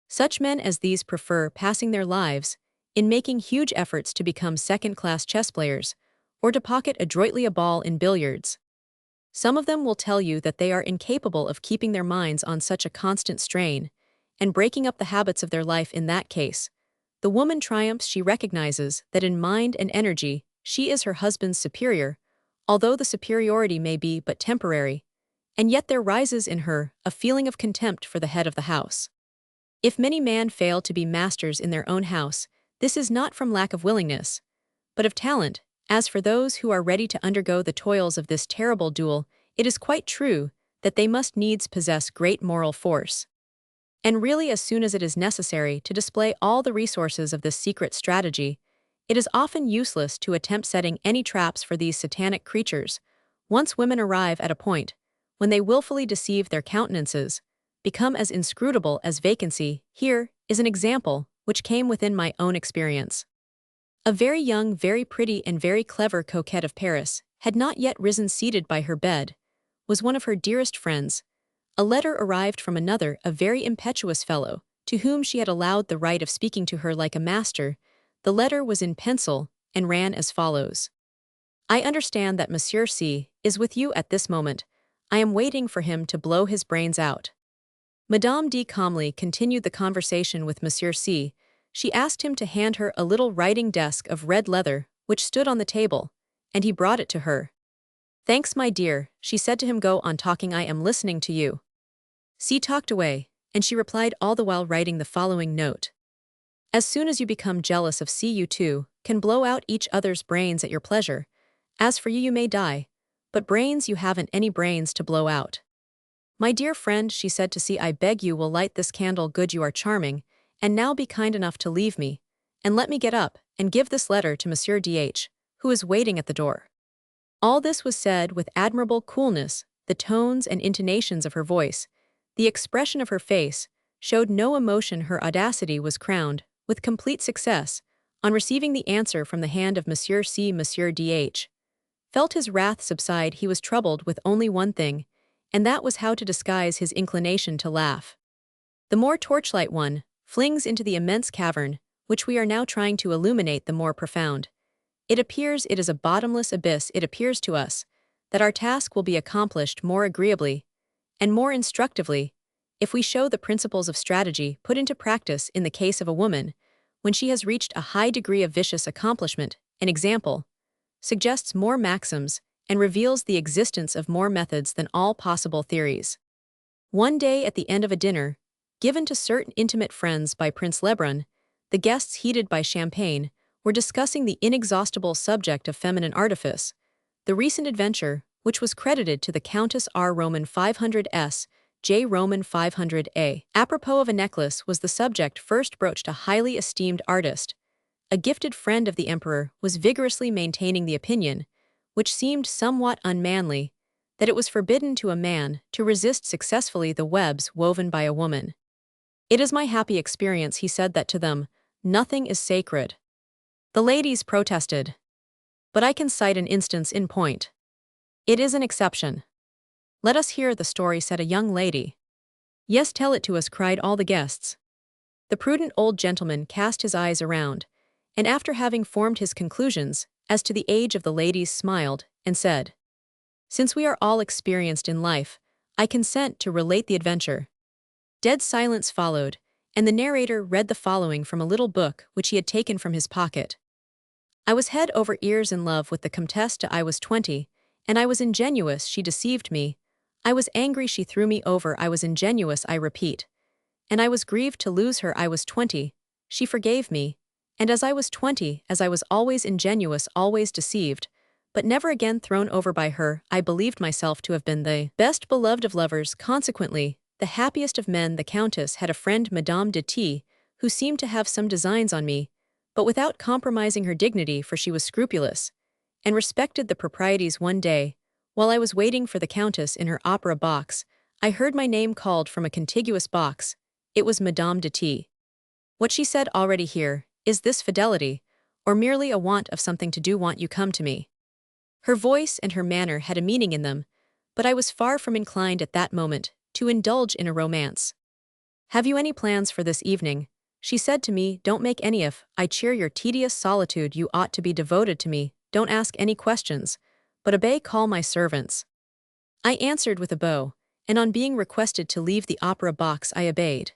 Such men as these prefer passing their lives in making huge efforts to become second-class chess players, or to pocket adroitly a ball in billiards. Some of them will tell you that they are incapable of keeping their minds on such a constant strain, and breaking up the habits of their life in that case. The woman triumphs. She recognizes that in mind and energy she is her husband's superior, although the superiority may be but temporary, and yet there rises in her a feeling of contempt for the head of the house. If many men fail to be masters in their own house, this is not from lack of willingness, but of talent. As for those who are ready to undergo the toils of this terrible duel, it is quite true that they must needs possess great moral force. And really, as soon as it is necessary to display all the resources of this secret strategy, it is often useless to attempt setting any traps for these satanic creatures. Once women arrive at a point when they willfully deceive their countenances, become as inscrutable as vacancy. Here is an example which came within my own experience. A very young, very pretty, and very clever coquette of Paris had not yet risen. Seated by her bed was one of her dearest friends. A letter arrived from another, a very impetuous fellow, to whom she had allowed the right of speaking to her like a master. The letter was in pencil, and ran as follows. I understand that Monsieur C. is with you at this moment. I am waiting for him to blow his brains out. Madame D. calmly continued the conversation with Monsieur C. She asked him to hand her a little writing desk of red leather, which stood on the table, and he brought it to her. Thanks, my dear, she said to him. Go on talking, I am listening to you. C talked away, and she replied, all the while writing the following note. As soon as you become jealous of C, you two can blow out each other's brains at your pleasure. As for you, you may die, but brains, you haven't any brains to blow out. My dear friend, she said to C, I beg you will light this candle. Good, you are charming, and now be kind enough to leave me, and let me get up and give this letter to Monsieur D.H., who is waiting at the door. All this was said with admirable coolness. The tones and intonations of her voice, the expression of her face, showed no emotion. Her audacity was crowned with complete success. On receiving the answer from the hand of Monsieur C, Monsieur D.H. felt his wrath subside. He was troubled with only one thing, and that was how to disguise his inclination to laugh. The more torchlight one flings into the immense cavern, which we are now trying to illuminate, the more profound. It appears it is a bottomless abyss. It appears to us that our task will be accomplished more agreeably and more instructively if we show the principles of strategy put into practice in the case of a woman when she has reached a high degree of vicious accomplishment. An example suggests more maxims and reveals the existence of more methods than all possible theories. One day at the end of a dinner, given to certain intimate friends by Prince Lebrun, the guests, heated by champagne, were discussing the inexhaustible subject of feminine artifice, the recent adventure, which was credited to the Countess R. Roman 500s, J. Roman 500a. Apropos of a necklace was the subject first broached. A highly esteemed artist, a gifted friend of the emperor, was vigorously maintaining the opinion, which seemed somewhat unmanly, that it was forbidden to a man to resist successfully the webs woven by a woman. It is my happy experience, he said, that to them nothing is sacred. The ladies protested. But I can cite an instance in point. It is an exception. Let us hear the story, said a young lady. Yes, tell it to us, cried all the guests. The prudent old gentleman cast his eyes around, and after having formed his conclusions as to the age of the ladies, smiled and said, Since we are all experienced in life, I consent to relate the adventure. Dead silence followed, and the narrator read the following from a little book which he had taken from his pocket. I was head over ears in love with the Comtesse de I was 20, and I was ingenuous, she deceived me. I was angry, she threw me over, I was ingenuous, I repeat. And I was grieved to lose her, I was 20, she forgave me. And as I was 20, as I was always ingenuous, always deceived, but never again thrown over by her, I believed myself to have been the best beloved of lovers, consequently the happiest of men. The Countess had a friend, Madame de T., who seemed to have some designs on me, but without compromising her dignity, for she was scrupulous, and respected the proprieties. One day, while I was waiting for the Countess in her opera box, I heard my name called from a contiguous box. It was Madame de T. What she said already here, is this fidelity, or merely a want of something to do want you come to me? Her voice and her manner had a meaning in them, but I was far from inclined at that moment to indulge in a romance. Have you any plans for this evening? She said to me, don't make any if I cheer your tedious solitude you ought to be devoted to me, don't ask any questions, but obey call my servants. I answered with a bow, and on being requested to leave the opera box I obeyed.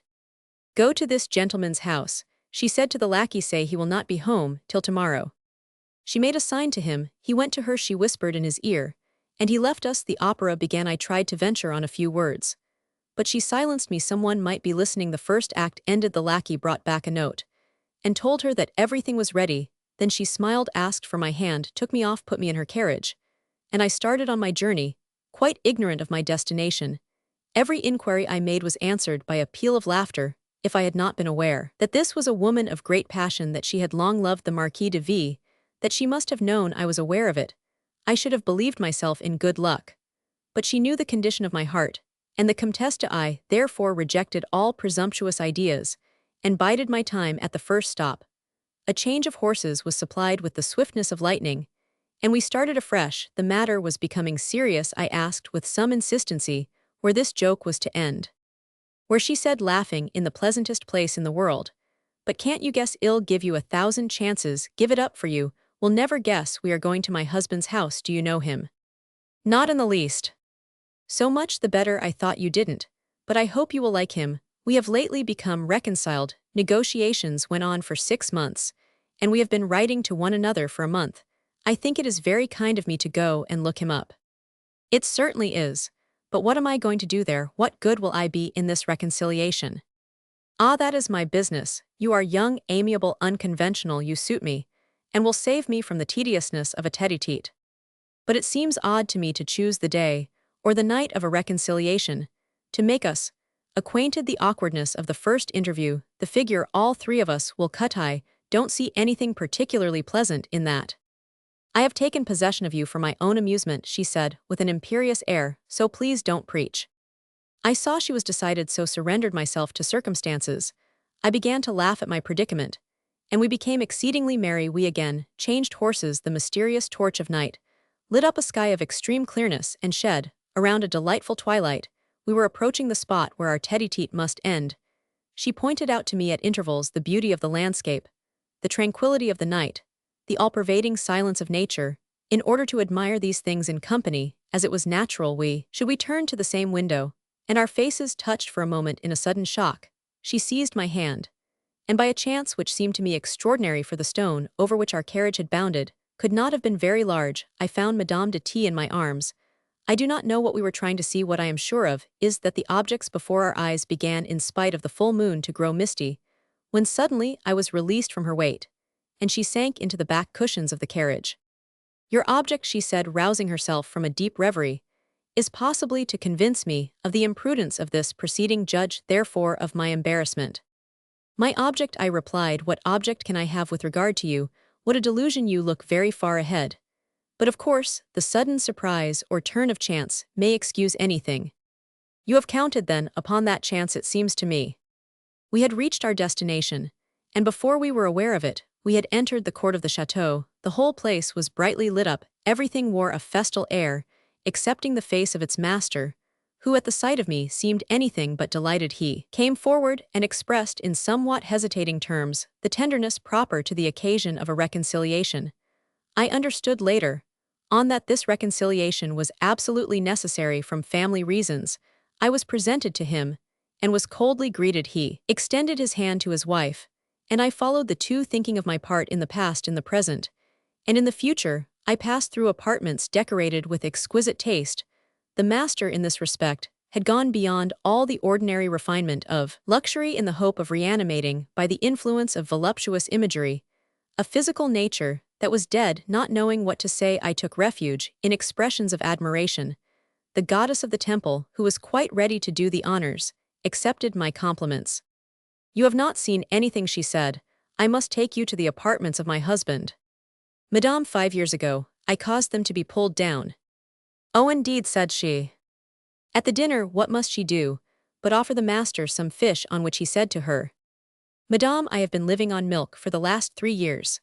Go to this gentleman's house, she said to the lackey say he will not be home till tomorrow. She made a sign to him, he went to her she whispered in his ear, and he left us the opera began I tried to venture on a few words. But she silenced me someone might be listening the first act ended the lackey brought back a note, and told her that everything was ready, then she smiled asked for my hand took me off put me in her carriage, and I started on my journey, quite ignorant of my destination. Every inquiry I made was answered by a peal of laughter, if I had not been aware that this was a woman of great passion that she had long loved the Marquis de V, that she must have known I was aware of it, I should have believed myself in good luck. But she knew the condition of my heart, and the Comtesse de I therefore rejected all presumptuous ideas, and bided my time at the first stop. A change of horses was supplied with the swiftness of lightning, and we started afresh. The matter was becoming serious. I asked with some insistency where this joke was to end. Where she said laughing in the pleasantest place in the world. But can't you guess I'll give you 1,000 chances, give it up for you, will never guess we are going to my husband's house do you know him? Not in the least. So much the better I thought you didn't, but I hope you will like him, we have lately become reconciled, negotiations went on for 6 months, and we have been writing to one another for a month. I think it is very kind of me to go and look him up. It certainly is. But what am I going to do there? What good will I be in this reconciliation? Ah, that is my business. You are young, amiable, unconventional, you suit me, and will save me from the tediousness of a tete-a-tete. But it seems odd to me to choose the day, or the night of a reconciliation, to make us acquainted. The awkwardness of the first interview, the figure all three of us will cut. I don't see anything particularly pleasant in that. I have taken possession of you for my own amusement, she said, with an imperious air, so please don't preach. I saw she was decided, so surrendered myself to circumstances. I began to laugh at my predicament, and we became exceedingly merry. We again changed horses. The mysterious torch of night lit up a sky of extreme clearness and shed, around a delightful twilight, we were approaching the spot where our tete-a-tete must end. She pointed out to me at intervals the beauty of the landscape, the tranquility of the night, the all-pervading silence of nature. In order to admire these things in company, as it was natural we turned to the same window, and our faces touched for a moment in a sudden shock. She seized my hand, and by a chance which seemed to me extraordinary, for the stone over which our carriage had bounded could not have been very large, I found Madame de T in my arms. I do not know what we were trying to see. What I am sure of is that the objects before our eyes began, in spite of the full moon, to grow misty, when suddenly I was released from her weight, and she sank into the back cushions of the carriage. Your object, she said, rousing herself from a deep reverie, is possibly to convince me of the imprudence of this proceeding, judge therefore of my embarrassment. My object, I replied. What object can I have with regard to you? What a delusion, you look very far ahead. But of course, the sudden surprise or turn of chance may excuse anything. You have counted, then, upon that chance, it seems to me. We had reached our destination, and before we were aware of it, we had entered the court of the chateau. The whole place was brightly lit up, everything wore a festal air, excepting the face of its master, who at the sight of me seemed anything but delighted. He came forward and expressed in somewhat hesitating terms the tenderness proper to the occasion of a reconciliation. I understood later on that this reconciliation was absolutely necessary from family reasons. I was presented to him, and was coldly greeted. He extended his hand to his wife, and I followed the two, thinking of my part in the past, in the present, and in the future. I passed through apartments decorated with exquisite taste. The master, in this respect, had gone beyond all the ordinary refinement of luxury in the hope of reanimating, by the influence of voluptuous imagery, a physical nature that was dead. Not knowing what to say, I took refuge in expressions of admiration. The goddess of the temple, who was quite ready to do the honors, accepted my compliments. You have not seen anything, she said. I must take you to the apartments of my husband. Madame, 5 years ago, I caused them to be pulled down. Oh, indeed, said she. At the dinner, what must she do, but offer the master some fish, on which he said to her, "Madame, I have been living on milk for the last 3 years."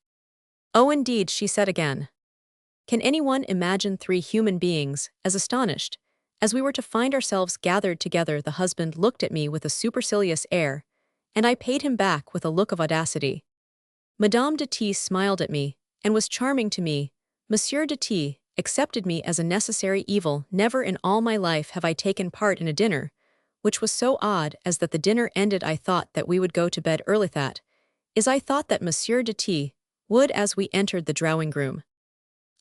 "Oh, indeed," she said again. Can anyone imagine 3 human beings as astonished? As we were to find ourselves gathered together, the husband looked at me with a supercilious air, and I paid him back with a look of audacity. Madame de T smiled at me, and was charming to me. Monsieur de T accepted me as a necessary evil. Never in all my life have I taken part in a dinner, which was so odd as that the dinner ended. I thought that we would go to bed early. That is, I thought that Monsieur de T would as we entered the drawing room.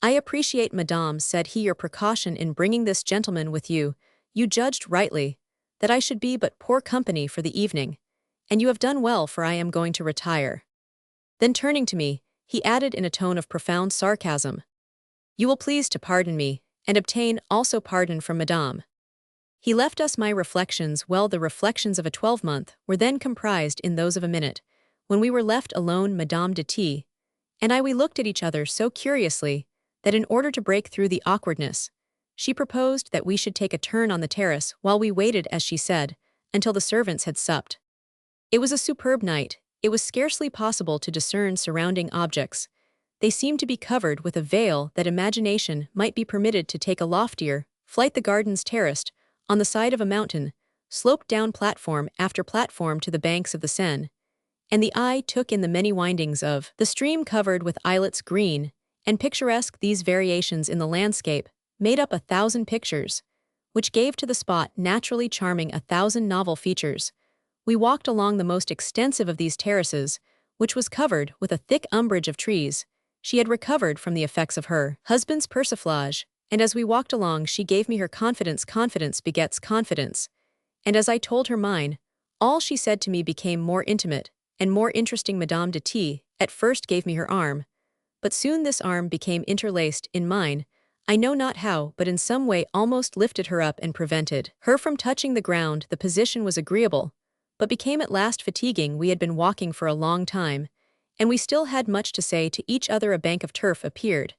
"I appreciate, madame," said he, "your precaution in bringing this gentleman with you. You judged rightly that I should be but poor company for the evening, and you have done well, for I am going to retire." Then turning to me, he added in a tone of profound sarcasm, "You will please to pardon me, and obtain also pardon from madame." He left us. My reflections, well, the reflections of a 12-month, were then comprised in those of a minute. When we were left alone, Madame de T and I, we looked at each other so curiously that in order to break through the awkwardness, she proposed that we should take a turn on the terrace while we waited, as she said, until the servants had supped. It was a superb night. It was scarcely possible to discern surrounding objects. They seemed to be covered with a veil that imagination might be permitted to take a loftier flight. The gardens terraced on the side of a mountain, sloped down platform after platform to the banks of the Seine, and the eye took in the many windings of the stream covered with islets, green and picturesque. These variations in the landscape made up 1,000 pictures, which gave to the spot naturally charming 1,000 novel features. We walked along the most extensive of these terraces, which was covered with a thick umbrage of trees. She had recovered from the effects of her husband's persiflage, and as we walked along she gave me her confidence. Confidence begets confidence, and as I told her mine, all she said to me became more intimate and more interesting. Madame de T at first gave me her arm, but soon this arm became interlaced in mine. I know not how, but in some way almost lifted her up and prevented her from touching the ground. The position was agreeable, but became at last fatiguing. We had been walking for a long time, and we still had much to say to each other. A bank of turf appeared,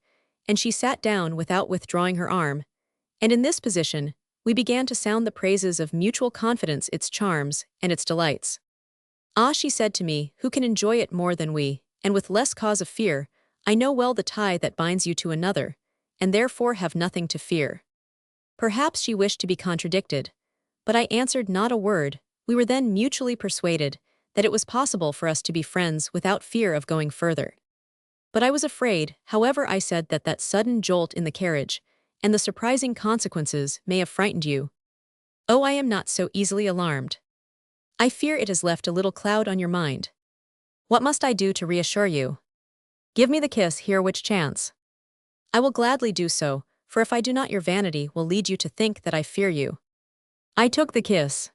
and she sat down without withdrawing her arm, and in this position we began to sound the praises of mutual confidence, its charms and its delights. "Ah," she said to me, "who can enjoy it more than we, and with less cause of fear? I know well the tie that binds you to another, and therefore have nothing to fear." Perhaps she wished to be contradicted, but I answered not a word. We were then mutually persuaded that it was possible for us to be friends without fear of going further. But I was afraid. However, I said that sudden jolt in the carriage and the surprising consequences may have frightened you. "Oh, I am not so easily alarmed. I fear it has left a little cloud on your mind. What must I do to reassure you? Give me the kiss here which chance." "I will gladly do so, for if I do not your vanity will lead you to think that I fear you." I took the kiss.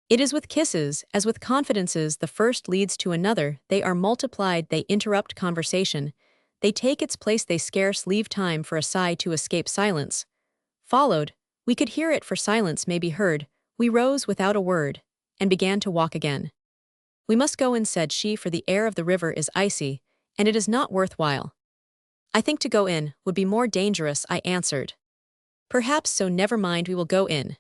It is with kisses as with confidences. The first leads to another. They are multiplied. They interrupt conversation. They take its place. They scarce leave time for a sigh to escape. Silence followed. We could hear it, for silence may be heard. We rose without a word and began to walk again. "We must go in," said she, "for the air of the river is icy, and it is not worthwhile." "I think to go in would be more dangerous," I answered. "Perhaps so. Never mind, we will go in."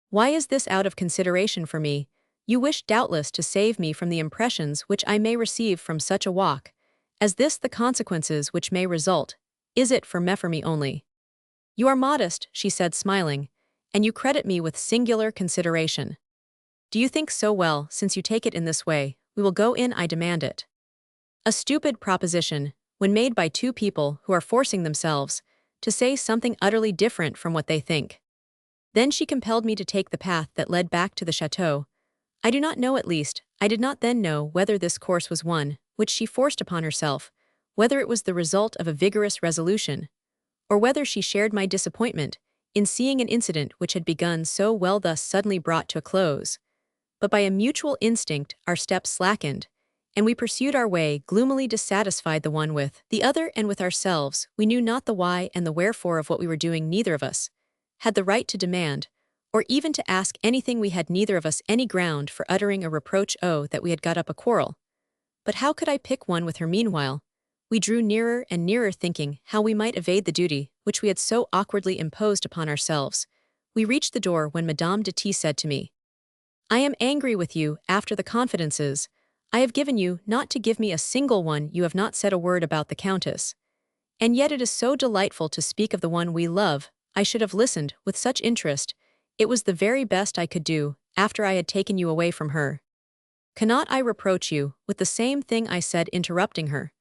"Why is this? Out of consideration for me. You wish doubtless to save me from the impressions which I may receive from such a walk as this, the consequences which may result. Is it for me only?" "You are modest," she said, smiling, "and you credit me with singular consideration. Do you think so? Well, since you take it in this way, we will go in. I demand it." A stupid proposition, when made by two people who are forcing themselves to say something utterly different from what they think. Then she compelled me to take the path that led back to the chateau. I do not know, at least, I did not then know whether this course was one which she forced upon herself, whether it was the result of a vigorous resolution, or whether she shared my disappointment in seeing an incident which had begun so well thus suddenly brought to a close. But by a mutual instinct our steps slackened, and we pursued our way, gloomily dissatisfied the one with the other and with ourselves. We knew not the why and the wherefore of what we were doing. Neither of us had the right to demand, or even to ask anything. We had neither of us any ground for uttering a reproach. Oh, that we had got up a quarrel! But how could I pick one with her? Meanwhile, we drew nearer and nearer, thinking how we might evade the duty which we had so awkwardly imposed upon ourselves. We reached the door when Madame de T said to me, "I am angry with you after the confidences I have given you not to give me a single one. You have not said a word about the Countess. And yet it is so delightful to speak of the one we love. I should have listened with such interest. It was the very best I could do, after I had taken you away from her. Cannot I reproach you with the same thing?" I said, interrupting her.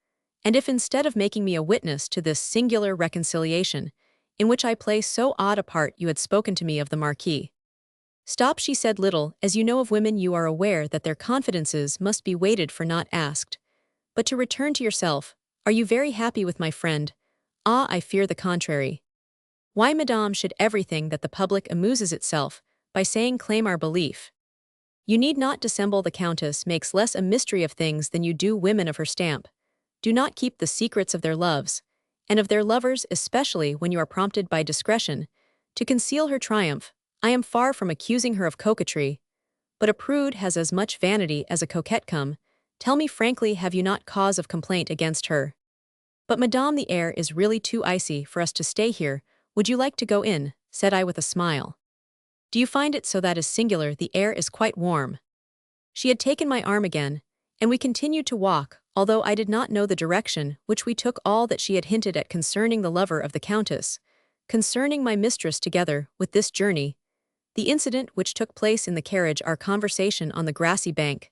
"And if instead of making me a witness to this singular reconciliation, in which I play so odd a part, you had spoken to me of the Marquis." "Stop," she said, "little as you know of women, you are aware that their confidences must be waited for, not asked. But to return to yourself, are you very happy with my friend?" "Ah, I fear the contrary." "Why, madame, should everything that the public amuses itself by saying claim our belief? You need not dissemble. The Countess makes less a mystery of things than you do women of her stamp. Do not keep the secrets of their loves, and of their lovers, especially when you are prompted by discretion, to conceal her triumph. I am far from accusing her of coquetry, but a prude has as much vanity as a coquette. Come, tell me frankly, have you not cause of complaint against her?" "But madame, the air is really too icy for us to stay here. Would you like to go in?" said I with a smile. "Do you find it so? That is singular, the air is quite warm." She had taken my arm again, and we continued to walk, although I did not know the direction which we took. All that she had hinted at concerning the lover of the Countess, concerning my mistress, together with this journey, the incident which took place in the carriage, our conversation on the grassy bank,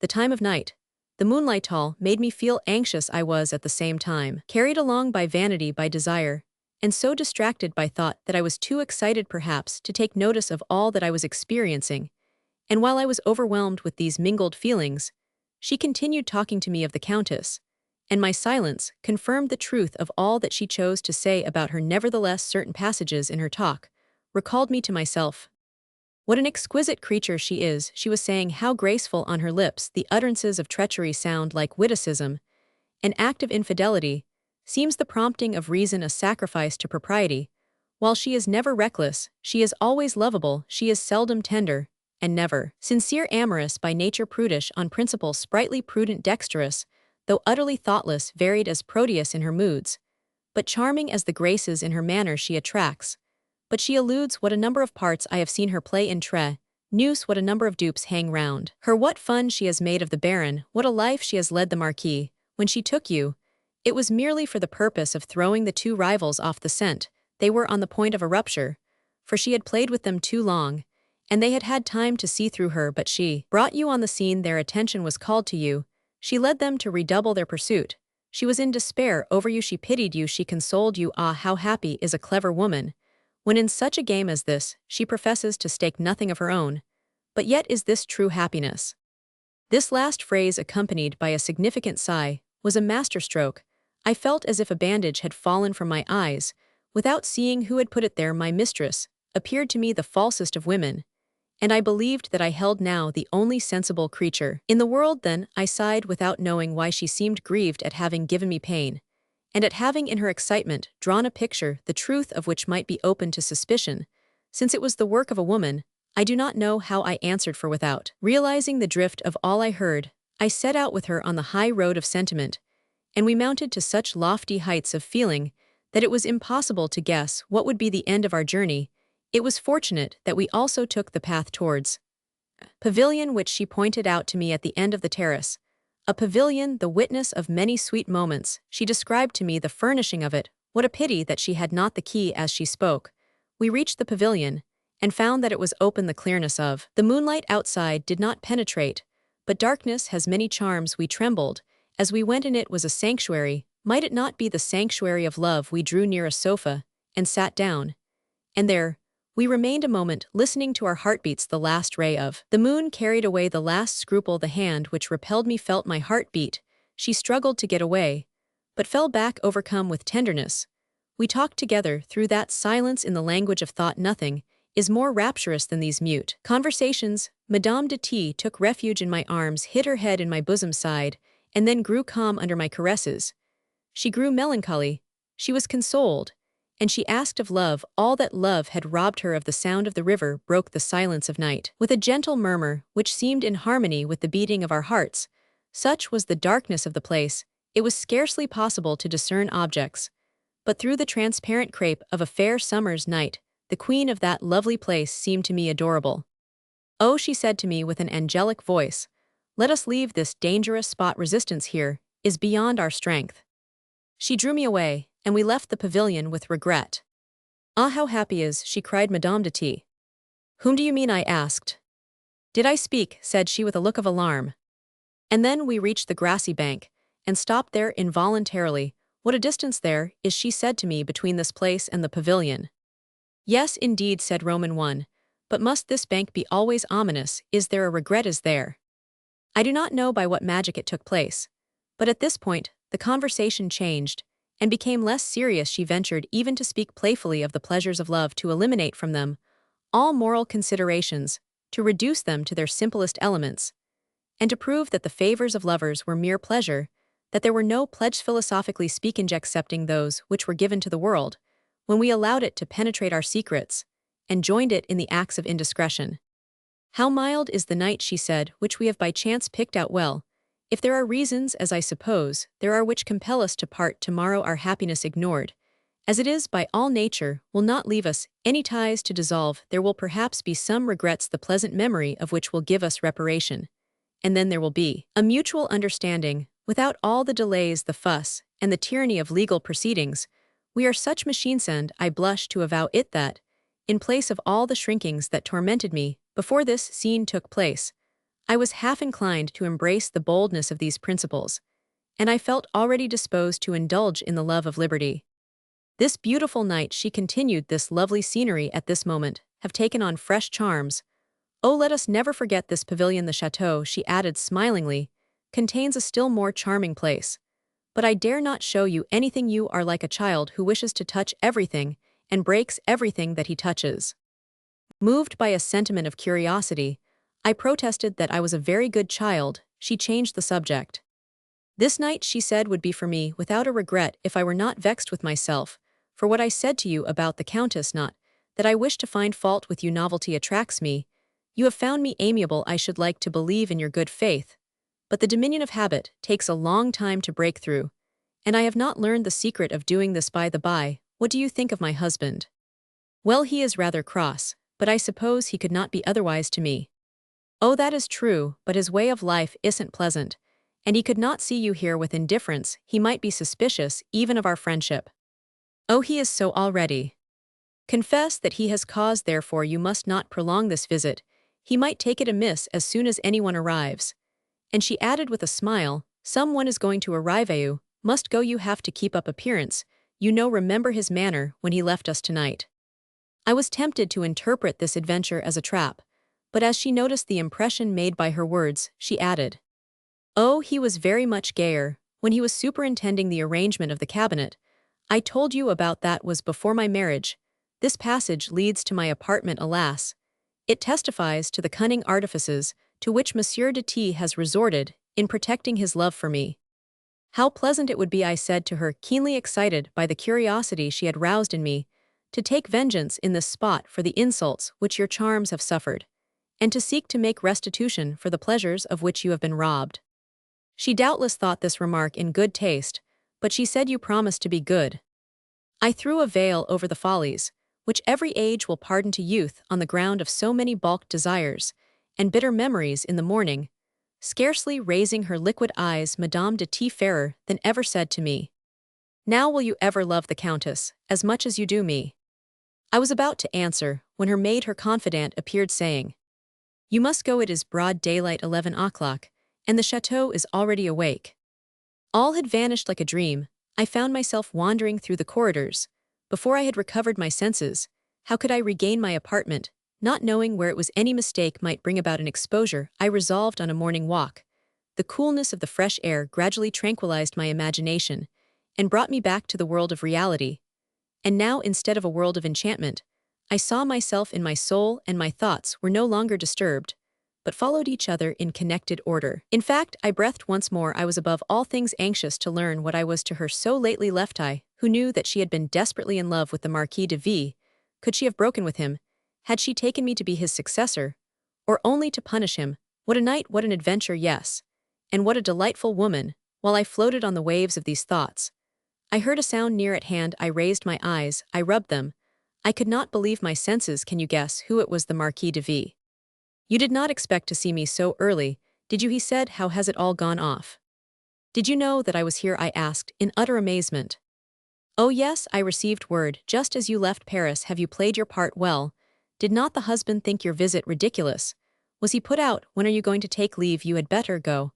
the time of night, the moonlight, all made me feel anxious. I was at the same time carried along by vanity, by desire, and so distracted by thought that I was too excited perhaps to take notice of all that I was experiencing. And while I was overwhelmed with these mingled feelings, she continued talking to me of the Countess, and my silence confirmed the truth of all that she chose to say about her. Nevertheless, certain passages in her talk recalled me to myself. "What an exquisite creature she is," she was saying. "How graceful on her lips the utterances of treachery sound, like witticism. An act of infidelity seems the prompting of reason, a sacrifice to propriety. While she is never reckless, she is always lovable. She is seldom tender, and never sincere, amorous, by nature prudish, on principle sprightly, prudent, dexterous, though utterly thoughtless, varied as Proteus in her moods, but charming as the Graces in her manner. She attracts, but she eludes. What a number of parts I have seen her play in Tre Neuse, what a number of dupes hang round her. What fun she has made of the Baron, what a life she has led the Marquis. When she took you, it was merely for the purpose of throwing the two rivals off the scent. They were on the point of a rupture, for she had played with them too long, and they had had time to see through her. But she brought you on the scene, their attention was called to you, she led them to redouble their pursuit. She was in despair over you, she pitied you, she consoled you. Ah, how happy is a clever woman, when in such a game as this she professes to stake nothing of her own. But yet is this true happiness?" This last phrase, accompanied by a significant sigh, was a masterstroke. I felt as if a bandage had fallen from my eyes, without seeing who had put it there. My mistress appeared to me the falsest of women, and I believed that I held now the only sensible creature in the world. Then I sighed, without knowing why. She seemed grieved at having given me pain, and at having in her excitement drawn a picture the truth of which might be open to suspicion, since it was the work of a woman. I do not know how I answered, for without realizing the drift of all I heard, I set out with her on the high road of sentiment, and we mounted to such lofty heights of feeling that it was impossible to guess what would be the end of our journey. It was fortunate that we also took the path towards pavilion, which she pointed out to me at the end of the terrace. A pavilion, the witness of many sweet moments. She described to me the furnishing of it. What a pity that she had not the key. As she spoke, we reached the pavilion, and found that it was open. The clearness of the moonlight outside did not penetrate, but darkness has many charms. We trembled as we went in. It was a sanctuary. Might it not be the sanctuary of love? We drew near a sofa, and sat down, and there we remained a moment, listening to our heartbeats. The last ray of the moon carried away the last scruple. The hand which repelled me felt my heart beat. She struggled to get away, but fell back, overcome with tenderness. We talked together through that silence in the language of thought. Nothing is more rapturous than these mute conversations. Madame de T took refuge in my arms, hid her head in my bosom, sighed, and then grew calm under my caresses. She grew melancholy, she was consoled, and she asked of love all that love had robbed her of. The sound of the river broke the silence of night, with a gentle murmur which seemed in harmony with the beating of our hearts. Such was the darkness of the place, it was scarcely possible to discern objects, but through the transparent crape of a fair summer's night the queen of that lovely place seemed to me adorable. "Oh," she said to me with an angelic voice, "let us leave this dangerous spot. Resistance here is beyond our strength." She drew me away, and we left the pavilion with regret. "Ah, how happy is," she cried, Madame de T. "Whom do you mean?" I asked. "Did I speak?" said she with a look of alarm. And then we reached the grassy bank, and stopped there involuntarily. "What a distance there is," she said to me, "between this place and the pavilion." "Yes, indeed," said Roman 1. "But must this bank be always ominous? Is there a regret? Is there?" I do not know by what magic it took place, but at this point, the conversation changed, and became less serious. She ventured even to speak playfully of the pleasures of love, to eliminate from them all moral considerations, to reduce them to their simplest elements, and to prove that the favors of lovers were mere pleasure, that there were no pledges, philosophically speaking, excepting those which were given to the world, when we allowed it to penetrate our secrets, and joined it in the acts of indiscretion. "How mild is the night," she said, "which we have by chance picked out well. If there are reasons, as I suppose, there are, which compel us to part tomorrow, our happiness ignored, as it is by all nature, will not leave us any ties to dissolve. There will perhaps be some regrets, the pleasant memory of which will give us reparation. And then there will be a mutual understanding, without all the delays, the fuss, and the tyranny of legal proceedings. We are such machines, and I blush to avow it, that, in place of all the shrinkings that tormented me before this scene took place, I was half inclined to embrace the boldness of these principles, and I felt already disposed to indulge in the love of liberty. This beautiful night," she continued, "this lovely scenery at this moment, have taken on fresh charms. Oh, let us never forget this pavilion. The chateau," she added smilingly, "contains a still more charming place. But I dare not show you anything. You are like a child who wishes to touch everything, and breaks everything that he touches." Moved by a sentiment of curiosity, I protested that I was a very good child. She changed the subject. "This night," she said, "would be for me without a regret, if I were not vexed with myself for what I said to you about the Countess. Not that I wish to find fault with you. Novelty attracts me. You have found me amiable. I should like to believe in your good faith. But the dominion of habit takes a long time to break through, and I have not learned the secret of doing this. By the by, what do you think of my husband?" "Well, he is rather cross, but I suppose he could not be otherwise to me." "Oh, that is true, but his way of life isn't pleasant, and he could not see you here with indifference. He might be suspicious even of our friendship." "Oh, he is so already." "Confess that he has cause, therefore you must not prolong this visit. He might take it amiss as soon as anyone arrives." And she added with a smile, "Someone is going to arrive. You must go. You have to keep up appearance. You know, remember his manner when he left us tonight." I was tempted to interpret this adventure as a trap, but as she noticed the impression made by her words, she added, "Oh, he was very much gayer when he was superintending the arrangement of the cabinet. I told you about that. Was before my marriage. This passage leads to my apartment. Alas, it testifies to the cunning artifices to which Monsieur de T has resorted in protecting his love for me." "How pleasant it would be," I said to her, keenly excited by the curiosity she had roused in me, "to take vengeance in this spot for the insults which your charms have suffered, and to seek to make restitution for the pleasures of which you have been robbed." She doubtless thought this remark in good taste, but she said, "You promised to be good." I threw a veil over the follies, which every age will pardon to youth on the ground of so many balked desires, and bitter memories in the morning. Scarcely raising her liquid eyes, Madame de T fairer than ever said to me, "Now will you ever love the Countess as much as you do me?" I was about to answer, when her maid, her confidante, appeared saying, "You must go. It is broad daylight, 11 o'clock, and the chateau is already awake." All had vanished like a dream. I found myself wandering through the corridors. Before I had recovered my senses, how could I regain my apartment? Not knowing where it was any mistake might bring about an exposure, I resolved on a morning walk. The coolness of the fresh air gradually tranquilized my imagination, and brought me back to the world of reality. And now, instead of a world of enchantment, I saw myself in my soul, and my thoughts were no longer disturbed, but followed each other in connected order. In fact, I breathed once more. I was above all things anxious to learn what I was to her so lately left. I, who knew that she had been desperately in love with the Marquis de V. Could she have broken with him? Had she taken me to be his successor? Or only to punish him? What a night, what an adventure, yes. And what a delightful woman. While I floated on the waves of these thoughts, I heard a sound near at hand. I raised my eyes, I rubbed them. I could not believe my senses. Can you guess who it was? The Marquis de V. You did not expect to see me so early, did you? He said. How has it all gone off? Did you know that I was here? I asked, in utter amazement. Oh yes, I received word just as you left Paris. Have you played your part well? Did not the husband think your visit ridiculous? Was he put out? When are you going to take leave? You had better go.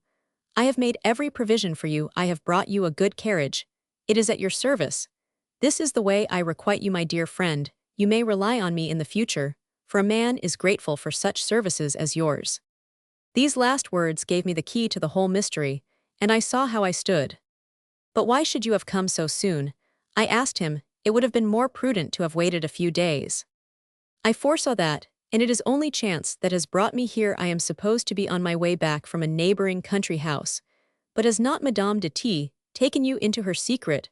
I have made every provision for you. I have brought you a good carriage. It is at your service. This is the way I requite you, my dear friend. You may rely on me in the future, for a man is grateful for such services as yours. These last words gave me the key to the whole mystery, and I saw how I stood. But why should you have come so soon? I asked him. It would have been more prudent to have waited a few days. I foresaw that, and it is only chance that has brought me here. I am supposed to be on my way back from a neighboring country house. But has not Madame de T taken you into her secret?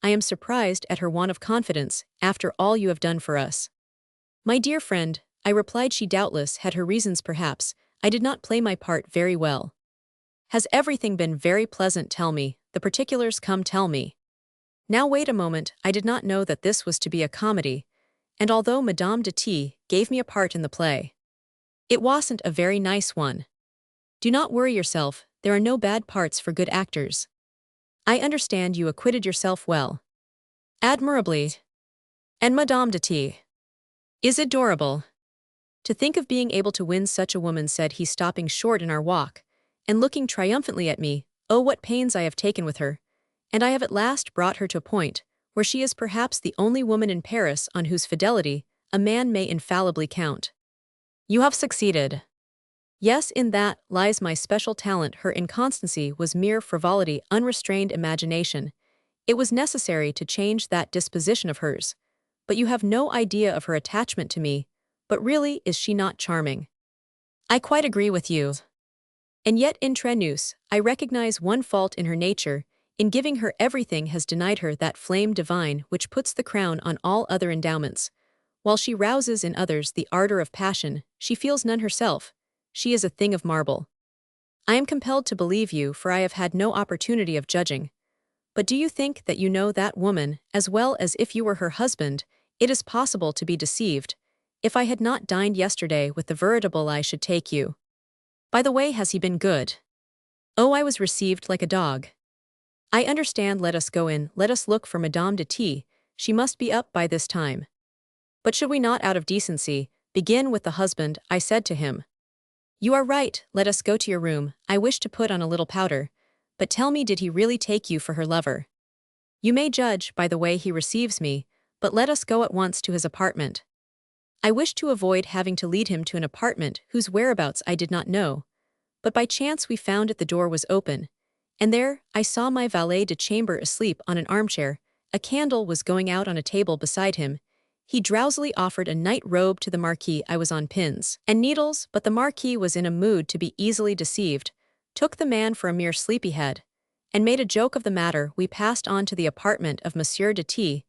I am surprised at her want of confidence, after all you have done for us. My dear friend, I replied, she doubtless had her reasons. Perhaps I did not play my part very well. Has everything been very pleasant? Tell me, the particulars. Come, tell me. Now wait a moment, I did not know that this was to be a comedy, and although Madame de T gave me a part in the play, it wasn't a very nice one. Do not worry yourself, there are no bad parts for good actors. I understand you acquitted yourself well. Admirably. And Madame de T is adorable. To think of being able to win such a woman, said he, stopping short in our walk, and looking triumphantly at me. Oh, what pains I have taken with her. And I have at last brought her to a point where she is perhaps the only woman in Paris on whose fidelity a man may infallibly count. You have succeeded. Yes, in that lies my special talent. Her inconstancy was mere frivolity, unrestrained imagination. It was necessary to change that disposition of hers. But you have no idea of her attachment to me. But really, is she not charming? I quite agree with you. And yet, entre nous, I recognize one fault in her nature. In giving her everything has denied her that flame divine which puts the crown on all other endowments. While she rouses in others the ardor of passion, she feels none herself. She is a thing of marble. I am compelled to believe you, for I have had no opportunity of judging. But do you think that you know that woman as well as if you were her husband? It is possible to be deceived. If I had not dined yesterday with the veritable, I should take you. By the way, has he been good? Oh, I was received like a dog. I understand. Let us go in, let us look for Madame de T. She must be up by this time. But should we not, out of decency, begin with the husband? I said to him. You are right, let us go to your room. I wish to put on a little powder. But tell me, did he really take you for her lover? You may judge by the way he receives me, but let us go at once to his apartment. I wished to avoid having to lead him to an apartment whose whereabouts I did not know. But by chance we found it. The door was open. And there, I saw my valet de chambre asleep on an armchair. A candle was going out on a table beside him. He drowsily offered a night robe to the Marquis. I was on pins and needles, but the Marquis was in a mood to be easily deceived, took the man for a mere sleepyhead, and made a joke of the matter. We passed on to the apartment of Monsieur de T.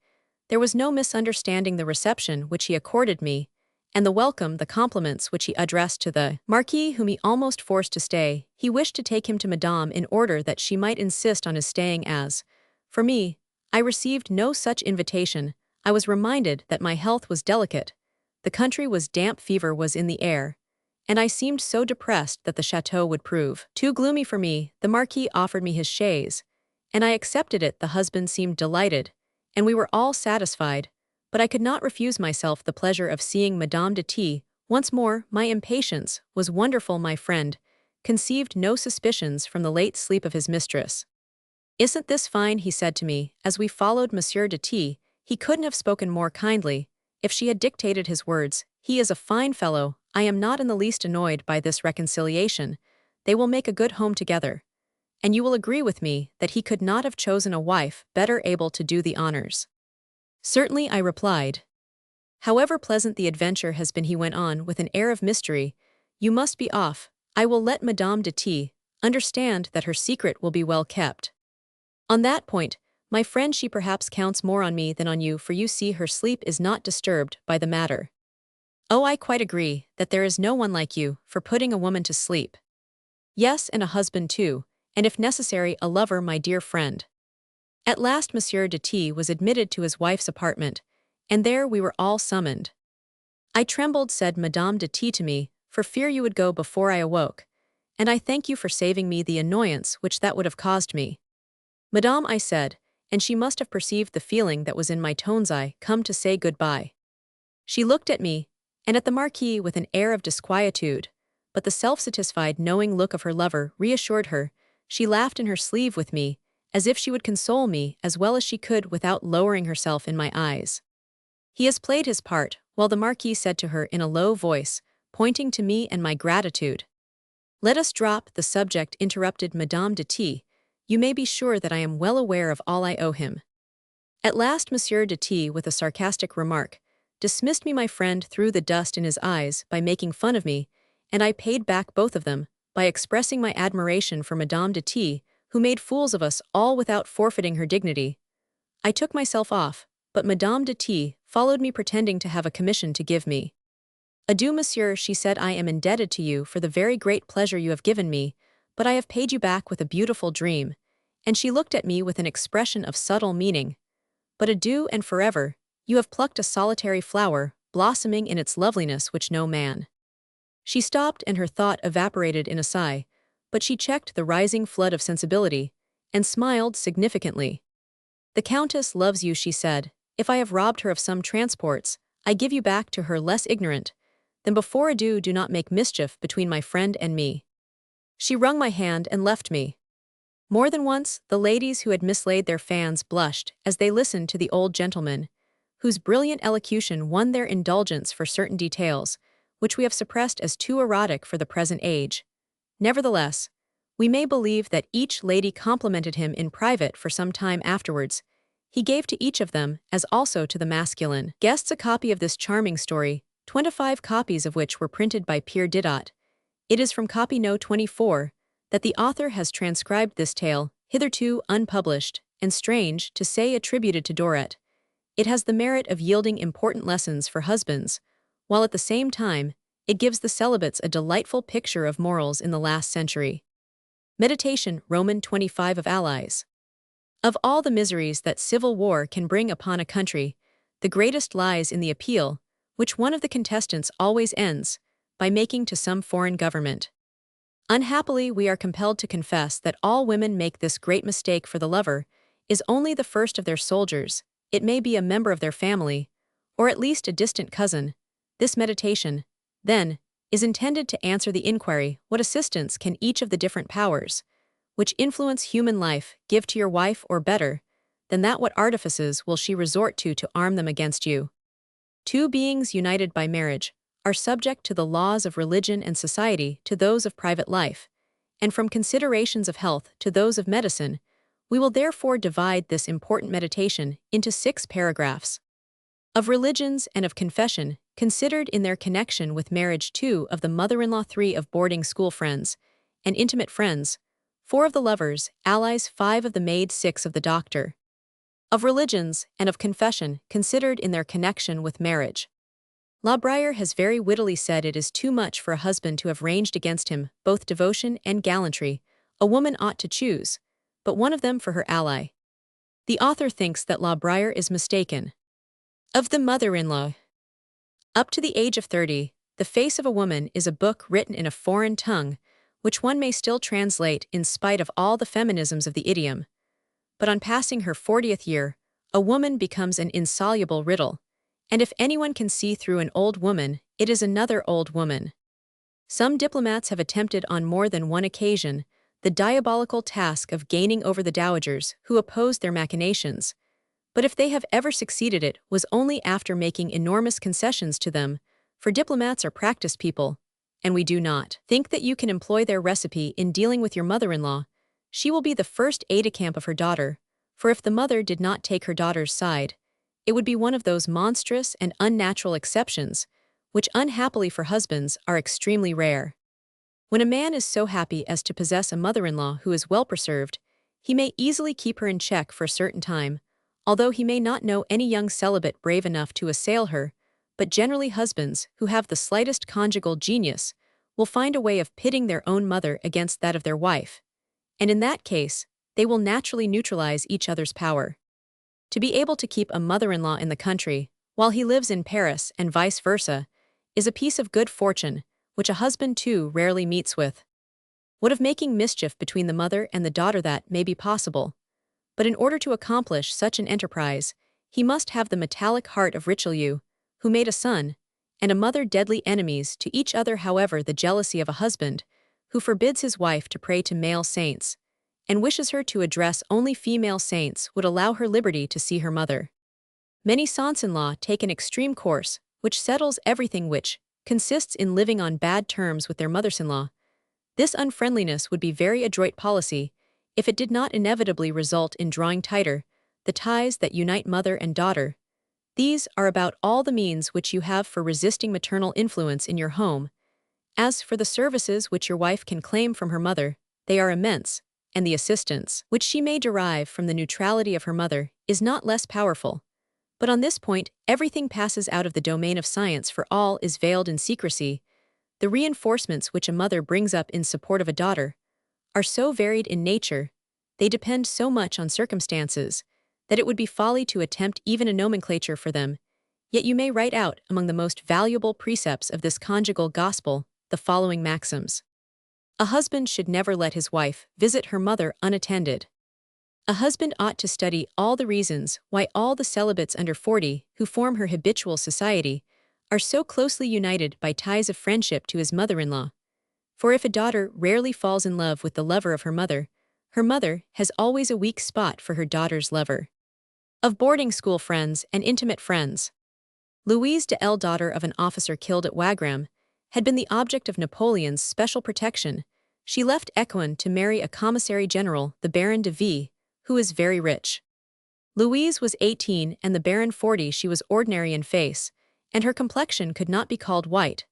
There was no misunderstanding the reception which he accorded me, and the welcome, the compliments which he addressed to the Marquis, whom he almost forced to stay. He wished to take him to Madame in order that she might insist on his staying. As for me, I received no such invitation. I was reminded that my health was delicate. The country was damp, fever was in the air, and I seemed so depressed that the chateau would prove too gloomy for me. The Marquis offered me his chaise, and I accepted it. The husband seemed delighted, and we were all satisfied. But I could not refuse myself the pleasure of seeing Madame de T once more. My impatience was wonderful. My friend conceived no suspicions from the late sleep of his mistress. Isn't this fine? He said to me, as we followed Monsieur de T. He couldn't have spoken more kindly if she had dictated his words. He is a fine fellow. I am not in the least annoyed by this reconciliation. They will make a good home together. And you will agree with me that he could not have chosen a wife better able to do the honors. Certainly, I replied. However pleasant the adventure has been, he went on with an air of mystery, you must be off. I will let Madame de T understand that her secret will be well kept. On that point, my friend, she perhaps counts more on me than on you, for you see her sleep is not disturbed by the matter. Oh, I quite agree that there is no one like you for putting a woman to sleep. Yes, and a husband too, and if necessary a lover, my dear friend. At last Monsieur de T was admitted to his wife's apartment, and there we were all summoned. I trembled, said Madame de T to me, for fear you would go before I awoke, and I thank you for saving me the annoyance which that would have caused me. Madame, I said, and she must have perceived the feeling that was in my tones. I come to say goodbye. She looked at me, and at the Marquis with an air of disquietude, but the self-satisfied, knowing look of her lover reassured her. She laughed in her sleeve with me, as if she would console me as well as she could without lowering herself in my eyes. He has played his part, while the Marquis said to her in a low voice, pointing to me and my gratitude. Let us drop the subject, interrupted Madame de T. You may be sure that I am well aware of all I owe him. At last Monsieur de T, with a sarcastic remark, dismissed me. My friend threw the dust in his eyes by making fun of me, and I paid back both of them by expressing my admiration for Madame de T, who made fools of us all without forfeiting her dignity. I took myself off, but Madame de T followed me, pretending to have a commission to give me. Adieu, monsieur, she said. I am indebted to you for the very great pleasure you have given me, but I have paid you back with a beautiful dream, and she looked at me with an expression of subtle meaning. But adieu, and forever, you have plucked a solitary flower, blossoming in its loveliness which no man. She stopped, and her thought evaporated in a sigh, but she checked the rising flood of sensibility, and smiled significantly. The Countess loves you, she said. If I have robbed her of some transports, I give you back to her less ignorant. Then before adieu, do not make mischief between my friend and me. She wrung my hand and left me. More than once, the ladies who had mislaid their fans blushed as they listened to the old gentleman, whose brilliant elocution won their indulgence for certain details, which we have suppressed as too erotic for the present age. Nevertheless, we may believe that each lady complimented him in private for some time afterwards. He gave to each of them, as also to the masculine guests, a copy of this charming story, 25 copies of which were printed by Pierre Didot. It is from copy No. 24 that the author has transcribed this tale, hitherto unpublished, and strange to say attributed to Dorette. It has the merit of yielding important lessons for husbands, while at the same time, it gives the celibates a delightful picture of morals in the last century. Meditation, Roman 25 of Allies. Of all the miseries that civil war can bring upon a country, the greatest lies in the appeal, which one of the contestants always ends, by making to some foreign government. Unhappily, we are compelled to confess that all women make this great mistake, for the lover is only the first of their soldiers. It may be a member of their family, or at least a distant cousin. This meditation, then, is intended to answer the inquiry, what assistance can each of the different powers, which influence human life, give to your wife, or better than that, what artifices will she resort to arm them against you? Two beings united by marriage are subject to the laws of religion and society, to those of private life, and from considerations of health to those of medicine. We will therefore divide this important meditation into 6 paragraphs. Of religions and of confession, considered in their connection with marriage, 2 of the mother-in-law, 3 of boarding school friends and intimate friends, 4 of the lovers, allies, 5 of the maid, 6 of the doctor. Of religions and of confession, considered in their connection with marriage. La Bruyere has very wittily said it is too much for a husband to have ranged against him both devotion and gallantry. A woman ought to choose but one of them for her ally. The author thinks that La Bruyere is mistaken. Of the mother-in-law. Up to the age of 30, The Face of a Woman is a book written in a foreign tongue, which one may still translate in spite of all the feminisms of the idiom. But on passing her 40th year, a woman becomes an insoluble riddle, and if anyone can see through an old woman, it is another old woman. Some diplomats have attempted on more than one occasion the diabolical task of gaining over the dowagers who opposed their machinations, but if they have ever succeeded, it was only after making enormous concessions to them, for diplomats are practiced people, and we do not think that you can employ their recipe in dealing with your mother-in-law. She will be the first aide-de-camp of her daughter, for if the mother did not take her daughter's side, it would be one of those monstrous and unnatural exceptions, which unhappily for husbands are extremely rare. When a man is so happy as to possess a mother-in-law who is well preserved, he may easily keep her in check for a certain time, although he may not know any young celibate brave enough to assail her, but generally husbands who have the slightest conjugal genius will find a way of pitting their own mother against that of their wife, and in that case, they will naturally neutralize each other's power. To be able to keep a mother-in-law in the country, while he lives in Paris and vice versa, is a piece of good fortune, which a husband too rarely meets with. What of making mischief between the mother and the daughter that may be possible? But in order to accomplish such an enterprise, he must have the metallic heart of Richelieu, who made a son, and a mother deadly enemies to each other. However, the jealousy of a husband, who forbids his wife to pray to male saints, and wishes her to address only female saints, would allow her liberty to see her mother. Many sons-in-law take an extreme course, which settles everything, which consists in living on bad terms with their mothers-in-law. This unfriendliness would be very adroit policy, if it did not inevitably result in drawing tighter the ties that unite mother and daughter. These are about all the means which you have for resisting maternal influence in your home. As for the services which your wife can claim from her mother, they are immense, and the assistance which she may derive from the neutrality of her mother is not less powerful. But on this point, everything passes out of the domain of science, for all is veiled in secrecy. The reinforcements which a mother brings up in support of a daughter are so varied in nature, they depend so much on circumstances, that it would be folly to attempt even a nomenclature for them. Yet you may write out, among the most valuable precepts of this conjugal gospel, the following maxims. A husband should never let his wife visit her mother unattended. A husband ought to study all the reasons why all the celibates under 40 who form her habitual society are so closely united by ties of friendship to his mother-in-law. For if a daughter rarely falls in love with the lover of her mother has always a weak spot for her daughter's lover. Of boarding school friends and intimate friends. Louise de L., daughter of an officer killed at Wagram, had been the object of Napoleon's special protection. She left Ecouen to marry a commissary general, the Baron de V., who is very rich. Louise was 18 and the Baron 40. She was ordinary in face, and her complexion could not be called white.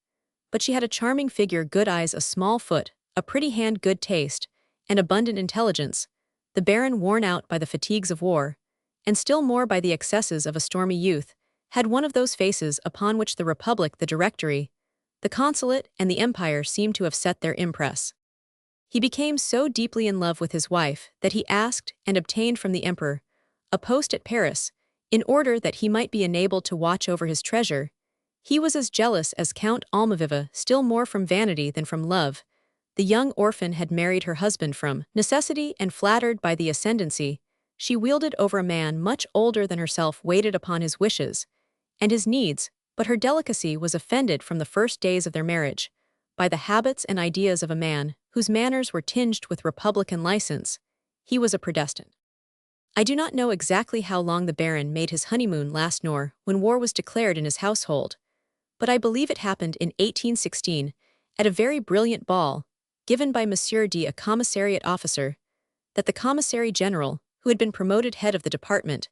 But she had a charming figure, good eyes, a small foot, a pretty hand, good taste, and abundant intelligence. The Baron, worn out by the fatigues of war, and still more by the excesses of a stormy youth, had one of those faces upon which the Republic, the Directory, the Consulate, and the Empire seemed to have set their impress. He became so deeply in love with his wife that he asked and obtained from the Emperor a post at Paris, in order that he might be enabled to watch over his treasure. He was as jealous as Count Almaviva, still more from vanity than from love. The young orphan had married her husband from necessity, and flattered by the ascendancy she wielded over a man much older than herself, waited upon his wishes and his needs, but her delicacy was offended from the first days of their marriage by the habits and ideas of a man whose manners were tinged with republican license. He was a Protestant. I do not know exactly how long the Baron made his honeymoon last, nor when war was declared in his household, but I believe it happened in 1816, at a very brilliant ball, given by Monsieur D., a commissariat officer, that the commissary general, who had been promoted head of the department,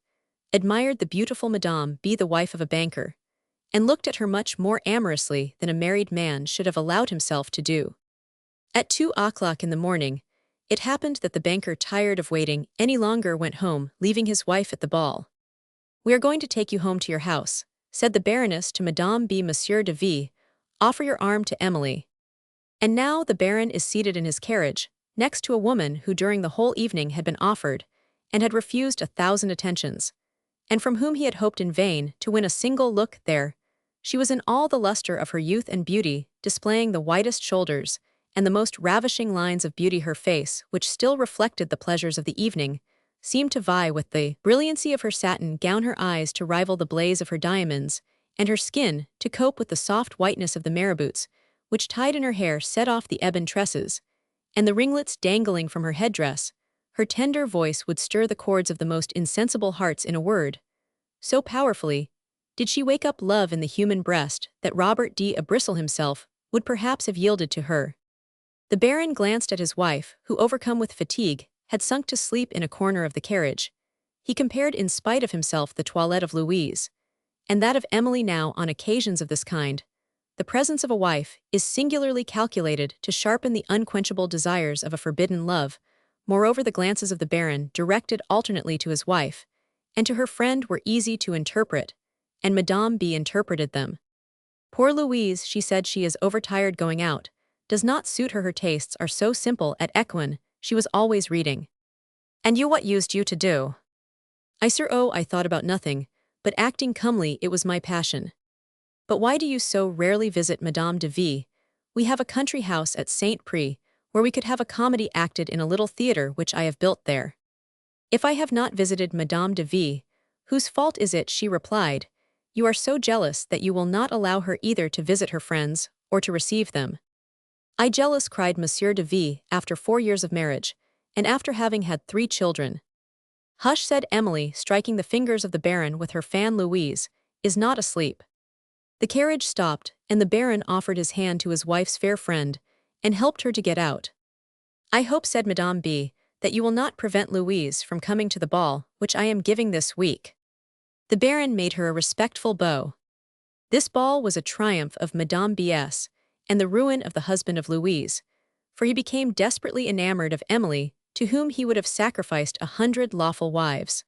admired the beautiful Madame B., the wife of a banker, and looked at her much more amorously than a married man should have allowed himself to do. At 2 o'clock in the morning, it happened that the banker, tired of waiting any longer, went home, leaving his wife at the ball. "We are going to take you home to your house," said the Baroness to Madame B. Monsieur de V. "Offer your arm to Emily." And now the Baron is seated in his carriage, next to a woman who during the whole evening had been offered, and had refused 1,000 attentions, and from whom he had hoped in vain to win a single look. There she was in all the luster of her youth and beauty, displaying the whitest shoulders and the most ravishing lines of beauty. Her face, which still reflected the pleasures of the evening, seemed to vie with the brilliancy of her satin gown, her eyes to rival the blaze of her diamonds, and her skin to cope with the soft whiteness of the marabouts, which tied in her hair set off the ebon tresses, and the ringlets dangling from her headdress. Her tender voice would stir the chords of the most insensible hearts. In a word, so powerfully did she wake up love in the human breast that Robert D. Bristle himself would perhaps have yielded to her. The Baron glanced at his wife, who, overcome with fatigue, had sunk to sleep in a corner of the carriage. He compared in spite of himself the toilette of Louise and that of Emily. Now, on occasions of this kind, the presence of a wife is singularly calculated to sharpen the unquenchable desires of a forbidden love. Moreover, the glances of the Baron, directed alternately to his wife and to her friend, were easy to interpret, and Madame B. interpreted them. "Poor Louise," she said, "she is overtired going out. Does not suit her. Her tastes are so simple. At Ecouen, she was always reading." "And you, what used you to do?" "I, sir, oh, I thought about nothing, but acting comely it was my passion. But why do you so rarely visit Madame de V? We have a country house at Saint Prix, where we could have a comedy acted in a little theatre which I have built there. If I have not visited Madame de V, whose fault is it? She replied. You are so jealous that you will not allow her either to visit her friends, or to receive them. I jealous, cried Monsieur de V, after 4 years of marriage, and after having had 3 children. Hush, said Emily, striking the fingers of the Baron with her fan. Louise is not asleep. The carriage stopped, and the Baron offered his hand to his wife's fair friend, and helped her to get out. I hope, said Madame B, that you will not prevent Louise from coming to the ball, which I am giving this week. The Baron made her a respectful bow. This ball was a triumph of Madame B.'s, and the ruin of the husband of Louise, for he became desperately enamored of Emily, to whom he would have sacrificed 100 lawful wives.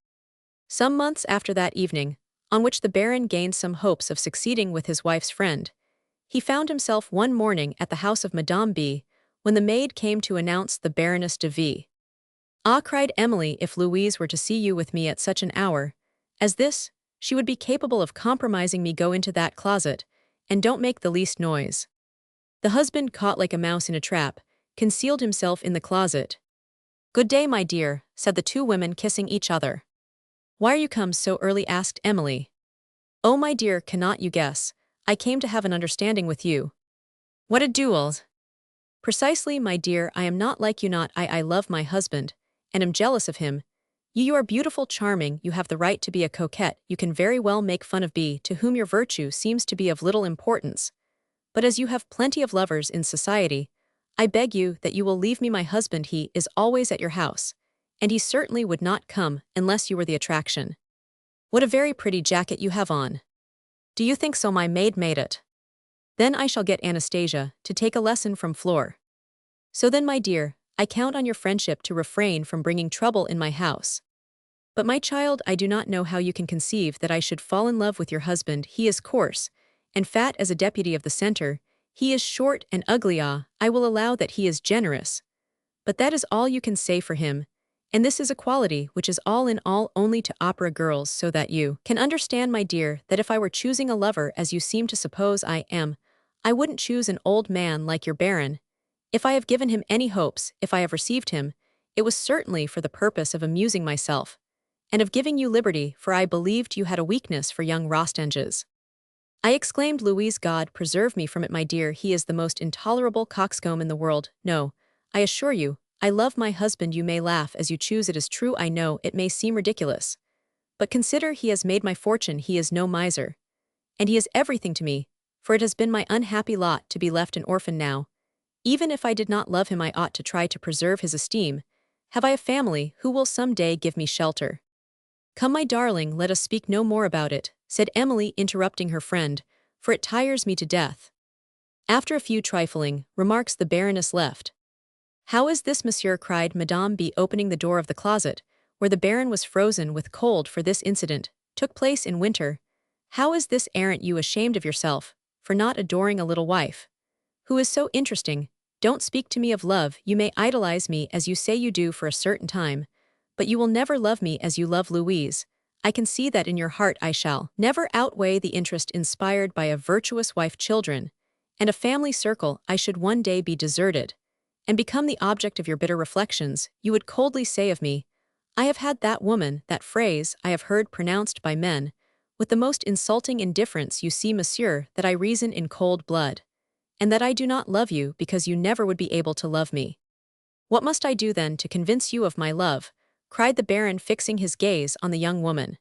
Some months after that evening, on which the Baron gained some hopes of succeeding with his wife's friend, he found himself one morning at the house of Madame B, when the maid came to announce the Baroness de V. Ah, cried Emily, if Louise were to see you with me at such an hour as this, she would be capable of compromising me. Go into that closet, and don't make the least noise. The husband, caught like a mouse in a trap, concealed himself in the closet. Good day, my dear, said the 2 women, kissing each other. Why are you come so early? Asked Emily. Oh, my dear, cannot you guess? I came to have an understanding with you. What a duel! Precisely, my dear, I am not like you. Not I love my husband, and am jealous of him. You are beautiful, charming, you have the right to be a coquette, you can very well make fun of B, to whom your virtue seems to be of little importance. But as you have plenty of lovers in society, I beg you that you will leave me my husband. He is always at your house, and he certainly would not come unless you were the attraction. What a very pretty jacket you have on. Do you think so? My maid made it. Then I shall get Anastasia to take a lesson from Flore. So then, my dear, I count on your friendship to refrain from bringing trouble in my house. But my child, I do not know how you can conceive that I should fall in love with your husband. He is coarse and fat as a deputy of the center. He is short and ugly. Ah, I will allow that he is generous. But that is all you can say for him, and this is a quality which is all in all only to opera girls, so that you can understand, my dear, that if I were choosing a lover as you seem to suppose I am, I wouldn't choose an old man like your Baron. If I have given him any hopes, if I have received him, it was certainly for the purpose of amusing myself, and of giving you liberty, for I believed you had a weakness for young Rostanges. I exclaimed. Louise, God preserve me from it, my dear, he is the most intolerable coxcomb in the world. No, I assure you, I love my husband. You may laugh as you choose, it is true, I know it may seem ridiculous. But consider, he has made my fortune, he is no miser. And he is everything to me, for it has been my unhappy lot to be left an orphan now. Even if I did not love him, I ought to try to preserve his esteem. Have I a family who will some day give me shelter? Come, my darling, let us speak no more about it, said Emily, interrupting her friend, for it tires me to death. After a few trifling remarks, the Baroness left. How is this, monsieur? Cried Madame B, opening the door of the closet, where the Baron was frozen with cold, for this incident took place in winter. How is this? Aren't you ashamed of yourself for not adoring a little wife who is so interesting? Don't speak to me of love. You may idolize me as you say you do for a certain time, but you will never love me as you love Louise. I can see that in your heart. I shall never outweigh the interest inspired by a virtuous wife, children, and a family circle. I should one day be deserted and become the object of your bitter reflections. You would coldly say of me, I have had that woman. That phrase I have heard pronounced by men with the most insulting indifference. You see, monsieur, that I reason in cold blood, and that I do not love you because you never would be able to love me. What must I do then to convince you of my love? Cried the Baron, fixing his gaze on the young woman.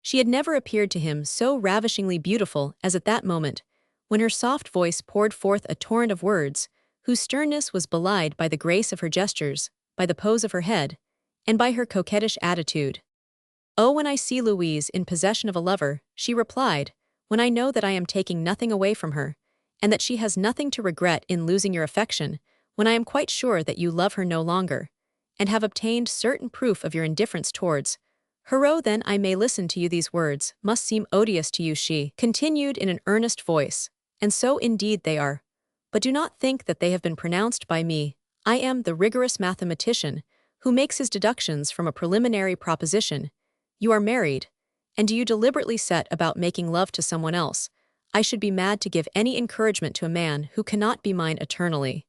She had never appeared to him so ravishingly beautiful as at that moment, when her soft voice poured forth a torrent of words, whose sternness was belied by the grace of her gestures, by the pose of her head, and by her coquettish attitude. Oh, when I see Louise in possession of a lover, she replied, when I know that I am taking nothing away from her, and that she has nothing to regret in losing your affection, when I am quite sure that you love her no longer, and have obtained certain proof of your indifference towards her, then I may listen to you. These words must seem odious to you, she continued in an earnest voice, and so indeed they are. But do not think that they have been pronounced by me. I am the rigorous mathematician who makes his deductions from a preliminary proposition. You are married, And do you deliberately set about making love to someone else? I should be mad to give any encouragement to a man who cannot be mine eternally.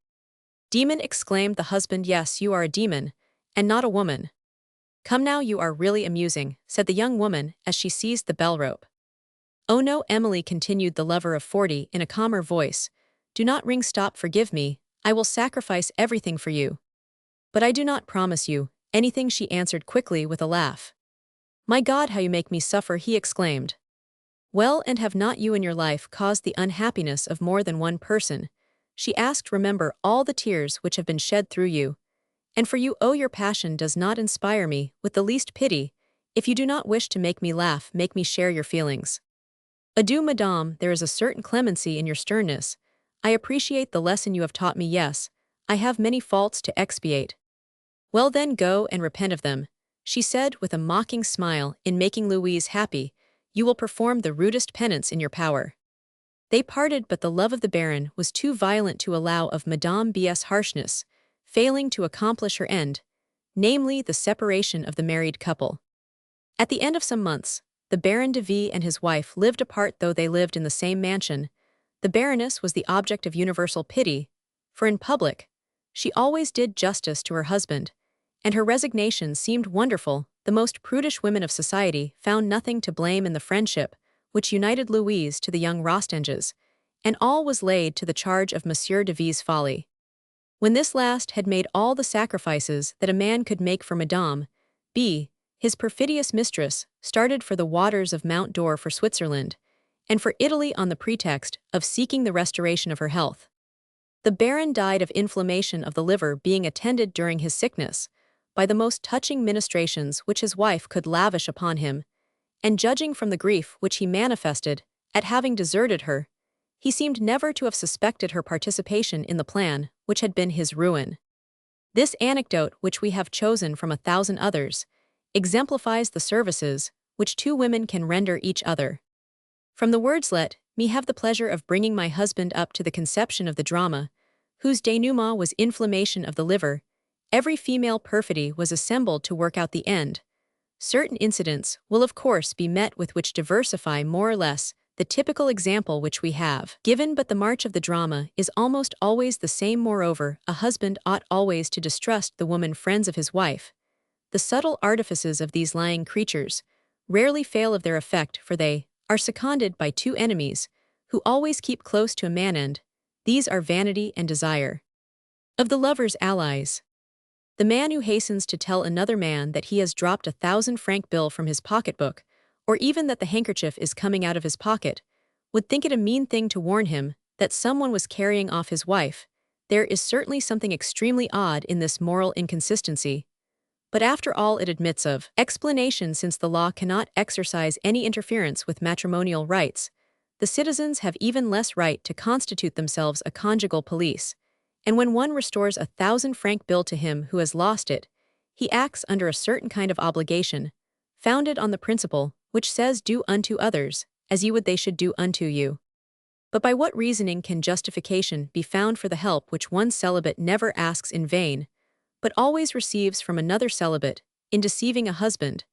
Demon, exclaimed the husband. Yes, you are a demon, and not a woman. Come now, you are really amusing, said the young woman as she seized the bell rope. Oh no, Emily, continued the lover of 40 in a calmer voice. Do not ring. Stop, forgive me, I will sacrifice everything for you. But I do not promise you anything, she answered quickly with a laugh. My God, how you make me suffer, he exclaimed. Well, and have not you in your life caused the unhappiness of more than one person? She asked. Remember all the tears which have been shed through you. And for you, oh, your passion does not inspire me with the least pity. If you do not wish to make me laugh, make me share your feelings. Adieu, madame, there is a certain clemency in your sternness. I appreciate the lesson you have taught me. Yes, I have many faults to expiate. Well then, go and repent of them, she said with a mocking smile. In making Louise happy, you will perform the rudest penance in your power. They parted, but the love of the Baron was too violent to allow of Madame B.'s harshness, failing to accomplish her end, namely the separation of the married couple. At the end of some months, the Baron de V and his wife lived apart. Though they lived in the same mansion, the Baroness was the object of universal pity, for in public, she always did justice to her husband, and her resignation seemed wonderful. The most prudish women of society found nothing to blame in the friendship which united Louise to the young Rostanges, and all was laid to the charge of Monsieur de V's folly. When this last had made all the sacrifices that a man could make for Madame B, his perfidious mistress started for the waters of Mount Dore, for Switzerland, and for Italy on the pretext of seeking the restoration of her health. The Baron died of inflammation of the liver, being attended during his sickness by the most touching ministrations which his wife could lavish upon him, and judging from the grief which he manifested at having deserted her, he seemed never to have suspected her participation in the plan which had been his ruin. This anecdote, which we have chosen from 1,000 others, exemplifies the services which two women can render each other. From the words, let me have the pleasure of bringing my husband up to the conception of the drama, whose denouement was inflammation of the liver, every female perfidy was assembled to work out the end. Certain incidents will of course be met with which diversify more or less the typical example which we have given, but the march of the drama is almost always the same. Moreover, a husband ought always to distrust the woman friends of his wife. The subtle artifices of these lying creatures rarely fail of their effect, for they are seconded by two enemies, who always keep close to a man, and these are vanity and desire. Of the lover's allies, the man who hastens to tell another man that he has dropped 1,000-franc bill from his pocketbook, or even that the handkerchief is coming out of his pocket, would think it a mean thing to warn him that someone was carrying off his wife. There is certainly something extremely odd in this moral inconsistency, but after all it admits of explanation, since the law cannot exercise any interference with matrimonial rights. The citizens have even less right to constitute themselves a conjugal police, and when one restores 1,000-franc bill to him who has lost it, he acts under a certain kind of obligation, founded on the principle which says, do unto others as you would they should do unto you. But by what reasoning can justification be found for the help which one celibate never asks in vain, but always receives from another celibate, in deceiving a husband?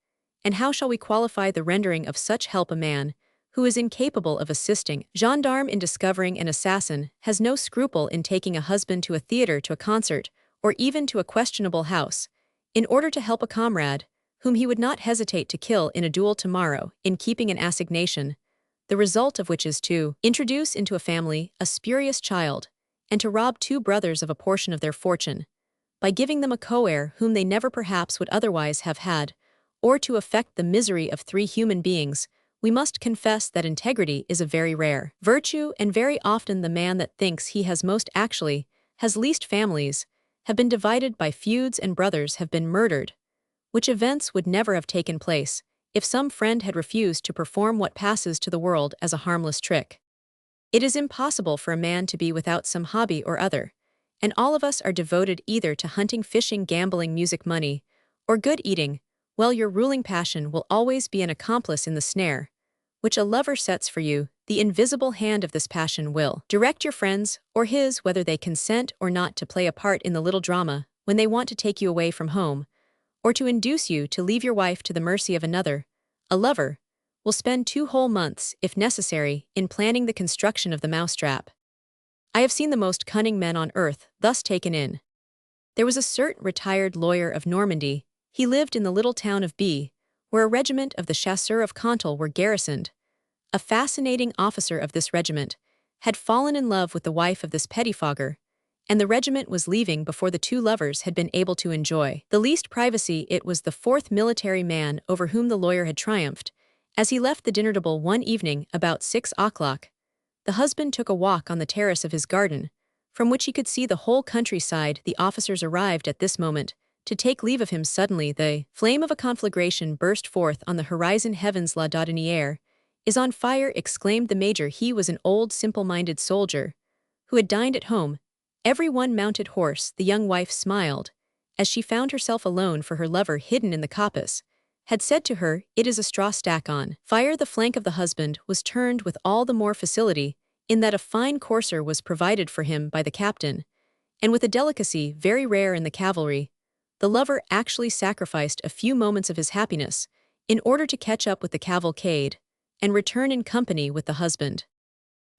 And how shall we qualify the rendering of such help a man who is incapable of assisting gendarme in discovering an assassin, has no scruple in taking a husband to a theater, to a concert, or even to a questionable house, in order to help a comrade, whom he would not hesitate to kill in a duel tomorrow, in keeping an assignation, the result of which is to introduce into a family a spurious child, and to rob two brothers of a portion of their fortune, by giving them a co-heir whom they never perhaps would otherwise have had, or to effect the misery of 3 human beings. We must confess that integrity is a very rare virtue, and very often the man that thinks he has most actually has least. Families have been divided by feuds, and brothers have been murdered, which events would never have taken place if some friend had refused to perform what passes to the world as a harmless trick. It is impossible for a man to be without some hobby or other, and all of us are devoted either to hunting, fishing, gambling, music, money, or good eating. Well, your ruling passion will always be an accomplice in the snare which a lover sets for you. The invisible hand of this passion will direct your friends or his, whether they consent or not, to play a part in the little drama when they want to take you away from home, or to induce you to leave your wife to the mercy of another. A lover, will spend 2 whole months, if necessary, in planning the construction of the mousetrap. I have seen the most cunning men on earth thus taken in. There was a certain retired lawyer of Normandy. He lived in the little town of B, where a regiment of the chasseurs of Cantal were garrisoned. A fascinating officer of this regiment had fallen in love with the wife of this pettifogger, and the regiment was leaving before the two lovers had been able to enjoy the least privacy. It was the fourth military man over whom the lawyer had triumphed. As he left the dinner table one evening about 6 o'clock, the husband took a walk on the terrace of his garden, from which he could see the whole countryside. The officers arrived at this moment to take leave of him. Suddenly the flame of a conflagration burst forth on the horizon. Heavens, la Dodiniere is on fire, exclaimed the major. He was an old simple-minded soldier who had dined at home, every one mounted horse. The young wife smiled as she found herself alone, for her lover, hidden in the coppice, had said to her, "It is a straw stack on fire." The flank of the husband was turned with all the more facility in that a fine courser was provided for him by the captain, and with a delicacy very rare in the cavalry, the lover actually sacrificed a few moments of his happiness in order to catch up with the cavalcade and return in company with the husband.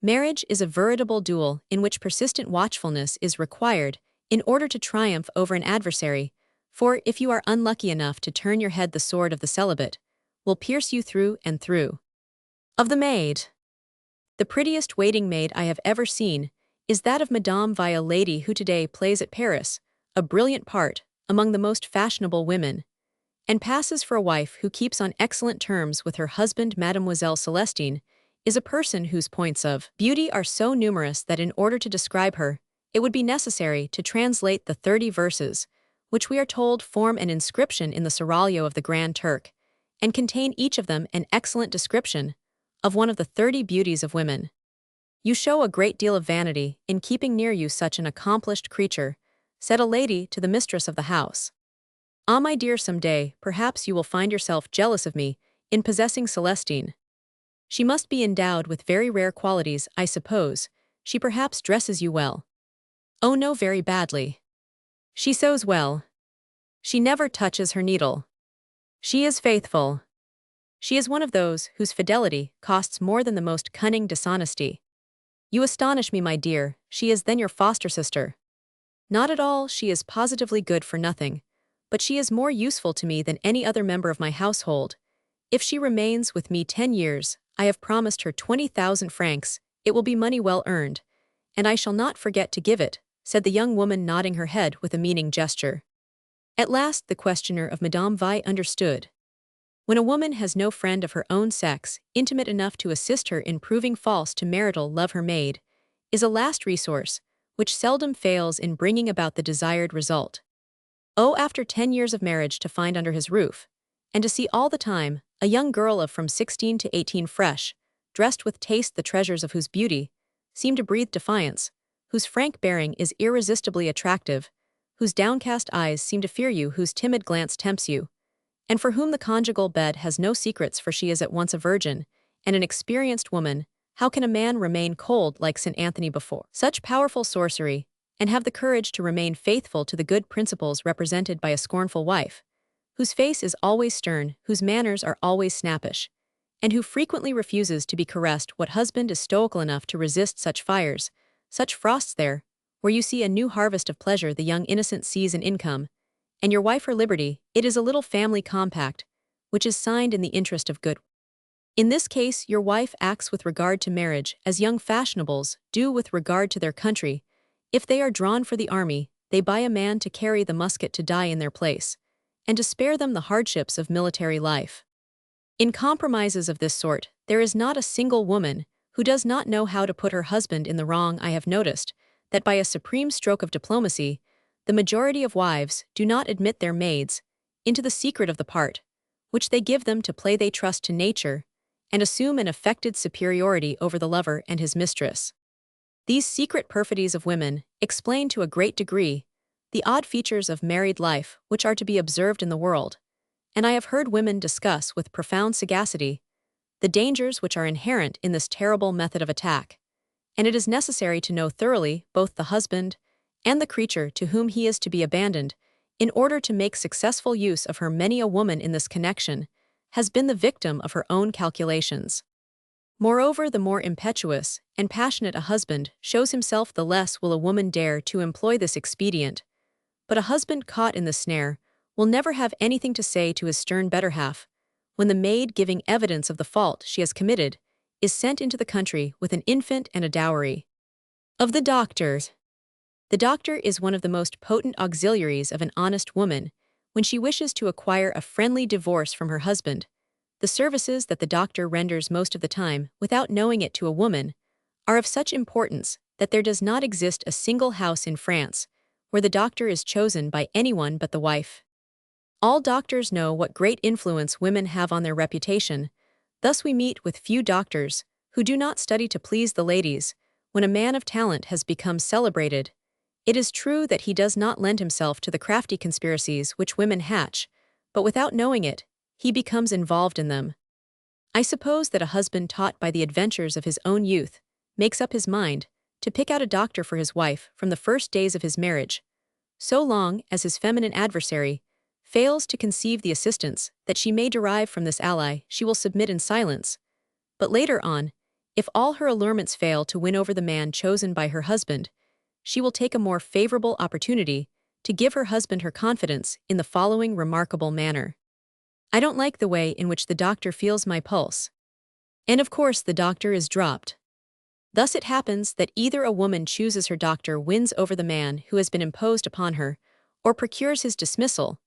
Marriage is a veritable duel in which persistent watchfulness is required in order to triumph over an adversary, for if you are unlucky enough to turn your head, the sword of the celibate will pierce you through and through. Of the maid. The prettiest waiting maid I have ever seen is that of Madame Vi, a lady who today plays at Paris a brilliant part among the most fashionable women, and passes for a wife who keeps on excellent terms with her husband. Mademoiselle Celestine is a person whose points of beauty are so numerous that in order to describe her, it would be necessary to translate the 30 verses, which we are told form an inscription in the Seraglio of the Grand Turk, and contain each of them an excellent description of one of the 30 beauties of women. "You show a great deal of vanity in keeping near you such an accomplished creature," said a lady to the mistress of the house. "Ah, my dear, some day, perhaps you will find yourself jealous of me in possessing Celestine. She must be endowed with very rare qualities, I suppose. She perhaps dresses you well." "Oh no, very badly. She sews well. She never touches her needle. She is faithful. She is one of those whose fidelity costs more than the most cunning dishonesty." "You astonish me, my dear. She is then your foster sister?" "Not at all. She is positively good for nothing, but she is more useful to me than any other member of my household. If she remains with me 10 years, I have promised her 20,000 francs. It will be money well earned, and I shall not forget to give it," said the young woman, nodding her head with a meaning gesture. At last the questioner of Madame Vi understood. When a woman has no friend of her own sex intimate enough to assist her in proving false to marital love, her maid is a last resource, which seldom fails in bringing about the desired result. Oh, after 10 years of marriage, to find under his roof, and to see all the time, a young girl of from 16 to 18, fresh, dressed with taste, the treasures of whose beauty seem to breathe defiance, whose frank bearing is irresistibly attractive, whose downcast eyes seem to fear you, whose timid glance tempts you, and for whom the conjugal bed has no secrets, for she is at once a virgin and an experienced woman. How can a man remain cold like St. Anthony before such powerful sorcery, and have the courage to remain faithful to the good principles represented by a scornful wife, whose face is always stern, whose manners are always snappish, and who frequently refuses to be caressed? What husband is stoical enough to resist such fires, such frosts? There, where you see a new harvest of pleasure, the young innocent sees an income, and your wife her liberty. It is a little family compact, which is signed in the interest of good. In this case, your wife acts with regard to marriage as young fashionables do with regard to their country. If they are drawn for the army, they buy a man to carry the musket to die in their place, and to spare them the hardships of military life. In compromises of this sort, there is not a single woman who does not know how to put her husband in the wrong. I have noticed that by a supreme stroke of diplomacy, the majority of wives do not admit their maids into the secret of the part which they give them to play. They trust to nature and assume an affected superiority over the lover and his mistress. These secret perfidies of women explain to a great degree the odd features of married life which are to be observed in the world, and I have heard women discuss with profound sagacity the dangers which are inherent in this terrible method of attack, and it is necessary to know thoroughly both the husband and the creature to whom he is to be abandoned in order to make successful use of her. Many a woman in this connection has been the victim of her own calculations. Moreover, the more impetuous and passionate a husband shows himself, the less will a woman dare to employ this expedient. But a husband caught in the snare will never have anything to say to his stern better half, when the maid giving evidence of the fault she has committed is sent into the country with an infant and a dowry. Of the doctors. The doctor is one of the most potent auxiliaries of an honest woman when she wishes to acquire a friendly divorce from her husband. The services that the doctor renders most of the time, without knowing it to a woman, are of such importance that there does not exist a single house in France where the doctor is chosen by anyone but the wife. All doctors know what great influence women have on their reputation. Thus we meet with few doctors who do not study to please the ladies. When a man of talent has become celebrated, it is true that he does not lend himself to the crafty conspiracies which women hatch, but without knowing it, he becomes involved in them. I suppose that a husband taught by the adventures of his own youth makes up his mind to pick out a doctor for his wife from the first days of his marriage, so long as his feminine adversary fails to conceive the assistance that she may derive from this ally. She will submit in silence. But later on, if all her allurements fail to win over the man chosen by her husband, she will take a more favorable opportunity to give her husband her confidence in the following remarkable manner. I don't like the way in which the doctor feels my pulse. And of course the doctor is dropped. Thus it happens that either a woman chooses her doctor, wins over the man who has been imposed upon her, or procures his dismissal.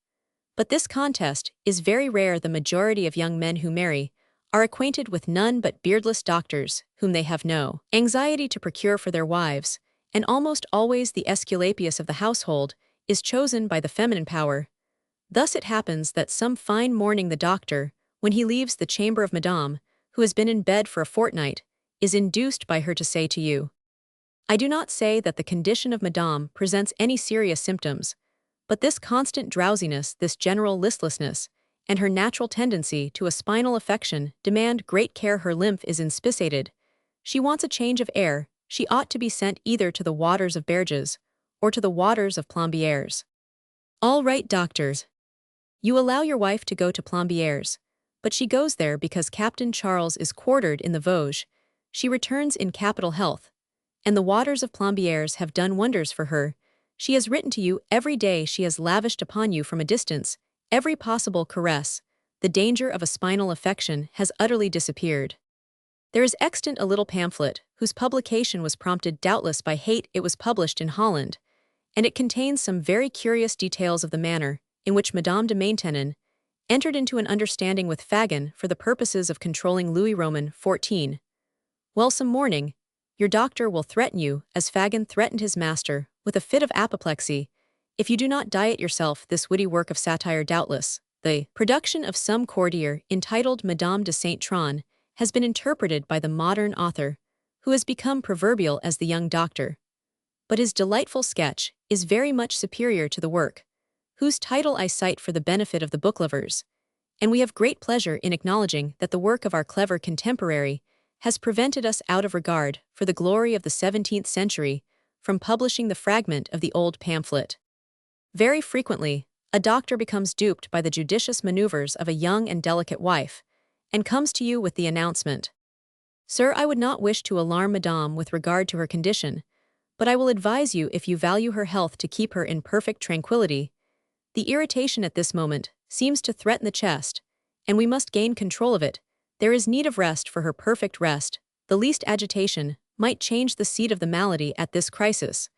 But this contest is very rare. The majority of young men who marry are acquainted with none but beardless doctors whom they have no anxiety to procure for their wives, and almost always the Aesculapius of the household is chosen by the feminine power. Thus it happens that some fine morning the doctor, when he leaves the chamber of Madame, who has been in bed for a fortnight, is induced by her to say to you, I do not say that the condition of Madame presents any serious symptoms, but this constant drowsiness, this general listlessness, and her natural tendency to a spinal affection demand great care. Her lymph is inspissated. She wants a change of air. She ought to be sent either to the waters of Berges or to the waters of Plombières. All right, doctors. You allow your wife to go to Plombières, but she goes there because Captain Charles is quartered in the Vosges. She returns in capital health, and the waters of Plombières have done wonders for her. She has written to you every day. She has lavished upon you from a distance every possible caress. The danger of a spinal affection has utterly disappeared. There is extant a little pamphlet, whose publication was prompted doubtless by hate. It was published in Holland, and it contains some very curious details of the manner in which Madame de Maintenon entered into an understanding with Fagon for the purposes of controlling Louis Roman XIV. Well, some morning, your doctor will threaten you, as Fagon threatened his master, with a fit of apoplexy, if you do not diet yourself. This witty work of satire, doubtless the production of some courtier, entitled Madame de Saint-Tron, has been interpreted by the modern author, who has become proverbial as the young doctor. But his delightful sketch is very much superior to the work, whose title I cite for the benefit of the book-lovers, and we have great pleasure in acknowledging that the work of our clever contemporary has prevented us, out of regard for the glory of the 17th century, from publishing the fragment of the old pamphlet. Very frequently, a doctor becomes duped by the judicious maneuvers of a young and delicate wife, and comes to you with the announcement, Sir, I would not wish to alarm Madame with regard to her condition, but I will advise you, if you value her health, to keep her in perfect tranquility. The irritation at this moment seems to threaten the chest, and we must gain control of it. There is need of rest for her, perfect rest. The least agitation might change the seat of the malady at this crisis.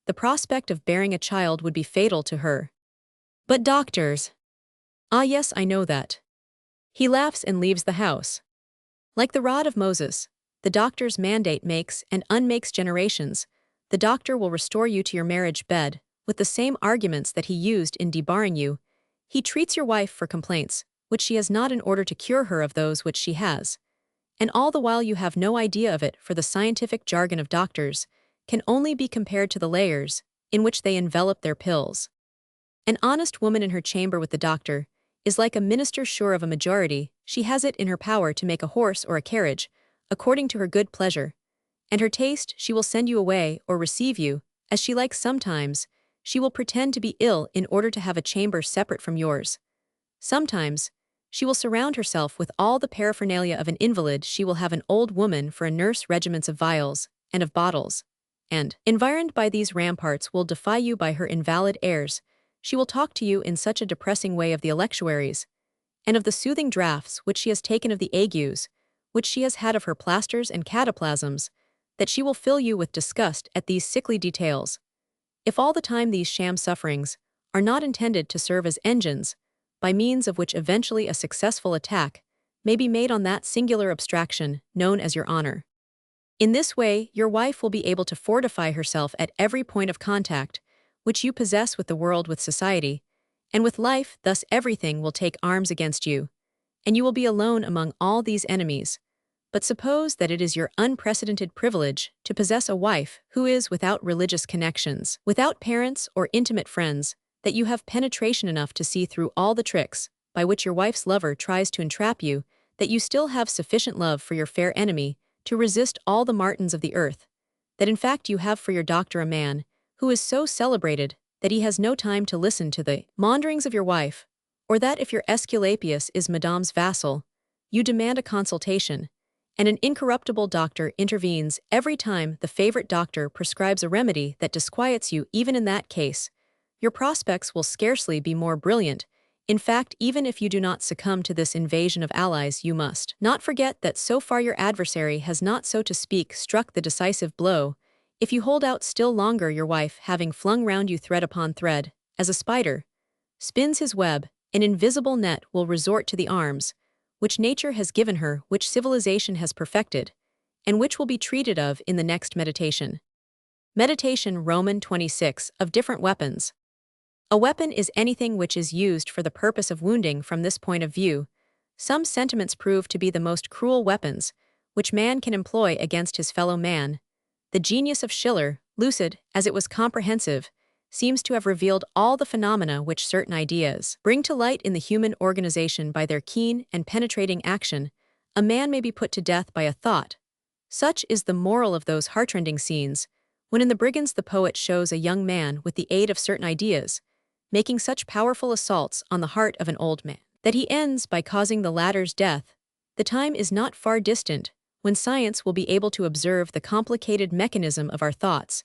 The prospect of bearing a child would be fatal to her. But doctors. Ah yes, I know that. He laughs and leaves the house. Like the rod of Moses, the doctor's mandate makes and unmakes generations. The doctor will restore you to your marriage bed with the same arguments that he used in debarring you. He treats your wife for complaints which she has not, in order to cure her of those which she has. And all the while you have no idea of it, for the scientific jargon of doctors can only be compared to the layers in which they envelop their pills. An honest woman in her chamber with the doctor is like a minister sure of a majority. She has it in her power to make a horse or a carriage, according to her good pleasure, and her taste. She will send you away or receive you, as she likes. Sometimes she will pretend to be ill in order to have a chamber separate from yours. Sometimes She will surround herself with all the paraphernalia of an invalid. She will have an old woman for a nurse, regiments of vials and of bottles. And, environed by these ramparts, will defy you by her invalid airs. She will talk to you in such a depressing way of the electuaries, and of the soothing draughts which she has taken, of the agues, which she has had, of her plasters and cataplasms, that she will fill you with disgust at these sickly details. If all the time these sham sufferings are not intended to serve as engines, by means of which eventually a successful attack may be made on that singular abstraction known as your honor. In this way, your wife will be able to fortify herself at every point of contact which you possess with the world, with society, and with life. Thus everything will take arms against you, and you will be alone among all these enemies. But suppose that it is your unprecedented privilege to possess a wife who is without religious connections, without parents or intimate friends, that you have penetration enough to see through all the tricks by which your wife's lover tries to entrap you, that you still have sufficient love for your fair enemy to resist all the martins of the earth, that in fact you have for your doctor a man who is so celebrated that he has no time to listen to the maunderings of your wife, or that if your Aesculapius is Madame's vassal, you demand a consultation, and an incorruptible doctor intervenes every time the favorite doctor prescribes a remedy that disquiets you. Even in that case, your prospects will scarcely be more brilliant. In fact, even if you do not succumb to this invasion of allies, you must not forget that so far your adversary has not, so to speak, struck the decisive blow. If you hold out still longer, your wife, having flung round you thread upon thread, as a spider spins his web, an invisible net, will resort to the arms which nature has given her, which civilization has perfected, and which will be treated of in the next meditation. Meditation Roman 26 of different weapons. A weapon is anything which is used for the purpose of wounding. From this point of view, some sentiments prove to be the most cruel weapons which man can employ against his fellow man. The genius of Schiller, lucid as it was comprehensive, seems to have revealed all the phenomena which certain ideas bring to light in the human organization by their keen and penetrating action. A man may be put to death by a thought. Such is the moral of those heartrending scenes when in The Brigands the poet shows a young man, with the aid of certain ideas, making such powerful assaults on the heart of an old man that he ends by causing the latter's death. The time is not far distant when science will be able to observe the complicated mechanism of our thoughts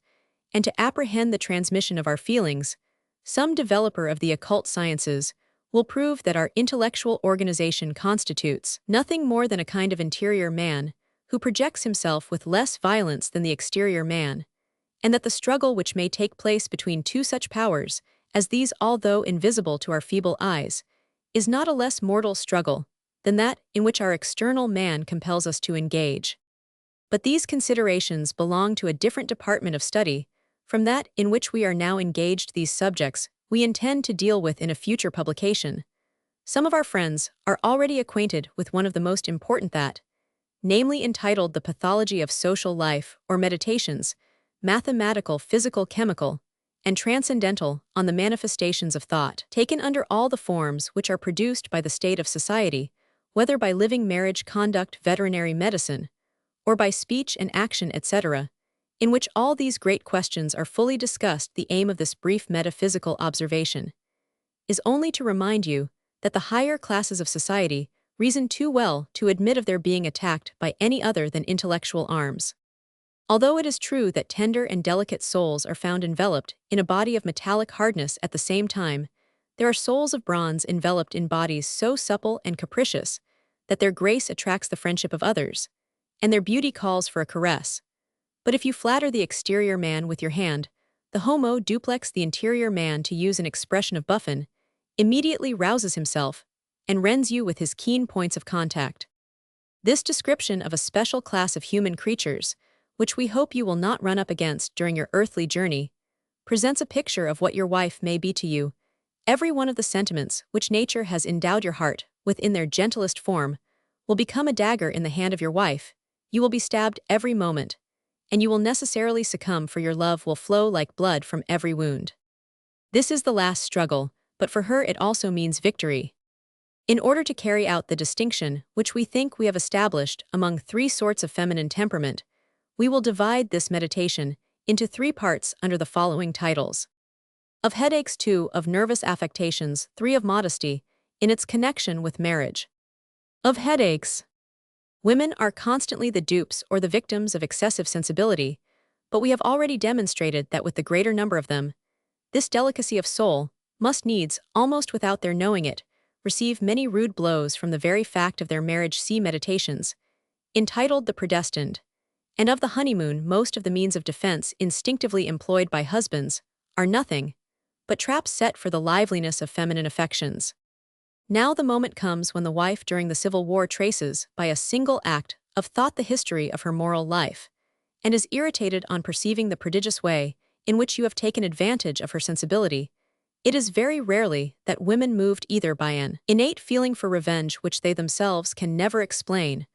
and to apprehend the transmission of our feelings. Some developer of the occult sciences will prove that our intellectual organization constitutes nothing more than a kind of interior man who projects himself with less violence than the exterior man, and that the struggle which may take place between two such powers as these, although invisible to our feeble eyes, is not a less mortal struggle than that in which our external man compels us to engage. But these considerations belong to a different department of study from that in which we are now engaged. These subjects we intend to deal with in a future publication. Some of our friends are already acquainted with one of the most important, that, namely entitled The Pathology of Social Life, or Meditations, Mathematical, Physical, Chemical, and Transcendental, on the Manifestations of Thought, taken under all the forms which are produced by the state of society, whether by living, marriage, conduct, veterinary medicine, or by speech and action, etc., in which all these great questions are fully discussed. The aim of this brief metaphysical observation is only to remind you that the higher classes of society reason too well to admit of their being attacked by any other than intellectual arms. Although it is true that tender and delicate souls are found enveloped in a body of metallic hardness, at the same time, there are souls of bronze enveloped in bodies so supple and capricious that their grace attracts the friendship of others, and their beauty calls for a caress. But if you flatter the exterior man with your hand, the homo duplex, the interior man, to use an expression of Buffon, immediately rouses himself and rends you with his keen points of contact. This description of a special class of human creatures, which we hope you will not run up against during your earthly journey, presents a picture of what your wife may be to you. Every one of the sentiments which nature has endowed your heart with in their gentlest form will become a dagger in the hand of your wife. You will be stabbed every moment, and you will necessarily succumb, for your love will flow like blood from every wound. This is the last struggle, but for her it also means victory. In order to carry out the distinction which we think we have established among three sorts of feminine temperament, we will divide this meditation into three parts under the following titles: of headaches, 2; of nervous affectations, 3; of modesty, in its connection with marriage. Of headaches. Women are constantly the dupes or the victims of excessive sensibility, but we have already demonstrated that with the greater number of them, this delicacy of soul must needs, almost without their knowing it, receive many rude blows from the very fact of their marriage. See Meditations, entitled The Predestined, and of the honeymoon. Most of the means of defense instinctively employed by husbands are nothing but traps set for the liveliness of feminine affections. Now the moment comes when the wife during the Civil War traces, by a single act of thought, the history of her moral life, and is irritated on perceiving the prodigious way in which you have taken advantage of her sensibility. It is very rarely that women, moved either by an innate feeling for revenge which they themselves can never explain,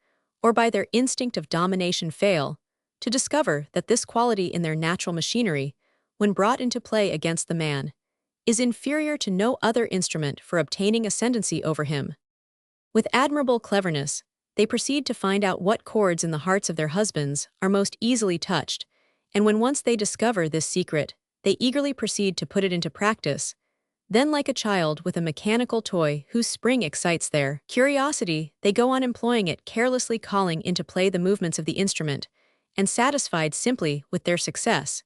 or by their instinct of domination, fail to discover that this quality in their natural machinery, when brought into play against the man, is inferior to no other instrument for obtaining ascendancy over him. With admirable cleverness, they proceed to find out what chords in the hearts of their husbands are most easily touched, and when once they discover this secret, they eagerly proceed to put it into practice. Then, like a child with a mechanical toy whose spring excites their curiosity, they go on employing it, carelessly calling into play the movements of the instrument, and satisfied simply with their success.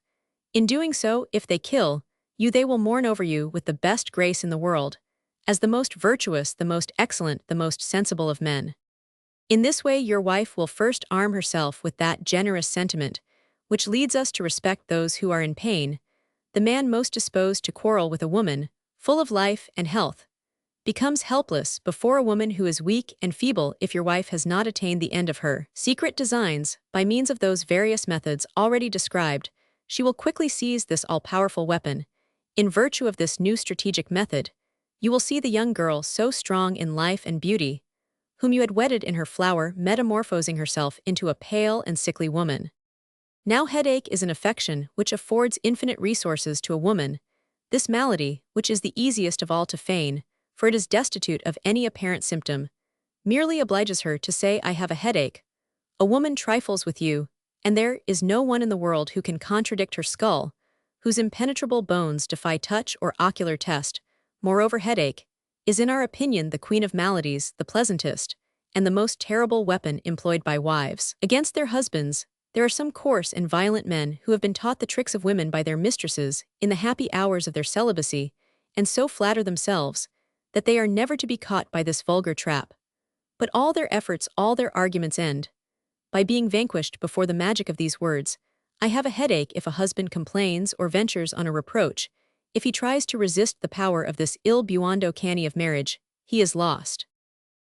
In doing so, if they kill you, they will mourn over you with the best grace in the world, as the most virtuous, the most excellent, the most sensible of men. In this way your wife will first arm herself with that generous sentiment which leads us to respect those who are in pain. The man most disposed to quarrel with a woman, full of life and health, becomes helpless before a woman who is weak and feeble. If your wife has not attained the end of her secret designs by means of those various methods already described, she will quickly seize this all-powerful weapon. In virtue of this new strategic method, you will see the young girl, so strong in life and beauty, whom you had wedded in her flower, metamorphosing herself into a pale and sickly woman. Now headache is an affection which affords infinite resources to a woman. This malady, which is the easiest of all to feign, for it is destitute of any apparent symptom, merely obliges her to say, "I have a headache." A woman trifles with you, and there is no one in the world who can contradict her skull, whose impenetrable bones defy touch or ocular test. Moreover, headache is, in our opinion, the queen of maladies, the pleasantest, and the most terrible weapon employed by wives against their husbands. There are some coarse and violent men who have been taught the tricks of women by their mistresses in the happy hours of their celibacy, and so flatter themselves that they are never to be caught by this vulgar trap. But all their efforts, all their arguments end by being vanquished before the magic of these words. I have a headache. If a husband complains or ventures on a reproach, if he tries to resist the power of this il buono cane of marriage, he is lost.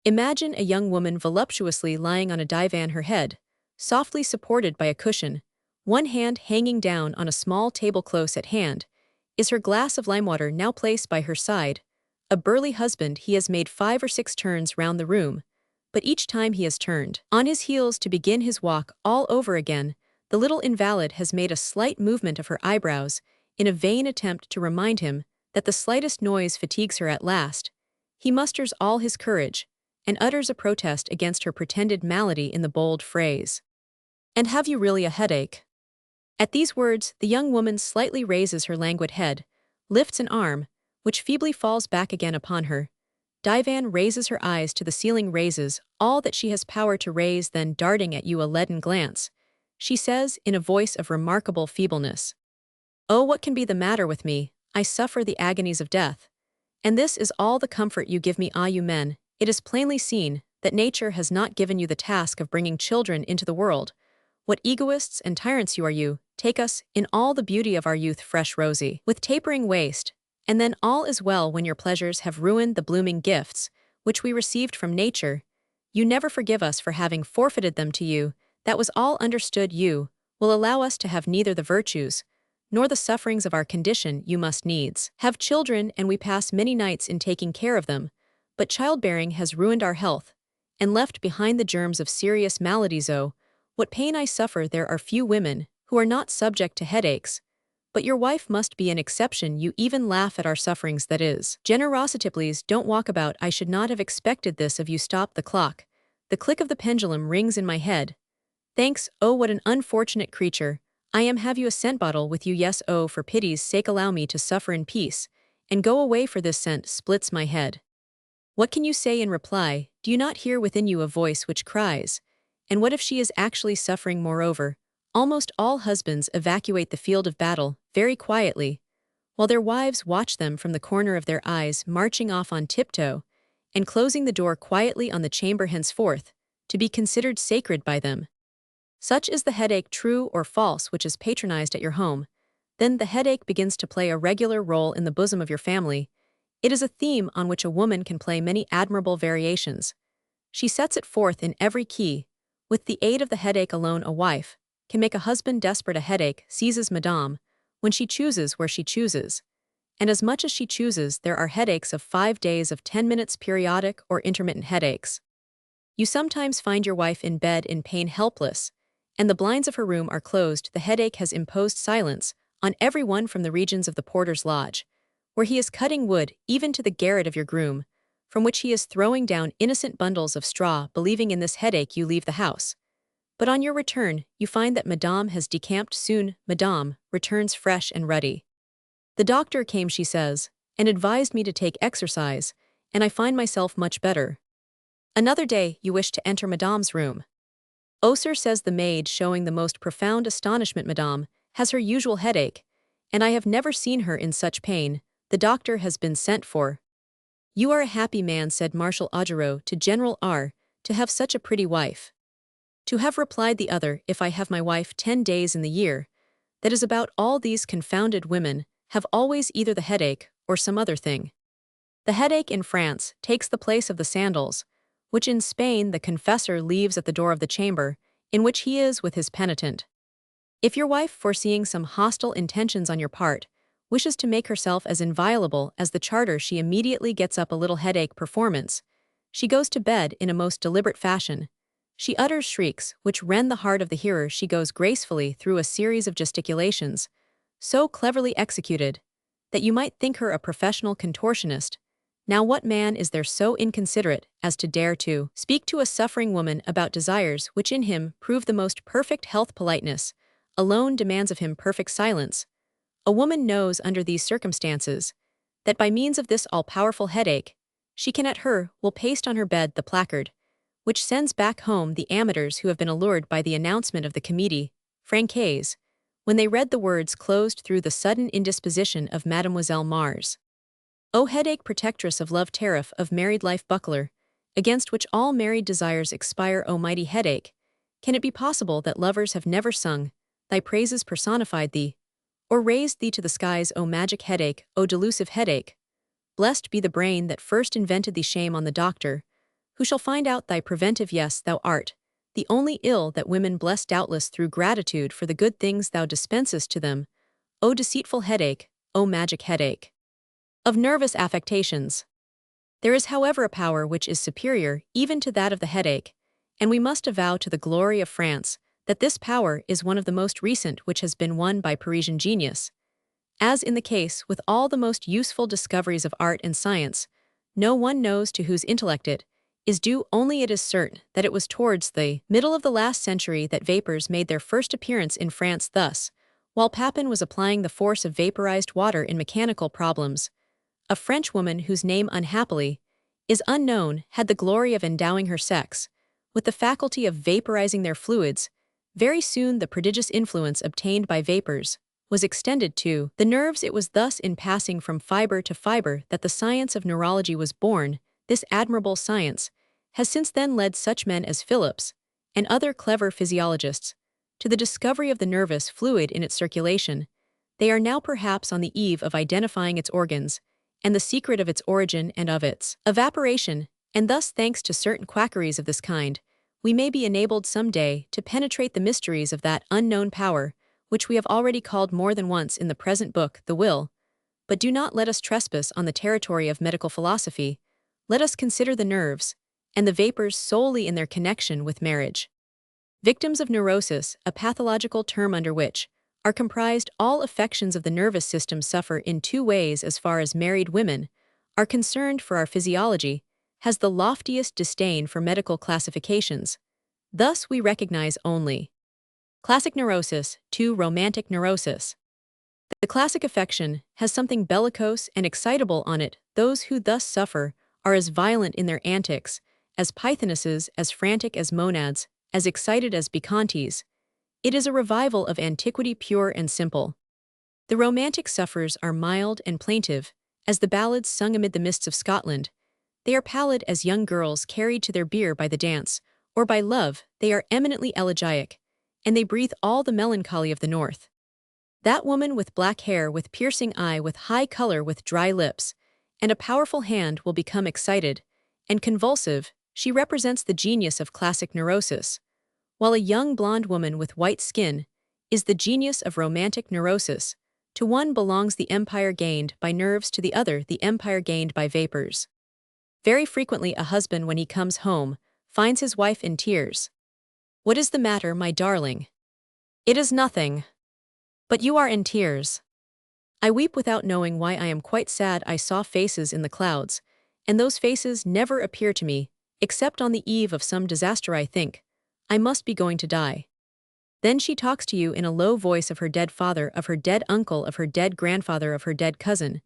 Imagine a young woman voluptuously lying on a divan, her head softly supported by a cushion, one hand hanging down on a small table close at hand. Is her glass of lime water now placed by her side? A burly husband, he has made 5 or 6 turns round the room, but each time he has turned on his heels to begin his walk all over again. The little invalid has made a slight movement of her eyebrows in a vain attempt to remind him that the slightest noise fatigues her. At last, he musters all his courage and utters a protest against her pretended malady in the bold phrase, "And have you really a headache?" At these words, the young woman slightly raises her languid head, lifts an arm, which feebly falls back again upon her divan, raises her eyes to the ceiling, raises all that she has power to raise, then darting at you a leaden glance, she says in a voice of remarkable feebleness, "Oh, what can be the matter with me? I suffer the agonies of death. And this is all the comfort you give me. Ah, you men, it is plainly seen that nature has not given you the task of bringing children into the world. What egoists and tyrants you are! You take us in all the beauty of our youth, fresh, rosy, with tapering waist, and then all is well when your pleasures have ruined the blooming gifts which we received from nature. You never forgive us for having forfeited them to you. That was all understood. You will allow us to have neither the virtues nor the sufferings of our condition. You must needs have children, and we pass many nights in taking care of them. But childbearing has ruined our health and left behind the germs of serious maladies. Oh, what pain I suffer! There are few women who are not subject to headaches, but your wife must be an exception. You even laugh at our sufferings. That is generosity. Please don't walk about. I should not have expected this of you. Stop the clock. The click of the pendulum rings in my head. Thanks. Oh, what an unfortunate creature I am. Have you a scent bottle with you? Yes. Oh, for pity's sake allow me to suffer in peace and go away, for this scent splits my head. What can you say in reply? Do you not hear within you a voice which cries? And what if she is actually suffering moreover? Almost all husbands evacuate the field of battle very quietly, while their wives watch them from the corner of their eyes marching off on tiptoe and closing the door quietly on the chamber henceforth, to be considered sacred by them. Such is the headache, true or false, which is patronized at your home. Then the headache begins to play a regular role in the bosom of your family. It is a theme on which a woman can play many admirable variations. She sets it forth in every key. With the aid of the headache alone, a wife can make a husband desperate. A headache seizes Madame when she chooses, where she chooses. And as much as she chooses, there are headaches of 5 days, of 10 minutes, periodic or intermittent headaches. You sometimes find your wife in bed in pain, helpless, and the blinds of her room are closed. The headache has imposed silence on everyone, from the regions of the porter's lodge, where he is cutting wood, even to the garret of your groom, from which he is throwing down innocent bundles of straw. Believing in this headache, you leave the house. But on your return, you find that Madame has decamped. Soon, Madame returns fresh and ruddy. The doctor came, she says, and advised me to take exercise, and I find myself much better. Another day, you wish to enter Madame's room. "Oh, sir," says the maid, showing the most profound astonishment, "Madame has her usual headache, and I have never seen her in such pain. The doctor has been sent for." "You are a happy man," said Marshal Augereau to General R., "to have such a pretty wife." "To have," replied the other, "if I have my wife 10 days in the year. That is about all. These confounded women have always either the headache or some other thing." The headache in France takes the place of the sandals, which in Spain the confessor leaves at the door of the chamber in which he is with his penitent. If your wife, foreseeing some hostile intentions on your part, wishes to make herself as inviolable as the charter, she immediately gets up a little headache performance. She goes to bed in a most deliberate fashion. She utters shrieks which rend the heart of the hearer. She goes gracefully through a series of gesticulations, so cleverly executed that you might think her a professional contortionist. Now, what man is there so inconsiderate as to dare to speak to a suffering woman about desires which in him prove the most perfect health? Politeness alone demands of him perfect silence. A woman knows under these circumstances that by means of this all-powerful headache, she can at her will paste on her bed the placard which sends back home the amateurs who have been allured by the announcement of the Comédie Française, when they read the words closed through the sudden indisposition of Mademoiselle Mars. O headache, protectress of love, tariff of married life, buckler, against which all married desires expire, O mighty headache, can it be possible that lovers have never sung thy praises, personified thee, or raised thee to the skies? O magic headache, O delusive headache, blessed be the brain that first invented thee. Shame on the doctor who shall find out thy preventive. Yes, thou art the only ill that women bless, doubtless through gratitude for the good things thou dispensest to them. O deceitful headache, O magic headache of nervous affectations. There is, however, a power which is superior even to that of the headache, and we must avow to the glory of France that this power is one of the most recent which has been won by Parisian genius. As in the case with all the most useful discoveries of art and science, no one knows to whose intellect it is due. Only it is certain that it was towards the middle of the last century that vapors made their first appearance in France. Thus, while Papin was applying the force of vaporized water in mechanical problems, a French woman whose name unhappily is unknown had the glory of endowing her sex with the faculty of vaporizing their fluids. Very soon the prodigious influence obtained by vapors was extended to the nerves. It was thus in passing from fiber to fiber that the science of neurology was born. This admirable science has since then led such men as Phillips and other clever physiologists to the discovery of the nervous fluid in its circulation. They are now perhaps on the eve of identifying its organs and the secret of its origin and of its evaporation, and thus, thanks to certain quackeries of this kind, we may be enabled some day to penetrate the mysteries of that unknown power which we have already called more than once in the present book the will. But do not let us trespass on the territory of medical philosophy. Let us consider the nerves and the vapors solely in their connection with marriage. Victims of neurosis, a pathological term under which are comprised all affections of the nervous system, suffer in two ways as far as married women are concerned. For our physiology has the loftiest disdain for medical classifications. Thus we recognize only classic neurosis, 2. Romantic neurosis. The classic affection has something bellicose and excitable on it. Those who thus suffer are as violent in their antics, as pythonesses, as frantic as monads, as excited as bacchantes. It is a revival of antiquity pure and simple. The romantic suppers are mild and plaintive, as the ballads sung amid the mists of Scotland. They are pallid as young girls carried to their bier by the dance, or by love. They are eminently elegiac, and they breathe all the melancholy of the north. That woman with black hair, with piercing eye, with high color, with dry lips, and a powerful hand will become excited and convulsive. She represents the genius of classic neurosis, while a young blonde woman with white skin is the genius of romantic neurosis. To one belongs the empire gained by nerves, to the other the empire gained by vapors. Very frequently a husband, when he comes home, finds his wife in tears. "What is the matter, my darling?" "It is nothing." "But you are in tears." "I weep without knowing why. I am quite sad. I saw faces in the clouds, and those faces never appear to me, except on the eve of some disaster. I think I must be going to die." Then she talks to you in a low voice of her dead father, of her dead uncle, of her dead grandfather, of her dead cousin.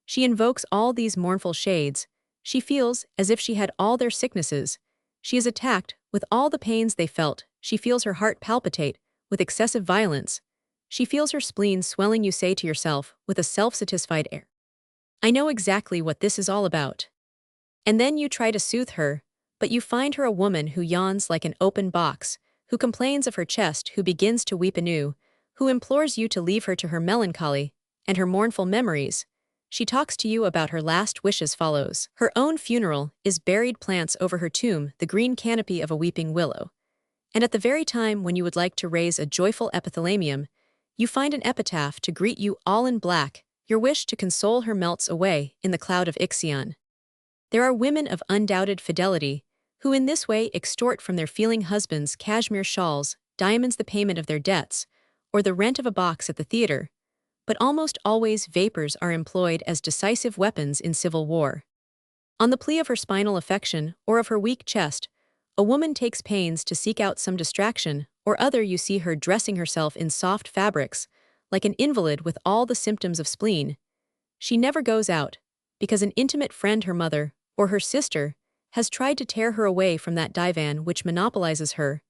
She invokes all these mournful shades. She feels as if she had all their sicknesses. She is attacked with all the pains they felt. She feels her heart palpitate with excessive violence. She feels her spleen swelling. You say to yourself, with a self-satisfied air, "I know exactly what this is all about." And then you try to soothe her, but you find her a woman who yawns like an open box, who complains of her chest, who begins to weep anew, who implores you to leave her to her melancholy and her mournful memories. She talks to you about her last wish as follows. Her own funeral is buried plants over her tomb, the green canopy of a weeping willow. And at the very time when you would like to raise a joyful epithalamium, you find an epitaph to greet you all in black. Your wish to console her melts away in the cloud of Ixion. There are women of undoubted fidelity, who in this way extort from their feeling husbands cashmere shawls, diamonds, the payment of their debts, or the rent of a box at the theater. But almost always vapors are employed as decisive weapons in civil war. On the plea of her spinal affection or of her weak chest, a woman takes pains to seek out some distraction or other. You see her dressing herself in soft fabrics, like an invalid with all the symptoms of spleen. She never goes out, because an intimate friend, her mother, or her sister, has tried to tear her away from that divan which monopolizes her,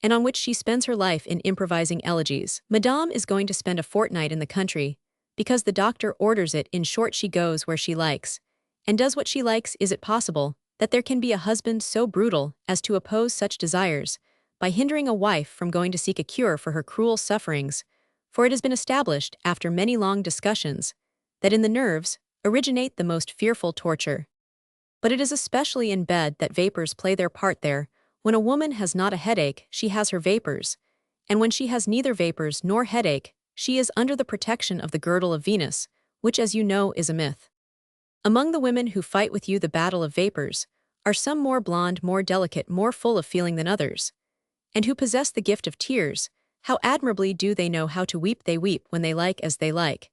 and on which she spends her life in improvising elegies. Madame is going to spend a fortnight in the country, because the doctor orders it. In short, she goes where she likes, and does what she likes. Is it possible that there can be a husband so brutal as to oppose such desires, by hindering a wife from going to seek a cure for her cruel sufferings? For it has been established, after many long discussions, that in the nerves originate the most fearful torture. But it is especially in bed that vapors play their part. There, when a woman has not a headache, she has her vapors, and when she has neither vapors nor headache, she is under the protection of the girdle of Venus, which, as you know, is a myth. Among the women who fight with you the battle of vapors are some more blonde, more delicate, more full of feeling than others, and who possess the gift of tears. How admirably do they know how to weep! They weep when they like, as they like,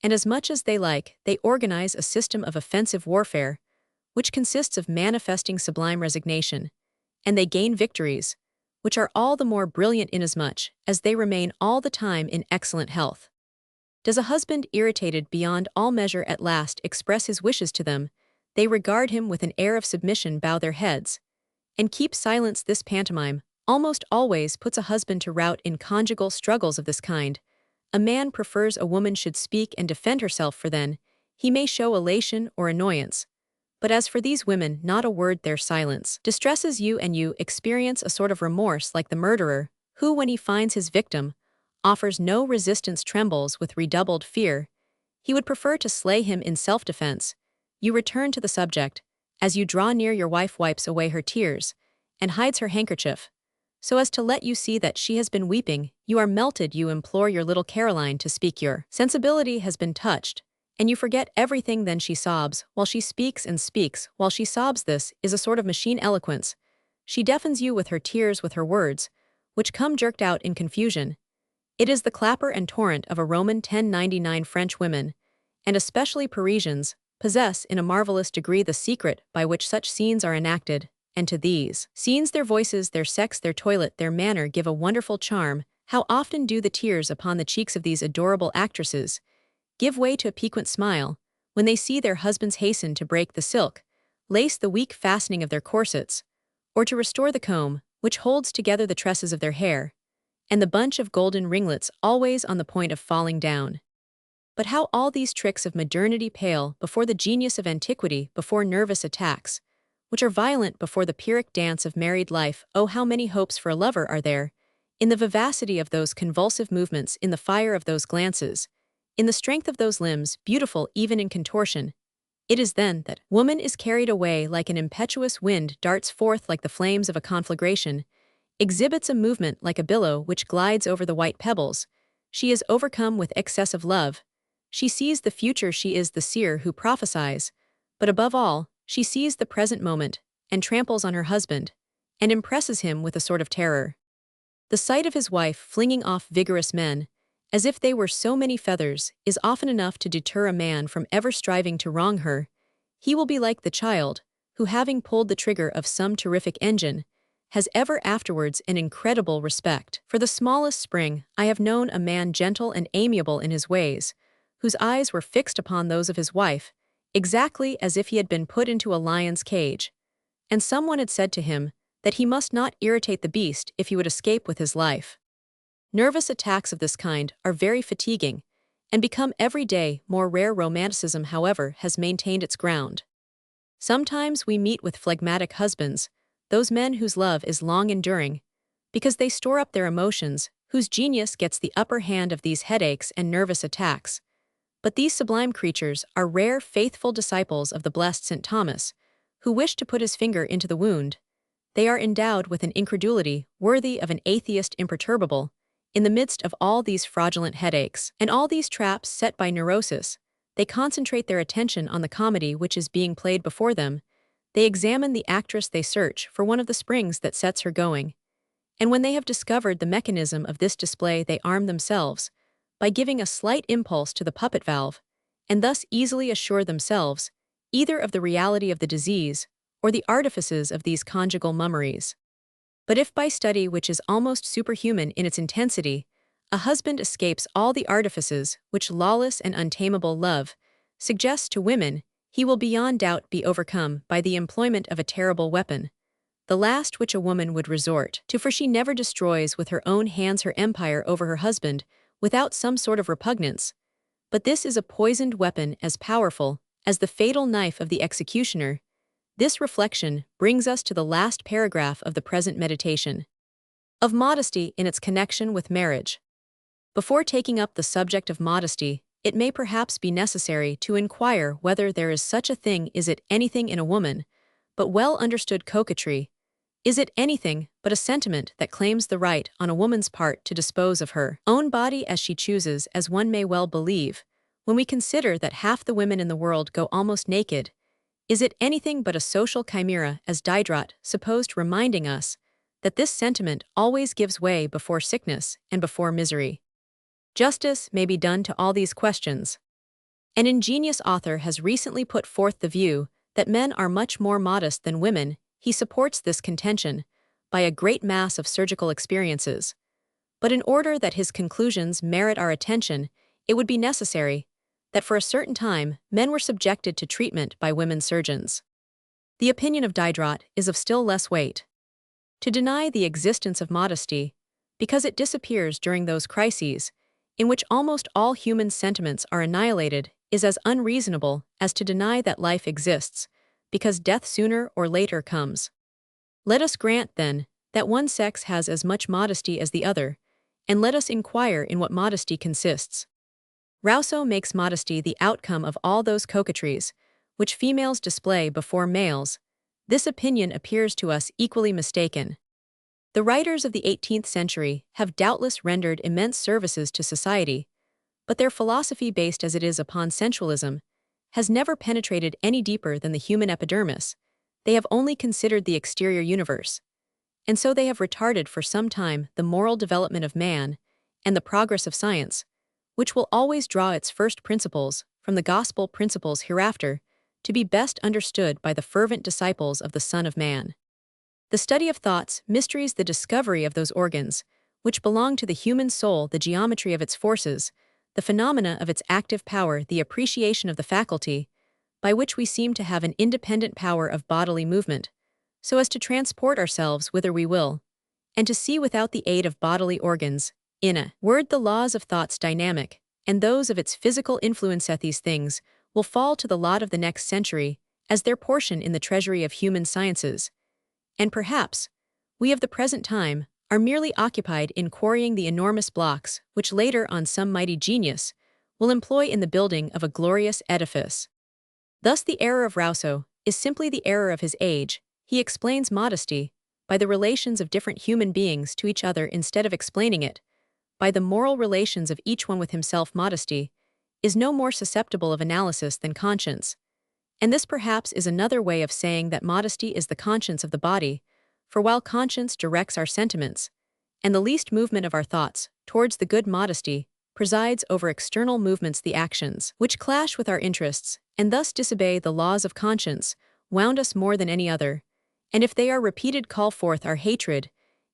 and as much as they like. They organize a system of offensive warfare, which consists of manifesting sublime resignation, and they gain victories, which are all the more brilliant inasmuch as they remain all the time in excellent health. Does a husband, irritated beyond all measure, at last express his wishes to them? They regard him with an air of submission, bow their heads, and keep silence. This pantomime almost always puts a husband to rout in conjugal struggles of this kind. A man prefers a woman should speak and defend herself, for then he may show elation or annoyance. But as for these women, not a word. Their silence distresses you, and you experience a sort of remorse, like the murderer, who, when he finds his victim, offers no resistance, trembles with redoubled fear. He would prefer to slay him in self-defense. You return to the subject. As you draw near, your wife wipes away her tears and hides her handkerchief, so as to let you see that she has been weeping. You are melted. You implore your little Caroline to speak. Your sensibility has been touched, and you forget everything. Then she sobs, while she speaks, and speaks while she sobs. This is a sort of machine eloquence. She deafens you with her tears, with her words, which come jerked out in confusion. It is the clapper and torrent of a Roman 1099. French women, and especially Parisians, possess in a marvelous degree the secret by which such scenes are enacted, and to these scenes their voices, their sex, their toilet, their manner give a wonderful charm. How often do the tears upon the cheeks of these adorable actresses give way to a piquant smile when they see their husbands hasten to break the silk, lace the weak fastening of their corsets, or to restore the comb, which holds together the tresses of their hair, and the bunch of golden ringlets always on the point of falling down. But how all these tricks of modernity pale before the genius of antiquity, before nervous attacks, which are violent before the Pyrrhic dance of married life. Oh, how many hopes for a lover are there, in the vivacity of those convulsive movements, in the fire of those glances, in the strength of those limbs, beautiful even in contortion. It is then that woman is carried away like an impetuous wind, darts forth like the flames of a conflagration, exhibits a movement like a billow which glides over the white pebbles. She is overcome with excess of love. She sees the future, she is the seer who prophesies, but above all, she sees the present moment, and tramples on her husband, and impresses him with a sort of terror. The sight of his wife flinging off vigorous men, as if they were so many feathers, is often enough to deter a man from ever striving to wrong her. He will be like the child, who having pulled the trigger of some terrific engine, has ever afterwards an incredible respect for the smallest spring. I have known a man gentle and amiable in his ways, whose eyes were fixed upon those of his wife, exactly as if he had been put into a lion's cage, and someone had said to him that he must not irritate the beast if he would escape with his life. Nervous attacks of this kind are very fatiguing, and become every day more rare. Romanticism, however, has maintained its ground. Sometimes we meet with phlegmatic husbands, those men whose love is long-enduring, because they store up their emotions, whose genius gets the upper hand of these headaches and nervous attacks. But these sublime creatures are rare, faithful disciples of the blessed St. Thomas, who wished to put his finger into the wound. They are endowed with an incredulity worthy of an atheist imperturbable. In the midst of all these fraudulent headaches, and all these traps set by neurosis, they concentrate their attention on the comedy which is being played before them. They examine the actress, they search for one of the springs that sets her going. And when they have discovered the mechanism of this display, they arm themselves by giving a slight impulse to the puppet valve, and thus easily assure themselves either of the reality of the disease or the artifices of these conjugal mummeries. But if by study which is almost superhuman in its intensity, a husband escapes all the artifices which lawless and untamable love suggests to women, he will beyond doubt be overcome by the employment of a terrible weapon, the last which a woman would resort to, for she never destroys with her own hands her empire over her husband without some sort of repugnance. But this is a poisoned weapon as powerful as the fatal knife of the executioner. This reflection brings us to the last paragraph of the present meditation, of modesty in its connection with marriage. Before taking up the subject of modesty, it may perhaps be necessary to inquire whether there is such a thing. Is it anything in a woman but well understood coquetry? Is it anything but a sentiment that claims the right on a woman's part to dispose of her own body as she chooses, as one may well believe, when we consider that half the women in the world go almost naked? Is it anything but a social chimera, as Diderot supposed, reminding us that this sentiment always gives way before sickness and before misery? Justice may be done to all these questions. An ingenious author has recently put forth the view that men are much more modest than women. He supports this contention by a great mass of surgical experiences. But in order that his conclusions merit our attention, it would be necessary that for a certain time men were subjected to treatment by women surgeons. The opinion of Diderot is of still less weight. To deny the existence of modesty, because it disappears during those crises in which almost all human sentiments are annihilated, is as unreasonable as to deny that life exists, because death sooner or later comes. Let us grant, then, that one sex has as much modesty as the other, and let us inquire in what modesty consists. Rousseau makes modesty the outcome of all those coquetries which females display before males. This opinion appears to us equally mistaken. The writers of the 18th century have doubtless rendered immense services to society, but their philosophy, based as it is upon sensualism, has never penetrated any deeper than the human epidermis. They have only considered the exterior universe, and so they have retarded for some time the moral development of man and the progress of science, which will always draw its first principles from the gospel principles hereafter to be best understood by the fervent disciples of the Son of Man. The study of thoughts, mysteries, the discovery of those organs which belong to the human soul, the geometry of its forces, the phenomena of its active power, the appreciation of the faculty, by which we seem to have an independent power of bodily movement, so as to transport ourselves whither we will, and to see without the aid of bodily organs. In a word, the laws of thought's dynamic, and those of its physical influence at these things, will fall to the lot of the next century as their portion in the treasury of human sciences. And perhaps, we of the present time are merely occupied in quarrying the enormous blocks which later on some mighty genius will employ in the building of a glorious edifice. Thus the error of Rousseau is simply the error of his age. He explains modesty by the relations of different human beings to each other instead of explaining it by the moral relations of each one with himself. Modesty is no more susceptible of analysis than conscience. And this perhaps is another way of saying that modesty is the conscience of the body, for while conscience directs our sentiments, and the least movement of our thoughts towards the good, modesty presides over external movements. The actions which clash with our interests and thus disobey the laws of conscience wound us more than any other, and if they are repeated call forth our hatred.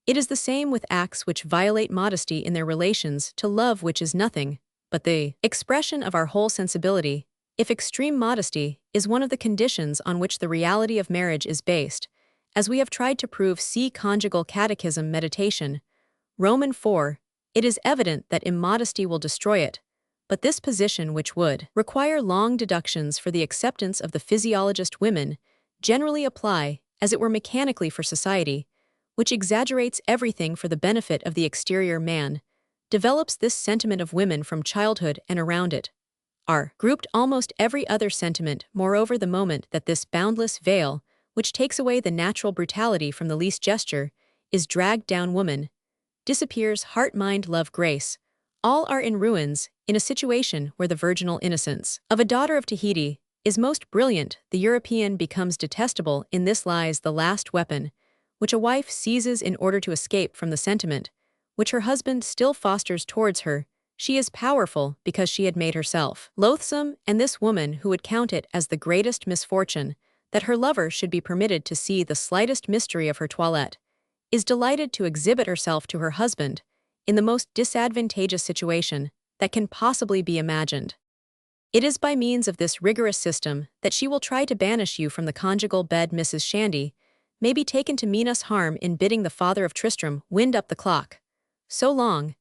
It is the same with acts which violate modesty in their relations to love, which is nothing but the expression of our whole sensibility. If extreme modesty is one of the conditions on which the reality of marriage is based, as we have tried to prove, see Conjugal Catechism Meditation, Roman 4, it is evident that immodesty will destroy it, but this position, which would require long deductions for the acceptance of the physiologist, women generally apply, as it were mechanically, for society, which exaggerates everything for the benefit of the exterior man, develops this sentiment of women from childhood, and around it are grouped almost every other sentiment. Moreover, the moment that this boundless veil, which takes away the natural brutality from the least gesture, is dragged down, woman disappears. Heart, mind, love, grace, all are in ruins. In a situation where the virginal innocence of a daughter of Tahiti is most brilliant, the European becomes detestable. In this lies the last weapon which a wife seizes in order to escape from the sentiment which her husband still fosters towards her. She is powerful because she had made herself loathsome, and this woman, who would count it as the greatest misfortune that her lover should be permitted to see the slightest mystery of her toilette, is delighted to exhibit herself to her husband in the most disadvantageous situation that can possibly be imagined. It is by means of this rigorous system that she will try to banish you from the conjugal bed. Mrs. Shandy may be taken to mean us harm in bidding the father of Tristram wind up the clock, so long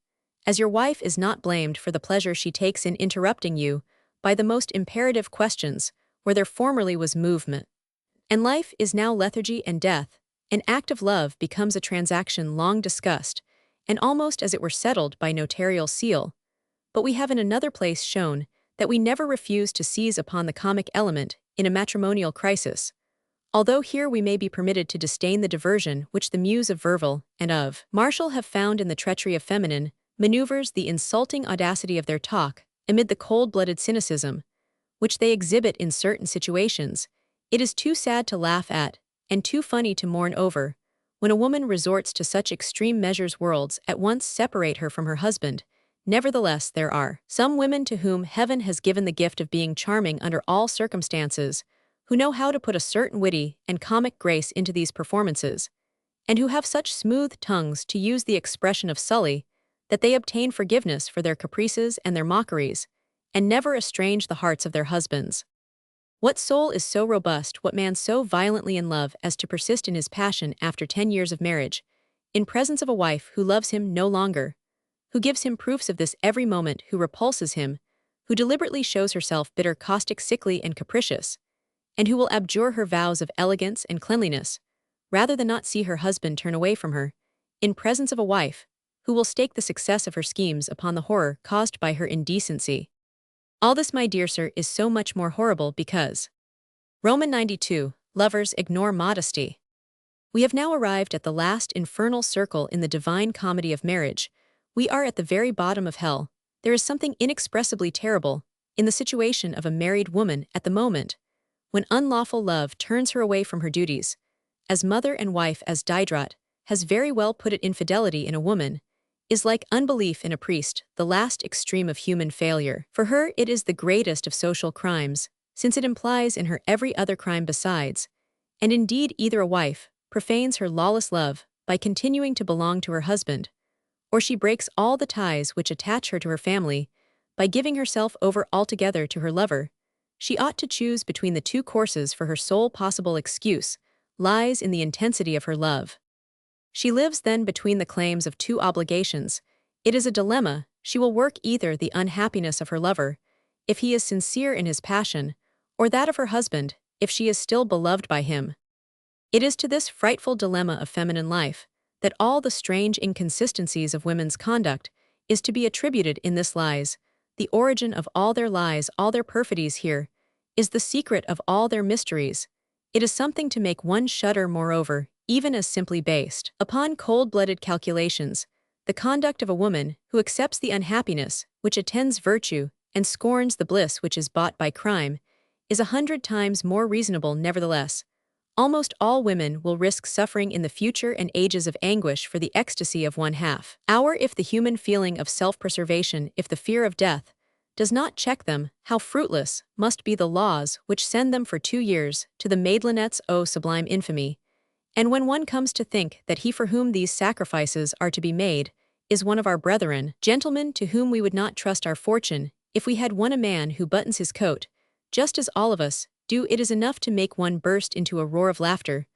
as your wife is not blamed for the pleasure she takes in interrupting you by the most imperative questions where there formerly was movement. And life is now lethargy and death. An act of love becomes a transaction long discussed, and almost as it were settled by notarial seal. But we have in another place shown that we never refuse to seize upon the comic element in a matrimonial crisis, although here we may be permitted to disdain the diversion which the muse of Verville and of Martial have found in the treachery of feminine maneuvers, the insulting audacity of their talk amid the cold-blooded cynicism which they exhibit in certain situations. It is too sad to laugh at, and too funny to mourn over, when a woman resorts to such extreme measures. Worlds at once separate her from her husband. Nevertheless, there are some women to whom heaven has given the gift of being charming under all circumstances, who know how to put a certain witty and comic grace into these performances, and who have such smooth tongues, to use the expression of Sully, that they obtain forgiveness for their caprices and their mockeries, and never estrange the hearts of their husbands. What soul is so robust, what man so violently in love as to persist in his passion after 10 years of marriage, in presence of a wife who loves him no longer, who gives him proofs of this every moment, who repulses him, who deliberately shows herself bitter, caustic, sickly, and capricious, and who will abjure her vows of elegance and cleanliness, rather than not see her husband turn away from her, in presence of a wife who will stake the success of her schemes upon the horror caused by her indecency. All this, my dear sir, is so much more horrible because Roman 92, lovers ignore modesty. We have now arrived at the last infernal circle in the divine comedy of marriage. We are at the very bottom of hell. There is something inexpressibly terrible in the situation of a married woman at the moment when unlawful love turns her away from her duties. As mother and wife, as Diderot has very well put it, infidelity in a woman is like unbelief in a priest, the last extreme of human failure. For her it is the greatest of social crimes, since it implies in her every other crime besides, and indeed either a wife profanes her lawless love by continuing to belong to her husband, or she breaks all the ties which attach her to her family by giving herself over altogether to her lover. She ought to choose between the two courses, for her sole possible excuse lies in the intensity of her love. She lives then between the claims of two obligations. It is a dilemma. She will work either the unhappiness of her lover, if he is sincere in his passion, or that of her husband, if she is still beloved by him. It is to this frightful dilemma of feminine life that all the strange inconsistencies of women's conduct is to be attributed. In this lies the origin of all their lies, all their perfidies. Here is the secret of all their mysteries. It is something to make one shudder. Moreover, even as simply based upon cold-blooded calculations, the conduct of a woman who accepts the unhappiness which attends virtue and scorns the bliss which is bought by crime is 100 times more reasonable. Nevertheless, almost all women will risk suffering in the future and ages of anguish for the ecstasy of 1/2 hour if the human feeling of self-preservation, if the fear of death, does not check them. How fruitless must be the laws which send them for 2 years to the Madeleinettes! O sublime infamy! And when one comes to think that he for whom these sacrifices are to be made is one of our brethren, gentlemen, to whom we would not trust our fortune if we had won, a man who buttons his coat, just as all of us do, it is enough to make one burst into a roar of laughter,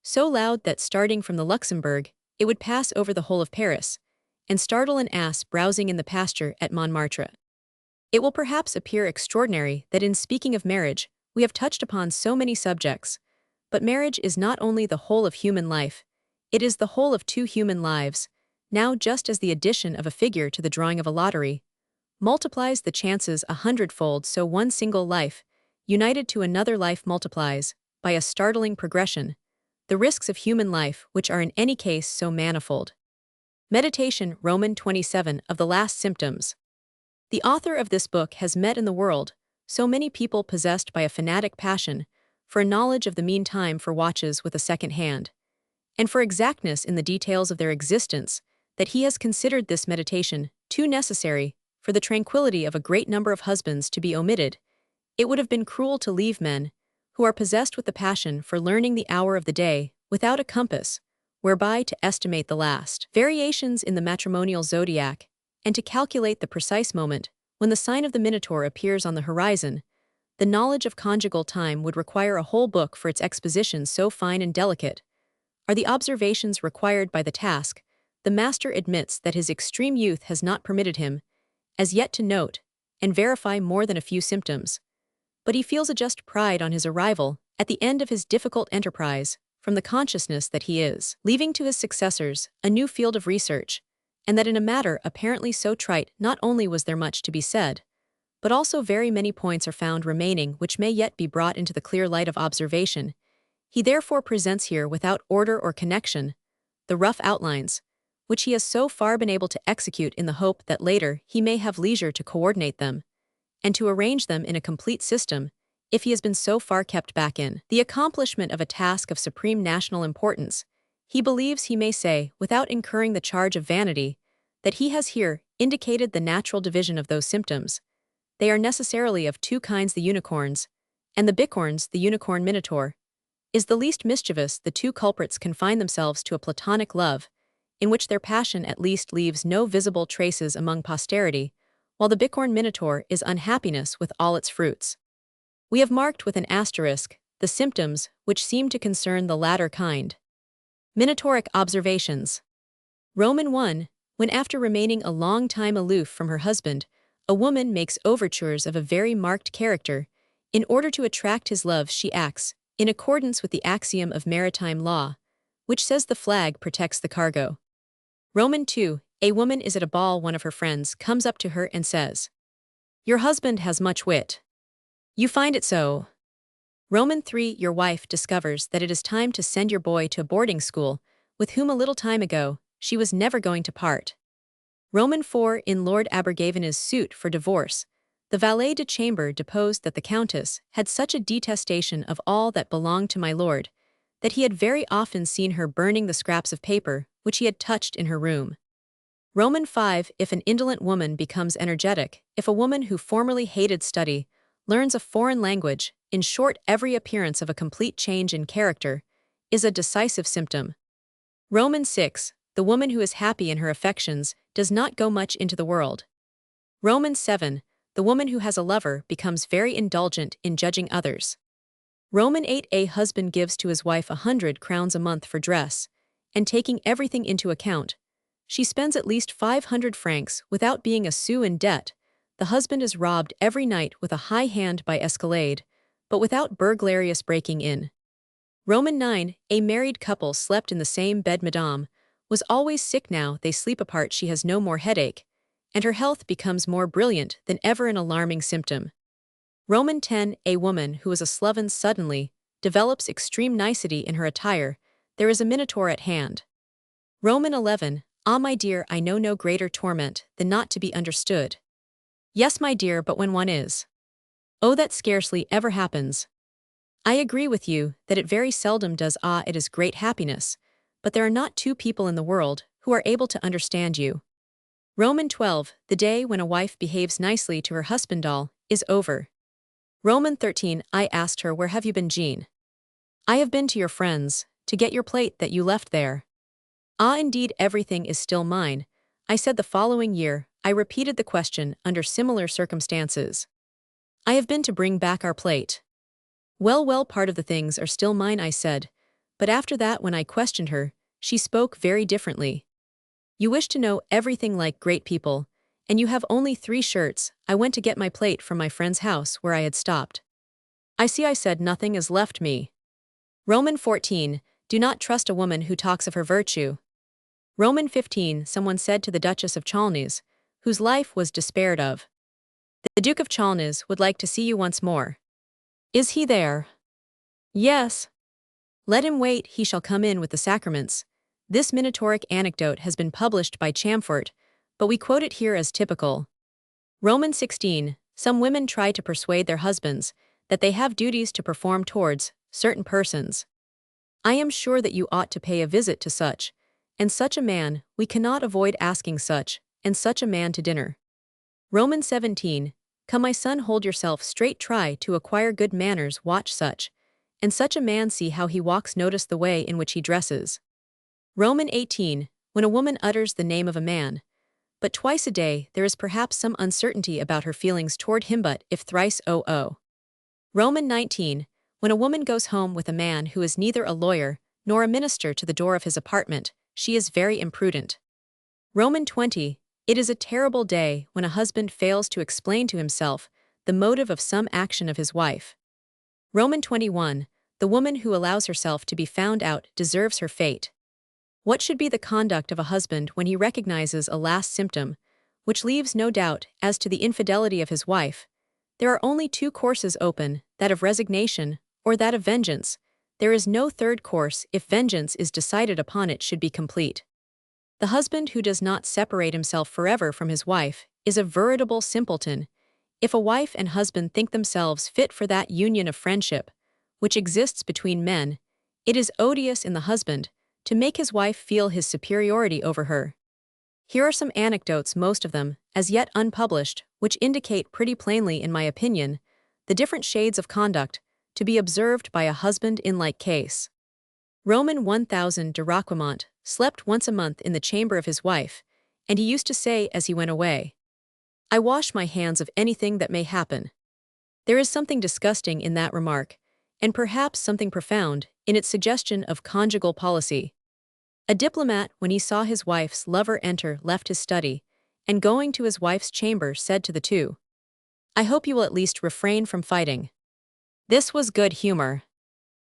so loud that starting from the Luxembourg, it would pass over the whole of Paris, and startle an ass browsing in the pasture at Montmartre. It will perhaps appear extraordinary that in speaking of marriage, we have touched upon so many subjects, but marriage is not only the whole of human life, it is the whole of 2 human lives. Now, just as the addition of a figure to the drawing of a lottery multiplies the chances 100-fold, so one single life, united to another life, multiplies, by a startling progression, the risks of human life, which are in any case so manifold. Meditation, Roman 27, of the last symptoms. The author of this book has met in the world so many people possessed by a fanatic passion for a knowledge of the mean time for watches with a second hand, and for exactness in the details of their existence, that he has considered this meditation too necessary for the tranquility of a great number of husbands to be omitted. It would have been cruel to leave men, who are possessed with the passion for learning the hour of the day, without a compass, whereby to estimate the last variations in the matrimonial zodiac, and to calculate the precise moment when the sign of the Minotaur appears on the horizon. The knowledge of conjugal time would require a whole book for its exposition, so fine and delicate are the observations required by the task. The master admits that his extreme youth has not permitted him, as yet, to note and verify more than a few symptoms, but he feels a just pride on his arrival at the end of his difficult enterprise, from the consciousness that he is leaving to his successors a new field of research, and that in a matter apparently so trite not only was there much to be said, but also very many points are found remaining which may yet be brought into the clear light of observation. He therefore presents here, without order or connection, the rough outlines, which he has so far been able to execute, in the hope that later he may have leisure to coordinate them, and to arrange them in a complete system, if he has been so far kept back in the accomplishment of a task of supreme national importance. He believes he may say, without incurring the charge of vanity, that he has here indicated the natural division of those symptoms. They are necessarily of 2 kinds: the unicorns and the bicorns. The unicorn minotaur is the least mischievous. The 2 culprits confine themselves to a platonic love, in which their passion at least leaves no visible traces among posterity, while the bicorn minotaur is unhappiness with all its fruits. We have marked with an asterisk the symptoms which seem to concern the latter kind. Minotauric observations. Roman 1. When, after remaining a long time aloof from her husband, a woman makes overtures of a very marked character, in order to attract his love, she acts in accordance with the axiom of maritime law, which says the flag protects the cargo. Roman 2. A woman is at a ball. One of her friends comes up to her and says, "Your husband has much wit. You find it so?" Roman 3. Your wife discovers that it is time to send your boy to a boarding school, with whom a little time ago she was never going to part. Roman 4. In Lord Abergavenny's suit for divorce, the valet de chambre deposed that the countess had such a detestation of all that belonged to my lord, that he had very often seen her burning the scraps of paper which he had touched in her room. Roman 5. If an indolent woman becomes energetic, if a woman who formerly hated study learns a foreign language, in short, every appearance of a complete change in character is a decisive symptom. Roman 6. The woman who is happy in her affections does not go much into the world. Roman 7. the woman who has a lover becomes very indulgent in judging others. Roman 8. A husband gives to his wife 100 crowns a month for dress, and taking everything into account, she spends at least 500 francs without being a sou in debt. The husband is robbed every night with a high hand by escalade, but without burglarious breaking in. Roman 9. A married couple slept in the same bed. Madame was always sick. Now they sleep apart. She has no more headache, and her health becomes more brilliant than ever, an alarming symptom. Roman 10. A woman who is a sloven suddenly develops extreme nicety in her attire. There is a minotaur at hand. Roman 11. Ah, my dear, I know no greater torment than not to be understood. Yes, my dear, but when one is. Oh, that scarcely ever happens. I agree with you that it very seldom does. Ah, it is great happiness, but there are not two people in the world who are able to understand you. Roman 12. The day when a wife behaves nicely to her husband all is over. Roman 13. I asked her, where have you been, Jean? I have been to your friends, to get your plate that you left there. Ah, indeed, everything is still mine, I said. The following year, I repeated the question under similar circumstances. I have been to bring back our plate. Well, part of the things are still mine, I said, but after that, when I questioned her, she spoke very differently. You wish to know everything like great people, and you have only 3 shirts. I went to get my plate from my friend's house where I had stopped. I see, I said, nothing is left me. Roman 14. Do not trust a woman who talks of her virtue. Roman 15. Someone said to the Duchess of Chalnes, whose life was despaired of, the Duke of Chalnes would like to see you once more. Is he there? Yes. Let him wait, he shall come in with the sacraments. This minotauric anecdote has been published by Chamfort, but we quote it here as typical. Roman 16. Some women try to persuade their husbands that they have duties to perform towards certain persons. I am sure that you ought to pay a visit to such and such a man. We cannot avoid asking such and such a man to dinner. Roman 17. Come, my son, hold yourself straight, try to acquire good manners, watch such and such a man, see how he walks, notice the way in which he dresses. Roman 18. When a woman utters the name of a man, but twice a day, there is perhaps some uncertainty about her feelings toward him, but if thrice, oh. Roman 19. When a woman goes home with a man who is neither a lawyer nor a minister to the door of his apartment, she is very imprudent. Roman 20. It is a terrible day when a husband fails to explain to himself the motive of some action of his wife. Roman 21. The woman who allows herself to be found out deserves her fate. What should be the conduct of a husband when he recognizes a last symptom, which leaves no doubt as to the infidelity of his wife? There are only 2 courses open, that of resignation or that of vengeance. There is no third course. If vengeance is decided upon, it should be complete. The husband who does not separate himself forever from his wife is a veritable simpleton. If a wife and husband think themselves fit for that union of friendship which exists between men, it is odious in the husband to make his wife feel his superiority over her. Here are some anecdotes, most of them as yet unpublished, which indicate pretty plainly, in my opinion, the different shades of conduct to be observed by a husband in like case. Roman 1000. De Roquemont slept once a month in the chamber of his wife, and he used to say as he went away, I wash my hands of anything that may happen. There is something disgusting in that remark, and perhaps something profound in its suggestion of conjugal policy. A diplomat, when he saw his wife's lover enter, left his study, and going to his wife's chamber said to the two, I hope you will at least refrain from fighting. This was good humor.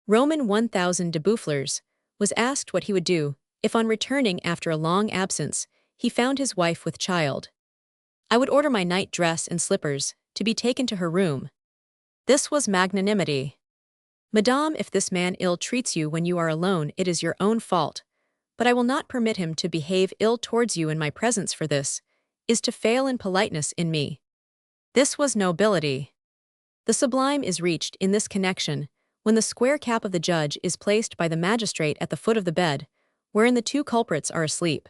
Roman 1000. De Boufflers was asked what he would do if on returning after a long absence he found his wife with child. I would order my night dress and slippers to be taken to her room. This was magnanimity. Madame, if this man ill treats you when you are alone, it is your own fault, but I will not permit him to behave ill towards you in my presence, for this is to fail in politeness in me. This was nobility. The sublime is reached in this connection when the square cap of the judge is placed by the magistrate at the foot of the bed, wherein the 2 culprits are asleep.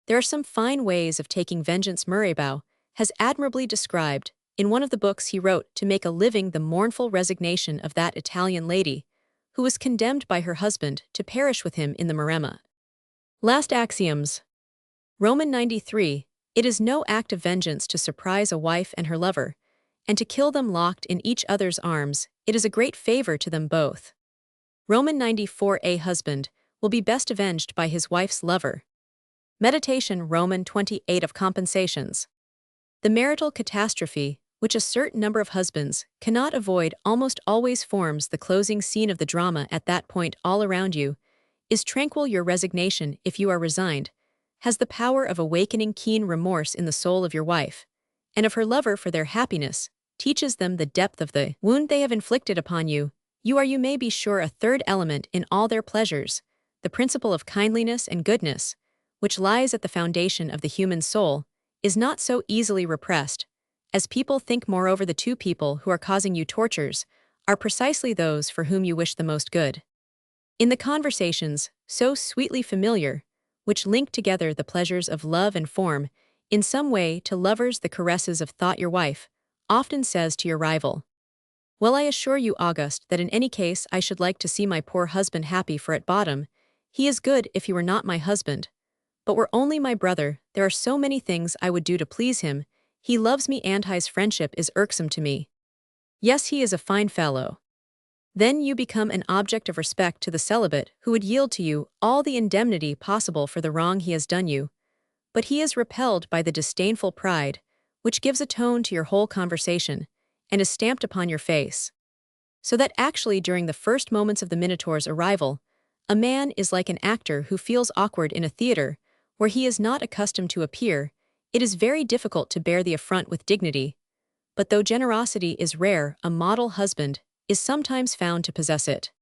There are some fine ways of taking vengeance. Mirabeau has admirably described, in one of the books he wrote, to make a living, the mournful resignation of that Italian lady, who was condemned by her husband to perish with him in the Maremma. Last axioms. Roman 93. It is no act of vengeance to surprise a wife and her lover, and to kill them locked in each other's arms. It is a great favor to them both. Roman 94 A husband will be best avenged by his wife's lover. Meditation Roman 28 of compensations. The marital catastrophe, which a certain number of husbands cannot avoid, almost always forms the closing scene of the drama. At that point, all around you is tranquil. Your resignation, if you are resigned, has the power of awakening keen remorse in the soul of your wife and of her lover for their happiness, teaches them the depth of the wound they have inflicted upon you. You are, you may be sure, a third element in all their pleasures, the principle of kindliness and goodness, which lies at the foundation of the human soul, is not so easily repressed, as people think. Moreover, the two people who are causing you tortures are precisely those for whom you wish the most good. In the conversations, so sweetly familiar, which link together the pleasures of love and form, in some way to lovers the caresses of thought, your wife often says to your rival, "Well, I assure you, August, that in any case I should like to see my poor husband happy, for at bottom he is good. If he were not my husband, but were only my brother, there are so many things I would do to please him. He loves me, and his friendship is irksome to me. Yes, he is a fine fellow." Then you become an object of respect to the celibate, who would yield to you all the indemnity possible for the wrong he has done you. But he is repelled by the disdainful pride, which gives a tone to your whole conversation, and is stamped upon your face. So that actually during the first moments of the Minotaur's arrival, a man is like an actor who feels awkward in a theater, where he is not accustomed to appear. It is very difficult to bear the affront with dignity. But though generosity is rare, a model husband is sometimes found to possess it.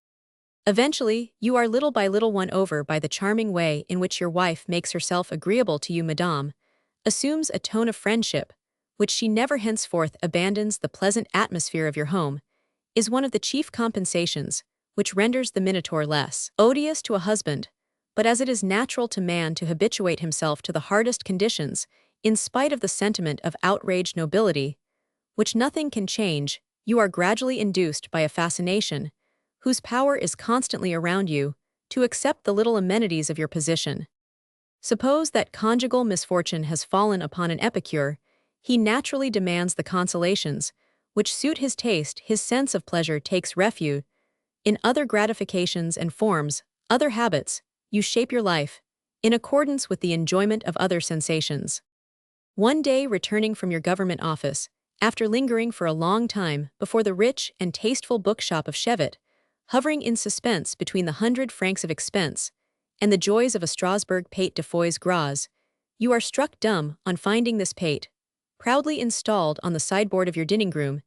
Eventually, you are little by little won over by the charming way in which your wife makes herself agreeable to you. Madame assumes a tone of friendship, which she never henceforth abandons. The pleasant atmosphere of your home is one of the chief compensations, which renders the Minotaur less odious to a husband. But as it is natural to man to habituate himself to the hardest conditions, in spite of the sentiment of outraged nobility, which nothing can change, you are gradually induced by a fascination, whose power is constantly around you, to accept the little amenities of your position. Suppose that conjugal misfortune has fallen upon an epicure. He naturally demands the consolations which suit his taste. His sense of pleasure takes refuge in other gratifications and forms, other habits. You shape your life in accordance with the enjoyment of other sensations. One day, returning from your government office, after lingering for a long time before the rich and tasteful bookshop of Chevet, hovering in suspense between the 100 francs of expense and the joys of a Strasbourg pate de foie gras, you are struck dumb on finding this pate proudly installed on the sideboard of your dining room.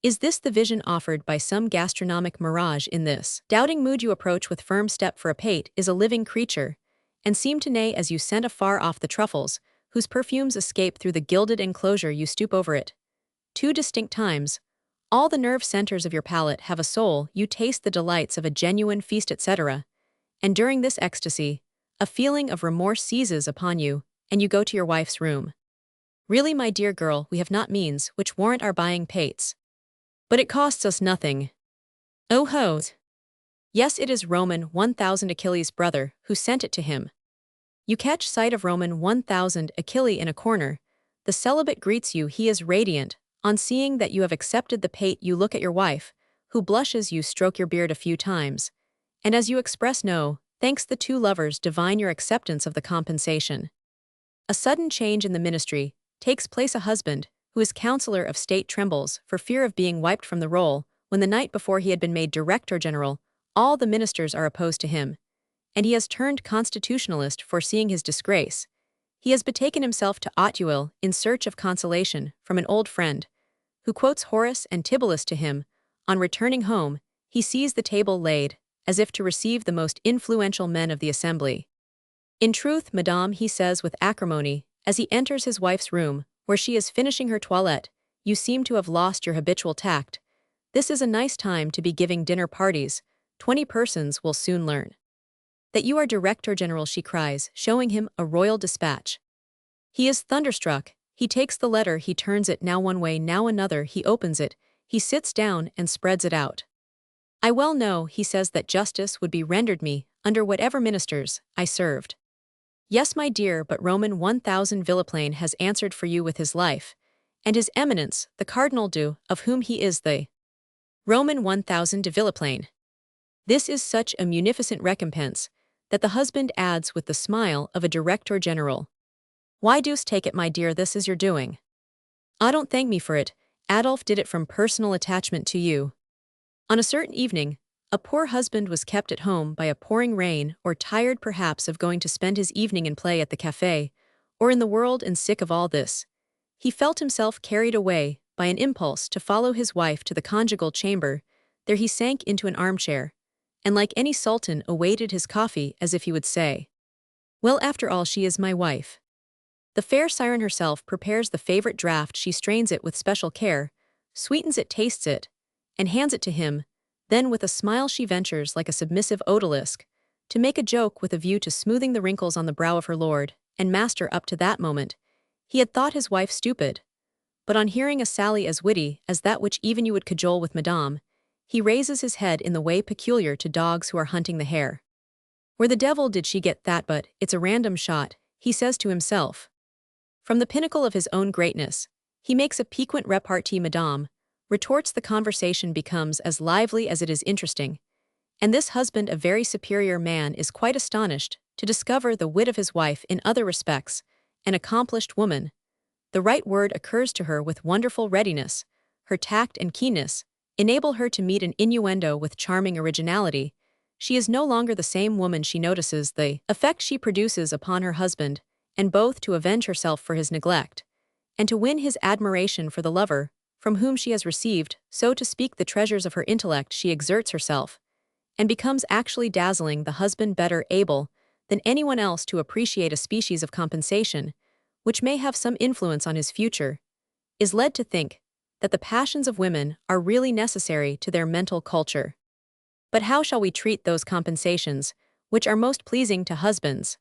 Is this the vision offered by some gastronomic mirage? In this doubting mood you approach with firm step, for a pate is a living creature, and seem to neigh as you scent afar off the truffles, whose perfumes escape through the gilded enclosure. You stoop over it 2 distinct times. All the nerve centers of your palate have a soul. You taste the delights of a genuine feast, etc. And during this ecstasy, a feeling of remorse seizes upon you, and you go to your wife's room. "Really, my dear girl, we have not means which warrant our buying pates. But it costs us nothing." "Oh ho! Yes, it is Roman 1000 Achilles' brother who sent it to him." You catch sight of Roman 1000 Achilles in a corner. The celibate greets you. He is radiant. On seeing that you have accepted the pate, you look at your wife, who blushes. You stroke your beard a few times, and as you express no thanks, the two lovers divine your acceptance of the compensation. A sudden change in the ministry takes place. A husband, who is counselor of state, trembles for fear of being wiped from the roll, when the night before he had been made director general. All the ministers are opposed to him, and he has turned constitutionalist. Foreseeing his disgrace, he has betaken himself to Auteuil in search of consolation from an old friend, who quotes Horace and Tibullus to him. On returning home, he sees the table laid, as if to receive the most influential men of the assembly. "In truth, madame," he says with acrimony, as he enters his wife's room, where she is finishing her toilette, "you seem to have lost your habitual tact. This is a nice time to be giving dinner parties. 20 persons will soon learn that you are Director General," she cries, showing him a royal dispatch. He is thunderstruck. He takes the letter. He turns it now one way, now another. He opens it. He sits down and spreads it out. "I well know," he says, "that justice would be rendered me under whatever ministers I served. Yes, my dear, but Roman 1000 Villaplane has answered for you with his life, and his eminence, the Cardinal du, of whom he is the Roman 1000 de Villaplane. This is such a munificent recompense, that the husband adds with the smile of a director general. Why deuce take it, my dear, this is your doing. Ah, don't thank me for it, Adolf did it from personal attachment to you. On a certain evening, a poor husband was kept at home by a pouring rain, or tired perhaps of going to spend his evening in play at the café, or in the world, and sick of all this. He felt himself carried away by an impulse to follow his wife to the conjugal chamber. There he sank into an armchair, and like any sultan awaited his coffee, as if he would say, "Well, after all, she is my wife." The fair siren herself prepares the favorite draught, she strains it with special care, sweetens it, tastes it, and hands it to him. Then with a smile she ventures, like a submissive odalisque, to make a joke with a view to smoothing the wrinkles on the brow of her lord and master. Up to that moment, he had thought his wife stupid. But on hearing a sally as witty as that which even you would cajole with Madame, he raises his head in the way peculiar to dogs who are hunting the hare. Where the devil did she get that? But it's a random shot, he says to himself. From the pinnacle of his own greatness, he makes a piquant repartee. Madame retorts, the conversation becomes as lively as it is interesting, and this husband, a very superior man, is quite astonished to discover the wit of his wife in other respects, an accomplished woman. The right word occurs to her with wonderful readiness. Her tact and keenness enable her to meet an innuendo with charming originality. She is no longer the same woman. She notices the effect she produces upon her husband, and both to avenge herself for his neglect, and to win his admiration for the lover, from whom she has received, so to speak, the treasures of her intellect, she exerts herself, and becomes actually dazzling. The husband, better able than anyone else to appreciate a species of compensation, which may have some influence on his future, is led to think that the passions of women are really necessary to their mental culture. But how shall we treat those compensations which are most pleasing to husbands?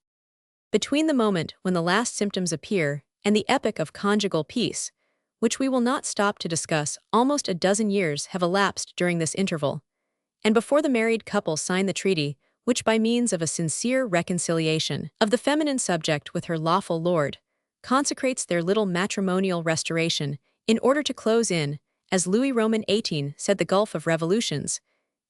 Between the moment when the last symptoms appear and the epoch of conjugal peace, which we will not stop to discuss, almost a dozen years have elapsed during this interval, and before the married couple sign the treaty which, by means of a sincere reconciliation of the feminine subject with her lawful lord, consecrates their little matrimonial restoration, in order to close in, as Louis Roman 18 said, the gulf of revolutions.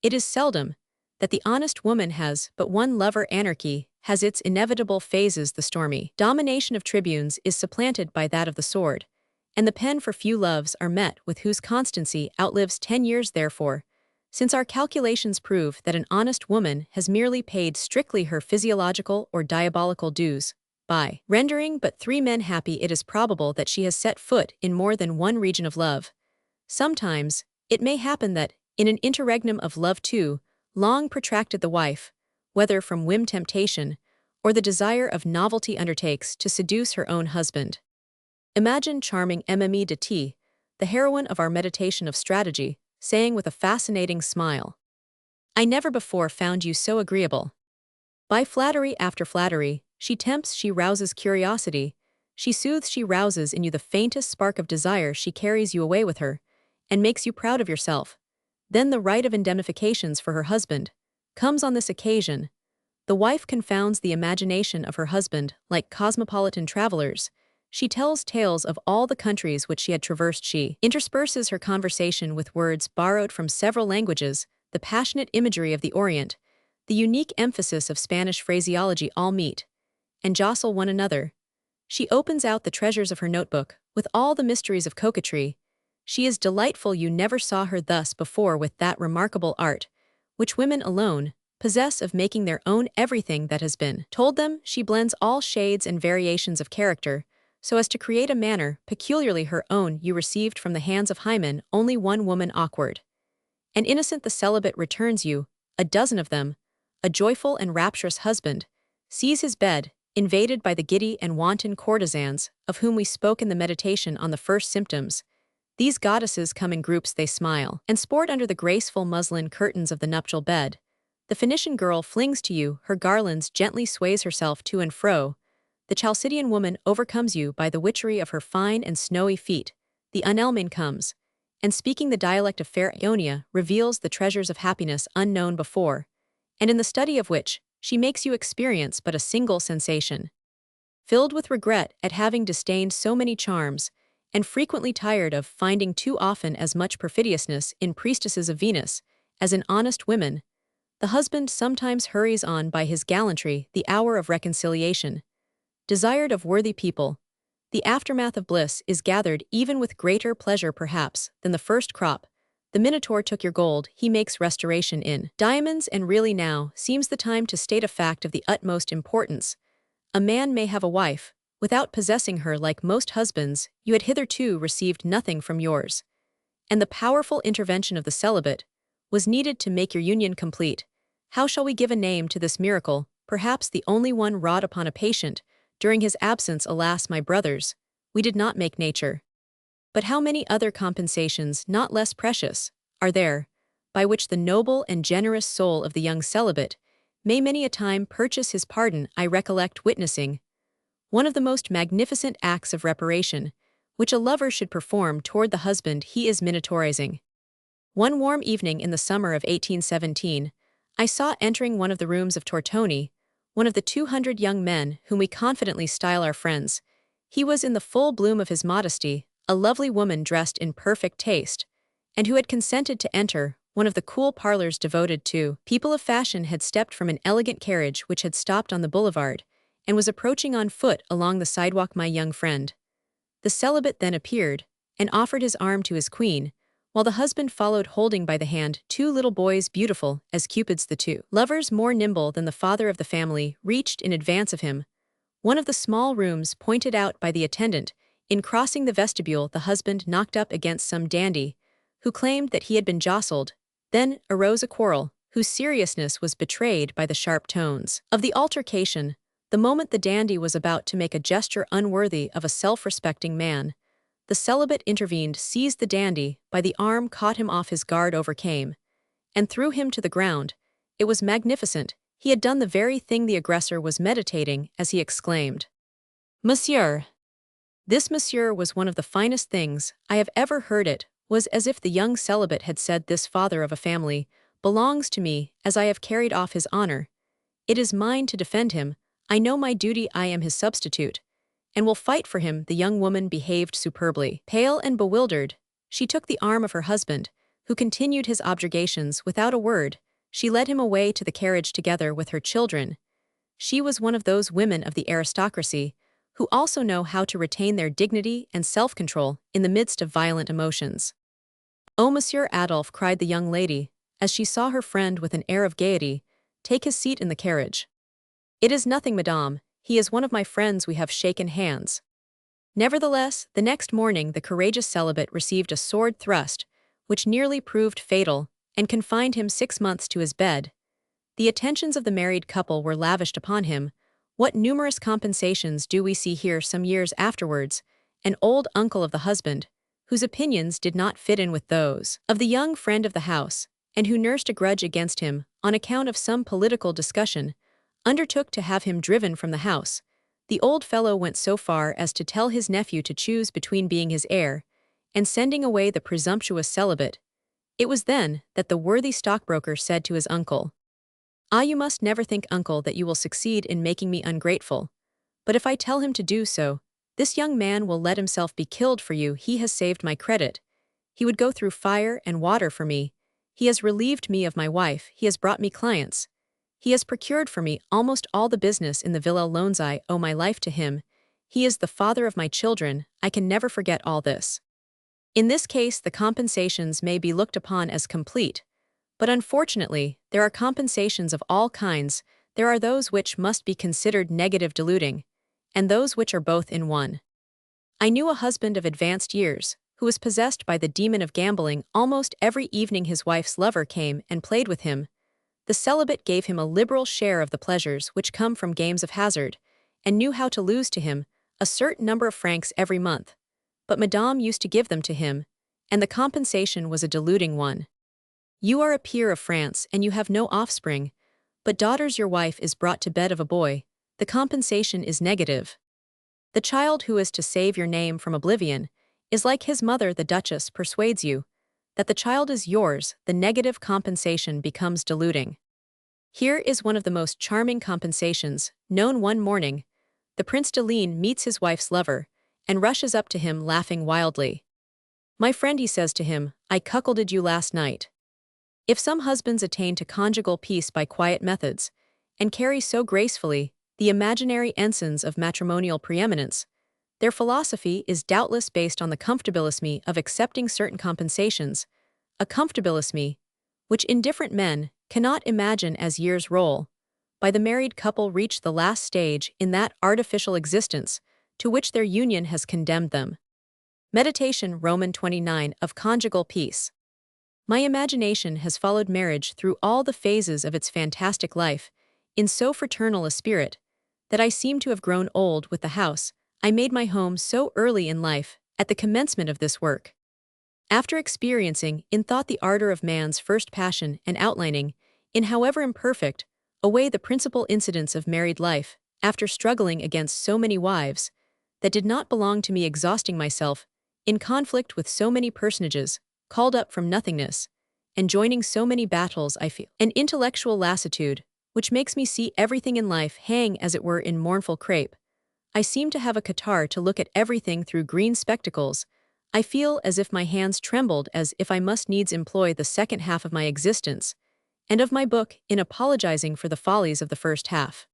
It is seldom that the honest woman has but one lover. Anarchy has its inevitable phases. The stormy domination of tribunes is supplanted by that of the sword, and the pen for few loves are met with whose constancy outlives 10 years. Therefore, since our calculations prove that an honest woman has merely paid strictly her physiological or diabolical dues, by rendering but 3 men happy, it is probable that she has set foot in more than one region of love. Sometimes, it may happen that, in an interregnum of love too long protracted, the wife, whether from whim, temptation, or the desire of novelty, undertakes to seduce her own husband. Imagine charming Mme de T, the heroine of our meditation of strategy, saying with a fascinating smile, "I never before found you so agreeable." By flattery after flattery, she tempts, she rouses curiosity, she soothes, she rouses in you the faintest spark of desire, she carries you away with her, and makes you proud of yourself. Then the rite of indemnifications for her husband comes on this occasion. The wife confounds the imagination of her husband like cosmopolitan travelers. She tells tales of all the countries which she had traversed. She intersperses her conversation with words borrowed from several languages, the passionate imagery of the Orient, the unique emphasis of Spanish phraseology, all meet and jostle one another. She opens out the treasures of her notebook with all the mysteries of coquetry. She is delightful. You never saw her thus before, with that remarkable art, which women alone possess, of making their own everything that has been told them. She blends all shades and variations of character, so as to create a manner peculiarly her own. You received from the hands of Hymen only one woman, awkward and innocent, the celibate, returns you a dozen of them. A joyful and rapturous husband sees his bed invaded by the giddy and wanton courtesans of whom we spoke in the meditation on the first symptoms. These goddesses come in groups, they smile and sport under the graceful muslin curtains of the nuptial bed. The Phoenician girl flings to you her garlands, gently sways herself to and fro. The Chalcidian woman overcomes you by the witchery of her fine and snowy feet. The Unelmane comes, and speaking the dialect of fair Ionia, reveals the treasures of happiness unknown before, and in the study of which she makes you experience but a single sensation, filled with regret at having disdained so many charms, and frequently tired of finding too often as much perfidiousness in priestesses of Venus as in honest women, the husband sometimes hurries on by his gallantry the hour of reconciliation. Desired of worthy people, the aftermath of bliss is gathered even with greater pleasure perhaps than the first crop. The Minotaur took your gold, he makes restoration in diamonds, and really now seems the time to state a fact of the utmost importance. A man may have a wife, without possessing her. Like most husbands, you had hitherto received nothing from yours. And the powerful intervention of the celibate was needed to make your union complete. How shall we give a name to this miracle, perhaps the only one wrought upon a patient during his absence? Alas, my brothers, we did not make nature. But how many other compensations, not less precious, are there, by which the noble and generous soul of the young celibate may many a time purchase his pardon? I recollect witnessing one of the most magnificent acts of reparation which a lover should perform toward the husband he is minotaurizing. One warm evening in the summer of 1817, I saw entering one of the rooms of Tortoni one of the 200 young men whom we confidently style our friends. He was in the full bloom of his modesty, a lovely woman dressed in perfect taste, and who had consented to enter one of the cool parlors devoted to people of fashion. Had stepped from an elegant carriage which had stopped on the boulevard, and was approaching on foot along the sidewalk. My young friend, the celibate, then appeared, and offered his arm to his queen, while the husband followed holding by the hand two little boys beautiful as cupids. The two lovers, more nimble than the father of the family, reached in advance of him one of the small rooms pointed out by the attendant. In crossing the vestibule, the husband knocked up against some dandy, who claimed that he had been jostled. Then arose a quarrel, whose seriousness was betrayed by the sharp tones of the altercation. The moment the dandy was about to make a gesture unworthy of a self-respecting man, the celibate intervened, seized the dandy by the arm, caught him off his guard, overcame, and threw him to the ground. It was magnificent. He had done the very thing the aggressor was meditating as he exclaimed, "Monsieur!" This monsieur was one of the finest things I have ever heard. It was as if the young celibate had said, "This father of a family belongs to me, as I have carried off his honor. It is mine to defend him. I know my duty. I am his substitute, and will fight for him." The young woman behaved superbly. Pale and bewildered, she took the arm of her husband, who continued his objurgations without a word. She led him away to the carriage together with her children. She was one of those women of the aristocracy who also know how to retain their dignity and self-control in the midst of violent emotions. "Oh, Monsieur Adolphe," cried the young lady, as she saw her friend with an air of gaiety take his seat in the carriage. "It is nothing, madame. He is one of my friends. We have shaken hands." Nevertheless, the next morning the courageous celibate received a sword thrust, which nearly proved fatal, and confined him 6 months to his bed. The attentions of the married couple were lavished upon him. What numerous compensations do we see here! Some years afterwards, an old uncle of the husband, whose opinions did not fit in with those of the young friend of the house, and who nursed a grudge against him on account of some political discussion, undertook to have him driven from the house. The old fellow went so far as to tell his nephew to choose between being his heir and sending away the presumptuous celibate. It was then that the worthy stockbroker said to his uncle, "Ah, you must never think, uncle, that you will succeed in making me ungrateful. But if I tell him to do so, this young man will let himself be killed for you. He has saved my credit. He would go through fire and water for me. He has relieved me of my wife. He has brought me clients. He has procured for me almost all the business in the Villa Loans. I owe my life to him. He is the father of my children. I can never forget all this." In this case, the compensations may be looked upon as complete, but unfortunately, there are compensations of all kinds. There are those which must be considered negative, deluding, and those which are both in one. I knew a husband of advanced years, who was possessed by the demon of gambling. Almost every evening his wife's lover came and played with him. The celibate gave him a liberal share of the pleasures which come from games of hazard, and knew how to lose to him a certain number of francs every month. But Madame used to give them to him, and the compensation was a deluding one. You are a peer of France and you have no offspring, but daughters, your wife is brought to bed of a boy. The compensation is negative. The child who is to save your name from oblivion is like his mother. The Duchess persuades you that the child is yours. The negative compensation becomes deluding. Here is one of the most charming compensations known. One morning, the Prince de Ligne meets his wife's lover, and rushes up to him laughing wildly. "My friend," he says to him, "I cuckolded you last night." If some husbands attain to conjugal peace by quiet methods, and carry so gracefully the imaginary ensigns of matrimonial preeminence, their philosophy is doubtless based on the comfortabilisme of accepting certain compensations, a comfortabilisme which indifferent men cannot imagine as years roll, by the married couple reach the last stage in that artificial existence to which their union has condemned them. Meditation Roman 29 of conjugal peace. My imagination has followed marriage through all the phases of its fantastic life, in so fraternal a spirit, that I seem to have grown old with the house I made my home so early in life, at the commencement of this work. After experiencing in thought the ardor of man's first passion and outlining, in however imperfect, a way the principal incidents of married life, after struggling against so many wives, that did not belong to me, exhausting myself, in conflict with so many personages, called up from nothingness, and joining so many battles, I feel an intellectual lassitude, which makes me see everything in life hang as it were in mournful crape. I seem to have a catarrh to look at everything through green spectacles. I feel as if my hands trembled, as if I must needs employ the second half of my existence, and of my book, in apologizing for the follies of the first half.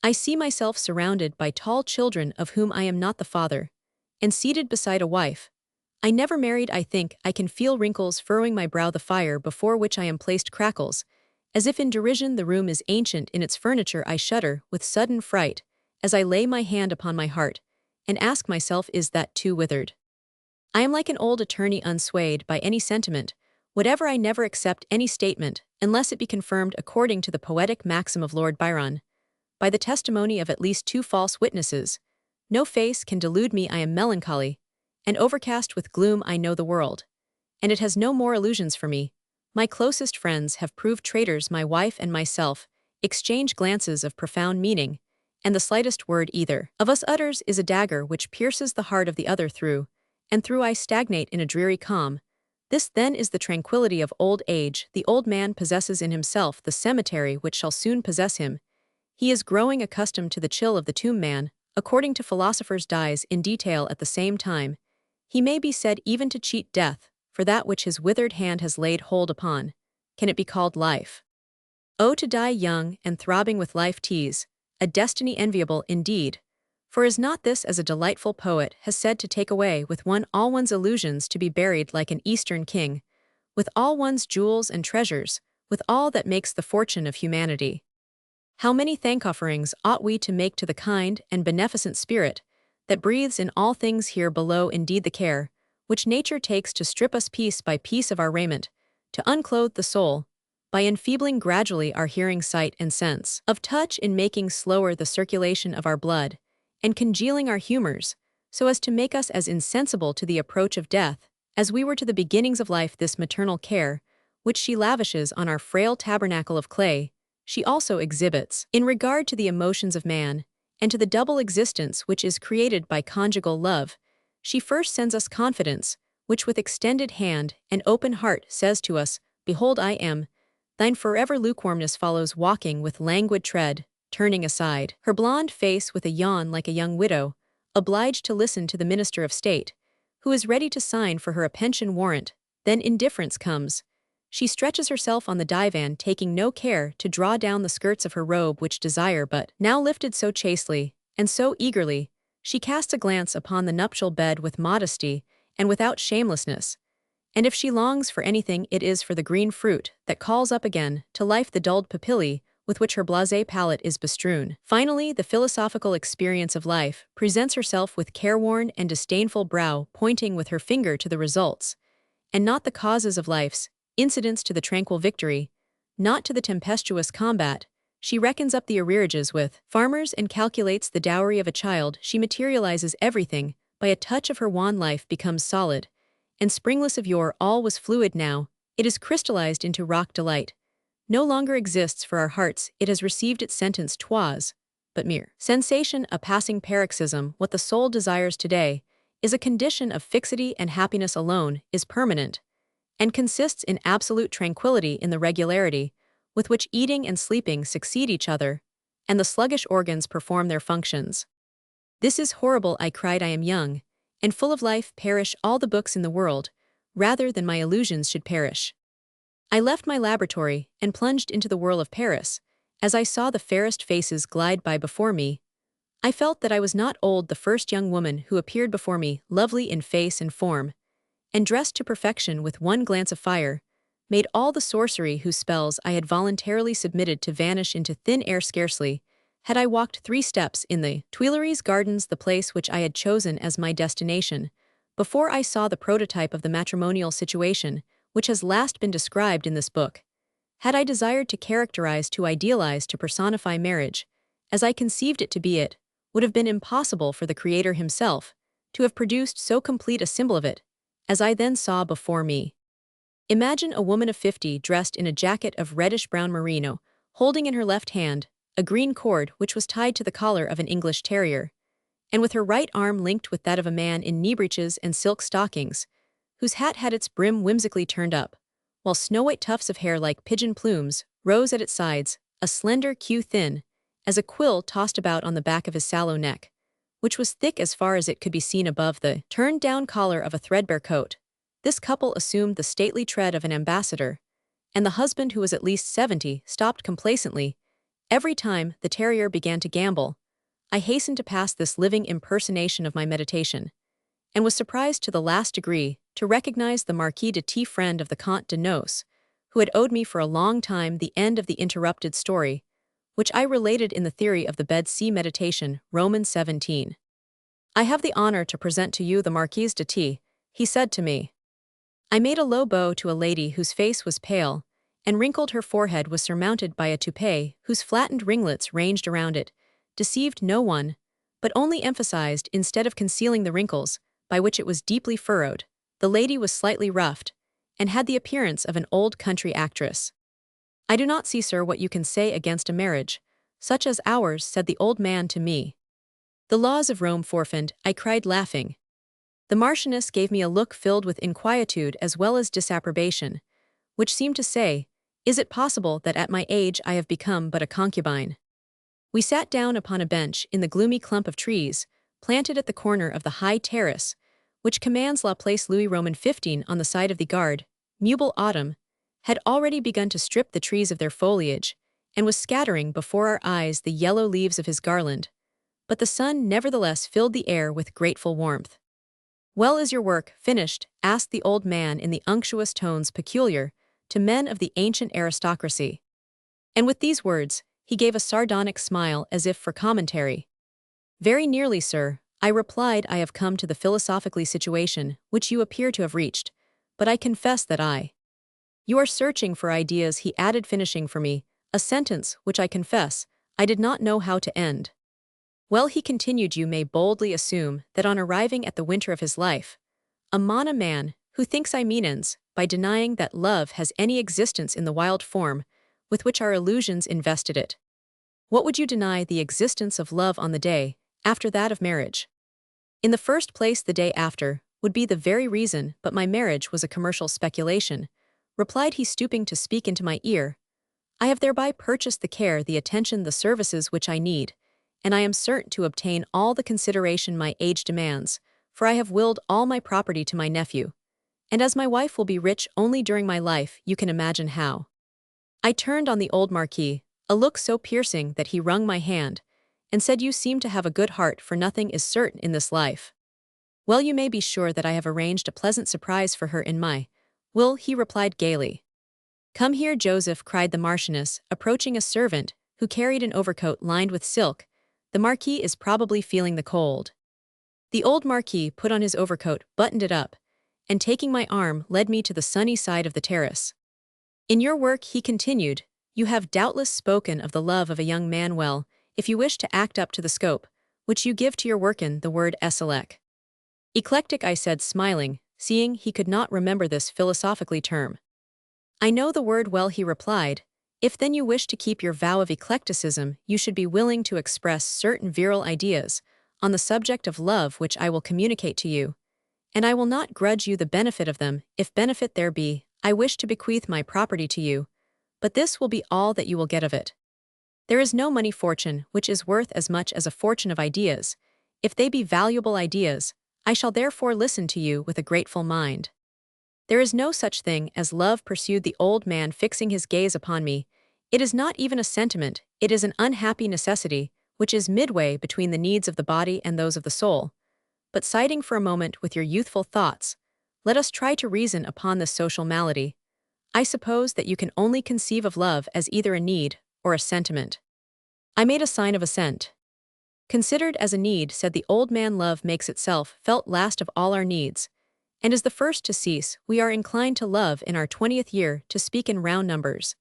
I see myself surrounded by tall children of whom I am not the father, and seated beside a wife. I never married. I think I can feel wrinkles furrowing my brow. The fire before which I am placed crackles, as if in derision. The room is ancient in its furniture. I shudder with sudden fright, as I lay my hand upon my heart, and ask myself, is that too withered? I am like an old attorney unswayed by any sentiment, whatever. I never accept any statement, unless it be confirmed according to the poetic maxim of Lord Byron, by the testimony of at least two false witnesses. No face can delude me. I am melancholy, and overcast with gloom. I know the world, and it has no more illusions for me. My closest friends have proved traitors. My wife and myself exchange glances of profound meaning, and the slightest word either of us utters is a dagger which pierces the heart of the other through and through. I stagnate in a dreary calm. This then is the tranquility of old age. The old man possesses in himself the cemetery which shall soon possess him. He is growing accustomed to the chill of the tomb. Man, according to philosophers, dies in detail at the same time. He may be said even to cheat death, for that which his withered hand has laid hold upon. Can it be called life? Oh, to die young and throbbing with life tease, a destiny enviable indeed, for is not this, as a delightful poet has said, to take away with one all one's illusions, to be buried like an Eastern king, with all one's jewels and treasures, with all that makes the fortune of humanity? How many thank-offerings ought we to make to the kind and beneficent spirit that breathes in all things here below! Indeed, the care which nature takes to strip us piece by piece of our raiment, to unclothe the soul, by enfeebling gradually our hearing, sight, and sense of touch, in making slower the circulation of our blood, and congealing our humors, so as to make us as insensible to the approach of death as we were to the beginnings of life. This maternal care, which she lavishes on our frail tabernacle of clay, she also exhibits in regard to the emotions of man, and to the double existence which is created by conjugal love. She first sends us confidence, which with extended hand and open heart says to us, "Behold, I am thine forever." Lukewarmness follows, walking with languid tread, turning aside her blonde face with a yawn like a young widow, obliged to listen to the minister of state, who is ready to sign for her a pension warrant. Then indifference comes. She stretches herself on the divan, taking no care to draw down the skirts of her robe, which desire, but now lifted so chastely and so eagerly, she casts a glance upon the nuptial bed with modesty and without shamelessness. And if she longs for anything, it is for the green fruit that calls up again to life the dulled papillae with which her blasé palate is bestrewn. Finally, the philosophical experience of life presents herself with careworn and disdainful brow, pointing with her finger to the results, and not the causes of life's incidents, to the tranquil victory, not to the tempestuous combat. She reckons up the arrearages with farmers and calculates the dowry of a child. She materializes everything. By a touch of her wand life becomes solid, and springless of yore all was fluid. Now it is crystallized into rock. Delight no longer exists for our hearts. It has received its sentence. 'Twas but mere sensation, a passing paroxysm. What the soul desires today is a condition of fixity, and happiness alone is permanent, and consists in absolute tranquility, in the regularity with which eating and sleeping succeed each other, and the sluggish organs perform their functions. "This is horrible," I cried. "I am young, and full of life. Perish all the books in the world, rather than my illusions should perish." I left my laboratory and plunged into the whirl of Paris. As I saw the fairest faces glide by before me, I felt that I was not old. The first young woman who appeared before me, lovely in face and form, and dressed to perfection with one glance of fire, made all the sorcery whose spells I had voluntarily submitted to vanish into thin air. Scarcely had I walked 3 steps in the Tuileries Gardens, the place which I had chosen as my destination, before I saw the prototype of the matrimonial situation which has last been described in this book. Had I desired to characterize, to idealize, to personify marriage, as I conceived it to be, it would have been impossible for the Creator himself to have produced so complete a symbol of it, as I then saw before me. Imagine a woman of 50 dressed in a jacket of reddish-brown merino, holding in her left hand a green cord which was tied to the collar of an English terrier, and with her right arm linked with that of a man in knee breeches and silk stockings, whose hat had its brim whimsically turned up, while snow-white tufts of hair like pigeon plumes rose at its sides, a slender queue thin as a quill tossed about on the back of his sallow neck, which was thick as far as it could be seen above the turned-down collar of a threadbare coat. This couple assumed the stately tread of an ambassador, and the husband, who was at least 70, stopped complacently every time the terrier began to gambol. I hastened to pass this living impersonation of my meditation, and was surprised to the last degree to recognize the Marquis de T, friend of the Comte de Nos, who had owed me for a long time the end of the interrupted story, which I related in the theory of the bed. See Meditation, Romans 17. "I have the honor to present to you the Marquise de T," he said to me. I made a low bow to a lady whose face was pale, and wrinkled. Her forehead was surmounted by a toupee whose flattened ringlets ranged around it, deceived no one, but only emphasized instead of concealing the wrinkles, by which it was deeply furrowed. The lady was slightly ruffed, and had the appearance of an old country actress. "I do not see, sir, what you can say against a marriage such as ours," said the old man to me. "The laws of Rome forfend," I cried, laughing. The Marchioness gave me a look filled with inquietude as well as disapprobation, which seemed to say, "Is it possible that at my age I have become but a concubine?" We sat down upon a bench in the gloomy clump of trees, planted at the corner of the high terrace, which commands La Place Louis Roman 15 on the side of the Gard. Mubile autumn had already begun to strip the trees of their foliage, and was scattering before our eyes the yellow leaves of his garland, but the sun nevertheless filled the air with grateful warmth. "Well, is your work finished?" asked the old man in the unctuous tones peculiar to men of the ancient aristocracy. And with these words, he gave a sardonic smile as if for commentary. "Very nearly, sir," I replied. "I have come to the philosophically situation which you appear to have reached, but I confess that You are searching for ideas," he added, finishing for me a sentence which, I confess, I did not know how to end. "Well," he continued, "you may boldly assume that on arriving at the winter of his life, a man who thinks I means, by denying that love has any existence in the wild form with which our illusions invested it. What would you deny the existence of love on the day after that of marriage? In the first place, the day after would be the very reason, but my marriage was a commercial speculation," replied he, stooping to speak into my ear. "I have thereby purchased the care, the attention, the services which I need, and I am certain to obtain all the consideration my age demands, for I have willed all my property to my nephew, and as my wife will be rich only during my life, you can imagine how." I turned on the old Marquis a look so piercing that he wrung my hand, and said, "You seem to have a good heart, for nothing is certain in this life." "Well, you may be sure that I have arranged a pleasant surprise for her in my will," he replied gaily. "Come here, Joseph," cried the Marchioness, approaching a servant who carried an overcoat lined with silk. "The Marquis is probably feeling the cold." The old Marquis put on his overcoat, buttoned it up, and taking my arm led me to the sunny side of the terrace. "In your work," he continued, "you have doubtless spoken of the love of a young man. Well, if you wish to act up to the scope which you give to your work in the word eclectic," I said, smiling, seeing he could not remember this philosophically term. "I know the word well," he replied. "If then you wish to keep your vow of eclecticism, you should be willing to express certain virile ideas on the subject of love which I will communicate to you, and I will not grudge you the benefit of them, if benefit there be. I wish to bequeath my property to you, but this will be all that you will get of it. There is no money fortune which is worth as much as a fortune of ideas, If they be valuable ideas, I shall therefore listen to you with a grateful mind. There is no such thing as love, pursued the old man, fixing his gaze upon me. It is not even a sentiment, it is an unhappy necessity, which is midway between the needs of the body and those of the soul. But siding for a moment with your youthful thoughts, let us try to reason upon this social malady. I suppose that you can only conceive of love as either a need or a sentiment. I made a sign of assent. Considered as a need, said the old man, love makes itself felt last of all our needs, and is the first to cease. We are inclined to love in our 20th year, to speak in round numbers,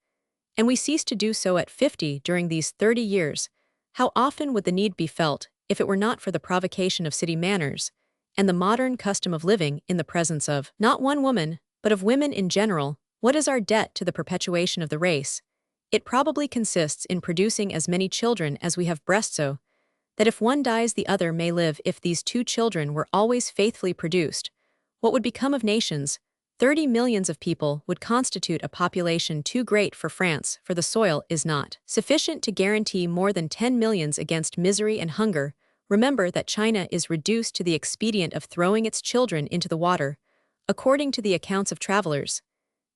and we cease to do so at 50 during these 30 years. How often would the need be felt if it were not for the provocation of city manners and the modern custom of living in the presence of not one woman, but of women in general? What is our debt to the perpetuation of the race? It probably consists in producing as many children as we have breasts, so that if one dies the other may live. If these two children were always faithfully produced, what would become of nations? 30 millions of people would constitute a population too great for France, for the soil is not sufficient to guarantee more than 10 millions against misery and hunger. Remember that China is reduced to the expedient of throwing its children into the water, according to the accounts of travelers.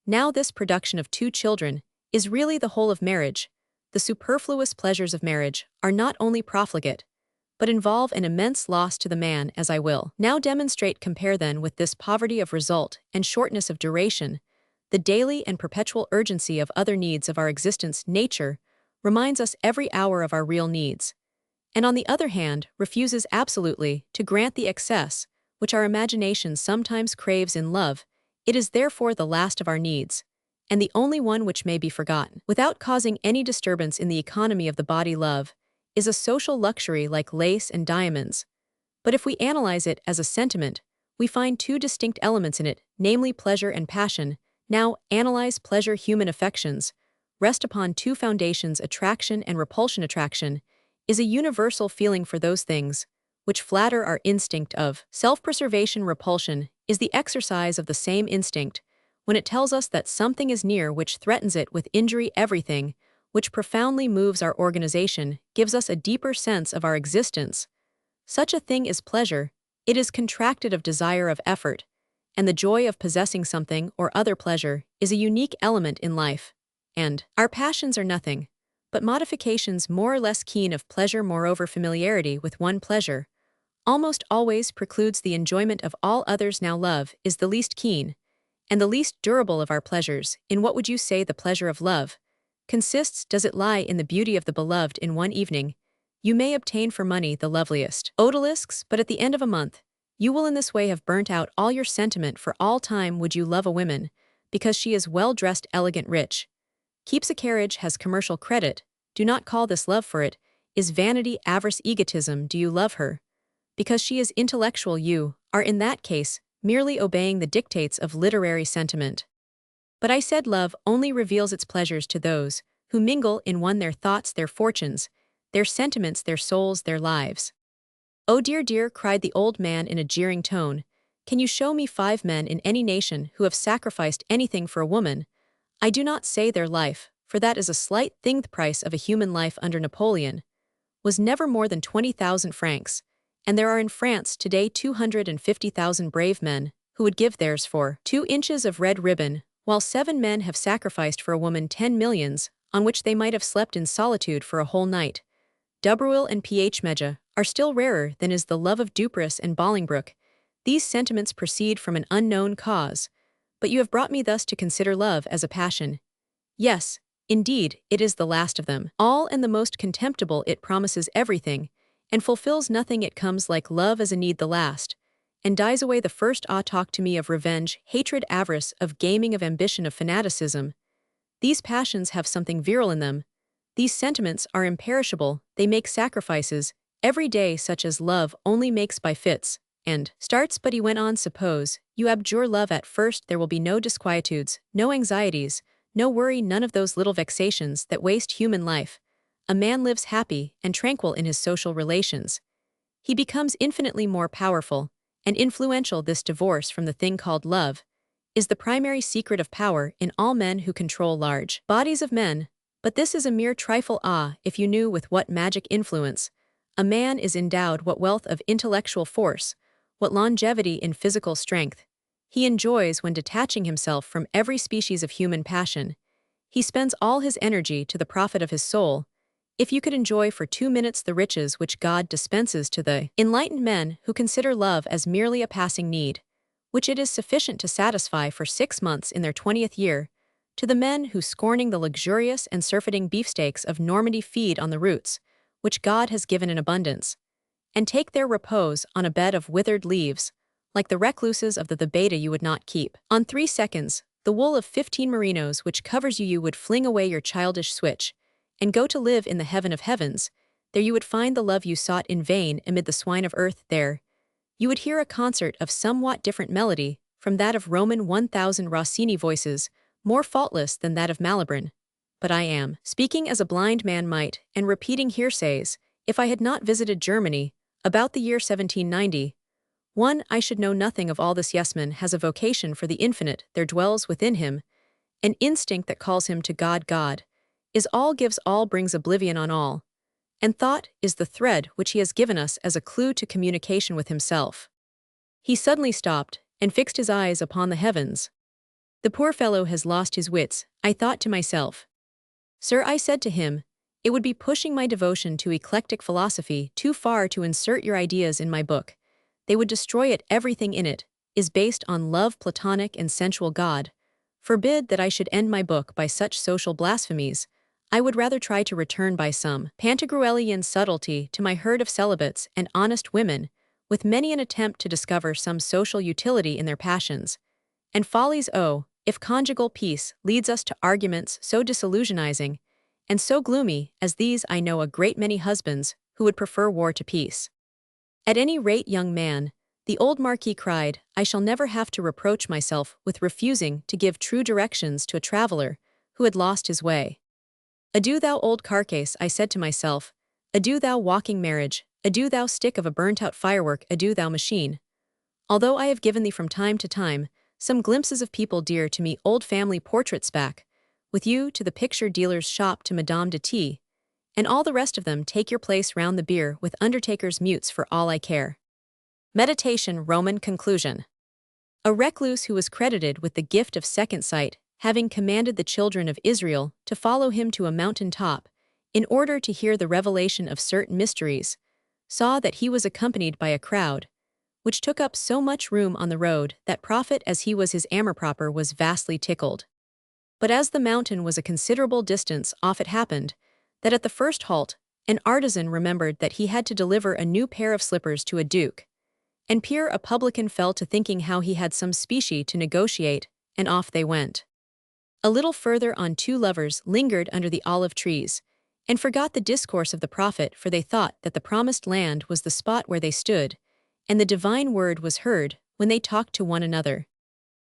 Now this production of 2 children is really the whole of marriage. The superfluous pleasures of marriage are not only profligate, but involve an immense loss to the man, as I will now demonstrate. Compare then with this poverty of result and shortness of duration the daily and perpetual urgency of other needs of our existence. Nature reminds us every hour of our real needs, and on the other hand refuses absolutely to grant the excess which our imagination sometimes craves in love. It is therefore the last of our needs, and the only one which may be forgotten without causing any disturbance in the economy of the body. Love is a social luxury like lace and diamonds, but if we analyze it as a sentiment, we find 2 distinct elements in it, namely pleasure and passion. Now, analyze pleasure. Human affections rest upon 2 foundations, attraction and repulsion. Attraction is a universal feeling for those things which flatter our instinct of self-preservation. Repulsion is the exercise of the same instinct when it tells us that something is near which threatens it with injury. Everything which profoundly moves our organization gives us a deeper sense of our existence. Such a thing is pleasure. It is contracted of desire, of effort, and the joy of possessing something or other. Pleasure is a unique element in life, and our passions are nothing but modifications more or less keen of pleasure. Moreover, familiarity with one pleasure almost always precludes the enjoyment of all others. Now, love is the least keen and the least durable of our pleasures. In what would you say the pleasure of love consists? Does it lie in the beauty of the beloved? In one evening, you may obtain for money the loveliest odalisques, but at the end of a month, you will in this way have burnt out all your sentiment for all time. Would you love a woman because she is well-dressed, elegant, rich, keeps a carriage, has commercial credit? Do not call this love, for it is vanity, avarice, egotism. Do you love her because she is intellectual? You are in that case merely obeying the dictates of literary sentiment. But I said love only reveals its pleasures to those who mingle in one their thoughts, their fortunes, their sentiments, their souls, their lives. Oh dear, dear, cried the old man in a jeering tone, can you show me 5 men in any nation who have sacrificed anything for a woman? I do not say their life, for that is a slight thing. The price of a human life under Napoleon was never more than 20,000 francs, and there are in France today 250,000 brave men who would give theirs for 2 inches of red ribbon, while 7 men have sacrificed for a woman 10 millions, on which they might have slept in solitude for a whole night. D'Uberville and P.H. Medja are still rarer than is the love of Dupuis and Bolingbroke. These sentiments proceed from an unknown cause, but you have brought me thus to consider love as a passion. Yes, indeed, it is the last of them all and the most contemptible. It promises everything, and fulfills nothing. It comes like love as a need the last, and dies away the first. Ah, talk to me of revenge, hatred, avarice, of gaming, of ambition, of fanaticism. These passions have something virile in them. These sentiments are imperishable. They make sacrifices every day such as love only makes by fits and starts. But he went on, suppose you abjure love at first, there will be no disquietudes, no anxieties, no worry, none of those little vexations that waste human life. A man lives happy and tranquil in his social relations. He becomes infinitely more powerful and influential. This divorce from the thing called love is the primary secret of power in all men who control large bodies of men. But this is a mere trifle. Ah, if you knew with what magic influence A man is endowed what wealth of intellectual force, what longevity in physical strength, he enjoys when detaching himself from every species of human passion. He spends all his energy to the profit of his soul. If you could enjoy for 2 minutes the riches which God dispenses to the enlightened men who consider love as merely a passing need, which it is sufficient to satisfy for 6 months in their 20th year, to the men who, scorning the luxurious and surfeiting beefsteaks of Normandy, feed on the roots, which God has given in abundance, and take their repose on a bed of withered leaves, like the recluses of the beta you would not keep. On 3 seconds, the wool of 15 merinos which covers you would fling away your childish switch, and go to live in the heaven of heavens. There you would find the love you sought in vain amid the swine of earth. There you would hear a concert of somewhat different melody from that of Roman 1000 Rossini voices, more faultless than that of Malibran. But I am speaking as a blind man might, and repeating hearsays. If I had not visited Germany, about the year 1790, I should know nothing of all this. Yesman has a vocation for the infinite, there dwells within him an instinct that calls him to God. God is all, gives all, brings oblivion on all, and thought is the thread which he has given us as a clue to communication with himself. He suddenly stopped, and fixed his eyes upon the heavens. The poor fellow has lost his wits, I thought to myself. Sir, I said to him, it would be pushing my devotion to eclectic philosophy too far to insert your ideas in my book. They would destroy it. Everything in it is based on love, platonic and sensual. God forbid that I should end my book by such social blasphemies. I would rather try to return by some Pantagruelian subtlety to my herd of celibates and honest women, with many an attempt to discover some social utility in their passions and follies. Oh, if conjugal peace leads us to arguments so disillusionizing and so gloomy as these, I know a great many husbands who would prefer war to peace. At any rate, young man, the old Marquis cried, I shall never have to reproach myself with refusing to give true directions to a traveler who had lost his way. Adieu, thou old carcase, I said to myself. Adieu, thou walking marriage. Adieu, thou stick of a burnt-out firework. Adieu, thou machine. Although I have given thee from time to time some glimpses of people dear to me, old family portraits, back with you to the picture dealer's shop, to Madame de T, and all the rest of them, take your place round the bier with undertakers' mutes for all I care. Meditation. Roman conclusion. A recluse who was credited with the gift of second sight, having commanded the children of Israel to follow him to a mountain top, in order to hear the revelation of certain mysteries, saw that he was accompanied by a crowd, which took up so much room on the road that, prophet as he was, his amour proper was vastly tickled. But as the mountain was a considerable distance off, it happened that at the first halt, an artisan remembered that he had to deliver a new pair of slippers to a duke, and Pierre, a publican, fell to thinking how he had some specie to negotiate, and off they went. A little further on, 2 lovers lingered under the olive trees, and forgot the discourse of the prophet, for they thought that the promised land was the spot where they stood, and the divine word was heard when they talked to one another.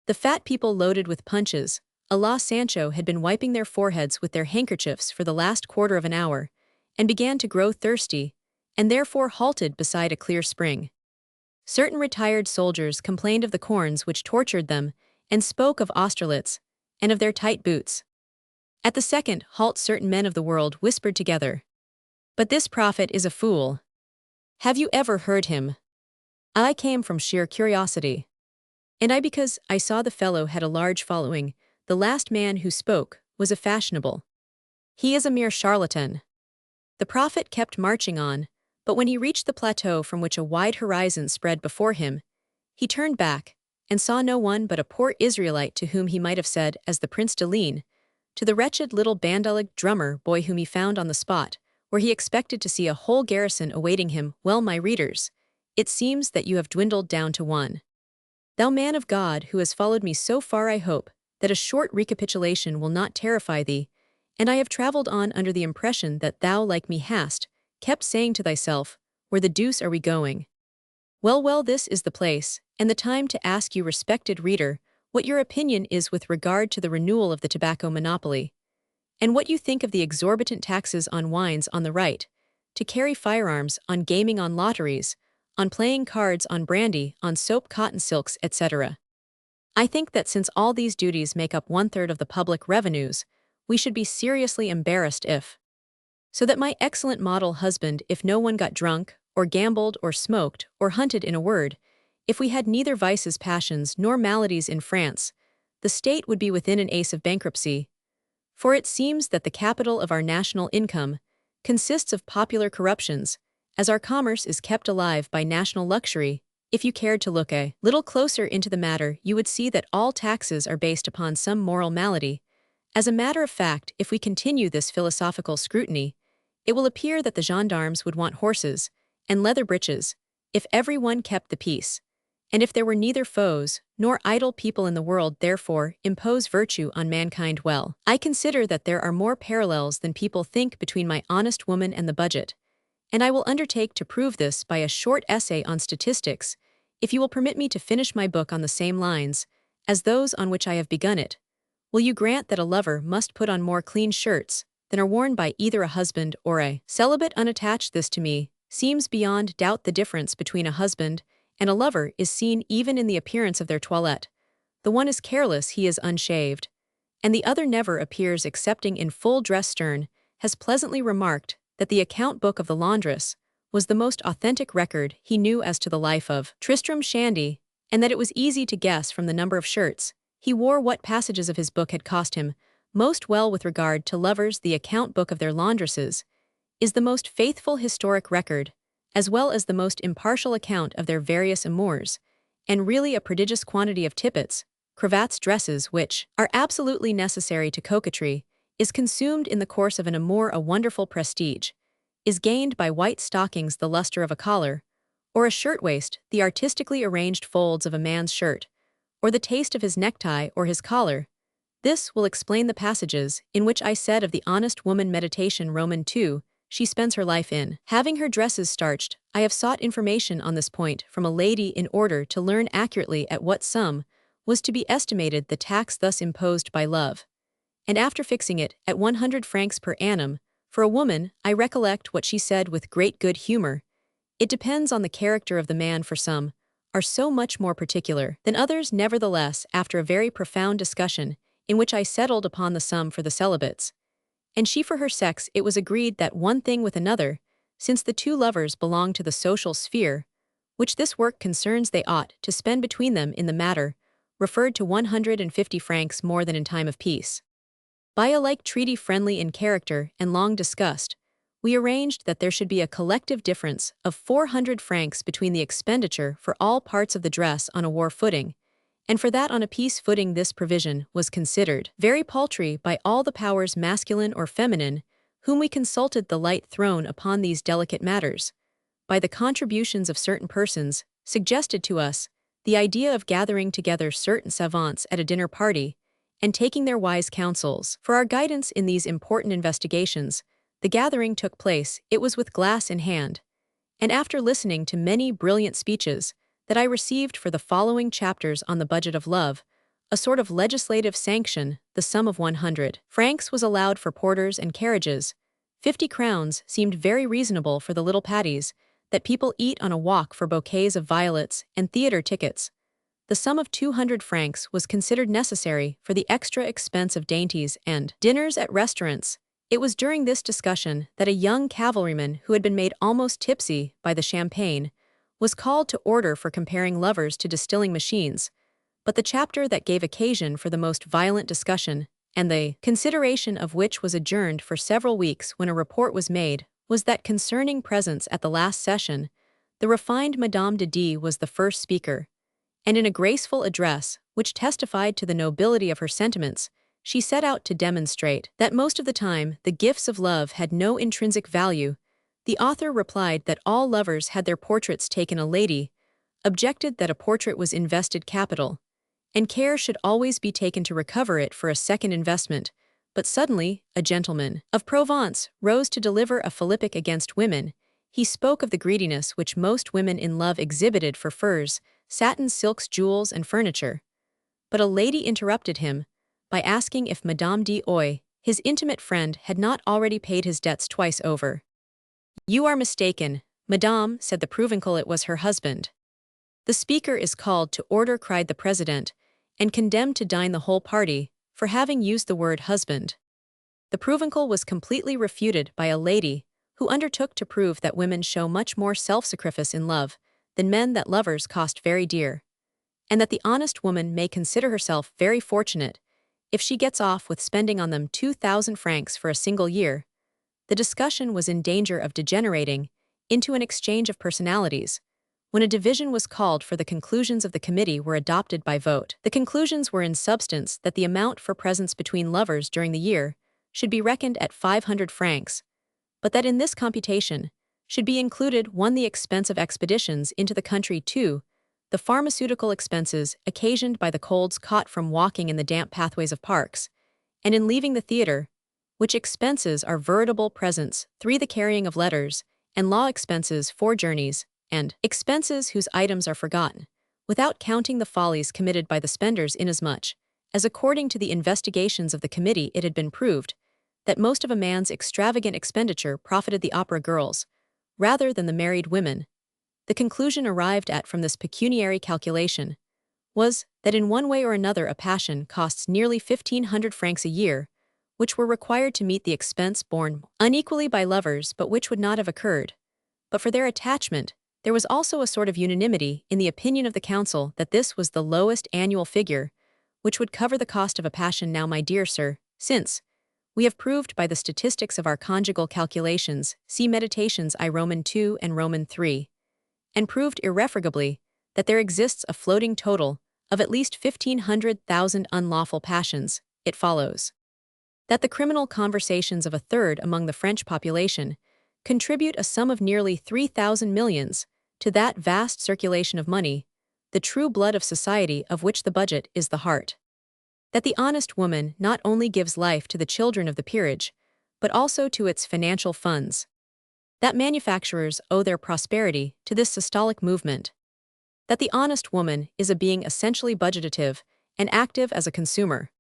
The fat people, loaded with punches, a la Sancho, had been wiping their foreheads with their handkerchiefs for the last quarter of an hour, and began to grow thirsty, and therefore halted beside a clear spring. Certain retired soldiers complained of the corns which tortured them, and spoke of Austerlitz, and of their tight boots. At the second halt, certain men of the world whispered together, but this prophet is a fool. Have you ever heard him? I came from sheer curiosity. And I, because I saw the fellow had a large following. The last man who spoke was a fashionable. He is a mere charlatan. The prophet kept marching on, but when he reached the plateau from which a wide horizon spread before him, he turned back, and saw no one but a poor Israelite, to whom he might have said, as the Prince de Ligne, to the wretched little bandalig drummer boy whom he found on the spot, where he expected to see a whole garrison awaiting him. Well, my readers, it seems that you have dwindled down to one. Thou man of God who has followed me so far, I hope that a short recapitulation will not terrify thee, and I have traveled on under the impression that thou, like me, hast kept saying to thyself, where the deuce are we going? Well, this is the place, and the time to ask you, respected reader, what your opinion is with regard to the renewal of the tobacco monopoly, and what you think of the exorbitant taxes on wines on the right, to carry firearms, on gaming, on lotteries, on playing cards, on brandy, on soap, cotton, silks, etc. I think that since all these duties make up 1/3 of the public revenues, we should be seriously embarrassed if so that my excellent model husband, if no one got drunk, or gambled, or smoked, or hunted, in a word, if we had neither vices, passions, nor maladies in France, the state would be within an ace of bankruptcy. For it seems that the capital of our national income consists of popular corruptions, as our commerce is kept alive by national luxury. If you cared to look a little closer into the matter, you would see that all taxes are based upon some moral malady. As a matter of fact, if we continue this philosophical scrutiny, it will appear that the gendarmes would want horses and leather breeches if every one kept the peace, and if there were neither foes nor idle people in the world, therefore impose virtue on mankind. Well, I consider that there are more parallels than people think between my honest woman and the budget, and I will undertake to prove this by a short essay on statistics, if you will permit me to finish my book on the same lines as those on which I have begun it. Will you grant that a lover must put on more clean shirts than are worn by either a husband or a celibate unattached? This to me seems beyond doubt. The difference between a husband and a lover is seen even in the appearance of their toilette. The one is careless, he is unshaved, and the other never appears excepting in full dress. Sterne has pleasantly remarked that the account book of the laundress was the most authentic record he knew as to the life of Tristram Shandy, and that it was easy to guess from the number of shirts he wore what passages of his book had cost him most. Well, with regard to lovers, the account book of their laundresses is the most faithful historic record, as well as the most impartial account of their various amours, and really a prodigious quantity of tippets, cravats, dresses, which are absolutely necessary to coquetry, is consumed in the course of an amour. A wonderful prestige is gained by white stockings, the luster of a collar, or a shirtwaist, the artistically arranged folds of a man's shirt, or the taste of his necktie or his collar. This will explain the passages in which I said of the honest woman, meditation, Roman 2, she spends her life in having her dresses starched. I have sought information on this point from a lady in order to learn accurately at what sum was to be estimated the tax thus imposed by love, and after fixing it at 100 francs per annum, for a woman, I recollect what she said with great good humor: it depends on the character of the man, for some are so much more particular than others. Nevertheless, after a very profound discussion, in which I settled upon the sum for the celibates, and she for her sex, it was agreed that one thing with another, since the two lovers belong to the social sphere, which this work concerns, they ought to spend between them in the matter referred to 150 francs more than in time of peace. By a like treaty, friendly in character and long discussed, we arranged that there should be a collective difference of 400 francs between the expenditure for all parts of the dress on a war footing, and for that on a peace footing. This provision was considered very paltry by all the powers, masculine or feminine, whom we consulted. The light thrown upon these delicate matters by the contributions of certain persons suggested to us the idea of gathering together certain savants at a dinner party and taking their wise counsels for our guidance in these important investigations. The gathering took place, it was with glass in hand, and after listening to many brilliant speeches, that I received for the following chapters on the budget of love a sort of legislative sanction. The sum of 100 francs was allowed for porters and carriages. 50 crowns seemed very reasonable for the little patties that people eat on a walk, for bouquets of violets and theatre tickets. The sum of 200 francs was considered necessary for the extra expense of dainties and dinners at restaurants. It was during this discussion that a young cavalryman, who had been made almost tipsy by the champagne, was called to order for comparing lovers to distilling machines, but the chapter that gave occasion for the most violent discussion, and the consideration of which was adjourned for several weeks when a report was made, was that concerning presents at the last session. The refined Madame de D was the first speaker, and in a graceful address, which testified to the nobility of her sentiments, she set out to demonstrate that most of the time the gifts of love had no intrinsic value. The author replied that all lovers had their portraits taken. A lady objected that a portrait was invested capital, and care should always be taken to recover it for a second investment. But suddenly, a gentleman of Provence rose to deliver a philippic against women. He spoke of the greediness which most women in love exhibited for furs, satins, silks, jewels, and furniture. But a lady interrupted him by asking if Madame d'Oy, his intimate friend, had not already paid his debts twice over. "You are mistaken, Madame," said the Provençal. It was her husband. "The speaker is called to order," cried the president, and condemned to dine the whole party for having used the word husband. The provincial was completely refuted by a lady who undertook to prove that women show much more self-sacrifice in love than men, that lovers cost very dear, and that the honest woman may consider herself very fortunate if she gets off with spending on them 2,000 francs for a single year. The discussion was in danger of degenerating into an exchange of personalities when a division was called, for the conclusions of the committee were adopted by vote. The conclusions were in substance that the amount for presents between lovers during the year should be reckoned at 500 francs, but that in this computation should be included 1. The expense of expeditions into the country, 2. The pharmaceutical expenses occasioned by the colds caught from walking in the damp pathways of parks, and in leaving the theatre, which expenses are veritable presents, 3. The carrying of letters and law expenses for journeys, and expenses whose items are forgotten, without counting the follies committed by the spenders, inasmuch as according to the investigations of the committee it had been proved that most of a man's extravagant expenditure profited the opera girls rather than the married women. The conclusion arrived at from this pecuniary calculation was that in one way or another a passion costs nearly 1,500 francs a year, which were required to meet the expense borne unequally by lovers, but which would not have occurred but for their attachment. There was also a sort of unanimity in the opinion of the council that this was the lowest annual figure which would cover the cost of a passion. Now, my dear sir, since we have proved by the statistics of our conjugal calculations, see Meditations I Roman 2 and Roman 3, and proved irrefragably that there exists a floating total of at least 1,500,000 unlawful passions, it follows that the criminal conversations of a third among the French population contribute a sum of nearly 3,000 millions to that vast circulation of money, the true blood of society, of which the budget is the heart. That the honest woman not only gives life to the children of the peerage, but also to its financial funds. That manufacturers owe their prosperity to this systolic movement. That the honest woman is a being essentially budgetative and active as a consumer.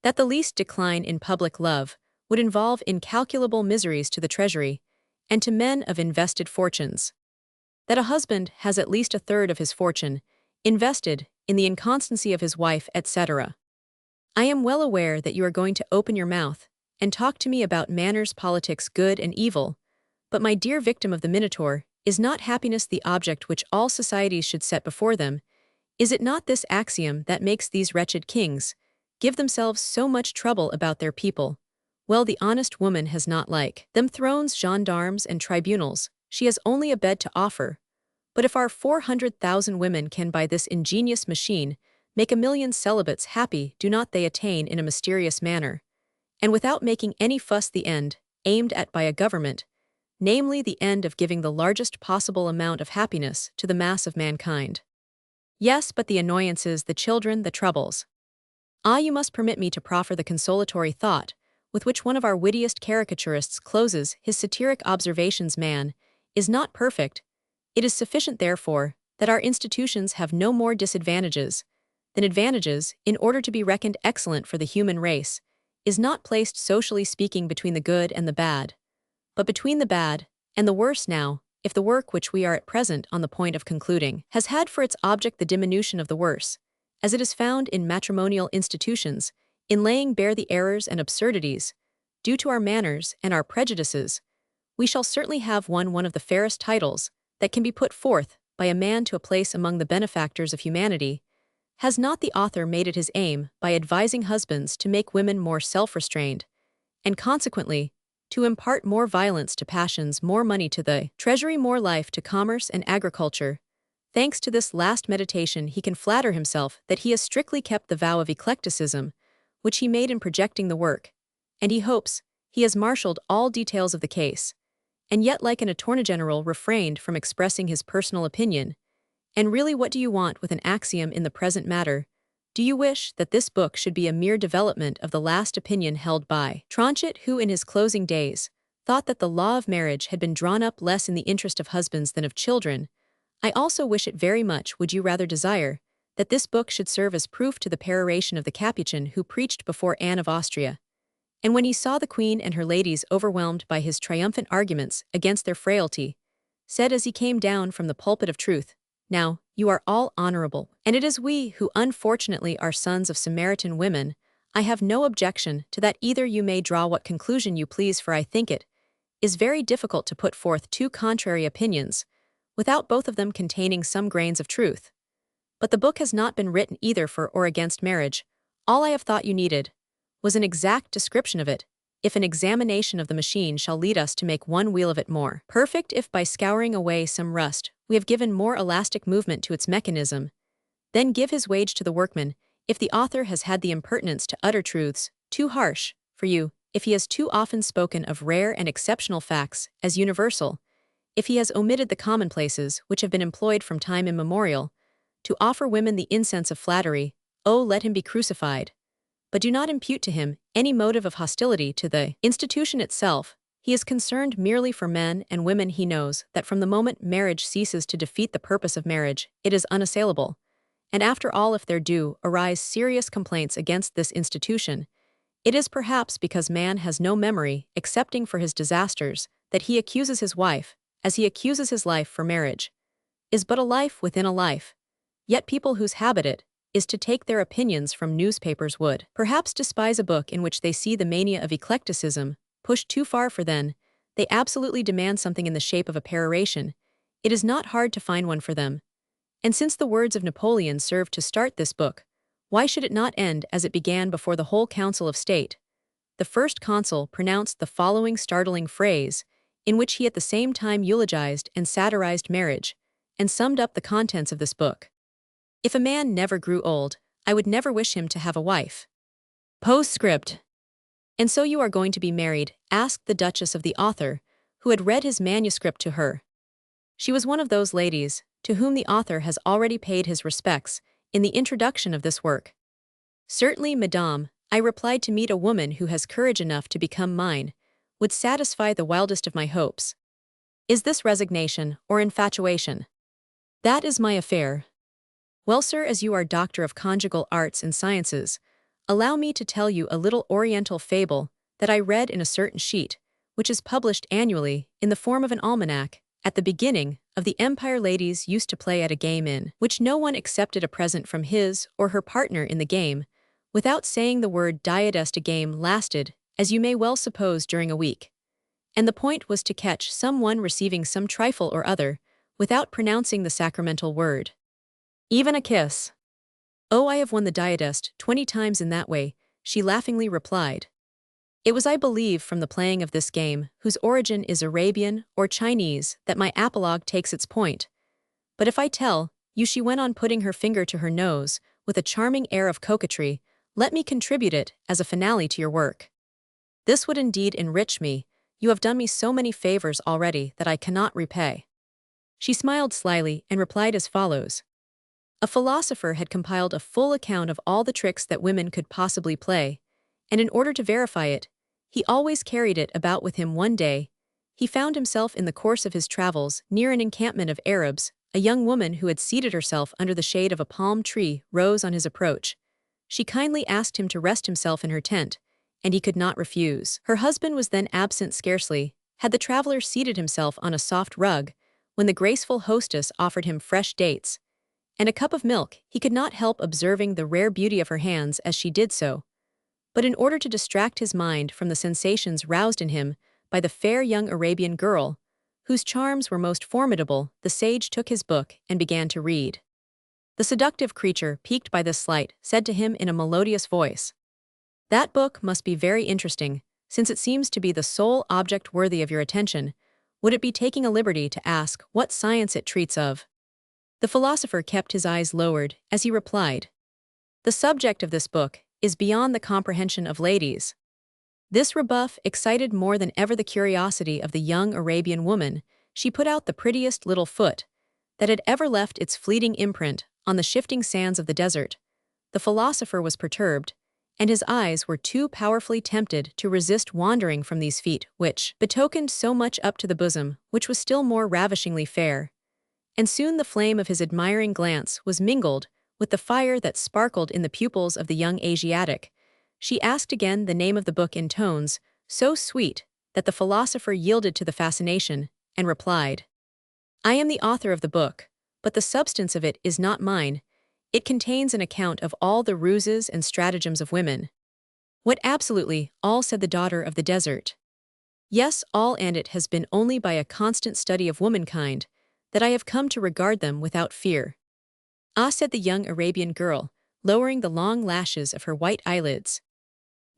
That the least decline in public love would involve incalculable miseries to the treasury and to men of invested fortunes. That a husband has at least a third of his fortune invested in the inconstancy of his wife, etc. I am well aware that you are going to open your mouth and talk to me about manners, politics, good and evil, but my dear victim of the Minotaur, is not happiness the object which all societies should set before them? Is it not this axiom that makes these wretched kings give themselves so much trouble about their people? Well, the honest woman has not like them thrones, gendarmes, and tribunals. She has only a bed to offer. But if our 400,000 women can by this ingenious machine make 1,000,000 celibates happy, do not they attain in a mysterious manner, and without making any fuss, the end aimed at by a government, namely the end of giving the largest possible amount of happiness to the mass of mankind? Yes, but the annoyances, the children, the troubles. Ah, you must permit me to proffer the consolatory thought with which one of our wittiest caricaturists closes his satiric observations: man is not perfect. It is sufficient, therefore, that our institutions have no more disadvantages than advantages, in order to be reckoned excellent. For the human race is not placed, socially speaking, between the good and the bad, but between the bad and the worse. Now, if the work which we are at present on the point of concluding has had for its object the diminution of the worse, as it is found in matrimonial institutions, in laying bare the errors and absurdities due to our manners and our prejudices, we shall certainly have won one of the fairest titles that can be put forth by a man to a place among the benefactors of humanity. Has not the author made it his aim, by advising husbands to make women more self-restrained, and consequently to impart more violence to passions, more money to the treasury, more life to commerce and agriculture? Thanks to this last meditation, he can flatter himself that he has strictly kept the vow of eclecticism which he made in projecting the work, and he hopes he has marshaled all details of the case, and yet, like an attorney general, refrained from expressing his personal opinion. And really, what do you want with an axiom in the present matter? Do you wish that this book should be a mere development of the last opinion held by Tronchet, who in his closing days thought that the law of marriage had been drawn up less in the interest of husbands than of children? I also wish it very much. Would you rather desire that this book should serve as proof to the peroration of the Capuchin who preached before Anne of Austria, and when he saw the Queen and her ladies overwhelmed by his triumphant arguments against their frailty, said as he came down from the pulpit of truth, "Now, you are all honorable, and it is we who unfortunately are sons of Samaritan women. I have no objection to that either you may draw what conclusion you please, for I think it is very difficult to put forth two contrary opinions, without both of them containing some grains of truth. But the book has not been written either for or against marriage. All I have thought you needed was an exact description of it, if an examination of the machine shall lead us to make one wheel of it more perfect, if by scouring away some rust we have given more elastic movement to its mechanism, then give his wage to the workman, if the author has had the impertinence to utter truths too harsh for you, if he has too often spoken of rare and exceptional facts as universal, if he has omitted the commonplaces which have been employed from time immemorial to offer women the incense of flattery, oh, let him be crucified. But do not impute to him any motive of hostility to the institution itself. He is concerned merely for men and women. He knows that from the moment marriage ceases to defeat the purpose of marriage, it is unassailable. And after all, if there do arise serious complaints against this institution, it is perhaps because man has no memory excepting for his disasters, that he accuses his wife, as he accuses his life, for marriage is but a life within a life. Yet people whose habit it is to take their opinions from newspapers would perhaps despise a book in which they see the mania of eclecticism pushed too far, for then they absolutely demand something in the shape of a peroration. It is not hard to find one for them. And since the words of Napoleon served to start this book, why should it not end as it began before the whole Council of State? The first consul pronounced the following startling phrase, in which he at the same time eulogized and satirized marriage, and summed up the contents of this book. If a man never grew old, I would never wish him to have a wife. Postscript. And so you are going to be married? Asked the Duchess of the author, who had read his manuscript to her. She was one of those ladies to whom the author has already paid his respects in the introduction of this work. Certainly, madame, I replied, to meet a woman who has courage enough to become mine would satisfy the wildest of my hopes. Is this resignation or infatuation? That is my affair. Well, sir, as you are Doctor of Conjugal Arts and Sciences, allow me to tell you a little Oriental fable that I read in a certain sheet, which is published annually in the form of an almanac. At the beginning of the empire, ladies used to play at a game in which no one accepted a present from his or her partner in the game without saying the word diadest. A game lasted, as you may well suppose, during a week, and the point was to catch some one receiving some trifle or other without pronouncing the sacramental word. Even a kiss. Oh, I have won the diadest 20 times in that way, she laughingly replied. It was, I believe, from the playing of this game, whose origin is Arabian or Chinese, that my apologue takes its point. But if I tell you, she went on, putting her finger to her nose, with a charming air of coquetry, let me contribute it as a finale to your work. This would indeed enrich me. You have done me so many favors already that I cannot repay. She smiled slyly and replied as follows. A philosopher had compiled a full account of all the tricks that women could possibly play, and in order to verify it, he always carried it about with him. One day, he found himself in the course of his travels near an encampment of Arabs. A young woman who had seated herself under the shade of a palm tree rose on his approach. She kindly asked him to rest himself in her tent, and he could not refuse. Her husband was then absent. Scarcely had the traveler seated himself on a soft rug, when the graceful hostess offered him fresh dates and a cup of milk. He could not help observing the rare beauty of her hands as she did so. But in order to distract his mind from the sensations roused in him by the fair young Arabian girl, whose charms were most formidable, the sage took his book and began to read. The seductive creature, piqued by this slight, said to him in a melodious voice, "That book must be very interesting, since it seems to be the sole object worthy of your attention. Would it be taking a liberty to ask what science it treats of?" The philosopher kept his eyes lowered as he replied, "The subject of this book is beyond the comprehension of ladies." This rebuff excited more than ever the curiosity of the young Arabian woman. She put out the prettiest little foot that had ever left its fleeting imprint on the shifting sands of the desert. The philosopher was perturbed, and his eyes were too powerfully tempted to resist wandering from these feet, which betokened so much, up to the bosom, which was still more ravishingly fair. And soon the flame of his admiring glance was mingled with the fire that sparkled in the pupils of the young Asiatic. She asked again the name of the book in tones so sweet that the philosopher yielded to the fascination, and replied, "I am the author of the book, but the substance of it is not mine. It contains an account of all the ruses and stratagems of women. What absolutely, all, said the daughter of the desert. Yes, all, and it has been only by a constant study of womankind that I have come to regard them without fear. Ah, said the young Arabian girl, lowering the long lashes of her white eyelids.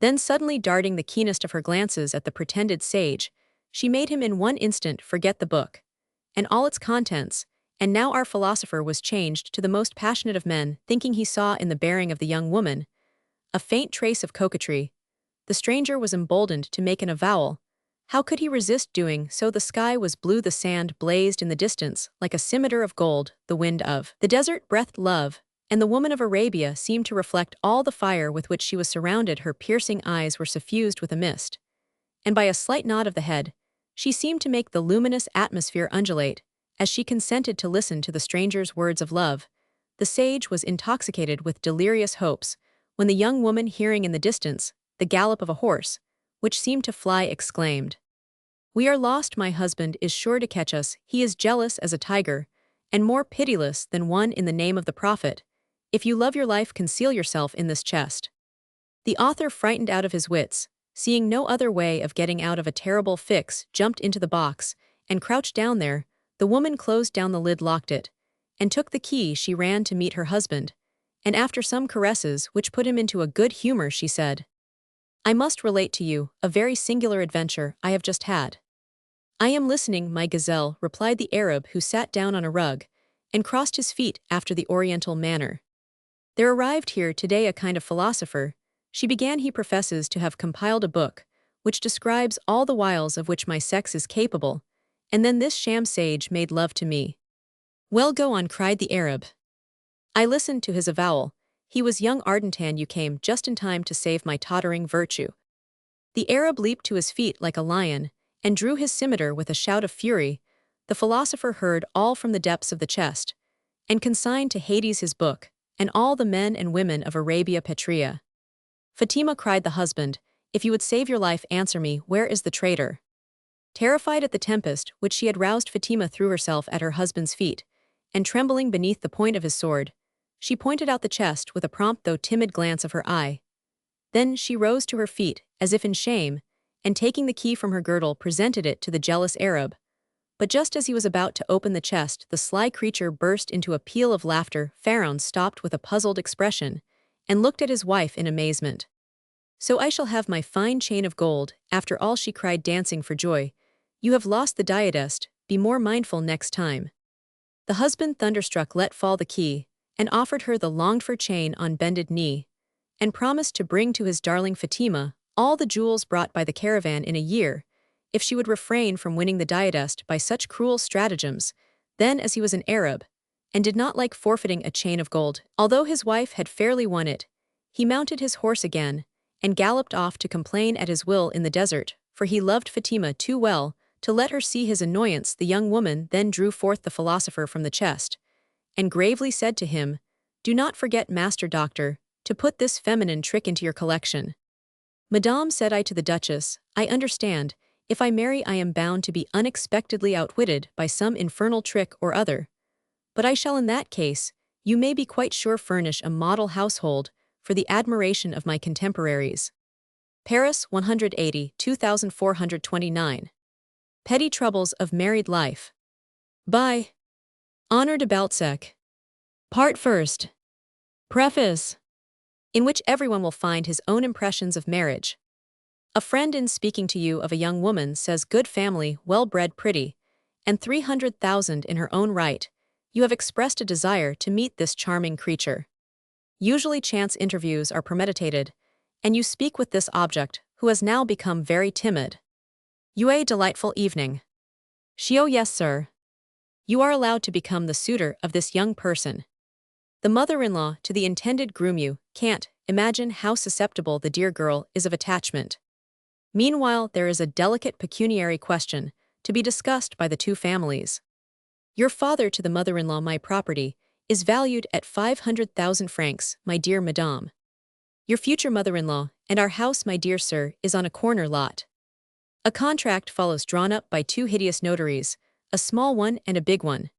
Then suddenly darting the keenest of her glances at the pretended sage, she made him in one instant forget the book and all its contents, and now our philosopher was changed to the most passionate of men, thinking he saw in the bearing of the young woman a faint trace of coquetry. The stranger was emboldened to make an avowal. How could he resist doing so? The sky was blue, the sand blazed in the distance like a scimitar of gold, the wind of the desert breathed love, and the woman of Arabia seemed to reflect all the fire with which she was surrounded. Her piercing eyes were suffused with a mist, and by a slight nod of the head, she seemed to make the luminous atmosphere undulate, as she consented to listen to the stranger's words of love. The sage was intoxicated with delirious hopes, when the young woman, hearing in the distance the gallop of a horse, which seemed to fly, exclaimed, "We are lost, my husband is sure to catch us, he is jealous as a tiger, and more pitiless than one. In the name of the prophet, if you love your life, conceal yourself in this chest." The author, frightened out of his wits, seeing no other way of getting out of a terrible fix, jumped into the box, and crouched down there. The woman closed down the lid, locked it, and took the key. She ran to meet her husband, and after some caresses which put him into a good humor, she said, "I must relate to you a very singular adventure I have just had." "I am listening, my gazelle," replied the Arab, who sat down on a rug and crossed his feet after the Oriental manner. "There arrived here today a kind of philosopher," she began. "He professes to have compiled a book which describes all the wiles of which my sex is capable, and then this sham sage made love to me." "Well, go on," cried the Arab. I listened to his avowal. "He was young Ardentan. You came just in time to save my tottering virtue." The Arab leaped to his feet like a lion and drew his scimitar with a shout of fury. The philosopher heard all from the depths of the chest, and consigned to Hades his book, and all the men and women of Arabia Petrea. "Fatima," cried the husband, "if you would save your life, answer me, where is the traitor?" Terrified at the tempest which she had roused, Fatima threw herself at her husband's feet, and trembling beneath the point of his sword, she pointed out the chest with a prompt though timid glance of her eye. Then she rose to her feet, as if in shame, and taking the key from her girdle, presented it to the jealous Arab. But just as he was about to open the chest, the sly creature burst into a peal of laughter. Pharaoh stopped with a puzzled expression, and looked at his wife in amazement. "So I shall have my fine chain of gold, after all," she cried, dancing for joy. "You have lost the diadest, be more mindful next time." The husband, thunderstruck, let fall the key, and offered her the longed-for chain on bended knee, and promised to bring to his darling Fatima all the jewels brought by the caravan in a year, if she would refrain from winning the diadest by such cruel stratagems. Then, as he was an Arab, and did not like forfeiting a chain of gold, although his wife had fairly won it, he mounted his horse again, and galloped off to complain at his will in the desert, for he loved Fatima too well to let her see his annoyance. The young woman then drew forth the philosopher from the chest, and gravely said to him, "Do not forget, master doctor, to put this feminine trick into your collection." "Madame," said I to the Duchess, "I understand, if I marry I am bound to be unexpectedly outwitted by some infernal trick or other. But I shall in that case, you may be quite sure, furnish a model household for the admiration of my contemporaries." Paris, 180, 2429. Petty Troubles of Married Life. By Honoré de Balzac. Part First. Preface. In which everyone will find his own impressions of marriage. A friend, in speaking to you of a young woman, says, "Good family, well-bred, pretty, and 300,000 in her own right. You have expressed a desire to meet this charming creature. Usually chance interviews are premeditated, and you speak with this object, who has now become very timid. You a delightful evening." She, "Oh yes, sir." You are allowed to become the suitor of this young person. The mother-in-law to the intended groom, you can't imagine how susceptible the dear girl is of attachment. Meanwhile, there is a delicate pecuniary question to be discussed by the two families. Your father to the mother-in-law, "My property is valued at 500,000 francs, my dear madame." Your future mother-in-law, "And our house, my dear sir, is on a corner lot." A contract follows, drawn up by two hideous notaries, a small one and a big one.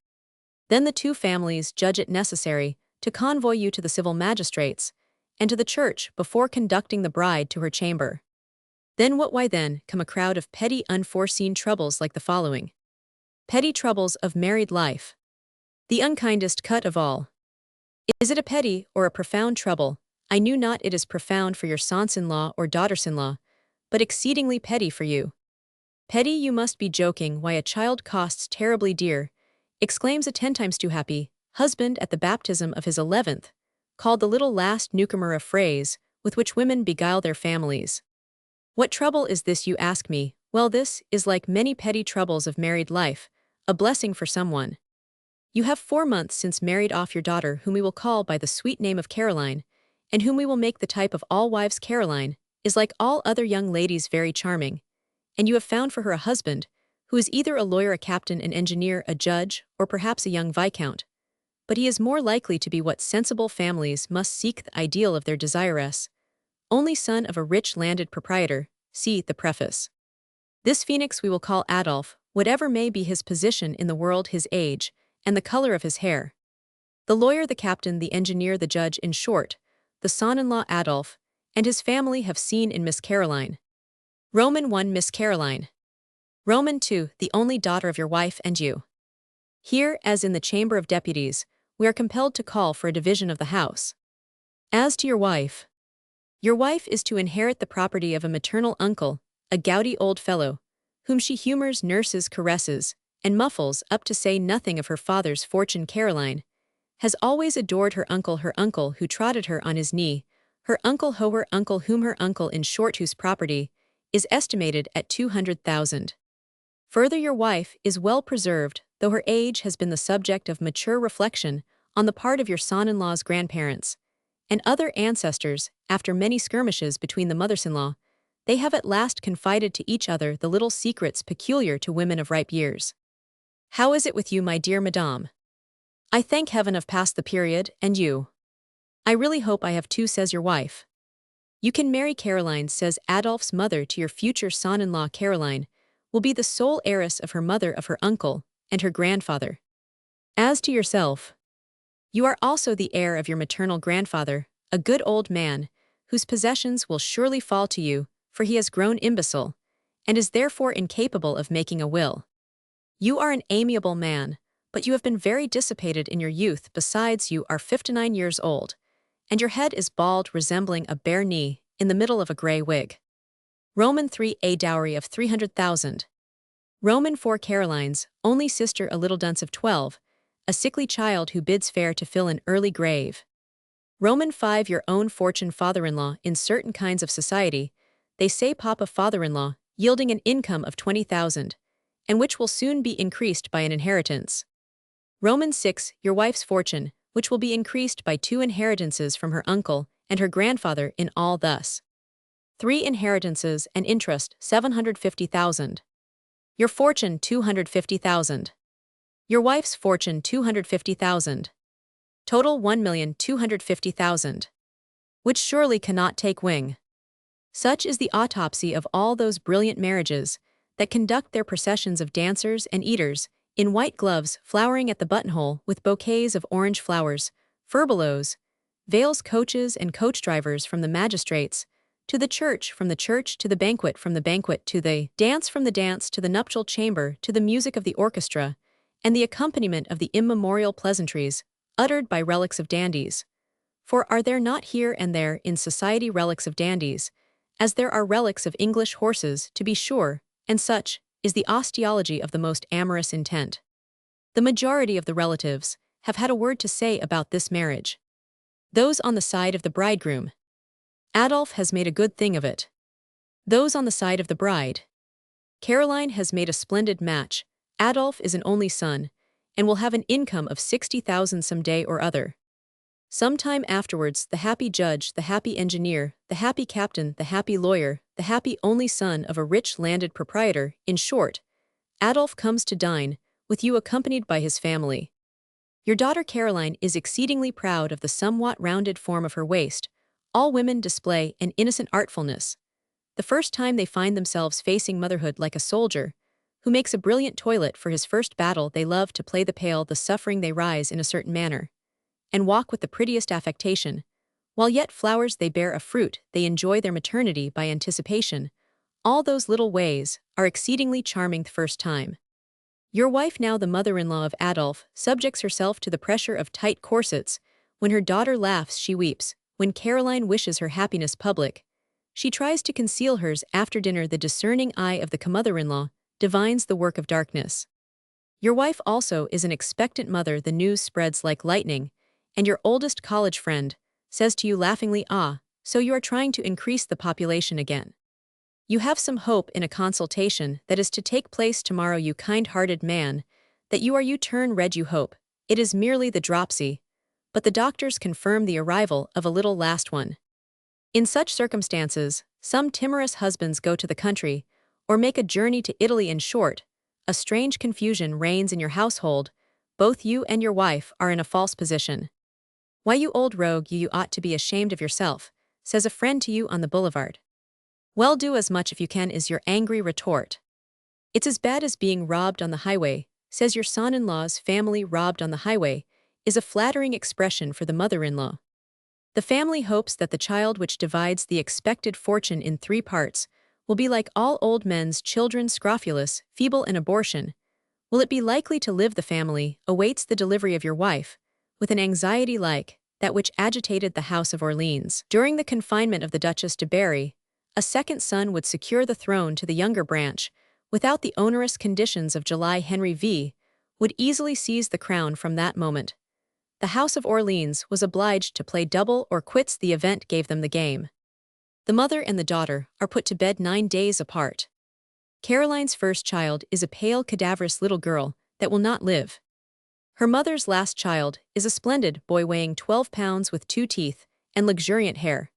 Then the two families judge it necessary to convoy you to the civil magistrates, and to the church before conducting the bride to her chamber. Then what? Why then come a crowd of petty unforeseen troubles like the following. Petty troubles of married life. The unkindest cut of all. Is it a petty or a profound trouble? I knew not it is profound for your sons-in-law or daughters-in-law, but exceedingly petty for you. Petty, you must be joking. Why, a child costs terribly dear, exclaims a 10 times too happy husband at the baptism of his 11th, called the little last newcomer, a phrase with which women beguile their families. What trouble is this, you ask me? Well, this is like many petty troubles of married life, a blessing for someone. You have 4 months since married off your daughter, whom we will call by the sweet name of Caroline, and whom we will make the type of all wives. Caroline is like all other young ladies very charming, and you have found for her a husband, who is either a lawyer, a captain, an engineer, a judge, or perhaps a young viscount. But he is more likely to be what sensible families must seek, the ideal of their desiress, only son of a rich landed proprietor, see the preface. This phoenix we will call Adolphe, whatever may be his position in the world, his age, and the color of his hair. The lawyer, the captain, the engineer, the judge, in short, the son-in-law Adolphe, and his family have seen in Miss Caroline. Roman 1. Miss Caroline. Roman 2. The only daughter of your wife and you. Here, as in the Chamber of Deputies, we are compelled to call for a division of the house. As to your wife is to inherit the property of a maternal uncle, a gouty old fellow, whom she humors, nurses, caresses, and muffles, up to say nothing of her father's fortune. Caroline has always adored her uncle who trotted her on his knee, her uncle whom her uncle, in short, whose property is estimated at 200,000. Further, your wife is well preserved, though her age has been the subject of mature reflection on the part of your son-in-law's grandparents and other ancestors. After many skirmishes between the mothers-in-law, they have at last confided to each other the little secrets peculiar to women of ripe years. How is it with you, my dear madame? I thank heaven I've passed the period, and you? I really hope I have too, says your wife. You can marry Caroline, says Adolphe's mother, to your future son-in-law. Caroline will be the sole heiress of her mother, of her uncle, and her grandfather. As to yourself, you are also the heir of your maternal grandfather, a good old man, whose possessions will surely fall to you, for he has grown imbecile, and is therefore incapable of making a will. You are an amiable man, but you have been very dissipated in your youth. Besides, you are 59 years old, and your head is bald, resembling a bare knee, in the middle of a grey wig. Roman 3. A dowry of 300,000. Roman 4. Caroline's only sister, a little dunce of 12, a sickly child who bids fair to fill an early grave. Roman 5. Your own fortune. Father-in-law, in certain kinds of society, they say papa father-in-law, yielding an income of 20,000, and which will soon be increased by an inheritance. Roman 6. Your wife's fortune, which will be increased by 2 inheritances from her uncle and her grandfather, in all thus 3 inheritances and interest, 750,000. Your fortune, 250,000. Your wife's fortune, 250,000. Total 1,250,000. Which surely cannot take wing. Such is the autopsy of all those brilliant marriages that conduct their processions of dancers and eaters, in white gloves, flowering at the buttonhole, with bouquets of orange flowers, furbelows, veils, coaches and coach drivers, from the magistrates to the church, from the church to the banquet, from the banquet to the dance, from the dance to the nuptial chamber, to the music of the orchestra, and the accompaniment of the immemorial pleasantries uttered by relics of dandies. For are there not here and there in society relics of dandies, as there are relics of English horses, to be sure, and such is the osteology of the most amorous intent. The majority of the relatives have had a word to say about this marriage. Those on the side of the bridegroom. Adolphe has made a good thing of it. Those on the side of the bride. Caroline has made a splendid match. Adolphe is an only son, and will have an income of 60,000 some day or other. Some time afterwards, the happy judge, the happy engineer, the happy captain, the happy lawyer, the happy only son of a rich landed proprietor, in short, Adolphe comes to dine, with you accompanied by his family. Your daughter Caroline is exceedingly proud of the somewhat rounded form of her waist. All women display an innocent artfulness. The first time they find themselves facing motherhood, like a soldier, who makes a brilliant toilet for his first battle, they love to play the pale, the suffering, they rise in a certain manner, and walk with the prettiest affectation, While yet flowers they bear a fruit, they enjoy their maternity by anticipation. All those little ways are exceedingly charming the first time. Your wife, now the mother-in-law of Adolphe, subjects herself to the pressure of tight corsets. When her daughter laughs, she weeps. When Caroline wishes her happiness public, she tries to conceal hers. After dinner, the discerning eye of the mother-in-law divines the work of darkness. Your wife also is an expectant mother. The news spreads like lightning, and your oldest college friend says to you laughingly, "Ah, so you are trying to increase the population again. You have some hope in a consultation that is to take place tomorrow, you kind-hearted man, that you turn red, you hope. It is merely the dropsy, but the doctors confirm the arrival of a little last one." In such circumstances, some timorous husbands go to the country, or make a journey to Italy. In short, a strange confusion reigns in your household. Both you and your wife are in a false position. "Why, you old rogue, you ought to be ashamed of yourself," says a friend to you on the boulevard. "Well, do as much if you can," is your angry retort. "It's as bad as being robbed on the highway," says your son-in-law's family. Robbed on the highway is a flattering expression for the mother-in-law. The family hopes that the child which divides the expected fortune in 3 parts will be like all old men's children, scrofulous, feeble, and abortion. Will it be likely to live? The family awaits the delivery of your wife with an anxiety like that which agitated the House of Orleans. During the confinement of the Duchess de Berry, a second son would secure the throne to the younger branch. Without the onerous conditions of July, Henry V would easily seize the crown from that moment. The House of Orleans was obliged to play double or quits. The event gave them the game. The mother and the daughter are put to bed 9 days apart. Caroline's first child is a pale, cadaverous little girl that will not live. Her mother's last child is a splendid boy weighing 12 pounds with 2 teeth and luxuriant hair.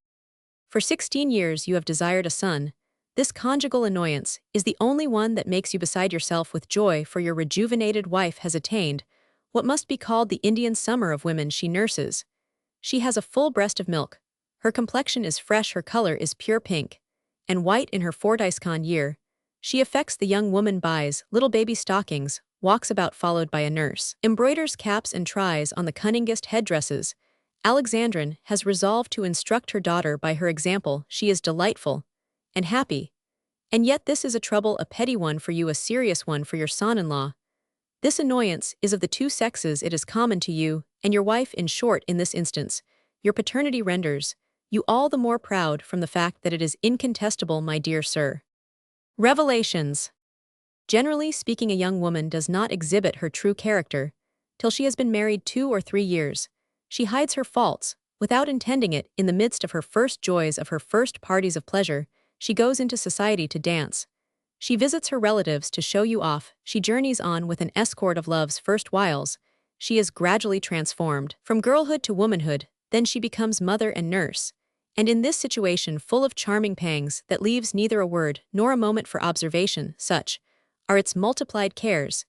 For 16 years you have desired a son. This conjugal annoyance is the only one that makes you beside yourself with joy, for your rejuvenated wife has attained what must be called the Indian summer of women. She nurses. She has a full breast of milk. Her complexion is fresh, her color is pure pink and white. In her 40th year, she affects the young woman, buys little baby stockings, walks about followed by a nurse, embroiders caps and tries on the cunningest headdresses. Alexandrine has resolved to instruct her daughter by her example. She is delightful and happy. And yet this is a trouble, a petty one for you, a serious one for your son-in-law. This annoyance is of the 2 sexes. It is common to you and your wife. In short, in this instance, your paternity renders you all the more proud from the fact that it is incontestable, my dear sir. Revelations. Generally speaking, a young woman does not exhibit her true character till she has been married 2 or 3 years. She hides her faults, without intending it. In the midst of her first joys, of her first parties of pleasure, she goes into society to dance. She visits her relatives to show you off. She journeys on with an escort of love's first wiles. She is gradually transformed from girlhood to womanhood. Then she becomes mother and nurse. And in this situation, full of charming pangs that leaves neither a word nor a moment for observation, such are its multiplied cares,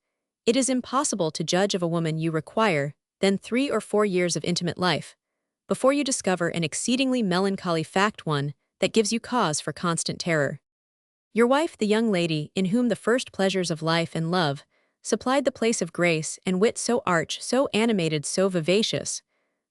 it is impossible to judge of a woman. You require then 3 or 4 years of intimate life before you discover an exceedingly melancholy fact, one that gives you cause for constant terror. Your wife, the young lady in whom the first pleasures of life and love supplied the place of grace and wit, so arch, so animated, so vivacious,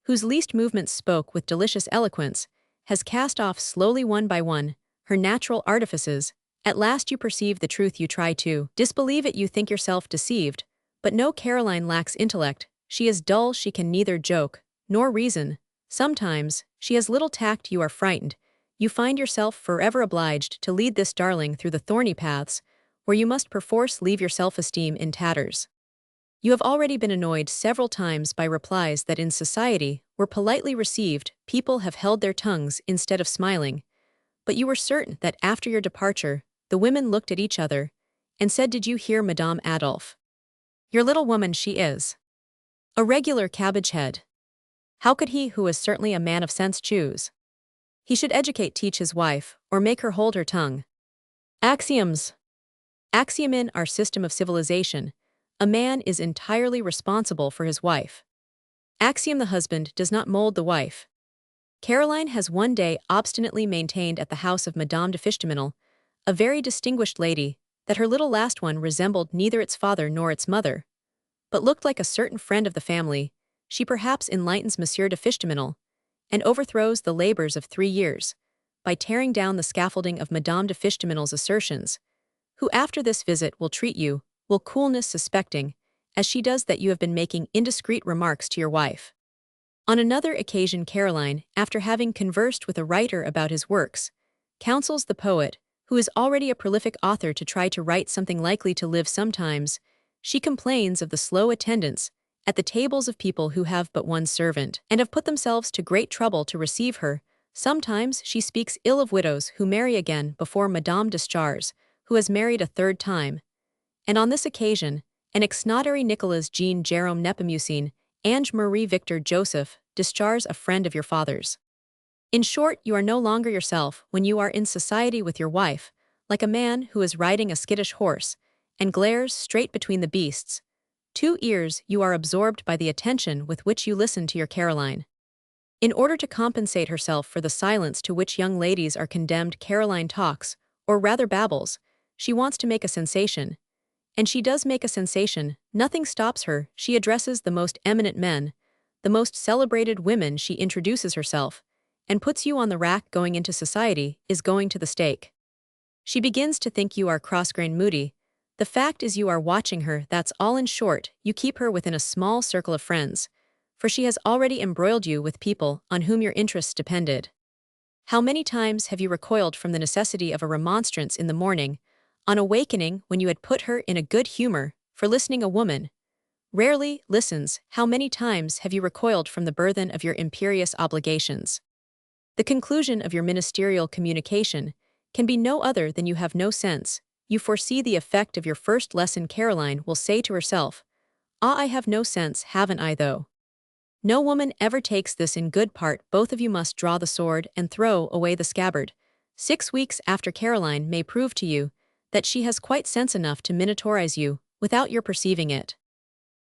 whose least movements spoke with delicious eloquence, has cast off slowly one by one her natural artifices. At last you perceive the truth. You try to disbelieve it. You think yourself deceived. But no, Caroline lacks intellect. She is dull. She can neither joke nor reason. Sometimes she has little tact. You are frightened. You find yourself forever obliged to lead this darling through the thorny paths, where you must perforce leave your self-esteem in tatters. You have already been annoyed several times by replies that in society were politely received. People have held their tongues instead of smiling. But you were certain that after your departure, the women looked at each other and said, "Did you hear Madame Adolphe? Your little woman, she is a regular cabbage head. How could he, who is certainly a man of sense, choose? He should teach his wife, or make her hold her tongue." Axioms. Axiom in our system of civilization, a man is entirely responsible for his wife. Axiom, the husband does not mold the wife. Caroline has one day obstinately maintained at the house of Madame de Fishteminel, a very distinguished lady, that her little last one resembled neither its father nor its mother, but looked like a certain friend of the family. She perhaps enlightens Monsieur de Fishteminel, and overthrows the labors of 3 years by tearing down the scaffolding of Madame de Fichtemino's assertions, who after this visit will treat you, will coolness suspecting, as she does that you have been making indiscreet remarks to your wife. On another occasion Caroline, after having conversed with a writer about his works, counsels the poet, who is already a prolific author, to try to write something likely to live. Sometimes she complains of the slow attendance at the tables of people who have but one servant, and have put themselves to great trouble to receive her. Sometimes she speaks ill of widows who marry again before Madame Deschartres, who has married a third time. And on this occasion, an ex-notary Nicolas Jean Jerome Nepomucene, Ange Marie Victor Joseph, Deschartres, a friend of your father's. In short, you are no longer yourself when you are in society with your wife, like a man who is riding a skittish horse, and glares straight between the beasts. 2 ears you are absorbed by the attention with which you listen to your Caroline. In order to compensate herself for the silence to which young ladies are condemned, Caroline talks, or rather babbles. She wants to make a sensation. And she does make a sensation. Nothing stops her. She addresses the most eminent men, the most celebrated women. She introduces herself, and puts you on the rack. Going into society is going to the stake. She begins to think you are cross-grained, moody. The fact is you are watching her. That's all. In short, you keep her within a small circle of friends, for she has already embroiled you with people on whom your interests depended. How many times have you recoiled from the necessity of a remonstrance in the morning, on awakening when you had put her in a good humor, for listening? A woman rarely listens. How many times have you recoiled from the burthen of your imperious obligations? The conclusion of your ministerial communication can be no other than you have no sense. You foresee the effect of your first lesson. Caroline will say to herself, "Ah, I have no sense, haven't I, though?" No woman ever takes this in good part. Both of you must draw the sword and throw away the scabbard. 6 weeks after, Caroline may prove to you that she has quite sense enough to minotaurize you, without your perceiving it.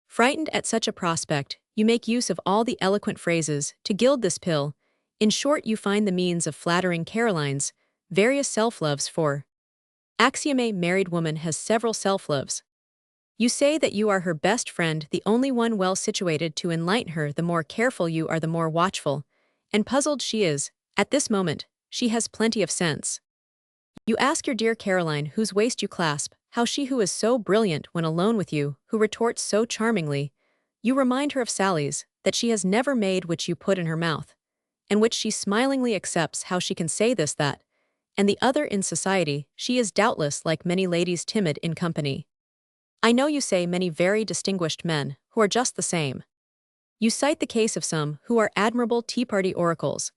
Frightened at such a prospect, you make use of all the eloquent phrases to gild this pill. In short, you find the means of flattering Caroline's various self-loves. For axiome: married woman has several self-loves. You say that you are her best friend, the only one well situated to enlighten her. The more careful you are, the more watchful and puzzled she is. At this moment, she has plenty of sense. You ask your dear Caroline whose waist you clasp, how she who is so brilliant when alone with you, who retorts so charmingly. You remind her of sallies that she has never made which you put in her mouth, and which she smilingly accepts. How she can say this, that, and the other in society. She is doubtless like many ladies, timid in company. I know you say many very distinguished men who are just the same. You cite the case of some who are admirable Tea Party oracles,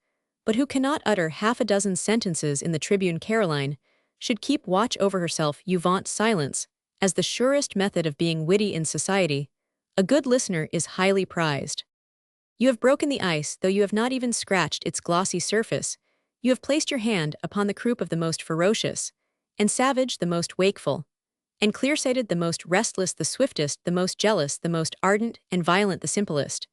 but who cannot utter half a dozen sentences in the Tribune. Caroline should keep watch over herself. You vaunt silence as the surest method of being witty in society. A good listener is highly prized. You have broken the ice, though you have not even scratched its glossy surface. You have placed your hand upon the croup of the most ferocious and savage, the most wakeful and clear-sighted, the most restless, the swiftest, the most jealous, the most ardent and violent, the simplest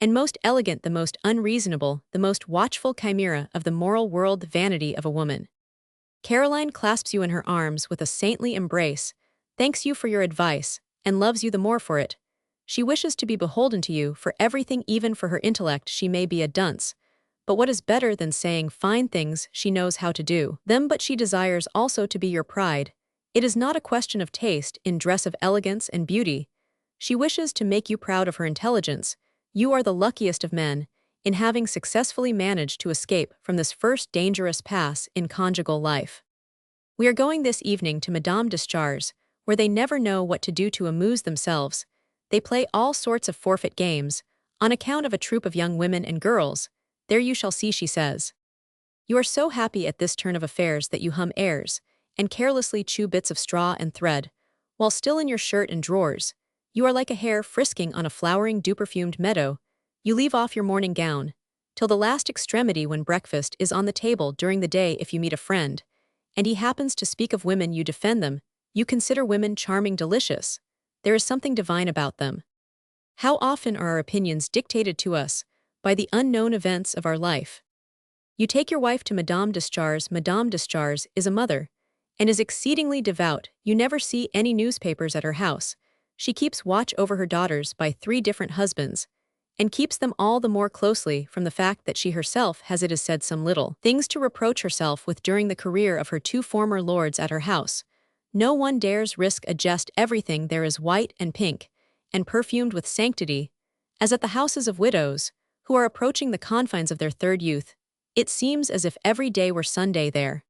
and most elegant, the most unreasonable, the most watchful chimera of the moral world, the vanity of a woman. Caroline clasps you in her arms with a saintly embrace, thanks you for your advice, and loves you the more for it. She wishes to be beholden to you for everything, even for her intellect. She may be a dunce, but what is better than saying fine things, she knows how to do them. But she desires also to be your pride. It is not a question of taste in dress, of elegance and beauty. She wishes to make you proud of her intelligence. You are the luckiest of men in having successfully managed to escape from this first dangerous pass in conjugal life. We are going this evening to Madame Deschartres, where they never know what to do to amuse themselves. They play all sorts of forfeit games, on account of a troop of young women and girls. There you shall see, she says. You are so happy at this turn of affairs that you hum airs, and carelessly chew bits of straw and thread, while still in your shirt and drawers. You are like a hare frisking on a flowering, dew-perfumed meadow. You leave off your morning gown, till the last extremity, when breakfast is on the table. During the day, if you meet a friend, and he happens to speak of women, you defend them. You consider women charming, delicious. There is something divine about them. How often are our opinions dictated to us by the unknown events of our life? You take your wife to Madame Deschartres. Madame Deschartres is a mother, and is exceedingly devout. You never see any newspapers at her house. She keeps watch over her daughters by 3 different husbands, and keeps them all the more closely from the fact that she herself has, it is said, some little things to reproach herself with during the career of her two former lords at her house. No one dares risk a jest. Everything there is white and pink, and perfumed with sanctity, as at the houses of widows, who are approaching the confines of their third youth. It seems as if every day were Sunday there.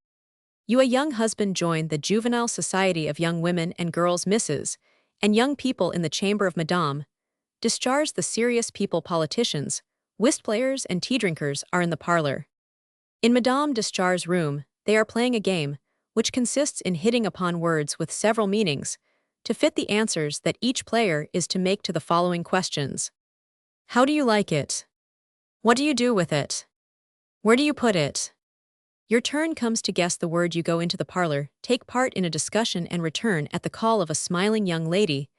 You, a young husband, join the juvenile society of young women and girls, misses, and young people in the chamber of Madame. Discharge the serious people, politicians, whist players, and tea drinkers are in the parlor. In Madame Discharge's room, they are playing a game, which consists in hitting upon words with several meanings, to fit the answers that each player is to make to the following questions. How do you like it? What do you do with it? Where do you put it? Your turn comes to guess the word. You go into the parlor, take part in a discussion, and return at the call of a smiling young lady.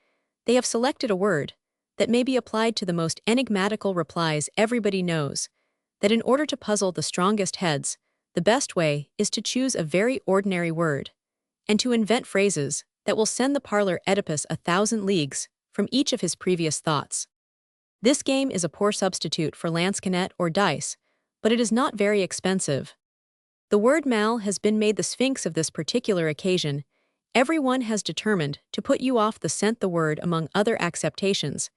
They have selected a word that may be applied to the most enigmatical replies. Everybody knows that in order to puzzle the strongest heads, the best way is to choose a very ordinary word, and to invent phrases that will send the parlor Oedipus 1,000 leagues from each of his previous thoughts. This game is a poor substitute for lansquenet or dice, but it is not very expensive. The word mal has been made the sphinx of this particular occasion. Everyone has determined to put you off the scent. The word, among other acceptations,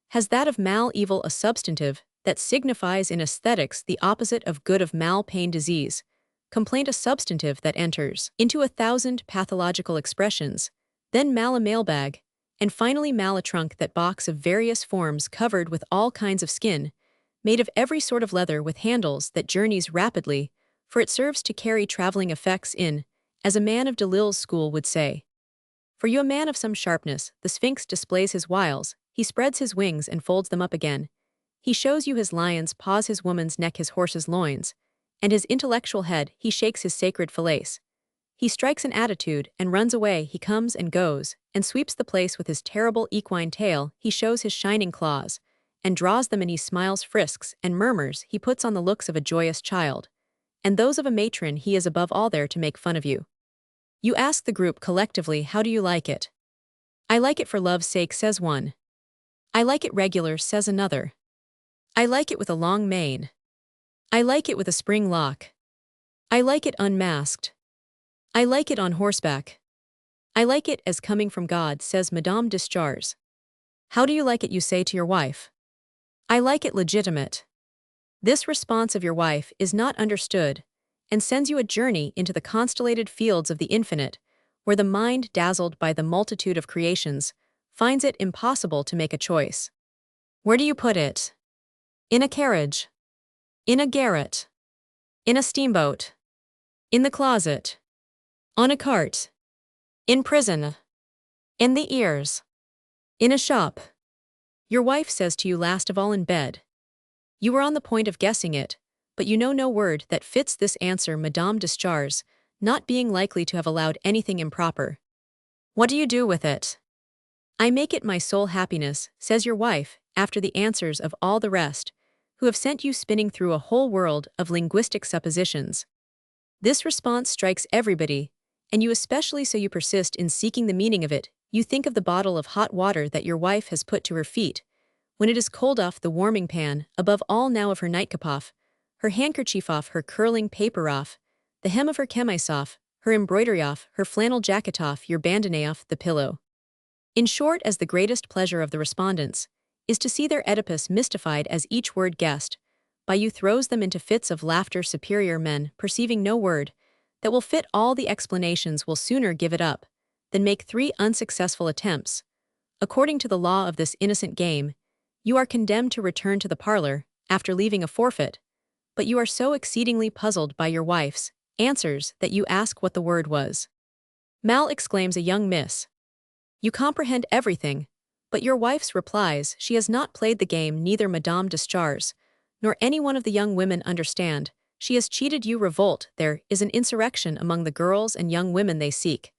has that of mal, evil, a substantive that signifies in aesthetics the opposite of good, of mal, pain, disease, complaint, a substantive that enters into 1,000 pathological expressions, then mal, a mailbag, and finally mal, a trunk, that box of various forms covered with all kinds of skin, made of every sort of leather, with handles that journeys rapidly, for it serves to carry traveling effects in, as a man of Delille's school would say. For you, a man of some sharpness, the Sphinx displays his wiles. He spreads his wings and folds them up again. He shows you his lion's paws, his woman's neck, his horse's loins, and his intellectual head. He shakes his sacred falaise. He strikes an attitude and runs away. He comes and goes, and sweeps the place with his terrible equine tail. He shows his shining claws, and draws them, and he smiles, frisks, and murmurs. He puts on the looks of a joyous child, and those of a matron. He is above all there to make fun of you. You ask the group collectively, how do you like it? I like it for love's sake, says one. I like it regular, says another. I like it with a long mane. I like it with a spring lock. I like it unmasked. I like it on horseback. I like it as coming from God, says Madame Discharge. How do you like it, you say to your wife? I like it legitimate. This response of your wife is not understood, and sends you a journey into the constellated fields of the infinite, where the mind, dazzled by the multitude of creations, finds it impossible to make a choice. Where do you put it? In a carriage. In a garret. In a steamboat. In the closet. On a cart. In prison. In the ears. In a shop. Your wife says to you last of all, in bed. You are on the point of guessing it, but you know no word that fits this answer. Madame Discharge, not being likely to have allowed anything improper. What do you do with it? I make it my sole happiness, says your wife, after the answers of all the rest, who have sent you spinning through a whole world of linguistic suppositions. This response strikes everybody, and you especially, so you persist in seeking the meaning of it. You think of the bottle of hot water that your wife has put to her feet, when it is cold, off the warming pan, above all now of her nightcap off, her handkerchief off, her curling paper off, the hem of her chemise off, her embroidery off, her flannel jacket off, your bandana off the pillow. In short, as the greatest pleasure of the respondents is to see their Oedipus mystified as each word guessed by you throws them into fits of laughter. Superior men, perceiving no word that will fit all the explanations, will sooner give it up than make 3 unsuccessful attempts. According to the law of this innocent game, you are condemned to return to the parlor after leaving a forfeit, but you are so exceedingly puzzled by your wife's answers that you ask what the word was. Mal, exclaims a young miss. You comprehend everything, but your wife's replies, she has not played the game. Neither Madame Discharge nor any one of the young women understand. She has cheated you. Revolt. There is an insurrection among the girls and young women. They seek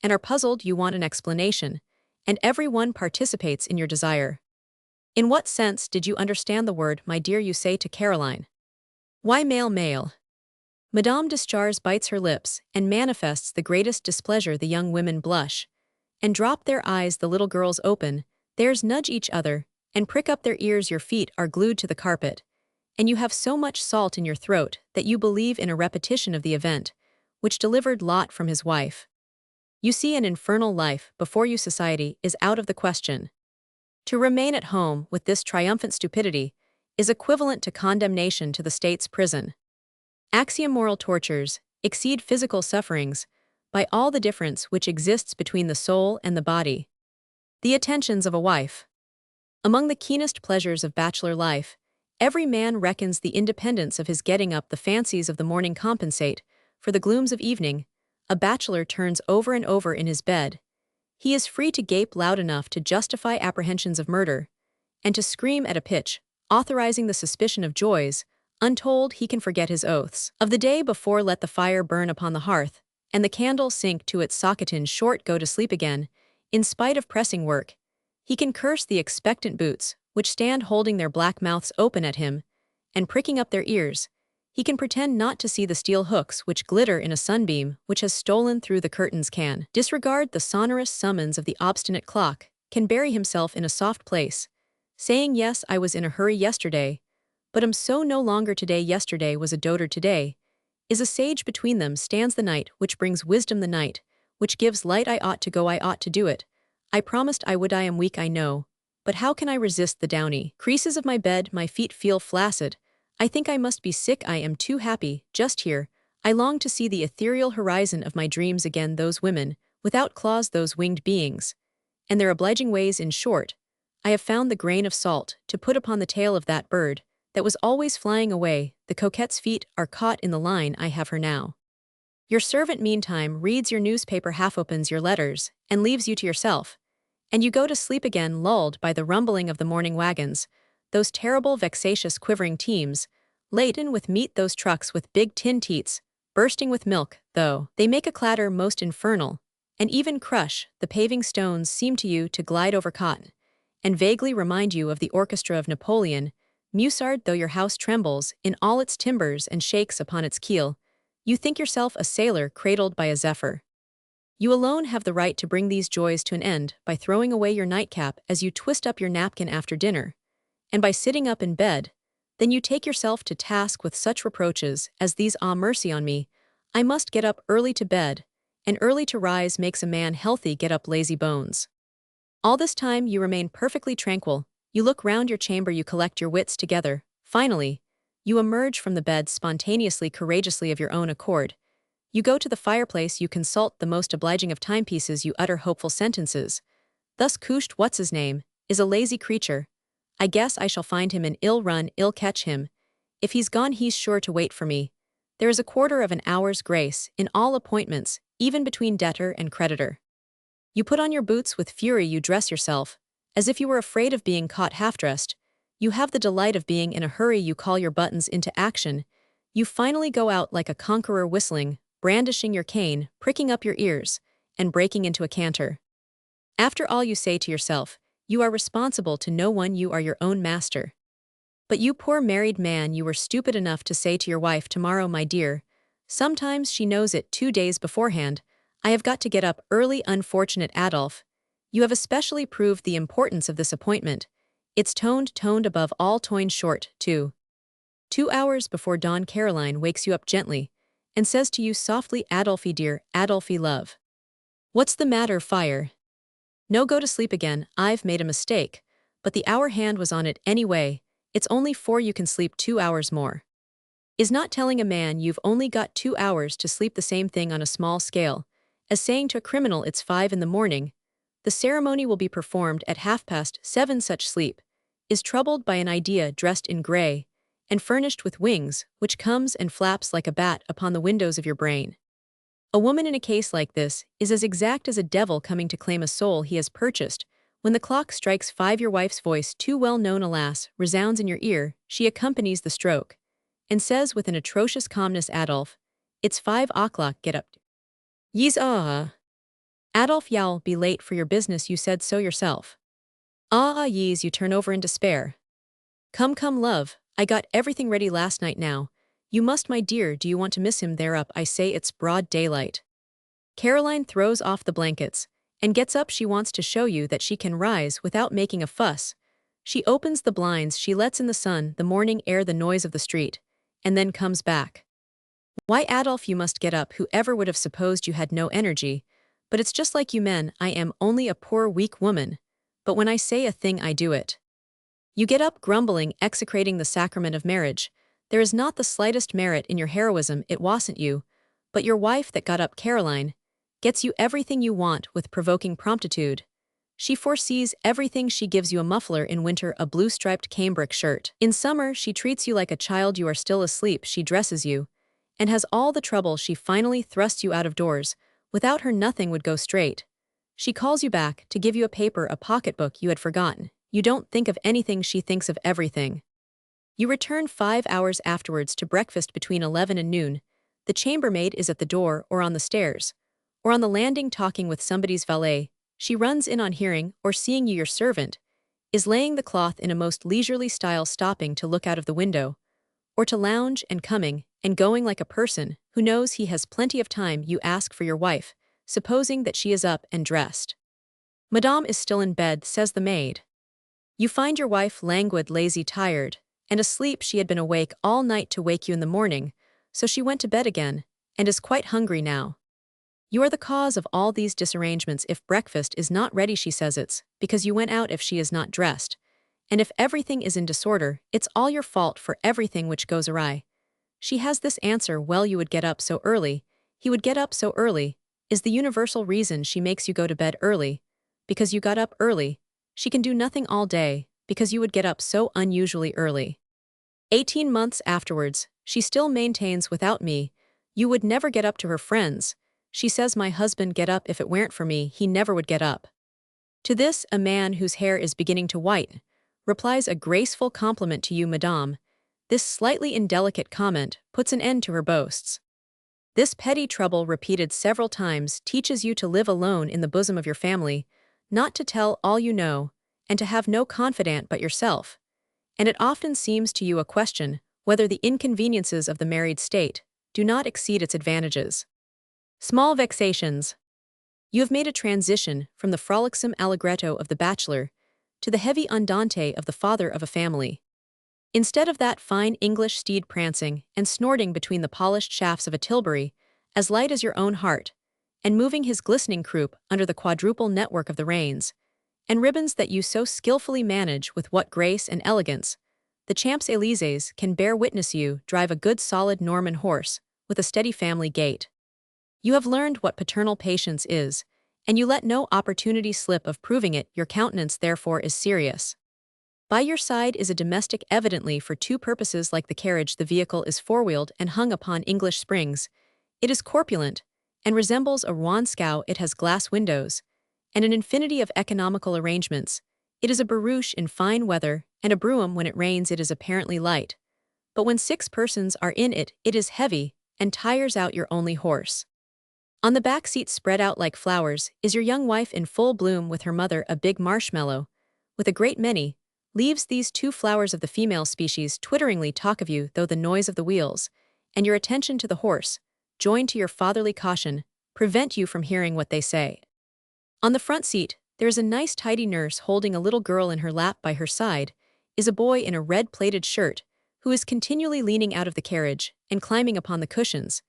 and are puzzled. You want an explanation, and every one participates in your desire. In what sense did you understand the word, my dear, you say to Caroline? Why, male. Madame Discharge bites her lips and manifests the greatest displeasure. The young women blush and drop their eyes. The little girls open theirs, nudge each other, and prick up their ears. Your feet are glued to the carpet, and you have so much salt in your throat that you believe in a repetition of the event, which delivered Lot from his wife. You see an infernal life before you. Society is out of the question. To remain at home with this triumphant stupidity is equivalent to condemnation to the state's prison. Axiom: moral tortures exceed physical sufferings by all the difference which exists between the soul and the body. The attentions of a wife. Among the keenest pleasures of bachelor life, every man reckons the independence of his getting up. The fancies of the morning compensate for the glooms of evening. A bachelor turns over and over in his bed. He is free to gape loud enough to justify apprehensions of murder, and to scream at a pitch, authorizing the suspicion of joys untold. He can forget his oaths of the day before. Let the fire burn upon the hearth, and the candle sink to its socket. In short, go to sleep again, in spite of pressing work. He can curse the expectant boots, which stand holding their black mouths open at him, and pricking up their ears. He can pretend not to see the steel hooks which glitter in a sunbeam which has stolen through the curtains, can disregard the sonorous summons of the obstinate clock, can bury himself in a soft place, saying, "Yes, I was in a hurry yesterday, but am so no longer today. Yesterday was a dotard, today is a sage." Between them stands the night which brings wisdom, the night which gives light. I ought to go, I ought to do it. I promised I would. I am weak, I know, but how can I resist the downy creases of my bed? My feet feel flaccid. I think I must be sick. I am too happy, just here. I long to see the ethereal horizon of my dreams again. Those women, without claws, those winged beings, and their obliging ways. In short, I have found the grain of salt to put upon the tail of that bird that was always flying away. The coquette's feet are caught in the line. I have her now. Your servant meantime reads your newspaper, half opens your letters, and leaves you to yourself. And you go to sleep again, lulled by the rumbling of the morning wagons, those terrible, vexatious, quivering teams, laden with meat, those trucks with big tin teats, bursting with milk, though they make a clatter most infernal, and even crush the paving stones. Seem to you to glide over cotton, and vaguely remind you of the orchestra of Napoleon. Musard, though your house trembles in all its timbers and shakes upon its keel, you think yourself a sailor cradled by a zephyr. You alone have the right to bring these joys to an end by throwing away your nightcap as you twist up your napkin after dinner, and by sitting up in bed. Then you take yourself to task with such reproaches as these: "Ah, mercy on me, I must get up early to bed, and early to rise makes a man healthy. Get up, lazy bones." All this time you remain perfectly tranquil. You look round your chamber, you collect your wits together. Finally, you emerge from the bed spontaneously, courageously, of your own accord. You go to the fireplace, you consult the most obliging of timepieces, you utter hopeful sentences. Thus: "Couched, what's his name, is a lazy creature. I guess I shall find him an ill run, ill catch him. If he's gone, he's sure to wait for me. There is a quarter of an hour's grace in all appointments, even between debtor and creditor." You put on your boots with fury, you dress yourself, as if you were afraid of being caught half-dressed. You have the delight of being in a hurry, you call your buttons into action. You finally go out like a conqueror, whistling, brandishing your cane, pricking up your ears, and breaking into a canter. After all, you say to yourself, you are responsible to no one, you are your own master. But you poor married man, you were stupid enough to say to your wife, "Tomorrow, my dear," sometimes she knows it 2 days beforehand, "I have got to get up early." Unfortunate Adolf, you have especially proved the importance of this appointment. It's toned above all, toined short, too. 2 hours before dawn, Caroline wakes you up gently and says to you softly, "Adolphe dear, Adolphe love. What's the matter, fire?" "No, go to sleep again. I've made a mistake, but the hour hand was on it anyway. It's only 4, you can sleep 2 hours more." Is not telling a man you've only got 2 hours to sleep the same thing on a small scale as saying to a criminal it's 5 in the morning? The ceremony will be performed at 7:30. Such sleep is troubled by an idea dressed in gray and furnished with wings, which comes and flaps like a bat upon the windows of your brain. A woman in a case like this is as exact as a devil coming to claim a soul he has purchased. When the clock strikes 5, your wife's voice, too well known alas, resounds in your ear. She accompanies the stroke and says with an atrocious calmness, "Adolphe, it's 5 o'clock, get up." "Yes, Adolphe, you'll be late for your business, you said so yourself." Yes, you turn over in despair. Come, love, I got everything ready last night now. You must, my dear, do you want to miss him? They're up, I say, it's broad daylight." Caroline throws off the blankets and gets up. She wants to show you that she can rise without making a fuss, She opens the blinds, she lets in the sun, the morning air, the noise of the street, and then comes back. Why, Adolf, you must get up. Whoever would have supposed you had no energy? But it's just like you men, I am only a poor weak woman. But when I say a thing, I do it. You get up grumbling, execrating the sacrament of marriage. There is not the slightest merit in your heroism, it wasn't you, but your wife that got up, Caroline, gets you everything you want with provoking promptitude. She foresees everything. She gives you a muffler in winter, a blue-striped cambric shirt. In summer, she treats you like a child. You are still asleep, she dresses you, and has all the trouble. She finally thrusts you out of doors. Without her, nothing would go straight. She calls you back to give you a paper, a pocketbook you had forgotten. You don't think of anything, she thinks of everything. You return 5 hours afterwards to breakfast between 11 and noon. The chambermaid is at the door or on the stairs, or on the landing talking with somebody's valet. She runs in on hearing or seeing you. Your servant is laying the cloth in a most leisurely style, stopping to look out of the window, or to lounge and coming and going like a person who knows he has plenty of time. You ask for your wife, supposing that she is up and dressed. Madame is still in bed, says the maid. You find your wife languid, lazy, tired, and asleep. She had been awake all night to wake you in the morning, so she went to bed again, and is quite hungry now. You are the cause of all these disarrangements. If breakfast is not ready, she says it's because you went out. If she is not dressed, and if everything is in disorder, it's all your fault for everything which goes awry. She has this answer: well, you would get up so early, he would get up so early, is the universal reason she makes you go to bed early, because you got up early. She can do nothing all day, because you would get up so unusually early. 18 months afterwards, she still maintains, without me, you would never get up. To her friends, she says, my husband get up. If it weren't for me, he never would get up. To this, a man whose hair is beginning to whiten replies a graceful compliment to you, madame. This slightly indelicate comment puts an end to her boasts. This petty trouble, repeated several times, teaches you to live alone in the bosom of your family, not to tell all you know, and to have no confidant but yourself. And it often seems to you a question whether the inconveniences of the married state do not exceed its advantages. Small vexations. You have made a transition from the frolicsome allegretto of the bachelor to the heavy andante of the father of a family. Instead of that fine English steed prancing and snorting between the polished shafts of a tilbury, as light as your own heart, and moving his glistening croup under the quadruple network of the reins and ribbons that you so skillfully manage with what grace and elegance, the Champs-Élysées can bear witness, you drive a good solid Norman horse with a steady family gait. You have learned what paternal patience is, and you let no opportunity slip of proving it. Your countenance, therefore, is serious. By your side is a domestic, evidently for two purposes. Like the carriage, the vehicle is four-wheeled and hung upon English springs. It is corpulent, and resembles a Ronscow. It has glass windows, and an infinity of economical arrangements. It is a barouche in fine weather, and a brougham when it rains. It is apparently light, but when 6 persons are in it, it is heavy, and tires out your only horse. On the back seat, spread out like flowers, is your young wife in full bloom, with her mother, a big marshmallow, with a great many leaves. These 2 flowers of the female species twitteringly talk of you, though the noise of the wheels, and your attention to the horse, joined to your fatherly caution, prevent you from hearing what they say. On the front seat, there is a nice tidy nurse holding a little girl in her lap. By her side is a boy in a red plaited shirt, who is continually leaning out of the carriage and climbing upon the cushions,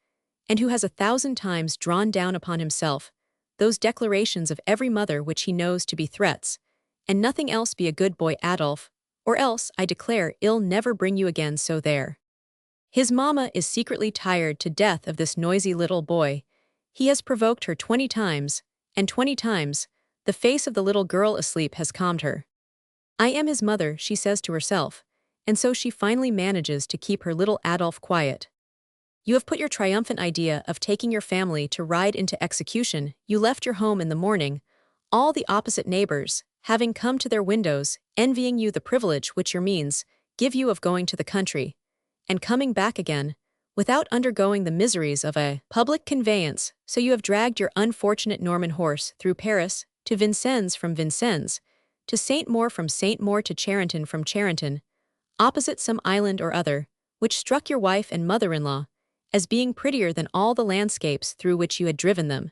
and who has 1,000 times drawn down upon himself those declarations of every mother which he knows to be threats, and nothing else. Be a good boy, Adolf, or else, I declare, I'll never bring you again. So there. His mamma is secretly tired to death of this noisy little boy. He has provoked her 20 times, and 20 times the face of the little girl asleep has calmed her. I am his mother, she says to herself, and so she finally manages to keep her little Adolf quiet. You have put your triumphant idea of taking your family to ride into execution. You left your home in the morning, all the opposite neighbors having come to their windows, envying you the privilege which your means give you of going to the country, and coming back again, without undergoing the miseries of a public conveyance. So you have dragged your unfortunate Norman horse through Paris, to Vincennes, from Vincennes to Saint-Maur, from Saint-Maur to Charenton, from Charenton, opposite some island or other, which struck your wife and mother-in-law as being prettier than all the landscapes through which you had driven them.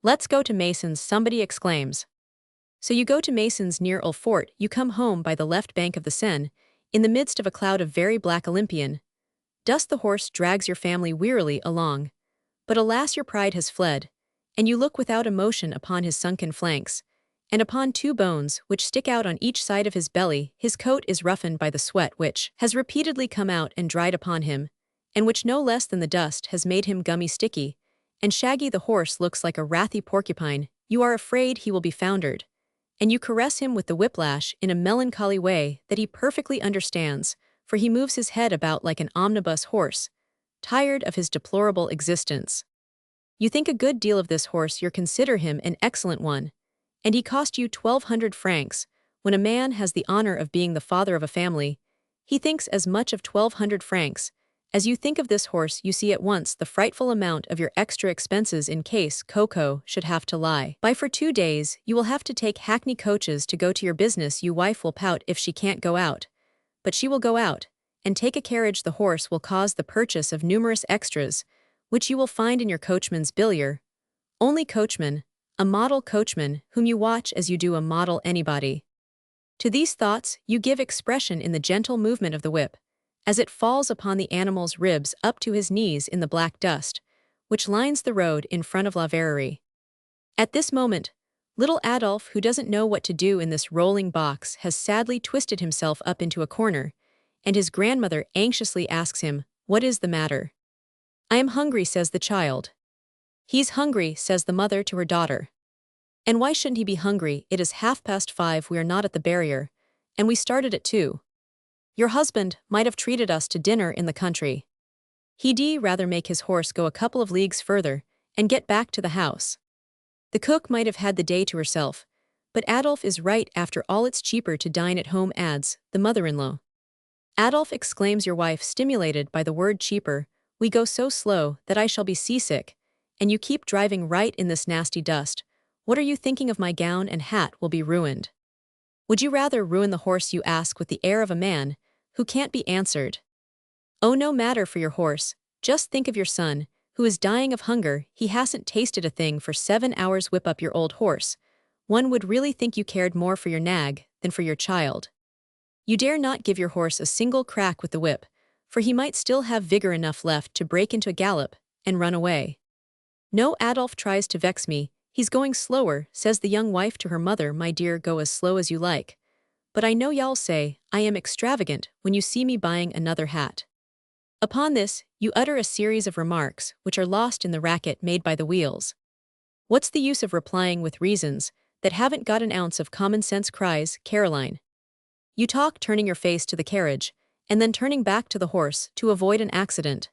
Let's go to Mason's, somebody exclaims. So you go to Mason's near Ulfort, you come home by the left bank of the Seine, in the midst of a cloud of very black Olympian. Dust the horse drags your family wearily along. But alas, your pride has fled, and you look without emotion upon his sunken flanks, and upon two bones which stick out on each side of his belly. His coat is roughened by the sweat which has repeatedly come out and dried upon him, and which no less than the dust has made him gummy sticky, and Shaggy the horse looks like a wrathy porcupine. You are afraid he will be foundered, and you caress him with the whiplash in a melancholy way that he perfectly understands, for he moves his head about like an omnibus horse, tired of his deplorable existence. You think a good deal of this horse, you consider him an excellent one, and he cost you 1,200 francs. When a man has the honor of being the father of a family, he thinks as much of 1,200 francs. As you think of this horse, you see at once the frightful amount of your extra expenses in case Coco should have to lie by for 2 days. You will have to take hackney coaches to go to your business. Your wife will pout if she can't go out, but she will go out, and take a carriage. The horse will cause the purchase of numerous extras, which you will find in your coachman's billiard. Only coachman, a model coachman, whom you watch as you do a model anybody. To these thoughts you give expression in the gentle movement of the whip, as it falls upon the animal's ribs up to his knees in the black dust, which lines the road in front of La Verrerie. At this moment, little Adolphe, who doesn't know what to do in this rolling box, has sadly twisted himself up into a corner, and his grandmother anxiously asks him, "What is the matter?" "I am hungry," says the child. "He's hungry," says the mother to her daughter. "And why shouldn't he be hungry? It is 5:30. We are not at the barrier, and we started at 2. Your husband might have treated us to dinner in the country. He'd rather make his horse go a couple of leagues further and get back to the house. The cook might have had the day to herself, but Adolphe is right. After all, it's cheaper to dine at home," adds the mother-in-law. "Adolphe," exclaims your wife, stimulated by the word cheaper, "we go so slow that I shall be seasick, and you keep driving right in this nasty dust. What are you thinking of? My gown and hat will be ruined." "Would you rather ruin the horse?" you ask with the air of a man who can't be answered. "Oh, no matter for your horse. Just think of your son, who is dying of hunger. He hasn't tasted a thing for 7 hours. Whip up your old horse. One would really think you cared more for your nag than for your child. You dare not give your horse a single crack with the whip, for he might still have vigor enough left to break into a gallop and run away." "No, Adolphe tries to vex me. He's going slower," says the young wife to her mother. "My dear, go as slow as you like. But I know y'all say I am extravagant when you see me buying another hat." Upon this, you utter a series of remarks which are lost in the racket made by the wheels. "What's the use of replying with reasons that haven't got an ounce of common sense?" cries Caroline. You talk turning your face to the carriage, and then turning back to the horse to avoid an accident.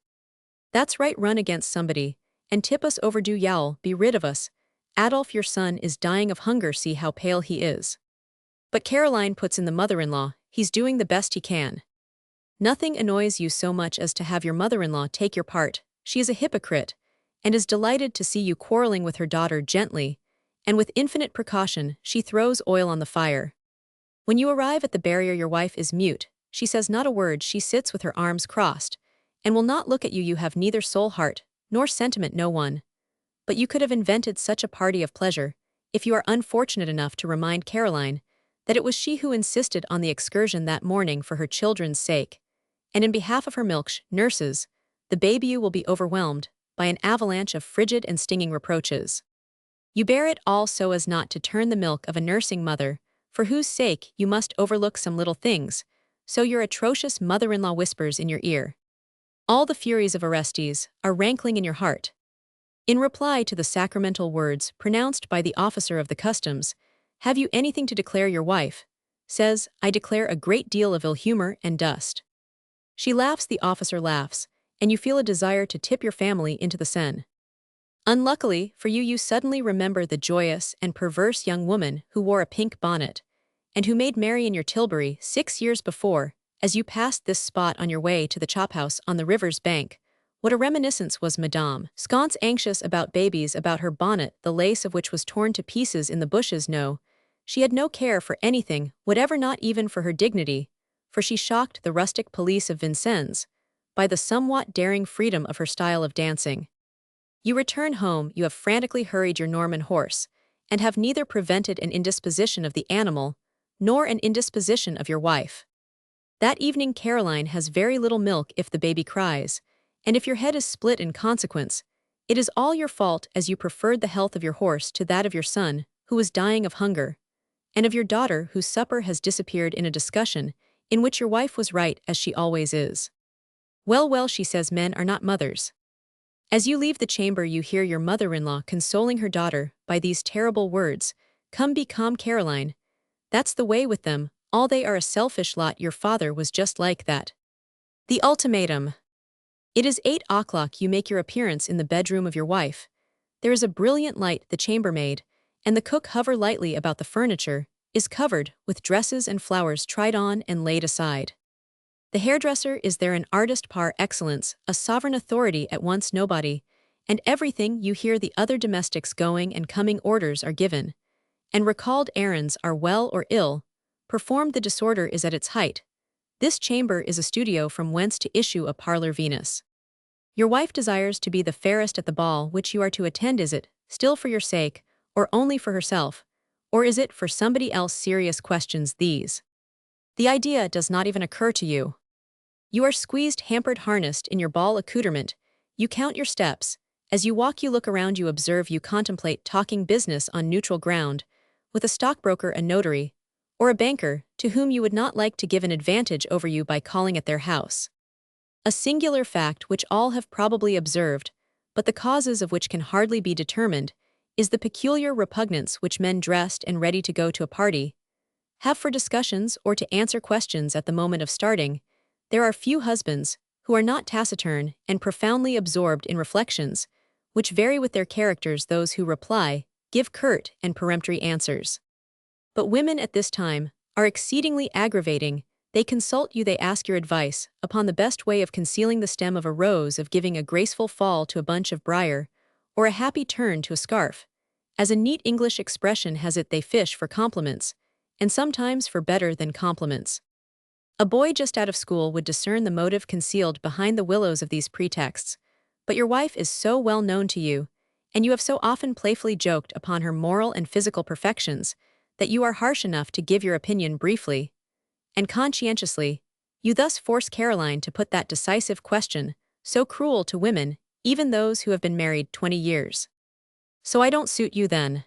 "That's right, run against somebody, and tip us over. Do y'all be rid of us. Adolphe, your son is dying of hunger. See how pale he is." But Caroline puts in the mother-in-law, "He's doing the best he can." Nothing annoys you so much as to have your mother-in-law take your part. She is a hypocrite, and is delighted to see you quarreling with her daughter. Gently, and with infinite precaution, she throws oil on the fire. When you arrive at the barrier, your wife is mute. She says not a word. She sits with her arms crossed, and will not look at you. You have neither soul, heart, nor sentiment. No one but you could have invented such a party of pleasure, if you are unfortunate enough to remind Caroline that it was she who insisted on the excursion that morning for her children's sake, and in behalf of her nurses. The baby will be overwhelmed by an avalanche of frigid and stinging reproaches. You bear it all so as not to turn the milk of a nursing mother, for whose sake you must overlook some little things, so your atrocious mother-in-law whispers in your ear. All the furies of Orestes are rankling in your heart. In reply to the sacramental words pronounced by the officer of the customs, "Have you anything to declare?" your wife says, "I declare a great deal of ill humor and dust." She laughs, the officer laughs, and you feel a desire to tip your family into the Seine. Unluckily for you, you suddenly remember the joyous and perverse young woman who wore a pink bonnet, and who made merry in your Tilbury 6 years before, as you passed this spot on your way to the chophouse on the river's bank. What a reminiscence was Madame Sconce anxious about babies, about her bonnet, the lace of which was torn to pieces in the bushes. No, she had no care for anything whatever, not even for her dignity, for she shocked the rustic police of Vincennes by the somewhat daring freedom of her style of dancing. You return home, you have frantically hurried your Norman horse, and have neither prevented an indisposition of the animal, nor an indisposition of your wife. That evening Caroline has very little milk if the baby cries, and if your head is split in consequence, it is all your fault, as you preferred the health of your horse to that of your son, who was dying of hunger, and of your daughter whose supper has disappeared in a discussion, in which your wife was right as she always is. Well, well, she says, men are not mothers. As you leave the chamber you hear your mother-in-law consoling her daughter by these terrible words, "Come, be calm, Caroline. That's the way with them, all they are a selfish lot, your father was just like that." The ultimatum. It is 8 o'clock, you make your appearance in the bedroom of your wife. There is a brilliant light, the chambermaid, and the cook hover lightly about the furniture, is covered with dresses and flowers tried on and laid aside. The hairdresser is there, an artist par excellence, a sovereign authority at once nobody, and everything you hear the other domestics going and coming, orders are given, and recalled errands are well or ill performed, the disorder is at its height. This chamber is a studio from whence to issue a parlor Venus. Your wife desires to be the fairest at the ball which you are to attend. Is it still for your sake, or only for herself, or is it for somebody else? Serious questions these. The idea does not even occur to you. You are squeezed, hampered, harnessed in your ball accoutrement. You count your steps. As you walk you look around, you observe, you contemplate talking business on neutral ground, with a stockbroker, a notary, or a banker, to whom you would not like to give an advantage over you by calling at their house. A singular fact which all have probably observed, but the causes of which can hardly be determined, is the peculiar repugnance which men dressed and ready to go to a party have for discussions or to answer questions at the moment of starting. There are few husbands who are not taciturn and profoundly absorbed in reflections, which vary with their characters. Those who reply give curt and peremptory answers. But women at this time are exceedingly aggravating. They consult you, they ask your advice upon the best way of concealing the stem of a rose, of giving a graceful fall to a bunch of briar, or a happy turn to a scarf. As a neat English expression has it, they fish for compliments, and sometimes for better than compliments. A boy just out of school would discern the motive concealed behind the willows of these pretexts, but your wife is so well known to you, and you have so often playfully joked upon her moral and physical perfections, that you are harsh enough to give your opinion briefly and conscientiously. You thus force Caroline to put that decisive question, so cruel to women, even those who have been married 20 years. So I don't suit you then?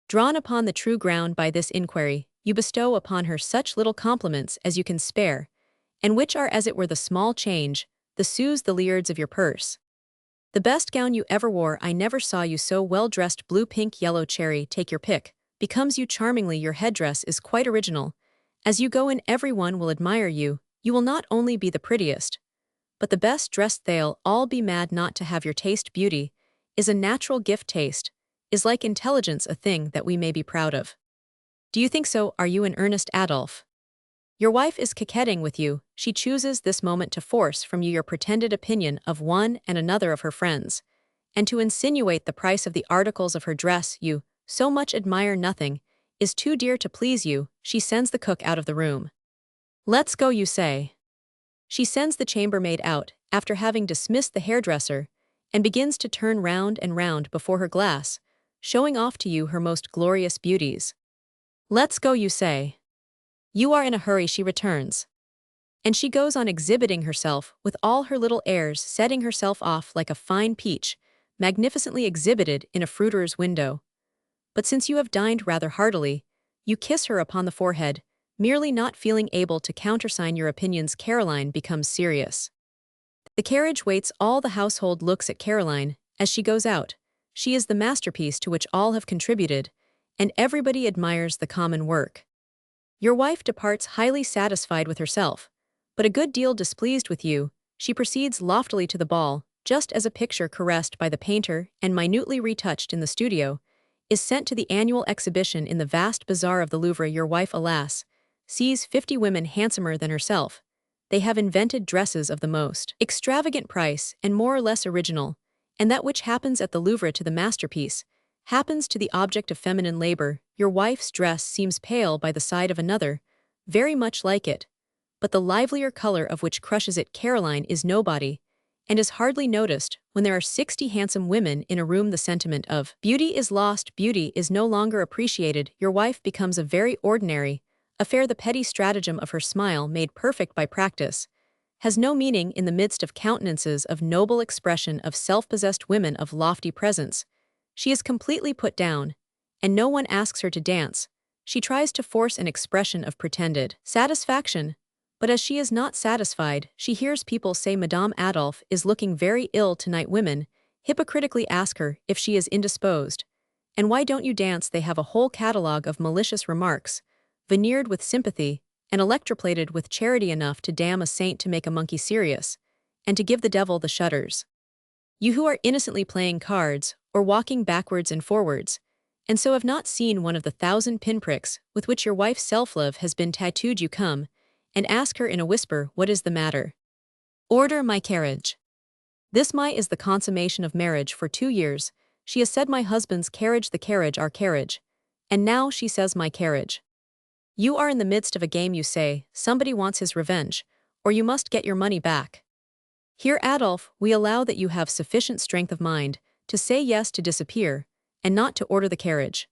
Drawn upon the true ground by this inquiry, you bestow upon her such little compliments as you can spare, and which are as it were the small change, the sous, the liards of your purse. The best gown you ever wore, I never saw you so well dressed, blue, pink, yellow, cherry, take your pick, becomes you charmingly, your headdress is quite original. As you go in everyone will admire you, you will not only be the prettiest, but the best dressed. They'll all be mad not to have your taste. Beauty is a natural gift. Taste is like intelligence, a thing that we may be proud of. Do you think so? Are you in earnest, Adolphe? Your wife is coquetting with you. She chooses this moment to force from you your pretended opinion of one and another of her friends, and to insinuate the price of the articles of her dress you so much admire. Nothing is too dear to please you. She sends the cook out of the room. Let's go, you say. She sends the chambermaid out, after having dismissed the hairdresser, and begins to turn round and round before her glass, showing off to you her most glorious beauties. Let's go, you say. You are in a hurry, she returns. And she goes on exhibiting herself with all her little airs, setting herself off like a fine peach, magnificently exhibited in a fruiterer's window. But since you have dined rather heartily, you kiss her upon the forehead, merely not feeling able to countersign your opinions. Caroline becomes serious. The carriage waits, all the household looks at Caroline as she goes out. She is the masterpiece to which all have contributed, and everybody admires the common work. Your wife departs highly satisfied with herself, but a good deal displeased with you. She proceeds loftily to the ball, just as a picture caressed by the painter and minutely retouched in the studio is sent to the annual exhibition in the vast bazaar of the Louvre. Your wife, alas, sees 50 women handsomer than herself. They have invented dresses of the most extravagant price and more or less original, and that which happens at the Louvre to the masterpiece happens to the object of feminine labor. Your wife's dress seems pale by the side of another, very much like it, but the livelier color of which crushes it. Caroline is nobody, and is hardly noticed when there are 60 handsome women in a room. The sentiment of beauty is lost, beauty is no longer appreciated, your wife becomes a very ordinary affair. The petty stratagem of her smile made perfect by practice has no meaning in the midst of countenances of noble expression of self-possessed women of lofty presence. She is completely put down, and no one asks her to dance. She tries to force an expression of pretended satisfaction, but as she is not satisfied, she hears people say Madame Adolphe is looking very ill tonight. Women hypocritically ask her if she is indisposed. And why don't you dance? They have a whole catalogue of malicious remarks, veneered with sympathy, and electroplated with charity enough to damn a saint to make a monkey serious, and to give the devil the shudders. You who are innocently playing cards, or walking backwards and forwards, and so have not seen one of the 1,000 pinpricks with which your wife's self-love has been tattooed, you come, and ask her in a whisper what is the matter. Order my carriage. This my is the consummation of marriage. For 2 years, she has said my husband's carriage, the carriage, our carriage, and now she says my carriage. You are in the midst of a game, you say, somebody wants his revenge, or you must get your money back. Here, Adolphe, we allow that you have sufficient strength of mind to say yes to disappear, and not to order the carriage.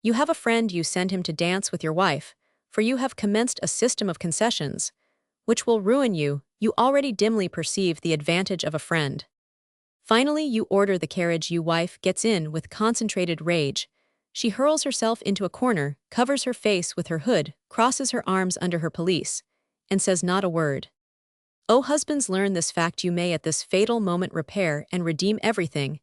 You have a friend, you send him to dance with your wife, for you have commenced a system of concessions, which will ruin you. You already dimly perceive the advantage of a friend. Finally, you order the carriage. Your wife gets in with concentrated rage. She hurls herself into a corner, covers her face with her hood, crosses her arms under her pelisse, and says not a word. O husbands, learn this fact: you may at this fatal moment repair and redeem everything,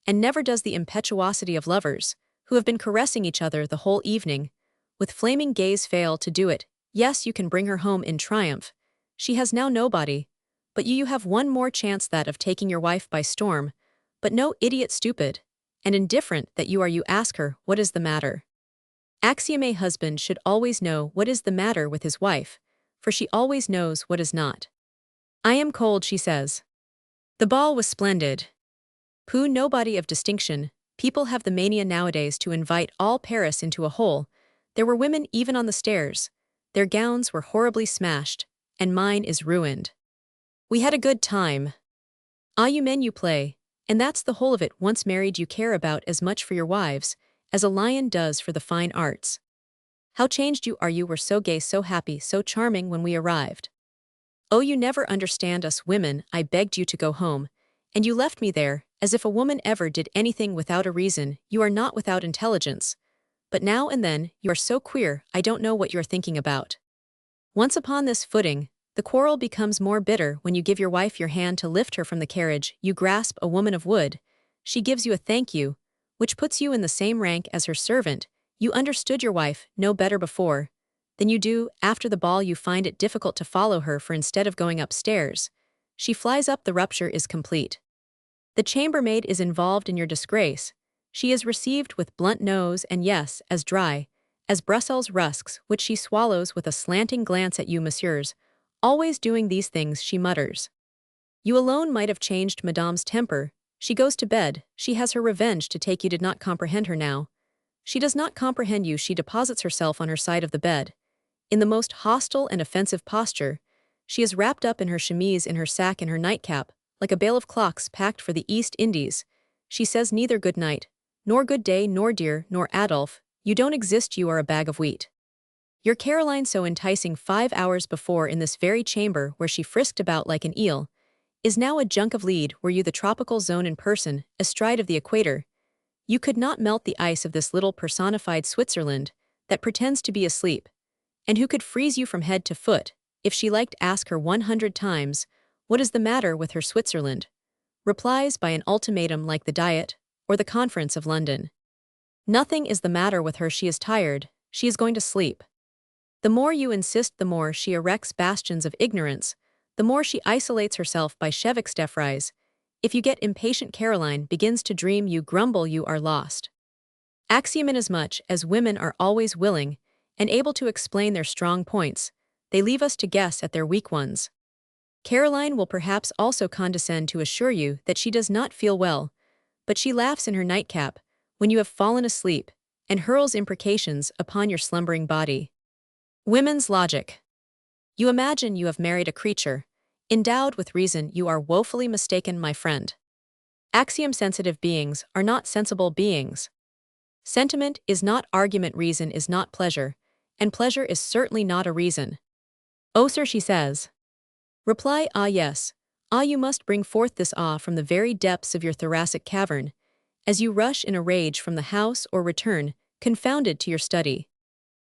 and never does the impetuosity of lovers, who have been caressing each other the whole evening, with flaming gaze, fail to do it. Yes, you can bring her home in triumph. She has now nobody, but you have one more chance, that of taking your wife by storm, but no idiot, stupid, and indifferent that you are, you ask her, what is the matter? Axiom: a husband should always know what is the matter with his wife, for she always knows what is not. I am cold, she says. The ball was splendid. Pooh, nobody of distinction. People have the mania nowadays to invite all Paris into a hole. There were women even on the stairs. Their gowns were horribly smashed, and mine is ruined. We had a good time. Ah, you men, you play, and that's the whole of it. Once married, you care about as much for your wives as a lion does for the fine arts. How changed you are! You were so gay, so happy, so charming when we arrived. Oh, you never understand us women. I begged you to go home, and you left me there, as if a woman ever did anything without a reason. You are not without intelligence, but now and then you are so queer, I don't know what you're thinking about. Once upon this footing, the quarrel becomes more bitter when you give your wife your hand to lift her from the carriage. You grasp a woman of wood. She gives you a thank you, which puts you in the same rank as her servant. You understood your wife no better before than you do after the ball. You find it difficult to follow her, for instead of going upstairs, she flies up. The rupture is complete. The chambermaid is involved in your disgrace. She is received with blunt nose and, yes, as dry as Brussels rusks, which she swallows with a slanting glance at you. Messieurs, always doing these things, she mutters. You alone might have changed Madame's temper. She goes to bed. She has her revenge to take. You did not comprehend her now. She does not comprehend you. She deposits herself on her side of the bed, in the most hostile and offensive posture. She is wrapped up in her chemise, in her sack, in her nightcap, like a bale of clocks packed for the East Indies. She says neither good night, nor good day, nor dear, nor Adolphe. You don't exist. You are a bag of wheat. Your Caroline, so enticing 5 hours before in this very chamber where she frisked about like an eel, is now a junk of lead. Were you the tropical zone in person, astride of the equator, you could not melt the ice of this little personified Switzerland that pretends to be asleep, and who could freeze you from head to foot. If she liked, ask her 100 times, what is the matter with her Switzerland? Replies by an ultimatum like the Diet or the Conference of London. Nothing is the matter with her. She is tired. She is going to sleep. The more you insist, the more she erects bastions of ignorance, the more she isolates herself by chevixdefries. If you get impatient, Caroline begins to dream. You grumble. You are lost. Axiom: inasmuch as women are always willing and able to explain their strong points, they leave us to guess at their weak ones. Caroline will perhaps also condescend to assure you that she does not feel well, but she laughs in her nightcap when you have fallen asleep and hurls imprecations upon your slumbering body. Women's logic. You imagine you have married a creature, Endowed with reason, you are woefully mistaken, my friend. Axiom-sensitive beings are not sensible beings. Sentiment is not argument, reason is not pleasure, and pleasure is certainly not a reason. Oh, sir, she says. Reply, ah, yes. Ah, you must bring forth this ah from the very depths of your thoracic cavern, as you rush in a rage from the house or return, confounded, to your study.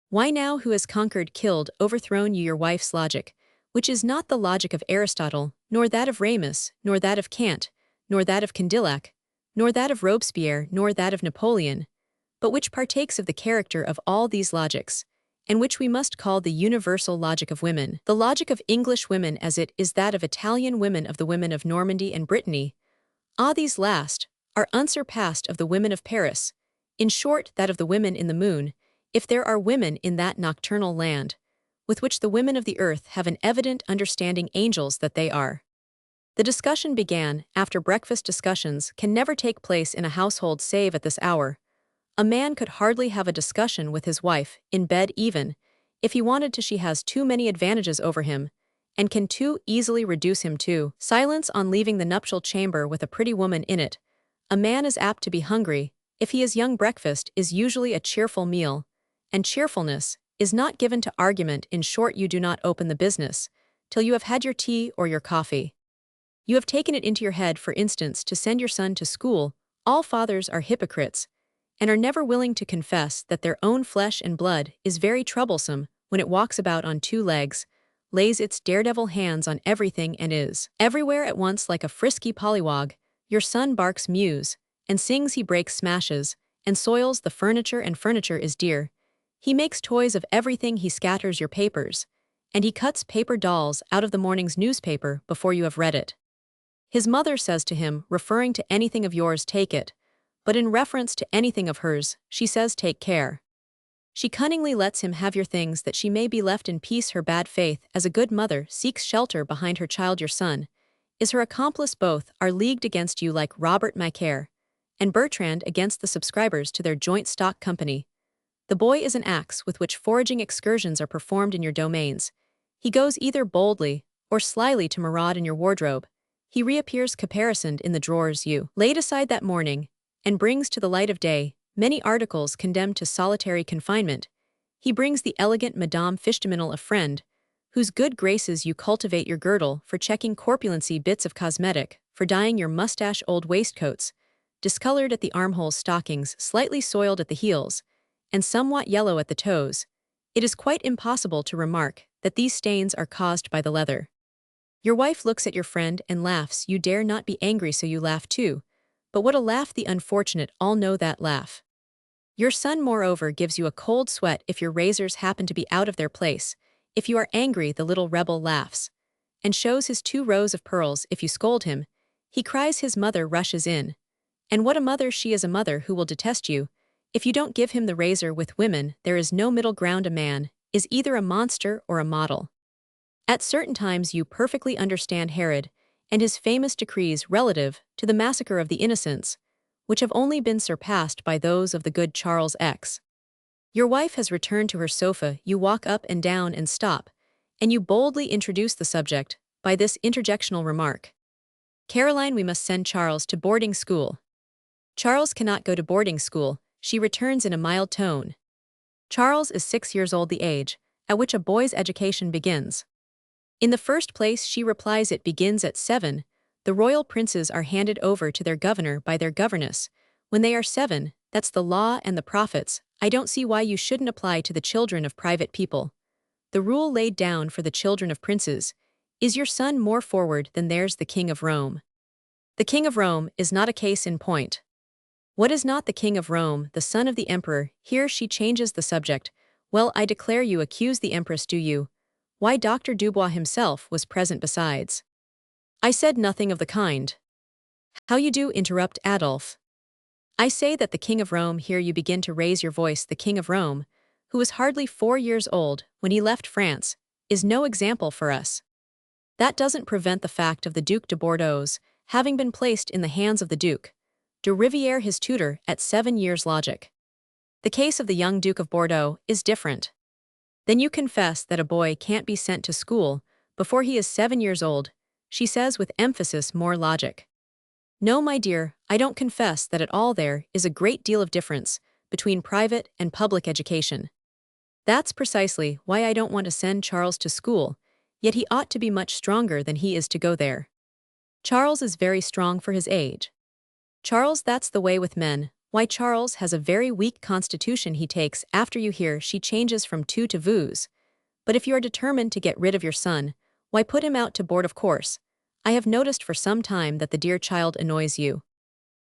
Why now, who has conquered, killed, overthrown you, your wife's logic, which is not the logic of Aristotle, nor that of Ramus, nor that of Kant, nor that of Condillac, nor that of Robespierre, nor that of Napoleon, but which partakes of the character of all these logics, and which we must call the universal logic of women. The logic of English women as it is that of Italian women, of the women of Normandy and Brittany, ah, these last, are unsurpassed of the women of Paris, in short, that of the women in the moon, if there are women in that nocturnal land, with which the women of the earth have an evident understanding, angels that they are. The discussion began. After breakfast discussions can never take place in a household save at this hour. A man could hardly have a discussion with his wife, in bed even, if he wanted to. She has too many advantages over him, and can too easily reduce him to silence on leaving the nuptial chamber with a pretty woman in it. A man is apt to be hungry. If he is young, breakfast is usually a cheerful meal, and cheerfulness is not given to argument. In short, you do not open the business till you have had your tea or your coffee. You have taken it into your head, for instance, to send your son to school. All fathers are hypocrites, and are never willing to confess that their own flesh and blood is very troublesome when it walks about on two legs, lays its daredevil hands on everything, and is everywhere at once like a frisky pollywog. Your son barks, mews, and sings. He breaks, smashes, and soils the furniture, and furniture is dear. He makes toys of everything. He scatters your papers, and he cuts paper dolls out of the morning's newspaper before you have read it. His mother says to him, referring to anything of yours, take it, but in reference to anything of hers, she says, take care. She cunningly lets him have your things that she may be left in peace. Her bad faith as a good mother seeks shelter behind her child. Your son is her accomplice. Both are leagued against you, like Robert Macaire and Bertrand against the subscribers to their joint stock company. The boy is an axe with which foraging excursions are performed in your domains. He goes either boldly or slyly to maraud in your wardrobe. He reappears caparisoned in the drawers you laid aside that morning, and brings to the light of day many articles condemned to solitary confinement. He brings the elegant Madame Fichteminal, a friend, whose good graces you cultivate, your girdle for checking corpulency, bits of cosmetic for dyeing your mustache, old waistcoats, discolored at the armholes, stockings slightly soiled at the heels, and somewhat yellow at the toes. It is quite impossible to remark that these stains are caused by the leather. Your wife looks at your friend and laughs. You dare not be angry, so you laugh too. But what a laugh! The unfortunate all know that laugh. Your son, moreover, gives you a cold sweat if your razors happen to be out of their place. If you are angry, the little rebel laughs, and shows his 2 rows of pearls. If you scold him, he cries. His mother rushes in. And what a mother! She is a mother who will detest you if you don't give him the razor. With women, there is no middle ground. A man is either a monster or a model. At certain times you perfectly understand Herod and his famous decrees relative to the massacre of the innocents, which have only been surpassed by those of the good Charles X. Your wife has returned to her sofa. You walk up and down and stop, and you boldly introduce the subject by this interjectional remark. Caroline, we must send Charles to boarding school. Charles cannot go to boarding school, she returns in a mild tone. Charles is 6 years old, the age at which a boy's education begins. In the first place, she replies, it begins at 7. The royal princes are handed over to their governor by their governess when they are 7. That's the law and the prophets. I don't see why you shouldn't apply to the children of private people the rule laid down for the children of princes. Is your son more forward than theirs? The King of Rome. The King of Rome is not a case in point. What is not the King of Rome? The son of the emperor. Here she changes the subject. Well, I declare, you accuse the empress, do you? Why, Dr. Dubois himself was present besides. I said nothing of the kind. How you do interrupt, Adolphe. I say that the King of Rome, here you begin to raise your voice. The King of Rome, who was hardly 4 years old when he left France, is no example for us. That doesn't prevent the fact of the Duc de Bordeaux's having been placed in the hands of the Duc de Rivière, his tutor, at 7 years. Logic. The case of the young Duke of Bordeaux is different. Then you confess that a boy can't be sent to school before he is 7 years old. she says with emphasis more logic. No, my dear, I don't confess that at all there is a great deal of difference between private and public education. That's precisely why I don't want to send Charles to school, yet he ought to be much stronger than he is to go there. Charles is very strong for his age. Charles, that's the way with men. Why, Charles has a very weak constitution. He takes after you here. She changes from two to vous. But if you are determined to get rid of your son, why put him out to board of course. I have noticed for some time that the dear child annoys you.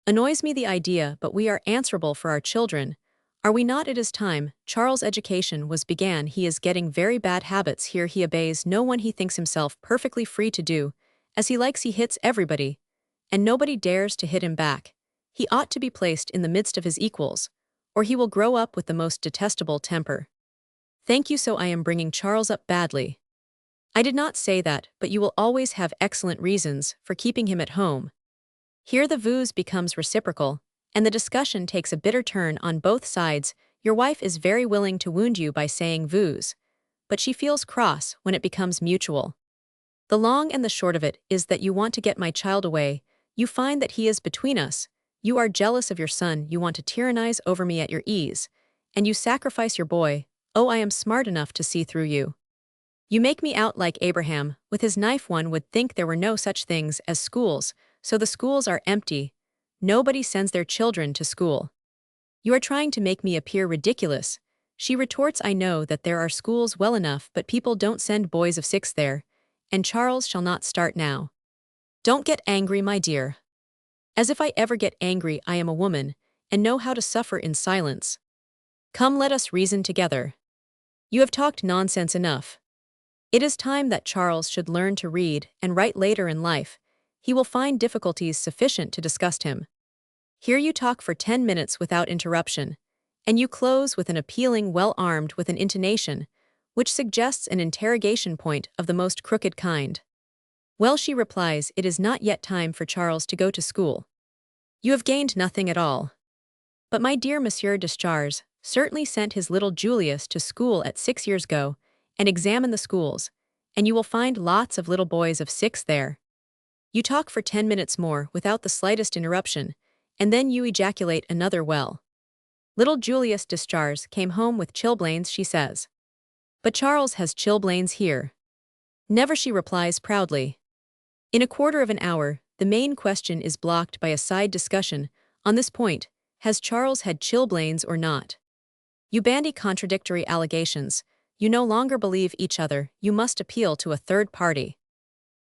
Annoys me the idea, but we are answerable for our children. Are we not? It is time. Charles' education was began. He is getting very bad habits here. He obeys no one. He thinks himself perfectly free to do as he likes. He hits everybody, and nobody dares to hit him back. He ought to be placed in the midst of his equals, or he will grow up with the most detestable temper. Thank you. So I am bringing Charles up badly. I did not say that, but you will always have excellent reasons for keeping him at home. Here the vous becomes reciprocal, and the discussion takes a bitter turn on both sides. Your wife is very willing to wound you by saying vous, but she feels cross when it becomes mutual. The long and the short of it is that you want to get my child away. You find that he is between us. You are jealous of your son. You want to tyrannize over me at your ease, and you sacrifice your boy. Oh, I am smart enough to see through you. You make me out like Abraham with his knife. One would think there were no such things as schools, so the schools are empty. Nobody sends their children to school. You are trying to make me appear ridiculous. She retorts, I know that there are schools well enough, but people don't send boys of 6 there, and Charles shall not start now. Don't get angry, my dear. As if I ever get angry. I am a woman, and know how to suffer in silence. Come, let us reason together. You have talked nonsense enough. It is time that Charles should learn to read and write later in life. He will find difficulties sufficient to disgust him. Here you talk for 10 minutes without interruption, and you close with an appealing, well armed with an intonation, which suggests an interrogation point of the most crooked kind. Well, she replies, it is not yet time for Charles to go to school. You have gained nothing at all. But my dear Monsieur Descharges certainly sent his little Julius to school at 6 years ago, and examine the schools, and you will find lots of little boys of 6 there. You talk for 10 minutes more without the slightest interruption, and then you ejaculate another well. Little Julius Descharges came home with chilblains, she says. But Charles has chilblains here. Never, she replies proudly. In a quarter of an hour, the main question is blocked by a side discussion on this point: has Charles had chilblains or not? You bandy contradictory allegations. You no longer believe each other. You must appeal to a third party.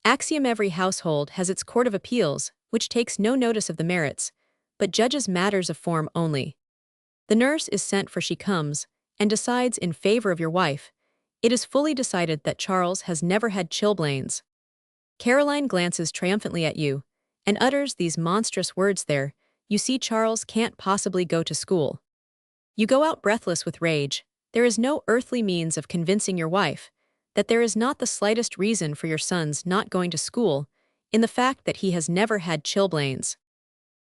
Axiom: every household has its court of appeals, which takes no notice of the merits, but judges matters of form only. The nurse is sent for. She comes and decides in favor of your wife. It is fully decided that Charles has never had chilblains. Caroline glances triumphantly at you and utters these monstrous words. There, you see, Charles can't possibly go to school. You go out breathless with rage. There is no earthly means of convincing your wife that there is not the slightest reason for your son's not going to school in the fact that he has never had chilblains.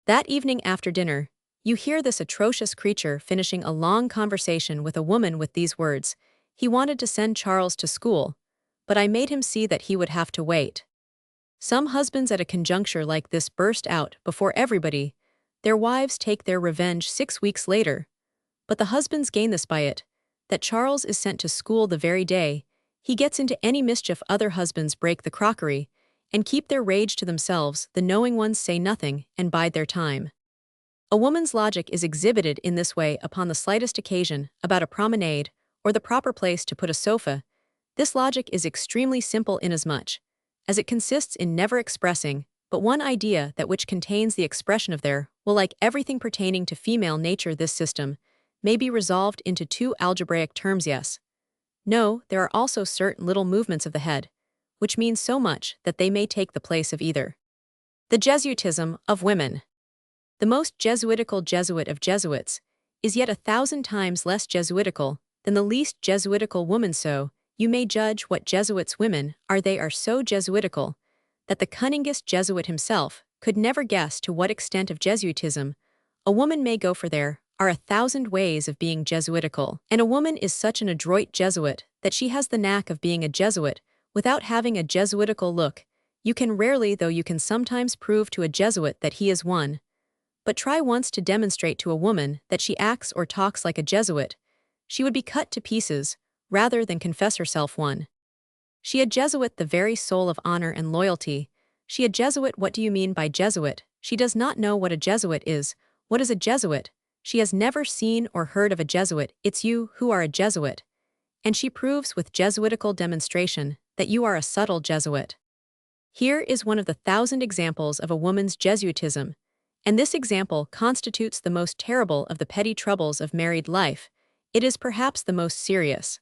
That evening after dinner, you hear this atrocious creature finishing a long conversation with a woman with these words: he wanted to send Charles to school, but I made him see that he would have to wait. Some husbands at a conjuncture like this burst out before everybody. Their wives take their revenge 6 weeks later, but the husbands gain this by it, that Charles is sent to school the very day he gets into any mischief. Other husbands break the crockery and keep their rage to themselves. The knowing ones say nothing and bide their time. A woman's logic is exhibited in this way upon the slightest occasion, about a promenade, or the proper place to put a sofa. This logic is extremely simple inasmuch as it consists in never expressing but one idea, that which contains the expression of their will. Like everything pertaining to female nature, this system may be resolved into 2 algebraic terms: yes, no. There are also certain little movements of the head, which mean so much that they may take the place of either. The Jesuitism of women. The most Jesuitical Jesuit of Jesuits is yet 1,000 times less Jesuitical than the least Jesuitical woman. So you may judge what Jesuits' women are. They are so Jesuitical that the cunningest Jesuit himself could never guess to what extent of Jesuitism a woman may go, for there are 1,000 ways of being Jesuitical, and a woman is such an adroit Jesuit that she has the knack of being a Jesuit without having a Jesuitical look. You can rarely, though you can sometimes prove to a Jesuit that he is one. But try once to demonstrate to a woman that she acts or talks like a Jesuit. She would be cut to pieces, rather than confess herself one. She a Jesuit, the very soul of honor and loyalty. She a Jesuit. What do you mean by Jesuit? She does not know what a Jesuit is. What is a Jesuit? She has never seen or heard of a Jesuit. It's you who are a Jesuit. And she proves with Jesuitical demonstration that you are a subtle Jesuit. Here is one of the 1,000 examples of a woman's Jesuitism, and this example constitutes the most terrible of the petty troubles of married life. It is perhaps the most serious.